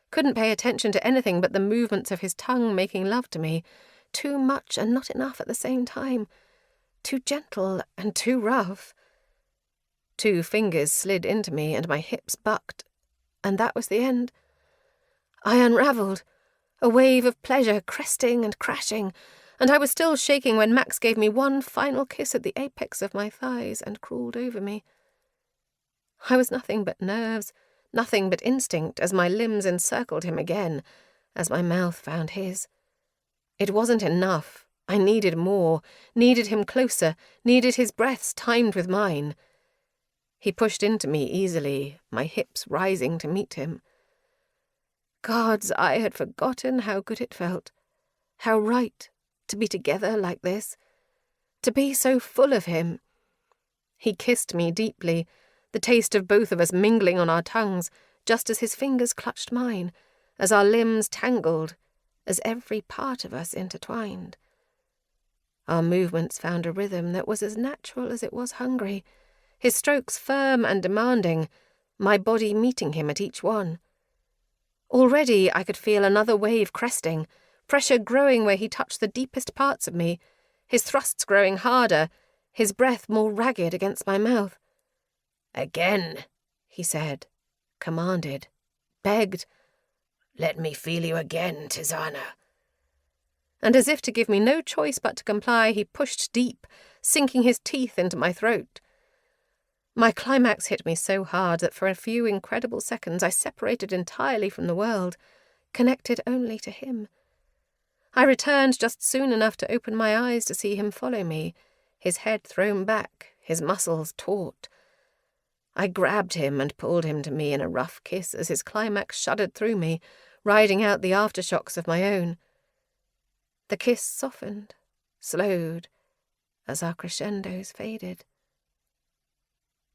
Speaker 3: Couldn't pay attention to anything but the movements of his tongue making love to me. Too much and not enough at the same time. Too gentle and too rough. 2 fingers slid into me and my hips bucked. And that was the end. I unravelled, a wave of pleasure cresting and crashing, and I was still shaking when Max gave me one final kiss at the apex of my thighs and crawled over me. I was nothing but nerves, nothing but instinct as my limbs encircled him again, as my mouth found his. It wasn't enough. I needed more, needed him closer, needed his breaths timed with mine. He pushed into me easily, my hips rising to meet him. Gods, I had forgotten how good it felt, how right to be together like this, to be so full of him. He kissed me deeply, the taste of both of us mingling on our tongues, just as his fingers clutched mine, as our limbs tangled, as every part of us intertwined. Our movements found a rhythm that was as natural as it was hungry, his strokes firm and demanding, my body meeting him at each one. Already I could feel another wave cresting, pressure growing where he touched the deepest parts of me, his thrusts growing harder, his breath more ragged against my mouth.
Speaker 4: "Again,"
Speaker 3: he said, commanded,
Speaker 4: begged, "Let me feel you again, Tisana." And as if to give me no choice but to comply, he pushed deep, sinking his teeth into my throat. My climax hit me so hard that for a few incredible seconds I separated entirely from the world, connected only to him. I returned just soon enough to open my eyes to see him follow me, his head thrown back, his muscles taut. I grabbed him and pulled him to me in a rough kiss as his climax shuddered through me, riding out the aftershocks of my own. The kiss softened, slowed, as our crescendos faded.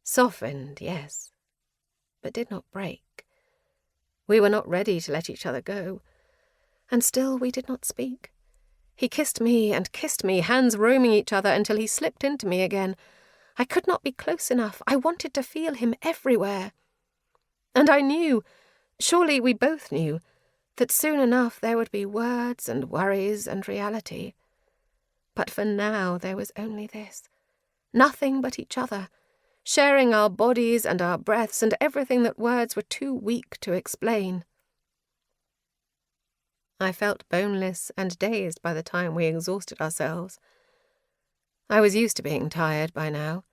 Speaker 4: Softened, yes, but did not break. We were not ready to let each other go, and still we did not speak. He kissed me and kissed me, hands roaming each other until he slipped into me again. I could not be close enough. I wanted to feel him everywhere. And I knew, surely we both knew, that soon enough there would be words and worries and reality. But for now there was only this, nothing but each other, sharing our bodies and our breaths and everything that words were too weak to explain. I felt boneless and dazed by the time we exhausted ourselves. I was used to being tired by now.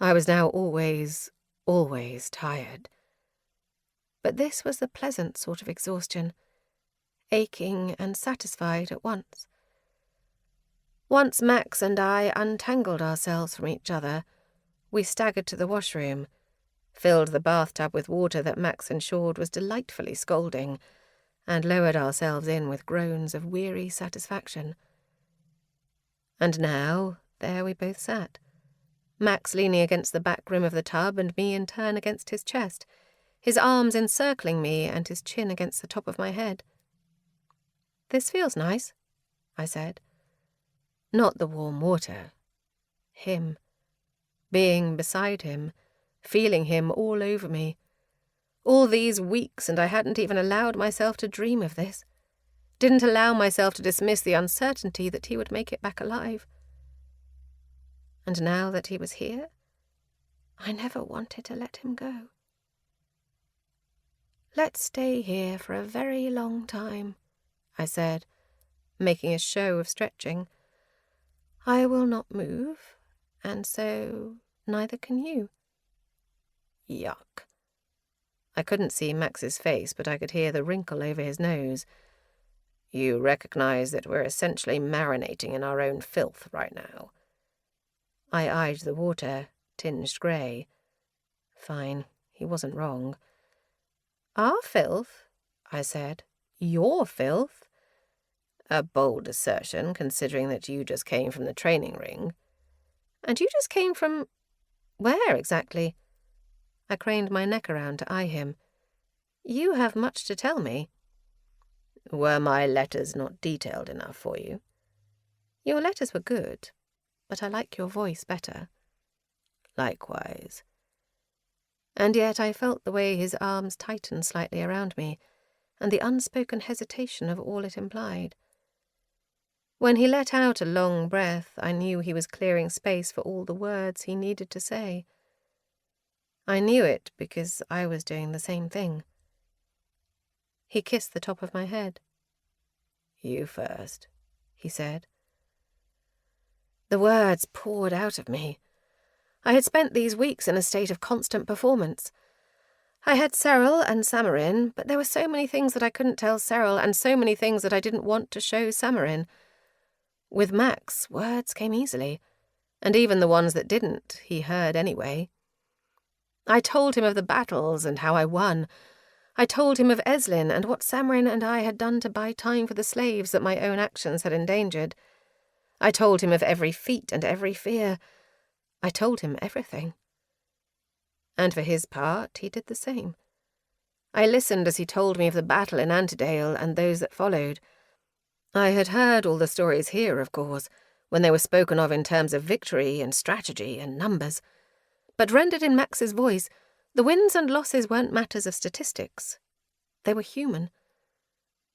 Speaker 4: I was now always tired. But this was the pleasant sort of exhaustion, aching and satisfied at once. Once Max and I untangled ourselves from each other, we staggered to the washroom, filled the bathtub with water that Max ensured was delightfully scalding, and lowered ourselves in with groans of weary satisfaction. And now, there we both sat, Max leaning against the back rim of the tub and me in turn against his chest, his arms encircling me and his chin against the top of my head. "This feels nice," I said. Not the warm water. Him. Being beside him, feeling him all over me. All these weeks, and I hadn't even allowed myself to dream of this. Didn't allow myself to dismiss the uncertainty that he would make it back alive. And now that he was here, I never wanted to let him go. "Let's stay here for a very long time," I said, making a show of stretching. "I will not move, and so neither can you." Yuck. I couldn't see Max's face, but I could hear the wrinkle over his nose. "You recognize that we're essentially marinating in our own filth right now?" I eyed the water, tinged grey. Fine, he wasn't wrong. "Our filth?" I said. "Your filth?" A bold assertion, considering that you just came from the training ring. "And you just came from... where exactly?" I craned my neck around to eye him. "You have much to tell me." "Were my letters not detailed enough for you?" "Your letters were good, but I like your voice better." "Likewise."
Speaker 3: And yet I felt the way his arms tightened slightly around me, and the unspoken hesitation of all it implied. When he let out a long breath, I knew he was clearing space for all the words he needed to say. I knew it because I was doing the same thing. He kissed the top of my head.
Speaker 4: "You first,"
Speaker 3: he said. The words poured out of me. I had spent these weeks in a state of constant performance. I had Cyril and Samarin, but there were so many things that I couldn't tell Cyril and so many things that I didn't want to show Samarin. With Max, words came easily, and even the ones that didn't, he heard anyway. I told him of the battles and how I won. I told him of Eslin and what Samarin and I had done to buy time for the slaves that my own actions had endangered. I told him of every feat and every fear. I told him everything. And for his part, he did the same. I listened as he told me of the battle in Antedale and those that followed. I had heard all the stories here, of course, when they were spoken of in terms of victory and strategy and numbers. But rendered in Max's voice, the wins and losses weren't matters of statistics. They were human.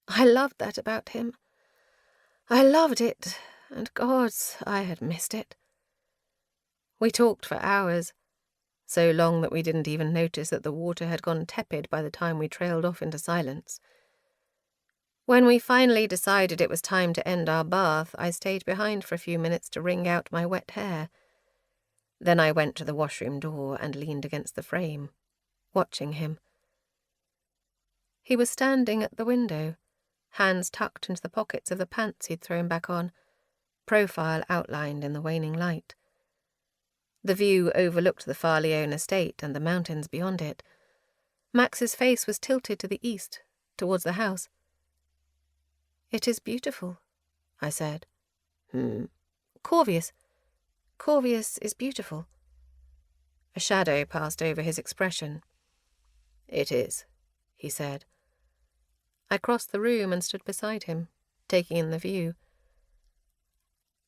Speaker 3: I loved that about him. I loved it, and gods, I had missed it. We talked for hours. so long that we didn't even notice that the water had gone tepid by the time we trailed off into silence. When we finally decided it was time to end our bath, I stayed behind for a few minutes to wring out my wet hair. Then I went to the washroom door and leaned against the frame, watching him. He was standing at the window, hands tucked into the pockets of the pants he'd thrown back on, profile outlined in the waning light. The view overlooked the Farleone estate and the mountains beyond it. Max's face was tilted to the east, towards the house. "It is beautiful," I said. Corvius. Corvius is beautiful." A shadow passed over his expression.
Speaker 4: "It is," he said.
Speaker 3: I crossed the room and stood beside him, taking in the view.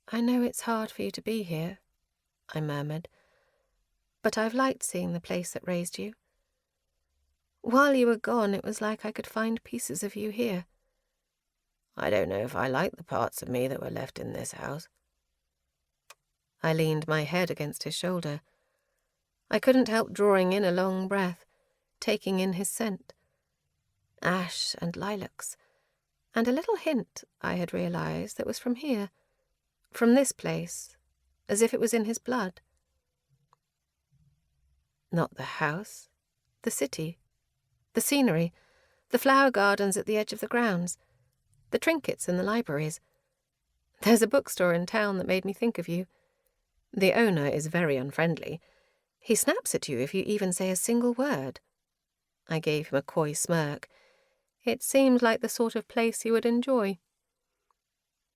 Speaker 3: "I know it's hard for you to be here," I murmured, "but I've liked seeing the place that raised you. While you were gone, it was like I could find pieces of you here."
Speaker 4: "I don't know if I like the parts of me that were left in this house."
Speaker 3: I leaned my head against his shoulder. I couldn't help drawing in a long breath, taking in his scent. Ash and lilacs, and a little hint, I had realized, that was from here, from this place, as if it was in his blood. Not the house, the city, the scenery, the flower gardens at the edge of the grounds, the trinkets in the libraries. There's a bookstore in town that made me think of you. The owner is very unfriendly. He snaps at you if you even say a single word. I gave him a coy smirk. It seemed like the sort of place he would enjoy.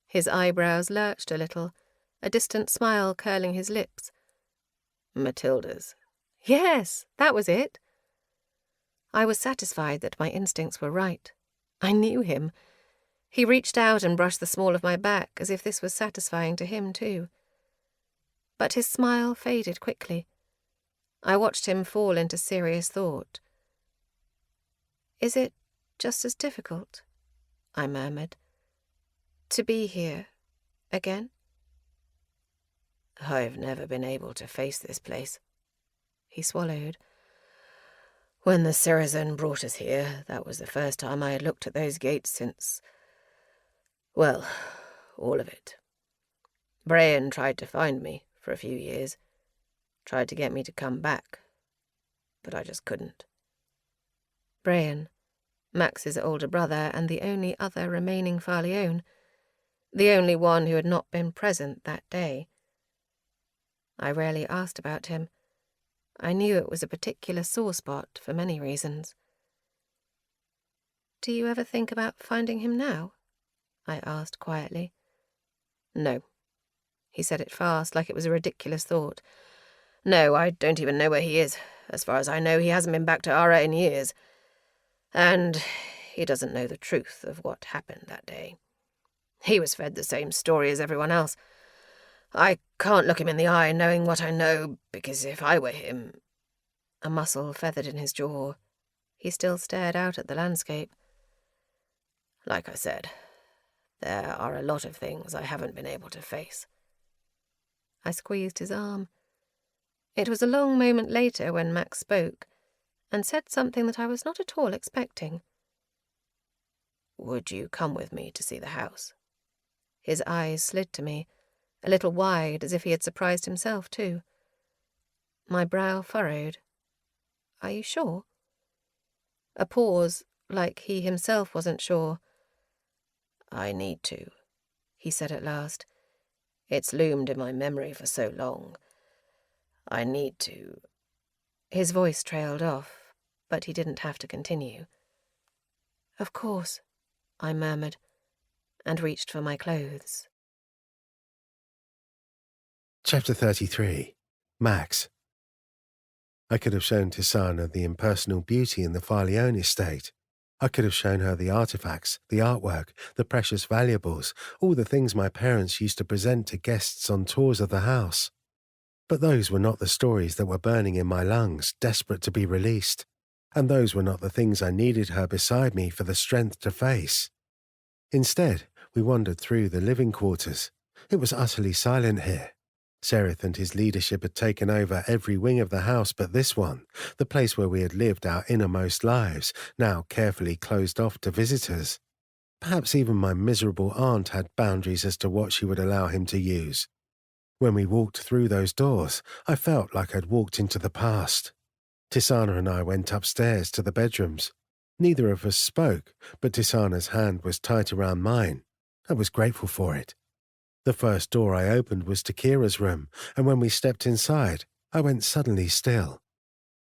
Speaker 3: His eyebrows lurched a little, a distant smile curling his lips.
Speaker 4: "Matilda's."
Speaker 3: Yes, that was it. I was satisfied that my instincts were right. I knew him. He reached out and brushed the small of my back as if this was satisfying to him too. But his smile faded quickly. I watched him fall into serious thought. "Is it just as difficult," I murmured, "to be here again?"
Speaker 4: "I've never been able to face this place."
Speaker 3: He swallowed.
Speaker 4: "When the Saracen brought us here, that was the first time I had looked at those gates since... well, all of it. Brian tried to find me for a few years, tried to get me to come back, but I just couldn't."
Speaker 3: Brian, Max's older brother and the only other remaining Farleone, the only one who had not been present that day. I rarely asked about him. I knew it was a particular sore spot for many reasons. "Do you ever think about finding him now?" I asked quietly.
Speaker 4: "No."
Speaker 3: He said it fast, like it was a ridiculous thought.
Speaker 4: "No, I don't even know where he is. As far as I know, he hasn't been back to Ara in years. And he doesn't know the truth of what happened that day. He was fed the same story as everyone else. I can't look him in the eye knowing what I know, because if I were him..."
Speaker 3: A muscle feathered in his jaw. He still stared out at the landscape.
Speaker 4: "Like I said, there are a lot of things I haven't been able to face."
Speaker 3: I squeezed his arm. It was a long moment later when Max spoke, and said something that I was not at all expecting.
Speaker 4: "Would you come with me to see the house?"
Speaker 3: His eyes slid to me, a little wide, as if he had surprised himself too. My brow furrowed. "Are you sure?" A pause, like he himself wasn't sure.
Speaker 4: "I need to," he said at last. "It's loomed in my memory for so long. I need to..."
Speaker 3: His voice trailed off, but he didn't have to continue. "Of course," I murmured, and reached for my clothes.
Speaker 5: Chapter 33. Max. I could have shown Tisana the impersonal beauty in the Farleone estate. I could have shown her the artifacts, the artwork, the precious valuables, all the things my parents used to present to guests on tours of the house. But those were not the stories that were burning in my lungs, desperate to be released. And those were not the things I needed her beside me for the strength to face. Instead, we wandered through the living quarters. It was utterly silent here. Sereth and his leadership had taken over every wing of the house but this one, the place where we had lived our innermost lives, now carefully closed off to visitors. Perhaps even my miserable aunt had boundaries as to what she would allow him to use. When we walked through those doors, I felt like I'd walked into the past. Tisana and I went upstairs to the bedrooms. Neither of us spoke, but Tisana's hand was tight around mine. I was grateful for it. The first door I opened was to Kira's room, and when we stepped inside, I went suddenly still.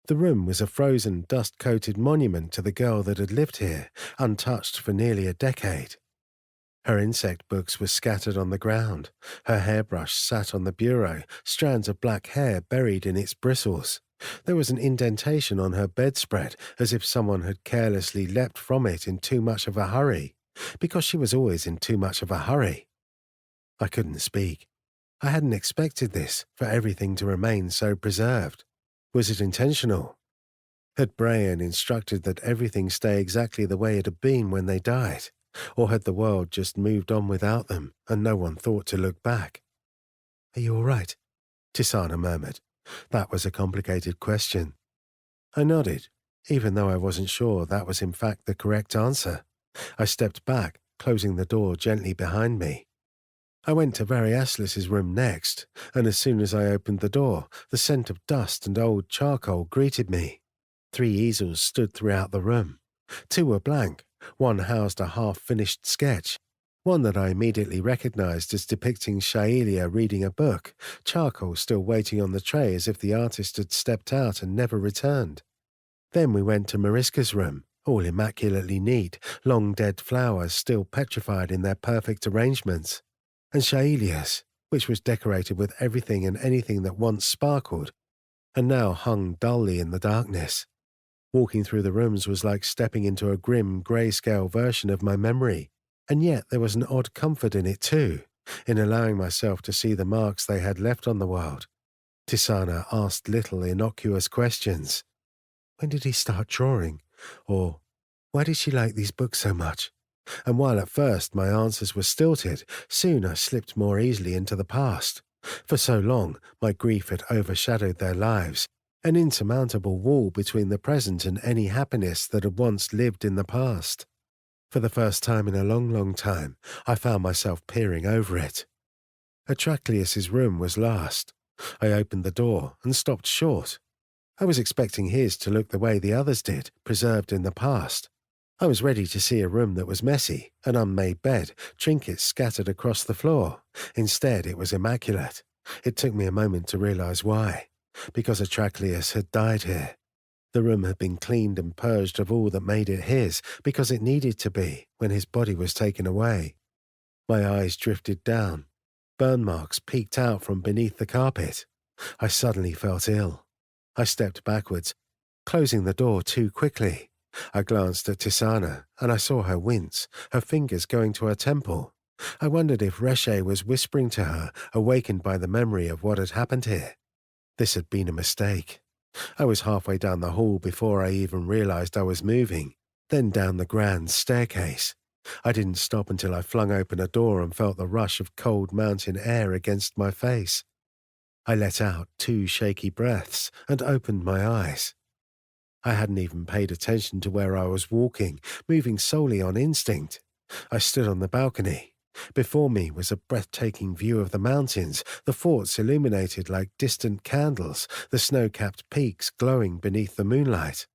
Speaker 5: The room was a frozen, dust-coated monument to the girl that had lived here, untouched for nearly a decade. Her insect books were scattered on the ground. Her hairbrush sat on the bureau, strands of black hair buried in its bristles. There was an indentation on her bedspread, as if someone had carelessly leapt from it in too much of a hurry, because she was always in too much of a hurry. I couldn't speak. I hadn't expected this, for everything to remain so preserved. Was it intentional? Had Brian instructed that everything stay exactly the way it had been when they died? Or had the world just moved on without them, and no one thought to look back? "Are you all right?" Tisana murmured. That was a complicated question. I nodded, even though I wasn't sure that was in fact the correct answer. I stepped back, closing the door gently behind me. I went to Variaslis's room next, and as soon as I opened the door, the scent of dust and old charcoal greeted me. 3 easels stood throughout the room. 2 were blank. One housed a half-finished sketch, one that I immediately recognized as depicting Shaelia reading a book, charcoal still waiting on the tray as if the artist had stepped out and never returned. Then we went to Mariska's room, all immaculately neat, long dead flowers still petrified in their perfect arrangements, and Shaelia's, which was decorated with everything and anything that once sparkled, and now hung dully in the darkness. Walking through the rooms was like stepping into a grim, grayscale version of my memory, and yet there was an odd comfort in it too, in allowing myself to see the marks they had left on the world. Tisana asked little innocuous questions. When did he start drawing? Or, why did she like these books so much? And while at first my answers were stilted, soon I slipped more easily into the past. For so long, my grief had overshadowed their lives, an insurmountable wall between the present and any happiness that had once lived in the past. For the first time in a long, long time, I found myself peering over it. Atraclius's room was last. I opened the door and stopped short. I was expecting his to look the way the others did, preserved in the past. I was ready to see a room that was messy, an unmade bed, trinkets scattered across the floor. Instead, it was immaculate. It took me a moment to realize why. Because Atraclius had died here. The room had been cleaned and purged of all that made it his, because it needed to be when his body was taken away. My eyes drifted down. Burn marks peeked out from beneath the carpet. I suddenly felt ill. I stepped backwards, closing the door too quickly. I glanced at Tisana, and I saw her wince, her fingers going to her temple. I wondered if Reshe was whispering to her, awakened by the memory of what had happened here. This had been a mistake. I was halfway down the hall before I even realized I was moving, then down the grand staircase. I didn't stop until I flung open a door and felt the rush of cold mountain air against my face. I let out 2 shaky breaths and opened my eyes. I hadn't even paid attention to where I was walking, moving solely on instinct. I stood on the balcony. Before me was a breathtaking view of the mountains, the forts illuminated like distant candles, the snow-capped peaks glowing beneath the moonlight.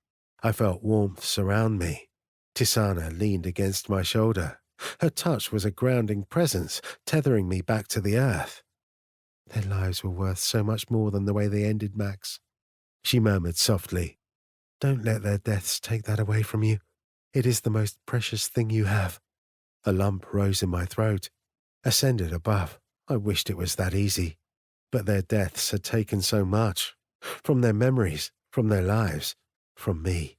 Speaker 5: I felt warmth surround me. Tisana leaned against my shoulder. Her touch was a grounding presence, tethering me back to the earth. Their lives were worth so much more than the way they ended, Max, she murmured softly. Don't let their deaths take that away from you. It is the most precious thing you have. A lump rose in my throat, ascended above. I wished it was that easy. But their deaths had taken so much. From their memories, from their lives, from me.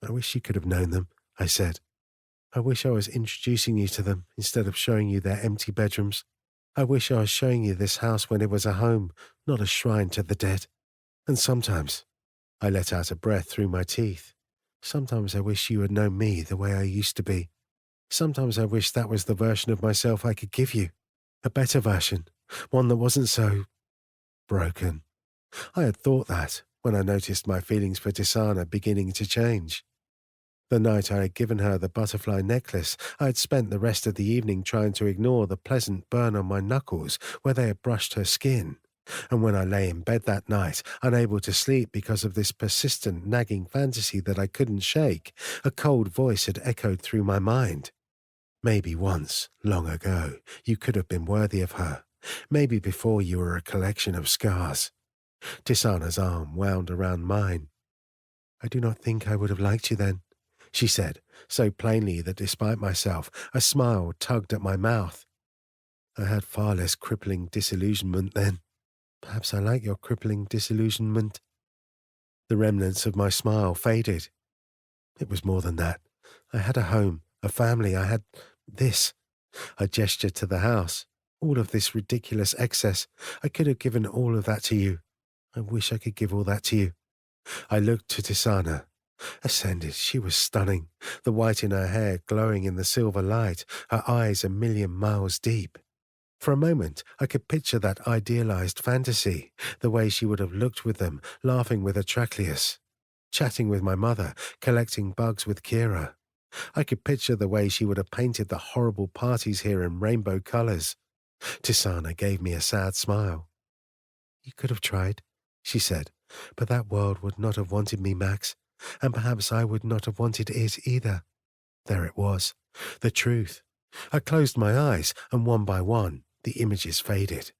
Speaker 5: I wish you could have known them, I said. I wish I was introducing you to them instead of showing you their empty bedrooms. I wish I was showing you this house when it was a home, not a shrine to the dead. And sometimes, I let out a breath through my teeth. Sometimes I wish you had known me the way I used to be. Sometimes I wish that was the version of myself I could give you. A better version. One that wasn't so broken. I had thought that when I noticed my feelings for Tisana beginning to change. The night I had given her the butterfly necklace, I had spent the rest of the evening trying to ignore the pleasant burn on my knuckles where they had brushed her skin. And when I lay in bed that night, unable to sleep because of this persistent nagging fantasy that I couldn't shake, a cold voice had echoed through my mind. Maybe once, long ago, you could have been worthy of her. Maybe before you were a collection of scars. Tisana's arm wound around mine. I do not think I would have liked you then, she said, so plainly that despite myself, a smile tugged at my mouth. I had far less crippling disillusionment then. Perhaps I like your crippling disillusionment. The remnants of my smile faded. It was more than that. I had a home, a family, I had this. I gestured to the house. All of this ridiculous excess. I could have given all of that to you. I wish I could give all that to you. I looked to Tisana. Ascended, she was stunning, the white in her hair glowing in the silver light, her eyes 1,000,000 miles deep. For a moment, I could picture that idealized fantasy, the way she would have looked with them, laughing with Atraclius, chatting with my mother, collecting bugs with Kira. I could picture the way she would have painted the horrible parties here in rainbow colors. Tisana gave me a sad smile. You could have tried, she said, but that world would not have wanted me, Max, and perhaps I would not have wanted it either. There it was, the truth. I closed my eyes, and one by one, the images faded.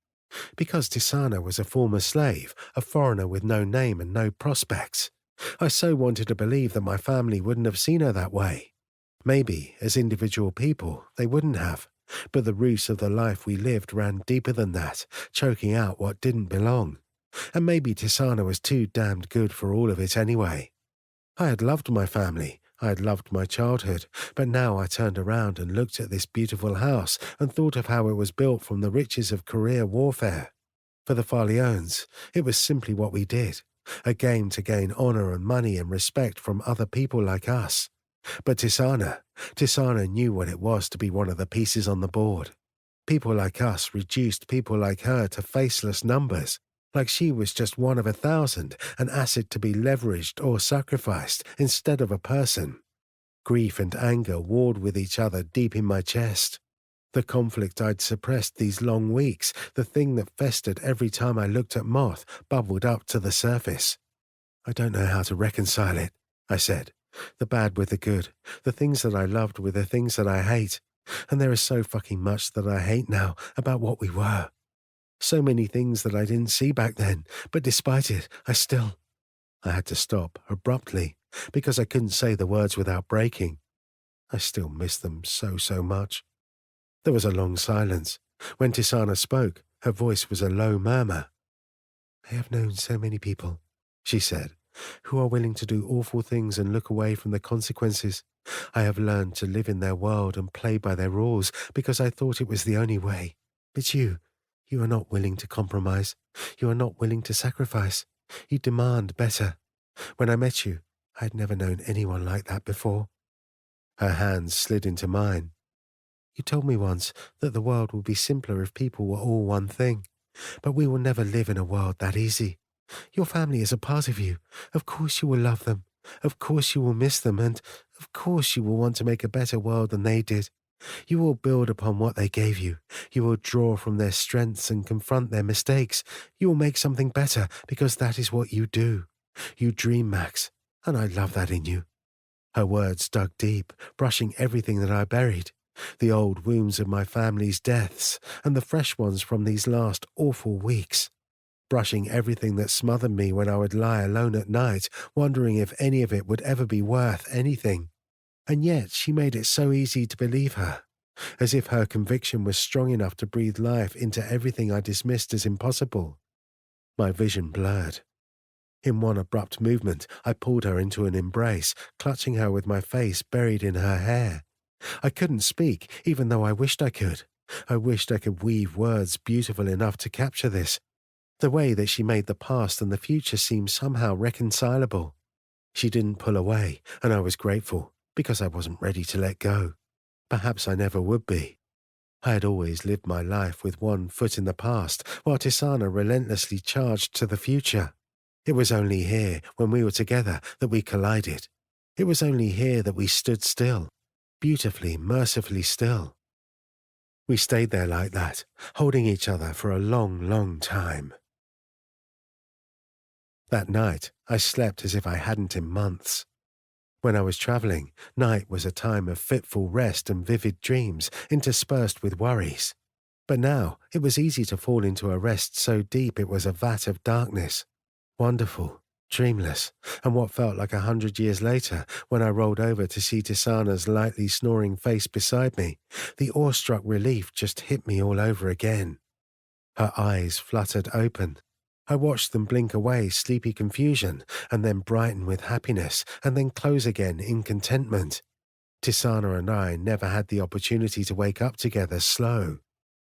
Speaker 5: Because Tisana was a former slave, a foreigner with no name and no prospects, I so wanted to believe that my family wouldn't have seen her that way. Maybe, as individual people, they wouldn't have, but the roots of the life we lived ran deeper than that, choking out what didn't belong. And maybe Tisana was too damned good for all of it anyway. I had loved my family, I had loved my childhood, but now I turned around and looked at this beautiful house and thought of how it was built from the riches of career warfare. For the Farleones, it was simply what we did, a game to gain honor and money and respect from other people like us. But Tisana knew what it was to be one of the pieces on the board. People like us reduced people like her to faceless numbers, like she was just one of 1,000, an asset to be leveraged or sacrificed instead of a person. Grief and anger warred with each other deep in my chest. The conflict I'd suppressed these long weeks, the thing that festered every time I looked at Moth, bubbled up to the surface. I don't know how to reconcile it, I said. The bad with the good, the things that I loved with the things that I hate. And there is so fucking much that I hate now about what we were. So many things that I didn't see back then, but despite it, I had to stop abruptly because I couldn't say the words without breaking. I still miss them so much. There was a long silence. When Tisana spoke, her voice was a low murmur. I have known so many people, she said, who are willing to do awful things and look away from the consequences. I have learned to live in their world and play by their rules because I thought it was the only way. But you are not willing to compromise. You are not willing to sacrifice. You demand better. When I met you, I had never known anyone like that before. Her hands slid into mine. You told me once that the world would be simpler if people were all one thing. But we will never live in a world that easy. Your family is a part of you. Of course you will love them. Of course you will miss them. And of course you will want to make a better world than they did. You will build upon what they gave you. You will draw from their strengths and confront their mistakes. You will make something better because that is what you do. You dream, Max, and I love that in you. Her words dug deep, brushing everything that I buried. The old wounds of my family's deaths and the fresh ones from these last awful weeks. Brushing everything that smothered me when I would lie alone at night, wondering if any of it would ever be worth anything. And yet she made it so easy to believe her, as if her conviction was strong enough to breathe life into everything I dismissed as impossible. My vision blurred. In one abrupt movement, I pulled her into an embrace, clutching her with my face buried in her hair. I couldn't speak, even though I wished I could. I wished I could weave words beautiful enough to capture this. The way that she made the past and the future seem somehow reconcilable. She didn't pull away, and I was grateful, because I wasn't ready to let go. Perhaps I never would be. I had always lived my life with one foot in the past, while Tisana relentlessly charged to the future. It was only here, when we were together, that we collided. It was only here that we stood still, beautifully, mercifully still. We stayed there like that, holding each other for a long, long time. That night, I slept as if I hadn't in months. When I was travelling, night was a time of fitful rest and vivid dreams interspersed with worries. But now it was easy to fall into a rest so deep it was a vat of darkness. Wonderful, dreamless, and what felt like 100 years later, when I rolled over to see Tisana's lightly snoring face beside me, the awestruck relief just hit me all over again. Her eyes fluttered open. I watched them blink away sleepy confusion, and then brighten with happiness, and then close again in contentment. Tisana and I never had the opportunity to wake up together slow.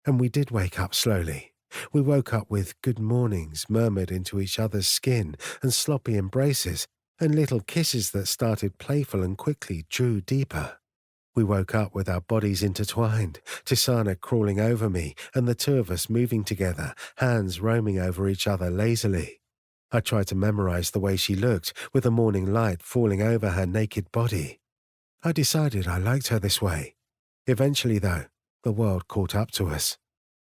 Speaker 5: And we did wake up slowly. We woke up with good mornings murmured into each other's skin, and sloppy embraces, and little kisses that started playful and quickly drew deeper. We woke up with our bodies intertwined, Tisana crawling over me, and the two of us moving together, hands roaming over each other lazily. I tried to memorize the way she looked, with the morning light falling over her naked body. I decided I liked her this way. Eventually, though, the world caught up to us.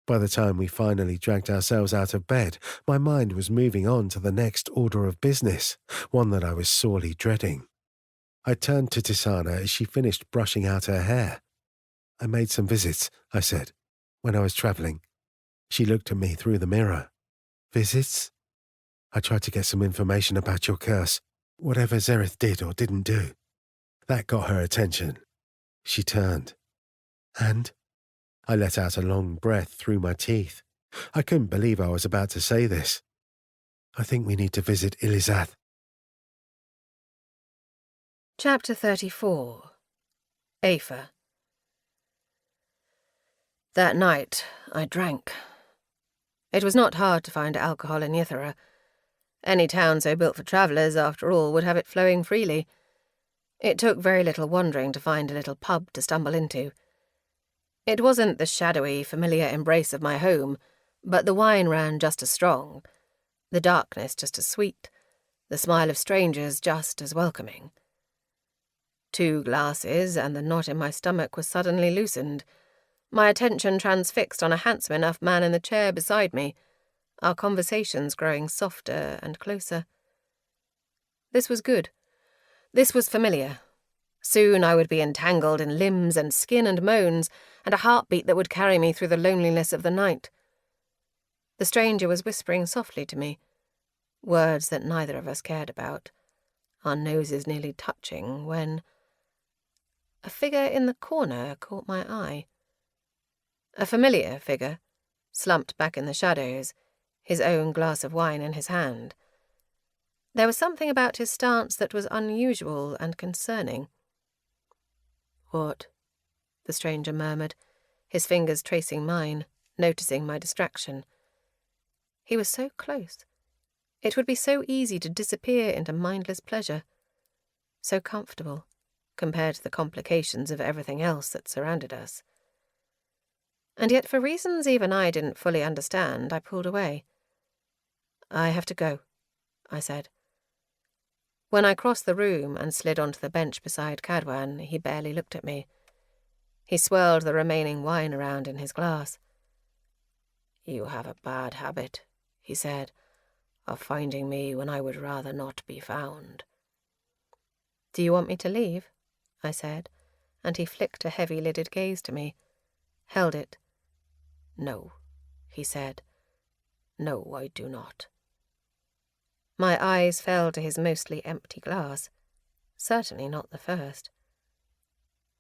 Speaker 5: By the time we finally dragged ourselves out of bed, my mind was moving on to the next order of business, one that I was sorely dreading. I turned to Tisana as she finished brushing out her hair. "I made some visits," I said, "when I was travelling." She looked at me through the mirror. "Visits?" "I tried to get some information about your curse, whatever Zereth did or didn't do." That got her attention. She turned. "And?" I let out a long breath through my teeth. I couldn't believe I was about to say this. "I think we need to visit Ilizath."
Speaker 3: Chapter 34. Aoife. That night, I drank. It was not hard to find alcohol in Yithera. Any town so built for travellers, after all, would have it flowing freely. It took very little wandering to find a little pub to stumble into. It wasn't the shadowy, familiar embrace of my home, but the wine ran just as strong, the darkness just as sweet, the smile of strangers just as welcoming. 2 glasses, and the knot in my stomach was suddenly loosened, my attention transfixed on a handsome enough man in the chair beside me, our conversations growing softer and closer. This was good. This was familiar. Soon I would be entangled in limbs and skin and moans, and a heartbeat that would carry me through the loneliness of the night. The stranger was whispering softly to me, words that neither of us cared about, our noses nearly touching, when a figure in the corner caught my eye. A familiar figure, slumped back in the shadows, his own glass of wine in his hand. There was something about his stance that was unusual and concerning. "What?" the stranger murmured, his fingers tracing mine, noticing my distraction. He was so close. It would be so easy to disappear into mindless pleasure. So comfortable, compared to the complications of everything else that surrounded us. And yet, for reasons even I didn't fully understand, I pulled away. "I have to go," I said. When I crossed the room and slid onto the bench beside Cadwan, he barely looked at me. He swirled the remaining wine around in his glass. "You have a bad habit," he said, "of finding me when I would rather not be found." "Do you want me to leave?" I said, and he flicked a heavy-lidded gaze to me, held it. "No," he said. "No, I do not." My eyes fell to his mostly empty glass. Certainly not the first.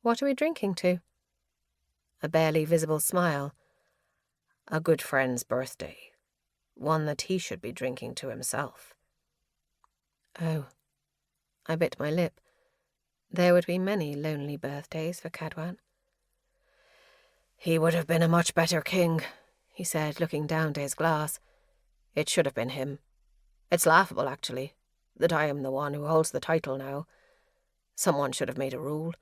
Speaker 3: "What are we drinking to?" A barely visible smile. "A good friend's birthday. One that he should be drinking to himself." Oh. I bit my lip. There would be many lonely birthdays for Cadwan. "He would have been a much better king," he said, looking down to his glass. "It should have been him. It's laughable, actually, that I am the one who holds the title now. Someone should have made a rule.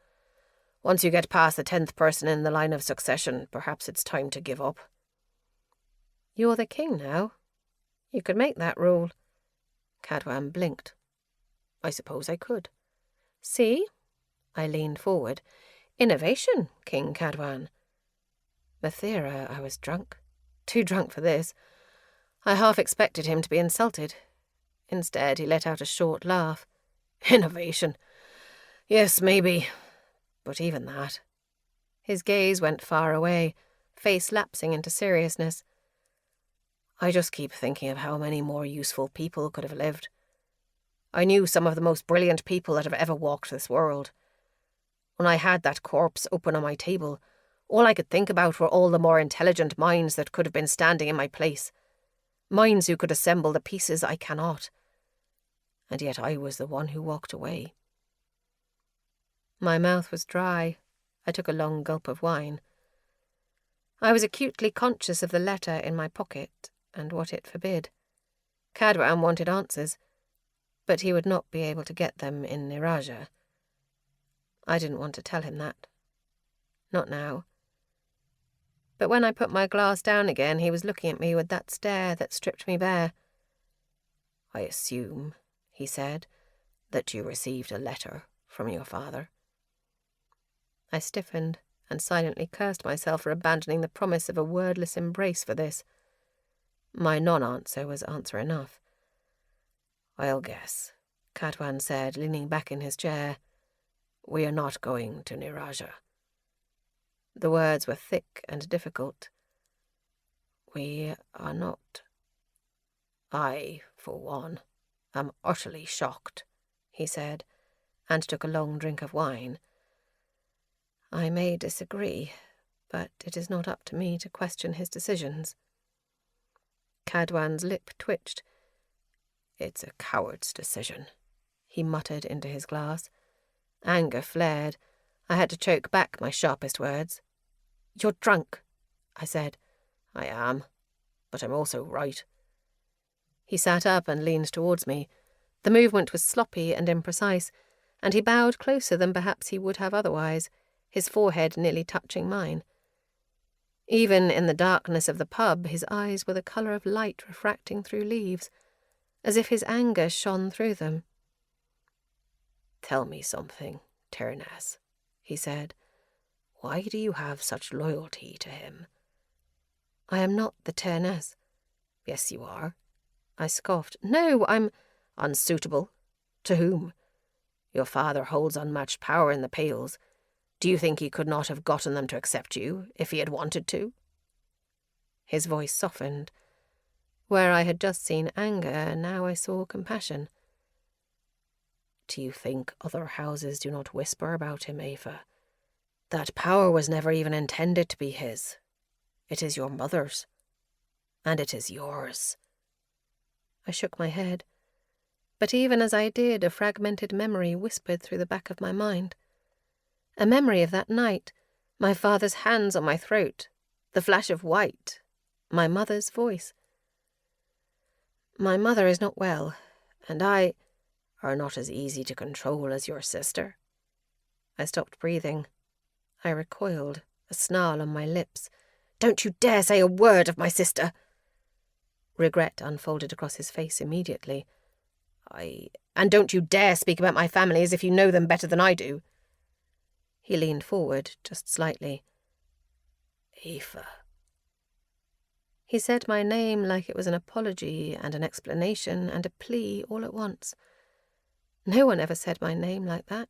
Speaker 4: Once you get past the 10th person in the line of succession, perhaps it's time to give up.
Speaker 3: You're the king now. You could make that rule. Cadwan blinked.
Speaker 4: I suppose I could.
Speaker 3: See? I leaned forward. Innovation, King Cadwan. Mathera, I was drunk. Too drunk for this. I half expected him to be insulted. Instead, he let out a short laugh.
Speaker 4: Innovation. Yes, maybe. But even that.
Speaker 3: His gaze went far away, face lapsing into seriousness.
Speaker 4: I just keep thinking of how many more useful people could have lived. I knew some of the most brilliant people that have ever walked this world. When I had that corpse open on my table, all I could think about were all the more intelligent minds that could have been standing in my place. Minds who could assemble the pieces I cannot. And yet I was the one who walked away.
Speaker 3: My mouth was dry. I took a long gulp of wine. I was acutely conscious of the letter in my pocket and what it forbid. Cadwan wanted answers, but he would not be able to get them in Niraja. I didn't want to tell him that. Not now. But when I put my glass down again, he was looking at me with that stare that stripped me bare.
Speaker 4: I assume, he said, that you received a letter from your father.
Speaker 3: I stiffened and silently cursed myself for abandoning the promise of a wordless embrace for this. My non-answer was answer enough.
Speaker 4: I'll guess, Cadwan said, leaning back in his chair. We are not going to Niraja.
Speaker 3: The words were thick and difficult.
Speaker 4: We are not. I, for one, am utterly shocked, he said, and took a long drink of wine.
Speaker 3: I may disagree, but it is not up to me to question his decisions. Cadwan's lip twitched.
Speaker 4: It's a coward's decision,
Speaker 3: he muttered into his glass. Anger flared. I had to choke back my sharpest words. You're drunk, I said.
Speaker 4: I am, but I'm also right.
Speaker 3: He sat up and leaned towards me. The movement was sloppy and imprecise, and he bowed closer than perhaps he would have otherwise, his forehead nearly touching mine. Even in the darkness of the pub, his eyes were the colour of light refracting through leaves, as if his anger shone through them.
Speaker 4: Tell me something, Tyrness, he said. Why do you have such loyalty to him?
Speaker 3: I am not the Tyrness.
Speaker 4: Yes, you are.
Speaker 3: I scoffed. No, I'm
Speaker 4: unsuitable. To whom? Your father holds unmatched power in the Pales. Do you think he could not have gotten them to accept you, if he had wanted to?
Speaker 3: His voice softened. Where I had just seen anger, now I saw compassion.
Speaker 4: Do you think other houses do not whisper about him, Ava? That power was never even intended to be his. It is your mother's. And it is yours.
Speaker 3: I shook my head. But even as I did, a fragmented memory whispered through the back of my mind. A memory of that night, my father's hands on my throat, the flash of white, my mother's voice. My mother is not well, and I
Speaker 4: are not as easy to control as your sister.
Speaker 3: I stopped breathing. I recoiled, a snarl on my lips.
Speaker 4: Don't you dare say a word of my sister!
Speaker 3: Regret unfolded across his face immediately.
Speaker 4: And don't you dare speak about my family as if you know them better than I do.
Speaker 3: He leaned forward, just slightly.
Speaker 4: Aoife.
Speaker 3: He said my name like it was an apology and an explanation and a plea all at once. No one ever said my name like that.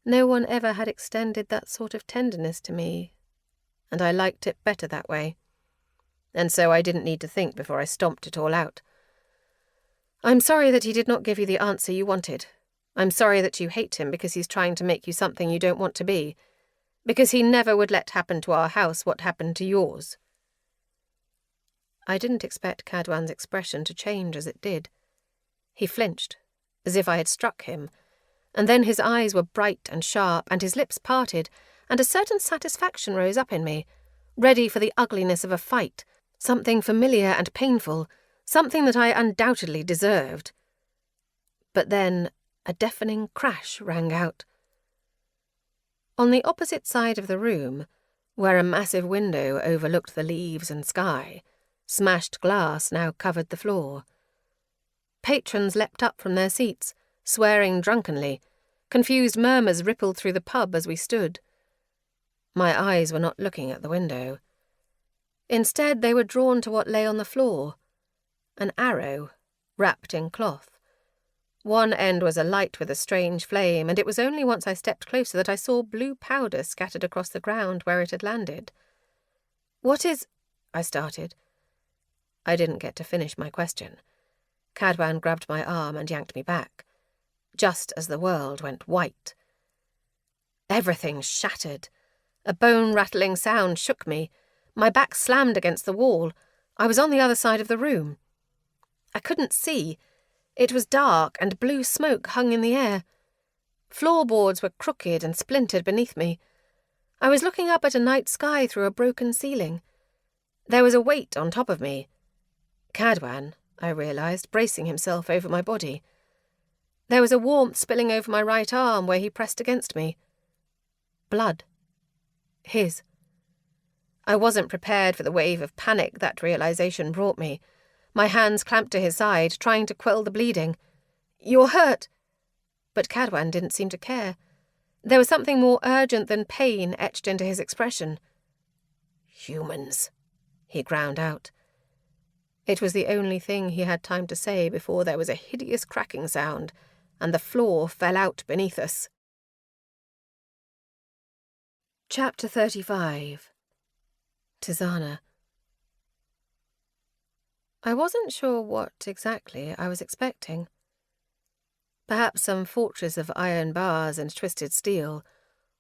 Speaker 3: No one ever had extended that sort of tenderness to me, and I liked it better that way. And so I didn't need to think before I stomped it all out. I'm sorry that he did not give you the answer you wanted. I'm sorry that you hate him because he's trying to make you something you don't want to be, because he never would let happen to our house what happened to yours. I didn't expect Cadwan's expression to change as it did. He flinched, as if I had struck him, and then his eyes were bright and sharp, and his lips parted, and a certain satisfaction rose up in me, ready for the ugliness of a fight, something familiar and painful, something that I undoubtedly deserved. But then a deafening crash rang out. On the opposite side of the room, where a massive window overlooked the leaves and sky, smashed glass now covered the floor. Patrons leapt up from their seats, swearing drunkenly. Confused murmurs rippled through the pub as we stood. My eyes were not looking at the window. Instead, they were drawn to what lay on the floor. An arrow, wrapped in cloth. One end was alight with a strange flame, and it was only once I stepped closer that I saw blue powder scattered across the ground where it had landed. "What is—" I started. I didn't get to finish my question. Cadwan grabbed my arm and yanked me back, just as the world went white. Everything shattered. A bone-rattling sound shook me. My back slammed against the wall. I was on the other side of the room. I couldn't see. It was dark, and blue smoke hung in the air. Floorboards were crooked and splintered beneath me. I was looking up at a night sky through a broken ceiling. There was a weight on top of me. Cadwan, I realized, bracing himself over my body. There was a warmth spilling over my right arm where he pressed against me. Blood. His. I wasn't prepared for the wave of panic that realization brought me. My hands clamped to his side, trying to quell the bleeding. "You're hurt." But Cadwan didn't seem to care. There was something more urgent than pain etched into his expression. "Humans," he ground out. It was the only thing he had time to say before there was a hideous cracking sound, and the floor fell out beneath us. Chapter 35. Tizana. I wasn't sure what exactly I was expecting. Perhaps some fortress of iron bars and twisted steel,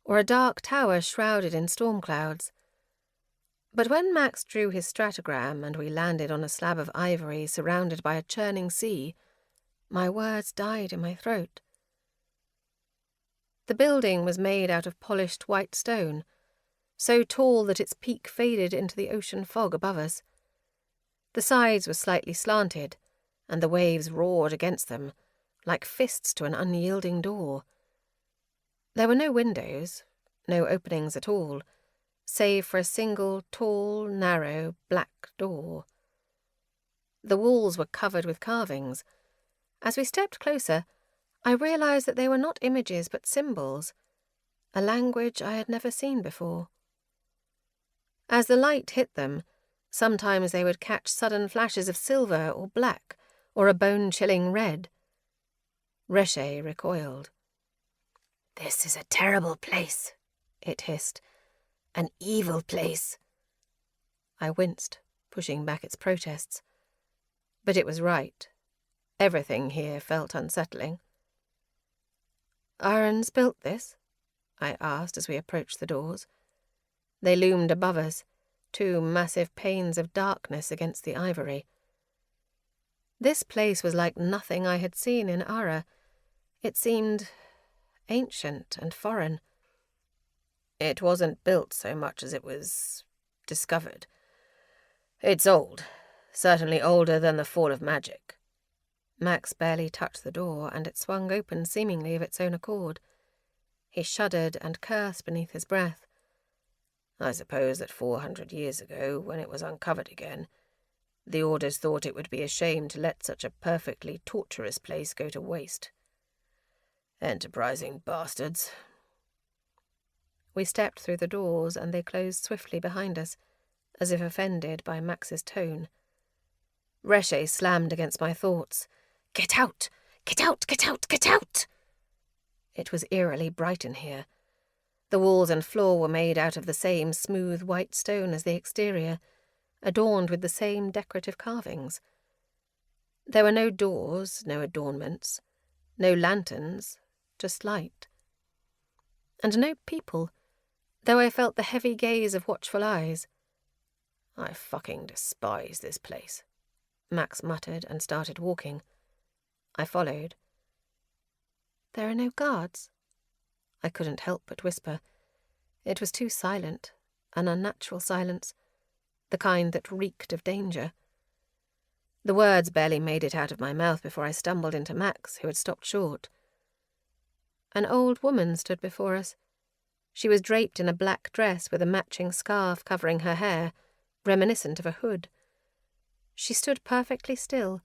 Speaker 3: or a dark tower shrouded in storm clouds. But when Max drew his stratogram and we landed on a slab of ivory surrounded by a churning sea, my words died in my throat. The building was made out of polished white stone, so tall that its peak faded into the ocean fog above us. The sides were slightly slanted, and the waves roared against them, like fists to an unyielding door. There were no windows, no openings at all, save for a single, tall, narrow, black door. The walls were covered with carvings. As we stepped closer, I realized that they were not images but symbols, a language I had never seen before. As the light hit them, sometimes they would catch sudden flashes of silver or black, or a bone-chilling red. Reshe recoiled. "This is a terrible place," it hissed. "An evil place." I winced, pushing back its protests. But it was right. Everything here felt unsettling. "Irons built this?" I asked as we approached the doors. They loomed above us, two massive panes of darkness against the ivory. This place was like nothing I had seen in Ara. It seemed ancient and foreign. "It wasn't built so much as it was discovered. It's old, certainly older than the fall of magic." Max barely touched the door, and it swung open seemingly of its own accord. He shuddered and cursed beneath his breath. "I suppose that 400 years ago, when it was uncovered again, the Orders thought it would be a shame to let such a perfectly torturous place go to waste. Enterprising bastards." We stepped through the doors, and they closed swiftly behind us, as if offended by Max's tone. Reshe slammed against my thoughts. "Get out! Get out! Get out! Get out!" It was eerily bright in here. The walls and floor were made out of the same smooth white stone as the exterior, adorned with the same decorative carvings. There were no doors, no adornments, no lanterns, just light. And no people, though I felt the heavy gaze of watchful eyes. "I fucking despise this place," Max muttered and started walking. I followed. "There are no guards?" I couldn't help but whisper. It was too silent, an unnatural silence, the kind that reeked of danger. The words barely made it out of my mouth before I stumbled into Max, who had stopped short. An old woman stood before us. She was draped in a black dress with a matching scarf covering her hair, reminiscent of a hood. She stood perfectly still,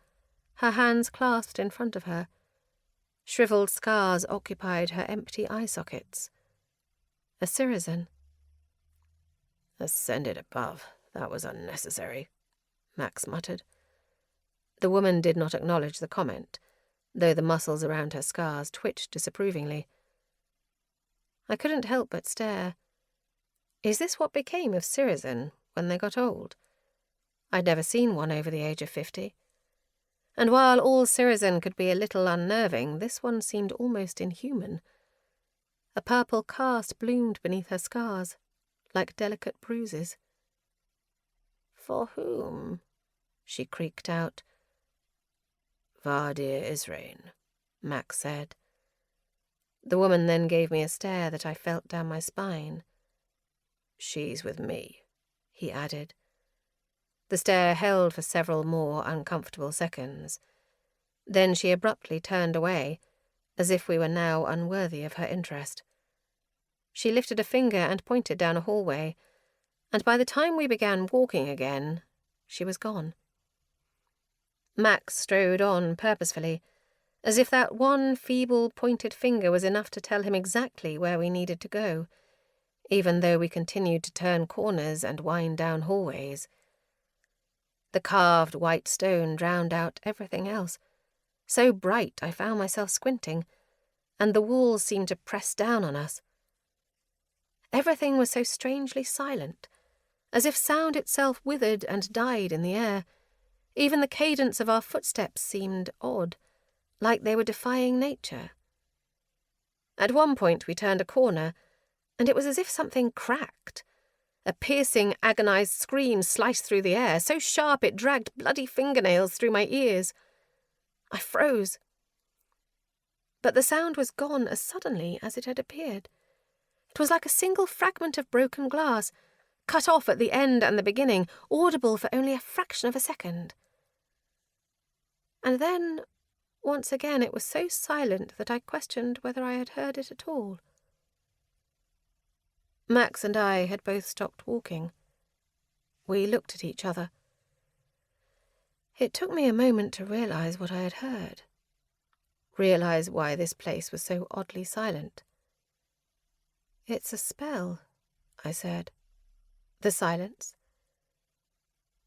Speaker 3: her hands clasped in front of her. Shriveled scars occupied her empty eye sockets. A Syrian.
Speaker 4: "Ascended above. That was unnecessary,"
Speaker 3: Max muttered. The woman did not acknowledge the comment, though the muscles around her scars twitched disapprovingly. I couldn't help but stare. Is this what became of Syrian when they got old? I'd never seen one over the age of 50. And while all Syrian could be a little unnerving, this one seemed almost inhuman. A purple cast bloomed beneath her scars, like delicate bruises.
Speaker 4: "For whom?" she creaked out. "Vardir Israin," Max said.
Speaker 3: The woman then gave me a stare that I felt down my spine.
Speaker 4: "She's with me," he added.
Speaker 3: The stare held for several more uncomfortable seconds. Then she abruptly turned away, as if we were now unworthy of her interest. She lifted a finger and pointed down a hallway, and by the time we began walking again, she was gone. Max strode on purposefully, as if that one feeble, pointed finger was enough to tell him exactly where we needed to go, even though we continued to turn corners and wind down hallways. The carved white stone drowned out everything else, so bright I found myself squinting, and the walls seemed to press down on us. Everything was so strangely silent, as if sound itself withered and died in the air. Even the cadence of our footsteps seemed odd, like they were defying nature. At one point we turned a corner, and it was as if something cracked. A piercing, agonized scream sliced through the air, so sharp it dragged bloody fingernails through my ears. I froze. But the sound was gone as suddenly as it had appeared. It was like a single fragment of broken glass, cut off at the end and the beginning, audible for only a fraction of a second. And then, once again, it was so silent that I questioned whether I had heard it at all. Max and I had both stopped walking. We looked at each other. It took me a moment to realize what I had heard, realize why this place was so oddly silent. "It's a spell," I said. "The silence?"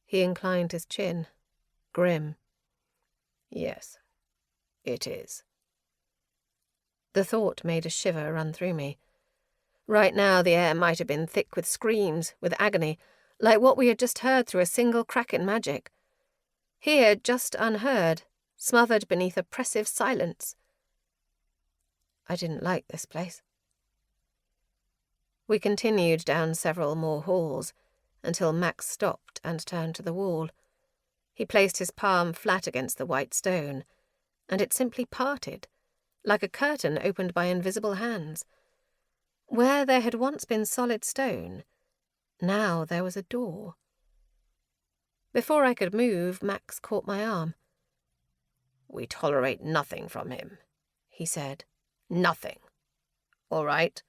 Speaker 3: He inclined his chin, grim.
Speaker 4: "Yes, it is."
Speaker 3: The thought made a shiver run through me. Right now the air might have been thick with screams, with agony, like what we had just heard through a single crack in magic. Here, just unheard, smothered beneath oppressive silence. I didn't like this place. We continued down several more halls, until Max stopped and turned to the wall. He placed his palm flat against the white stone, and it simply parted, like a curtain opened by invisible hands. Where there had once been solid stone, now there was a door. Before I could move, Max caught my arm.
Speaker 4: "We tolerate nothing from him," he said. "Nothing. All right?"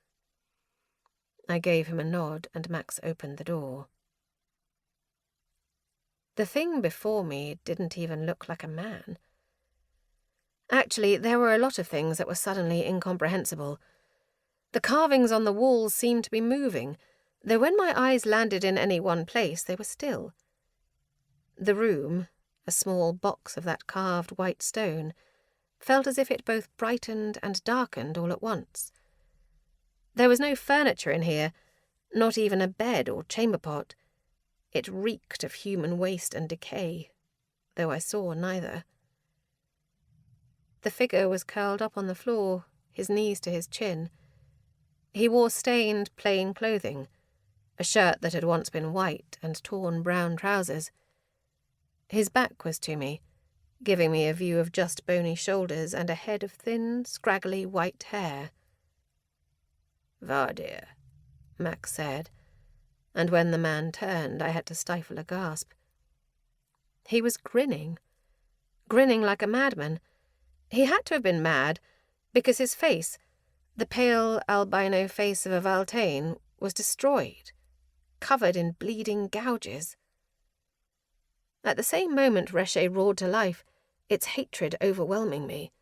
Speaker 3: I gave him a nod, and Max opened the door. The thing before me didn't even look like a man. Actually, there were a lot of things that were suddenly incomprehensible. The carvings on the walls seemed to be moving, though when my eyes landed in any one place, they were still. The room, a small box of that carved white stone, felt as if it both brightened and darkened all at once. There was no furniture in here, not even a bed or chamber pot. It reeked of human waste and decay, though I saw neither. The figure was curled up on the floor, his knees to his chin. He wore stained, plain clothing, a shirt that had once been white and torn brown trousers. His back was to me, giving me a view of just bony shoulders and a head of thin, scraggly white hair.
Speaker 4: "Vardir,"
Speaker 3: Max said, and when the man turned, I had to stifle a gasp. He was grinning like a madman. He had to have been mad, because his face, The pale albino face of a Valtane was destroyed, covered in bleeding gouges. At the same moment Reshe roared to life, its hatred overwhelming me.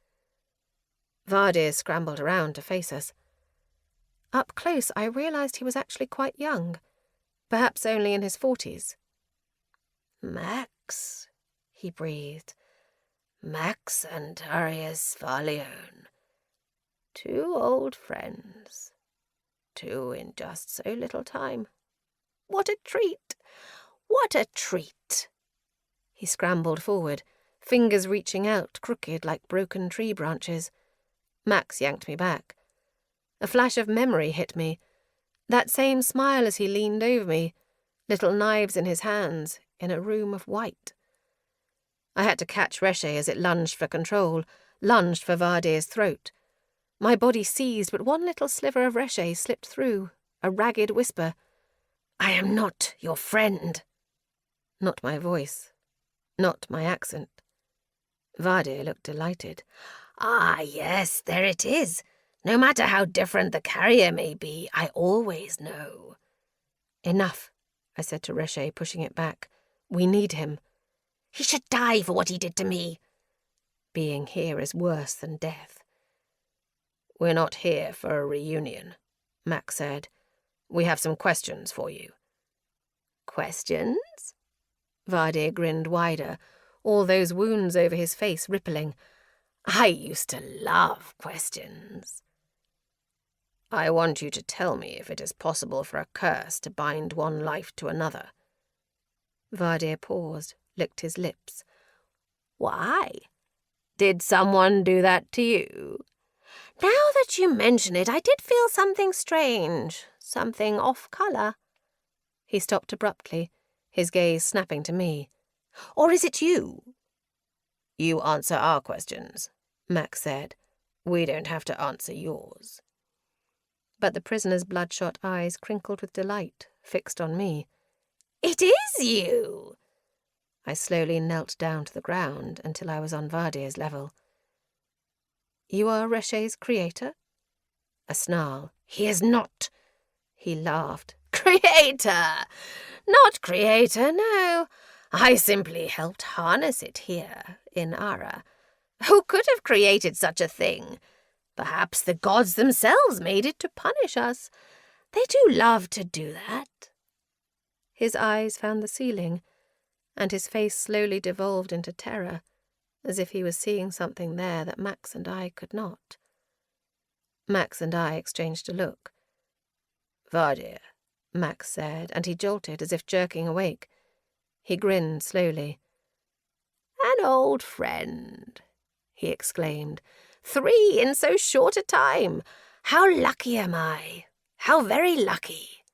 Speaker 3: Vardir scrambled around to face us. Up close, I realized he was actually quite young, perhaps only in his 40s.
Speaker 4: "Max," he breathed. "Max and Arias Farleone. 2 old friends. 2 in just so little time. What a treat! What a treat!"
Speaker 3: He scrambled forward, fingers reaching out, crooked like broken tree branches. Max yanked me back. A flash of memory hit me. That same smile as he leaned over me, little knives in his hands, in a room of white. I had to catch Reshe as it lunged for control, lunged for Vardir's throat. My body seized, but one little sliver of Reshe slipped through, a ragged whisper.
Speaker 4: "I am not your friend."
Speaker 3: Not my voice, not my accent. Vardir looked delighted.
Speaker 4: "Ah, yes, there it is. No matter how different the carrier may be, I always know."
Speaker 3: "Enough," I said to Reshe, pushing it back. "We need him."
Speaker 4: "He should die for what he did to me."
Speaker 3: "Being here is worse than death."
Speaker 4: "We're not here for a reunion," Max said. "We have some questions for you."
Speaker 3: "Questions?" Vardir grinned wider, all those wounds over his face rippling.
Speaker 4: "I used to love questions."
Speaker 3: "I want you to tell me if it is possible for a curse to bind one life to another." Vardir paused, licked his lips.
Speaker 4: "Why? Did someone do that to you?" "Now that you mention it, I did feel something strange, something off-colour."
Speaker 3: He stopped abruptly, his gaze snapping to me.
Speaker 4: "Or is it you?"
Speaker 3: "You answer our questions," Max said. "We don't have to answer yours." But the prisoner's bloodshot eyes crinkled with delight, fixed on me.
Speaker 4: "It is you!"
Speaker 3: I slowly knelt down to the ground until I was on Vardir's level. "You are Reshe's creator?" A snarl.
Speaker 4: "He is not."
Speaker 3: He laughed.
Speaker 4: "Creator! Not creator, no. I simply helped harness it here, in Ara. Who could have created such a thing? Perhaps the gods themselves made it to punish us. They do love to do that."
Speaker 3: His eyes found the ceiling, and his face slowly devolved into terror, as if he was seeing something there that Max and I could not. Max and I exchanged a look. "Vardir," Max said, and he jolted as if jerking awake. He grinned slowly.
Speaker 4: "An old friend," he exclaimed. "3 in so short a time. How lucky am I? How very lucky."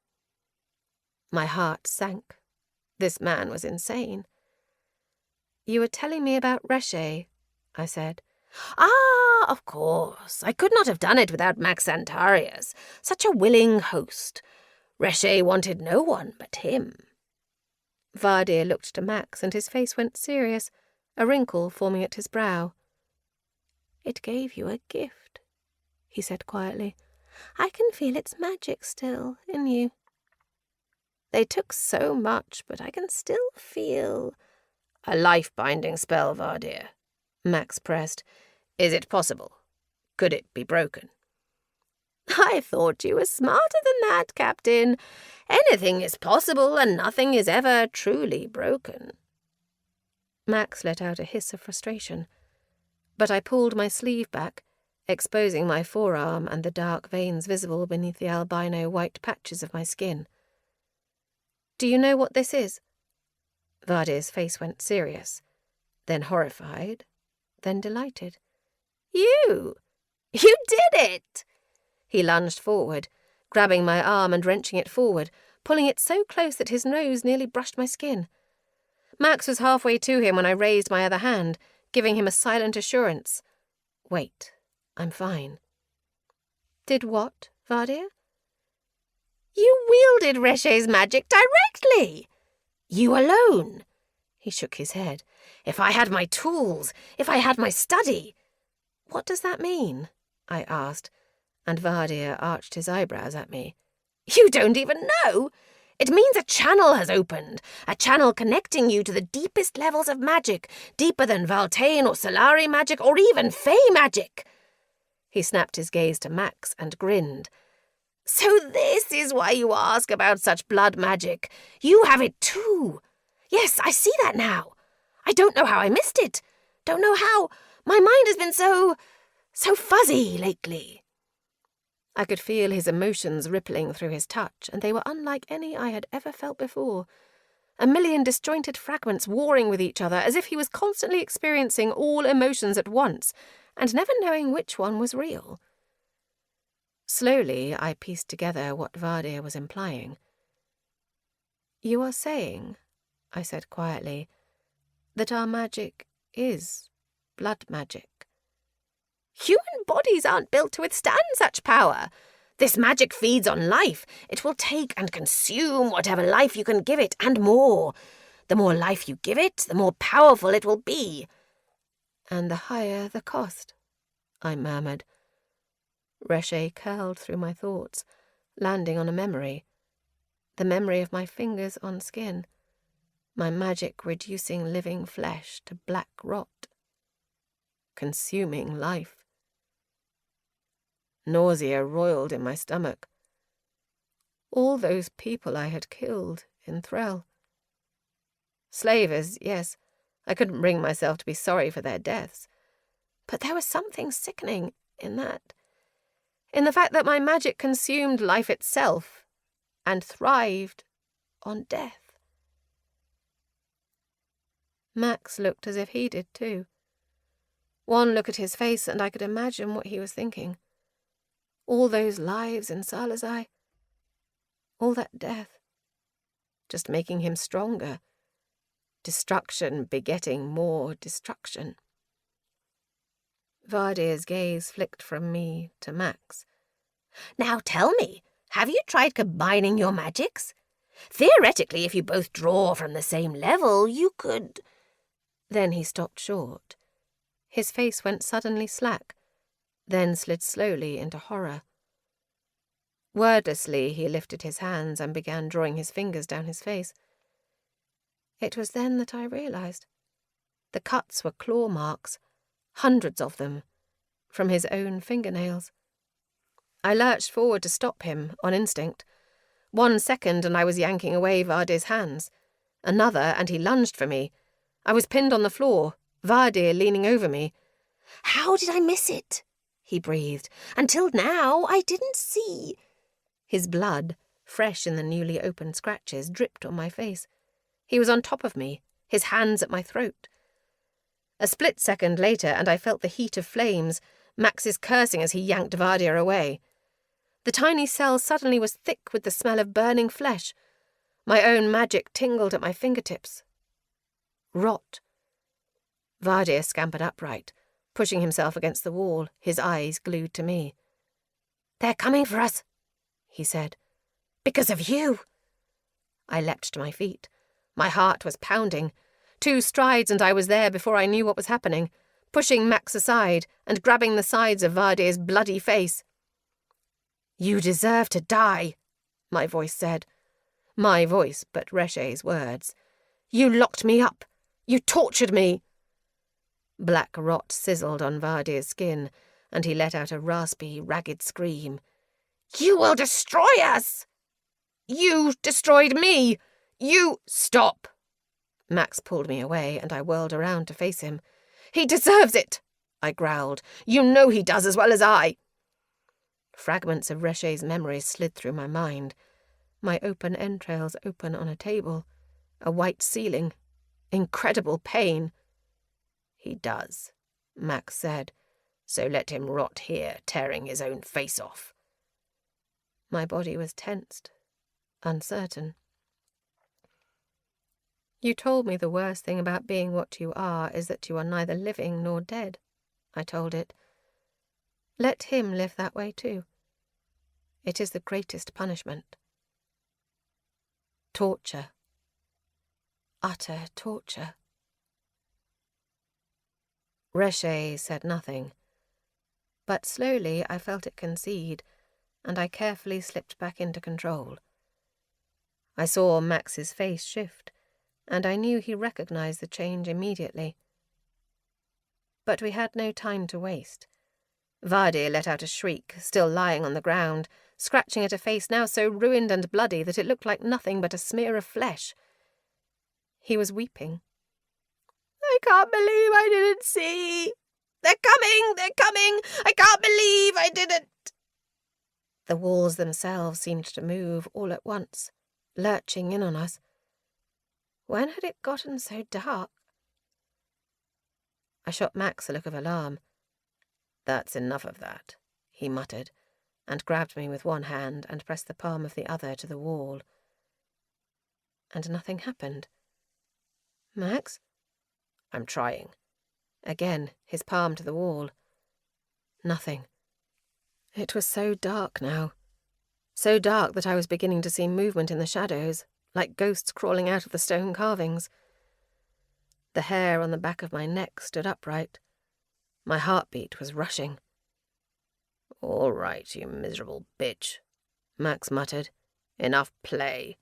Speaker 3: My heart sank. This man was insane. "You were telling me about Reshe," I said.
Speaker 4: "Ah, of course. I could not have done it without Max Antarius, such a willing host. Reshe wanted no one but him."
Speaker 3: Vardir looked to Max, and his face went serious, a wrinkle forming at his brow. "It gave you a gift," he said quietly. "I can feel its magic still in you." "They took so much, but I can still feel—"
Speaker 4: "A life-binding spell, Vardir," Max pressed. "Is it possible? Could it be broken?"
Speaker 3: "I thought you were smarter than that, Captain. Anything is possible, and nothing is ever truly broken." Max let out a hiss of frustration, but I pulled my sleeve back, exposing my forearm and the dark veins visible beneath the albino white patches of my skin. "Do you know what this is?" Vardir's face went serious, then horrified, then delighted.
Speaker 4: You did it!"
Speaker 3: He lunged forward, grabbing my arm and wrenching it forward, pulling it so close that his nose nearly brushed my skin. Max was halfway to him when I raised my other hand, giving him a silent assurance. "Wait, I'm fine." "Did what, Vardir?"
Speaker 4: "You wielded Reshe's magic directly. You alone." He shook his head. "If I had my tools, if I had my study."
Speaker 3: "What does that mean?" I asked, And Vardir arched his eyebrows at me. "You don't even know! It means a channel has opened, a channel connecting you to the deepest levels of magic, deeper than Valtane or Solari magic or even Fey magic." He snapped his gaze to Max and grinned. "So this is why you ask about such blood magic. You have it too. Yes, I see that now. I don't know how I missed it. Don't know how. My mind has been so fuzzy lately." I could feel his emotions rippling through his touch, and they were unlike any I had ever felt before. A million disjointed fragments warring with each other, as if he was constantly experiencing all emotions at once, and never knowing which one was real. Slowly, I pieced together what Vardir was implying. "You are saying," I said quietly, "that our magic is blood magic." "Human bodies aren't built to withstand such power. This magic feeds on life. It will take and consume whatever life you can give it, and more. The more life you give it, the more powerful it will be." "And the higher the cost," I murmured. Reshe curled through my thoughts, landing on a memory. The memory of my fingers on skin, my magic reducing living flesh to black rot. Consuming life. Nausea roiled in my stomach. All those people I had killed in Threll. Slavers, yes, I couldn't bring myself to be sorry for their deaths. But there was something sickening in that. In the fact that my magic consumed life itself and thrived on death. Max looked as if he did too. One look at his face and I could imagine what he was thinking. All those lives in Salazar, all that death, just making him stronger. Destruction begetting more destruction. Vardir's gaze flicked from me to Max. "Now tell me, have you tried combining your magics? Theoretically, if you both draw from the same level, you could—" Then he stopped short. His face went suddenly slack, then slid slowly into horror. Wordlessly, he lifted his hands and began drawing his fingers down his face. It was then that I realized. The cuts were claw marks, hundreds of them, from his own fingernails. I lurched forward to stop him, on instinct. 1 second and I was yanking away Vardir's hands. Another and he lunged for me. I was pinned on the floor, Vardir leaning over me. "How did I miss it?" he breathed. "Until now, I didn't see." His blood, fresh in the newly opened scratches, dripped on my face. He was on top of me, his hands at my throat. A split second later, and I felt the heat of flames, Max's cursing as he yanked Vardir away. The tiny cell suddenly was thick with the smell of burning flesh. My own magic tingled at my fingertips. Rot. Vardir scampered upright, pushing himself against the wall, his eyes glued to me. "They're coming for us," he said. "Because of you." I leapt to my feet. My heart was pounding. 2 strides and I was there before I knew what was happening, pushing Max aside and grabbing the sides of Vardir's bloody face. "You deserve to die," my voice said. My voice, but Reshe's words. "You locked me up. You tortured me." Black rot sizzled on Vardir's skin, and he let out a raspy, ragged scream. "You will destroy us! You destroyed me! You—" "Stop!" Max pulled me away, and I whirled around to face him. "He deserves it!" I growled. "You know he does as well as I." Fragments of Reshe's memories slid through my mind. My open entrails open on a table. A white ceiling. Incredible pain. "He does," Max said. "So let him rot here, tearing his own face off." My body was tensed, uncertain. "You told me the worst thing about being what you are is that you are neither living nor dead," I told it. "Let him live that way too. It is the greatest punishment. Torture. Utter torture." Reshe said nothing. But slowly I felt it concede, and I carefully slipped back into control. I saw Max's face shift, and I knew he recognized the change immediately. But we had no time to waste. Vardy let out a shriek, still lying on the ground, scratching at a face now so ruined and bloody that it looked like nothing but a smear of flesh. He was weeping. "I can't believe I didn't see! They're coming! They're coming! I can't believe I didn't!" The walls themselves seemed to move all at once, lurching in on us. When had it gotten so dark? I shot Max a look of alarm. "That's enough of that," he muttered, and grabbed me with one hand and pressed the palm of the other to the wall. And nothing happened. "Max?"
Speaker 4: "I'm trying."
Speaker 3: Again, his palm to the wall. Nothing. It was so dark now. So dark that I was beginning to see movement in the shadows, like ghosts crawling out of the stone carvings. The hair on the back of my neck stood upright. My heartbeat was rushing.
Speaker 4: "All right, you miserable bitch," Max muttered. "Enough play."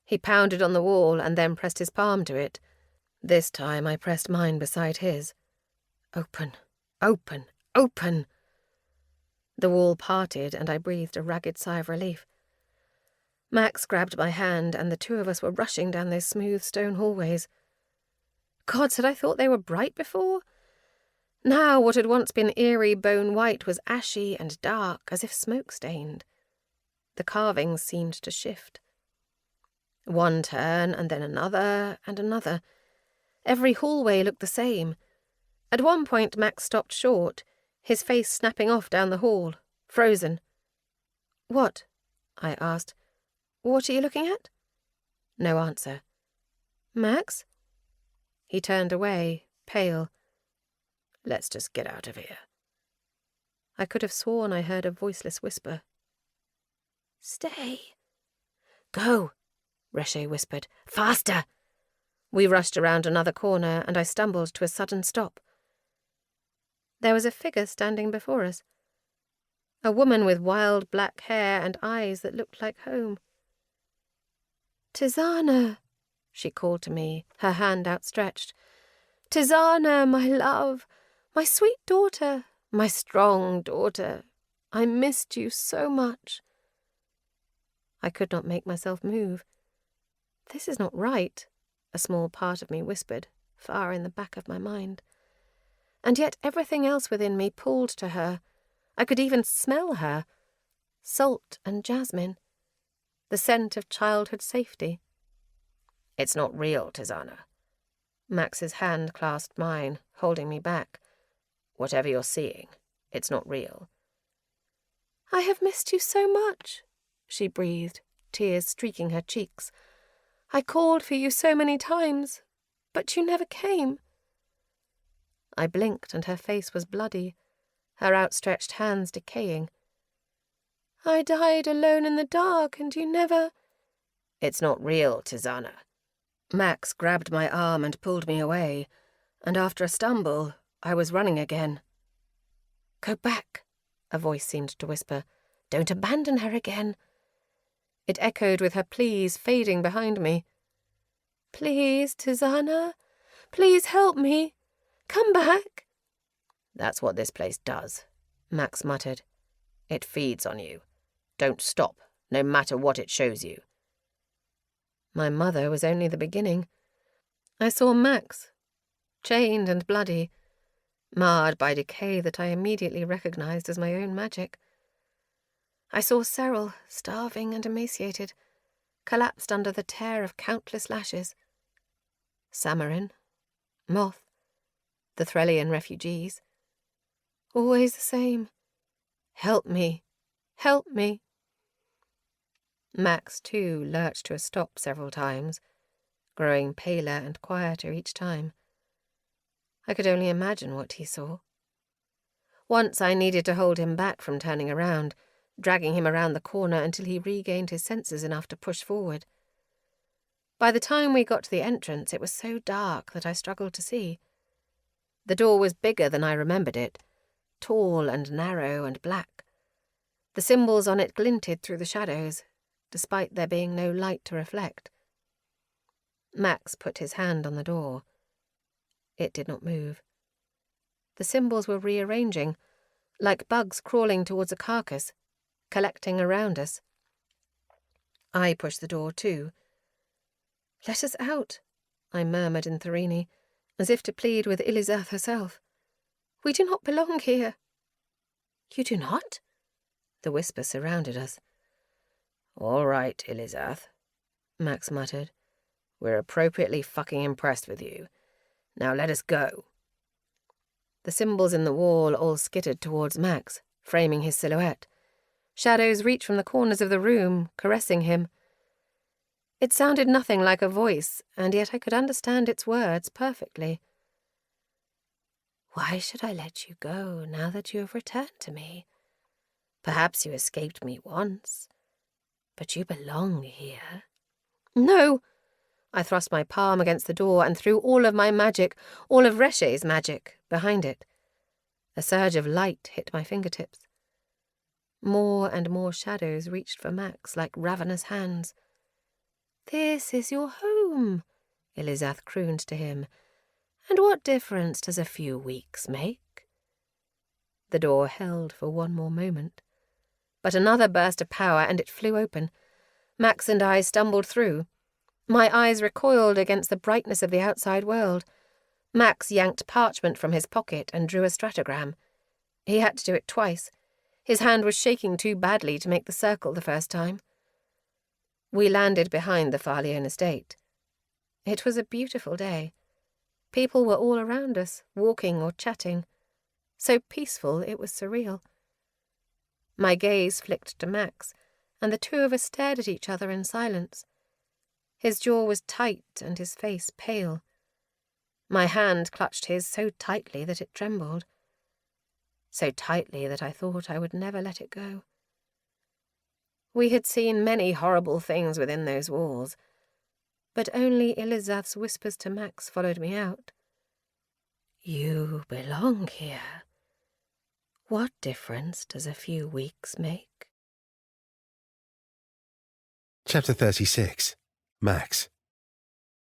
Speaker 3: He pounded on the wall and then pressed his palm to it. This time I pressed mine beside his. Open, open, open! The wall parted and I breathed a ragged sigh of relief. Max grabbed my hand and the two of us were rushing down those smooth stone hallways. Gods, had I thought they were bright before? Now what had once been eerie bone white was ashy and dark, as if smoke-stained. The carvings seemed to shift. One turn and then another and another. Every hallway looked the same. At one point Max stopped short, his face snapping off down the hall, frozen. "What?" I asked. "What are you looking at?" No answer. "Max?" He turned away, pale.
Speaker 4: "Let's just get out of here."
Speaker 3: I could have sworn I heard a voiceless whisper. "Stay." "Go," Reche whispered. "Faster!" We rushed around another corner, and I stumbled to a sudden stop. There was a figure standing before us. A woman with wild black hair and eyes that looked like home. "Tizana," she called to me, her hand outstretched. "Tizana, my love, my sweet daughter, my strong daughter. I missed you so much." I could not make myself move. This is not right, a small part of me whispered, far in the back of my mind. And yet everything else within me pulled to her. I could even smell her. Salt and jasmine. The scent of childhood safety.
Speaker 4: "It's not real, Tizana."
Speaker 3: Max's hand clasped mine, holding me back.
Speaker 4: "Whatever you're seeing, it's not real."
Speaker 3: "I have missed you so much," she breathed, tears streaking her cheeks. "I called for you so many times, but you never came." I blinked and her face was bloody, her outstretched hands decaying. "I died alone in the dark and you never—"
Speaker 4: "It's not real, Tizana."
Speaker 3: Max grabbed my arm and pulled me away, and after a stumble, I was running again. "Go back," a voice seemed to whisper. "Don't abandon her again." It echoed with her pleas fading behind me. "Please, Tizana, please help me. Come back."
Speaker 4: "That's what this place does," Max muttered. "It feeds on you. Don't stop, no matter what it shows you."
Speaker 3: My mother was only the beginning. I saw Max, chained and bloody, marred by decay that I immediately recognized as my own magic. I saw Cyril, starving and emaciated, collapsed under the tear of countless lashes. Samarin, Moth, the Threllian refugees. Always the same. Help me, help me. Max, too, lurched to a stop several times, growing paler and quieter each time. I could only imagine what he saw. Once I needed to hold him back from turning around, dragging him around the corner until he regained his senses enough to push forward. By the time we got to the entrance, it was so dark that I struggled to see. The door was bigger than I remembered it, tall and narrow and black. The symbols on it glinted through the shadows, despite there being no light to reflect. Max put his hand on the door. It did not move. The symbols were rearranging, like bugs crawling towards a carcass, collecting around us. I pushed the door too. "Let us out," I murmured in Tharini, as if to plead with Elizath herself. "We do not belong here." "You do not?" The whisper surrounded us.
Speaker 4: "All right, Elizath," Max muttered. "We're appropriately fucking impressed with you. Now let us go."
Speaker 3: The symbols in the wall all skittered towards Max, framing his silhouette. Shadows reached from the corners of the room, caressing him. It sounded nothing like a voice, and yet I could understand its words perfectly. "Why should I let you go now that you have returned to me? Perhaps you escaped me once, but you belong here." "No!" I thrust my palm against the door and threw all of my magic, all of Reshe's magic, behind it. A surge of light hit my fingertips. More and more shadows reached for Max like ravenous hands. "This is your home," Elizath crooned to him. "And what difference does a few weeks make?" The door held for one more moment. But another burst of power and it flew open. Max and I stumbled through. My eyes recoiled against the brightness of the outside world. Max yanked parchment from his pocket and drew a stratogram. He had to do it twice. His hand was shaking too badly to make the circle the first time. We landed behind the Farleon estate. It was a beautiful day. People were all around us, walking or chatting. So peaceful it was surreal. My gaze flicked to Max, and the two of us stared at each other in silence. His jaw was tight and his face pale. My hand clutched his so tightly that it trembled. So tightly that I thought I would never let it go. We had seen many horrible things within those walls, but only Elizath's whispers to Max followed me out. "You belong here. What difference does a few weeks make?"
Speaker 5: Chapter 36. Max.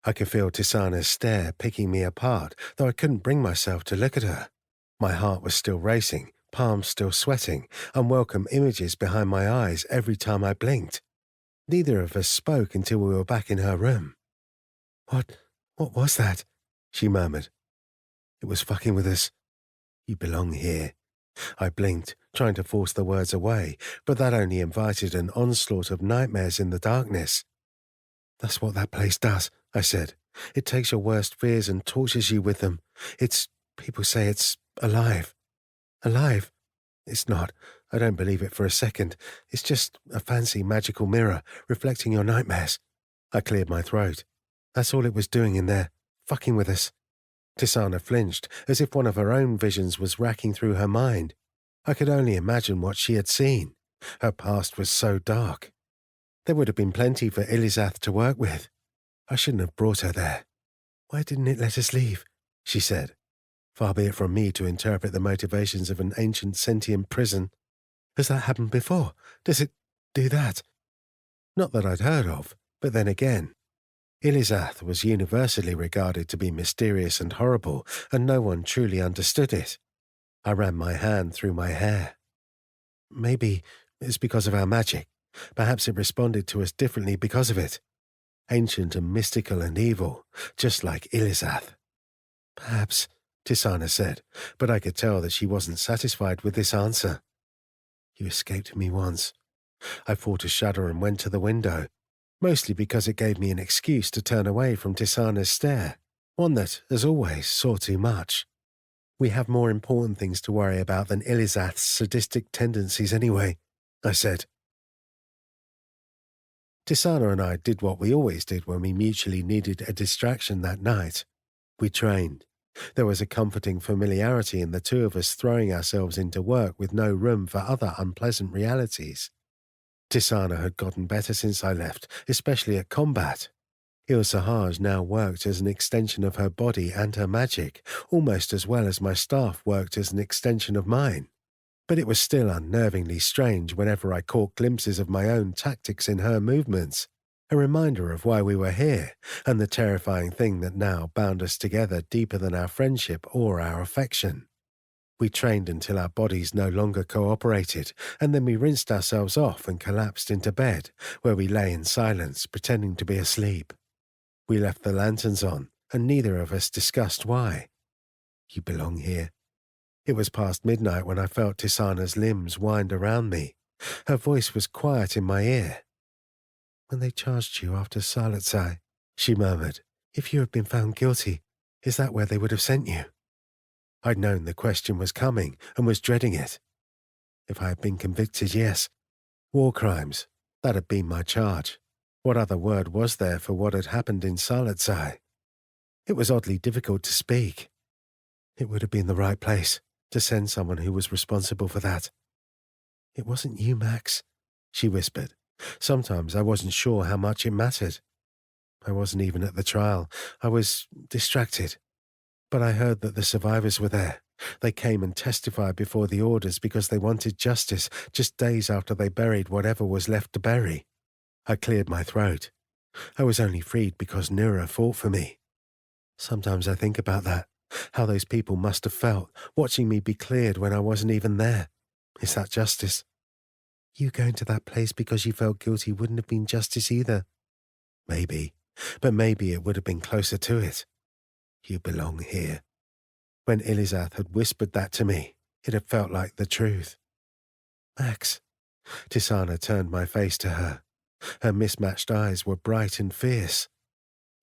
Speaker 5: I could feel Tisana's stare picking me apart, though I couldn't bring myself to look at her. My heart was still racing, palms still sweating, unwelcome images behind my eyes every time I blinked. Neither of us spoke until we were back in her room. What was that?" she murmured. "It was fucking with us. You belong here." I blinked, trying to force the words away, but that only invited an onslaught of nightmares in the darkness. "That's what that place does," I said. "It takes your worst fears and tortures you with them. People say it's alive. Alive? It's not. I don't believe it for a second. It's just a fancy magical mirror reflecting your nightmares." I cleared my throat. "That's all it was doing in there, fucking with us." Tisana flinched, as if one of her own visions was racking through her mind. I could only imagine what she had seen. Her past was so dark. There would have been plenty for Elizath to work with. I shouldn't have brought her there. "Why didn't it let us leave?" she said. Far be it from me to interpret the motivations of an ancient sentient prison. Has that happened before? Does it do that? Not that I'd heard of, but then again, Elizath was universally regarded to be mysterious and horrible, and no one truly understood it. I ran my hand through my hair. Maybe it's because of our magic. Perhaps it responded to us differently because of it. Ancient and mystical and evil, just like Elizath. "Perhaps," Tisana said, but I could tell that she wasn't satisfied with this answer. "You escaped me once." I fought a shudder and went to the window, mostly because it gave me an excuse to turn away from Tisana's stare, one that, as always, saw too much. "We have more important things to worry about than Elizath's sadistic tendencies anyway," I said. Tisana and I did what we always did when we mutually needed a distraction that night. We trained. There was a comforting familiarity in the two of us throwing ourselves into work with no room for other unpleasant realities. Tisana had gotten better since I left, especially at combat. Il Sahaj now worked as an extension of her body and her magic, almost as well as my staff worked as an extension of mine. But it was still unnervingly strange whenever I caught glimpses of my own tactics in her movements, a reminder of why we were here, and the terrifying thing that now bound us together deeper than our friendship or our affection. We trained until our bodies no longer cooperated, and then we rinsed ourselves off and collapsed into bed, where we lay in silence, pretending to be asleep. We left the lanterns on, and neither of us discussed why. You belong here. It was past midnight when I felt Tisana's limbs wind around me. Her voice was quiet in my ear. When they charged you after Salatsai, she murmured, if you had been found guilty, is that where they would have sent you? I'd known the question was coming and was dreading it. If I had been convicted, yes. War crimes, that had been my charge. What other word was there for what had happened in Salatsai? It was oddly difficult to speak. It would have been the right place to send someone who was responsible for that. It wasn't you, Max, she whispered. Sometimes I wasn't sure how much it mattered. I wasn't even at the trial. I was distracted. But I heard that the survivors were there. They came and testified before the orders because they wanted justice just days after they buried whatever was left to bury. I cleared my throat. I was only freed because Nura fought for me. Sometimes I think about that, how those people must have felt, watching me be cleared when I wasn't even there. Is that justice? You going to that place because you felt guilty wouldn't have been justice either. Maybe, but maybe it would have been closer to it. You belong here. When Elizath had whispered that to me, it had felt like the truth. Max. Tisana turned my face to her. Her mismatched eyes were bright and fierce.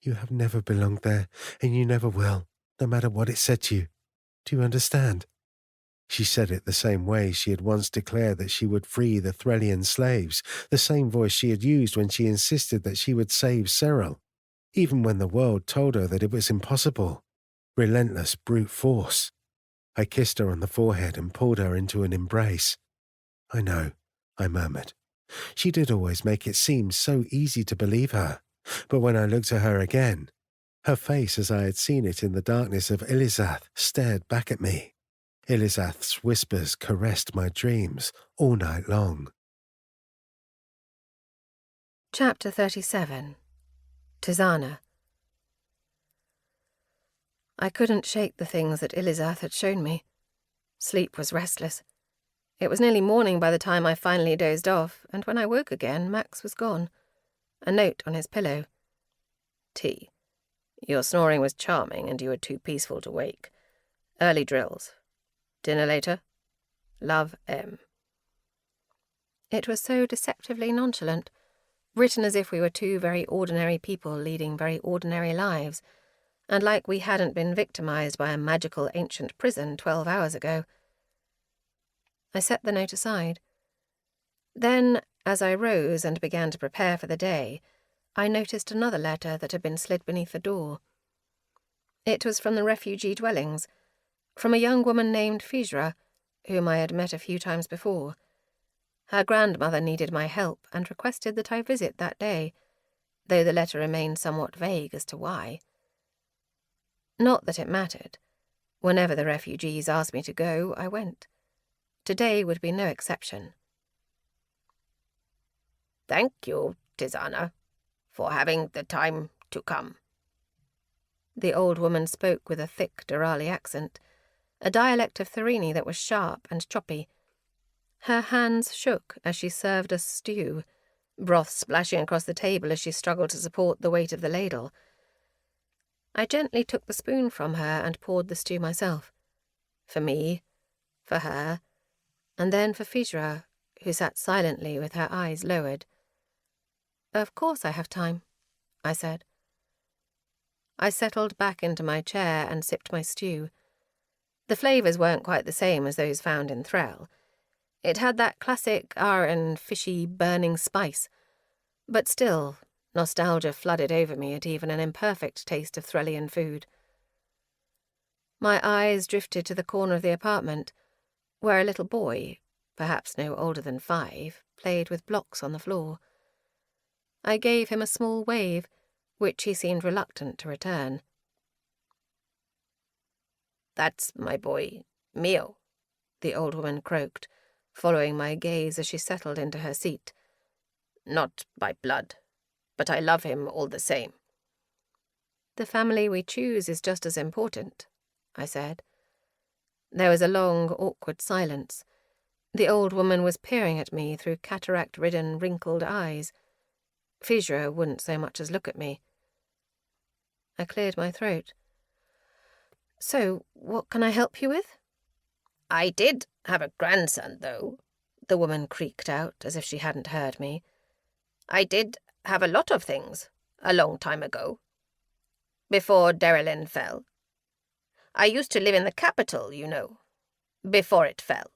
Speaker 5: You have never belonged there, and you never will, no matter what it said to you. Do you understand? She said it the same way she had once declared that she would free the Threlian slaves, the same voice she had used when she insisted that she would save Cyril, even when the world told her that it was impossible. Relentless brute force. I kissed her on the forehead and pulled her into an embrace. I know, I murmured. She did always make it seem so easy to believe her, but when I looked at her again, her face as I had seen it in the darkness of Elizath stared back at me. Elizath's whispers caressed my dreams all night long.
Speaker 3: Chapter 37. Tisana. I couldn't shake the things that Elizath had shown me. Sleep was restless. It was nearly morning by the time I finally dozed off, and when I woke again, Max was gone. A note on his pillow. T. Your snoring was charming, and you were too peaceful to wake. Early drills. Dinner later? Love, M. It was so deceptively nonchalant, written as if we were two very ordinary people leading very ordinary lives, and like we hadn't been victimized by a magical ancient prison 12 hours ago. I set the note aside. Then, as I rose and began to prepare for the day, I noticed another letter that had been slid beneath the door. It was from the refugee dwellings, from a young woman named Fijra, whom I had met a few times before. Her grandmother needed my help and requested that I visit that day, though the letter remained somewhat vague as to why. Not that it mattered. Whenever the refugees asked me to go, I went. Today would be no exception. Thank you, Tisana, for having the time to come. The old woman spoke with a thick Durali accent, a dialect of Tharini that was sharp and choppy. Her hands shook as she served us stew, broth splashing across the table as she struggled to support the weight of the ladle. I gently took the spoon from her and poured the stew myself. For me, for her, and then for Fijra, who sat silently with her eyes lowered. Of course I have time, I said. I settled back into my chair and sipped my stew. The flavours weren't quite the same as those found in Threll. It had that classic and fishy, burning spice. But still, nostalgia flooded over me at even an imperfect taste of Threllian food. My eyes drifted to the corner of the apartment, where a little boy, perhaps no older than 5, played with blocks on the floor. I gave him a small wave, which he seemed reluctant to return.
Speaker 4: "That's my boy, Mio," the old woman croaked, following my gaze as she settled into her seat. "Not by blood, but I love him all the same."
Speaker 3: "The family we choose is just as important," I said. There was a long, awkward silence. The old woman was peering at me through cataract-ridden, wrinkled eyes. Fizra wouldn't so much as look at me. I cleared my throat. "So, what can I help you with?"
Speaker 4: "I did have a grandson, though," the woman creaked out as if she hadn't heard me. "I did have a lot of things, a long time ago. Before Derelin fell. I used to live in the capital, you know. Before it fell."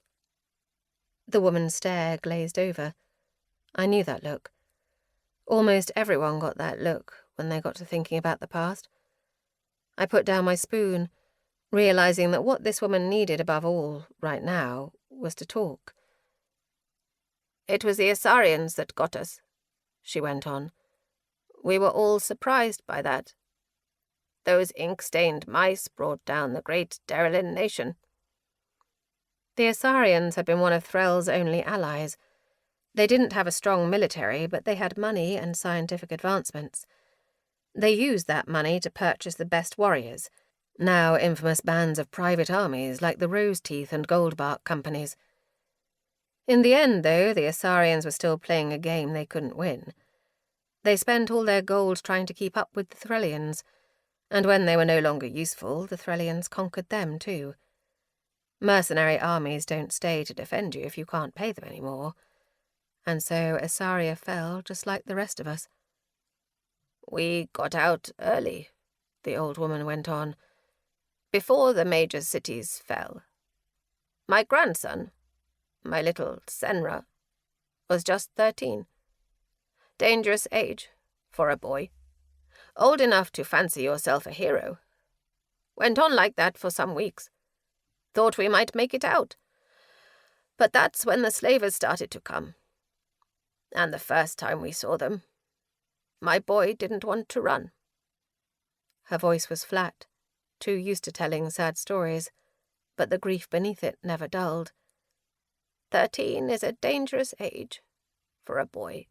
Speaker 3: The woman's stare glazed over. I knew that look. Almost everyone got that look when they got to thinking about the past. I put down my spoon, realizing that what this woman needed above all, right now, was to talk.
Speaker 4: "It was the Asarians that got us," she went on. "We were all surprised by that. Those ink-stained mice brought down the great Derelin nation."
Speaker 3: The Asarians had been one of Threll's only allies. They didn't have a strong military, but they had money and scientific advancements. They used that money to purchase the best warriors, now infamous bands of private armies like the Rose Teeth and Goldbark companies. In the end, though, the Asarians were still playing a game they couldn't win. They spent all their gold trying to keep up with the Threllians, and when they were no longer useful, the Threllians conquered them too. Mercenary armies don't stay to defend you if you can't pay them anymore. And so Asaria fell just like the rest of us.
Speaker 4: "We got out early," the old woman went on, "before the major cities fell. My grandson, my little Senra, was just 13. Dangerous age for a boy. Old enough to fancy yourself a hero. Went on like that for some weeks. Thought we might make it out. But that's when the slavers started to come. And the first time we saw them, my boy didn't want to run."
Speaker 3: Her voice was flat, too used to telling sad stories, but the grief beneath it never dulled.
Speaker 4: 13 is a dangerous age for a boy,"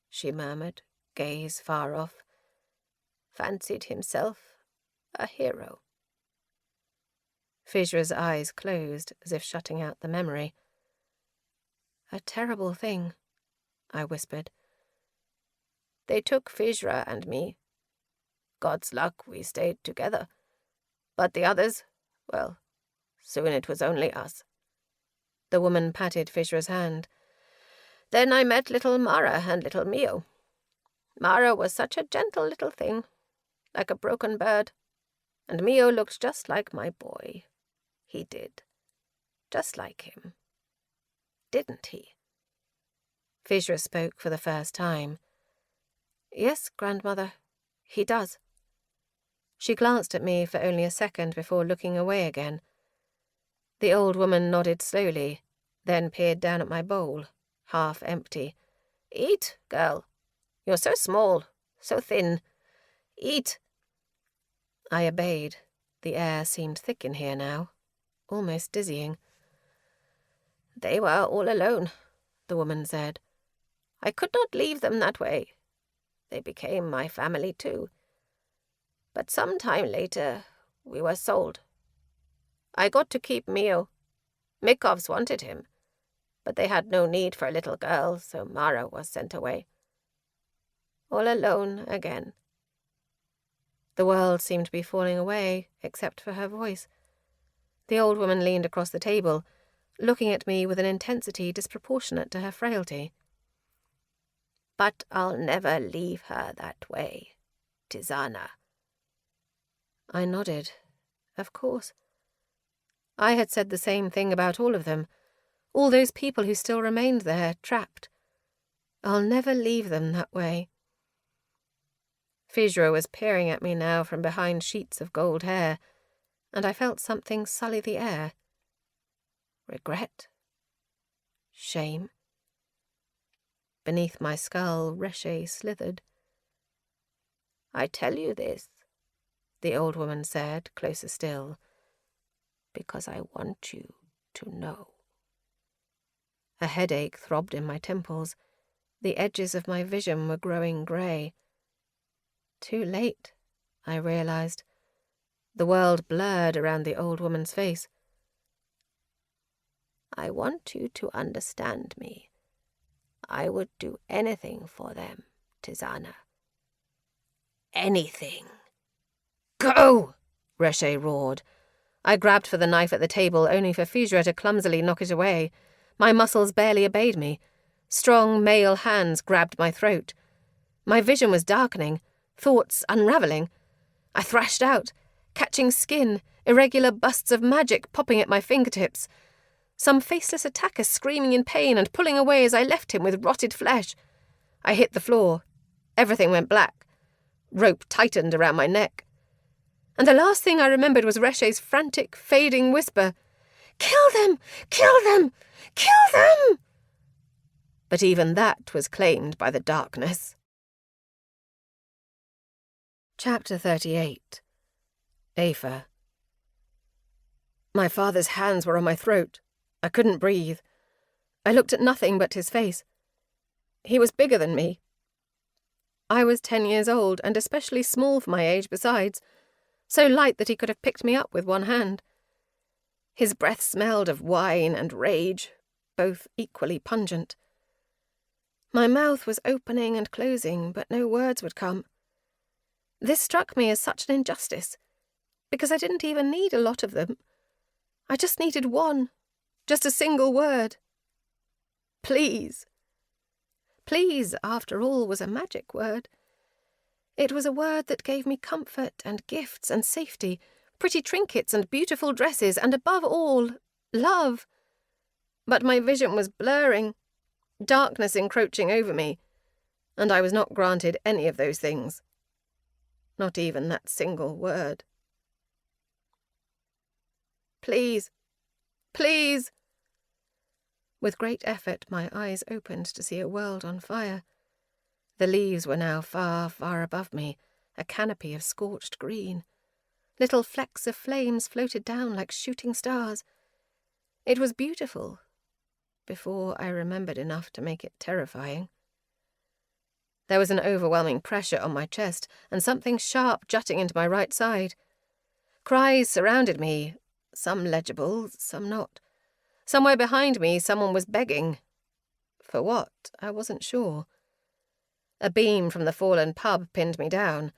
Speaker 4: she murmured, gaze far off. "Fancied himself a hero."
Speaker 3: Fizra's eyes closed as if shutting out the memory. "A terrible thing," I whispered.
Speaker 4: "They took Fizra and me. God's luck we stayed together. But the others, well, soon it was only us."
Speaker 3: The woman patted Fizra's hand.
Speaker 4: "Then I met little Mara and little Mio. Mara was such a gentle little thing, like a broken bird, and Mio looked just like my boy. He did. Just like him. Didn't he?"
Speaker 3: Fizra spoke for the first time. "Yes, grandmother, he does." She glanced at me for only a second before looking away again. The old woman nodded slowly, then peered down at my bowl, half empty.
Speaker 4: "Eat, girl. You're so small, so thin. Eat."
Speaker 3: I obeyed. The air seemed thick in here now, almost dizzying.
Speaker 4: "They were all alone," the woman said. "I could not leave them that way. They became my family too. But some time later, we were sold. I got to keep Mio. Mikovs wanted him, but they had no need for a little girl, so Mara was sent away. All alone again."
Speaker 3: The world seemed to be falling away, except for her voice. The old woman leaned across the table, looking at me with an intensity disproportionate to her frailty.
Speaker 4: "But I'll never leave her that way, Tizana."
Speaker 3: I nodded. Of course. I had said the same thing about all of them, all those people who still remained there, trapped. I'll never leave them that way. Fizra was peering at me now from behind sheets of gold hair, and I felt something sully the air. Regret? Shame? Beneath my skull, Reshe slithered.
Speaker 4: I tell you this, the old woman said, closer still, because I want you to know. A headache throbbed in my temples. The edges of my vision were growing grey. Too late, I realized. The world blurred around the old woman's face. I want you to understand me. I would do anything for them, Tizana. Anything. Go! Reshe roared. I grabbed for the knife at the table, only for Fizra to clumsily knock it away. My muscles barely obeyed me. Strong male hands grabbed my throat. My vision was darkening, thoughts unravelling. I thrashed out, catching skin, irregular busts of magic popping at my fingertips. Some faceless attacker screaming in pain and pulling away as I left him with rotted flesh. I hit the floor. Everything went black. Rope tightened around my neck. And the last thing I remembered was Reshe's frantic, fading whisper, "Kill them! Kill them! Kill them!" But even that was claimed by the darkness. Chapter 38. Afer. My father's hands were on my throat. I couldn't breathe. I looked at nothing but his face. He was bigger than me. I was 10 years old, and especially small for my age besides, so light that he could have picked me up with one hand. His breath smelled of wine and rage, both equally pungent. My mouth was opening and closing, but no words would come. This struck me as such an injustice, because I didn't even need a lot of them. I just needed one, just a single word. Please. Please, after all, was a magic word. It was a word that gave me comfort and gifts and safety, pretty trinkets and beautiful dresses, and above all, love. But my vision was blurring, darkness encroaching over me, and I was not granted any of those things. Not even that single word. Please. Please. With great effort, my eyes opened to see a world on fire. The leaves were now far, far above me, a canopy of scorched green. Little flecks of flames floated down like shooting stars. It was beautiful, before I remembered enough to make it terrifying. There was an overwhelming pressure on my chest, and something sharp jutting into my right side. Cries surrounded me, some legible, some not. Somewhere behind me, someone was begging. For what? I wasn't sure. A beam from the fallen pub pinned me down.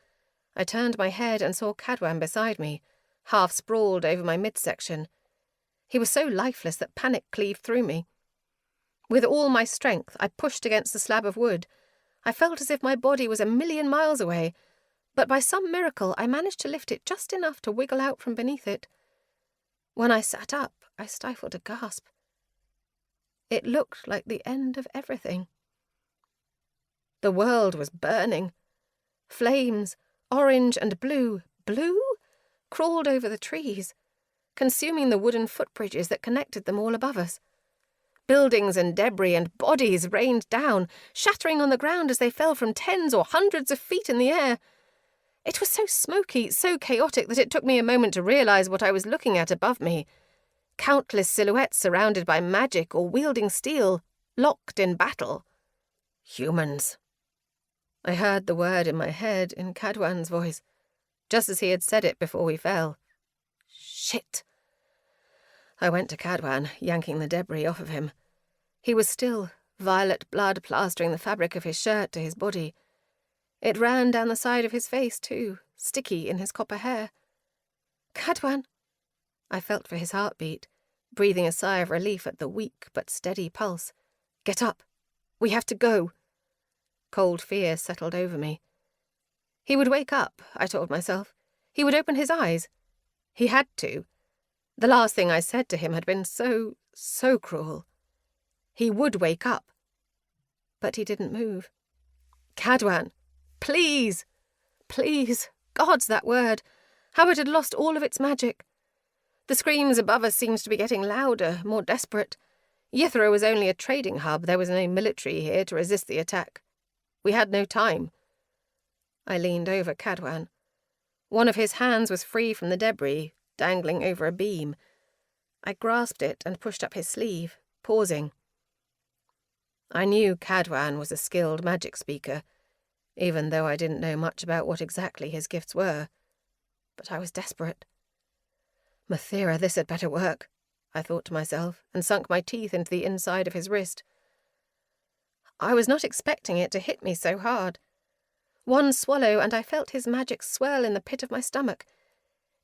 Speaker 4: I turned my head and saw Cadwan beside me, half sprawled over my midsection. He was so lifeless that panic cleaved through me. With all my strength, I pushed against the slab of wood. I felt as if my body was 1,000,000 miles away, but by some miracle I managed to lift it just enough to wiggle out from beneath it. When I sat up, I stifled a gasp. It looked like the end of everything. The world was burning. Flames, orange and blue, crawled over the trees, consuming the wooden footbridges that connected them all above us. Buildings and debris and bodies rained down, shattering on the ground as they fell from tens or hundreds of feet in the air. It was so smoky, so chaotic that it took me a moment to realize what I was looking at above me. Countless silhouettes surrounded by magic or wielding steel, locked in battle. Humans. I heard the word in my head in Cadwan's voice, just as he had said it before we fell. Shit. I went to Cadwan, yanking the debris off of him. He was still, violet blood plastering the fabric of his shirt to his body. It ran down the side of his face, too, sticky in his copper hair. Cadwan! I felt for his heartbeat, breathing a sigh of relief at the weak but steady pulse. Get up. We have to go. Cold fear settled over me. He would wake up, I told myself. He would open his eyes. He had to. The last thing I said to him had been so cruel. He would wake up. But he didn't move. Cadwan! Please! Please! God's that word! How it had lost all of its magic. The screams above us seemed to be getting louder, more desperate. Yithra was only a trading hub. There was no military here to resist the attack. We had no time.
Speaker 3: I leaned over Cadwan. One of his hands was free from the debris, dangling over a beam. I grasped it and pushed up his sleeve, pausing. I knew Cadwan was a skilled magic speaker, even though I didn't know much about what exactly his gifts were. But I was desperate. Mathera, this had better work, I thought to myself, and sunk my teeth into the inside of his wrist. I was not expecting it to hit me so hard. One swallow, and I felt his magic swell in the pit of my stomach.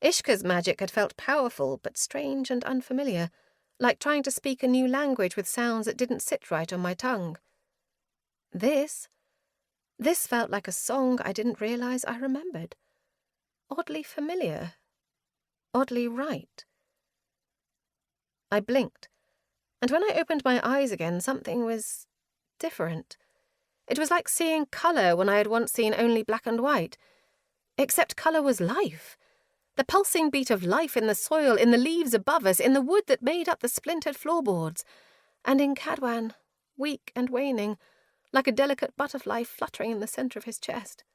Speaker 3: Ishka's magic had felt powerful, but strange and unfamiliar, like trying to speak a new language with sounds that didn't sit right on my tongue. This felt like a song I didn't realize I remembered. Oddly familiar. Oddly right. I blinked, and when I opened my eyes again, something was different. It was like seeing colour when I had once seen only black and white, except colour was life. The pulsing beat of life in the soil, in the leaves above us, in the wood that made up the splintered floorboards, and in Cadwan, weak and waning, like a delicate butterfly fluttering in the centre of his chest.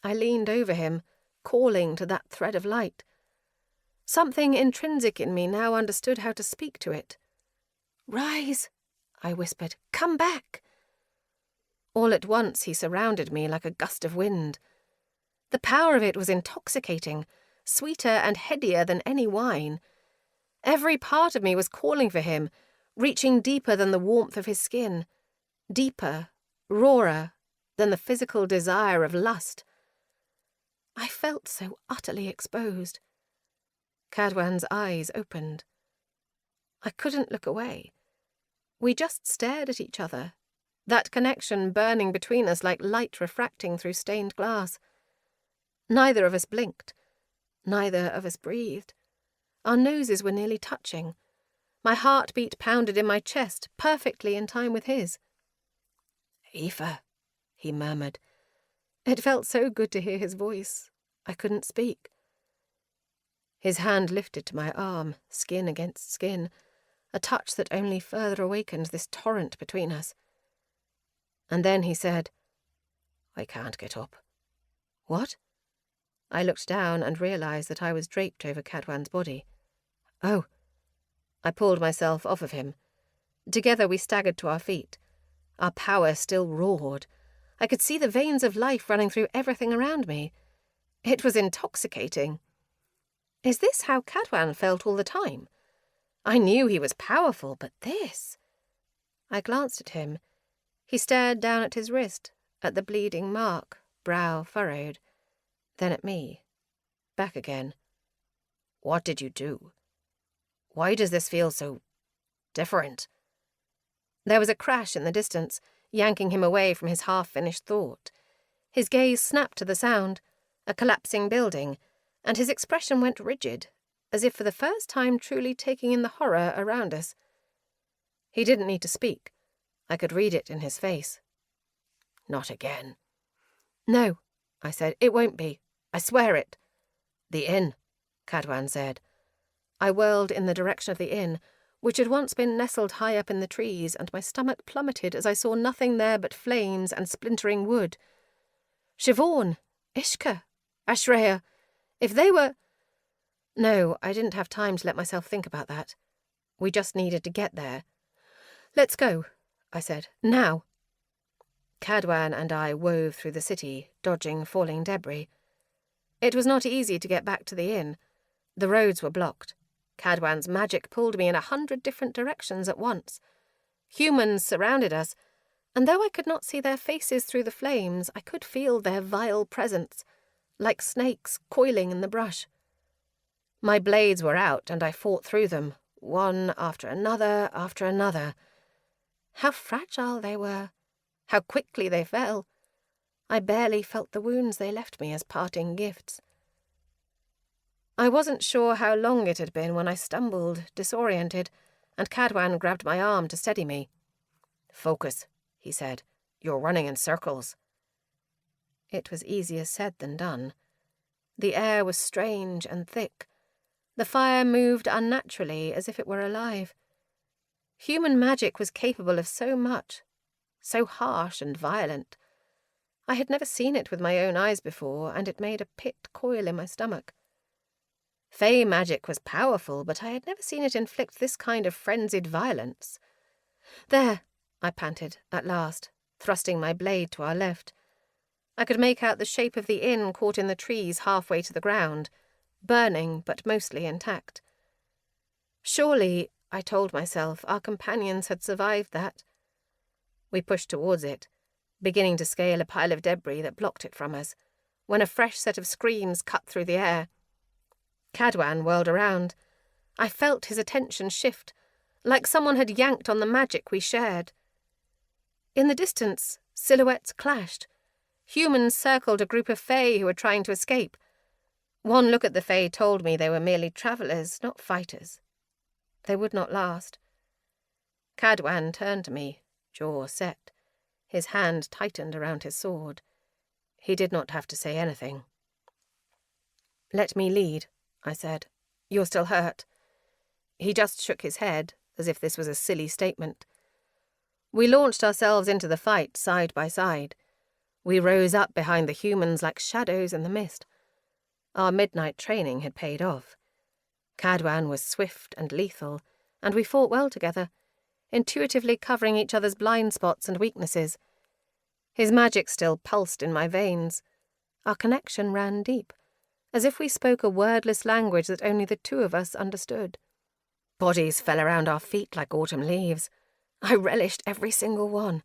Speaker 3: I leaned over him, calling to that thread of light. Something intrinsic in me now understood how to speak to it. "Rise," I whispered. "Come back." All at once he surrounded me like a gust of wind. The power of it was intoxicating, sweeter and headier than any wine. Every part of me was calling for him, reaching deeper than the warmth of his skin, deeper, rawer than the physical desire of lust. I felt so utterly exposed. Cadwan's eyes opened. I couldn't look away. We just stared at each other, that connection burning between us like light refracting through stained glass. Neither of us blinked. Neither of us breathed. Our noses were nearly touching. My heartbeat pounded in my chest, perfectly in time with his. "Aoife," he murmured. It felt so good to hear his voice. I couldn't speak. His hand lifted to my arm, skin against skin, a touch that only further awakened this torrent between us. And then he said, "I can't get up." "What?" I looked down and realized that I was draped over Cadwan's body. "Oh." I pulled myself off of him. Together we staggered to our feet. Our power still roared. I could see the veins of life running through everything around me. It was intoxicating. Is this how Cadwan felt all the time? I knew he was powerful, but this... I glanced at him. He stared down at his wrist, at the bleeding mark, brow furrowed. Then at me. Back again. "What did you do? Why does this feel so... different?" There was a crash in the distance, yanking him away from his half-finished thought. His gaze snapped to the sound, a collapsing building, and his expression went rigid, as if for the first time truly taking in the horror around us. He didn't need to speak. I could read it in his face. "Not again." "No," I said. "It won't be. I swear it." "The inn," Cadwan said. I whirled in the direction of the inn, which had once been nestled high up in the trees, and my stomach plummeted as I saw nothing there but flames and splintering wood. Siobhan, Ishka, Ashreya, if they were... No, I didn't have time to let myself think about that. We just needed to get there. "Let's go," I said. "Now." Cadwan and I wove through the city, dodging falling debris. It was not easy to get back to the inn. The roads were blocked. Cadwan's magic pulled me in 100 different directions at once. Humans surrounded us, and though I could not see their faces through the flames, I could feel their vile presence, like snakes coiling in the brush. My blades were out, and I fought through them, one after another after another. How fragile they were, how quickly they fell. I barely felt the wounds they left me as parting gifts. I wasn't sure how long it had been when I stumbled, disoriented, and Cadwan grabbed my arm to steady me. "Focus," he said. "You're running in circles." It was easier said than done. The air was strange and thick. The fire moved unnaturally, as if it were alive. Human magic was capable of so much, so harsh and violent. I had never seen it with my own eyes before, and it made a pit coil in my stomach. Fey magic was powerful, but I had never seen it inflict this kind of frenzied violence. "There," I panted, at last, thrusting my blade to our left. I could make out the shape of the inn caught in the trees halfway to the ground, burning but mostly intact. Surely, I told myself, our companions had survived that. We pushed towards it, beginning to scale a pile of debris that blocked it from us, when a fresh set of screams cut through the air. Cadwan whirled around. I felt his attention shift, like someone had yanked on the magic we shared. In the distance, silhouettes clashed. Humans circled a group of Fae who were trying to escape. One look at the Fae told me they were merely travellers, not fighters. They would not last. Cadwan turned to me, jaw set. His hand tightened around his sword. He did not have to say anything. "Let me lead," I said. "You're still hurt." He just shook his head, as if this was a silly statement. We launched ourselves into the fight side by side. We rose up behind the humans like shadows in the mist. Our midnight training had paid off. Cadwan was swift and lethal, and we fought well together, intuitively covering each other's blind spots and weaknesses. His magic still pulsed in my veins. Our connection ran deep, as if we spoke a wordless language that only the two of us understood. Bodies fell around our feet like autumn leaves. I relished every single one.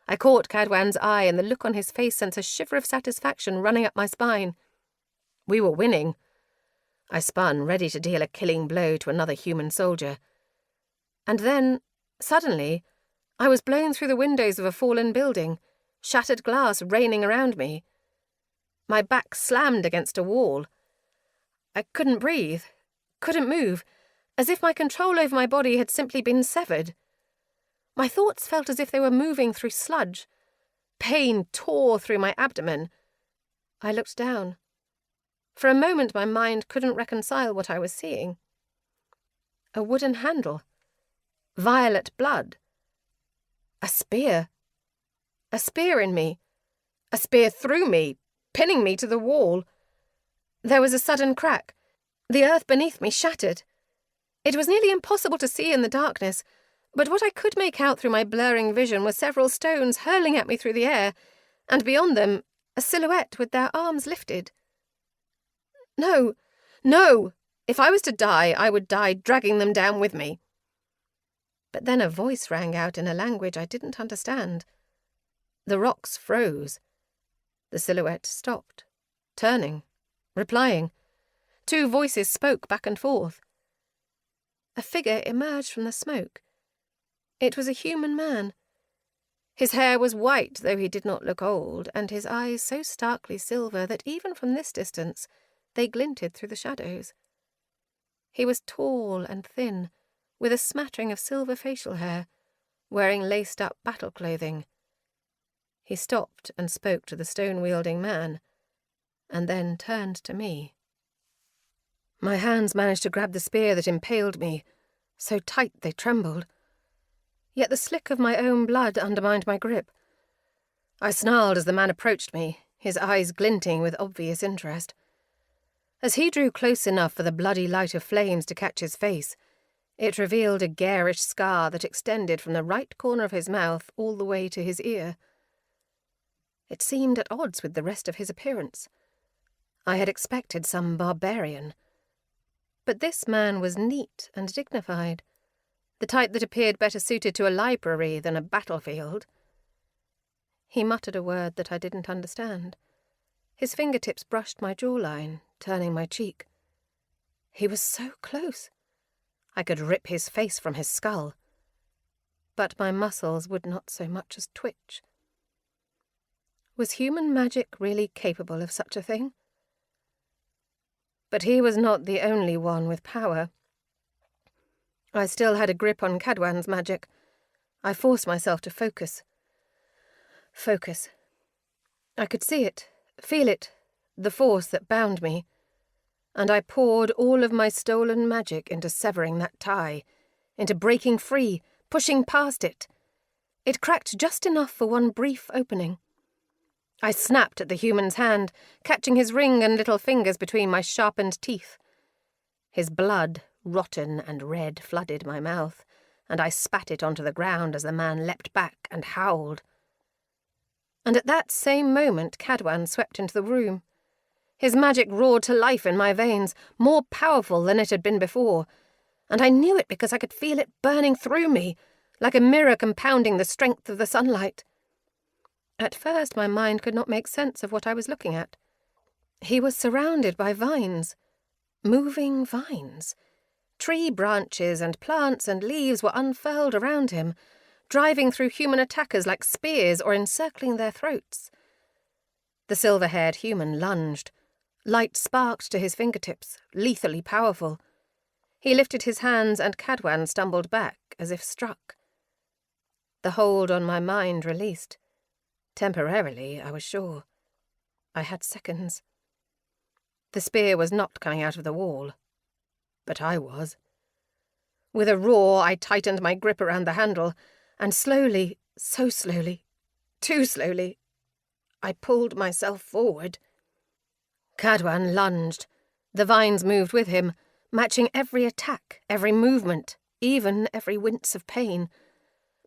Speaker 3: I caught Cadwan's eye, and the look on his face sent a shiver of satisfaction running up my spine. We were winning. I spun, ready to deal a killing blow to another human soldier. And then, suddenly, I was blown through the windows of a fallen building, shattered glass raining around me. My back slammed against a wall. I couldn't breathe, couldn't move, as if my control over my body had simply been severed. My thoughts felt as if they were moving through sludge. Pain tore through my abdomen. I looked down. For a moment my mind couldn't reconcile what I was seeing. A wooden handle. Violet blood. A spear. A spear in me. A spear through me, pinning me to the wall. There was a sudden crack. The earth beneath me shattered. It was nearly impossible to see in the darkness, but what I could make out through my blurring vision were several stones hurling at me through the air, and beyond them, a silhouette with their arms lifted. No, no! If I was to die, I would die dragging them down with me. But then a voice rang out in a language I didn't understand. The rocks froze. The silhouette stopped, turning, replying. Two voices spoke back and forth. A figure emerged from the smoke. It was a human man. His hair was white, though he did not look old, and his eyes so starkly silver that even from this distance they glinted through the shadows. He was tall and thin, with a smattering of silver facial hair, wearing laced-up battle clothing. He stopped and spoke to the stone-wielding man, and then turned to me. My hands managed to grab the spear that impaled me, so tight they trembled. Yet the slick of my own blood undermined my grip. I snarled as the man approached me, his eyes glinting with obvious interest. As he drew close enough for the bloody light of flames to catch his face, it revealed a garish scar that extended from the right corner of his mouth all the way to his ear. It seemed at odds with the rest of his appearance. I had expected some barbarian. But this man was neat and dignified, the type that appeared better suited to a library than a battlefield. He muttered a word that I didn't understand. His fingertips brushed my jawline, turning my cheek. He was so close. I could rip his face from his skull. But my muscles would not so much as twitch. Was human magic really capable of such a thing? But he was not the only one with power. I still had a grip on Cadwan's magic. I forced myself to focus. Focus. I could see it, feel it, the force that bound me. And I poured all of my stolen magic into severing that tie, into breaking free, pushing past it. It cracked just enough for one brief opening. I snapped at the human's hand, catching his ring and little fingers between my sharpened teeth. His blood, rotten and red, flooded my mouth, and I spat it onto the ground as the man leapt back and howled. And at that same moment Cadwan swept into the room. His magic roared to life in my veins, more powerful than it had been before, and I knew it because I could feel it burning through me, like a mirror compounding the strength of the sunlight. At first my mind could not make sense of what I was looking at. He was surrounded by vines. Moving vines. Tree branches and plants and leaves were unfurled around him, driving through human attackers like spears or encircling their throats. The silver-haired human lunged. Light sparked to his fingertips, lethally powerful. He lifted his hands and Cadwan stumbled back, as if struck. The hold on my mind released. Temporarily, I was sure. I had seconds. The spear was not coming out of the wall. But I was. With a roar, I tightened my grip around the handle, and slowly, so slowly, too slowly, I pulled myself forward. Cadwan lunged. The vines moved with him, matching every attack, every movement, even every wince of pain.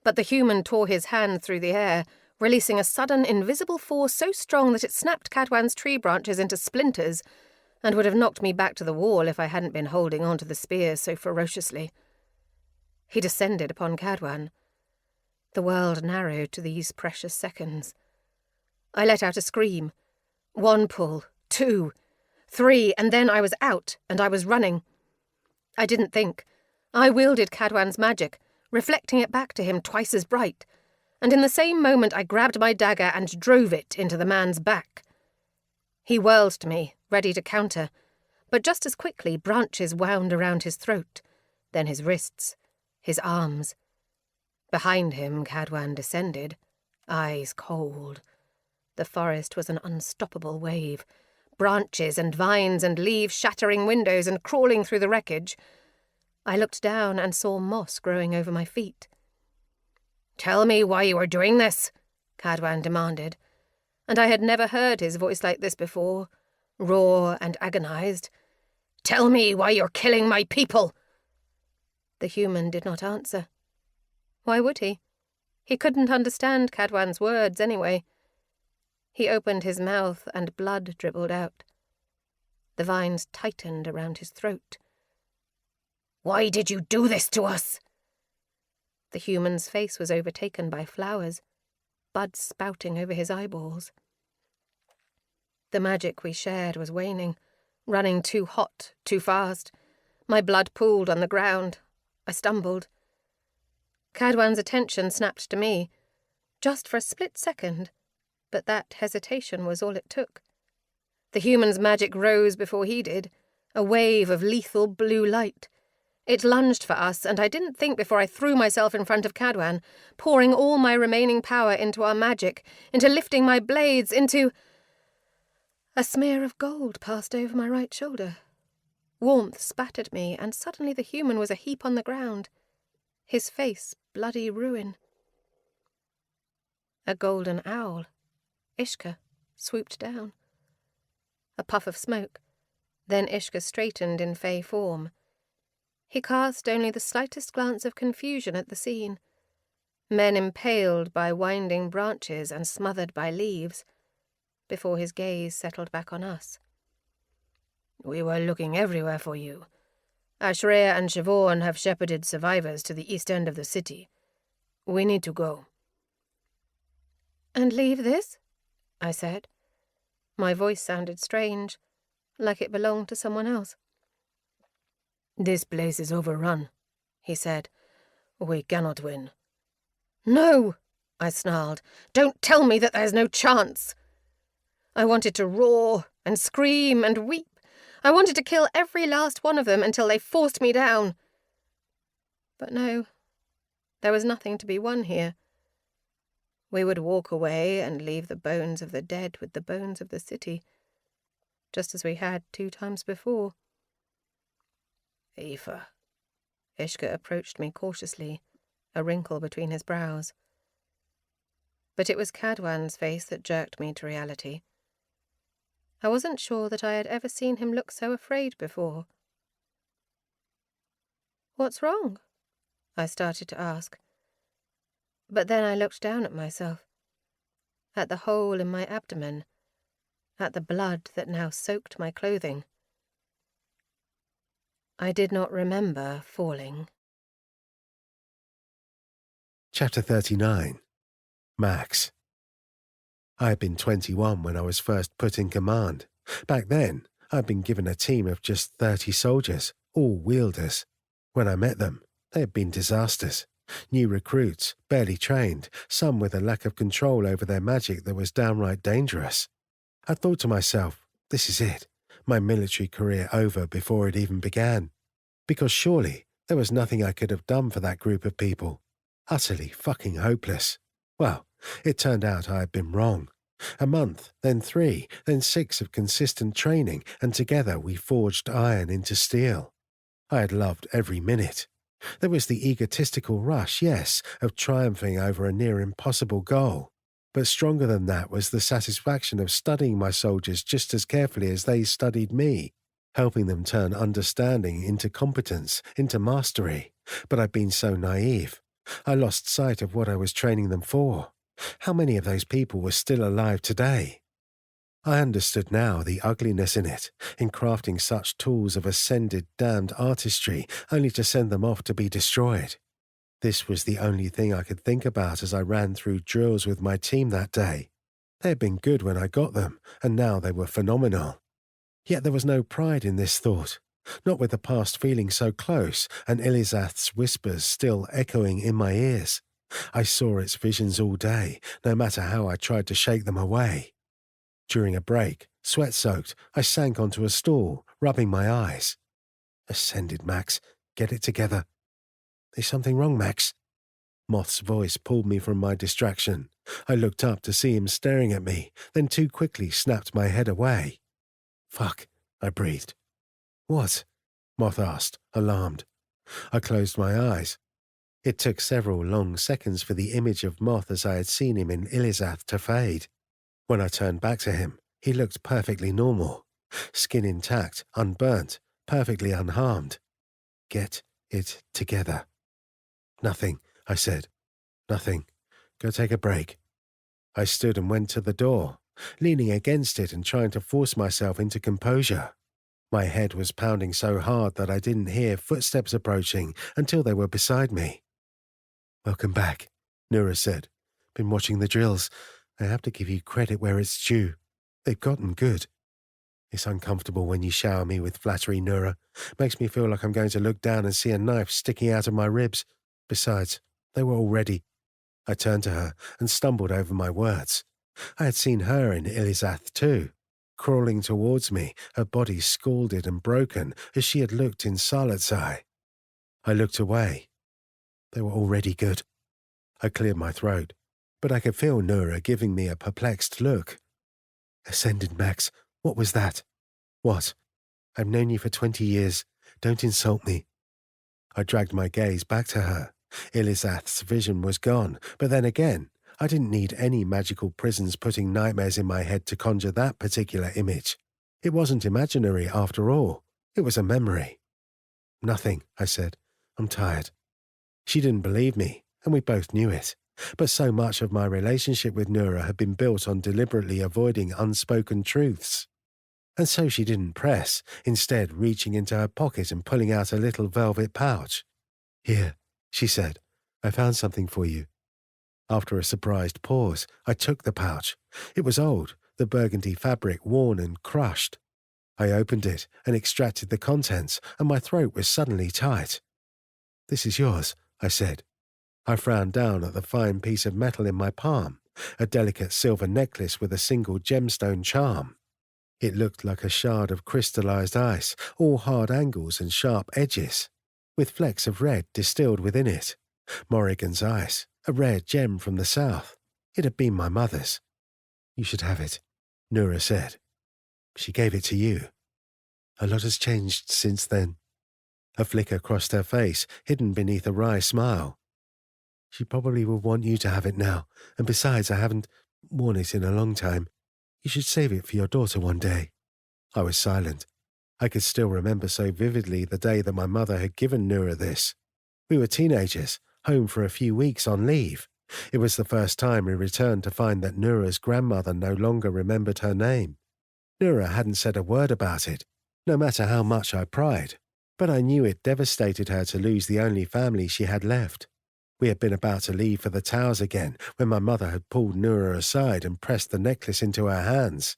Speaker 3: But the human tore his hand through the air, releasing a sudden invisible force so strong that it snapped Cadwan's tree branches into splinters, and would have knocked me back to the wall if I hadn't been holding on to the spear so ferociously. He descended upon Cadwan. The world narrowed to these precious seconds. I let out a scream. 1 pull, 2, 3, and then I was out, and I was running. I didn't think. I wielded Cadwan's magic, reflecting it back to him twice as bright, and in the same moment I grabbed my dagger and drove it into the man's back. He whirled to me, ready to counter, but just as quickly branches wound around his throat, then his wrists, his arms. Behind him Cadwan descended, eyes cold. The forest was an unstoppable wave, branches and vines and leaves shattering windows and crawling through the wreckage. I looked down and saw moss growing over my feet. "Tell me why you are doing this," Cadwan demanded, and I had never heard his voice like this before, raw and agonized. "Tell me why you're killing my people." The human did not answer. Why would he? He couldn't understand Cadwan's words anyway. He opened his mouth and blood dribbled out. The vines tightened around his throat. "Why did you do this to us?" The human's face was overtaken by flowers, buds spouting over his eyeballs. The magic we shared was waning, running too hot, too fast. My blood pooled on the ground. I stumbled. Cadwan's attention snapped to me, just for a split second, but that hesitation was all it took. The human's magic rose before he did, a wave of lethal blue light. It lunged for us, and I didn't think before I threw myself in front of Cadwan, pouring all my remaining power into our magic, into lifting my blades, into... A smear of gold passed over my right shoulder. Warmth spat at me, and suddenly the human was a heap on the ground, his face bloody ruin. A golden owl, Ishka, swooped down. A puff of smoke. Then Ishka straightened in fey form. He cast only the slightest glance of confusion at the scene. Men impaled by winding branches and smothered by leaves, before his gaze settled back on us. "We were looking everywhere for you. Ashrea and Siobhan have shepherded survivors to the east end of the city. We need to go." "And leave this?" I said. My voice sounded strange, like it belonged to someone else. "This place is overrun," he said. "We cannot win." "No!" I snarled. "Don't tell me that there's no chance!" I wanted to roar and scream and weep. I wanted to kill every last one of them until they forced me down. But no, there was nothing to be won here. We would walk away and leave the bones of the dead with the bones of the city, just as we had 2 times before. "Aoife." Ishka approached me cautiously, a wrinkle between his brows. but it was Cadwan's face that jerked me to reality. I wasn't sure that I had ever seen him look so afraid before. "What's wrong?" I started to ask. But then I looked down at myself, at the hole in my abdomen, at the blood that now soaked my clothing. I did not remember falling.
Speaker 5: Chapter 39. Max. I had been 21 when I was first put in command. Back then, I had been given a team of just 30 soldiers, all wielders. When I met them, they had been disasters. New recruits, barely trained, some with a lack of control over their magic that was downright dangerous. I thought to myself, this is it, my military career over before it even began. Because surely there was nothing I could have done for that group of people. Utterly fucking hopeless. Well, it turned out I had been wrong. A month, then 3, then 6 of consistent training, and together we forged iron into steel. I had loved every minute. There was the egotistical rush, yes, of triumphing over a near impossible goal. But stronger than that was the satisfaction of studying my soldiers just as carefully as they studied me, helping them turn understanding into competence, into mastery. But I'd been so naive. I lost sight of what I was training them for. How many of those people were still alive today? I understood now the ugliness in it, in crafting such tools of ascended damned artistry only to send them off to be destroyed. This was the only thing I could think about as I ran through drills with my team that day. They had been good when I got them, and now they were phenomenal. Yet there was no pride in this thought, not with the past feeling so close and Elizath's whispers still echoing in my ears. I saw its visions all day, no matter how I tried to shake them away. During a break, sweat-soaked, I sank onto a stool, rubbing my eyes. Ascended, Max. Get it together. Is something wrong, Max? Moth's voice pulled me from my distraction. I looked up to see him staring at me, then too quickly snapped my head away. Fuck, I breathed. What? Moth asked, alarmed. I closed my eyes. It took several long seconds for the image of Moth as I had seen him in Elizath to fade. When I turned back to him, he looked perfectly normal. Skin intact, unburnt, perfectly unharmed. Get it together. Nothing, I said. Nothing. Go take a break. I stood and went to the door, leaning against it and trying to force myself into composure. My head was pounding so hard that I didn't hear footsteps approaching until they were beside me. Welcome back, Nura said. Been watching the drills. I have to give you credit where it's due. They've gotten good. It's uncomfortable when you shower me with flattery, Nura. Makes me feel like I'm going to look down and see a knife sticking out of my ribs. Besides, they were all ready. I turned to her and stumbled over my words. I had seen her in Elizath too, crawling towards me, her body scalded and broken as she had looked in Salatzai. I looked away. They were already good. I cleared my throat, but I could feel Nura giving me a perplexed look. Ascended, Max. What was that? What? I've known you for 20 years. Don't insult me. I dragged my gaze back to her. Elizath's vision was gone, but then again, I didn't need any magical prisons putting nightmares in my head to conjure that particular image. It wasn't imaginary after all. It was a memory. Nothing, I said. I'm tired. She didn't believe me, and we both knew it. But so much of my relationship with Nura had been built on deliberately avoiding unspoken truths. And so she didn't press, instead reaching into her pocket and pulling out a little velvet pouch. Here, she said, I found something for you. After a surprised pause, I took the pouch. It was old, the burgundy fabric worn and crushed. I opened it and extracted the contents, and my throat was suddenly tight. This is yours, I said. I frowned down at the fine piece of metal in my palm, a delicate silver necklace with a single gemstone charm. It looked like a shard of crystallized ice, all hard angles and sharp edges, with flecks of red distilled within it. Morrigan's ice, a rare gem from the south. It had been my mother's. You should have it, Nura said. She gave it to you. A lot has changed since then. A flicker crossed her face, hidden beneath a wry smile. She probably will want you to have it now, and besides, I haven't worn it in a long time. You should save it for your daughter one day." I was silent. I could still remember so vividly the day that my mother had given Noura this. We were teenagers, home for a few weeks on leave. It was the first time we returned to find that Noura's grandmother no longer remembered her name. Noura hadn't said a word about it, no matter how much I pried, but I knew it devastated her to lose the only family she had left. We had been about to leave for the towers again when my mother had pulled Noura aside and pressed the necklace into her hands.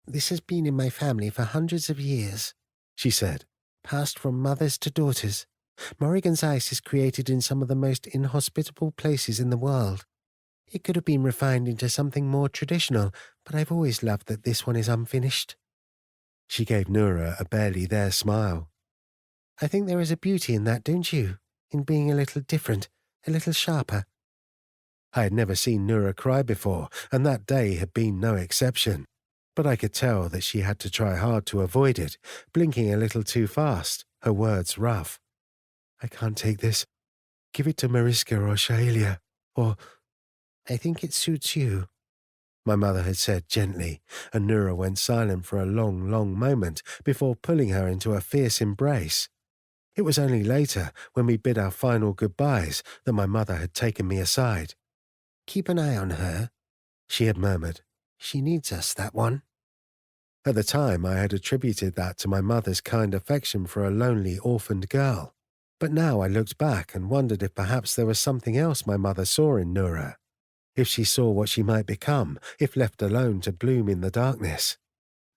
Speaker 5: "This has been in my family for hundreds of years," she said, "passed from mothers to daughters. Morrigan's ice is created in some of the most inhospitable places in the world. It could have been refined into something more traditional, but I've always loved that this one is unfinished." She gave Noura a barely there smile. "I think there is a beauty in that, don't you? In being a little different, a little sharper." I had never seen Noura cry before, and that day had been no exception. But I could tell that she had to try hard to avoid it, blinking a little too fast, her words rough. "I can't take this. Give it to Mariska or Shaelia, or I think it suits you," my mother had said gently, and Noura went silent for a long, long moment before pulling her into a fierce embrace. It was only later, when we bid our final goodbyes, that my mother had taken me aside. "Keep an eye on her," she had murmured. "She needs us, that one." At the time, I had attributed that to my mother's kind affection for a lonely, orphaned girl. But now I looked back and wondered if perhaps there was something else my mother saw in Noura. If she saw what she might become, if left alone to bloom in the darkness.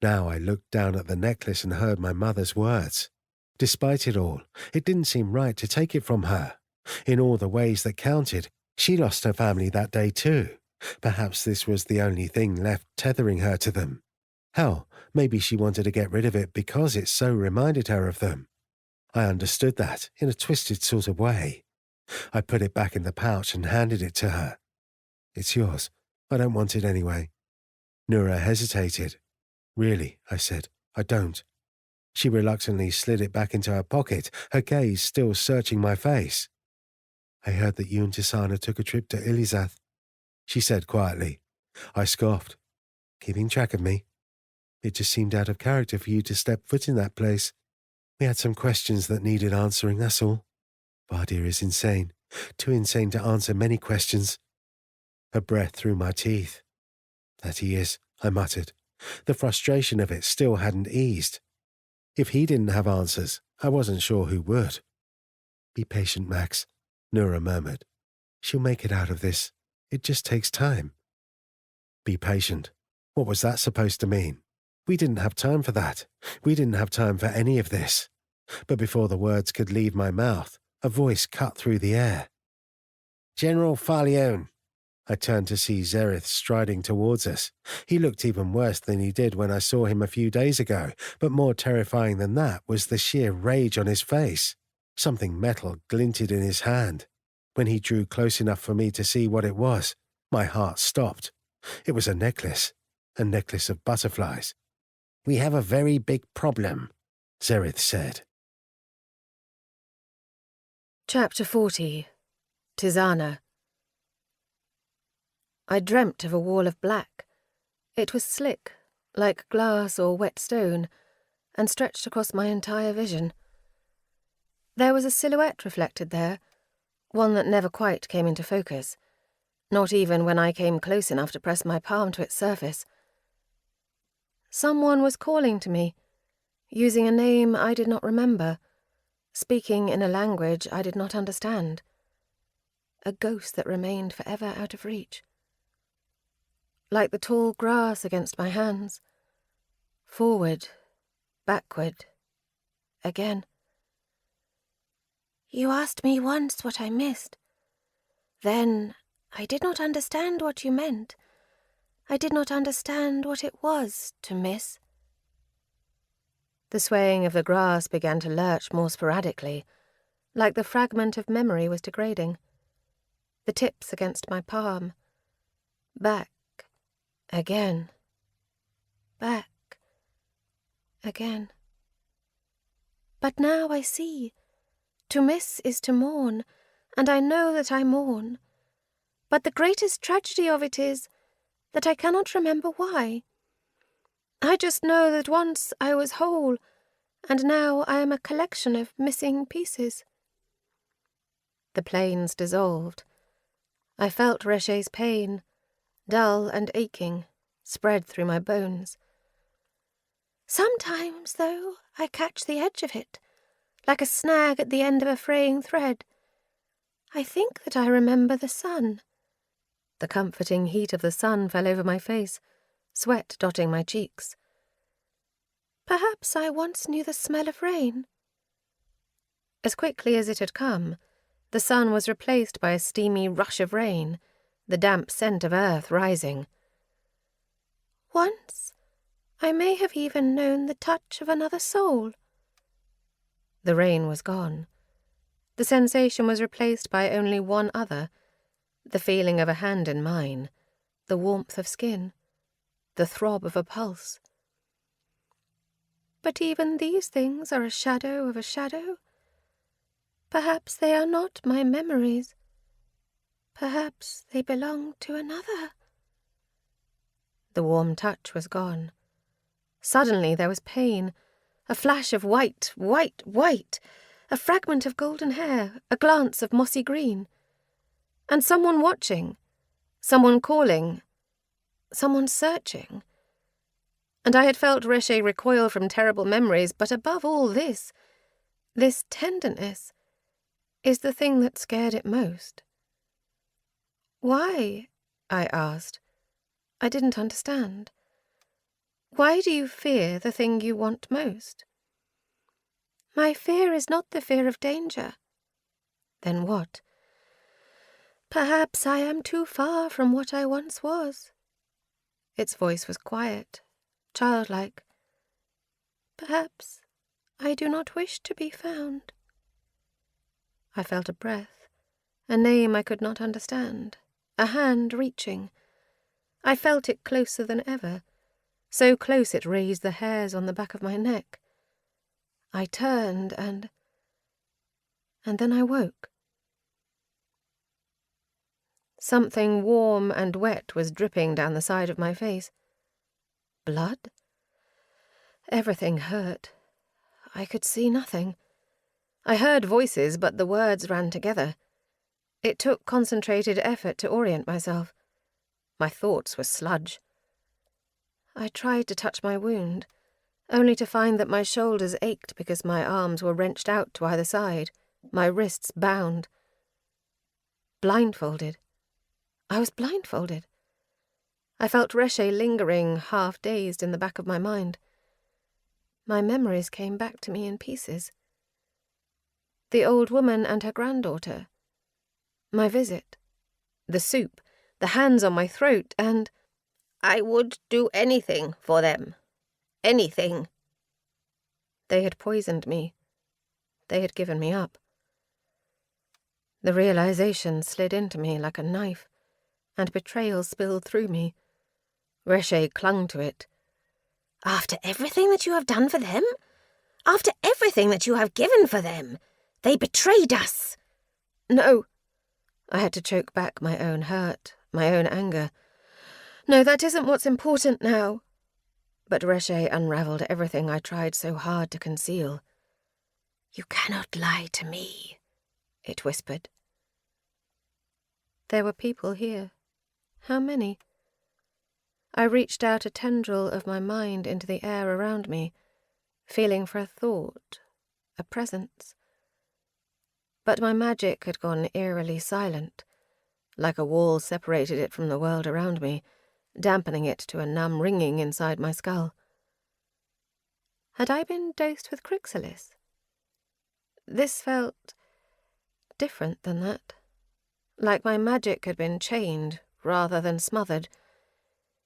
Speaker 5: Now I looked down at the necklace and heard my mother's words. Despite it all, it didn't seem right to take it from her. In all the ways that counted, she lost her family that day too. Perhaps this was the only thing left tethering her to them. Hell, maybe she wanted to get rid of it because it so reminded her of them. I understood that, in a twisted sort of way. I put it back in the pouch and handed it to her. "It's yours. I don't want it anyway." Noura hesitated. "Really," I said, "I don't." She reluctantly slid it back into her pocket, her gaze still searching my face. "I heard that you and Tisana took a trip to Ilizath," she said quietly. I scoffed. "Keeping track of me? It just seemed out of character for you to step foot in that place. We had some questions that needed answering, that's all. Bardir is insane, too insane to answer many questions." Her breath through my teeth. "That he is," I muttered. The frustration of it still hadn't eased. If he didn't have answers, I wasn't sure who would. "Be patient, Max," Noura murmured. "She'll make it out of this. It just takes time." Be patient. What was that supposed to mean? We didn't have time for that. We didn't have time for any of this. But before the words could leave my mouth, a voice cut through the air. "General Farleone." I turned to see Zerith striding towards us. He looked even worse than he did when I saw him a few days ago, but more terrifying than that was the sheer rage on his face. Something metal glinted in his hand. When he drew close enough for me to see what it was, my heart stopped. It was a necklace of butterflies. "We have a very big problem," Zerith said.
Speaker 3: Chapter 40. Tisana. I dreamt of a wall of black. It was slick, like glass or wet stone, and stretched across my entire vision. There was a silhouette reflected there, one that never quite came into focus, not even when I came close enough to press my palm to its surface. Someone was calling to me, using a name I did not remember, speaking in a language I did not understand. A ghost that remained forever out of reach. Like the tall grass against my hands. Forward, backward, again. "You asked me once what I missed. Then I did not understand what you meant. I did not understand what it was to miss." The swaying of the grass began to lurch more sporadically, like the fragment of memory was degrading. The tips against my palm. Back. Again. Back. Again. But now I see. To miss is to mourn, and I know that I mourn. But the greatest tragedy of it is that I cannot remember why. I just know that once I was whole, and now I am a collection of missing pieces. The planes dissolved. I felt Reche's pain, dull and aching, spread through my bones. Sometimes, though, I catch the edge of it, like a snag at the end of a fraying thread. I think that I remember the sun. The comforting heat of the sun fell over my face, sweat dotting my cheeks. Perhaps I once knew the smell of rain. As quickly as it had come, the sun was replaced by a steamy rush of rain, the damp scent of earth rising. Once, I may have even known the touch of another soul. The rain was gone. The sensation was replaced by only one other, the feeling of a hand in mine, the warmth of skin, the throb of a pulse. But even these things are a shadow of a shadow. Perhaps they are not my memories. Perhaps they belong to another. The warm touch was gone. Suddenly there was pain, a flash of white, a fragment of golden hair, a glance of mossy green. And someone watching, someone calling, someone searching. And I had felt Reche recoil from terrible memories, but above all this tenderness, is the thing that scared it most. Why? I asked. I didn't understand. Why do you fear the thing you want most? My fear is not the fear of danger. Then what? Perhaps I am too far from what I once was. Its voice was quiet, childlike. Perhaps I do not wish to be found. I felt a breath, a name I could not understand, a hand reaching. I felt it closer than ever, so close it raised the hairs on the back of my neck. I turned and then I woke. Something warm and wet was dripping down the side of my face. Blood? Everything hurt. I could see nothing. I heard voices, but the words ran together. It took concentrated effort to orient myself. My thoughts were sludge. I tried to touch my wound, only to find that my shoulders ached because my arms were wrenched out to either side, my wrists bound. Blindfolded. I was blindfolded. I felt Reche lingering, half-dazed, in the back of my mind. My memories came back to me in pieces. The old woman and her granddaughter. My visit. The soup, the hands on my throat, and I would do anything for them. Anything. They had poisoned me. They had given me up. The realization slid into me like a knife, and betrayal spilled through me. Reche clung to it. After everything that you have done for them? After everything that you have given for them? They betrayed us. No. I had to choke back my own hurt, my own anger. No, that isn't what's important now. But Reche unravelled everything I tried so hard to conceal. You cannot lie to me, it whispered. There were people here. How many? I reached out a tendril of my mind into the air around me, feeling for a thought, a presence. But my magic had gone eerily silent, like a wall separated it from the world around me, dampening it to a numb ringing inside my skull. Had I been dosed with chrysalis? This felt different than that, like my magic had been chained rather than smothered.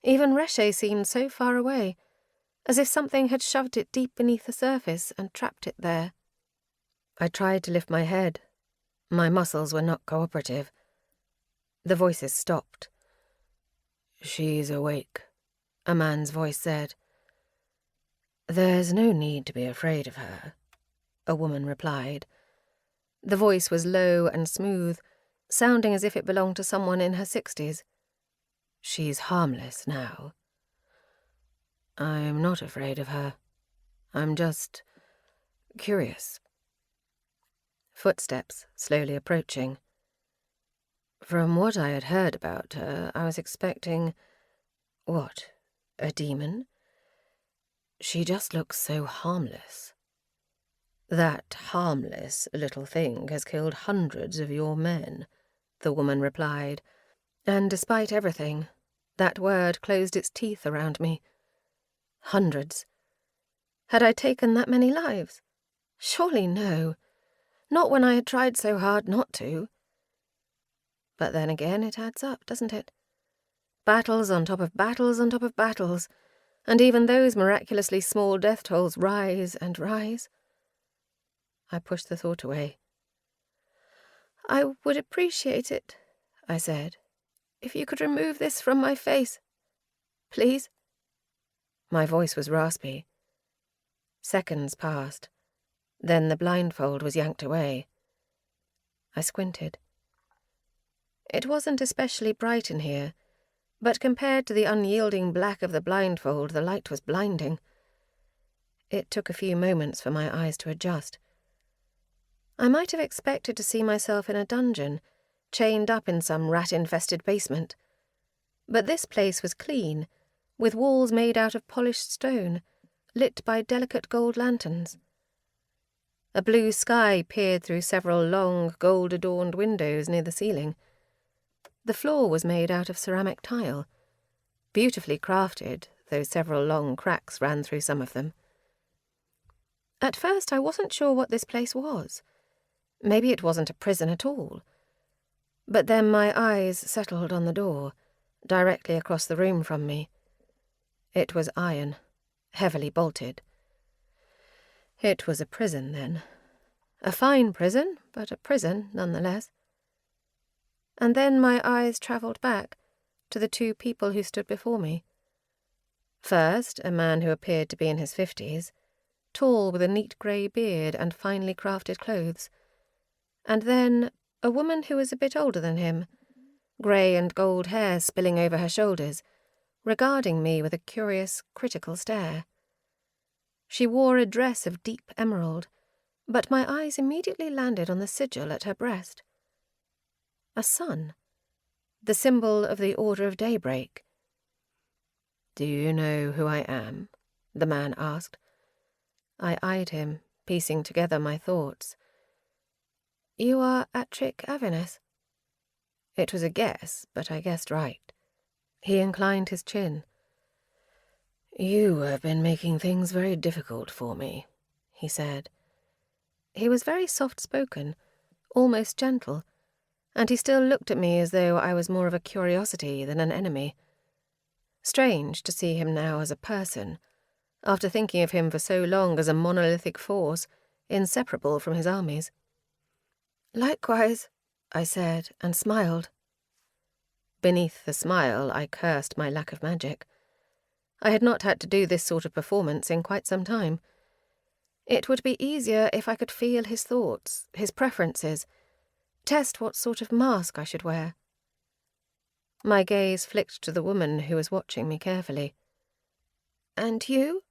Speaker 3: Even Reche seemed so far away, as if something had shoved it deep beneath the surface and trapped it there. I tried to lift my head. My muscles were not cooperative. The voices stopped. She's awake, a man's voice said. There's no need to be afraid of her, a woman replied. The voice was low and smooth, sounding as if it belonged to someone in her 60s. "She's harmless now." "I'm not afraid of her. I'm just curious." Footsteps slowly approaching. From what I had heard about her, I was expecting... what? A demon? She just looks so harmless. "That harmless little thing has killed hundreds of your men," the woman replied, and despite everything, that word closed its teeth around me. Hundreds. Had I taken that many lives? Surely no. Not when I had tried so hard not to. But then again, it adds up, doesn't it? Battles on top of battles on top of battles, and even those miraculously small death tolls rise and rise. I pushed the thought away. "I would appreciate it," I said, "if you could remove this from my face. Please." My voice was raspy. Seconds passed. Then the blindfold was yanked away. I squinted. It wasn't especially bright in here, but compared to the unyielding black of the blindfold, the light was blinding. It took a few moments for my eyes to adjust. I might have expected to see myself in a dungeon, chained up in some rat-infested basement. But this place was clean, with walls made out of polished stone, lit by delicate gold lanterns. A blue sky peered through several long, gold-adorned windows near the ceiling. The floor was made out of ceramic tile, beautifully crafted, though several long cracks ran through some of them. At first I wasn't sure what this place was. Maybe it wasn't a prison at all. But then my eyes settled on the door, directly across the room from me. It was iron, heavily bolted. It was a prison, then. A fine prison, but a prison nonetheless. And then my eyes travelled back to the two people who stood before me. First, a man who appeared to be in his 50s, tall with a neat grey beard and finely crafted clothes. And then a woman who was a bit older than him, grey and gold hair spilling over her shoulders, regarding me with a curious, critical stare. She wore a dress of deep emerald, but my eyes immediately landed on the sigil at her breast. A sun, the symbol of the Order of Daybreak. "Do you know who I am?" the man asked. I eyed him, piecing together my thoughts. "You are Atric Avenus." It was a guess, but I guessed right. He inclined his chin. "You have been making things very difficult for me," he said. He was very soft-spoken, almost gentle, and he still looked at me as though I was more of a curiosity than an enemy. Strange to see him now as a person, after thinking of him for so long as a monolithic force, inseparable from his armies. "Likewise," I said, and smiled. Beneath the smile, I cursed my lack of magic. I had not had to do this sort of performance in quite some time. It would be easier if I could feel his thoughts, his preferences, test what sort of mask I should wear. My gaze flicked to the woman who was watching me carefully. "And you?"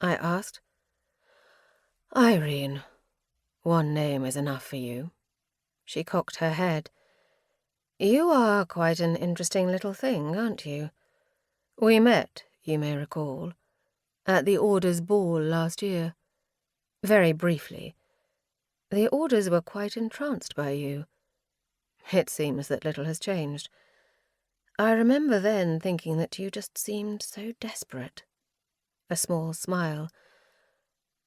Speaker 3: I asked. "Irene. One name is enough for you." She cocked her head. "You are quite an interesting little thing, aren't you? We met, you may recall, at the Order's ball last year. Very briefly. The Orders were quite entranced by you. It seems that little has changed. I remember then thinking that you just seemed so desperate." A small smile.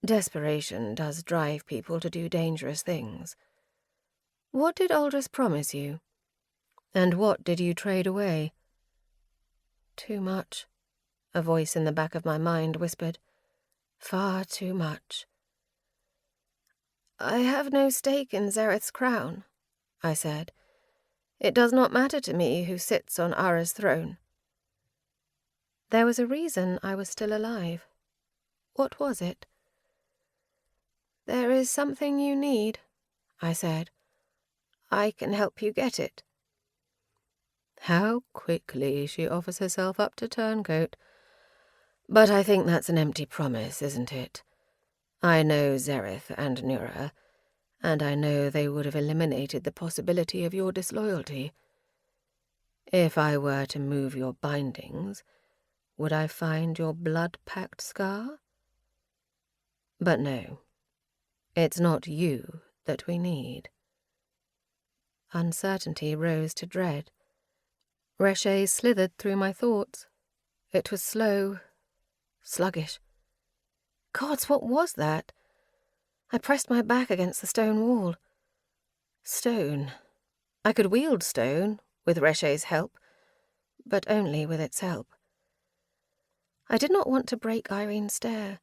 Speaker 3: "Desperation does drive people to do dangerous things. What did Aldous promise you? And what did you trade away?" "Too much," a voice in the back of my mind whispered. "Far too much." "I have no stake in Zareth's crown," I said. "It does not matter to me who sits on Ara's throne." There was a reason I was still alive. What was it? "There is something you need," I said. "I can help you get it." How quickly she offers herself up to turncoat. But I think that's an empty promise, isn't it? I know Zereth and Nura, and I know they would have eliminated the possibility of your disloyalty. If I were to move your bindings, would I find your blood-packed scar? But no, it's not you that we need. Uncertainty rose to dread. Reshe slithered through my thoughts. It was slow, sluggish. Gods, what was that? I pressed my back against the stone wall. Stone. I could wield stone, with Reshe's help, but only with its help. I did not want to break Irene's stare,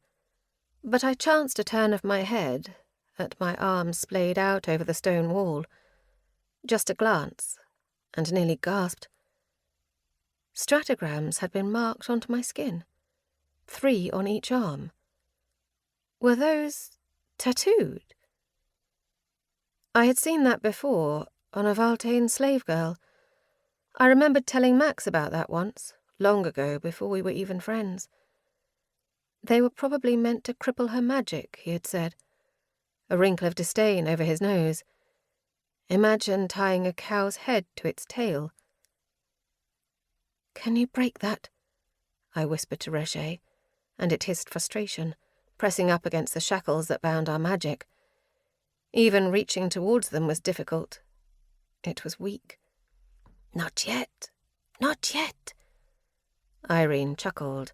Speaker 3: but I chanced a turn of my head, at my arms splayed out over the stone wall. Just a glance, and nearly gasped. Stratagrams had been marked onto my skin, 3 on each arm. Were those tattooed? I had seen that before, on a Valtane slave girl. I remembered telling Max about that once, long ago, before we were even friends. They were probably meant to cripple her magic, he had said. A wrinkle of disdain over his nose. Imagine tying a cow's head to its tail. "Can you break that?" I whispered to Reshe, and it hissed frustration, pressing up against the shackles that bound our magic. Even reaching towards them was difficult. It was weak. "Not yet, not yet." Irene chuckled.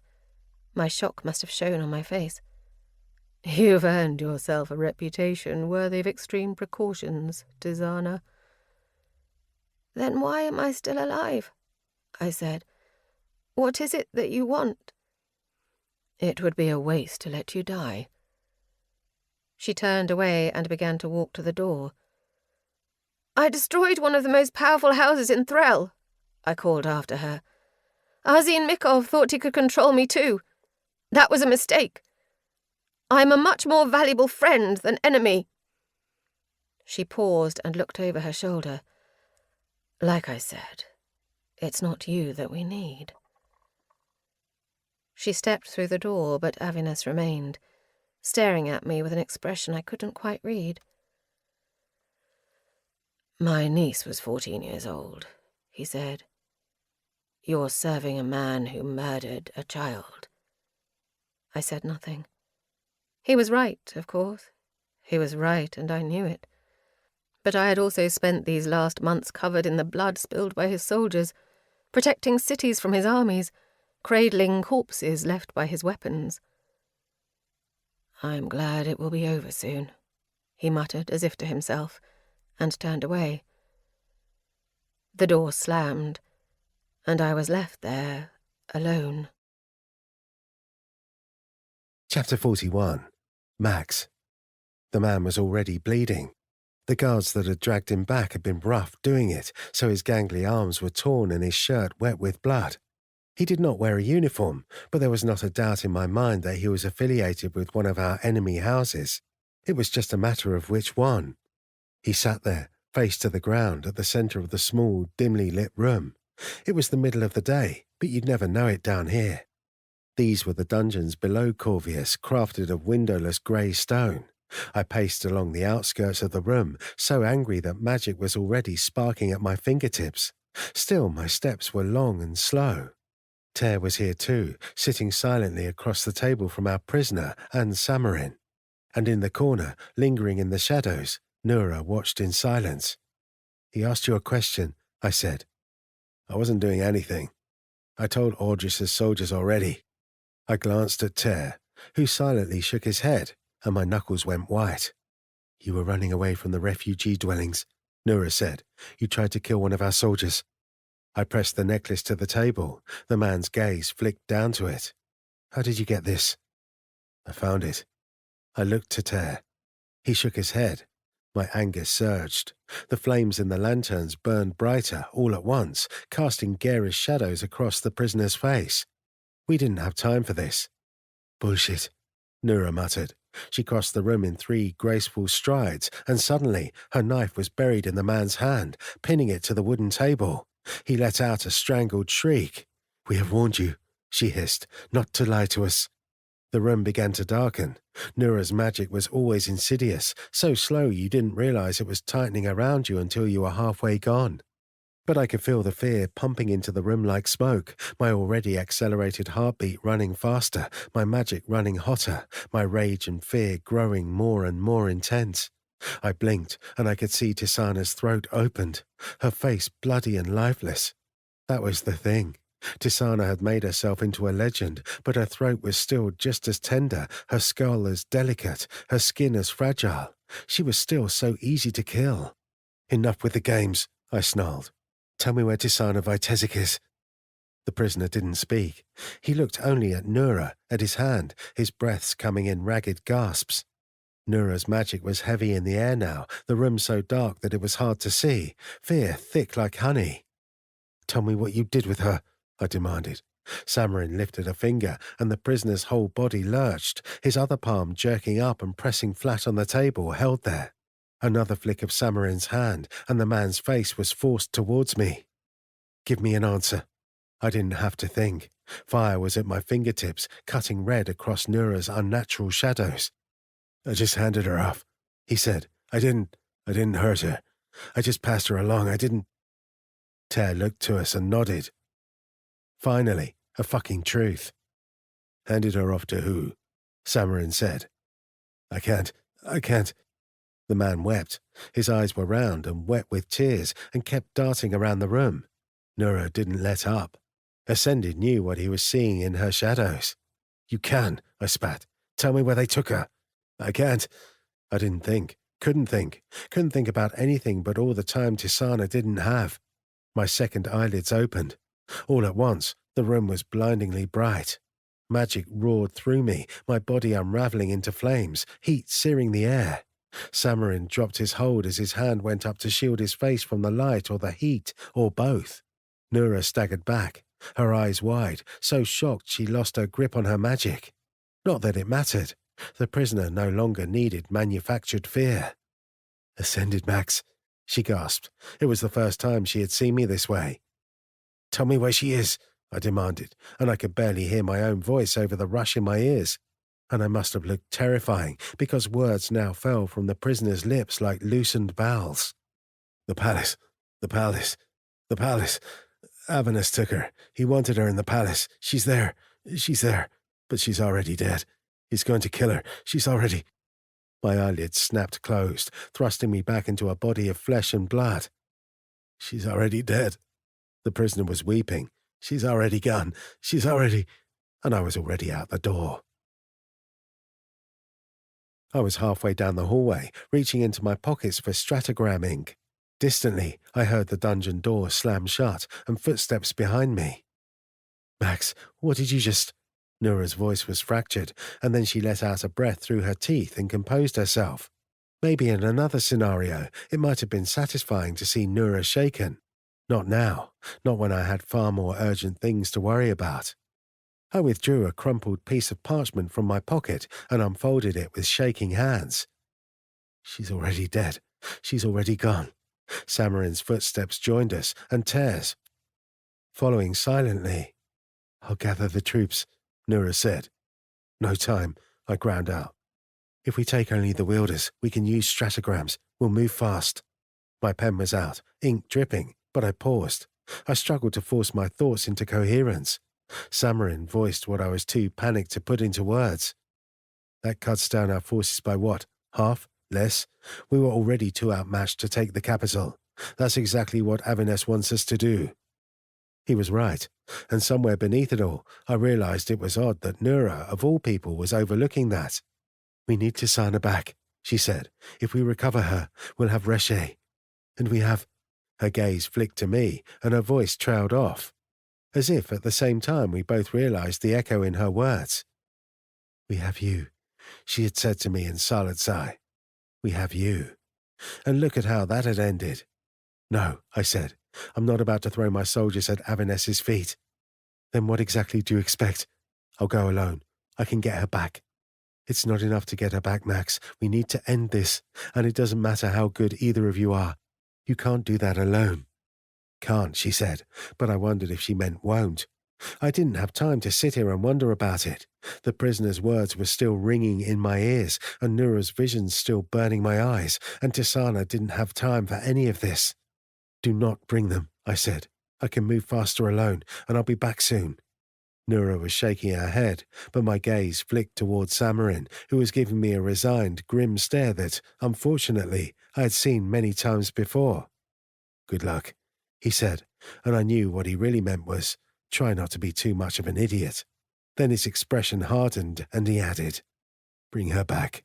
Speaker 3: My shock must have shown on my face. "You've earned yourself a reputation worthy of extreme precautions, Tizana." "Then why am I still alive?" I said. "What is it that you want?" "It would be a waste to let you die." She turned away and began to walk to the door. "I destroyed one of the most powerful houses in Threll," I called after her. "Arzine Mikov thought he could control me too. That was a mistake. I'm a much more valuable friend than enemy." She paused and looked over her shoulder. "Like I said, it's not you that we need." She stepped through the door, but Avinas remained, staring at me with an expression I couldn't quite read. "My niece was 14 years old," he said. "You're serving a man who murdered a child." I said nothing. He was right, of course. He was right, and I knew it. But I had also spent these last months covered in the blood spilled by his soldiers, protecting cities from his armies, cradling corpses left by his weapons. "I'm glad it will be over soon," he muttered as if to himself, and turned away. The door slammed, and I was left there, alone.
Speaker 5: Chapter 41. Max. The man was already bleeding. The guards that had dragged him back had been rough doing it, so his gangly arms were torn and his shirt wet with blood. He did not wear a uniform, but there was not a doubt in my mind that he was affiliated with one of our enemy houses. It was just a matter of which one. He sat there, face to the ground, at the centre of the small, dimly lit room. It was the middle of the day, but you'd never know it down here. These were the dungeons below Corvius, crafted of windowless grey stone. I paced along the outskirts of the room, so angry that magic was already sparking at my fingertips. Still, my steps were long and slow. Ter was here too, sitting silently across the table from our prisoner and Samarin. And in the corner, lingering in the shadows, Nura watched in silence. "He asked you a question," I said. "I wasn't doing anything. I told Audris's soldiers already." I glanced at Ter, who silently shook his head, and my knuckles went white. "You were running away from the refugee dwellings," Nura said. "You tried to kill one of our soldiers." I pressed the necklace to the table. The man's gaze flicked down to it. "How did you get this?" "I found it." I looked to Ter. He shook his head. My anger surged. The flames in the lanterns burned brighter all at once, casting garish shadows across the prisoner's face. We didn't have time for this. "Bullshit," Nura muttered. She crossed the room in 3 graceful strides, and suddenly her knife was buried in the man's hand, pinning it to the wooden table. He let out a strangled shriek. "We have warned you," she hissed, "not to lie to us." The room began to darken. Nura's magic was always insidious, so slow you didn't realize it was tightening around you until you were halfway gone. But I could feel the fear pumping into the room like smoke, my already accelerated heartbeat running faster, my magic running hotter, my rage and fear growing more and more intense. I blinked, and I could see Tisana's throat opened, her face bloody and lifeless. That was the thing. Tisana had made herself into a legend, but her throat was still just as tender, her skull as delicate, her skin as fragile. She was still so easy to kill. "Enough with the games," I snarled. "Tell me where Tisana Vitezik is." The prisoner didn't speak. He looked only at Nura, at his hand, his breaths coming in ragged gasps. Nura's magic was heavy in the air now, the room so dark that it was hard to see, fear thick like honey. "Tell me what you did with her," I demanded. Samarin lifted a finger, and the prisoner's whole body lurched, his other palm jerking up and pressing flat on the table, held there. Another flick of Samarin's hand, and the man's face was forced towards me. "Give me an answer." I didn't have to think. Fire was at my fingertips, cutting red across Nura's unnatural shadows. "I just handed her off," he said. I didn't hurt her. I just passed her along. I didn't." Ter looked to us and nodded. Finally, a fucking truth. "Handed her off to who?" Samarin said. I can't. The man wept. His eyes were round and wet with tears and kept darting around the room. Nura didn't let up. Ascended knew what he was seeing in her shadows. "You can," I spat. "Tell me where they took her." "I can't." I didn't think. Couldn't think about anything but all the time Tisana didn't have. My second eyelids opened. All at once, the room was blindingly bright. Magic roared through me, my body unraveling into flames, heat searing the air. Samarin dropped his hold as his hand went up to shield his face from the light or the heat, or both. Nura staggered back, her eyes wide, so shocked she lost her grip on her magic. Not that it mattered. The prisoner no longer needed manufactured fear. "Ascended, Max," she gasped. It was the first time she had seen me this way. "Tell me where she is," I demanded, and I could barely hear my own voice over the rush in my ears. And I must have looked terrifying, because words now fell from the prisoner's lips like loosened bowels. The palace. Avenus took her. He wanted her in the palace. She's there, but she's already dead. He's going to kill her. She's already..." My eyelids snapped closed, thrusting me back into a body of flesh and blood. "She's already dead." The prisoner was weeping. "She's already gone. And I was already out the door. I was halfway down the hallway, reaching into my pockets for stratogram ink. Distantly, I heard the dungeon door slam shut and footsteps behind me. "Max, what did you just..." Nura's voice was fractured, and then she let out a breath through her teeth and composed herself. Maybe in another scenario, it might have been satisfying to see Nura shaken. Not now, not when I had far more urgent things to worry about. I withdrew a crumpled piece of parchment from my pocket and unfolded it with shaking hands. "She's already dead. She's already gone." Samarin's footsteps joined us, and Ter's, following silently. "I'll gather the troops," Nura said. "No time," I ground out. "If we take only the wielders, we can use stratograms. We'll move fast." My pen was out, ink dripping, but I paused. I struggled to force my thoughts into coherence. Samarin voiced what I was too panicked to put into words. "That cuts down our forces by what? Half? Less? We were already too outmatched to take the capital. That's exactly what Aveness wants us to do." He was right, and somewhere beneath it all, I realized it was odd that Nura, of all people, was overlooking that. "We need Tisana back," she said. "If we recover her, we'll have Reshe. And we have..." Her gaze flicked to me, and her voice trailed off. As if at the same time we both realized the echo in her words. "We have you," she had said to me in Saladsai. "We have you." And look at how that had ended. "No," I said. "I'm not about to throw my soldiers at Aveness's feet." "Then what exactly do you expect?" "I'll go alone. I can get her back." It's not enough to get her back, Max. We need to end this, and it doesn't matter how good either of you are. You can't do that alone. Can't, she said, but I wondered if she meant won't. I didn't have time to sit here and wonder about it. The prisoner's words were still ringing in my ears, and Nura's visions still burning my eyes, and Tisana didn't have time for any of this. Do not bring them, I said. I can move faster alone, and I'll be back soon. Nura was shaking her head, but my gaze flicked towards Samarin, who was giving me a resigned, grim stare that, unfortunately, I had seen many times before. Good luck, he said, and I knew what he really meant was, try not to be too much of an idiot. Then his expression hardened, and he added, bring her back.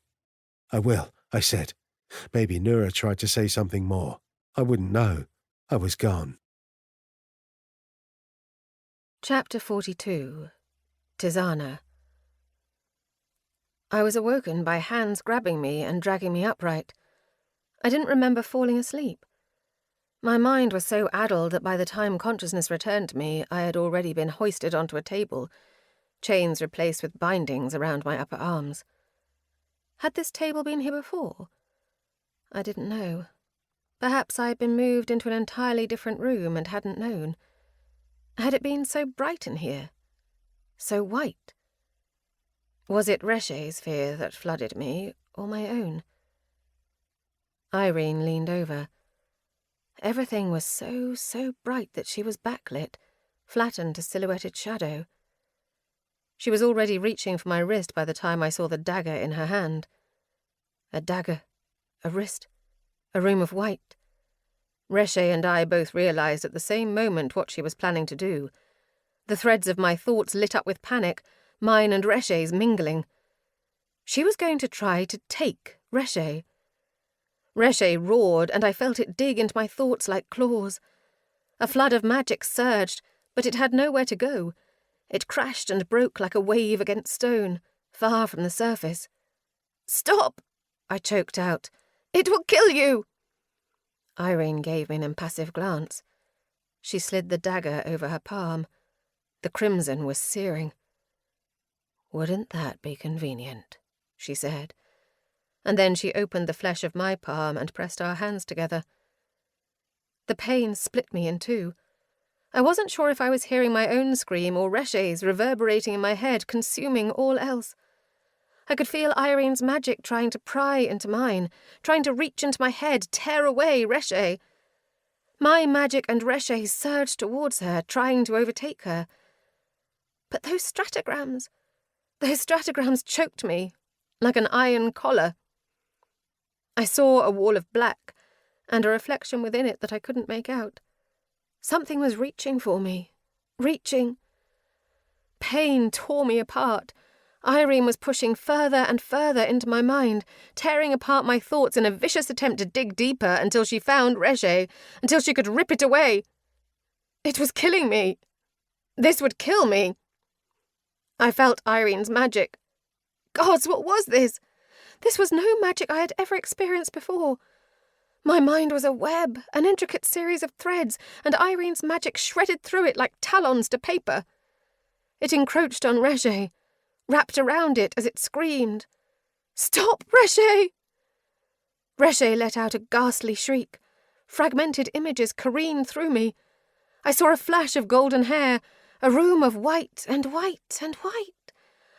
Speaker 5: I will, I said. Maybe Nura tried to say something more. I wouldn't know. I was gone.
Speaker 3: Chapter 42. Tisana. I was awoken by hands grabbing me and dragging me upright. I didn't remember falling asleep. My mind was so addled that by the time consciousness returned to me, I had already been hoisted onto a table, chains replaced with bindings around my upper arms. Had this table been here before? I didn't know. Perhaps I had been moved into an entirely different room and hadn't known. Had it been so bright in here? So white? Was it Reche's fear that flooded me, or my own? Irene leaned over. Everything was so bright that she was backlit, flattened to silhouetted shadow. She was already reaching for my wrist by the time I saw the dagger in her hand. A dagger, a wrist, a room of white. Reche and I both realized at the same moment what she was planning to do. The threads of my thoughts lit up with panic, mine and Reche's mingling. She was going to try to take Reche. Reche roared, and I felt it dig into my thoughts like claws. A flood of magic surged, but it had nowhere to go. It crashed and broke like a wave against stone, far from the surface. "Stop!" I choked out. "It will kill you!" Irene gave me an impassive glance. She slid the dagger over her palm. The crimson was searing. "Wouldn't that be convenient?" she said. And then she opened the flesh of my palm and pressed our hands together. The pain split me in two. I wasn't sure if I was hearing my own scream or Reche's reverberating in my head, consuming all else. I could feel Irene's magic trying to pry into mine, trying to reach into my head, tear away Reche. My magic and Reche's surged towards her, trying to overtake her. But those stratagrams choked me, like an iron collar. I saw a wall of black, and a reflection within it that I couldn't make out. Something was reaching for me. Reaching. Pain tore me apart. Irene was pushing further and further into my mind, tearing apart my thoughts in a vicious attempt to dig deeper until she found Reche, until she could rip it away. It was killing me. This would kill me. I felt Irene's magic. Gods, what was this? This was no magic I had ever experienced before. My mind was a web, an intricate series of threads, and Irene's magic shredded through it like talons to paper. It encroached on Reche, wrapped around it as it screamed. "Stop, Reche!" Reche let out a ghastly shriek. Fragmented images careened through me. I saw a flash of golden hair, a room of white and white and white.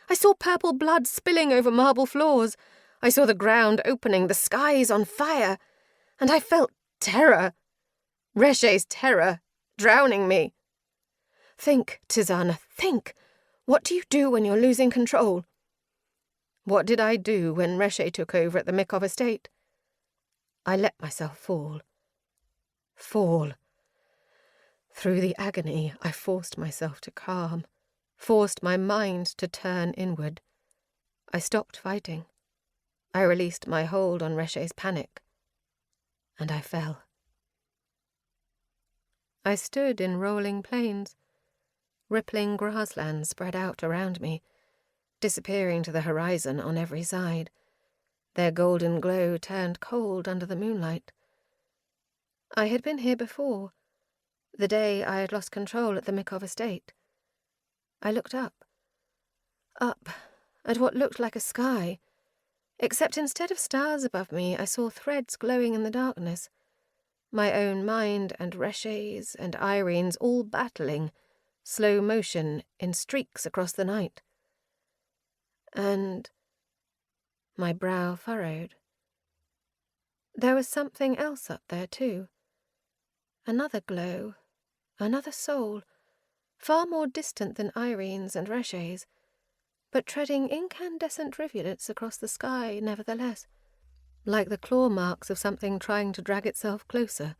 Speaker 3: I saw purple blood spilling over marble floors. I saw the ground opening, the skies on fire. And I felt terror. Reche's terror, drowning me. Think, Tisana, think. What do you do when you're losing control? What did I do when Reche took over at the Mikov estate? I let myself fall. Fall. Through the agony, I forced myself to calm, forced my mind to turn inward. I stopped fighting. I released my hold on Reche's panic. And I fell. I stood in rolling plains. Rippling grasslands spread out around me, disappearing to the horizon on every side. Their golden glow turned cold under the moonlight. I had been here before, the day I had lost control at the Mikov estate. I looked up. Up, at what looked like a sky, except instead of stars above me, I saw threads glowing in the darkness. My own mind and Reche's and Irene's all battling, slow motion in streaks across the night. And my brow furrowed. There was something else up there, too. Another glow, another soul, far more distant than Irene's and Reche's, but treading incandescent rivulets across the sky nevertheless, like the claw marks of something trying to drag itself closer.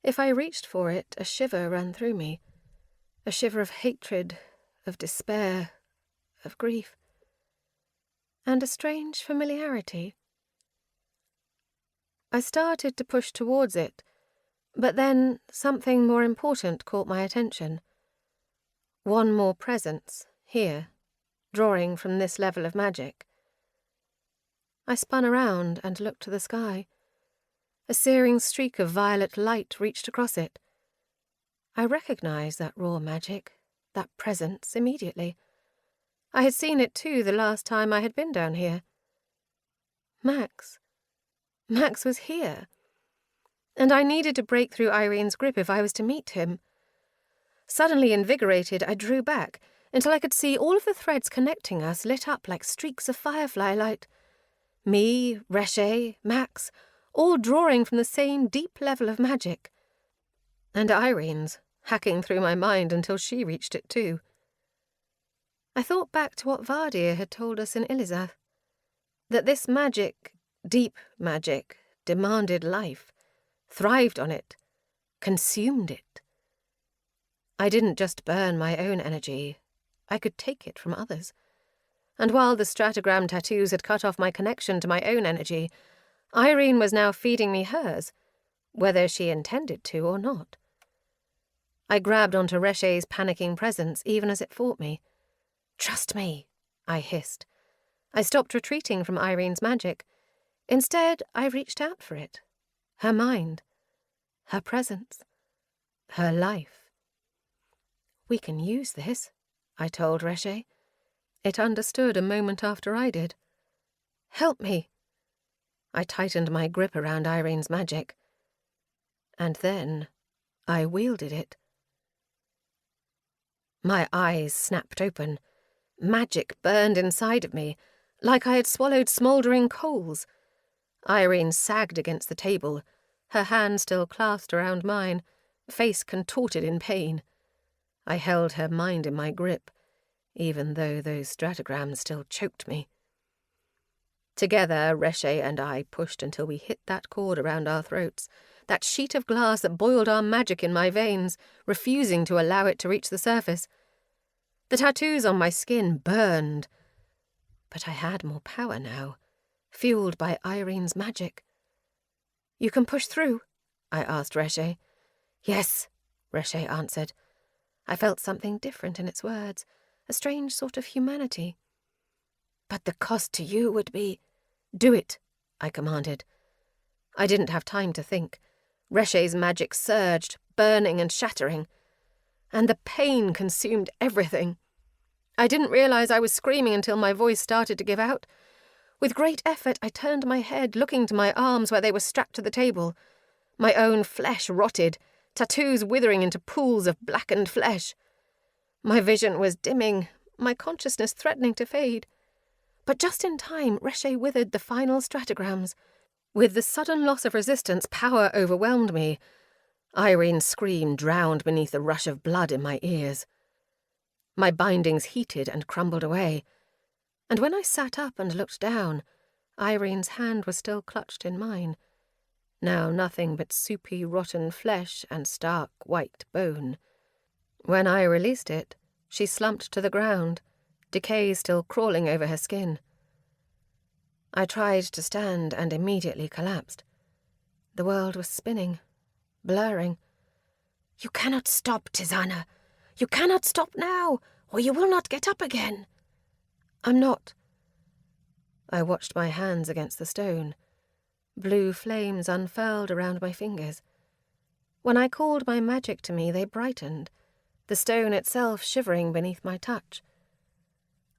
Speaker 3: If I reached for it, a shiver ran through me, a shiver of hatred, of despair, of grief, and a strange familiarity. I started to push towards it, but then something more important caught my attention. One more presence, here, drawing from this level of magic. I spun around and looked to the sky. A searing streak of violet light reached across it. I recognized that raw magic, that presence, immediately. I had seen it too the last time I had been down here. Max. Max was here. And I needed to break through Irene's grip if I was to meet him. Suddenly invigorated, I drew back until I could see all of the threads connecting us lit up like streaks of firefly light. Me, Reche, Max, all drawing from the same deep level of magic. And Irene's, hacking through my mind until she reached it too. I thought back to what Vardir had told us in Ilizeth, that this magic, deep magic, demanded life, thrived on it, consumed it. I didn't just burn my own energy, I could take it from others. And while the stratogram tattoos had cut off my connection to my own energy, Irene was now feeding me hers, whether she intended to or not. I grabbed onto Reche's panicking presence even as it fought me. "Trust me," I hissed. I stopped retreating from Irene's magic. Instead, I reached out for it. Her mind. Her presence. Her life. "We can use this," I told Reche. It understood a moment after I did. "Help me." I tightened my grip around Irene's magic. And then I wielded it. My eyes snapped open. Magic burned inside of me, like I had swallowed smouldering coals. Irene sagged against the table, her hand still clasped around mine, face contorted in pain. I held her mind in my grip, even though those stratograms still choked me. Together, Reche and I pushed until we hit that cord around our throats, that sheet of glass that boiled our magic in my veins, refusing to allow it to reach the surface. The tattoos on my skin burned, but I had more power now, fueled by Irene's magic. "You can push through?" I asked Reche. "Yes," Reche answered. I felt something different in its words, a strange sort of humanity. "But the cost to you would be—" "Do it," I commanded. I didn't have time to think. Reche's magic surged, burning and shattering, and the pain consumed everything. I didn't realize I was screaming until my voice started to give out. With great effort, I turned my head, looking to my arms where they were strapped to the table. My own flesh rotted, tattoos withering into pools of blackened flesh. My vision was dimming, my consciousness threatening to fade. But just in time, Reche withered the final stratograms. With the sudden loss of resistance, power overwhelmed me. Irene's scream drowned beneath the rush of blood in my ears. My bindings heated and crumbled away, and when I sat up and looked down, Irene's hand was still clutched in mine. Now nothing but soupy, rotten flesh and stark white bone. When I released it, she slumped to the ground, decay still crawling over her skin. I tried to stand and immediately collapsed. The world was spinning, blurring. "You cannot stop, Tisana. You cannot stop now, or you will not get up again." "I'm not." I watched my hands against the stone. Blue flames unfurled around my fingers. When I called my magic to me, they brightened, the stone itself shivering beneath my touch.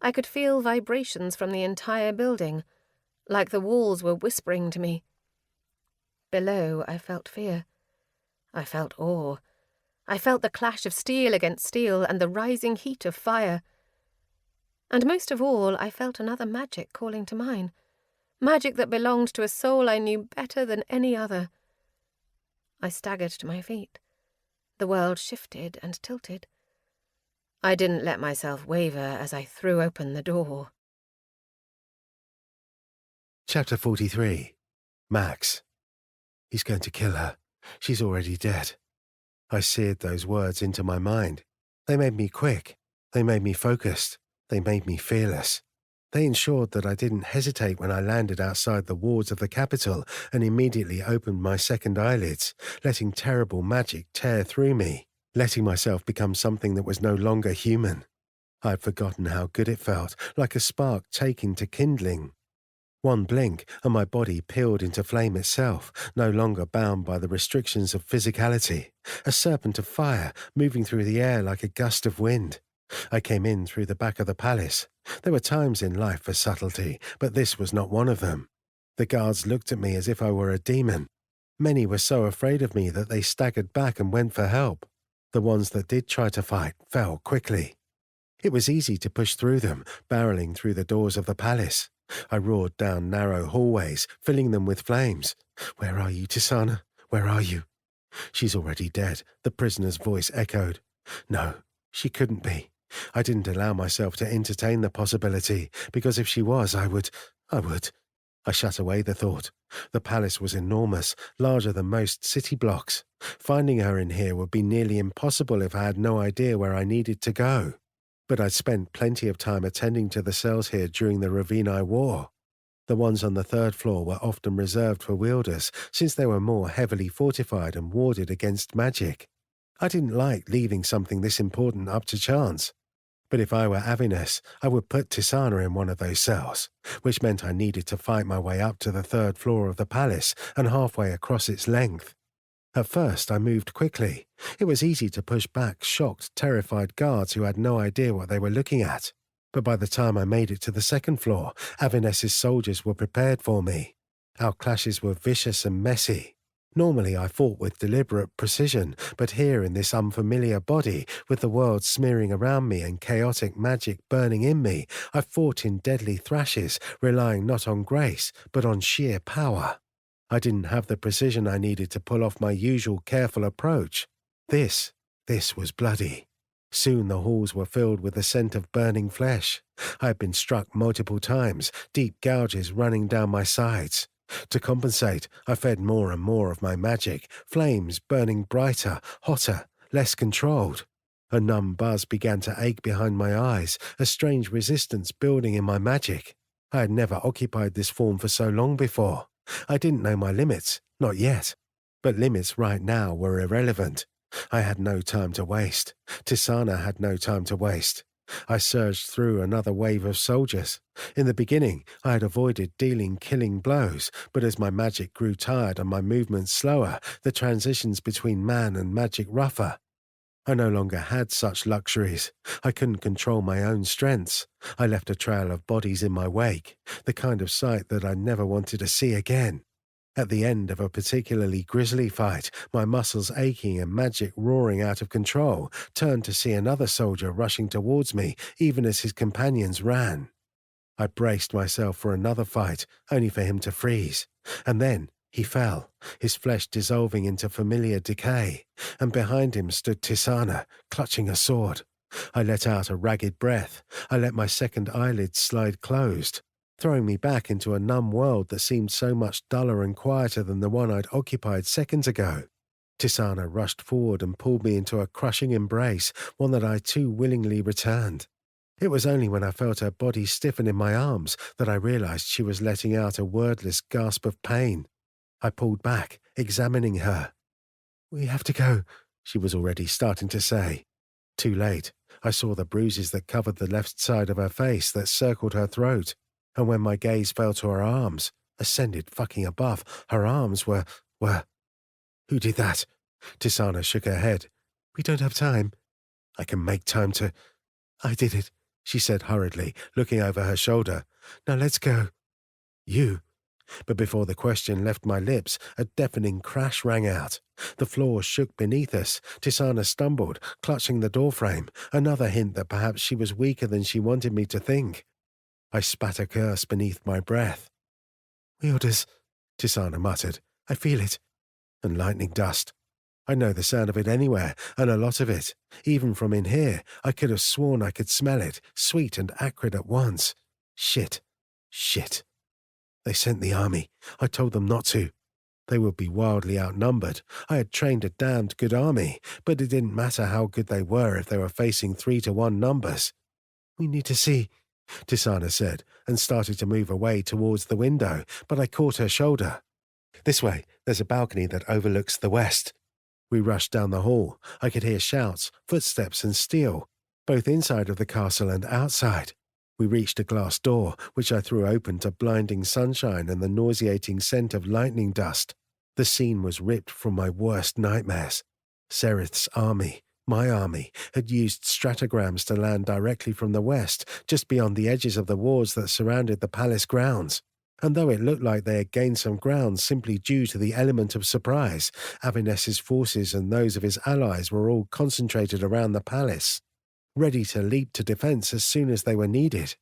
Speaker 3: I could feel vibrations from the entire building, like the walls were whispering to me. Below, I felt fear. I felt awe. I felt the clash of steel against steel and the rising heat of fire. And most of all, I felt another magic calling to mine. Magic that belonged to a soul I knew better than any other. I staggered to my feet. The world shifted and tilted. I didn't let myself waver as I threw open the door.
Speaker 5: Chapter 43. Max. He's going to kill her. She's already dead. I seared those words into my mind. They made me quick. They made me focused. They made me fearless. They ensured that I didn't hesitate when I landed outside the walls of the capital and immediately opened my second eyelids, letting terrible magic tear through me, letting myself become something that was no longer human. I had forgotten how good it felt, like a spark taking to kindling. One blink, and my body peeled into flame itself, no longer bound by the restrictions of physicality, a serpent of fire moving through the air like a gust of wind. I came in through the back of the palace. There were times in life for subtlety, but this was not one of them. The guards looked at me as if I were a demon. Many were so afraid of me that they staggered back and went for help. The ones that did try to fight fell quickly. It was easy to push through them, barreling through the doors of the palace. I roared down narrow hallways, filling them with flames. "Where are you, Tisana? Where are you?" "She's already dead," the prisoner's voice echoed. No, she couldn't be. I didn't allow myself to entertain the possibility, because if she was, I would. I shut away the thought. The palace was enormous, larger than most city blocks. Finding her in here would be nearly impossible if I had no idea where I needed to go. But I'd spent plenty of time attending to the cells here during the Raveni War. The ones on the third floor were often reserved for wielders, since they were more heavily fortified and warded against magic. I didn't like leaving something this important up to chance. But if I were Avinas, I would put Tisana in one of those cells, which meant I needed to fight my way up to the third floor of the palace and halfway across its length. At first, I moved quickly. It was easy to push back shocked, terrified guards who had no idea what they were looking at. But by the time I made it to the second floor, Avines's soldiers were prepared for me. Our clashes were vicious and messy. Normally I fought with deliberate precision, but here in this unfamiliar body, with the world smearing around me and chaotic magic burning in me, I fought in deadly thrashes, relying not on grace, but on sheer power. I didn't have the precision I needed to pull off my usual careful approach. This was bloody. Soon the halls were filled with the scent of burning flesh. I had been struck multiple times, deep gouges running down my sides. To compensate, I fed more and more of my magic, flames burning brighter, hotter, less controlled. A numb buzz began to ache behind my eyes, a strange resistance building in my magic. I had never occupied this form for so long before. I didn't know my limits, not yet. But limits right now were irrelevant. I had no time to waste. Tisana had no time to waste. I surged through another wave of soldiers. In the beginning, I had avoided dealing killing blows, but as my magic grew tired and my movements slower, the transitions between man and magic rougher. I no longer had such luxuries. I couldn't control my own strengths. I left a trail of bodies in my wake, the kind of sight that I never wanted to see again. At the end of a particularly grisly fight, my muscles aching and magic roaring out of control, turned to see another soldier rushing towards me even as his companions ran. I braced myself for another fight, only for him to freeze. And then he fell, his flesh dissolving into familiar decay, and behind him stood Tisana, clutching a sword. I let out a ragged breath. I let my second eyelid slide closed, throwing me back into a numb world that seemed so much duller and quieter than the one I'd occupied seconds ago. Tisana rushed forward and pulled me into a crushing embrace, one that I too willingly returned. It was only when I felt her body stiffen in my arms that I realized she was letting out a wordless gasp of pain. I pulled back, examining her. "We have to go," she was already starting to say. Too late. I saw the bruises that covered the left side of her face that circled her throat. And when my gaze fell to her arms, ascended fucking above, her arms were... Who did that? Tisana shook her head. "We don't have time." "I can make time to..." "I did it. she said hurriedly, looking over her shoulder. "Now let's go." "You?" But before the question left my lips, a deafening crash rang out. The floor shook beneath us. Tisana stumbled, clutching the doorframe, another hint that perhaps she was weaker than she wanted me to think. I spat a curse beneath my breath. "Wielders," Tisana muttered. "I feel it." And lightning dust. I know the sound of it anywhere, and a lot of it. Even from in here, I could have sworn I could smell it, sweet and acrid at once. Shit. Shit. They sent the army. I told them not to. They would be wildly outnumbered. I had trained a damned good army, but it didn't matter how good they were if they were facing 3-to-1 numbers. "We need to see," Tisana said, and started to move away towards the window, but I caught her shoulder. "This way, there's a balcony that overlooks the west." We rushed down the hall. I could hear shouts, footsteps and steel, both inside of the castle and outside. We reached a glass door, which I threw open to blinding sunshine and the nauseating scent of lightning dust. The scene was ripped from my worst nightmares. Sereth's army, my army, had used stratograms to land directly from the west, just beyond the edges of the walls that surrounded the palace grounds. And though it looked like they had gained some ground simply due to the element of surprise, Avines's forces and those of his allies were all concentrated around the palace, ready to leap to defense as soon as they were needed.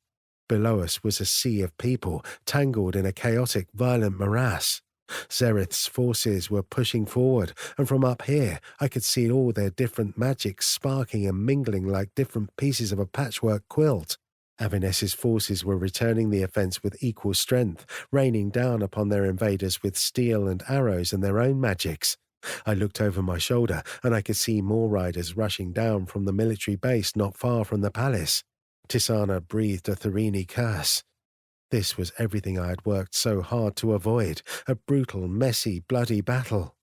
Speaker 5: Below us was a sea of people, tangled in a chaotic, violent morass. Sereth's forces were pushing forward, and from up here I could see all their different magics sparking and mingling like different pieces of a patchwork quilt. Avines's forces were returning the offence with equal strength, raining down upon their invaders with steel and arrows and their own magics. I looked over my shoulder, and I could see more riders rushing down from the military base not far from the palace. Tisana breathed a Therini curse. This was everything I had worked so hard to avoid, a brutal, messy, bloody battle.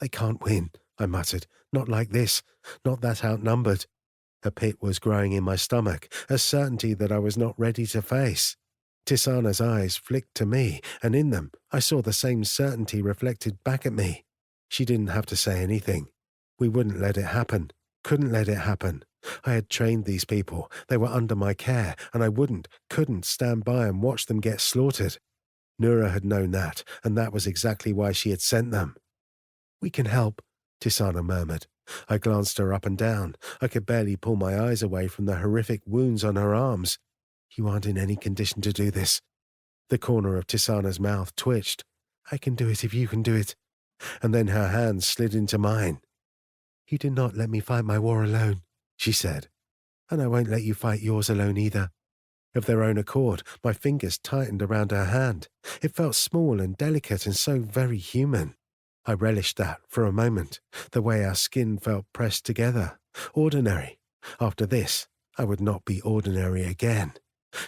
Speaker 5: "They can't win," I muttered. "Not like this. Not that outnumbered." A pit was growing in my stomach, a certainty that I was not ready to face. Tisana's eyes flicked to me, and in them I saw the same certainty reflected back at me. She didn't have to say anything. We wouldn't let it happen. Couldn't let it happen. I had trained these people. They were under my care, and I couldn't stand by and watch them get slaughtered. Nura had known that, and that was exactly why she had sent them. "We can help," Tisana murmured. I glanced her up and down. I could barely pull my eyes away from the horrific wounds on her arms. "You aren't in any condition to do this." The corner of Tisana's mouth twitched. "I can do it if you can do it." And then her hands slid into mine. "You did not let me fight my war alone," she said. "And I won't let you fight yours alone either." Of their own accord, my fingers tightened around her hand. It felt small and delicate and so very human. I relished that for a moment, the way our skin felt pressed together. Ordinary. After this, I would not be ordinary again.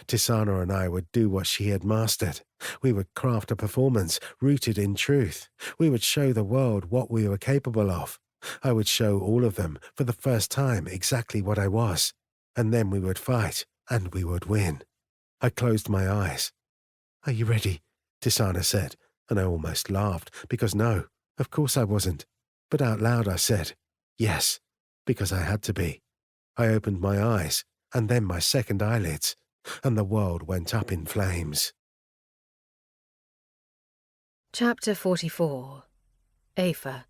Speaker 5: Tisana and I would do what she had mastered. We would craft a performance rooted in truth. We would show the world what we were capable of. I would show all of them, for the first time, exactly what I was. And then we would fight, and we would win. I closed my eyes. "Are you ready?" Tisana said, and I almost laughed, because no, of course I wasn't. But out loud I said, "Yes," because I had to be. I opened my eyes, and then my second eyelids, and the world went up in flames.
Speaker 3: Chapter 44. Aoife.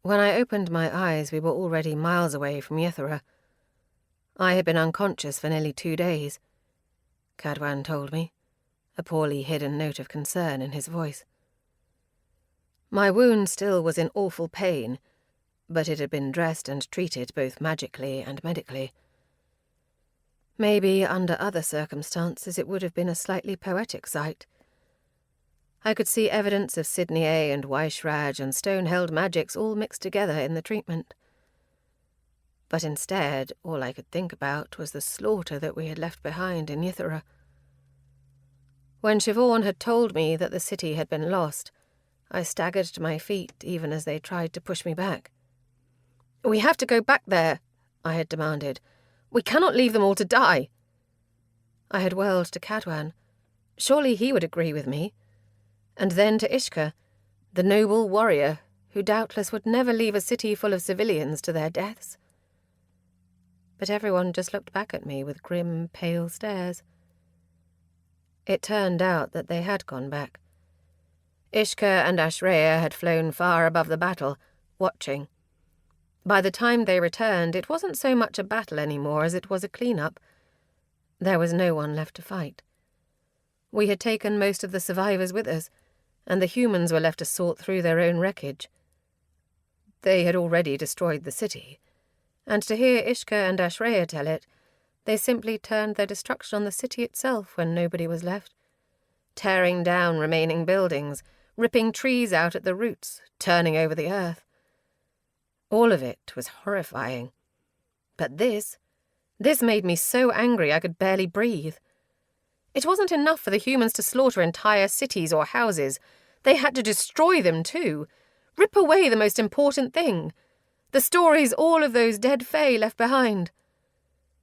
Speaker 3: When I opened my eyes, we were already miles away from Yithra. I had been unconscious for nearly 2 days, Cadwan told me, a poorly hidden note of concern in his voice. My wound still was in awful pain, but it had been dressed and treated both magically and medically. Maybe, under other circumstances, it would have been a slightly poetic sight. I could see evidence of Sydney A and Weishraj and stone-held magics all mixed together in the treatment. But instead, all I could think about was the slaughter that we had left behind in Yithra. When Siobhan had told me that the city had been lost, I staggered to my feet even as they tried to push me back. "We have to go back there," I had demanded. "We cannot leave them all to die." I had whirled to Cadwan. Surely he would agree with me. And then to Ishka, the noble warrior who doubtless would never leave a city full of civilians to their deaths. but everyone just looked back at me with grim, pale stares. It turned out that they had gone back. Ishka and Ashreya had flown far above the battle, watching. By the time they returned, it wasn't so much a battle anymore as it was a clean-up. There was no one left to fight. We had taken most of the survivors with us, and the humans were left to sort through their own wreckage. They had already destroyed the city, and to hear Ishka and Ashreya tell it, they simply turned their destruction on the city itself when nobody was left, tearing down remaining buildings, ripping trees out at the roots, turning over the earth. All of it was horrifying. But this made me so angry I could barely breathe. It wasn't enough for the humans to slaughter entire cities or houses. They had to destroy them too, rip away the most important thing, the stories all of those dead Fae left behind.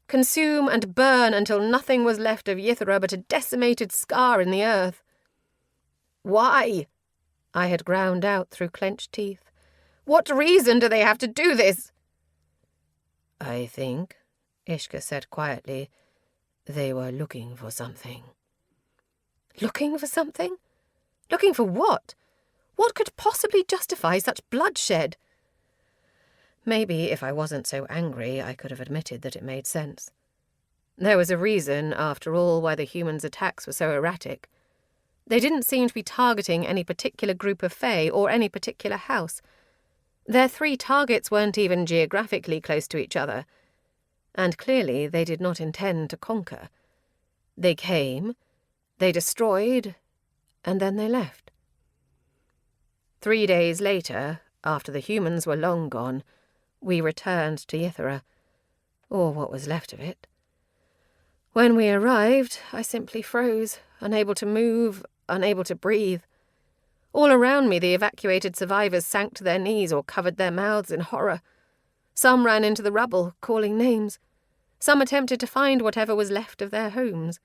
Speaker 3: Consume and burn until nothing was left of Yithra but a decimated scar in the earth. Why? I had ground out through clenched teeth. What reason do they have to do this? I think, Ishka said quietly, they were looking for something. Looking for something? Looking for what? What could possibly justify such bloodshed? Maybe if I wasn't so angry, I could have admitted that it made sense. There was a reason, after all, why the humans' attacks were so erratic. They didn't seem to be targeting any particular group of Fae or any particular house. Their 3 targets weren't even geographically close to each other, and clearly they did not intend to conquer. They came, they destroyed, and then they left. 3 days later, after the humans were long gone, we returned to Yithra, or what was left of it. When we arrived, I simply froze, unable to move, unable to breathe. All around me, the evacuated survivors sank to their knees or covered their mouths in horror. Some ran into the rubble, calling names. Some attempted to find whatever was left of their homes.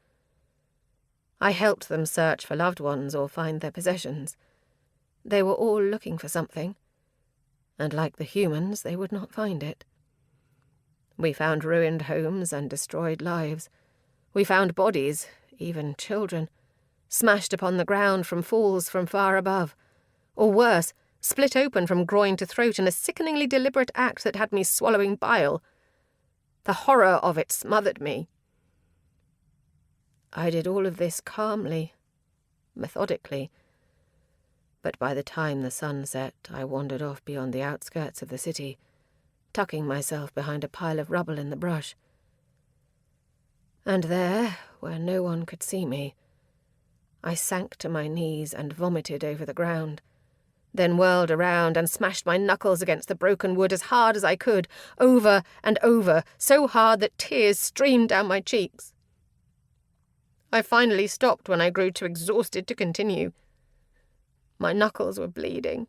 Speaker 3: I helped them search for loved ones or find their possessions. They were all looking for something, and like the humans, they would not find it. We found ruined homes and destroyed lives. We found bodies, even children, smashed upon the ground from falls from far above, or worse, split open from groin to throat in a sickeningly deliberate act that had me swallowing bile. The horror of it smothered me. I did all of this calmly, methodically, but by the time the sun set, I wandered off beyond the outskirts of the city, tucking myself behind a pile of rubble in the brush. And there, where no one could see me, I sank to my knees and vomited over the ground, then whirled around and smashed my knuckles against the broken wood as hard as I could, over and over, so hard that tears streamed down my cheeks. I finally stopped when I grew too exhausted to continue. My knuckles were bleeding.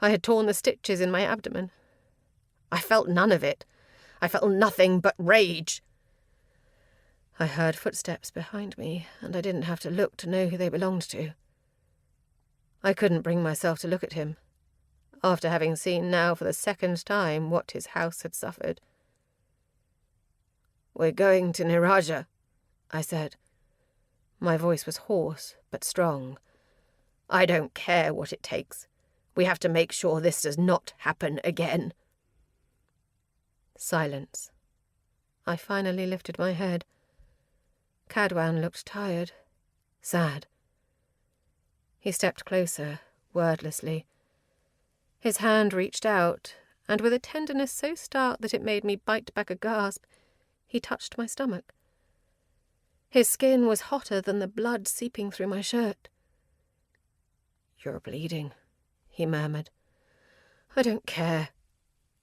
Speaker 3: I had torn the stitches in my abdomen. I felt none of it. I felt nothing but rage. I heard footsteps behind me, and I didn't have to look to know who they belonged to. I couldn't bring myself to look at him, after having seen now for the second time what his house had suffered. "We're going to Niraja," I said. My voice was hoarse, but strong. "I don't care what it takes. We have to make sure this does not happen again." Silence. I finally lifted my head. Cadwan looked tired, sad. He stepped closer, wordlessly. His hand reached out, and with a tenderness so stark that it made me bite back a gasp, he touched my stomach. His skin was hotter than the blood seeping through my shirt. "You're bleeding," he murmured. "I don't care."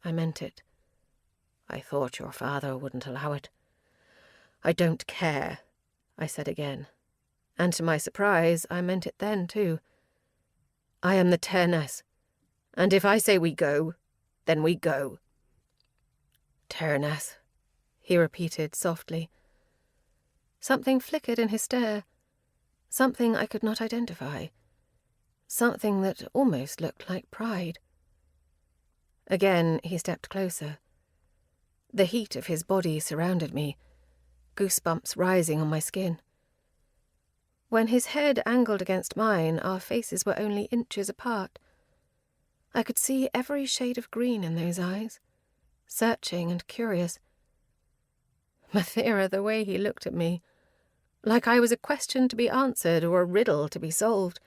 Speaker 3: I meant it. "I thought your father wouldn't allow it." "I don't care," I said again, and to my surprise, I meant it then too. "I am the Terness, and if I say we go, then we go." "Terness," he repeated softly. Something flickered in his stare, something I could not identify, something that almost looked like pride. Again he stepped closer. The heat of his body surrounded me, goosebumps rising on my skin. When his head angled against mine, our faces were only inches apart. I could see every shade of green in those eyes, searching and curious. Mathera, the way he looked at me, like I was a question to be answered or a riddle to be solved.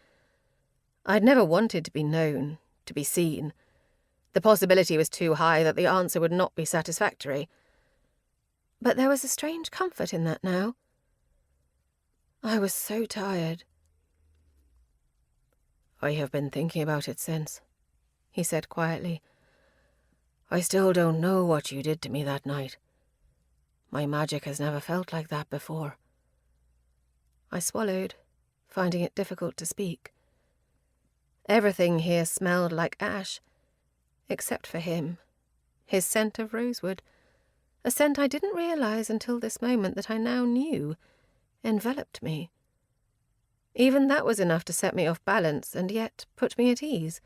Speaker 3: I'd never wanted to be known, to be seen. The possibility was too high that the answer would not be satisfactory. But there was a strange comfort in that now. I was so tired.
Speaker 4: I have been thinking about it since, he said quietly. I still don't know what you did to me that night. My magic has never felt like that before.
Speaker 3: I swallowed, finding it difficult to speak. Everything here smelled like ash, except for him, his scent of rosewood, a scent I didn't realize until this moment that I now knew enveloped me. Even that was enough to set me off balance and yet put me at ease.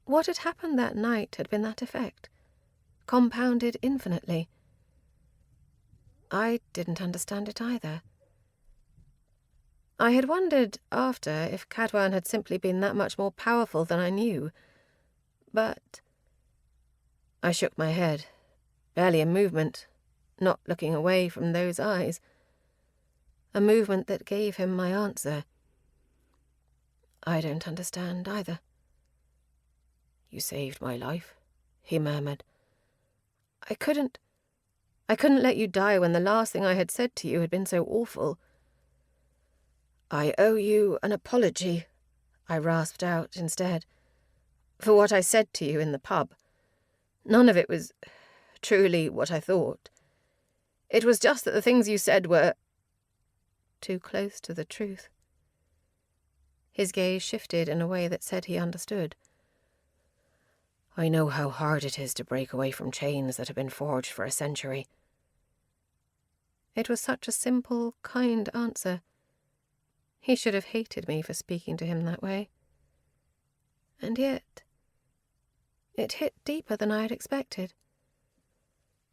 Speaker 3: What had happened that night had been that effect, compounded infinitely. I didn't understand it either. I had wondered after if Cadwan had simply been that much more powerful than I knew. But I shook my head, barely a movement, not looking away from those eyes. A movement that gave him my answer. I don't understand either.
Speaker 4: You saved my life, he murmured.
Speaker 3: I couldn't let you die when the last thing I had said to you had been so awful.
Speaker 4: I owe you an apology, I rasped out instead,
Speaker 3: for what I said to you in the pub. None of it was truly what I thought. It was just that the things you said were too close to the truth. His gaze shifted in a way that said he understood.
Speaker 4: I know how hard it is to break away from chains that have been forged for a century.
Speaker 3: It was such a simple, kind answer. He should have hated me for speaking to him that way. And yet, it hit deeper than I had expected.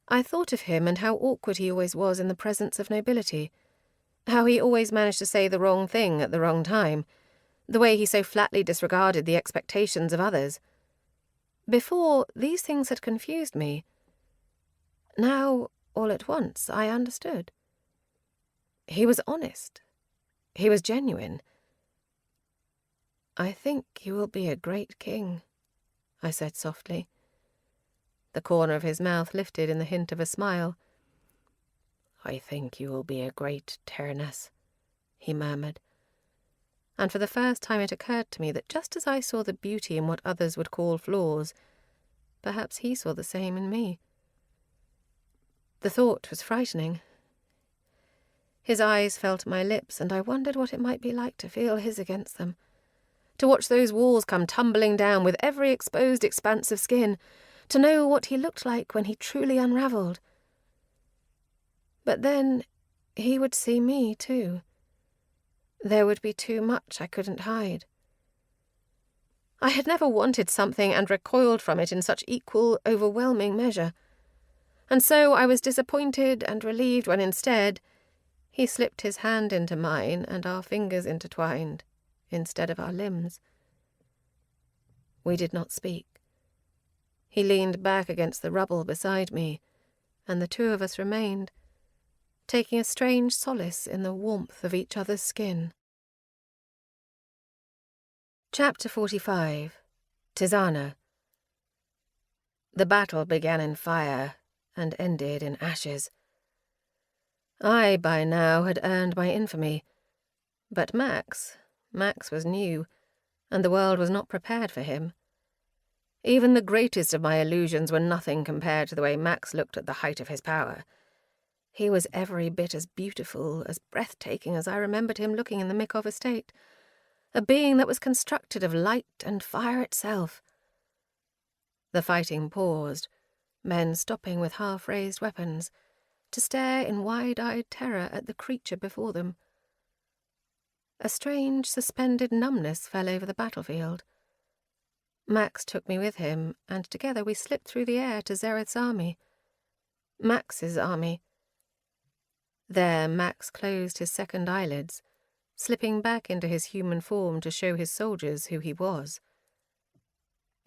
Speaker 3: I thought of him and how awkward he always was in the presence of nobility, how he always managed to say the wrong thing at the wrong time, the way he so flatly disregarded the expectations of others. Before, these things had confused me. Now, all at once, I understood. He was honest. He was genuine. I think you will be a great king, I said softly. The corner of his mouth lifted in the hint of a smile.
Speaker 4: I think you will be a great Terness, he murmured.
Speaker 3: And for the first time it occurred to me that just as I saw the beauty in what others would call flaws, perhaps he saw the same in me. The thought was frightening. His eyes fell to my lips, and I wondered what it might be like to feel his against them, to watch those walls come tumbling down with every exposed expanse of skin, to know what he looked like when he truly unravelled. But then he would see me too. There would be too much I couldn't hide. I had never wanted something and recoiled from it in such equal, overwhelming measure. And so I was disappointed and relieved when instead he slipped his hand into mine and our fingers intertwined instead of our limbs. We did not speak. He leaned back against the rubble beside me, and the two of us remained, taking a strange solace in the warmth of each other's skin. Chapter 45. Tisana. The battle began in fire and ended in ashes. I, by now, had earned my infamy, but Max was new, and the world was not prepared for him. Even the greatest of my illusions were nothing compared to the way Max looked at the height of his power. He was every bit as beautiful, as breathtaking as I remembered him looking in the Mikov estate, a being that was constructed of light and fire itself. The fighting paused, men stopping with half-raised weapons, to stare in wide-eyed terror at the creature before them. A strange, suspended numbness fell over the battlefield. Max took me with him, and together we slipped through the air to Zereth's army, Max's army. There, Max closed his second eyelids, slipping back into his human form to show his soldiers who he was.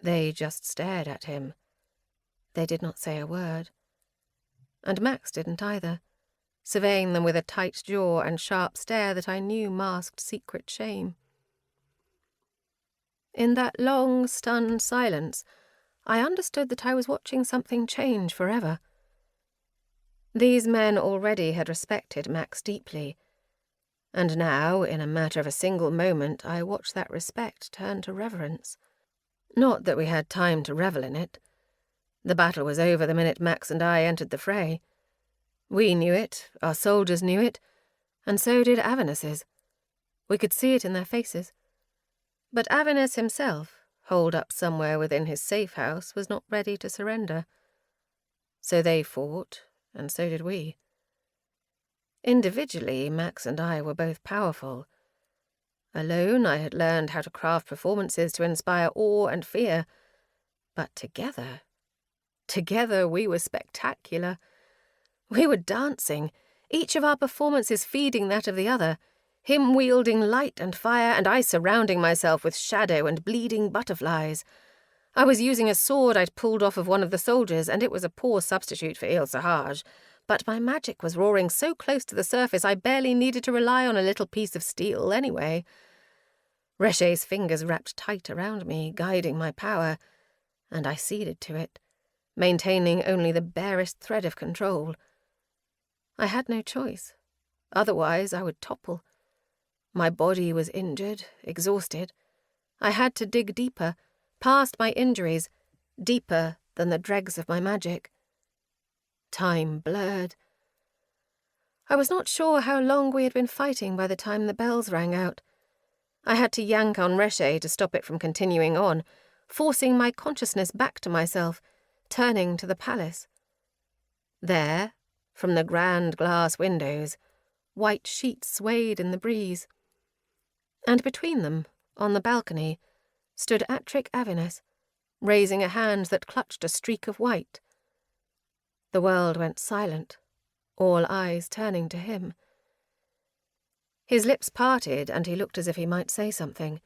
Speaker 3: They just stared at him. They did not say a word. And Max didn't either, surveying them with a tight jaw and sharp stare that I knew masked secret shame. In that long, stunned silence, I understood that I was watching something change forever. These men already had respected Max deeply, and now, in a matter of a single moment, I watched that respect turn to reverence. Not that we had time to revel in it. The battle was over the minute Max and I entered the fray. We knew it, our soldiers knew it, and so did Avernus's. We could see it in their faces. But Avernus himself, holed up somewhere within his safe house, was not ready to surrender. So they fought, and so did we. Individually, Max and I were both powerful. Alone, I had learned how to craft performances to inspire awe and fear. But together we were spectacular. We were dancing, each of our performances feeding that of the other, him wielding light and fire, and I surrounding myself with shadow and bleeding butterflies. I was using a sword I'd pulled off of one of the soldiers, and it was a poor substitute for Il Sahaj, but my magic was roaring so close to the surface I barely needed to rely on a little piece of steel anyway. Reche's fingers wrapped tight around me, guiding my power, and I ceded to it, maintaining only the barest thread of control. I had no choice. Otherwise, I would topple. My body was injured, exhausted. I had to dig deeper, past my injuries, deeper than the dregs of my magic. Time blurred. I was not sure how long we had been fighting by the time the bells rang out. I had to yank on Reche to stop it from continuing on, forcing my consciousness back to myself, turning to the palace. There, from the grand glass windows, white sheets swayed in the breeze. And between them, on the balcony, stood Attric Avernus, raising a hand that clutched a streak of white. The world went silent, all eyes turning to him. His lips parted, and he looked as if he might say something.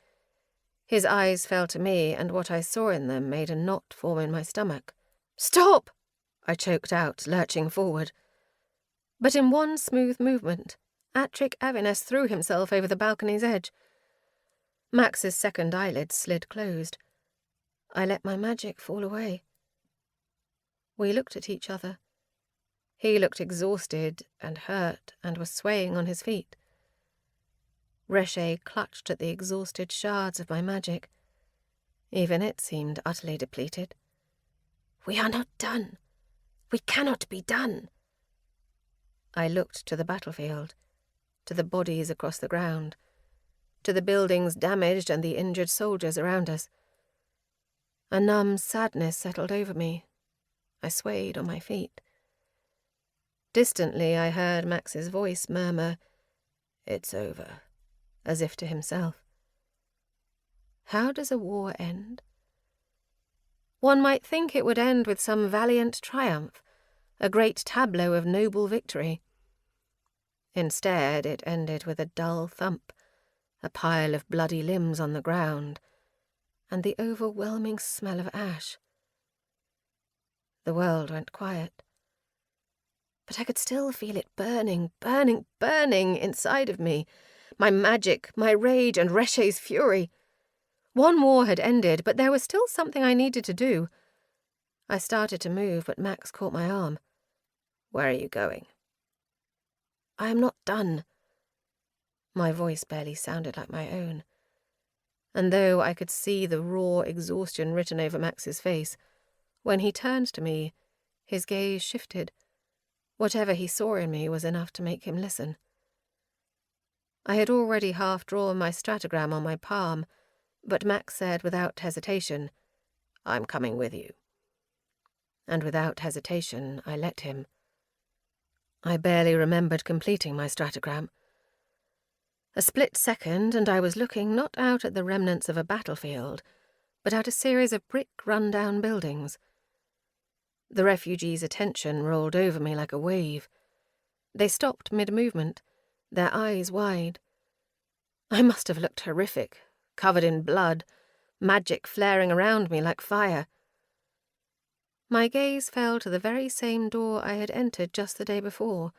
Speaker 3: His eyes fell to me, and what I saw in them made a knot form in my stomach. "Stop!" I choked out, lurching forward. But in one smooth movement, Attric Avernus threw himself over the balcony's edge. Max's second eyelid slid closed. I let my magic fall away. We looked at each other. He looked exhausted and hurt and was swaying on his feet. Reche clutched at the exhausted shards of my magic. Even it seemed utterly depleted. "We are not done. We cannot be done." I looked to the battlefield, to the bodies across the ground, to the buildings damaged and the injured soldiers around us. A numb sadness settled over me. I swayed on my feet. Distantly, I heard Max's voice murmur, "It's over," as if to himself. How does a war end? One might think it would end with some valiant triumph, a great tableau of noble victory. Instead, it ended with a dull thump, a pile of bloody limbs on the ground, and the overwhelming smell of ash. The world went quiet. But I could still feel it burning, burning, burning inside of me. My magic, my rage, and Reche's fury. One war had ended, but there was still something I needed to do. I started to move, but Max caught my arm. "Where are you going?" "I am not done." My voice barely sounded like my own. And though I could see the raw exhaustion written over Max's face, when he turned to me, his gaze shifted. Whatever he saw in me was enough to make him listen. I had already half drawn my stratogram on my palm, but Max said without hesitation, "I'm coming with you." And without hesitation, I let him. I barely remembered completing my stratogram. A split second, and I was looking not out at the remnants of a battlefield, but at a series of brick run-down buildings. The refugees' attention rolled over me like a wave. They stopped mid-movement, their eyes wide. I must have looked horrific, covered in blood, magic flaring around me like fire. My gaze fell to the very same door I had entered just the day before,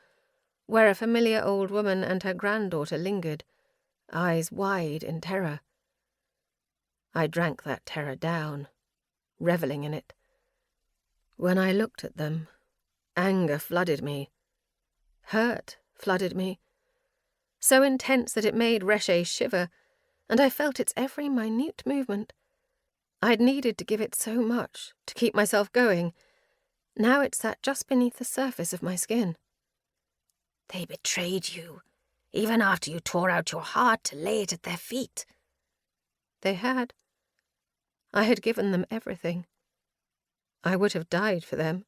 Speaker 3: where a familiar old woman and her granddaughter lingered, eyes wide in terror. I drank that terror down, reveling in it. When I looked at them, anger flooded me. Hurt flooded me, so intense that it made Reshe shiver, and I felt its every minute movement. I'd needed to give it so much, to keep myself going. Now it sat just beneath the surface of my skin.
Speaker 4: They betrayed you, even after you tore out your heart to lay it at their feet.
Speaker 3: They had. I had given them everything. I would have died for them.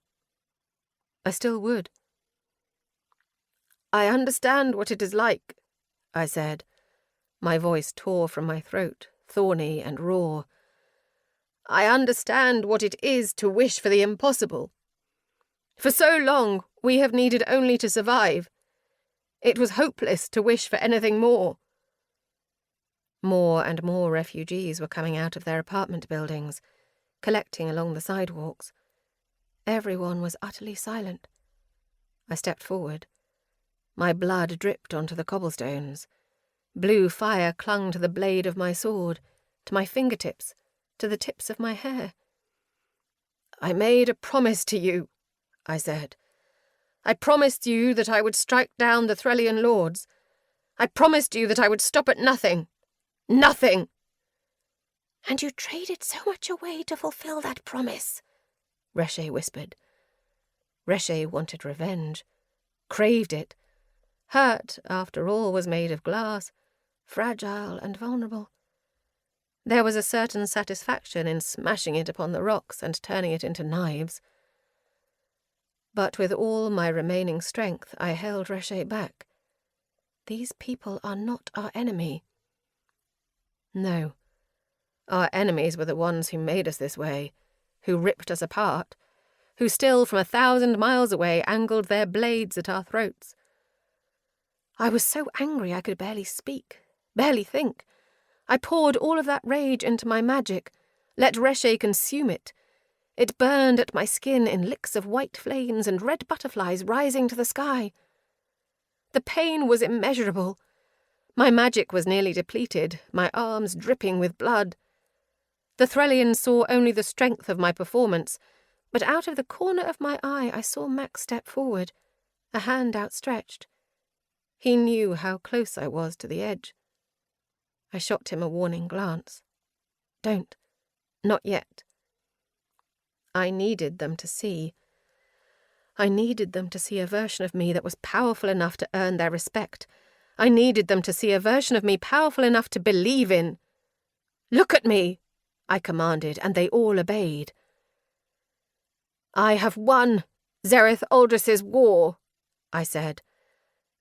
Speaker 3: I still would. I understand what it is like, I said. My voice tore from my throat, thorny and raw. I understand what it is to wish for the impossible. For so long, we have needed only to survive. It was hopeless to wish for anything more. More and more refugees were coming out of their apartment buildings, collecting along the sidewalks. Everyone was utterly silent. I stepped forward. My blood dripped onto the cobblestones. Blue fire clung to the blade of my sword, to my fingertips, to the tips of my hair. I made a promise to you, I said. I promised you that I would strike down the Threllian lords. I promised you that I would stop at nothing. Nothing!
Speaker 4: And you traded so much away to fulfill that promise,
Speaker 3: Reshe whispered. Reshe wanted revenge, craved it. Hurt, after all, was made of glass, fragile and vulnerable. There was a certain satisfaction in smashing it upon the rocks and turning it into knives. But with all my remaining strength, I held Reshe back. These people are not our enemy. No. Our enemies were the ones who made us this way, who ripped us apart, who still from 1,000 miles away angled their blades at our throats. I was so angry I could barely speak, barely think. I poured all of that rage into my magic, let Reshe consume it. It burned at my skin in licks of white flames and red butterflies rising to the sky. The pain was immeasurable. My magic was nearly depleted, my arms dripping with blood. The Threllians saw only the strength of my performance, but out of the corner of my eye I saw Max step forward, a hand outstretched. He knew how close I was to the edge. I shot him a warning glance. Don't. Not yet. I needed them to see. I needed them to see a version of me that was powerful enough to earn their respect. I needed them to see a version of me powerful enough to believe in. Look at me, I commanded, and they all obeyed. I have won Zereth Aldris's war, I said.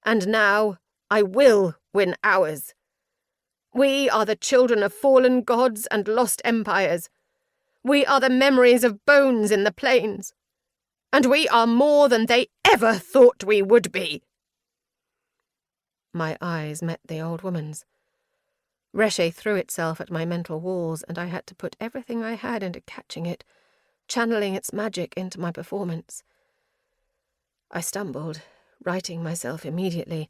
Speaker 3: And now I will win ours. We are the children of fallen gods and lost empires. We are the memories of bones in the plains. And we are more than they ever thought we would be. My eyes met the old woman's. Reshe threw itself at my mental walls, and I had to put everything I had into catching it, channeling its magic into my performance. I stumbled, righting myself immediately.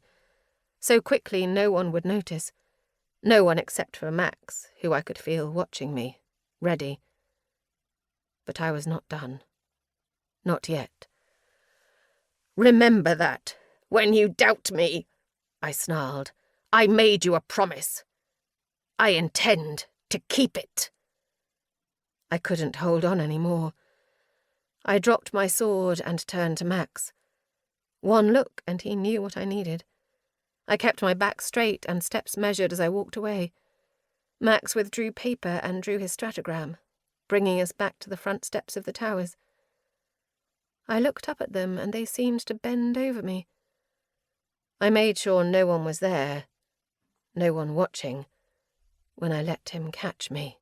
Speaker 3: So quickly no one would notice. No one except for Max, who I could feel watching me, ready. But I was not done. Not yet. Remember that, when you doubt me, I snarled. I made you a promise. I intend to keep it. I couldn't hold on any more. I dropped my sword and turned to Max. One look and he knew what I needed. I kept my back straight and steps measured as I walked away. Max withdrew paper and drew his stratogram, bringing us back to the front steps of the towers. I looked up at them and they seemed to bend over me. I made sure no one was there, no one watching, when I let him catch me.